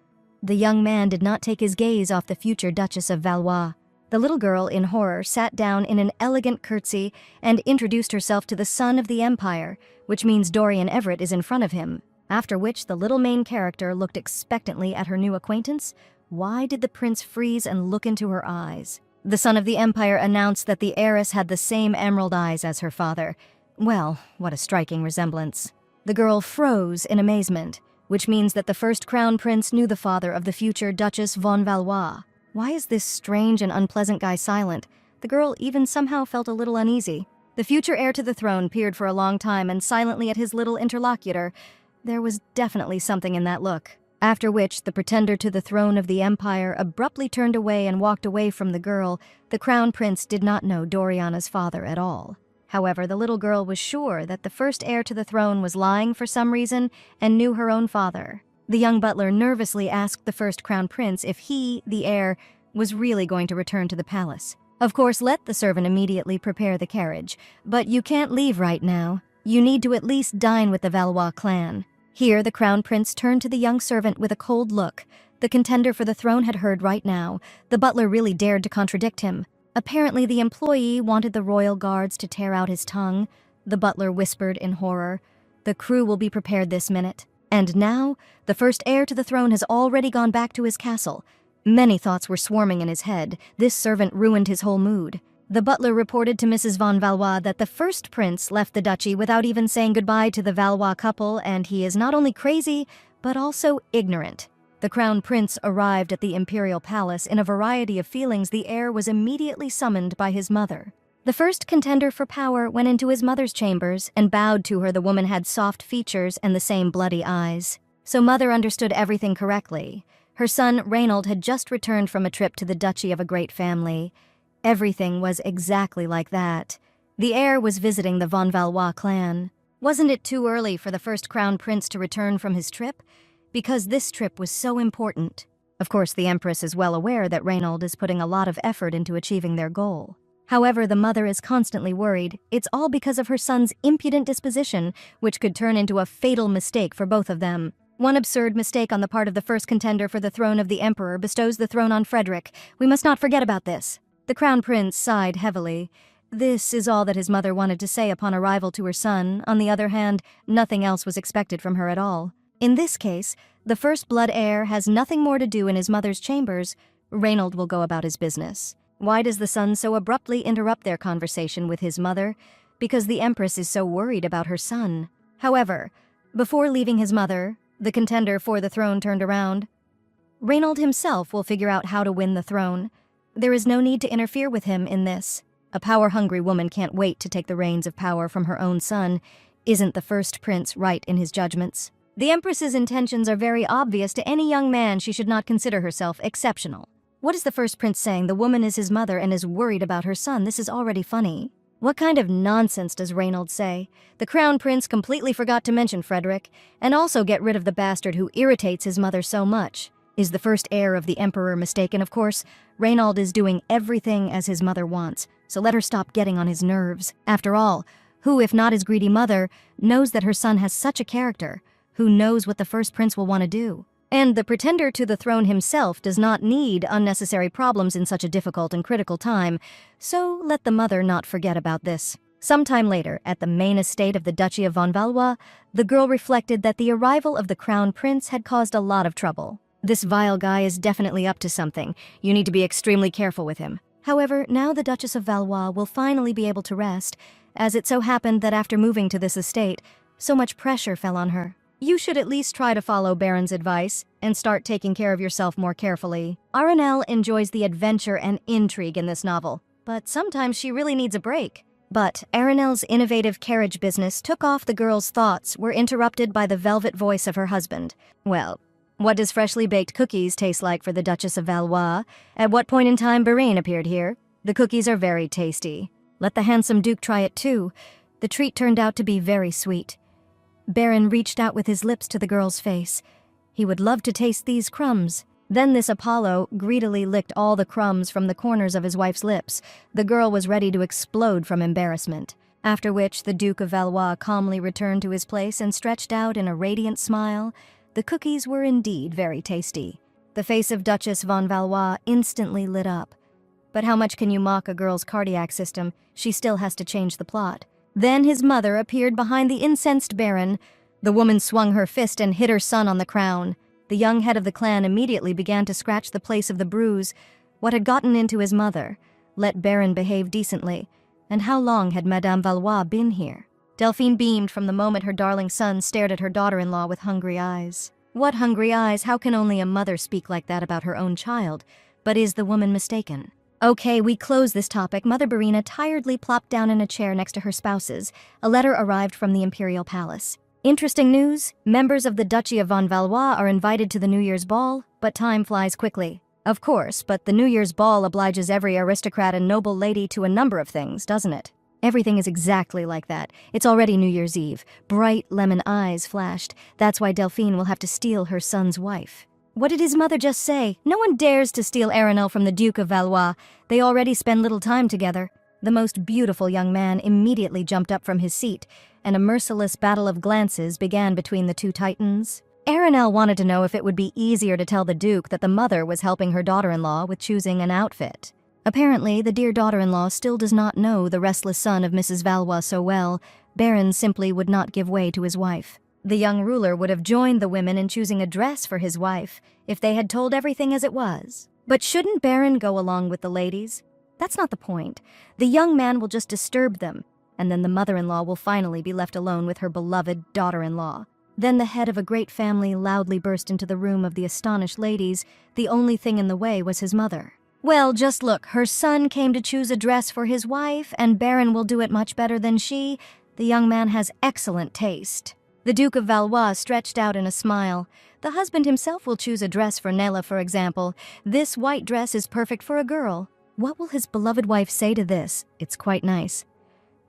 The young man did not take his gaze off the future Duchess of Valois. The little girl, in horror, sat down in an elegant curtsy and introduced herself to the son of the empire, which means Dorian Everett is in front of him. After which, the little main character looked expectantly at her new acquaintance. Why did the prince freeze and look into her eyes? The son of the empire announced that the heiress had the same emerald eyes as her father. Well, what a striking resemblance. The girl froze in amazement, which means that the first crown prince knew the father of the future Duchess von Valois. Why is this strange and unpleasant guy silent? The girl even somehow felt a little uneasy. The future heir to the throne peered for a long time and silently at his little interlocutor. There was definitely something in that look. After which, the pretender to the throne of the empire abruptly turned away and walked away from the girl. The crown prince did not know Doriana's father at all. However, the little girl was sure that the first heir to the throne was lying for some reason and knew her own father. The young butler nervously asked the first crown prince if he, the heir, was really going to return to the palace. Of course, let the servant immediately prepare the carriage, but you can't leave right now. You need to at least dine with the Valois clan. Here, the crown prince turned to the young servant with a cold look. The contender for the throne had heard right now. The butler really dared to contradict him. Apparently, the employee wanted the royal guards to tear out his tongue. The butler whispered in horror. The crew will be prepared this minute. And now, the first heir to the throne has already gone back to his castle. Many thoughts were swarming in his head. This servant ruined his whole mood. The butler reported to Mrs. von Valois that the first prince left the duchy without even saying goodbye to the Valois couple, and he is not only crazy, but also ignorant. The crown prince arrived at the imperial palace in a variety of feelings. The heir was immediately summoned by his mother. The first contender for power went into his mother's chambers and bowed to her. The woman had soft features and the same bloody eyes. So mother understood everything correctly. Her son, Reinald, had just returned from a trip to the duchy of a great family. Everything was exactly like that. The heir was visiting the von Valois clan. Wasn't it too early for the first crown prince to return from his trip? Because this trip was so important. Of course, the empress is well aware that Reinald is putting a lot of effort into achieving their goal. However, the mother is constantly worried. It's all because of her son's impudent disposition, which could turn into a fatal mistake for both of them. One absurd mistake on the part of the first contender for the throne of the emperor bestows the throne on Frederick. We must not forget about this. The crown prince sighed heavily. This is all that his mother wanted to say upon arrival to her son. On the other hand, nothing else was expected from her at all. In this case, the first blood heir has nothing more to do in his mother's chambers. Reinald will go about his business. Why does the son so abruptly interrupt their conversation with his mother? Because the empress is so worried about her son. However, before leaving his mother, The contender for the throne turned around. Reinald himself will figure out how to win the throne. There is no need to interfere with him in this. A power-hungry woman can't wait to take the reins of power from her own son. Isn't the first prince right in his judgments? The Empress's intentions are very obvious to any young man. She should not consider herself exceptional. What is the first prince saying? The woman is his mother and is worried about her son. This is already funny. What kind of nonsense does Reinald say? The crown prince completely forgot to mention Frederick, and also get rid of the bastard who irritates his mother so much. Is the first heir of the emperor mistaken? Of course, Reinald is doing everything as his mother wants, so let her stop getting on his nerves. After all, who, if not his greedy mother, knows that her son has such a character? Who knows what the first prince will want to do? And the pretender to the throne himself does not need unnecessary problems in such a difficult and critical time, so let the mother not forget about this. Sometime later, at the main estate of the Duchy of von Valois, the girl reflected that the arrival of the crown prince had caused a lot of trouble. This vile guy is definitely up to something. You need to be extremely careful with him. However, now the Duchess of Valois will finally be able to rest, as it so happened that after moving to this estate, so much pressure fell on her. You should at least try to follow Baron's advice and start taking care of yourself more carefully. Arenelle enjoys the adventure and intrigue in this novel, but sometimes she really needs a break. But Arenelle's innovative carriage business took off. The girl's thoughts were interrupted by the velvet voice of her husband. Well, what does freshly baked cookies taste like for the Duchess of Valois? At what point in time Barin appeared here? The cookies are very tasty. Let the handsome Duke try it too. The treat turned out to be very sweet. Baron reached out with his lips to the girl's face. He would love to taste these crumbs. Then this Apollo greedily licked all the crumbs from the corners of his wife's lips. The girl was ready to explode from embarrassment. After which the Duke of Valois calmly returned to his place and stretched out in a radiant smile. The cookies were indeed very tasty. The face of Duchess von Valois instantly lit up. But how much can you mock a girl's cardiac system? She still has to change the plot. Then his mother appeared behind the incensed Baron. The woman swung her fist and hit her son on the crown. The young head of the clan immediately began to scratch the place of the bruise. What had gotten into his mother? Let Baron behave decently. And how long had Madame Valois been here? Delphine beamed from the moment her darling son stared at her daughter-in-law with hungry eyes. What hungry eyes? How can only a mother speak like that about her own child? But is the woman mistaken? Okay, we close this topic. Mother Barina tiredly plopped down in a chair next to her spouses. A letter arrived from the Imperial Palace. Interesting news. Members of the Duchy of von Valois are invited to the New Year's ball, but time flies quickly. Of course, but the New Year's ball obliges every aristocrat and noble lady to a number of things, doesn't it? Everything is exactly like that. It's already New Year's Eve. Bright lemon eyes flashed. That's why Delphine will have to steal her son's wife. What did his mother just say? No one dares to steal Arenelle from the Duke of Valois. They already spend little time together. The most beautiful young man immediately jumped up from his seat, and a merciless battle of glances began between the two titans. Arenelle wanted to know if it would be easier to tell the Duke that the mother was helping her daughter-in-law with choosing an outfit. Apparently, the dear daughter-in-law still does not know the restless son of Mrs. Valois so well. Baron simply would not give way to his wife. The young ruler would have joined the women in choosing a dress for his wife if they had told everything as it was. But shouldn't Baron go along with the ladies? That's not the point. The young man will just disturb them, and then the mother-in-law will finally be left alone with her beloved daughter-in-law. Then the head of a great family loudly burst into the room of the astonished ladies. The only thing in the way was his mother. Well, just look, her son came to choose a dress for his wife, and Baron will do it much better than she. The young man has excellent taste. The Duke of Valois stretched out in a smile. The husband himself will choose a dress for Nella, for example. This white dress is perfect for a girl. What will his beloved wife say to this? It's quite nice.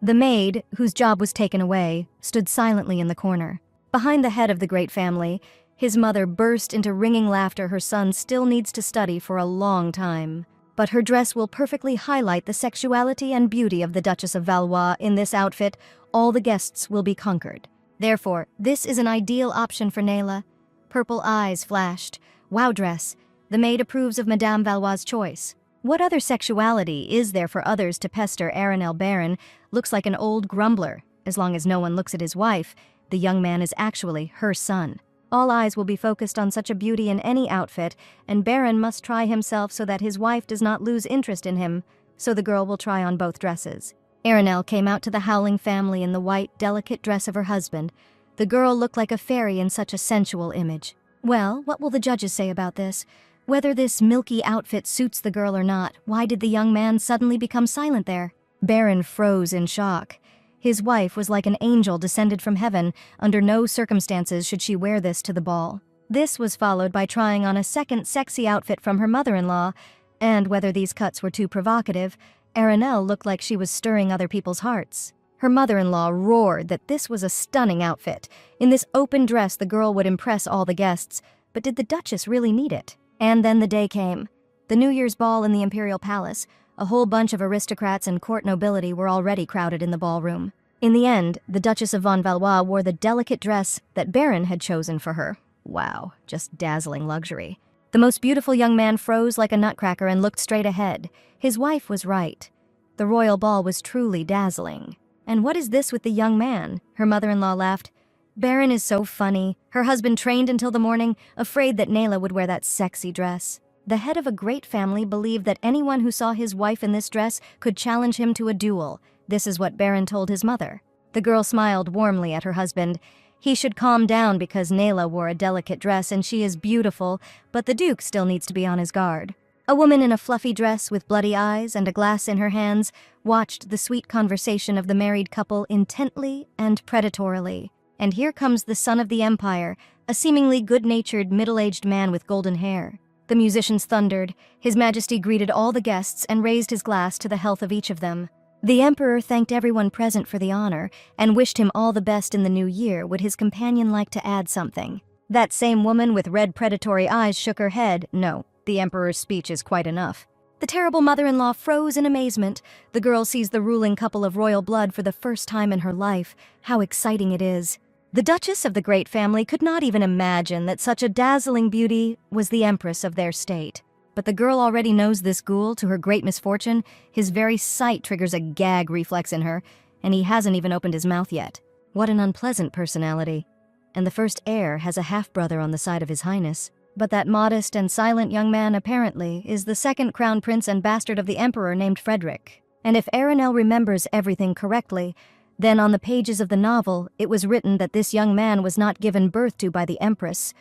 The maid, whose job was taken away, stood silently in the corner. Behind the head of the great family, his mother burst into ringing laughter. Her son still needs to study for a long time. But her dress will perfectly highlight the sexuality and beauty of the Duchess of Valois. In this outfit, all the guests will be conquered. Therefore, this is an ideal option for Nella. Purple eyes flashed. Wow dress. The maid approves of Madame Valois' choice. What other sexuality is there for others to pester Arenelle? Baron looks like an old grumbler. As long as no one looks at his wife, the young man is actually her son. All eyes will be focused on such a beauty in any outfit, and Baron must try himself so that his wife does not lose interest in him, so the girl will try on both dresses. Arenelle came out to the howling family in the white, delicate dress of her husband. The girl looked like a fairy in such a sensual image. Well, what will the judges say about this? Whether this milky outfit suits the girl or not, why did the young man suddenly become silent there? Baron froze in shock. His wife was like an angel descended from heaven. Under no circumstances should she wear this to the ball. This was followed by trying on a second sexy outfit from her mother-in-law, and whether these cuts were too provocative, Arinelle looked like she was stirring other people's hearts. Her mother-in-law roared that this was a stunning outfit. In this open dress, the girl would impress all the guests, but did the Duchess really need it? And then the day came. The New Year's ball in the Imperial Palace. A whole bunch of aristocrats and court nobility were already crowded in the ballroom. In the end, the Duchess of Von Valois wore the delicate dress that Baron had chosen for her. Wow, just dazzling luxury. The most beautiful young man froze like a nutcracker and looked straight ahead. His wife was right. The royal ball was truly dazzling. And what is this with the young man? Her mother-in-law laughed. Baron is so funny. Her husband trained until the morning, afraid that Nayla would wear that sexy dress. The head of a great family believed that anyone who saw his wife in this dress could challenge him to a duel. This is what Baron told his mother. The girl smiled warmly at her husband. He should calm down because Nayla wore a delicate dress and she is beautiful, but the Duke still needs to be on his guard. A woman in a fluffy dress with bloody eyes and a glass in her hands watched the sweet conversation of the married couple intently and predatorily. And here comes the son of the Empire, a seemingly good-natured, middle-aged man with golden hair. The musicians thundered. His Majesty greeted all the guests and raised his glass to the health of each of them. The Emperor thanked everyone present for the honor and wished him all the best in the new year. Would his companion like to add something? That same woman with red predatory eyes shook her head. No, the Emperor's speech is quite enough. The terrible mother-in-law froze in amazement. The girl sees the ruling couple of royal blood for the first time in her life. How exciting it is. The Duchess of the great family could not even imagine that such a dazzling beauty was the Empress of their state. But the girl already knows this ghoul to her great misfortune. His very sight triggers a gag reflex in her, and he hasn't even opened his mouth yet. What an unpleasant personality. And the first heir has a half-brother on the side of His Highness. But that modest and silent young man, apparently, is the second crown prince and bastard of the Emperor named Frederick. And if Arinelle remembers everything correctly, then on the pages of the novel, it was written that this young man was not given birth to by the Empress,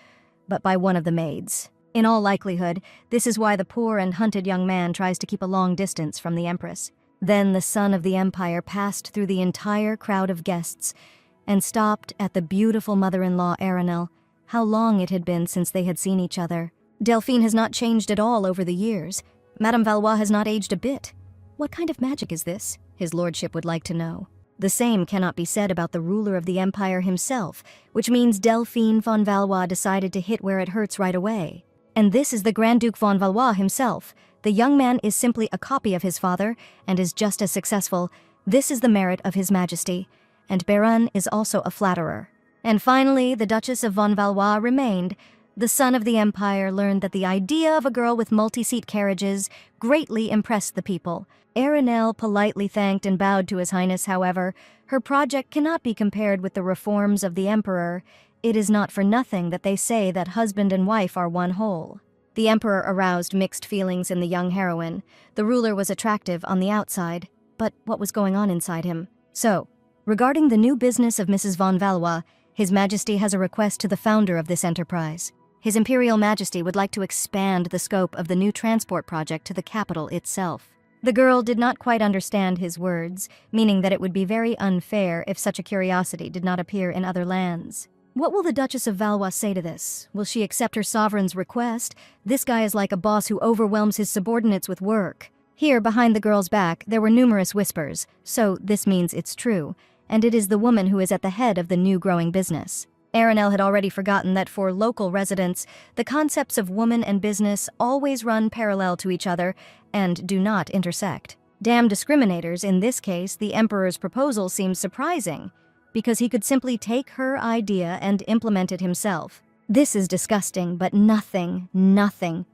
but by one of the maids. In all likelihood, this is why the poor and hunted young man tries to keep a long distance from the Empress. Then the son of the Empire passed through the entire crowd of guests and stopped at the beautiful mother-in-law Arinelle. How long it had been since they had seen each other. Delphine has not changed at all over the years. Madame Valois has not aged a bit. What kind of magic is this? His lordship would like to know. The same cannot be said about the ruler of the empire himself, which means Delphine von Valois decided to hit where it hurts right away. And this is the Grand Duke von Valois himself. The young man is simply a copy of his father and is just as successful. This is the merit of His Majesty. And Baron is also a flatterer. And finally, the Duchess of Von Valois remained. The son of the Empire learned that the idea of a girl with multi-seat carriages greatly impressed the people. Arinelle politely thanked and bowed to His Highness, however. Her project cannot be compared with the reforms of the Emperor. It is not for nothing that they say that husband and wife are one whole. The Emperor aroused mixed feelings in the young heroine. The ruler was attractive on the outside, but what was going on inside him? So, regarding the new business of Mrs. Von Valois, His Majesty has a request to the founder of this enterprise. His Imperial Majesty would like to expand the scope of the new transport project to the capital itself. The girl did not quite understand his words, meaning that it would be very unfair if such a curiosity did not appear in other lands. What will the Duchess of Valois say to this? Will she accept her sovereign's request? This guy is like a boss who overwhelms his subordinates with work. Here, behind the girl's back, there were numerous whispers, so this means it's true, and it is the woman who is at the head of the new growing business. Arinelle had already forgotten that for local residents, the concepts of woman and business always run parallel to each other and do not intersect. Damn discriminators, in this case, the Emperor's proposal seems surprising, because he could simply take her idea and implement it himself. This is disgusting, but nothing.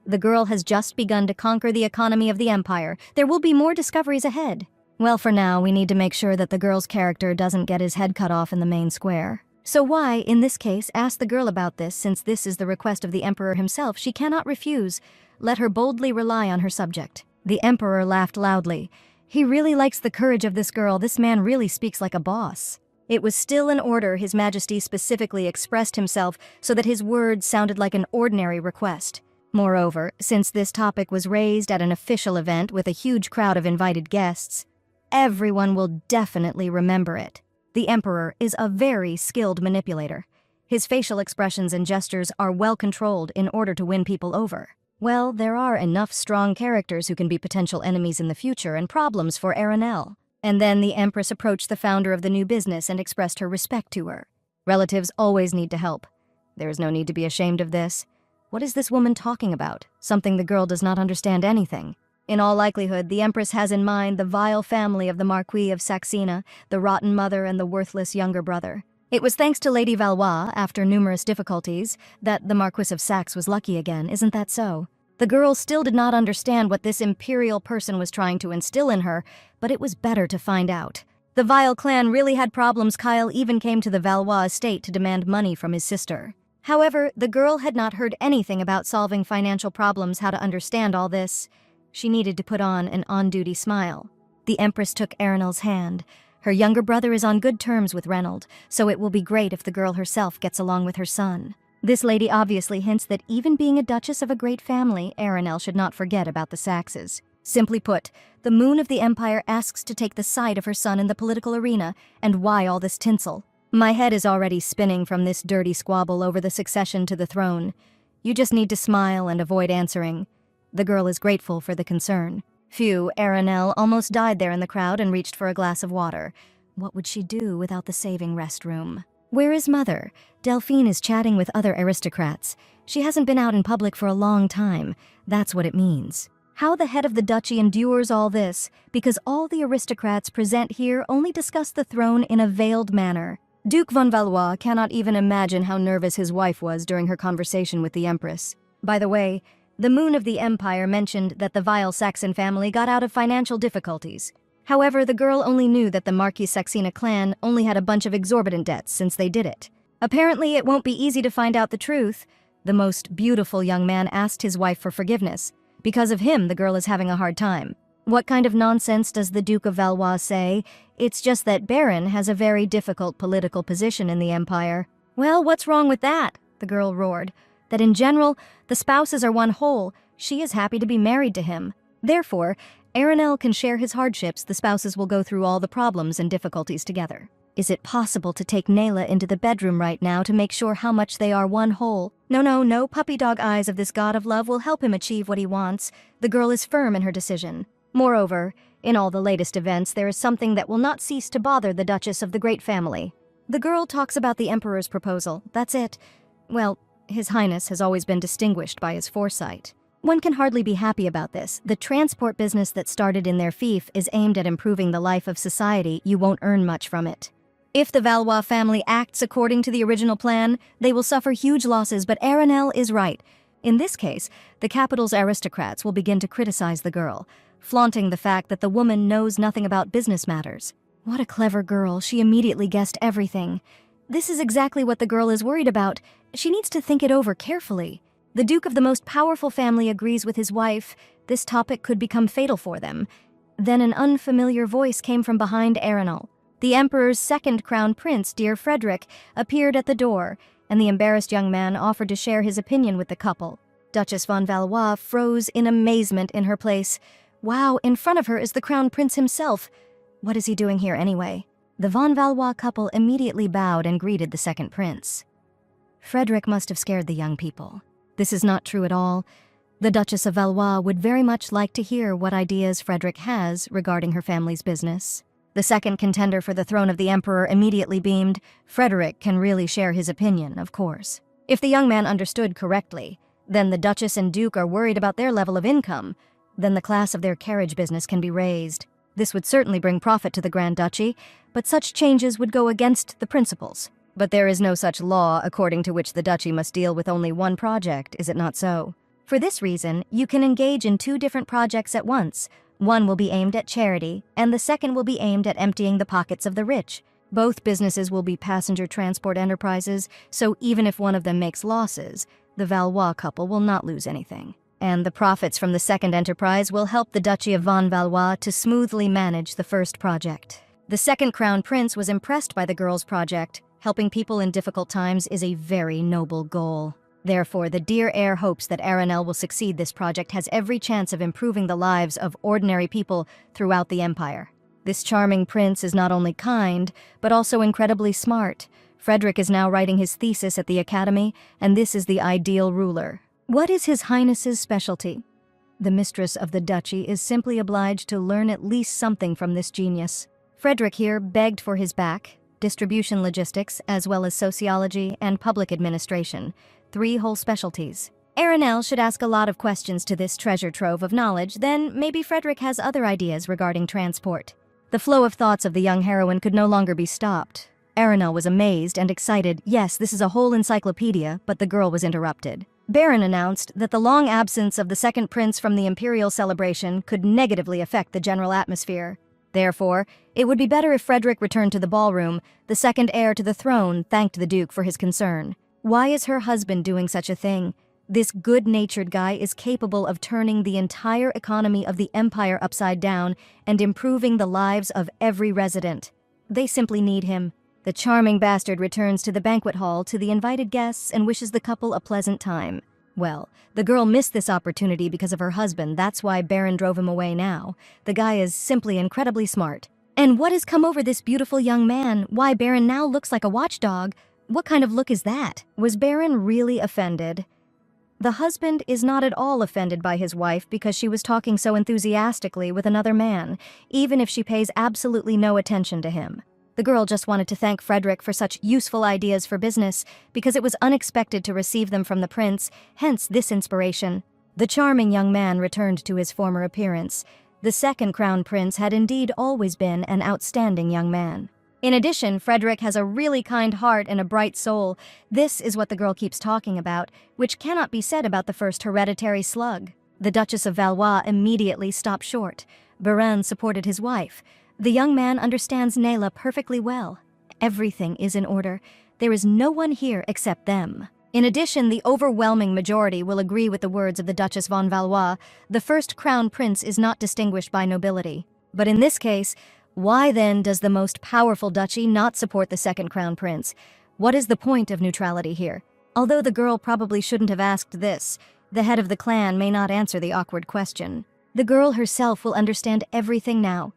The girl has just begun to conquer the economy of the Empire. There will be more discoveries ahead. Well, for now, we need to make sure that the girl's character doesn't get his head cut off in the main square. So why, in this case, ask the girl about this, since this is the request of the Emperor himself? She cannot refuse. Let her boldly rely on her subject. The Emperor laughed loudly. He really likes the courage of this girl. This man really speaks like a boss. It was still an order. His Majesty specifically expressed himself so that his words sounded like an ordinary request. Moreover, since this topic was raised at an official event with a huge crowd of invited guests, everyone will definitely remember it. The Emperor is a very skilled manipulator. His facial expressions and gestures are well controlled in order to win people over. Well, there are enough strong characters who can be potential enemies in the future and problems for Aranel. And then the Empress approached the founder of the new business and expressed her respect to her. Relatives always need to help. There is no need to be ashamed of this. What is this woman talking about? Something the girl does not understand anything. In all likelihood, the Empress has in mind the vile family of the Marquis of Saxena, the rotten mother and the worthless younger brother. It was thanks to Lady Valois, after numerous difficulties, that the Marquis of Saxe was lucky again, isn't that so? The girl still did not understand what this imperial person was trying to instill in her, but it was better to find out. The vile clan really had problems. Kyle even came to the Valois estate to demand money from his sister. However, the girl had not heard anything about solving financial problems, how to understand all this. She needed to put on an on-duty smile. The Empress took Aranel's hand. Her younger brother is on good terms with Reynold, so it will be great if the girl herself gets along with her son. This lady obviously hints that even being a duchess of a great family, Aranel should not forget about the Saxes. Simply put, the Moon of the Empire asks to take the side of her son in the political arena, and why all this tinsel? My head is already spinning from this dirty squabble over the succession to the throne. You just need to smile and avoid answering. The girl is grateful for the concern. Phew, Aranel almost died there in the crowd and reached for a glass of water. What would she do without the saving restroom? Where is Mother? Delphine is chatting with other aristocrats. She hasn't been out in public for a long time. That's what it means. How the head of the duchy endures all this, because all the aristocrats present here only discuss the throne in a veiled manner. Duke von Valois cannot even imagine how nervous his wife was during her conversation with the Empress. By the way, the Moon of the Empire mentioned that the vile Saxon family got out of financial difficulties. However, the girl only knew that the Marquis Saxena clan only had a bunch of exorbitant debts since they did it. Apparently, it won't be easy to find out the truth. The most beautiful young man asked his wife for forgiveness. Because of him, the girl is having a hard time. What kind of nonsense does the Duke of Valois say? It's just that Baron has a very difficult political position in the Empire. Well, what's wrong with that? The girl roared. That in general, the spouses are one whole. She is happy to be married to him. Therefore, Aranel can share his hardships. The spouses will go through all the problems and difficulties together. Is it possible to take Nayla into the bedroom right now to make sure how much they are one whole? No puppy dog eyes of this god of love will help him achieve what he wants. The girl is firm in her decision. Moreover, in all the latest events, there is something that will not cease to bother the Duchess of the great family. The girl talks about the Emperor's proposal. That's it. Well, His Highness has always been distinguished by his foresight. One can hardly be happy about this. The transport business that started in their fief is aimed at improving the life of society. You won't earn much from it. If the Valois family acts according to the original plan, they will suffer huge losses, but Aranel is right. In this case, the capital's aristocrats will begin to criticize the girl, flaunting the fact that the woman knows nothing about business matters. What a clever girl. She immediately guessed everything. This is exactly what the girl is worried about. She needs to think it over carefully. The Duke of the most powerful family agrees with his wife. This topic could become fatal for them. Then an unfamiliar voice came from behind Aranel. The Emperor's second crown prince, dear Frederick, appeared at the door, and the embarrassed young man offered to share his opinion with the couple. Duchess von Valois froze in amazement in her place. Wow, in front of her is the crown prince himself. What is he doing here anyway? The von Valois couple immediately bowed and greeted the second prince. Frederick must have scared the young people. This is not true at all. The Duchess of Valois would very much like to hear what ideas Frederick has regarding her family's business. The second contender for the throne of the Emperor immediately beamed. Frederick can really share his opinion, of course. If the young man understood correctly, then the Duchess and Duke are worried about their level of income. Then the class of their carriage business can be raised. This would certainly bring profit to the Grand Duchy, but such changes would go against the principles. But there is no such law according to which the duchy must deal with only one project, is it not so? For this reason, you can engage in 2 different projects at once. One will be aimed at charity, and the second will be aimed at emptying the pockets of the rich. Both businesses will be passenger transport enterprises, so even if one of them makes losses, the Valois couple will not lose anything. And the profits from the second enterprise will help the Duchy of von Valois to smoothly manage the first project. The second crown prince was impressed by the girl's project. Helping people in difficult times is a very noble goal. Therefore, the dear heir hopes that Aranel will succeed. This project has every chance of improving the lives of ordinary people throughout the empire. This charming prince is not only kind, but also incredibly smart. Frederick is now writing his thesis at the academy, and this is the ideal ruler. What is His Highness's specialty? The mistress of the duchy is simply obliged to learn at least something from this genius. Frederick here begged for his back, distribution logistics, as well as sociology and public administration, 3 whole specialties. Aranel should ask a lot of questions to this treasure trove of knowledge, then maybe Frederick has other ideas regarding transport. The flow of thoughts of the young heroine could no longer be stopped. Aranel was amazed and excited. Yes, this is a whole encyclopedia, but the girl was interrupted. Baron announced that the long absence of the second prince from the imperial celebration could negatively affect the general atmosphere. Therefore, it would be better if Frederick returned to the ballroom. The second heir to the throne thanked the Duke for his concern. Why is her husband doing such a thing? This good-natured guy is capable of turning the entire economy of the empire upside down and improving the lives of every resident. They simply need him. The charming bastard returns to the banquet hall to the invited guests and wishes the couple a pleasant time. Well, the girl missed this opportunity because of her husband. That's why Baron drove him away now. The guy is simply incredibly smart. And what has come over this beautiful young man? Why Baron now looks like a watchdog? What kind of look is that? Was Baron really offended? The husband is not at all offended by his wife because she was talking so enthusiastically with another man, even if she pays absolutely no attention to him. The girl just wanted to thank Frederick for such useful ideas for business because it was unexpected to receive them from the prince, hence this inspiration. The charming young man returned to his former appearance. The second crown prince had indeed always been an outstanding young man. In addition, Frederick has a really kind heart and a bright soul. This is what the girl keeps talking about, which cannot be said about the first hereditary slug. The Duchess of Valois immediately stopped short. Baron supported his wife. The young man understands Nayla perfectly well. Everything is in order. There is no one here except them. In addition, the overwhelming majority will agree with the words of the Duchess von Valois. The first crown prince is not distinguished by nobility. But in this case, why then does the most powerful duchy not support the second crown prince? What is the point of neutrality here? Although the girl probably shouldn't have asked this, the head of the clan may not answer the awkward question. The girl herself will understand everything now.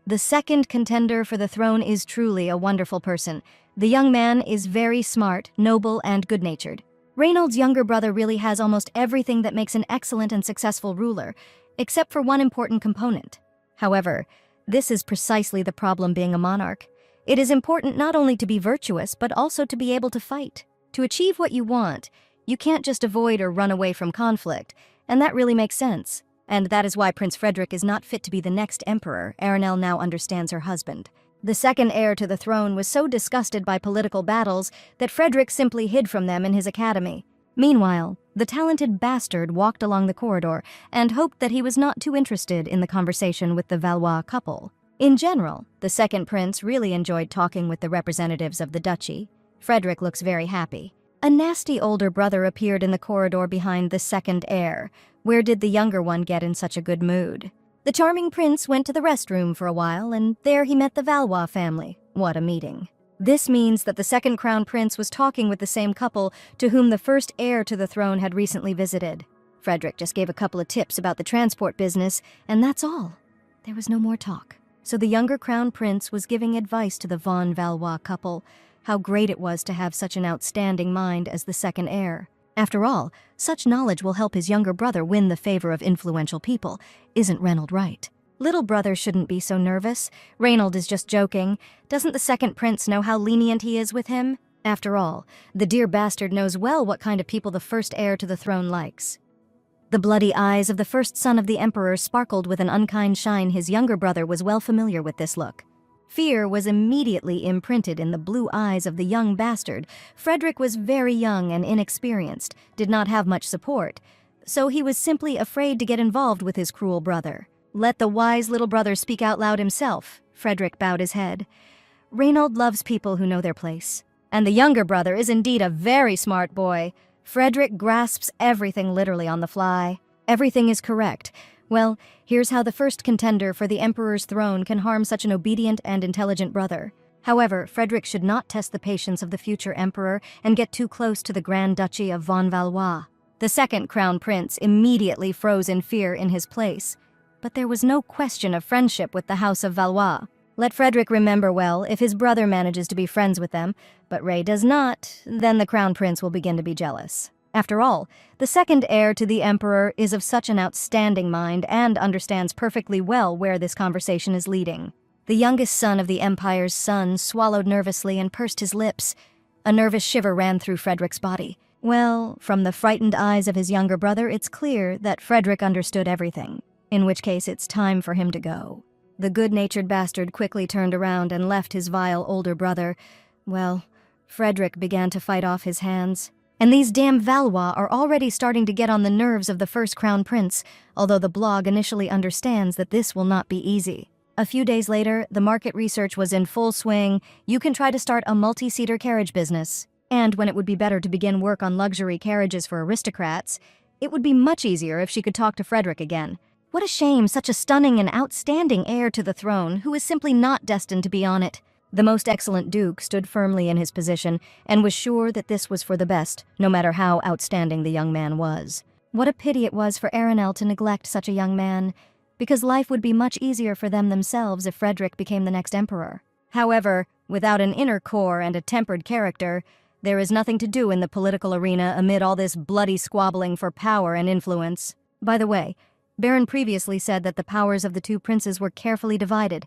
The second contender for the throne is truly a wonderful person. The young man is very smart, noble, and good-natured. Reynold's younger brother really has almost everything that makes an excellent and successful ruler, except for one important component. However, this is precisely the problem being a monarch. It is important not only to be virtuous, but also to be able to fight. To achieve what you want, you can't just avoid or run away from conflict, and that really makes sense. And that is why Prince Frederick is not fit to be the next emperor. Aranel now understands her husband. The second heir to the throne was so disgusted by political battles that Frederick simply hid from them in his academy. Meanwhile, the talented bastard walked along the corridor and hoped that he was not too interested in the conversation with the Valois couple. In general, the second prince really enjoyed talking with the representatives of the duchy. Frederick looks very happy. A nasty older brother appeared in the corridor behind the second heir. Where did the younger one get in such a good mood? The charming prince went to the restroom for a while, and there he met the Valois family. What a meeting. This means that the second crown prince was talking with the same couple to whom the first heir to the throne had recently visited. Frederick just gave a couple of tips about the transport business, and that's all. There was no more talk. So the younger crown prince was giving advice to the von Valois couple, how great it was to have such an outstanding mind as the second heir. After all, such knowledge will help his younger brother win the favor of influential people. Isn't Reynold right? Little brother shouldn't be so nervous. Reynold is just joking. Doesn't the second prince know how lenient he is with him? After all, the dear bastard knows well what kind of people the first heir to the throne likes. The bloody eyes of the first son of the emperor sparkled with an unkind shine. His younger brother was well familiar with this look. Fear was immediately imprinted in the blue eyes of the young bastard. Frederick was very young and inexperienced, did not have much support, so he was simply afraid to get involved with his cruel brother. Let the wise little brother speak out loud himself. Frederick bowed his head. Reynold loves people who know their place. And the younger brother is indeed a very smart boy. Frederick grasps everything literally on the fly. Everything is correct. Well, here's how the first contender for the Emperor's throne can harm such an obedient and intelligent brother. However, Frederick should not test the patience of the future emperor and get too close to the Grand Duchy of von Valois. The second crown prince immediately froze in fear in his place. But there was no question of friendship with the House of Valois. Let Frederick remember well if his brother manages to be friends with them, but Ray does not, then the crown prince will begin to be jealous. After all, the second heir to the emperor is of such an outstanding mind and understands perfectly well where this conversation is leading. The youngest son of the empire's son swallowed nervously and pursed his lips. A nervous shiver ran through Frederick's body. Well, from the frightened eyes of his younger brother, it's clear that Frederick understood everything, in which case it's time for him to go. The good-natured bastard quickly turned around and left his vile older brother. Well, Frederick began to fight off his hands. And these damn Valois are already starting to get on the nerves of the first crown prince, although the blog initially understands that this will not be easy. A few days later, the market research was in full swing. You can try to start a multi-seater carriage business. And when it would be better to begin work on luxury carriages for aristocrats, it would be much easier if she could talk to Frederick again. What a shame such a stunning and outstanding heir to the throne who is simply not destined to be on it. The most excellent duke stood firmly in his position and was sure that this was for the best, no matter how outstanding the young man was. What a pity it was for Arenelle to neglect such a young man, because life would be much easier for them themselves if Frederick became the next emperor. However, without an inner core and a tempered character, there is nothing to do in the political arena amid all this bloody squabbling for power and influence. By the way, Baron previously said that the powers of the two princes were carefully divided,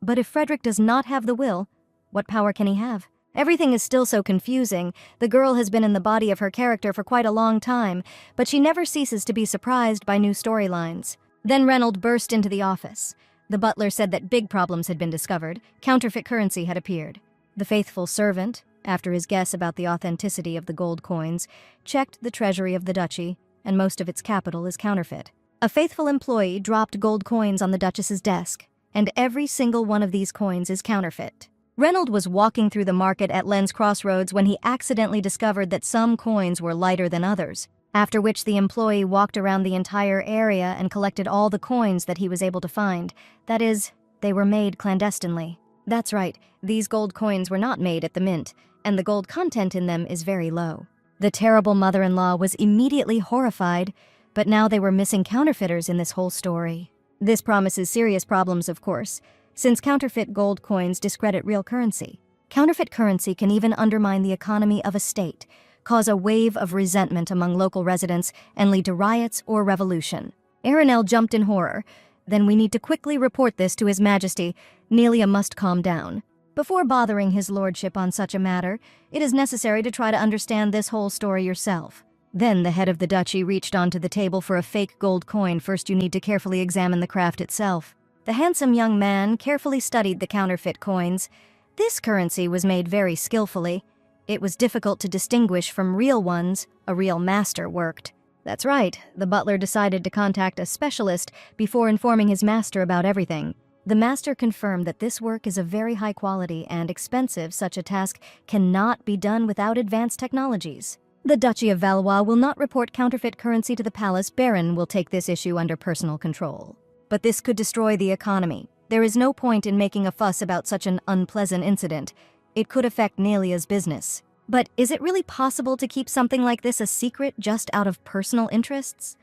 but if Frederick does not have the will, what power can he have? Everything is still so confusing. The girl has been in the body of her character for quite a long time, but she never ceases to be surprised by new storylines. Then Reynolds burst into the office. The butler said that big problems had been discovered. Counterfeit currency had appeared. The faithful servant, after his guess about the authenticity of the gold coins, checked the treasury of the duchy, and most of its capital is counterfeit. A faithful employee dropped gold coins on the Duchess's desk, and every single one of these coins is counterfeit. Reynolds was walking through the market at Lens Crossroads when he accidentally discovered that some coins were lighter than others, after which the employee walked around the entire area and collected all the coins that he was able to find. That is, they were made clandestinely. That's right, these gold coins were not made at the mint, and the gold content in them is very low. The terrible mother-in-law was immediately horrified, but now they were missing counterfeiters in this whole story. This promises serious problems, of course, since counterfeit gold coins discredit real currency. Counterfeit currency can even undermine the economy of a state, cause a wave of resentment among local residents, and lead to riots or revolution. Arenelle jumped in horror. Then we need to quickly report this to His Majesty. Nelia must calm down. Before bothering his lordship on such a matter, it is necessary to try to understand this whole story yourself. Then the head of the duchy reached onto the table for a fake gold coin. First you need to carefully examine the craft itself. The handsome young man carefully studied the counterfeit coins. This currency was made very skillfully. It was difficult to distinguish from real ones. A real master worked. That's right, the butler decided to contact a specialist before informing his master about everything. The master confirmed that this work is of very high quality and expensive. Such a task cannot be done without advanced technologies. The Duchy of Valois will not report counterfeit currency to the palace. Baron will take this issue under personal control. But this could destroy the economy. There is no point in making a fuss about such an unpleasant incident. It could affect Nelia's business. But is it really possible to keep something like this a secret just out of personal interests?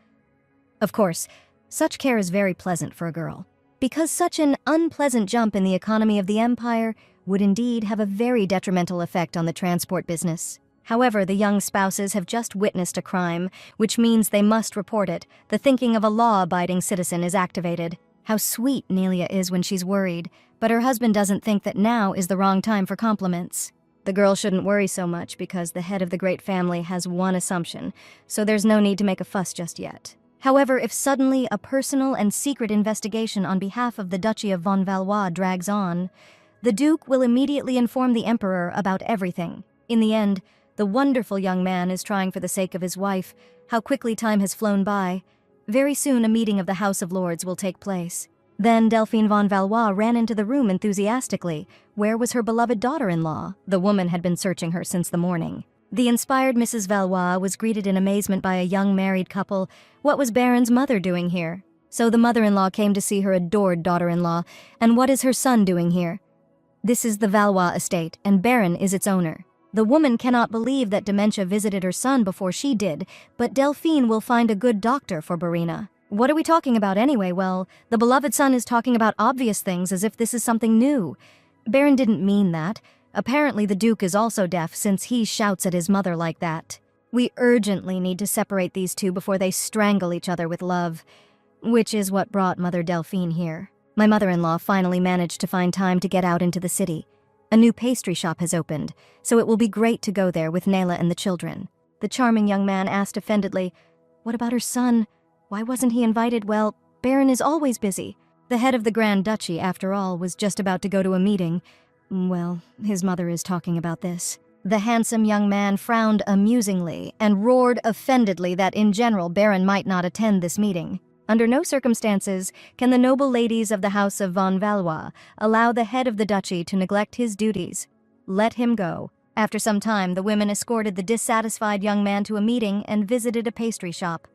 Of course, such care is very pleasant for a girl, because such an unpleasant jump in the economy of the empire would indeed have a very detrimental effect on the transport business. However, the young spouses have just witnessed a crime, which means they must report it. The thinking of a law-abiding citizen is activated. How sweet Nelia is when she's worried, but her husband doesn't think that now is the wrong time for compliments. The girl shouldn't worry so much because the head of the great family has one assumption, so there's no need to make a fuss just yet. However, if suddenly a personal and secret investigation on behalf of the Duchy of von Valois drags on, the Duke will immediately inform the Emperor about everything. In the end, the wonderful young man is trying for the sake of his wife. How quickly time has flown by. Very soon a meeting of the House of Lords will take place. Then Delphine von Valois ran into the room enthusiastically. Where was her beloved daughter-in-law? The woman had been searching her since the morning. The inspired Mrs. Valois was greeted in amazement by a young married couple. What was Baron's mother doing here? So the mother-in-law came to see her adored daughter-in-law, and what is her son doing here? This is the Valois estate, and Baron is its owner. The woman cannot believe that dementia visited her son before she did, but Delphine will find a good doctor for Barina. What are we talking about anyway? Well, the beloved son is talking about obvious things as if this is something new. Baron didn't mean that. Apparently the Duke is also deaf since he shouts at his mother like that. We urgently need to separate these two before they strangle each other with love. Which is what brought Mother Delphine here. My mother-in-law finally managed to find time to get out into the city. A new pastry shop has opened, so it will be great to go there with Nayla and the children. The charming young man asked offendedly, "What about her son? Why wasn't he invited?" Well, Baron is always busy. The head of the Grand Duchy, after all, was just about to go to a meeting. Well, his mother is talking about this. The handsome young man frowned amusingly and roared offendedly that in general Baron might not attend this meeting. Under no circumstances can the noble ladies of the House of von Valois allow the head of the duchy to neglect his duties. Let him go. After some time, the women escorted the dissatisfied young man to a meeting and visited a pastry shop.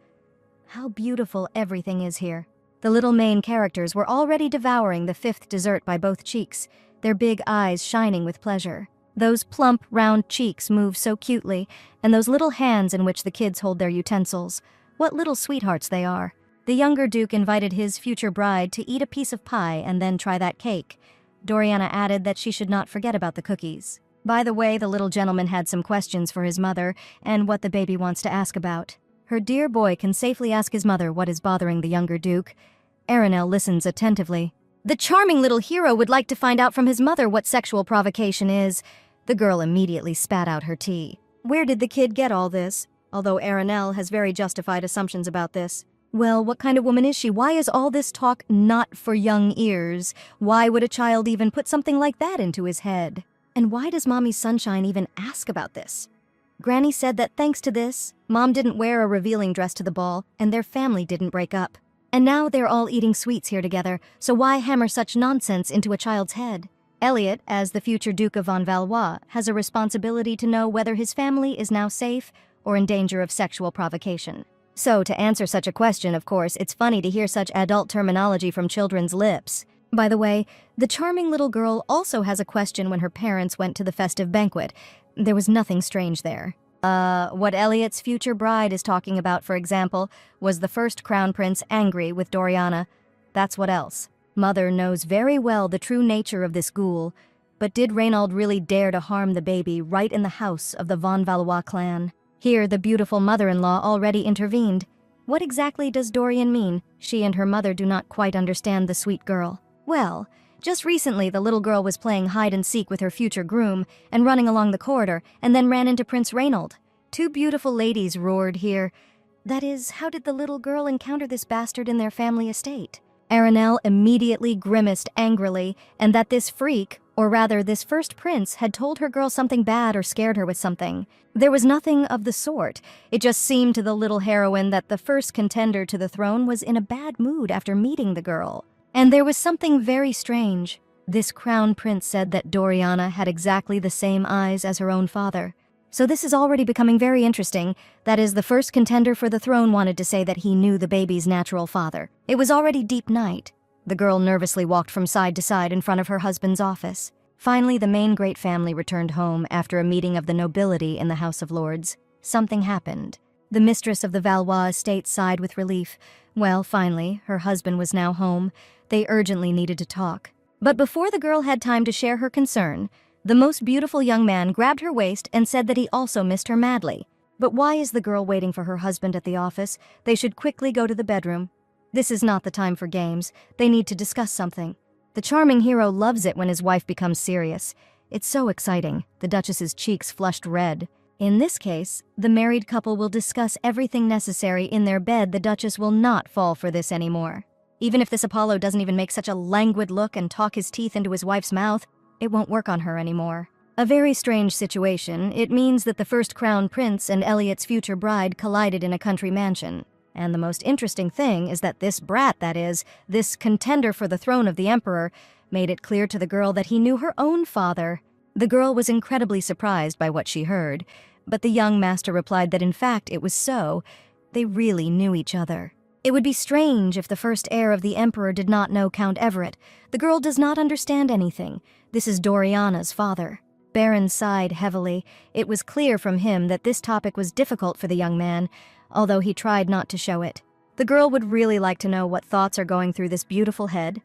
How beautiful everything is here. The little main characters were already devouring the fifth dessert by both cheeks, their big eyes shining with pleasure. Those plump, round cheeks move so cutely, and those little hands in which the kids hold their utensils. What little sweethearts they are. The younger Duke invited his future bride to eat a piece of pie and then try that cake. Doriana added that she should not forget about the cookies. By the way, the little gentleman had some questions for his mother and what the baby wants to ask about. Her dear boy can safely ask his mother what is bothering the younger Duke. Aranel listens attentively. The charming little hero would like to find out from his mother what sexual provocation is. The girl immediately spat out her tea. Where did the kid get all this? Although Aranel has very justified assumptions about this. Well, what kind of woman is she? Why is all this talk not for young ears? Why would a child even put something like that into his head? And why does Mommy Sunshine even ask about this? Granny said that thanks to this, Mom didn't wear a revealing dress to the ball, and their family didn't break up. And now they're all eating sweets here together, so why hammer such nonsense into a child's head? Elliot, as the future Duke of von Valois, has a responsibility to know whether his family is now safe or in danger of sexual provocation. So, to answer such a question, of course, it's funny to hear such adult terminology from children's lips. By the way, the charming little girl also has a question when her parents went to the festive banquet. There was nothing strange there. What Elliot's future bride is talking about, for example, was the first crown prince angry with Doriana. That's what else. Mother knows very well the true nature of this ghoul, but did Reynald really dare to harm the baby right in the house of the von Valois clan? Here, the beautiful mother-in-law already intervened. What exactly does Dorian mean? She and her mother do not quite understand the sweet girl. Well, just recently the little girl was playing hide-and-seek with her future groom and running along the corridor and then ran into Prince Reynald. Two beautiful ladies roared here. That is, how did the little girl encounter this bastard in their family estate? Aranel immediately grimaced angrily, and that this freak, or rather this first prince, had told her girl something bad or scared her with something. There was nothing of the sort. It just seemed to the little heroine that the first contender to the throne was in a bad mood after meeting the girl. And there was something very strange. This crown prince said that Doriana had exactly the same eyes as her own father. So this is already becoming very interesting. That is, the first contender for the throne wanted to say that he knew the baby's natural father. It was already deep night. The girl nervously walked from side to side in front of her husband's office. Finally, the main great family returned home after a meeting of the nobility in the House of Lords. Something happened. The mistress of the Valois estate sighed with relief. Well, finally, her husband was now home. They urgently needed to talk. But before the girl had time to share her concern, the most beautiful young man grabbed her waist and said that he also missed her madly. But why is the girl waiting for her husband at the office? They should quickly go to the bedroom. This is not the time for games. They need to discuss something. The charming hero loves it when his wife becomes serious. It's so exciting. The Duchess's cheeks flushed red. In this case, the married couple will discuss everything necessary in their bed. The Duchess will not fall for this anymore. Even if this Apollo doesn't even make such a languid look and talk his teeth into his wife's mouth, it won't work on her anymore. A very strange situation. It means that the first crown prince and Elliot's future bride collided in a country mansion. And the most interesting thing is that this brat, that is, this contender for the throne of the emperor, made it clear to the girl that he knew her own father. The girl was incredibly surprised by what she heard, but the young master replied that in fact it was so. They really knew each other. It would be strange if the first heir of the Emperor did not know Count Everett. The girl does not understand anything. This is Doriana's father. Baron sighed heavily. It was clear from him that this topic was difficult for the young man, although he tried not to show it. The girl would really like to know what thoughts are going through this beautiful head,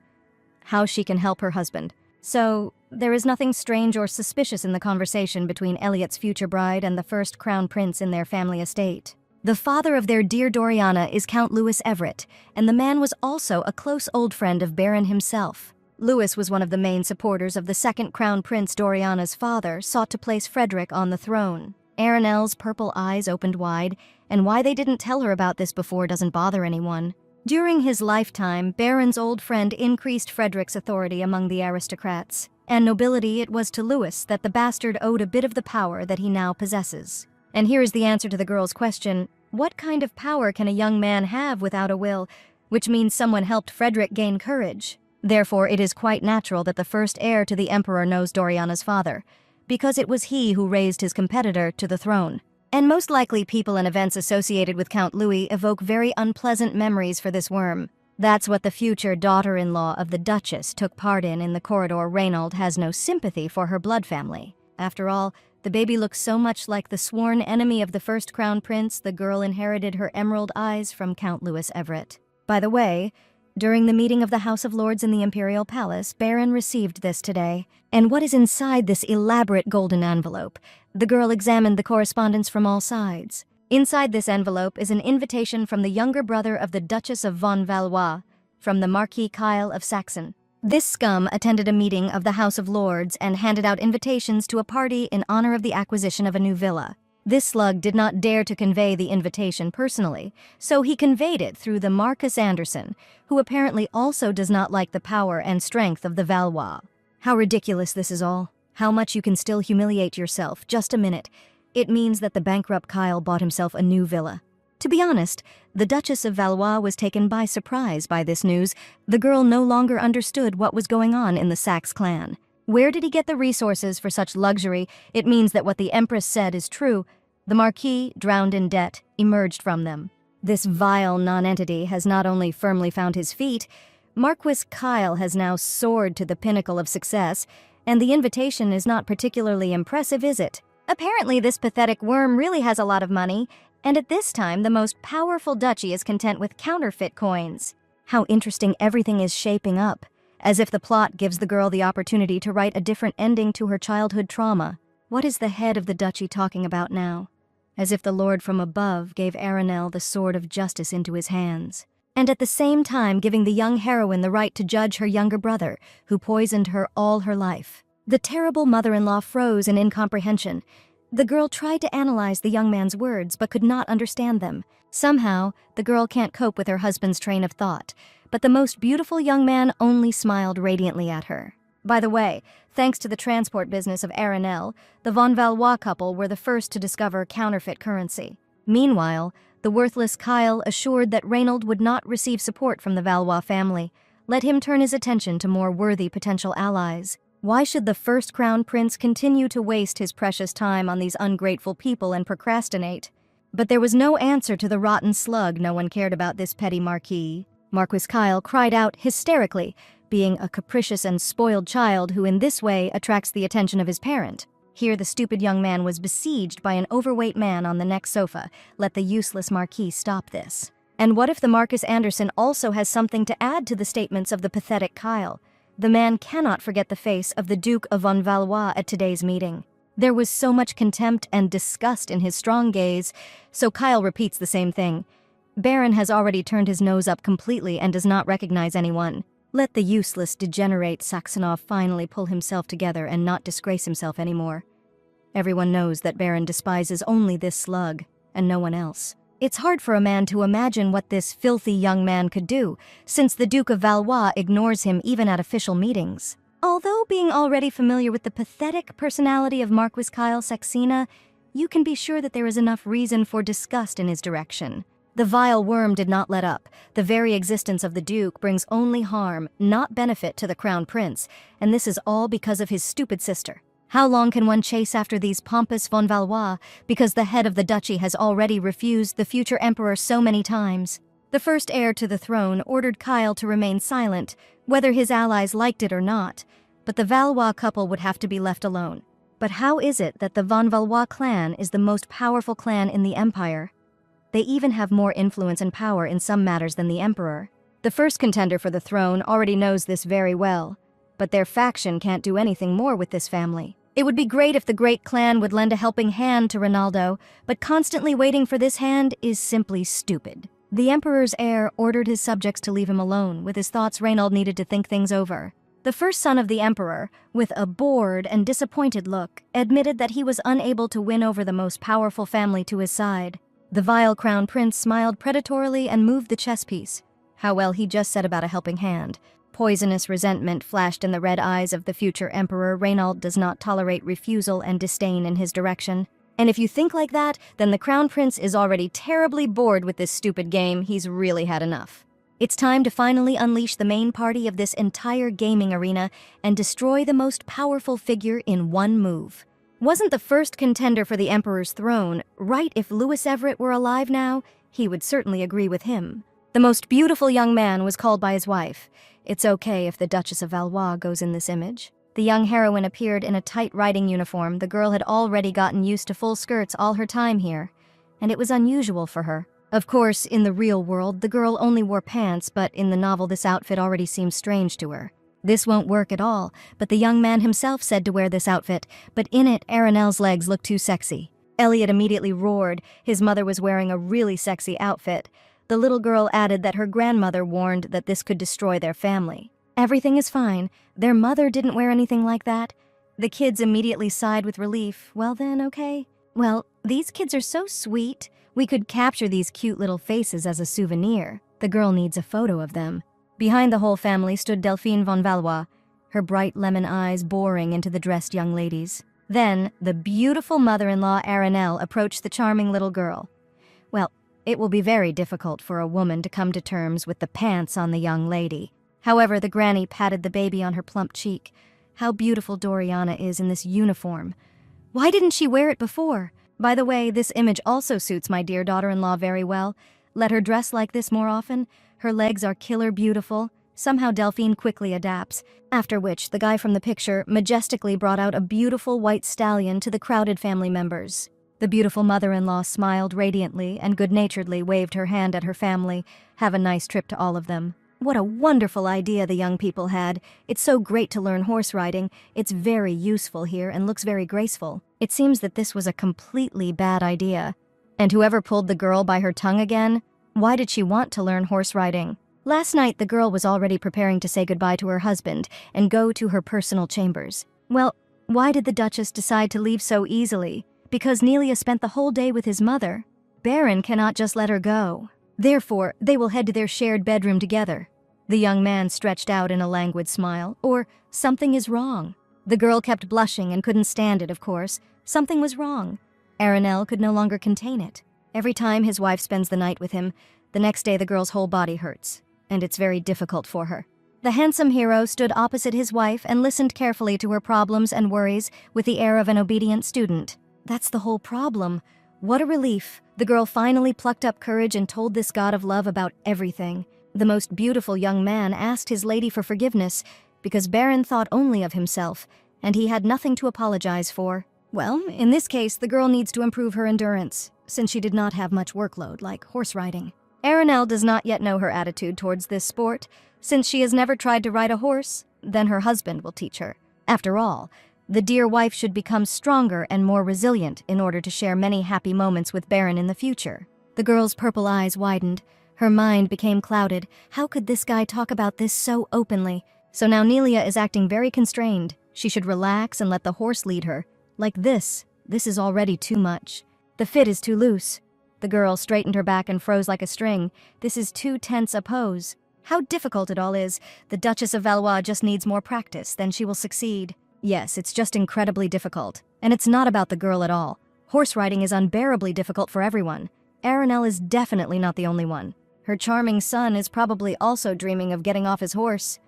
how she can help her husband. So, there is nothing strange or suspicious in the conversation between Elliot's future bride and the first crown prince in their family estate. The father of their dear Doriana is Count Louis Everett, and the man was also a close old friend of Baron himself. Louis was one of the main supporters of the second crown prince. Doriana's father sought to place Frederick on the throne. Arenelle's purple eyes opened wide, and why they didn't tell her about this before doesn't bother anyone. During his lifetime, Baron's old friend increased Frederick's authority among the aristocrats, and nobility. It was to Louis that the bastard owed a bit of the power that he now possesses. And here is the answer to the girl's question: what kind of power can a young man have without a will? Which means someone helped Frederick gain courage. Therefore, it is quite natural that the first heir to the Emperor knows Doriana's father, because it was he who raised his competitor to the throne. And most likely people and events associated with Count Louis evoke very unpleasant memories for this worm. That's what the future daughter-in-law of the Duchess took part in the corridor. Reinald has no sympathy for her blood family. After all, the baby looks so much like the sworn enemy of the first crown prince. The girl inherited her emerald eyes from Count Louis Everett. By the way, during the meeting of the House of Lords in the Imperial Palace, Baron received this today. And what is inside this elaborate golden envelope? The girl examined the correspondence from all sides. Inside this envelope is an invitation from the younger brother of the Duchess of von Valois, from the Marquis Kyle of Saxon. This scum attended a meeting of the House of Lords and handed out invitations to a party in honor of the acquisition of a new villa. This slug did not dare to convey the invitation personally, so he conveyed it through the Marcus Anderson, who apparently also does not like the power and strength of the Valois. How ridiculous this is all. How much you can still humiliate yourself. Just a minute. It means that the bankrupt Kyle bought himself a new villa. To be honest, the Duchess of Valois was taken by surprise by this news. The girl no longer understood what was going on in the Saxe clan. Where did he get the resources for such luxury? It means that what the Empress said is true. The Marquis, drowned in debt, emerged from them. This vile nonentity has not only firmly found his feet, Marquis Kyle has now soared to the pinnacle of success, and the invitation is not particularly impressive, is it? Apparently this pathetic worm really has a lot of money, and at this time the most powerful duchy is content with counterfeit coins. How interesting everything is shaping up, as if the plot gives the girl the opportunity to write a different ending to her childhood trauma. What is the head of the duchy talking about now? As if the Lord from above gave Aranel the sword of justice into his hands, and at the same time giving the young heroine the right to judge her younger brother, who poisoned her all her life. The terrible mother-in-law froze in incomprehension. The girl tried to analyze the young man's words, but could not understand them. Somehow, the girl can't cope with her husband's train of thought, but the most beautiful young man only smiled radiantly at her. By the way, thanks to the transport business of Aranel, the von Valois couple were the first to discover counterfeit currency. Meanwhile, the worthless Kyle assured that Reinald would not receive support from the Valois family. Let him turn his attention to more worthy potential allies. Why should the first crown prince continue to waste his precious time on these ungrateful people and procrastinate? But there was no answer to the rotten slug. No one cared about this petty marquis. Marquis Kyle cried out hysterically, being a capricious and spoiled child who in this way attracts the attention of his parent. Here the stupid young man was besieged by an overweight man on the next sofa. Let the useless marquis stop this. And what if the Marcus Anderson also has something to add to the statements of the pathetic Kyle? The man cannot forget the face of the Duke of von Valois at today's meeting. There was so much contempt and disgust in his strong gaze, so Kyle repeats the same thing. Baron has already turned his nose up completely and does not recognize anyone. Let the useless degenerate Saxonov finally pull himself together and not disgrace himself anymore. Everyone knows that Baron despises only this slug, and no one else. It's hard for a man to imagine what this filthy young man could do, since the Duke of Valois ignores him even at official meetings. Although being already familiar with the pathetic personality of Marquis Kyle Saxena, you can be sure that there is enough reason for disgust in his direction. The vile worm did not let up. The very existence of the Duke brings only harm, not benefit to the Crown Prince, and this is all because of his stupid sister. How long can one chase after these pompous von Valois, because the head of the duchy has already refused the future emperor so many times? The first heir to the throne ordered Kyle to remain silent, whether his allies liked it or not, but the Valois couple would have to be left alone. But how is it that the Von Valois clan is the most powerful clan in the empire? They even have more influence and power in some matters than the emperor. The first contender for the throne already knows this very well, but their faction can't do anything more with this family. It would be great if the great clan would lend a helping hand to Ronaldo, but constantly waiting for this hand is simply stupid. The emperor's heir ordered his subjects to leave him alone. With his thoughts, Reinald needed to think things over. The first son of the emperor, with a bored and disappointed look, admitted that he was unable to win over the most powerful family to his side. The vile crown prince smiled predatorily and moved the chess piece. How well he just said about a helping hand. Poisonous resentment flashed in the red eyes of the future emperor. Reinald does not tolerate refusal and disdain in his direction. And if you think like that, then the crown prince is already terribly bored with this stupid game. He's really had enough. It's time to finally unleash the main party of this entire gaming arena and destroy the most powerful figure in one move. Wasn't the first contender for the emperor's throne right? If Louis Everett were alive now, he would certainly agree with him. The most beautiful young man was called by his wife. It's okay if the Duchess of Valois goes in this image. The young heroine appeared in a tight riding uniform. The girl had already gotten used to full skirts all her time here, and it was unusual for her. Of course, in the real world, the girl only wore pants, but in the novel this outfit already seems strange to her. This won't work at all, but the young man himself said to wear this outfit, but in it, Aranel's legs looked too sexy. Elliot immediately roared. His mother was wearing a really sexy outfit. The little girl added that her grandmother warned that this could destroy their family. Everything is fine. Their mother didn't wear anything like that. The kids immediately sighed with relief. Well then, okay. Well, these kids are so sweet. We could capture these cute little faces as a souvenir. The girl needs a photo of them. Behind the whole family stood Delphine von Valois, her bright lemon eyes boring into the dressed young ladies. Then, the beautiful mother-in-law Aranel approached the charming little girl. Well, it will be very difficult for a woman to come to terms with the pants on the young lady. However, the granny patted the baby on her plump cheek. How beautiful Doriana is in this uniform. Why didn't she wear it before? By the way, this image also suits my dear daughter-in-law very well. Let her dress like this more often. Her legs are killer beautiful. Somehow Delphine quickly adapts, after which the guy from the picture majestically brought out a beautiful white stallion to the crowded family members. The beautiful mother-in-law smiled radiantly and good-naturedly waved her hand at her family. Have a nice trip to all of them. What a wonderful idea the young people had. It's so great to learn horse riding. It's very useful here and looks very graceful. It seems that this was a completely bad idea. And whoever pulled the girl by her tongue again, why did she want to learn horse riding? Last night, the girl was already preparing to say goodbye to her husband and go to her personal chambers. Well, why did the Duchess decide to leave so easily? Because Nelia spent the whole day with his mother. Baron cannot just let her go. Therefore, they will head to their shared bedroom together. The young man stretched out in a languid smile. Or, something is wrong. The girl kept blushing and couldn't stand it, of course. Something was wrong. Aranel could no longer contain it. Every time his wife spends the night with him, the next day the girl's whole body hurts, and it's very difficult for her. The handsome hero stood opposite his wife and listened carefully to her problems and worries with the air of an obedient student. That's the whole problem. What a relief. The girl finally plucked up courage and told this god of love about everything. The most beautiful young man asked his lady for forgiveness because Baron thought only of himself, and he had nothing to apologize for. Well, in this case, the girl needs to improve her endurance, since she did not have much workload, like horse riding. Aranel does not yet know her attitude towards this sport. Since she has never tried to ride a horse, then her husband will teach her. After all, the dear wife should become stronger and more resilient in order to share many happy moments with Baron in the future. The girl's purple eyes widened. Her mind became clouded. How could this guy talk about this so openly? So now Nelia is acting very constrained. She should relax and let the horse lead her. Like this is already too much. The fit is too loose. The girl straightened her back and froze like a string. This is too tense a pose. How difficult it all is. The Duchess of Valois just needs more practice, then she will succeed. Yes, it's just incredibly difficult. And it's not about the girl at all. Horse riding is unbearably difficult for everyone. Aranel is definitely not the only one. Her charming son is probably also dreaming of getting off his horse.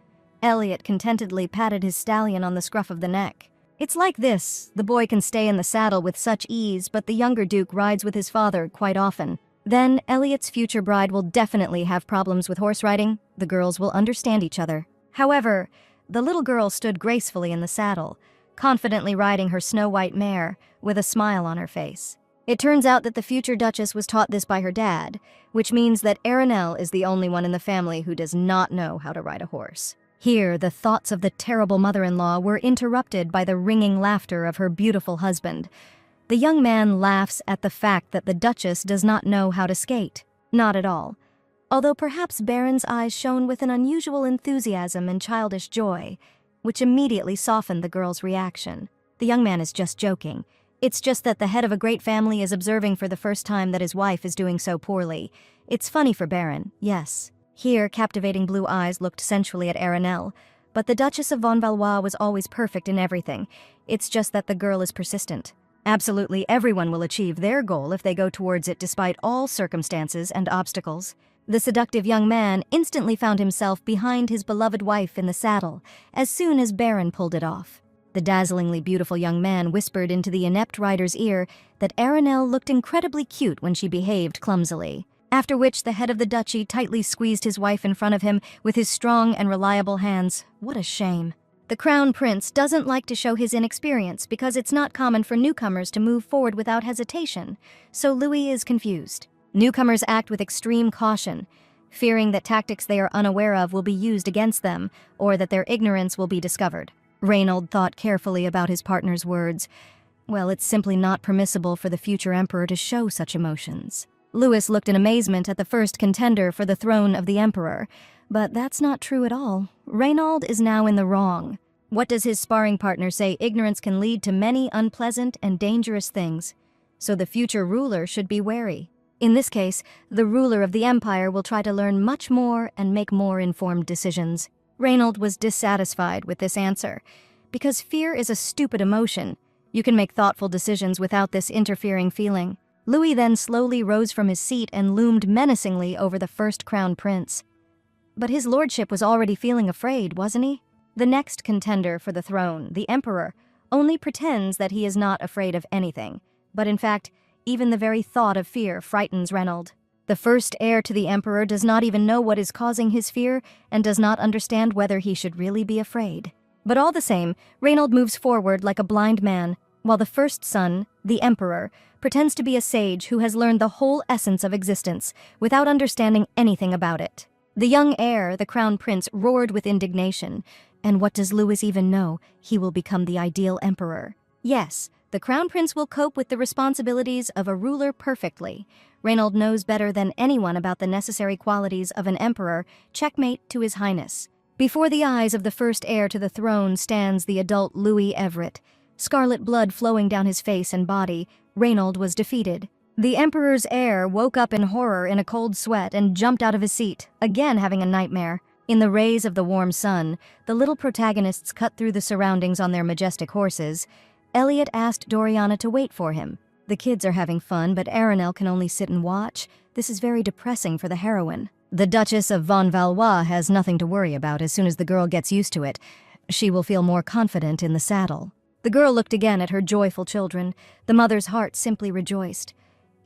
Elliot contentedly patted his stallion on the scruff of the neck. It's like this. The boy can stay in the saddle with such ease, but the younger Duke rides with his father quite often. Then Elliot's future bride will definitely have problems with horse riding. The girls will understand each other. However, the little girl stood gracefully in the saddle, confidently riding her snow-white mare, with a smile on her face. It turns out that the future Duchess was taught this by her dad, which means that Aranel is the only one in the family who does not know how to ride a horse. Here, the thoughts of the terrible mother-in-law were interrupted by the ringing laughter of her beautiful husband. The young man laughs at the fact that the Duchess does not know how to skate. Not at all. Although perhaps Baron's eyes shone with an unusual enthusiasm and childish joy, which immediately softened the girl's reaction. The young man is just joking. It's just that the head of a great family is observing for the first time that his wife is doing so poorly. It's funny for Baron, yes. Here, captivating blue eyes looked sensually at Aranel, but the Duchess of Von Valois was always perfect in everything. It's just that the girl is persistent. Absolutely everyone will achieve their goal if they go towards it despite all circumstances and obstacles. The seductive young man instantly found himself behind his beloved wife in the saddle as soon as Baron pulled it off. The dazzlingly beautiful young man whispered into the inept rider's ear that Aranel looked incredibly cute when she behaved clumsily, after which the head of the duchy tightly squeezed his wife in front of him with his strong and reliable hands. What a shame. The crown prince doesn't like to show his inexperience because it's not common for newcomers to move forward without hesitation, so Louis is confused. Newcomers act with extreme caution, fearing that tactics they are unaware of will be used against them or that their ignorance will be discovered. Reinhold thought carefully about his partner's words. Well, it's simply not permissible for the future emperor to show such emotions. Louis looked in amazement at the first contender for the throne of the emperor, but that's not true at all. Reinhold is now in the wrong. What does his sparring partner say? Ignorance can lead to many unpleasant and dangerous things, so the future ruler should be wary. In this case, the ruler of the empire will try to learn much more and make more informed decisions. Reinhold was dissatisfied with this answer, because fear is a stupid emotion. You can make thoughtful decisions without this interfering feeling. Louis then slowly rose from his seat and loomed menacingly over the first crown prince. But his lordship was already feeling afraid, wasn't he? The next contender for the throne, the emperor, only pretends that he is not afraid of anything, but in fact, even the very thought of fear frightens Reinhold. The first heir to the emperor does not even know what is causing his fear and does not understand whether he should really be afraid. But all the same, Reinhold moves forward like a blind man, while the first son, the emperor, pretends to be a sage who has learned the whole essence of existence without understanding anything about it. The young heir, the crown prince, roared with indignation. And what does Louis even know? He will become the ideal emperor. Yes, the crown prince will cope with the responsibilities of a ruler perfectly. Reinhold knows better than anyone about the necessary qualities of an emperor. Checkmate to his highness. Before the eyes of the first heir to the throne stands the adult Louis Everett. Scarlet blood flowing down his face and body, Reinhold was defeated. The emperor's heir woke up in horror in a cold sweat and jumped out of his seat, again having a nightmare. In the rays of the warm sun, the little protagonists cut through the surroundings on their majestic horses. Elliot asked Doriana to wait for him. The kids are having fun, but Aranel can only sit and watch. This is very depressing for the heroine. The Duchess of Von Valois has nothing to worry about as soon as the girl gets used to it. She will feel more confident in the saddle. The girl looked again at her joyful children. The mother's heart simply rejoiced.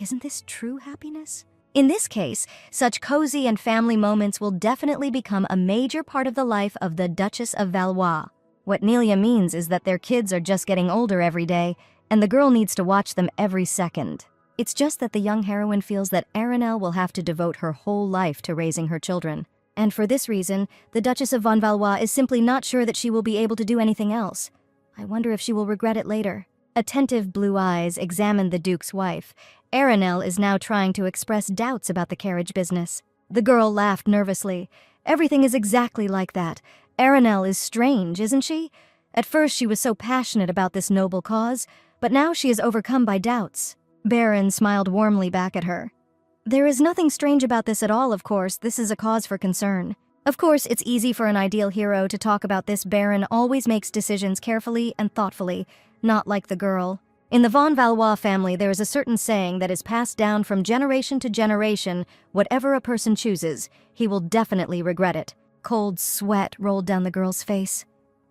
Isn't this true happiness? In this case, such cozy and family moments will definitely become a major part of the life of the Duchess of Valois. What Nelia means is that their kids are just getting older every day, and the girl needs to watch them every second. It's just that the young heroine feels that Aranel will have to devote her whole life to raising her children. And for this reason, the Duchess of Von Valois is simply not sure that she will be able to do anything else. I wonder if she will regret it later. Attentive blue eyes examined the Duke's wife. Aranel is now trying to express doubts about the carriage business. The girl laughed nervously. Everything is exactly like that. Aranel is strange, isn't she? At first she was so passionate about this noble cause, but now she is overcome by doubts. Baron smiled warmly back at her. There is nothing strange about this at all, of course. This is a cause for concern. Of course, it's easy for an ideal hero to talk about this. Baron always makes decisions carefully and thoughtfully, not like the girl. In the Von Valois family, there is a certain saying that is passed down from generation to generation. Whatever a person chooses, he will definitely regret it. Cold sweat rolled down the girl's face.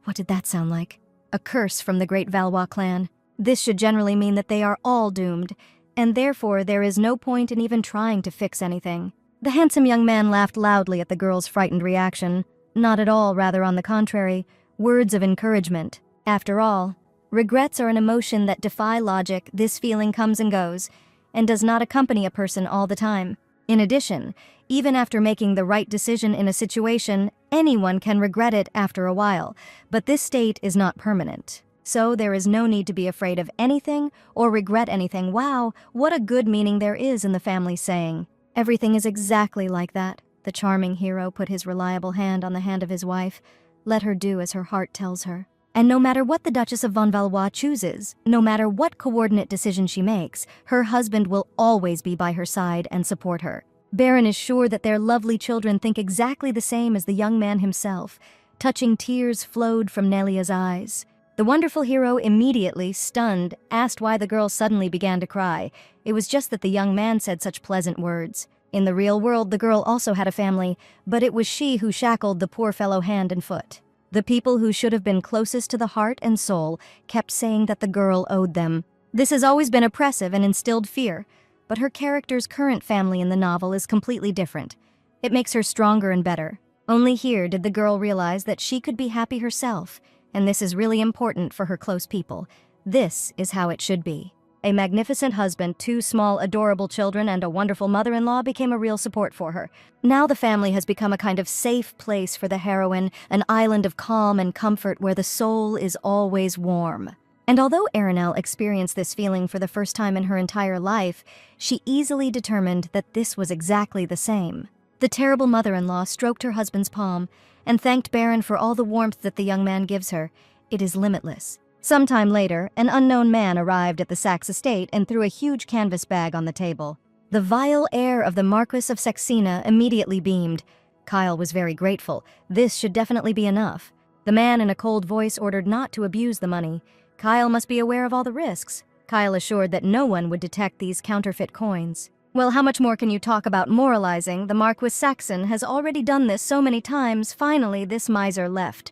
What did that sound like? A curse from the great Valois clan. This should generally mean that they are all doomed. and therefore there is no point in even trying to fix anything. The handsome young man laughed loudly at the girl's frightened reaction. Not at all, rather on the contrary, words of encouragement. After all, regrets are an emotion that defy logic. This feeling comes and goes, and does not accompany a person all the time. In addition, even after making the right decision in a situation, anyone can regret it after a while, but this state is not permanent. So there is no need to be afraid of anything or regret anything. Wow, what a good meaning there is in the family saying. Everything is exactly like that. The charming hero put his reliable hand on the hand of his wife. Let her do as her heart tells her. And no matter what the Duchess of von Valois chooses, no matter what coordinate decision she makes, her husband will always be by her side and support her. Baron is sure that their lovely children think exactly the same as the young man himself. Touching tears flowed from Nelia's eyes. The wonderful hero immediately, stunned, asked why the girl suddenly began to cry. It was just that the young man said such pleasant words. In the real world, the girl also had a family, but it was she who shackled the poor fellow hand and foot. The people who should have been closest to the heart and soul kept saying that the girl owed them. This has always been oppressive and instilled fear, but her character's current family in the novel is completely different. It makes her stronger and better. Only here did the girl realize that she could be happy herself, and this is really important for her close people. This is how it should be. A magnificent husband, 2 small, adorable children, and a wonderful mother-in-law became a real support for her. Now the family has become a kind of safe place for the heroine, an island of calm and comfort where the soul is always warm. And although Arenelle experienced this feeling for the first time in her entire life, she easily determined that this was exactly the same. The terrible mother-in-law stroked her husband's palm and thanked Baron for all the warmth that the young man gives her. It is limitless. Sometime later, an unknown man arrived at the Saxe estate and threw a huge canvas bag on the table. The vile air of the Marquis of Saxena immediately beamed. Kyle was very grateful. This should definitely be enough. The man in a cold voice ordered not to abuse the money. Kyle must be aware of all the risks. Kyle assured that no one would detect these counterfeit coins. Well, how much more can you talk about moralizing? The Marquis Saxon has already done this so many times. Finally, this miser left.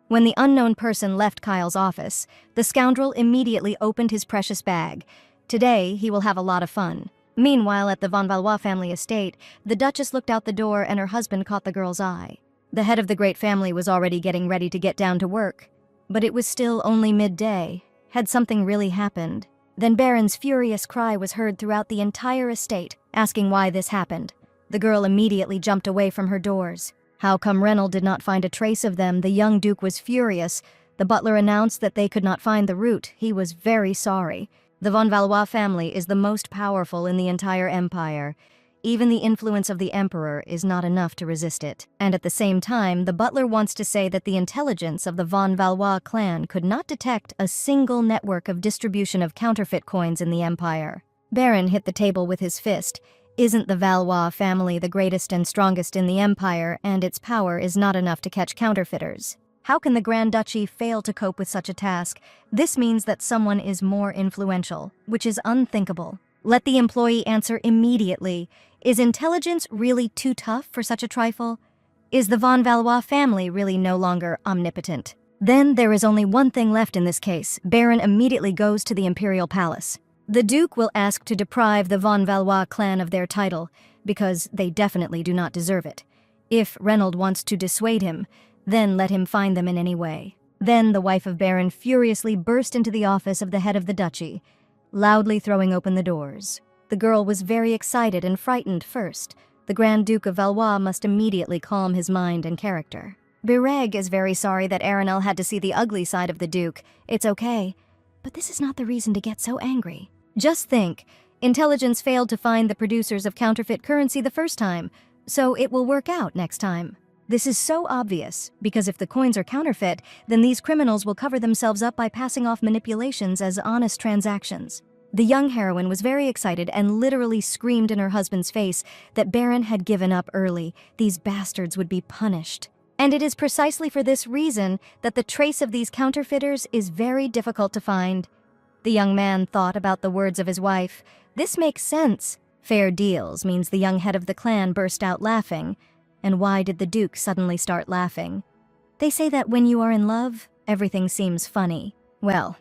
When the unknown person left Kyle's office, the scoundrel immediately opened his precious bag. Today, he will have a lot of fun. Meanwhile, at the von Valois family estate, the Duchess looked out the door and her husband caught the girl's eye. The head of the great family was already getting ready to get down to work. But it was still only midday. Had something really happened? Then Baron's furious cry was heard throughout the entire estate, asking why this happened. The girl immediately jumped away from her doors. How come Reynold did not find a trace of them? The young duke was furious. The butler announced that they could not find the route. He was very sorry. The von Valois family is the most powerful in the entire empire. Even the influence of the emperor is not enough to resist it. And at the same time, the butler wants to say that the intelligence of the von Valois clan could not detect a single network of distribution of counterfeit coins in the empire. Baron hit the table with his fist. Isn't the Valois family the greatest and strongest in the empire, and its power is not enough to catch counterfeiters? How can the Grand Duchy fail to cope with such a task? This means that someone is more influential, which is unthinkable. Let the employee answer immediately. Is intelligence really too tough for such a trifle? Is the von Valois family really no longer omnipotent? Then there is only one thing left in this case. Baron immediately goes to the imperial palace. The Duke will ask to deprive the von Valois clan of their title, because they definitely do not deserve it. If Reynold wants to dissuade him, then let him find them in any way. Then the wife of Baron furiously burst into the office of the head of the duchy, loudly throwing open the doors. The girl was very excited and frightened first. The Grand Duke of Valois must immediately calm his mind and character. Bireg is very sorry that Arenelle had to see the ugly side of the Duke. It's okay, but this is not the reason to get so angry. Just think, intelligence failed to find the producers of counterfeit currency the first time, so it will work out next time. This is so obvious, because if the coins are counterfeit, then these criminals will cover themselves up by passing off manipulations as honest transactions. The young heroine was very excited and literally screamed in her husband's face that Baron had given up early. These bastards would be punished. And it is precisely for this reason that the trace of these counterfeiters is very difficult to find. The young man thought about the words of his wife. This makes sense. Fair deals means the young head of the clan burst out laughing. And why did the Duke suddenly start laughing? They say that when you are in love, everything seems funny. Well,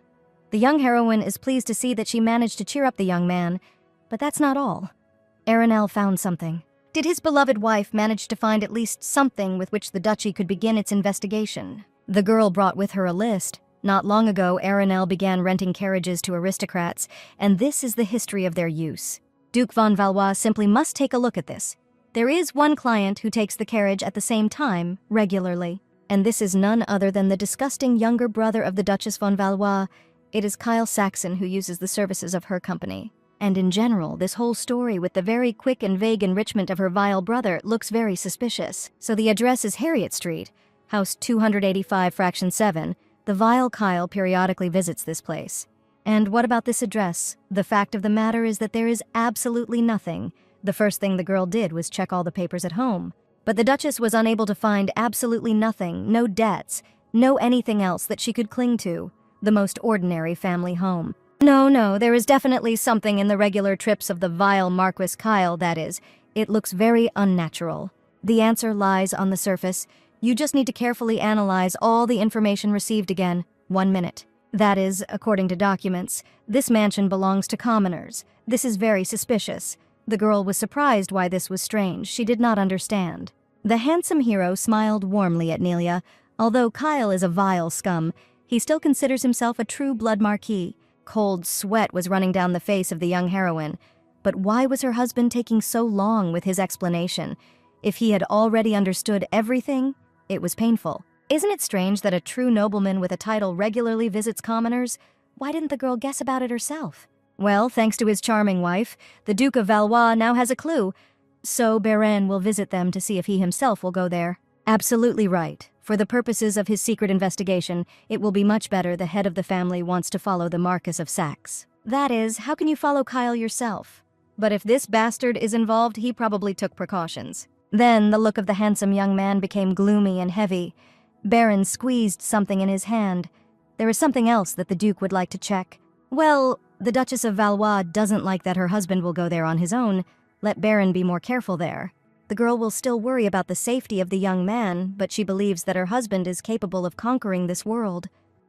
the young heroine is pleased to see that she managed to cheer up the young man. But that's not all. Aranel found something. Did his beloved wife manage to find at least something with which the duchy could begin its investigation? The girl brought with her a list. Not long ago, Aranel began renting carriages to aristocrats, and this is the history of their use. Duke von Valois simply must take a look at this. There is one client who takes the carriage at the same time, regularly, and this is none other than the disgusting younger brother of the Duchess von Valois. It is Kyle Saxon who uses the services of her company. And in general, this whole story with the very quick and vague enrichment of her vile brother looks very suspicious. So the address is Harriet Street, house 285, fraction 7. The vile Kyle periodically visits this place. And what about this address? The fact of the matter is that there is absolutely nothing. The first thing the girl did was check all the papers at home. But the Duchess was unable to find absolutely nothing, no debts, no anything else that she could cling to. The most ordinary family home. No, there is definitely something in the regular trips of the vile Marquis Kyle, that is. It looks very unnatural. The answer lies on the surface. You just need to carefully analyze all the information received again. 1 minute. That is, according to documents, this mansion belongs to commoners. This is very suspicious. The girl was surprised why this was strange. She did not understand. The handsome hero smiled warmly at Nelia. Although Kyle is a vile scum, he still considers himself a true blood marquis. Cold sweat was running down the face of the young heroine. But why was her husband taking so long with his explanation? If he had already understood everything, it was painful. Isn't it strange that a true nobleman with a title regularly visits commoners? Why didn't the girl guess about it herself? Well, thanks to his charming wife, the Duke of Valois now has a clue. So Beren will visit them to see if he himself will go there. Absolutely right. For the purposes of his secret investigation, it will be much better the head of the family wants to follow the Marquis of Saxe. That is, how can you follow Kyle yourself? But if this bastard is involved, he probably took precautions. Then the look of the handsome young man became gloomy and heavy. Beren squeezed something in his hand. There is something else that the Duke would like to check. Well, the Duchess of Valois doesn't like that her husband will go there on his own. Let Beren be more careful there. The girl will still worry about the safety of the young man, but she believes that her husband is capable of conquering this world.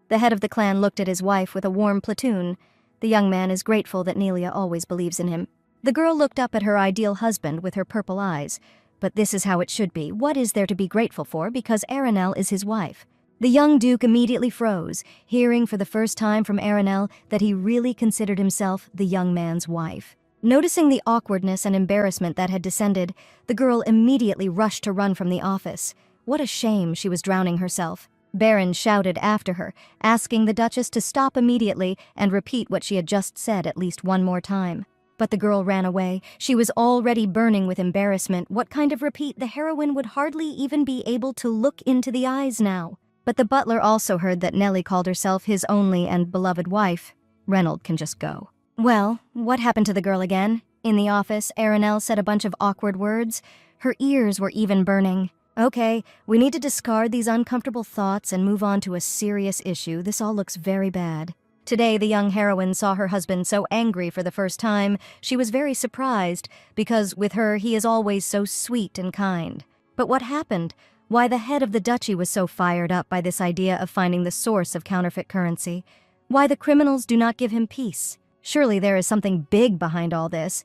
The head of the clan looked at his wife with a warm platoon. The young man is grateful that Nelia always believes in him. The girl looked up at her ideal husband with her purple eyes. But this is how it should be. What is there to be grateful for because Aranel is his wife? The young duke immediately froze, hearing for the first time from Aranel that he really considered himself the young man's wife. Noticing the awkwardness and embarrassment that had descended, the girl immediately rushed to run from the office. What a shame she was drowning herself. Beren shouted after her, asking the Duchess to stop immediately and repeat what she had just said at least one more time. But the girl ran away. She was already burning with embarrassment. What kind of repeat? The heroine would hardly even be able to look into the eyes now. But the butler also heard that Nellie called herself his only and beloved wife. Reynold can just go. Well, what happened to the girl again? In the office, Aranel said a bunch of awkward words. Her ears were even burning. Okay, we need to discard these uncomfortable thoughts and move on to a serious issue. This all looks very bad. Today, the young heroine saw her husband so angry for the first time. She was very surprised, because with her, he is always so sweet and kind. But what happened? Why the head of the duchy was so fired up by this idea of finding the source of counterfeit currency? Why the criminals do not give him peace? Surely there is something big behind all this.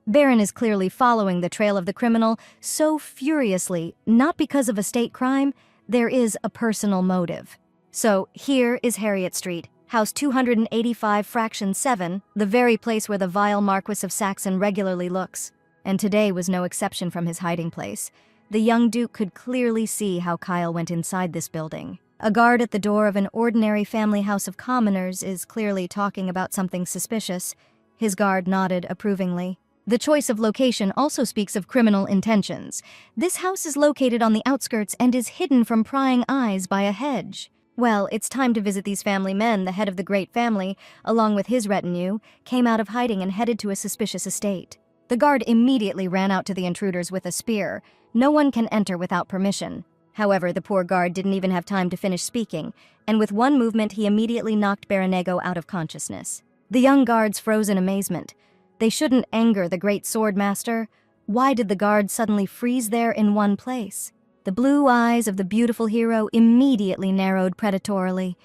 Beren is clearly following the trail of the criminal so furiously, not because of a state crime. There is a personal motive. So here is Harriet Street. House 285, fraction 7, the very place where the vile Marquis of Saxon regularly looks. And today was no exception from his hiding place. The young duke could clearly see how Kyle went inside this building. A guard at the door of an ordinary family house of commoners is clearly talking about something suspicious. His guard nodded approvingly. The choice of location also speaks of criminal intentions. This house is located on the outskirts and is hidden from prying eyes by a hedge. Well, it's time to visit these family men. The head of the great family, along with his retinue, came out of hiding and headed to a suspicious estate. The guard immediately ran out to the intruders with a spear. No one can enter without permission. However, the poor guard didn't even have time to finish speaking, and with one movement he immediately knocked Berenego out of consciousness. The young guards froze in amazement. They shouldn't anger the great sword master. Why did the guard suddenly freeze there in one place? The blue eyes of the beautiful hero immediately narrowed predatorily.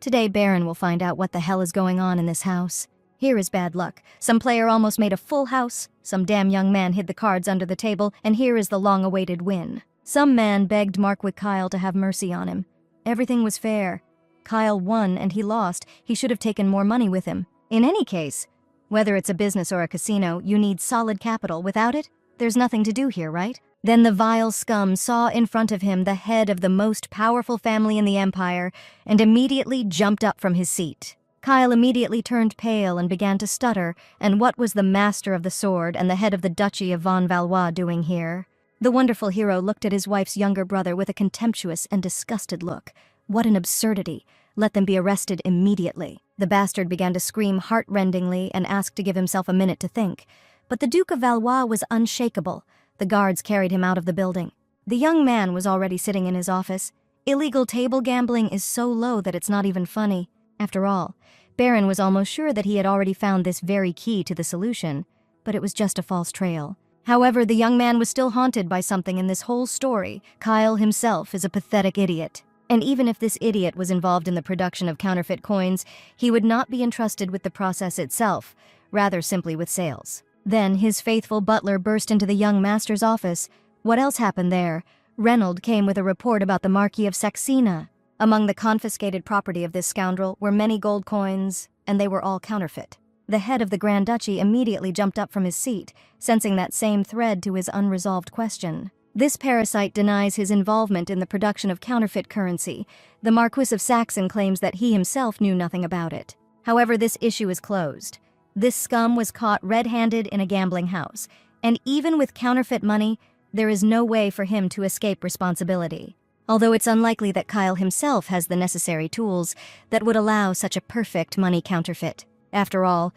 Today Beren will find out what the hell is going on in this house. Here is bad luck. Some player almost made a full house, some damn young man hid the cards under the table, and here is the long-awaited win. Some man begged Marquis Kyle to have mercy on him. Everything was fair. Kyle won and he lost. He should have taken more money with him. In any case, whether it's a business or a casino, you need solid capital. Without it, there's nothing to do here, right? Then the vile scum saw in front of him the head of the most powerful family in the empire and immediately jumped up from his seat. Kyle immediately turned pale and began to stutter, and what was the master of the sword and the head of the Duchy of Von Valois doing here? The wonderful hero looked at his wife's younger brother with a contemptuous and disgusted look. What an absurdity. Let them be arrested immediately. The bastard began to scream heart-rendingly and asked to give himself a minute to think. But the Duke of Valois was unshakable. The guards carried him out of the building. The young man was already sitting in his office. Illegal table gambling is so low that it's not even funny. After all, Baron was almost sure that he had already found this very key to the solution, but it was just a false trail. However, the young man was still haunted by something in this whole story. Kyle himself is a pathetic idiot. And even if this idiot was involved in the production of counterfeit coins, he would not be entrusted with the process itself, rather simply with sales. Then his faithful butler burst into the young master's office. What else happened there? Reynold came with a report about the Marquis of Saxena. Among the confiscated property of this scoundrel were many gold coins, and they were all counterfeit. The head of the Grand Duchy immediately jumped up from his seat, sensing that same thread to his unresolved question. This parasite denies his involvement in the production of counterfeit currency. The Marquis of Saxon claims that he himself knew nothing about it. However, this issue is closed. This scum was caught red-handed in a gambling house, and even with counterfeit money, there is no way for him to escape responsibility. Although it's unlikely that Kyle himself has the necessary tools that would allow such a perfect money counterfeit. After all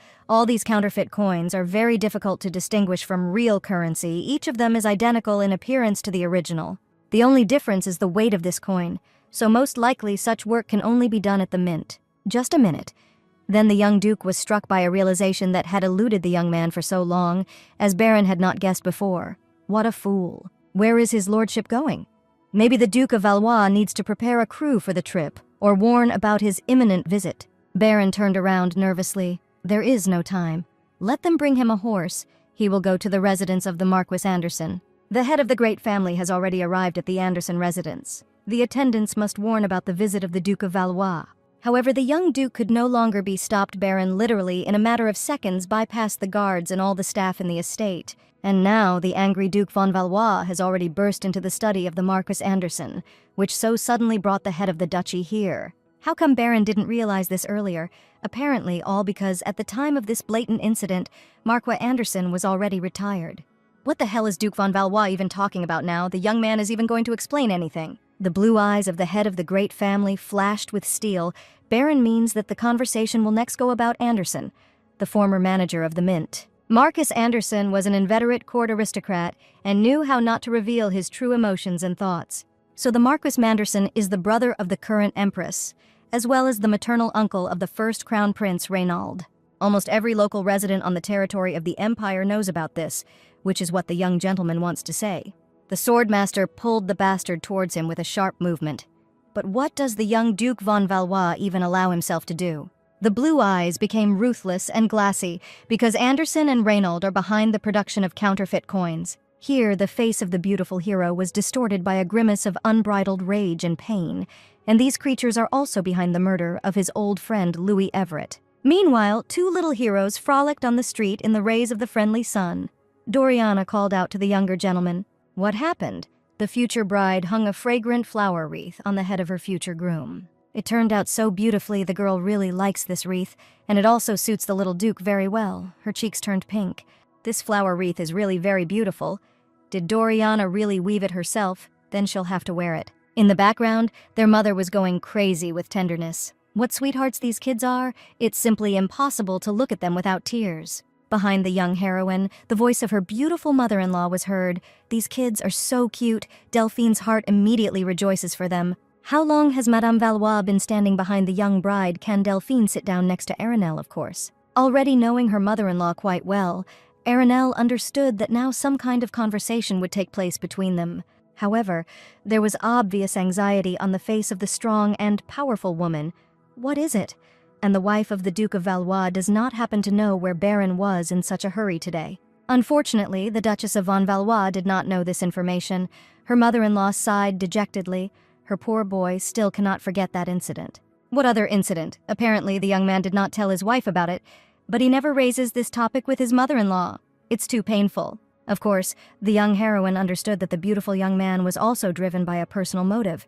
these counterfeit coins are very difficult to distinguish from real currency. Each of them is identical in appearance to the original. The only difference is the weight of this coin, so most likely such work can only be done at the mint. Just a minute. Then the young duke was struck by a realization that had eluded the young man for so long, as Baron had not guessed before. What a fool. Where is his lordship going? Maybe the Duke of Valois needs to prepare a crew for the trip, or warn about his imminent visit. Baron turned around nervously. There is no time. Let them bring him a horse. He will go to the residence of the Marquis Anderson. The head of the great family has already arrived at the Anderson residence. The attendants must warn about the visit of the Duke of Valois. However, the young duke could no longer be stopped. Baron literally, in a matter of seconds, bypassed the guards and all the staff in the estate. And now the angry Duke von Valois has already burst into the study of the Marquis Anderson, which so suddenly brought the head of the duchy here. How come Baron didn't realize this earlier? Apparently all because at the time of this blatant incident, Marquis Anderson was already retired. What the hell is Duke von Valois even talking about now? The young man is even going to explain anything. The blue eyes of the head of the great family flashed with steel. Baron means that the conversation will next go about Anderson, the former manager of the mint. Marquis Anderson was an inveterate court aristocrat and knew how not to reveal his true emotions and thoughts. So the Marquis Anderson is the brother of the current empress, as well as the maternal uncle of the first crown prince, Reinald. Almost every local resident on the territory of the empire knows about this, which is what the young gentleman wants to say. The swordmaster pulled the bastard towards him with a sharp movement. But what does the young Duke von Valois even allow himself to do? The blue eyes became ruthless and glassy because Anderson and Reinald are behind the production of counterfeit coins. Here, the face of the beautiful hero was distorted by a grimace of unbridled rage and pain, and these creatures are also behind the murder of his old friend Louis Everett. Meanwhile, two little heroes frolicked on the street in the rays of the friendly sun. Doriana called out to the younger gentleman. What happened? The future bride hung a fragrant flower wreath on the head of her future groom. It turned out so beautifully. The girl really likes this wreath, and it also suits the little duke very well. Her cheeks turned pink. This flower wreath is really very beautiful. Did Doriana really weave it herself? Then she'll have to wear it. In the background, their mother was going crazy with tenderness. What sweethearts these kids are, it's simply impossible to look at them without tears. Behind the young heroine, the voice of her beautiful mother-in-law was heard. These kids are so cute. Delphine's heart immediately rejoices for them. How long has Madame Valois been standing behind the young bride? Can Delphine sit down next to Aranel, of course? Already knowing her mother-in-law quite well, Aranel understood that now some kind of conversation would take place between them. However, there was obvious anxiety on the face of the strong and powerful woman. What is it? and the wife of the Duke of Valois does not happen to know where Baron was in such a hurry today. Unfortunately, the Duchess of von Valois did not know this information. Her mother-in-law sighed dejectedly. Her poor boy still cannot forget that incident. What other incident? Apparently, the young man did not tell his wife about it, but he never raises this topic with his mother-in-law. It's too painful. Of course, the young heroine understood that the beautiful young man was also driven by a personal motive,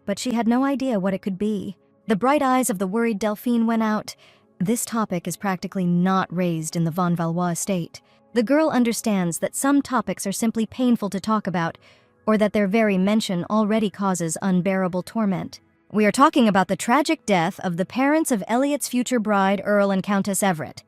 but she had no idea what it could be. The bright eyes of the worried Delphine went out. This topic is practically not raised in the von Valois estate. The girl understands that some topics are simply painful to talk about, or that their very mention already causes unbearable torment. We are talking about the tragic death of the parents of Elliot's future bride, Earl and Countess Everett.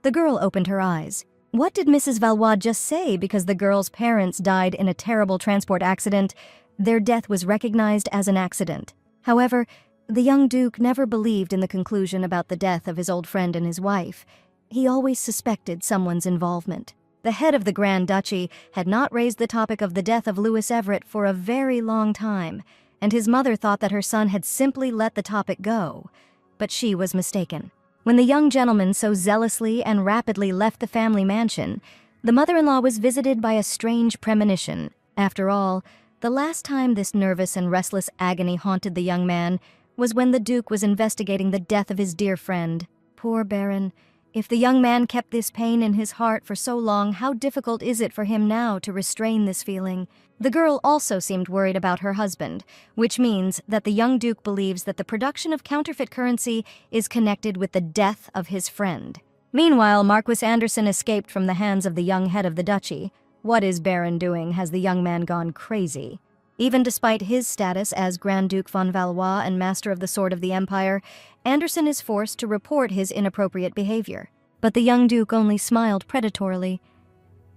The girl opened her eyes. What did Mrs. Valois just say? Because the girl's parents died in a terrible transport accident, their death was recognized as an accident. However, the young Duke never believed in the conclusion about the death of his old friend and his wife. He always suspected someone's involvement. The head of the Grand Duchy had not raised the topic of the death of Louis Everett for a very long time, and his mother thought that her son had simply let the topic go. But she was mistaken. When the young gentleman so zealously and rapidly left the family mansion, the mother-in-law was visited by a strange premonition. After all, the last time this nervous and restless agony haunted the young man was when the Duke was investigating the death of his dear friend. Poor Baron. If the young man kept this pain in his heart for so long, how difficult is it for him now to restrain this feeling? The girl also seemed worried about her husband, which means that the young Duke believes that the production of counterfeit currency is connected with the death of his friend. Meanwhile, Marquis Anderson escaped from the hands of the young head of the duchy. What is Baron doing? Has the young man gone crazy? Even despite his status as Grand Duke von Valois and Master of the Sword of the Empire, Anderson is forced to report his inappropriate behavior. But the young Duke only smiled predatorily.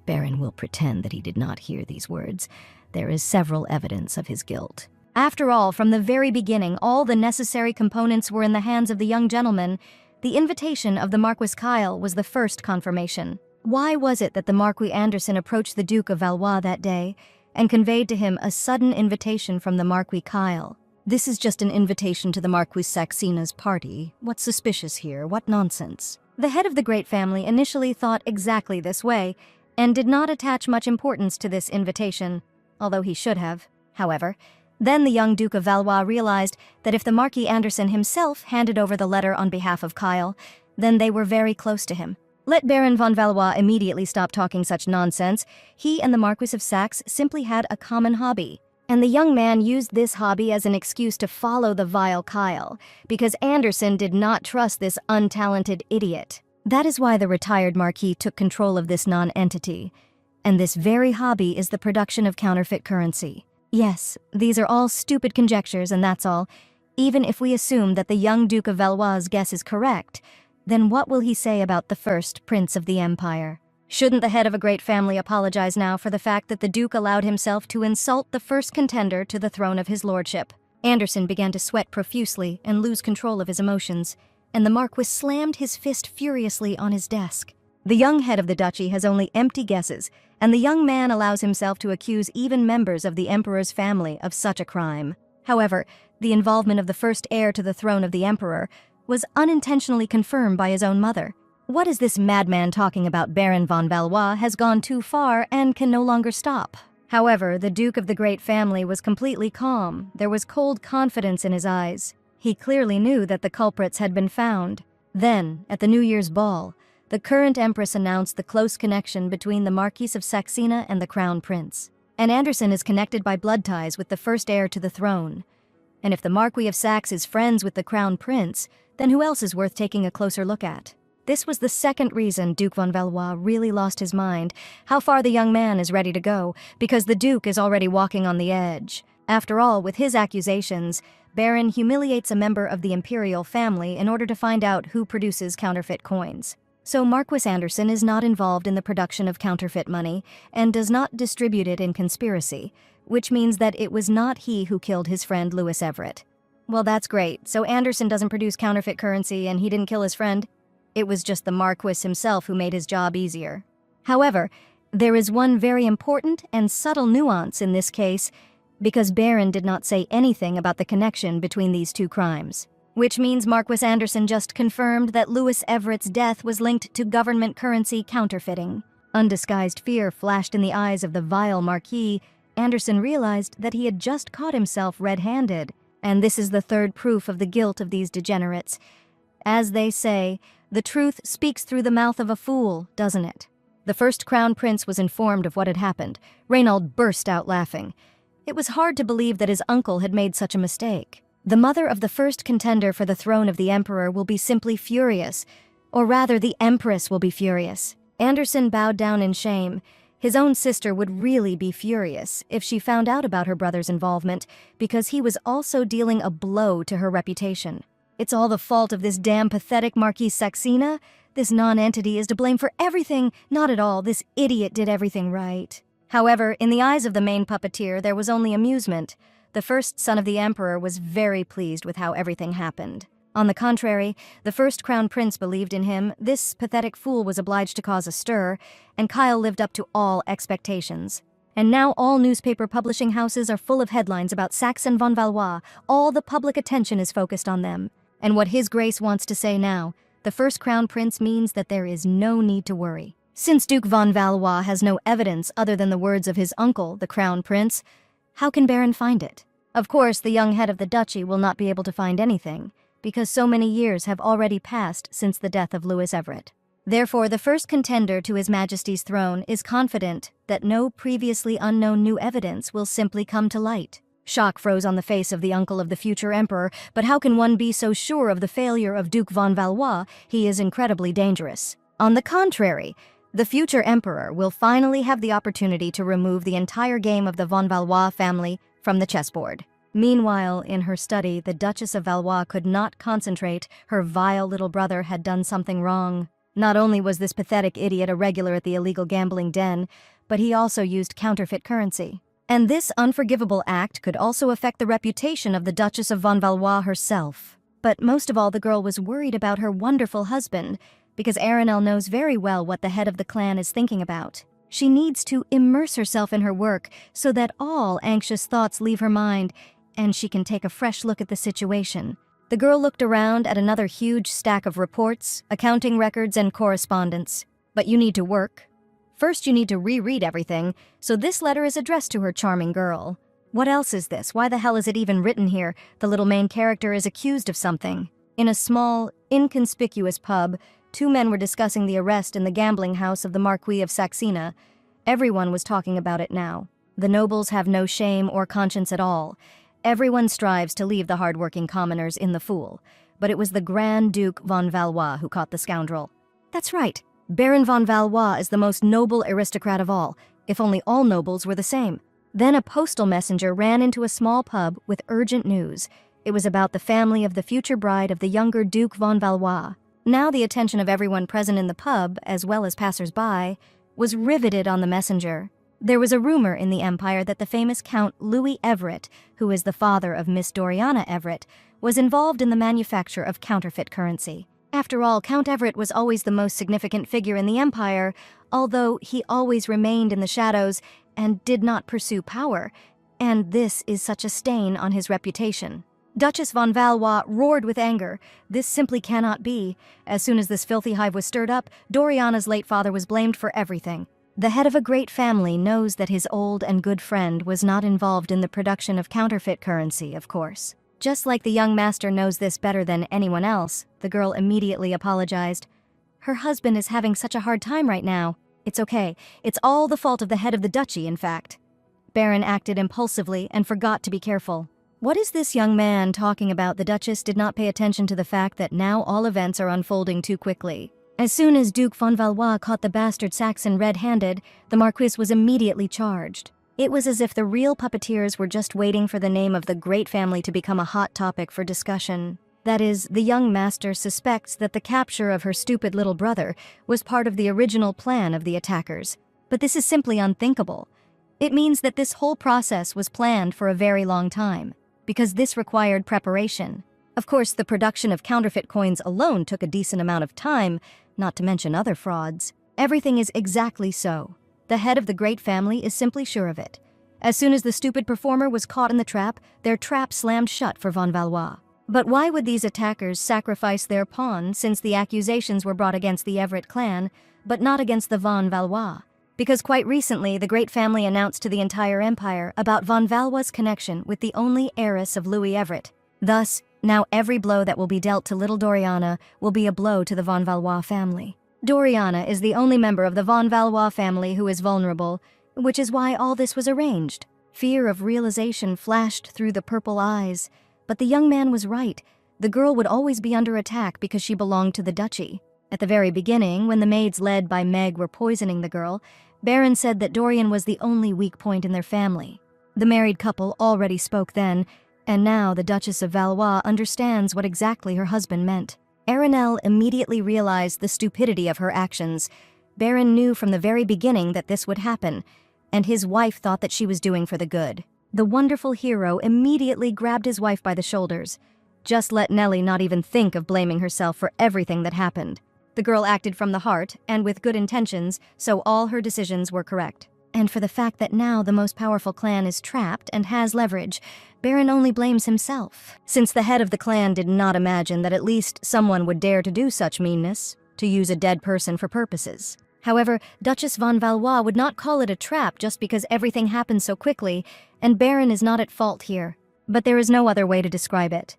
Baron will pretend that he did not hear these words. There is several evidence of his guilt. After all, from the very beginning, all the necessary components were in the hands of the young gentleman. The invitation of the Marquis Kyle was the first confirmation. Why was it that the Marquis Anderson approached the Duke of Valois that day and conveyed to him a sudden invitation from the Marquis Kyle? This is just an invitation to the Marquis Saxina's party. What's suspicious here? What nonsense? The head of the great family initially thought exactly this way and did not attach much importance to this invitation, although he should have. However, then the young Duke of Valois realized that if the Marquis Anderson himself handed over the letter on behalf of Kyle, then they were very close to him. Let Baron von Valois immediately stop talking such nonsense. He and the Marquis of Saxe simply had a common hobby, and the young man used this hobby as an excuse to follow the vile Kyle, because Anderson did not trust this untalented idiot. That is why the retired Marquis took control of this non-entity, and this very hobby is the production of counterfeit currency. Yes, these are all stupid conjectures, and that's all. Even if we assume that the young Duke of Valois' guess is correct, then what will he say about the first Prince of the Empire? Shouldn't the head of a great family apologize now for the fact that the Duke allowed himself to insult the first contender to the throne of his lordship? Anderson began to sweat profusely and lose control of his emotions, and the Marquis slammed his fist furiously on his desk. The young head of the duchy has only empty guesses, and the young man allows himself to accuse even members of the Emperor's family of such a crime. However, the involvement of the first heir to the throne of the Emperor was unintentionally confirmed by his own mother. What is this madman talking about? Baron von Valois has gone too far and can no longer stop. However, the Duke of the great family was completely calm. There was cold confidence in his eyes. He clearly knew that the culprits had been found. Then, at the New Year's ball, the current Empress announced the close connection between the Marquis of Saxina and the Crown Prince. And Anderson is connected by blood ties with the first heir to the throne. And if the Marquis of Saxe is friends with the Crown Prince, then who else is worth taking a closer look at? This was the second reason Duke von Valois really lost his mind, how far the young man is ready to go, because the Duke is already walking on the edge. After all, with his accusations, Baron humiliates a member of the imperial family in order to find out who produces counterfeit coins. So Marquis Anderson is not involved in the production of counterfeit money and does not distribute it in conspiracy, which means that it was not he who killed his friend Louis Everett. Well, that's great. So Anderson doesn't produce counterfeit currency and he didn't kill his friend? It was just the Marquis himself who made his job easier. However, there is one very important and subtle nuance in this case, because Baron did not say anything about the connection between these two crimes. which means Marquis Anderson just confirmed that Louis Everett's death was linked to government currency counterfeiting. Undisguised fear flashed in the eyes of the vile Marquis. Anderson realized that he had just caught himself red-handed, and this is the third proof of the guilt of these degenerates. As they say, the truth speaks through the mouth of a fool, doesn't it? The first Crown Prince was informed of what had happened. Reynald burst out laughing. It was hard to believe that his uncle had made such a mistake. The mother of the first contender for the throne of the Emperor will be simply furious. Or rather, the Empress will be furious. Anderson bowed down in shame. His own sister would really be furious if she found out about her brother's involvement, because he was also dealing a blow to her reputation. It's all the fault of this damn pathetic Marquis Saxena? This non-entity is to blame for everything? Not at all. This idiot did everything right. However, in the eyes of the main puppeteer, there was only amusement. The first son of the Emperor was very pleased with how everything happened. On the contrary, the first Crown Prince believed in him. This pathetic fool was obliged to cause a stir, and Kyle lived up to all expectations. And now all newspaper publishing houses are full of headlines about Saxon von Valois. All the public attention is focused on them. And what His Grace wants to say now, the first Crown Prince means that there is no need to worry. Since Duke von Valois has no evidence other than the words of his uncle, the Crown Prince, how can Baron find it? Of course, the young head of the duchy will not be able to find anything, because so many years have already passed since the death of Louis Everett. Therefore, the first contender to His Majesty's throne is confident that no previously unknown new evidence will simply come to light. Shock froze on the face of the uncle of the future emperor, but how can one be so sure of the failure of Duke von Valois? He is incredibly dangerous. On the contrary, the future emperor will finally have the opportunity to remove the entire game of the von Valois family from the chessboard. Meanwhile, in her study, the Duchess of Valois could not concentrate. Her vile little brother had done something wrong. Not only was this pathetic idiot a regular at the illegal gambling den, but he also used counterfeit currency. And this unforgivable act could also affect the reputation of the Duchess of von Valois herself. But most of all, the girl was worried about her wonderful husband, because Aranel knows very well what the head of the clan is thinking about. She needs to immerse herself in her work so that all anxious thoughts leave her mind, and she can take a fresh look at the situation. The girl looked around at another huge stack of reports, accounting records, and correspondence. But you need to work. First, you need to reread everything, so this letter is addressed to her charming girl. What else is this? Why the hell is it even written here? The little main character is accused of something. In a small, inconspicuous pub, two men were discussing the arrest in the gambling house of the Marquis of Saxena. Everyone was talking about it now. The nobles have no shame or conscience at all. Everyone strives to leave the hard-working commoners in the fool. But it was the Grand Duke von Valois who caught the scoundrel. That's right. Baron von Valois is the most noble aristocrat of all, if only all nobles were the same. Then a postal messenger ran into a small pub with urgent news. It was about the family of the future bride of the younger Duke von Valois. Now the attention of everyone present in the pub, as well as passers-by, was riveted on the messenger. There was a rumor in the Empire that the famous Count Louis Everett, who is the father of Miss Doriana Everett, was involved in the manufacture of counterfeit currency. After all, Count Everett was always the most significant figure in the Empire, although he always remained in the shadows and did not pursue power, and this is such a stain on his reputation. Duchess von Valois roared with anger. This simply cannot be. As soon as this filthy hive was stirred up, Doriana's late father was blamed for everything. The head of a great family knows that his old and good friend was not involved in the production of counterfeit currency, of course. Just like the young master knows this better than anyone else, the girl immediately apologized. Her husband is having such a hard time right now. It's okay. It's all the fault of the head of the duchy, in fact. Baron acted impulsively and forgot to be careful. What is this young man talking about? The Duchess did not pay attention to the fact that now all events are unfolding too quickly. As soon as Duke von Valois caught the bastard Saxon red-handed, the Marquis was immediately charged. It was as if the real puppeteers were just waiting for the name of the great family to become a hot topic for discussion. That is, the young master suspects that the capture of her stupid little brother was part of the original plan of the attackers. But this is simply unthinkable. It means that this whole process was planned for a very long time, because this required preparation. Of course, the production of counterfeit coins alone took a decent amount of time, not to mention other frauds. Everything is exactly so. The head of the great family is simply sure of it. As soon as the stupid performer was caught in the trap, their trap slammed shut for von Valois. But why would these attackers sacrifice their pawn since the accusations were brought against the Everett clan, but not against the von Valois? Because quite recently, the great family announced to the entire empire about von Valois' connection with the only heiress of Louis Everett. Thus, now every blow that will be dealt to little Doriana will be a blow to the von Valois family. Doriana is the only member of the von Valois family who is vulnerable, which is why all this was arranged. Fear of realization flashed through the purple eyes, but the young man was right. The girl would always be under attack because she belonged to the duchy. At the very beginning, when the maids led by Meg were poisoning the girl, Baron said that Dorian was the only weak point in their family. The married couple already spoke then, and now the Duchess of Valois understands what exactly her husband meant. Arenelle immediately realized the stupidity of her actions. Baron knew from the very beginning that this would happen, and his wife thought that she was doing for the good. The wonderful hero immediately grabbed his wife by the shoulders. Just let Nellie not even think of blaming herself for everything that happened. The girl acted from the heart and with good intentions, so all her decisions were correct. And for the fact that now the most powerful clan is trapped and has leverage, Baron only blames himself, since the head of the clan did not imagine that at least someone would dare to do such meanness, to use a dead person for purposes. However, Duchess von Valois would not call it a trap just because everything happened so quickly, and Baron is not at fault here. But there is no other way to describe it.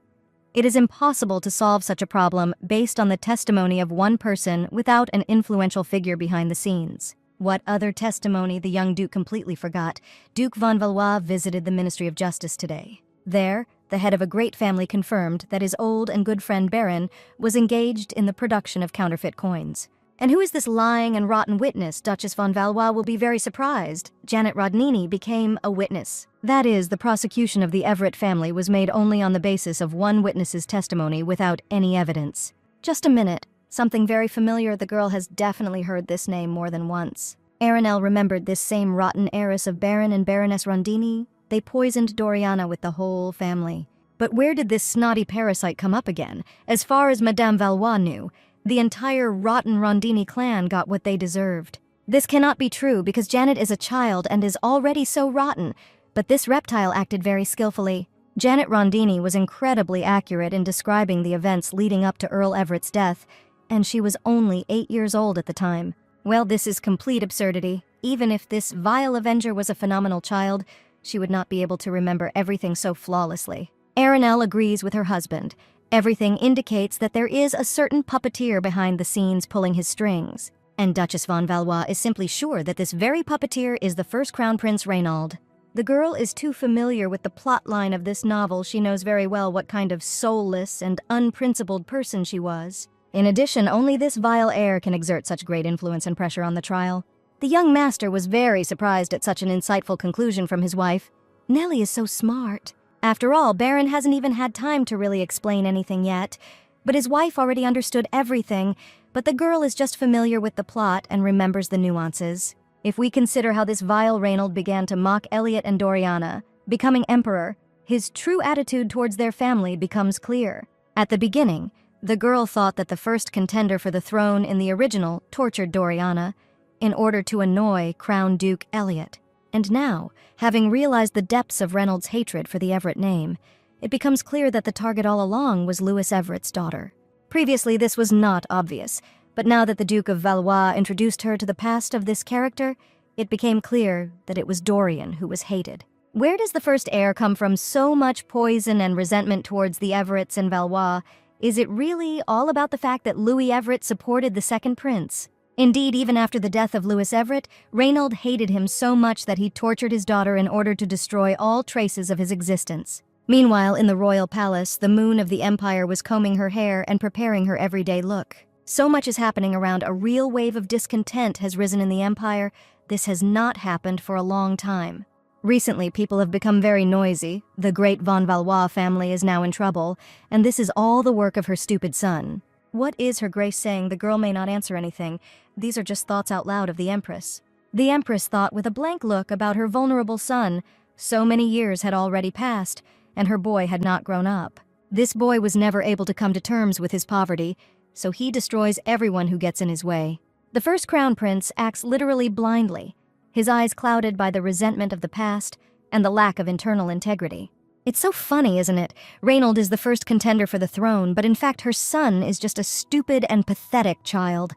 It is impossible to solve such a problem based on the testimony of one person without an influential figure behind the scenes. What other testimony the young Duke completely forgot. Duke von Valois visited the Ministry of Justice today. There, the head of a great family confirmed that his old and good friend Baron was engaged in the production of counterfeit coins. And who is this lying and rotten witness? Duchess von Valois will be very surprised. Janet Rodnini became a witness. That is, the prosecution of the Everett family was made only on the basis of one witness's testimony without any evidence. Just a minute. Something very familiar. The girl has definitely heard this name more than once. Arenelle remembered this same rotten heiress of Baron and Baroness Rondini. They poisoned Doriana with the whole family. But where did this snotty parasite come up again? As far as Madame Valois knew, the entire rotten Rondini clan got what they deserved. This cannot be true because Janet is a child and is already so rotten, but this reptile acted very skillfully. Janet Rondini was incredibly accurate in describing the events leading up to Earl Everett's death, and she was only 8 years old at the time. Well, this is complete absurdity. Even if this vile Avenger was a phenomenal child, she would not be able to remember everything so flawlessly. Arenelle agrees with her husband. Everything indicates that there is a certain puppeteer behind the scenes pulling his strings. And Duchess von Valois is simply sure that this very puppeteer is the first Crown Prince Reynald. The girl is too familiar with the plotline of this novel. She knows very well what kind of soulless and unprincipled person she was. In addition, only this vile heir can exert such great influence and pressure on the trial. The young master was very surprised at such an insightful conclusion from his wife. Nellie is so smart. After all, Baron hasn't even had time to really explain anything yet. But his wife already understood everything, but the girl is just familiar with the plot and remembers the nuances. If we consider how this vile Reynald began to mock Elliot and Doriana, becoming emperor, his true attitude towards their family becomes clear. At the beginning, the girl thought that the first contender for the throne in the original tortured Doriana in order to annoy Crown Duke Elliot. And now, having realized the depths of Reynolds' hatred for the Everett name, it becomes clear that the target all along was Louis Everett's daughter. Previously, this was not obvious, but now that the Duke of Valois introduced her to the past of this character, it became clear that it was Dorian who was hated. Where does the first heir come from so much poison and resentment towards the Everetts and Valois? Is it really all about the fact that Louis Everett supported the second prince? Indeed, even after the death of Louis Everett, Reynald hated him so much that he tortured his daughter in order to destroy all traces of his existence. Meanwhile, in the royal palace, the moon of the empire was combing her hair and preparing her everyday look. So much is happening around. A real wave of discontent has risen in the empire. This has not happened for a long time. Recently, people have become very noisy. The great von Valois family is now in trouble, and this is all the work of her stupid son. What is her grace saying? The girl may not answer anything. These are just thoughts out loud of the Empress. The Empress thought with a blank look about her vulnerable son. So many years had already passed, and her boy had not grown up. This boy was never able to come to terms with his poverty, so he destroys everyone who gets in his way. The first Crown Prince acts literally blindly, his eyes clouded by the resentment of the past and the lack of internal integrity. It's so funny, isn't it? Reinald is the first contender for the throne, but in fact her son is just a stupid and pathetic child.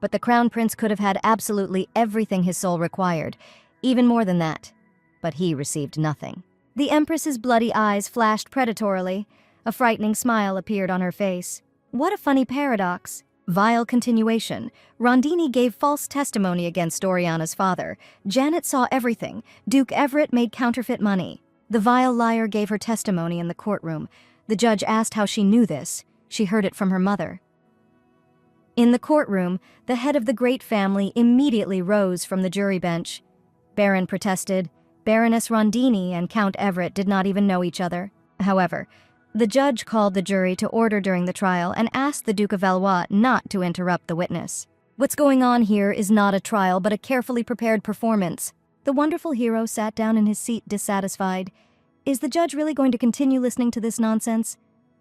But the crown prince could have had absolutely everything his soul required, even more than that. But he received nothing. The Empress's bloody eyes flashed predatorily. A frightening smile appeared on her face. What a funny paradox. Vile continuation. Rondini gave false testimony against Doriana's father. Janet saw everything. Duke Everett made counterfeit money. The vile liar gave her testimony in the courtroom. The judge asked how she knew this. She heard it from her mother. In the courtroom, the head of the great family immediately rose from the jury bench. Baron protested. Baroness Rondini and Count Everett did not even know each other. However, the judge called the jury to order during the trial and asked the Duke of Valois not to interrupt the witness. What's going on here is not a trial but a carefully prepared performance. The wonderful hero sat down in his seat dissatisfied. Is the judge really going to continue listening to this nonsense?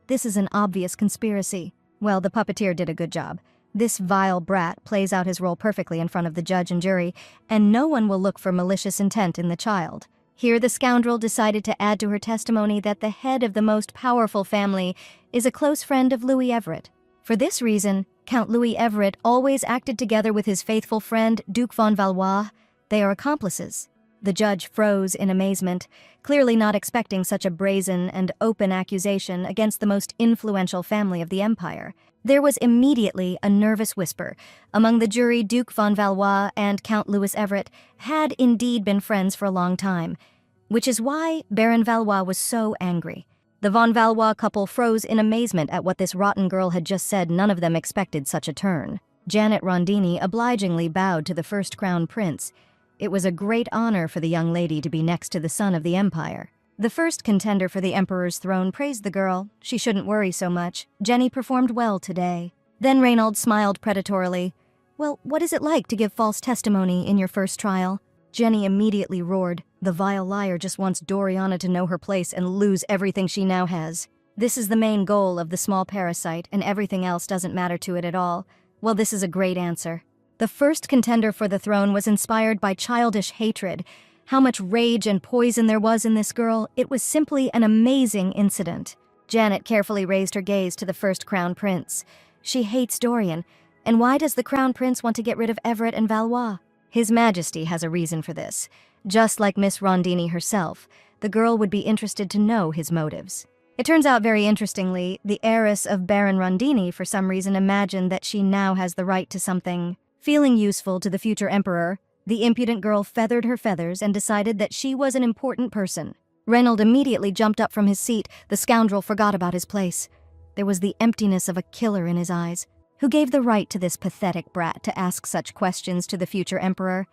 This is an obvious conspiracy. Well, the puppeteer did a good job. This vile brat plays out his role perfectly in front of the judge and jury, and no one will look for malicious intent in the child. Here the scoundrel decided to add to her testimony that the head of the most powerful family is a close friend of Louis Everett. For this reason, Count Louis Everett always acted together with his faithful friend, Duke von Valois. They are accomplices. The judge froze in amazement, clearly not expecting such a brazen and open accusation against the most influential family of the empire. There was immediately a nervous whisper. Among the jury, Duke von Valois and Count Louis Everett had indeed been friends for a long time, which is why Baron Valois was so angry. The von Valois couple froze in amazement at what this rotten girl had just said. None of them expected such a turn. Janet Rondini obligingly bowed to the first crown prince. It was a great honor for the young lady to be next to the son of the empire. The first contender for the emperor's throne praised the girl. She shouldn't worry so much. Jenny performed well today. Then Reinald smiled predatorily. Well, what is it like to give false testimony in your first trial? Jenny immediately roared. The vile liar just wants Doriana to know her place and lose everything she now has. This is the main goal of the small parasite, and everything else doesn't matter to it at all. Well, this is a great answer. The first contender for the throne was inspired by childish hatred. How much rage and poison there was in this girl, it was simply an amazing incident. Janet carefully raised her gaze to the first crown prince. She hates Dorian, and why does the crown prince want to get rid of Everett and Valois? His Majesty has a reason for this. Just like Miss Rondini herself, the girl would be interested to know his motives. It turns out very interestingly, the heiress of Baron Rondini for some reason imagined that she now has the right to something. Feeling useful to the future emperor, the impudent girl feathered her feathers and decided that she was an important person. Reinald immediately jumped up from his seat. The scoundrel forgot about his place. There was the emptiness of a killer in his eyes. Who gave the right to this pathetic brat to ask such questions to the future emperor?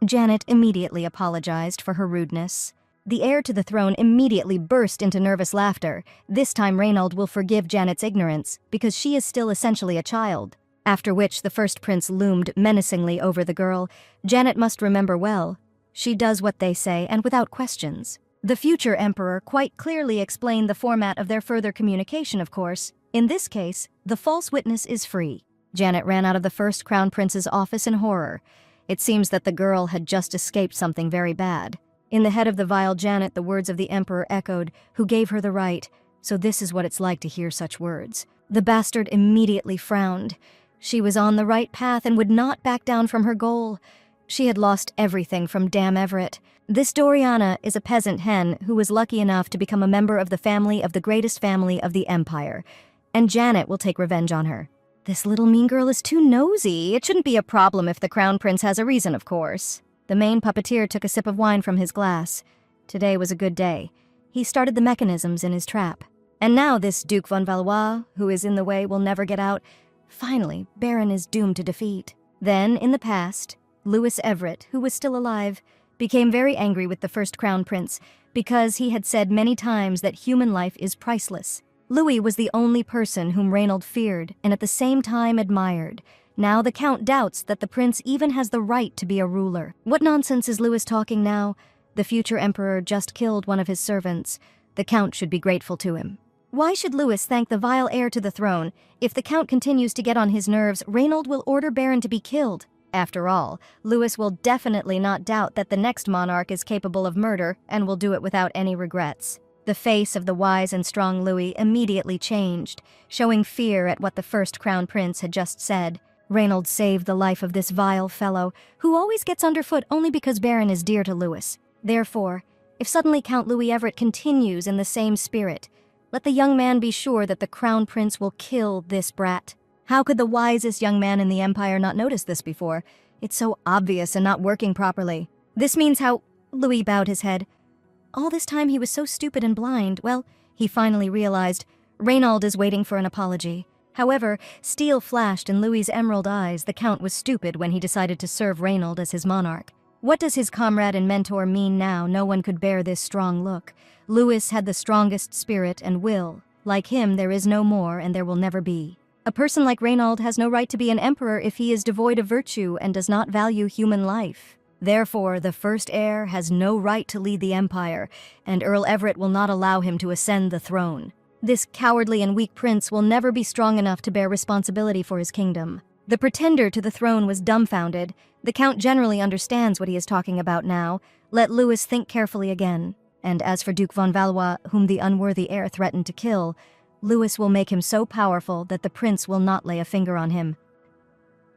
Janet immediately apologized for her rudeness. The heir to the throne immediately burst into nervous laughter. This time Reinald will forgive Janet's ignorance, because she is still essentially a child. After which the first prince loomed menacingly over the girl. Janet must remember well. She does what they say, and without questions. The future emperor quite clearly explained the format of their further communication, of course. In this case, the false witness is free. Janet ran out of the first crown prince's office in horror. It seems that the girl had just escaped something very bad. In the head of the vile Janet, the words of the emperor echoed, who gave her the right. So this is what it's like to hear such words. The bastard immediately frowned. She was on the right path and would not back down from her goal. She had lost everything from damn Everett. This Doriana is a peasant hen who was lucky enough to become a member of the family of the greatest family of the empire. And Janet will take revenge on her. This little mean girl is too nosy. It shouldn't be a problem if the crown prince has a reason, of course. The main puppeteer took a sip of wine from his glass. Today was a good day. He started the mechanisms in his trap. And now this Duke von Valois, who is in the way, will never get out. Finally, Baron is doomed to defeat. Then, in the past, Louis Everett, who was still alive, became very angry with the first crown prince because he had said many times that human life is priceless. Louis was the only person whom Reinald feared and at the same time admired. Now the count doubts that the prince even has the right to be a ruler. What nonsense is Louis talking now? The future emperor just killed one of his servants. The count should be grateful to him. Why should Louis thank the vile heir to the throne? If the count continues to get on his nerves, Reinald will order Baron to be killed. After all, Louis will definitely not doubt that the next monarch is capable of murder and will do it without any regrets. The face of the wise and strong Louis immediately changed, showing fear at what the first crown prince had just said. Reinald saved the life of this vile fellow, who always gets underfoot only because Baron is dear to Louis. Therefore, if suddenly Count Louis Everett continues in the same spirit, let the young man be sure that the crown prince will kill this brat. How could the wisest young man in the empire not notice this before? It's so obvious and not working properly. This means how— Louis bowed his head. All this time he was so stupid and blind. Well, he finally realized. Reinald is waiting for an apology. However, steel flashed in Louis's emerald eyes. The Count was stupid when he decided to serve Reinald as his monarch. What does his comrade and mentor mean now? No one could bear this strong look. Louis had the strongest spirit and will. Like him, there is no more and there will never be. A person like Reinald has no right to be an emperor if he is devoid of virtue and does not value human life. Therefore, the first heir has no right to lead the empire, and Earl Everett will not allow him to ascend the throne. This cowardly and weak prince will never be strong enough to bear responsibility for his kingdom. The pretender to the throne was dumbfounded. The Count generally understands what he is talking about now. Let Louis think carefully again. And as for Duke von Valois, whom the unworthy heir threatened to kill, Louis will make him so powerful that the prince will not lay a finger on him.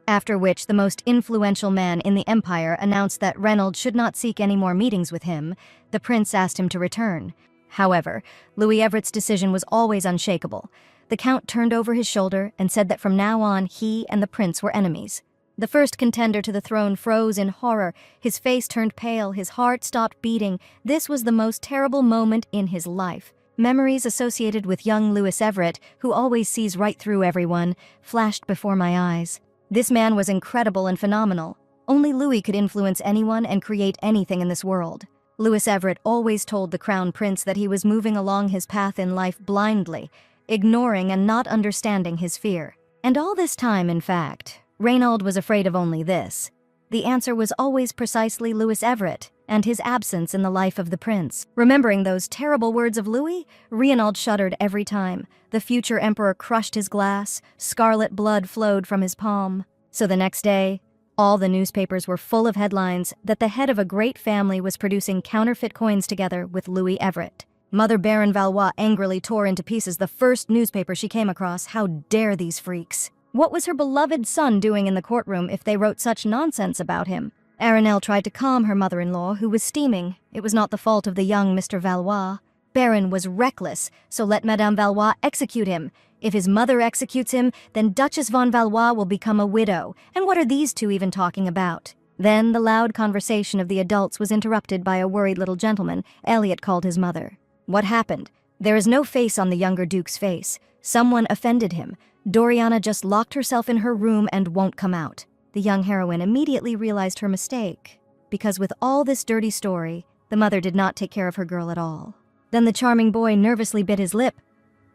After which, the most influential man in the empire announced that Reinald should not seek any more meetings with him. The prince asked him to return. However, Louis Everett's decision was always unshakable. The Count turned over his shoulder and said that from now on he and the prince were enemies. The first contender to the throne froze in horror. His face turned pale, his heart stopped beating. This was the most terrible moment in his life. Memories associated with young Louis Everett, who always sees right through everyone, flashed before my eyes. This man was incredible and phenomenal. Only Louis could influence anyone and create anything in this world. Louis Everett always told the Crown Prince that he was moving along his path in life blindly, ignoring and not understanding his fear. And all this time, in fact, Reinald was afraid of only this. The answer was always precisely Louis Everett and his absence in the life of the prince. Remembering those terrible words of Louis, Reinald shuddered every time. The future emperor crushed his glass, scarlet blood flowed from his palm. So the next day, all the newspapers were full of headlines that the head of a great family was producing counterfeit coins together with Louis Everett. Mother Baron Valois angrily tore into pieces the first newspaper she came across. How dare these freaks? What was her beloved son doing in the courtroom if they wrote such nonsense about him? Arenelle tried to calm her mother-in-law, who was steaming. It was not the fault of the young Mr. Valois. Baron was reckless, so let Madame Valois execute him. If his mother executes him, then Duchess von Valois will become a widow. And what are these two even talking about? Then the loud conversation of the adults was interrupted by a worried little gentleman. Elliot called his mother. What happened? There is no face on the younger Duke's face. Someone offended him. Doriana just locked herself in her room and won't come out. The young heroine immediately realized her mistake, because with all this dirty story, the mother did not take care of her girl at all. Then the charming boy nervously bit his lip.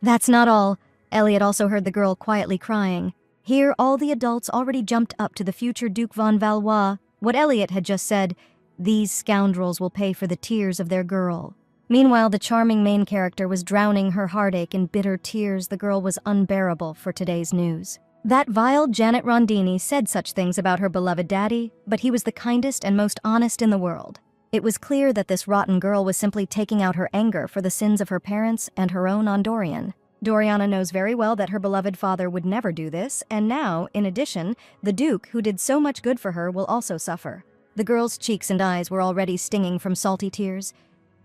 That's not all. Elliot also heard the girl quietly crying. Here, all the adults already jumped up to the future Duke von Valois. What Elliot had just said, these scoundrels will pay for the tears of their girl. Meanwhile, the charming main character was drowning her heartache in bitter tears. The girl was unbearable for today's news. That vile Janet Rondini said such things about her beloved daddy, but he was the kindest and most honest in the world. It was clear that this rotten girl was simply taking out her anger for the sins of her parents and her own on Dorian. Doriana knows very well that her beloved father would never do this, and now, in addition, the Duke, who did so much good for her, will also suffer. The girl's cheeks and eyes were already stinging from salty tears,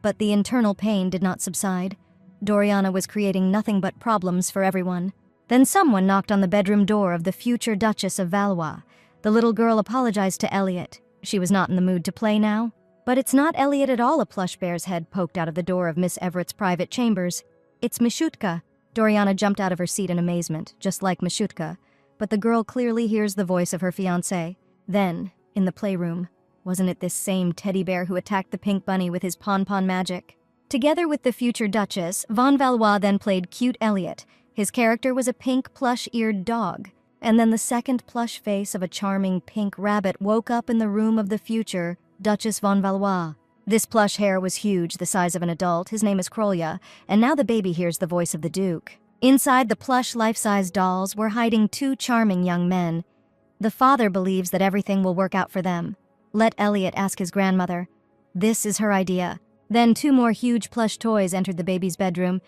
but the internal pain did not subside. Doriana was creating nothing but problems for everyone. Then someone knocked on the bedroom door of the future Duchess of Valois. The little girl apologized to Elliot. She was not in the mood to play now. But it's not Elliot at all. A plush bear's head poked out of the door of Miss Everett's private chambers. It's Mishutka. Doriana jumped out of her seat in amazement, just like Mishutka. But the girl clearly hears the voice of her fiancé. Then, in the playroom, wasn't it this same teddy bear who attacked the pink bunny with his pon-pon magic? Together with the future Duchess, von Valois then played cute Elliot. His character was a pink plush-eared dog. And then the second plush face of a charming pink rabbit woke up in the room of the future Duchess von Valois. This plush hair was huge, the size of an adult. His name is Krolya, and now the baby hears the voice of the Duke. Inside the plush life-size dolls were hiding two charming young men. The father believes that everything will work out for them. Let Elliot ask his grandmother. This is her idea. Then 2 more huge plush toys entered the baby's bedroom.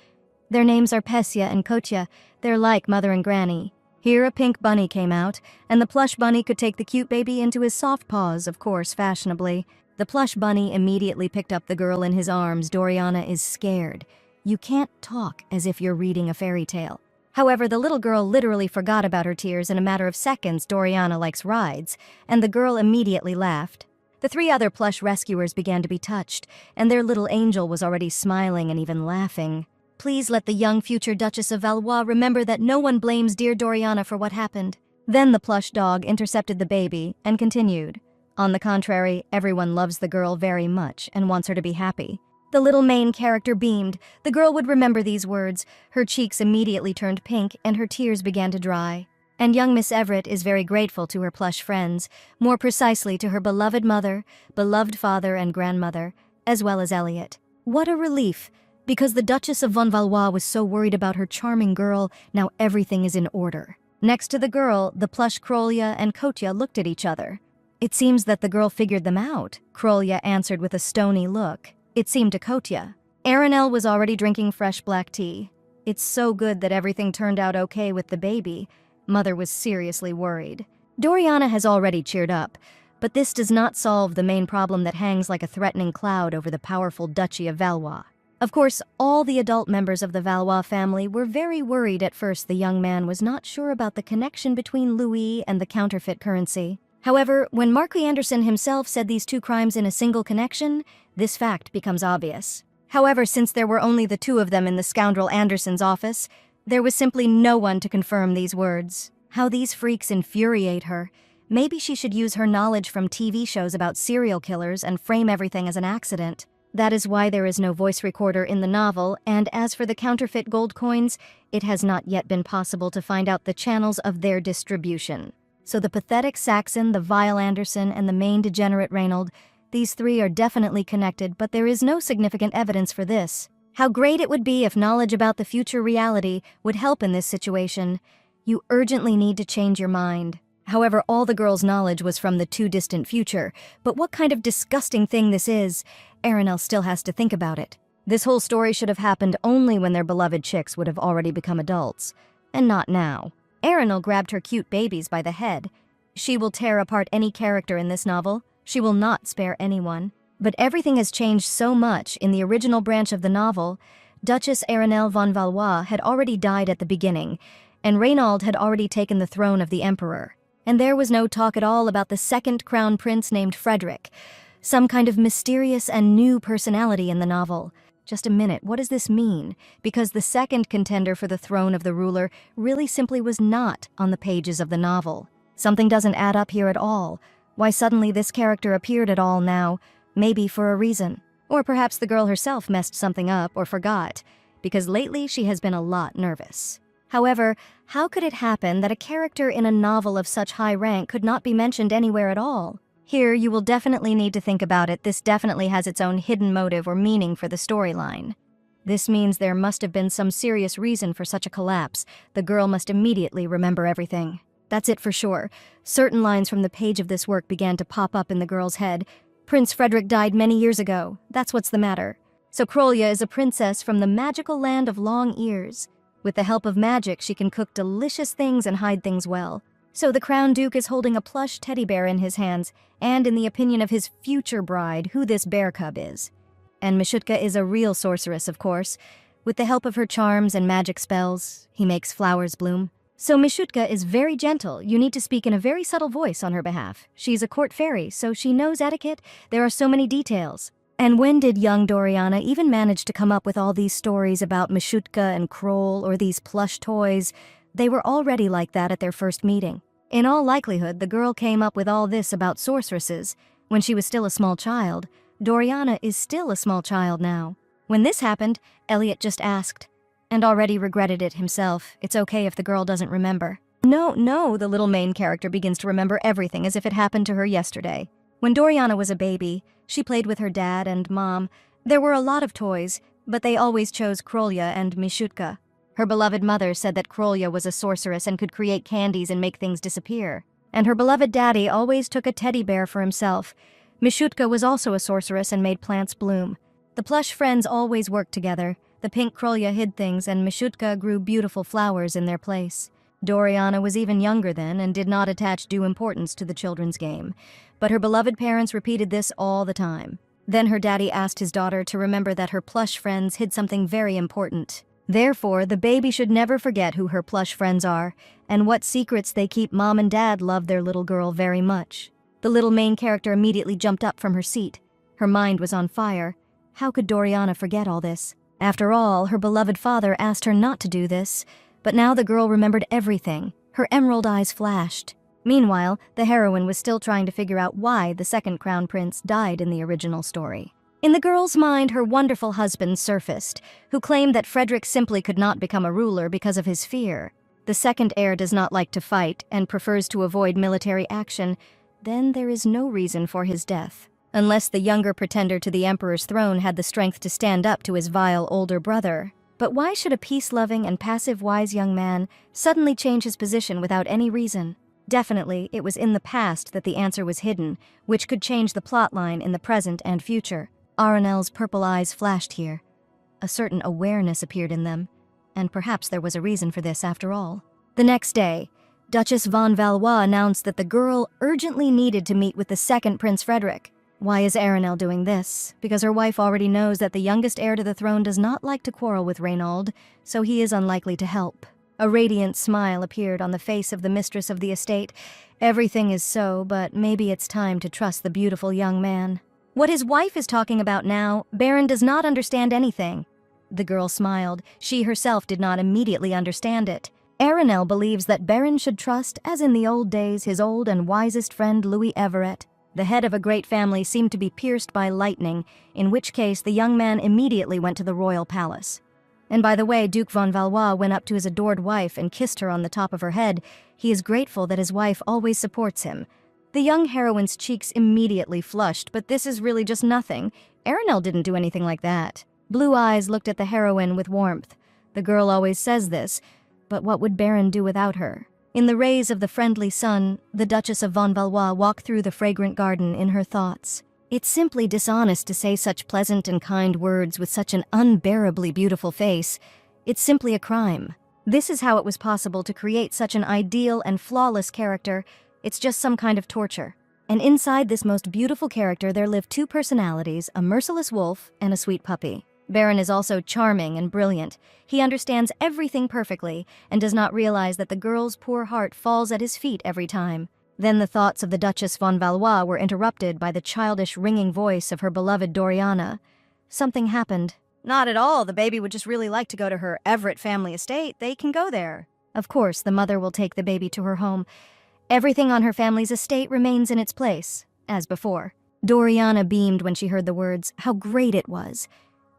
Their names are Pesya and Kotya. They're like Mother and Granny. Here a pink bunny came out, and the plush bunny could take the cute baby into his soft paws, of course, fashionably. The plush bunny immediately picked up the girl in his arms. Doriana is scared. You can't talk as if you're reading a fairy tale. However, the little girl literally forgot about her tears in a matter of seconds. Doriana likes rides, and the girl immediately laughed. The 3 other plush rescuers began to be touched, and their little angel was already smiling and even laughing. Please let the young future Duchess of Valois remember that no one blames dear Doriana for what happened. Then the plush dog intercepted the baby and continued. On the contrary, everyone loves the girl very much and wants her to be happy. The little main character beamed. The girl would remember these words. Her cheeks immediately turned pink and her tears began to dry. And young Miss Everett is very grateful to her plush friends, more precisely to her beloved mother, beloved father and grandmother, as well as Elliot. What a relief! Because the Duchess of Von Valois was so worried about her charming girl, now everything is in order. Next to the girl, the plush Krolya and Kotya looked at each other. It seems that the girl figured them out, Krolya answered with a stony look. It seemed to Kotya. Aranel was already drinking fresh black tea. It's so good that everything turned out okay with the baby. Mother was seriously worried. Doriana has already cheered up, but this does not solve the main problem that hangs like a threatening cloud over the powerful Duchy of Valois. Of course, all the adult members of the Valois family were very worried at first. The young man was not sure about the connection between Louis and the counterfeit currency. However, when Marquis Anderson himself said these 2 crimes in a single connection, this fact becomes obvious. However, since there were only the 2 of them in the scoundrel Anderson's office, there was simply no one to confirm these words. How these freaks infuriate her. Maybe she should use her knowledge from TV shows about serial killers and frame everything as an accident. That is why there is no voice recorder in the novel, and as for the counterfeit gold coins, it has not yet been possible to find out the channels of their distribution. So the pathetic Saxon, the vile Anderson, and the main degenerate Reynold, these 3 are definitely connected, but there is no significant evidence for this. How great it would be if knowledge about the future reality would help in this situation. You urgently need to change your mind. However, all the girl's knowledge was from the too distant future, but what kind of disgusting thing this is, Aranel still has to think about it. This whole story should have happened only when their beloved chicks would have already become adults, and not now. Aranel grabbed her cute babies by the head. She will tear apart any character in this novel. She will not spare anyone. But everything has changed so much. In the original branch of the novel, Duchess Aranel von Valois had already died at the beginning, and Reynold had already taken the throne of the emperor. And there was no talk at all about the second crown prince named Frederick, some kind of mysterious and new personality in the novel. Just a minute, what does this mean? Because the second contender for the throne of the ruler really simply was not on the pages of the novel. Something doesn't add up here at all. Why suddenly this character appeared at all now? Maybe for a reason. Or perhaps the girl herself messed something up or forgot, because lately she has been a lot nervous. However, how could it happen that a character in a novel of such high rank could not be mentioned anywhere at all? Here, you will definitely need to think about it. This definitely has its own hidden motive or meaning for the storyline. This means there must have been some serious reason for such a collapse. The girl must immediately remember everything. That's it for sure. Certain lines from the page of this work began to pop up in the girl's head. Prince Frederick died many years ago. That's what's the matter. So Krolya is a princess from the magical land of long ears. With the help of magic, she can cook delicious things and hide things well. So the Crown Duke is holding a plush teddy bear in his hands, and in the opinion of his future bride, who this bear cub is. And Mishutka is a real sorceress, of course. With the help of her charms and magic spells, he makes flowers bloom. So Mishutka is very gentle. You need to speak in a very subtle voice on her behalf. She's a court fairy, so she knows etiquette. There are so many details. And when did young Doriana even manage to come up with all these stories about Mishutka and Kroll or these plush toys? They were already like that at their first meeting. In all likelihood, the girl came up with all this about sorceresses when she was still a small child. Doriana is still a small child now. When this happened, Elliot just asked, and already regretted it himself. It's okay if the girl doesn't remember. No, the little main character begins to remember everything as if it happened to her yesterday. When Doriana was a baby, she played with her dad and mom. There were a lot of toys, but they always chose Krolya and Mishutka. Her beloved mother said that Krolya was a sorceress and could create candies and make things disappear. And her beloved daddy always took a teddy bear for himself. Mishutka was also a sorceress and made plants bloom. The The plush friends always worked together. The pink Krolya hid things and Mishutka grew beautiful flowers in their place. Doriana was even younger then and did not attach due importance to the children's game. But her beloved parents repeated this all the time. Then her daddy asked his daughter to remember that her plush friends hid something very important. Therefore, the baby should never forget who her plush friends are and what secrets they keep. Mom and dad love their little girl very much. The little main character immediately jumped up from her seat. Her mind was on fire. How could Doriana forget all this? After all, her beloved father asked her not to do this, but now the girl remembered everything. Her emerald eyes flashed. Meanwhile, the heroine was still trying to figure out why the second crown prince died in the original story. In the girl's mind, her wonderful husband surfaced, who claimed that Frederick simply could not become a ruler because of his fear. The second heir does not like to fight and prefers to avoid military action. Then there is no reason for his death. Unless the younger pretender to the emperor's throne had the strength to stand up to his vile older brother. But why should a peace-loving and passive-wise young man suddenly change his position without any reason? Definitely, it was in the past that the answer was hidden, which could change the plotline in the present and future. Aranel's purple eyes flashed here. A certain awareness appeared in them, and perhaps there was a reason for this after all. The next day, Duchess von Valois announced that the girl urgently needed to meet with the second Prince Frederick. Why is Aranel doing this? Because her wife already knows that the youngest heir to the throne does not like to quarrel with Reinald, so he is unlikely to help. A radiant smile appeared on the face of the mistress of the estate. Everything is so, but maybe it's time to trust the beautiful young man. What his wife is talking about now, Baron does not understand anything. The girl smiled. She herself did not immediately understand it. Aranel believes that Baron should trust, as in the old days, his old and wisest friend Louis Everett. The head of a great family seemed to be pierced by lightning, in which case the young man immediately went to the royal palace. And by the way, Duke von Valois went up to his adored wife and kissed her on the top of her head. He is grateful that his wife always supports him. The young heroine's cheeks immediately flushed, but this is really just nothing. Aranel didn't do anything like that. Blue eyes looked at the heroine with warmth. The girl always says this, but what would Baron do without her? In the rays of the friendly sun, the Duchess of von Valois walked through the fragrant garden in her thoughts. It's simply dishonest to say such pleasant and kind words with such an unbearably beautiful face. It's simply a crime. This is how it was possible to create such an ideal and flawless character. It's just some kind of torture. And inside this most beautiful character there live two personalities, a merciless wolf and a sweet puppy. Baron is also charming and brilliant. He understands everything perfectly and does not realize that the girl's poor heart falls at his feet every time. Then the thoughts of the Duchess von Valois were interrupted by the childish ringing voice of her beloved Doriana. Something happened. Not at all. The baby would just really like to go to her Everett family estate. They can go there. Of course, the mother will take the baby to her home. Everything on her family's estate remains in its place, as before. Doriana beamed when she heard the words. How great it was.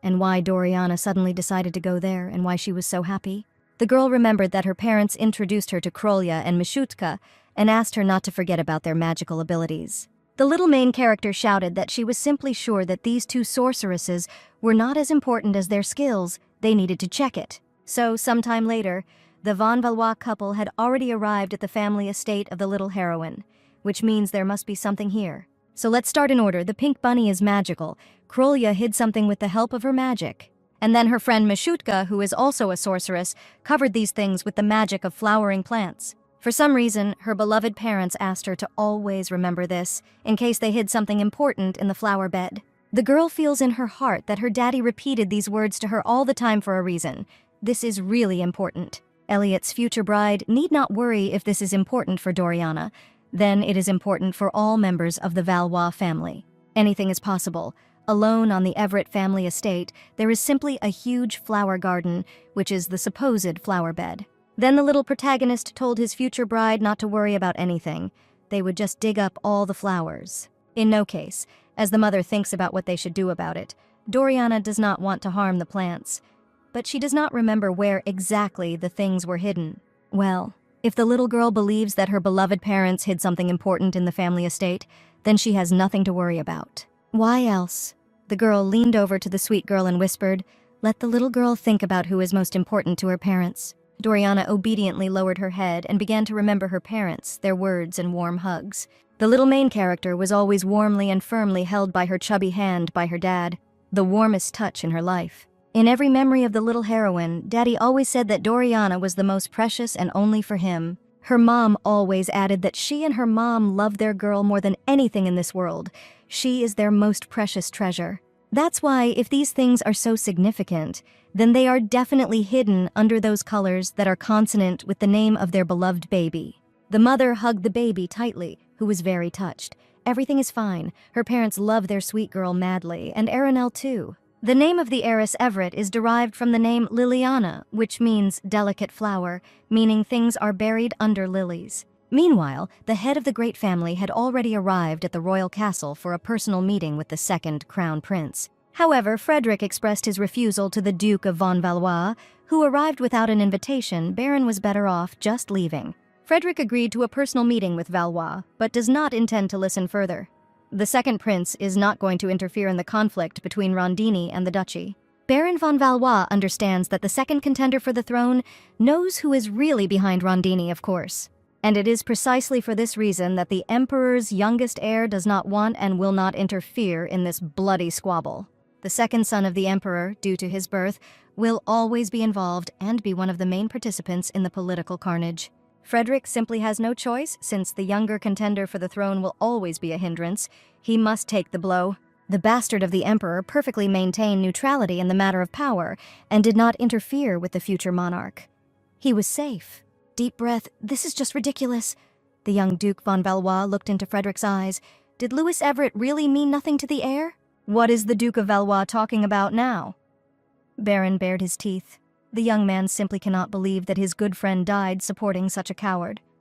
And why Doriana suddenly decided to go there and why she was so happy. The girl remembered that her parents introduced her to Krolya and Mishutka and asked her not to forget about their magical abilities. The little main character shouted that she was simply sure that these two sorceresses were not as important as their skills. They needed to check it. So, sometime later, the von Valois couple had already arrived at the family estate of the little heroine, which means there must be something here. So let's start in order. The pink bunny is magical. Krolya hid something with the help of her magic. And then her friend Mishutka, who is also a sorceress, covered these things with the magic of flowering plants. For some reason, her beloved parents asked her to always remember this, in case they hid something important in the flower bed. The girl feels in her heart that her daddy repeated these words to her all the time for a reason. This is really important. Elliot's future bride need not worry if this is important for Doriana. Then it is important for all members of the Valois family. Anything is possible. Alone on the Everett family estate, there is simply a huge flower garden, which is the supposed flower bed. Then the little protagonist told his future bride not to worry about anything. They would just dig up all the flowers. In no case, as the mother thinks about what they should do about it, Doriana does not want to harm the plants. But she does not remember where exactly the things were hidden. Well, if the little girl believes that her beloved parents hid something important in the family estate, then she has nothing to worry about. Why else? The girl leaned over to the sweet girl and whispered, "Let the little girl think about who is most important to her parents." Doriana obediently lowered her head and began to remember her parents, their words and warm hugs. The little main character was always warmly and firmly held by her chubby hand by her dad. the warmest touch in her life. In every memory of the little heroine, Daddy always said that Doriana was the most precious and only for him. Her mom always added that she and her mom loved their girl more than anything in this world. She is their most precious treasure. That's why, if these things are so significant, then they are definitely hidden under those colors that are consonant with the name of their beloved baby. The mother hugged the baby tightly, who was very touched. Everything is fine. Her parents love their sweet girl madly, and Aranel too. The name of the heiress Everett is derived from the name Liliana, which means delicate flower, meaning things are buried under lilies. Meanwhile, the head of the great family had already arrived at the royal castle for a personal meeting with the second crown prince. However, Frederick expressed his refusal to the Duke of von Valois, who arrived without an invitation. Baron was better off just leaving. Frederick agreed to a personal meeting with Valois, but does not intend to listen further. The second prince is not going to interfere in the conflict between Rondini and the duchy. Baron von Valois understands that the second contender for the throne knows who is really behind Rondini, of course. And it is precisely for this reason that the emperor's youngest heir does not want and will not interfere in this bloody squabble. The second son of the emperor, due to his birth, will always be involved and be one of the main participants in the political carnage. Frederick simply has no choice, since the younger contender for the throne will always be a hindrance. He must take the blow. The bastard of the emperor perfectly maintained neutrality in the matter of power and did not interfere with the future monarch. He was safe. Deep breath. This is just ridiculous. The young Duke von Valois looked into Frederick's eyes. Did Louis Everett really mean nothing to the heir? What is the Duke of Valois talking about now? Baron bared his teeth. The young man simply cannot believe that his good friend died supporting such a coward.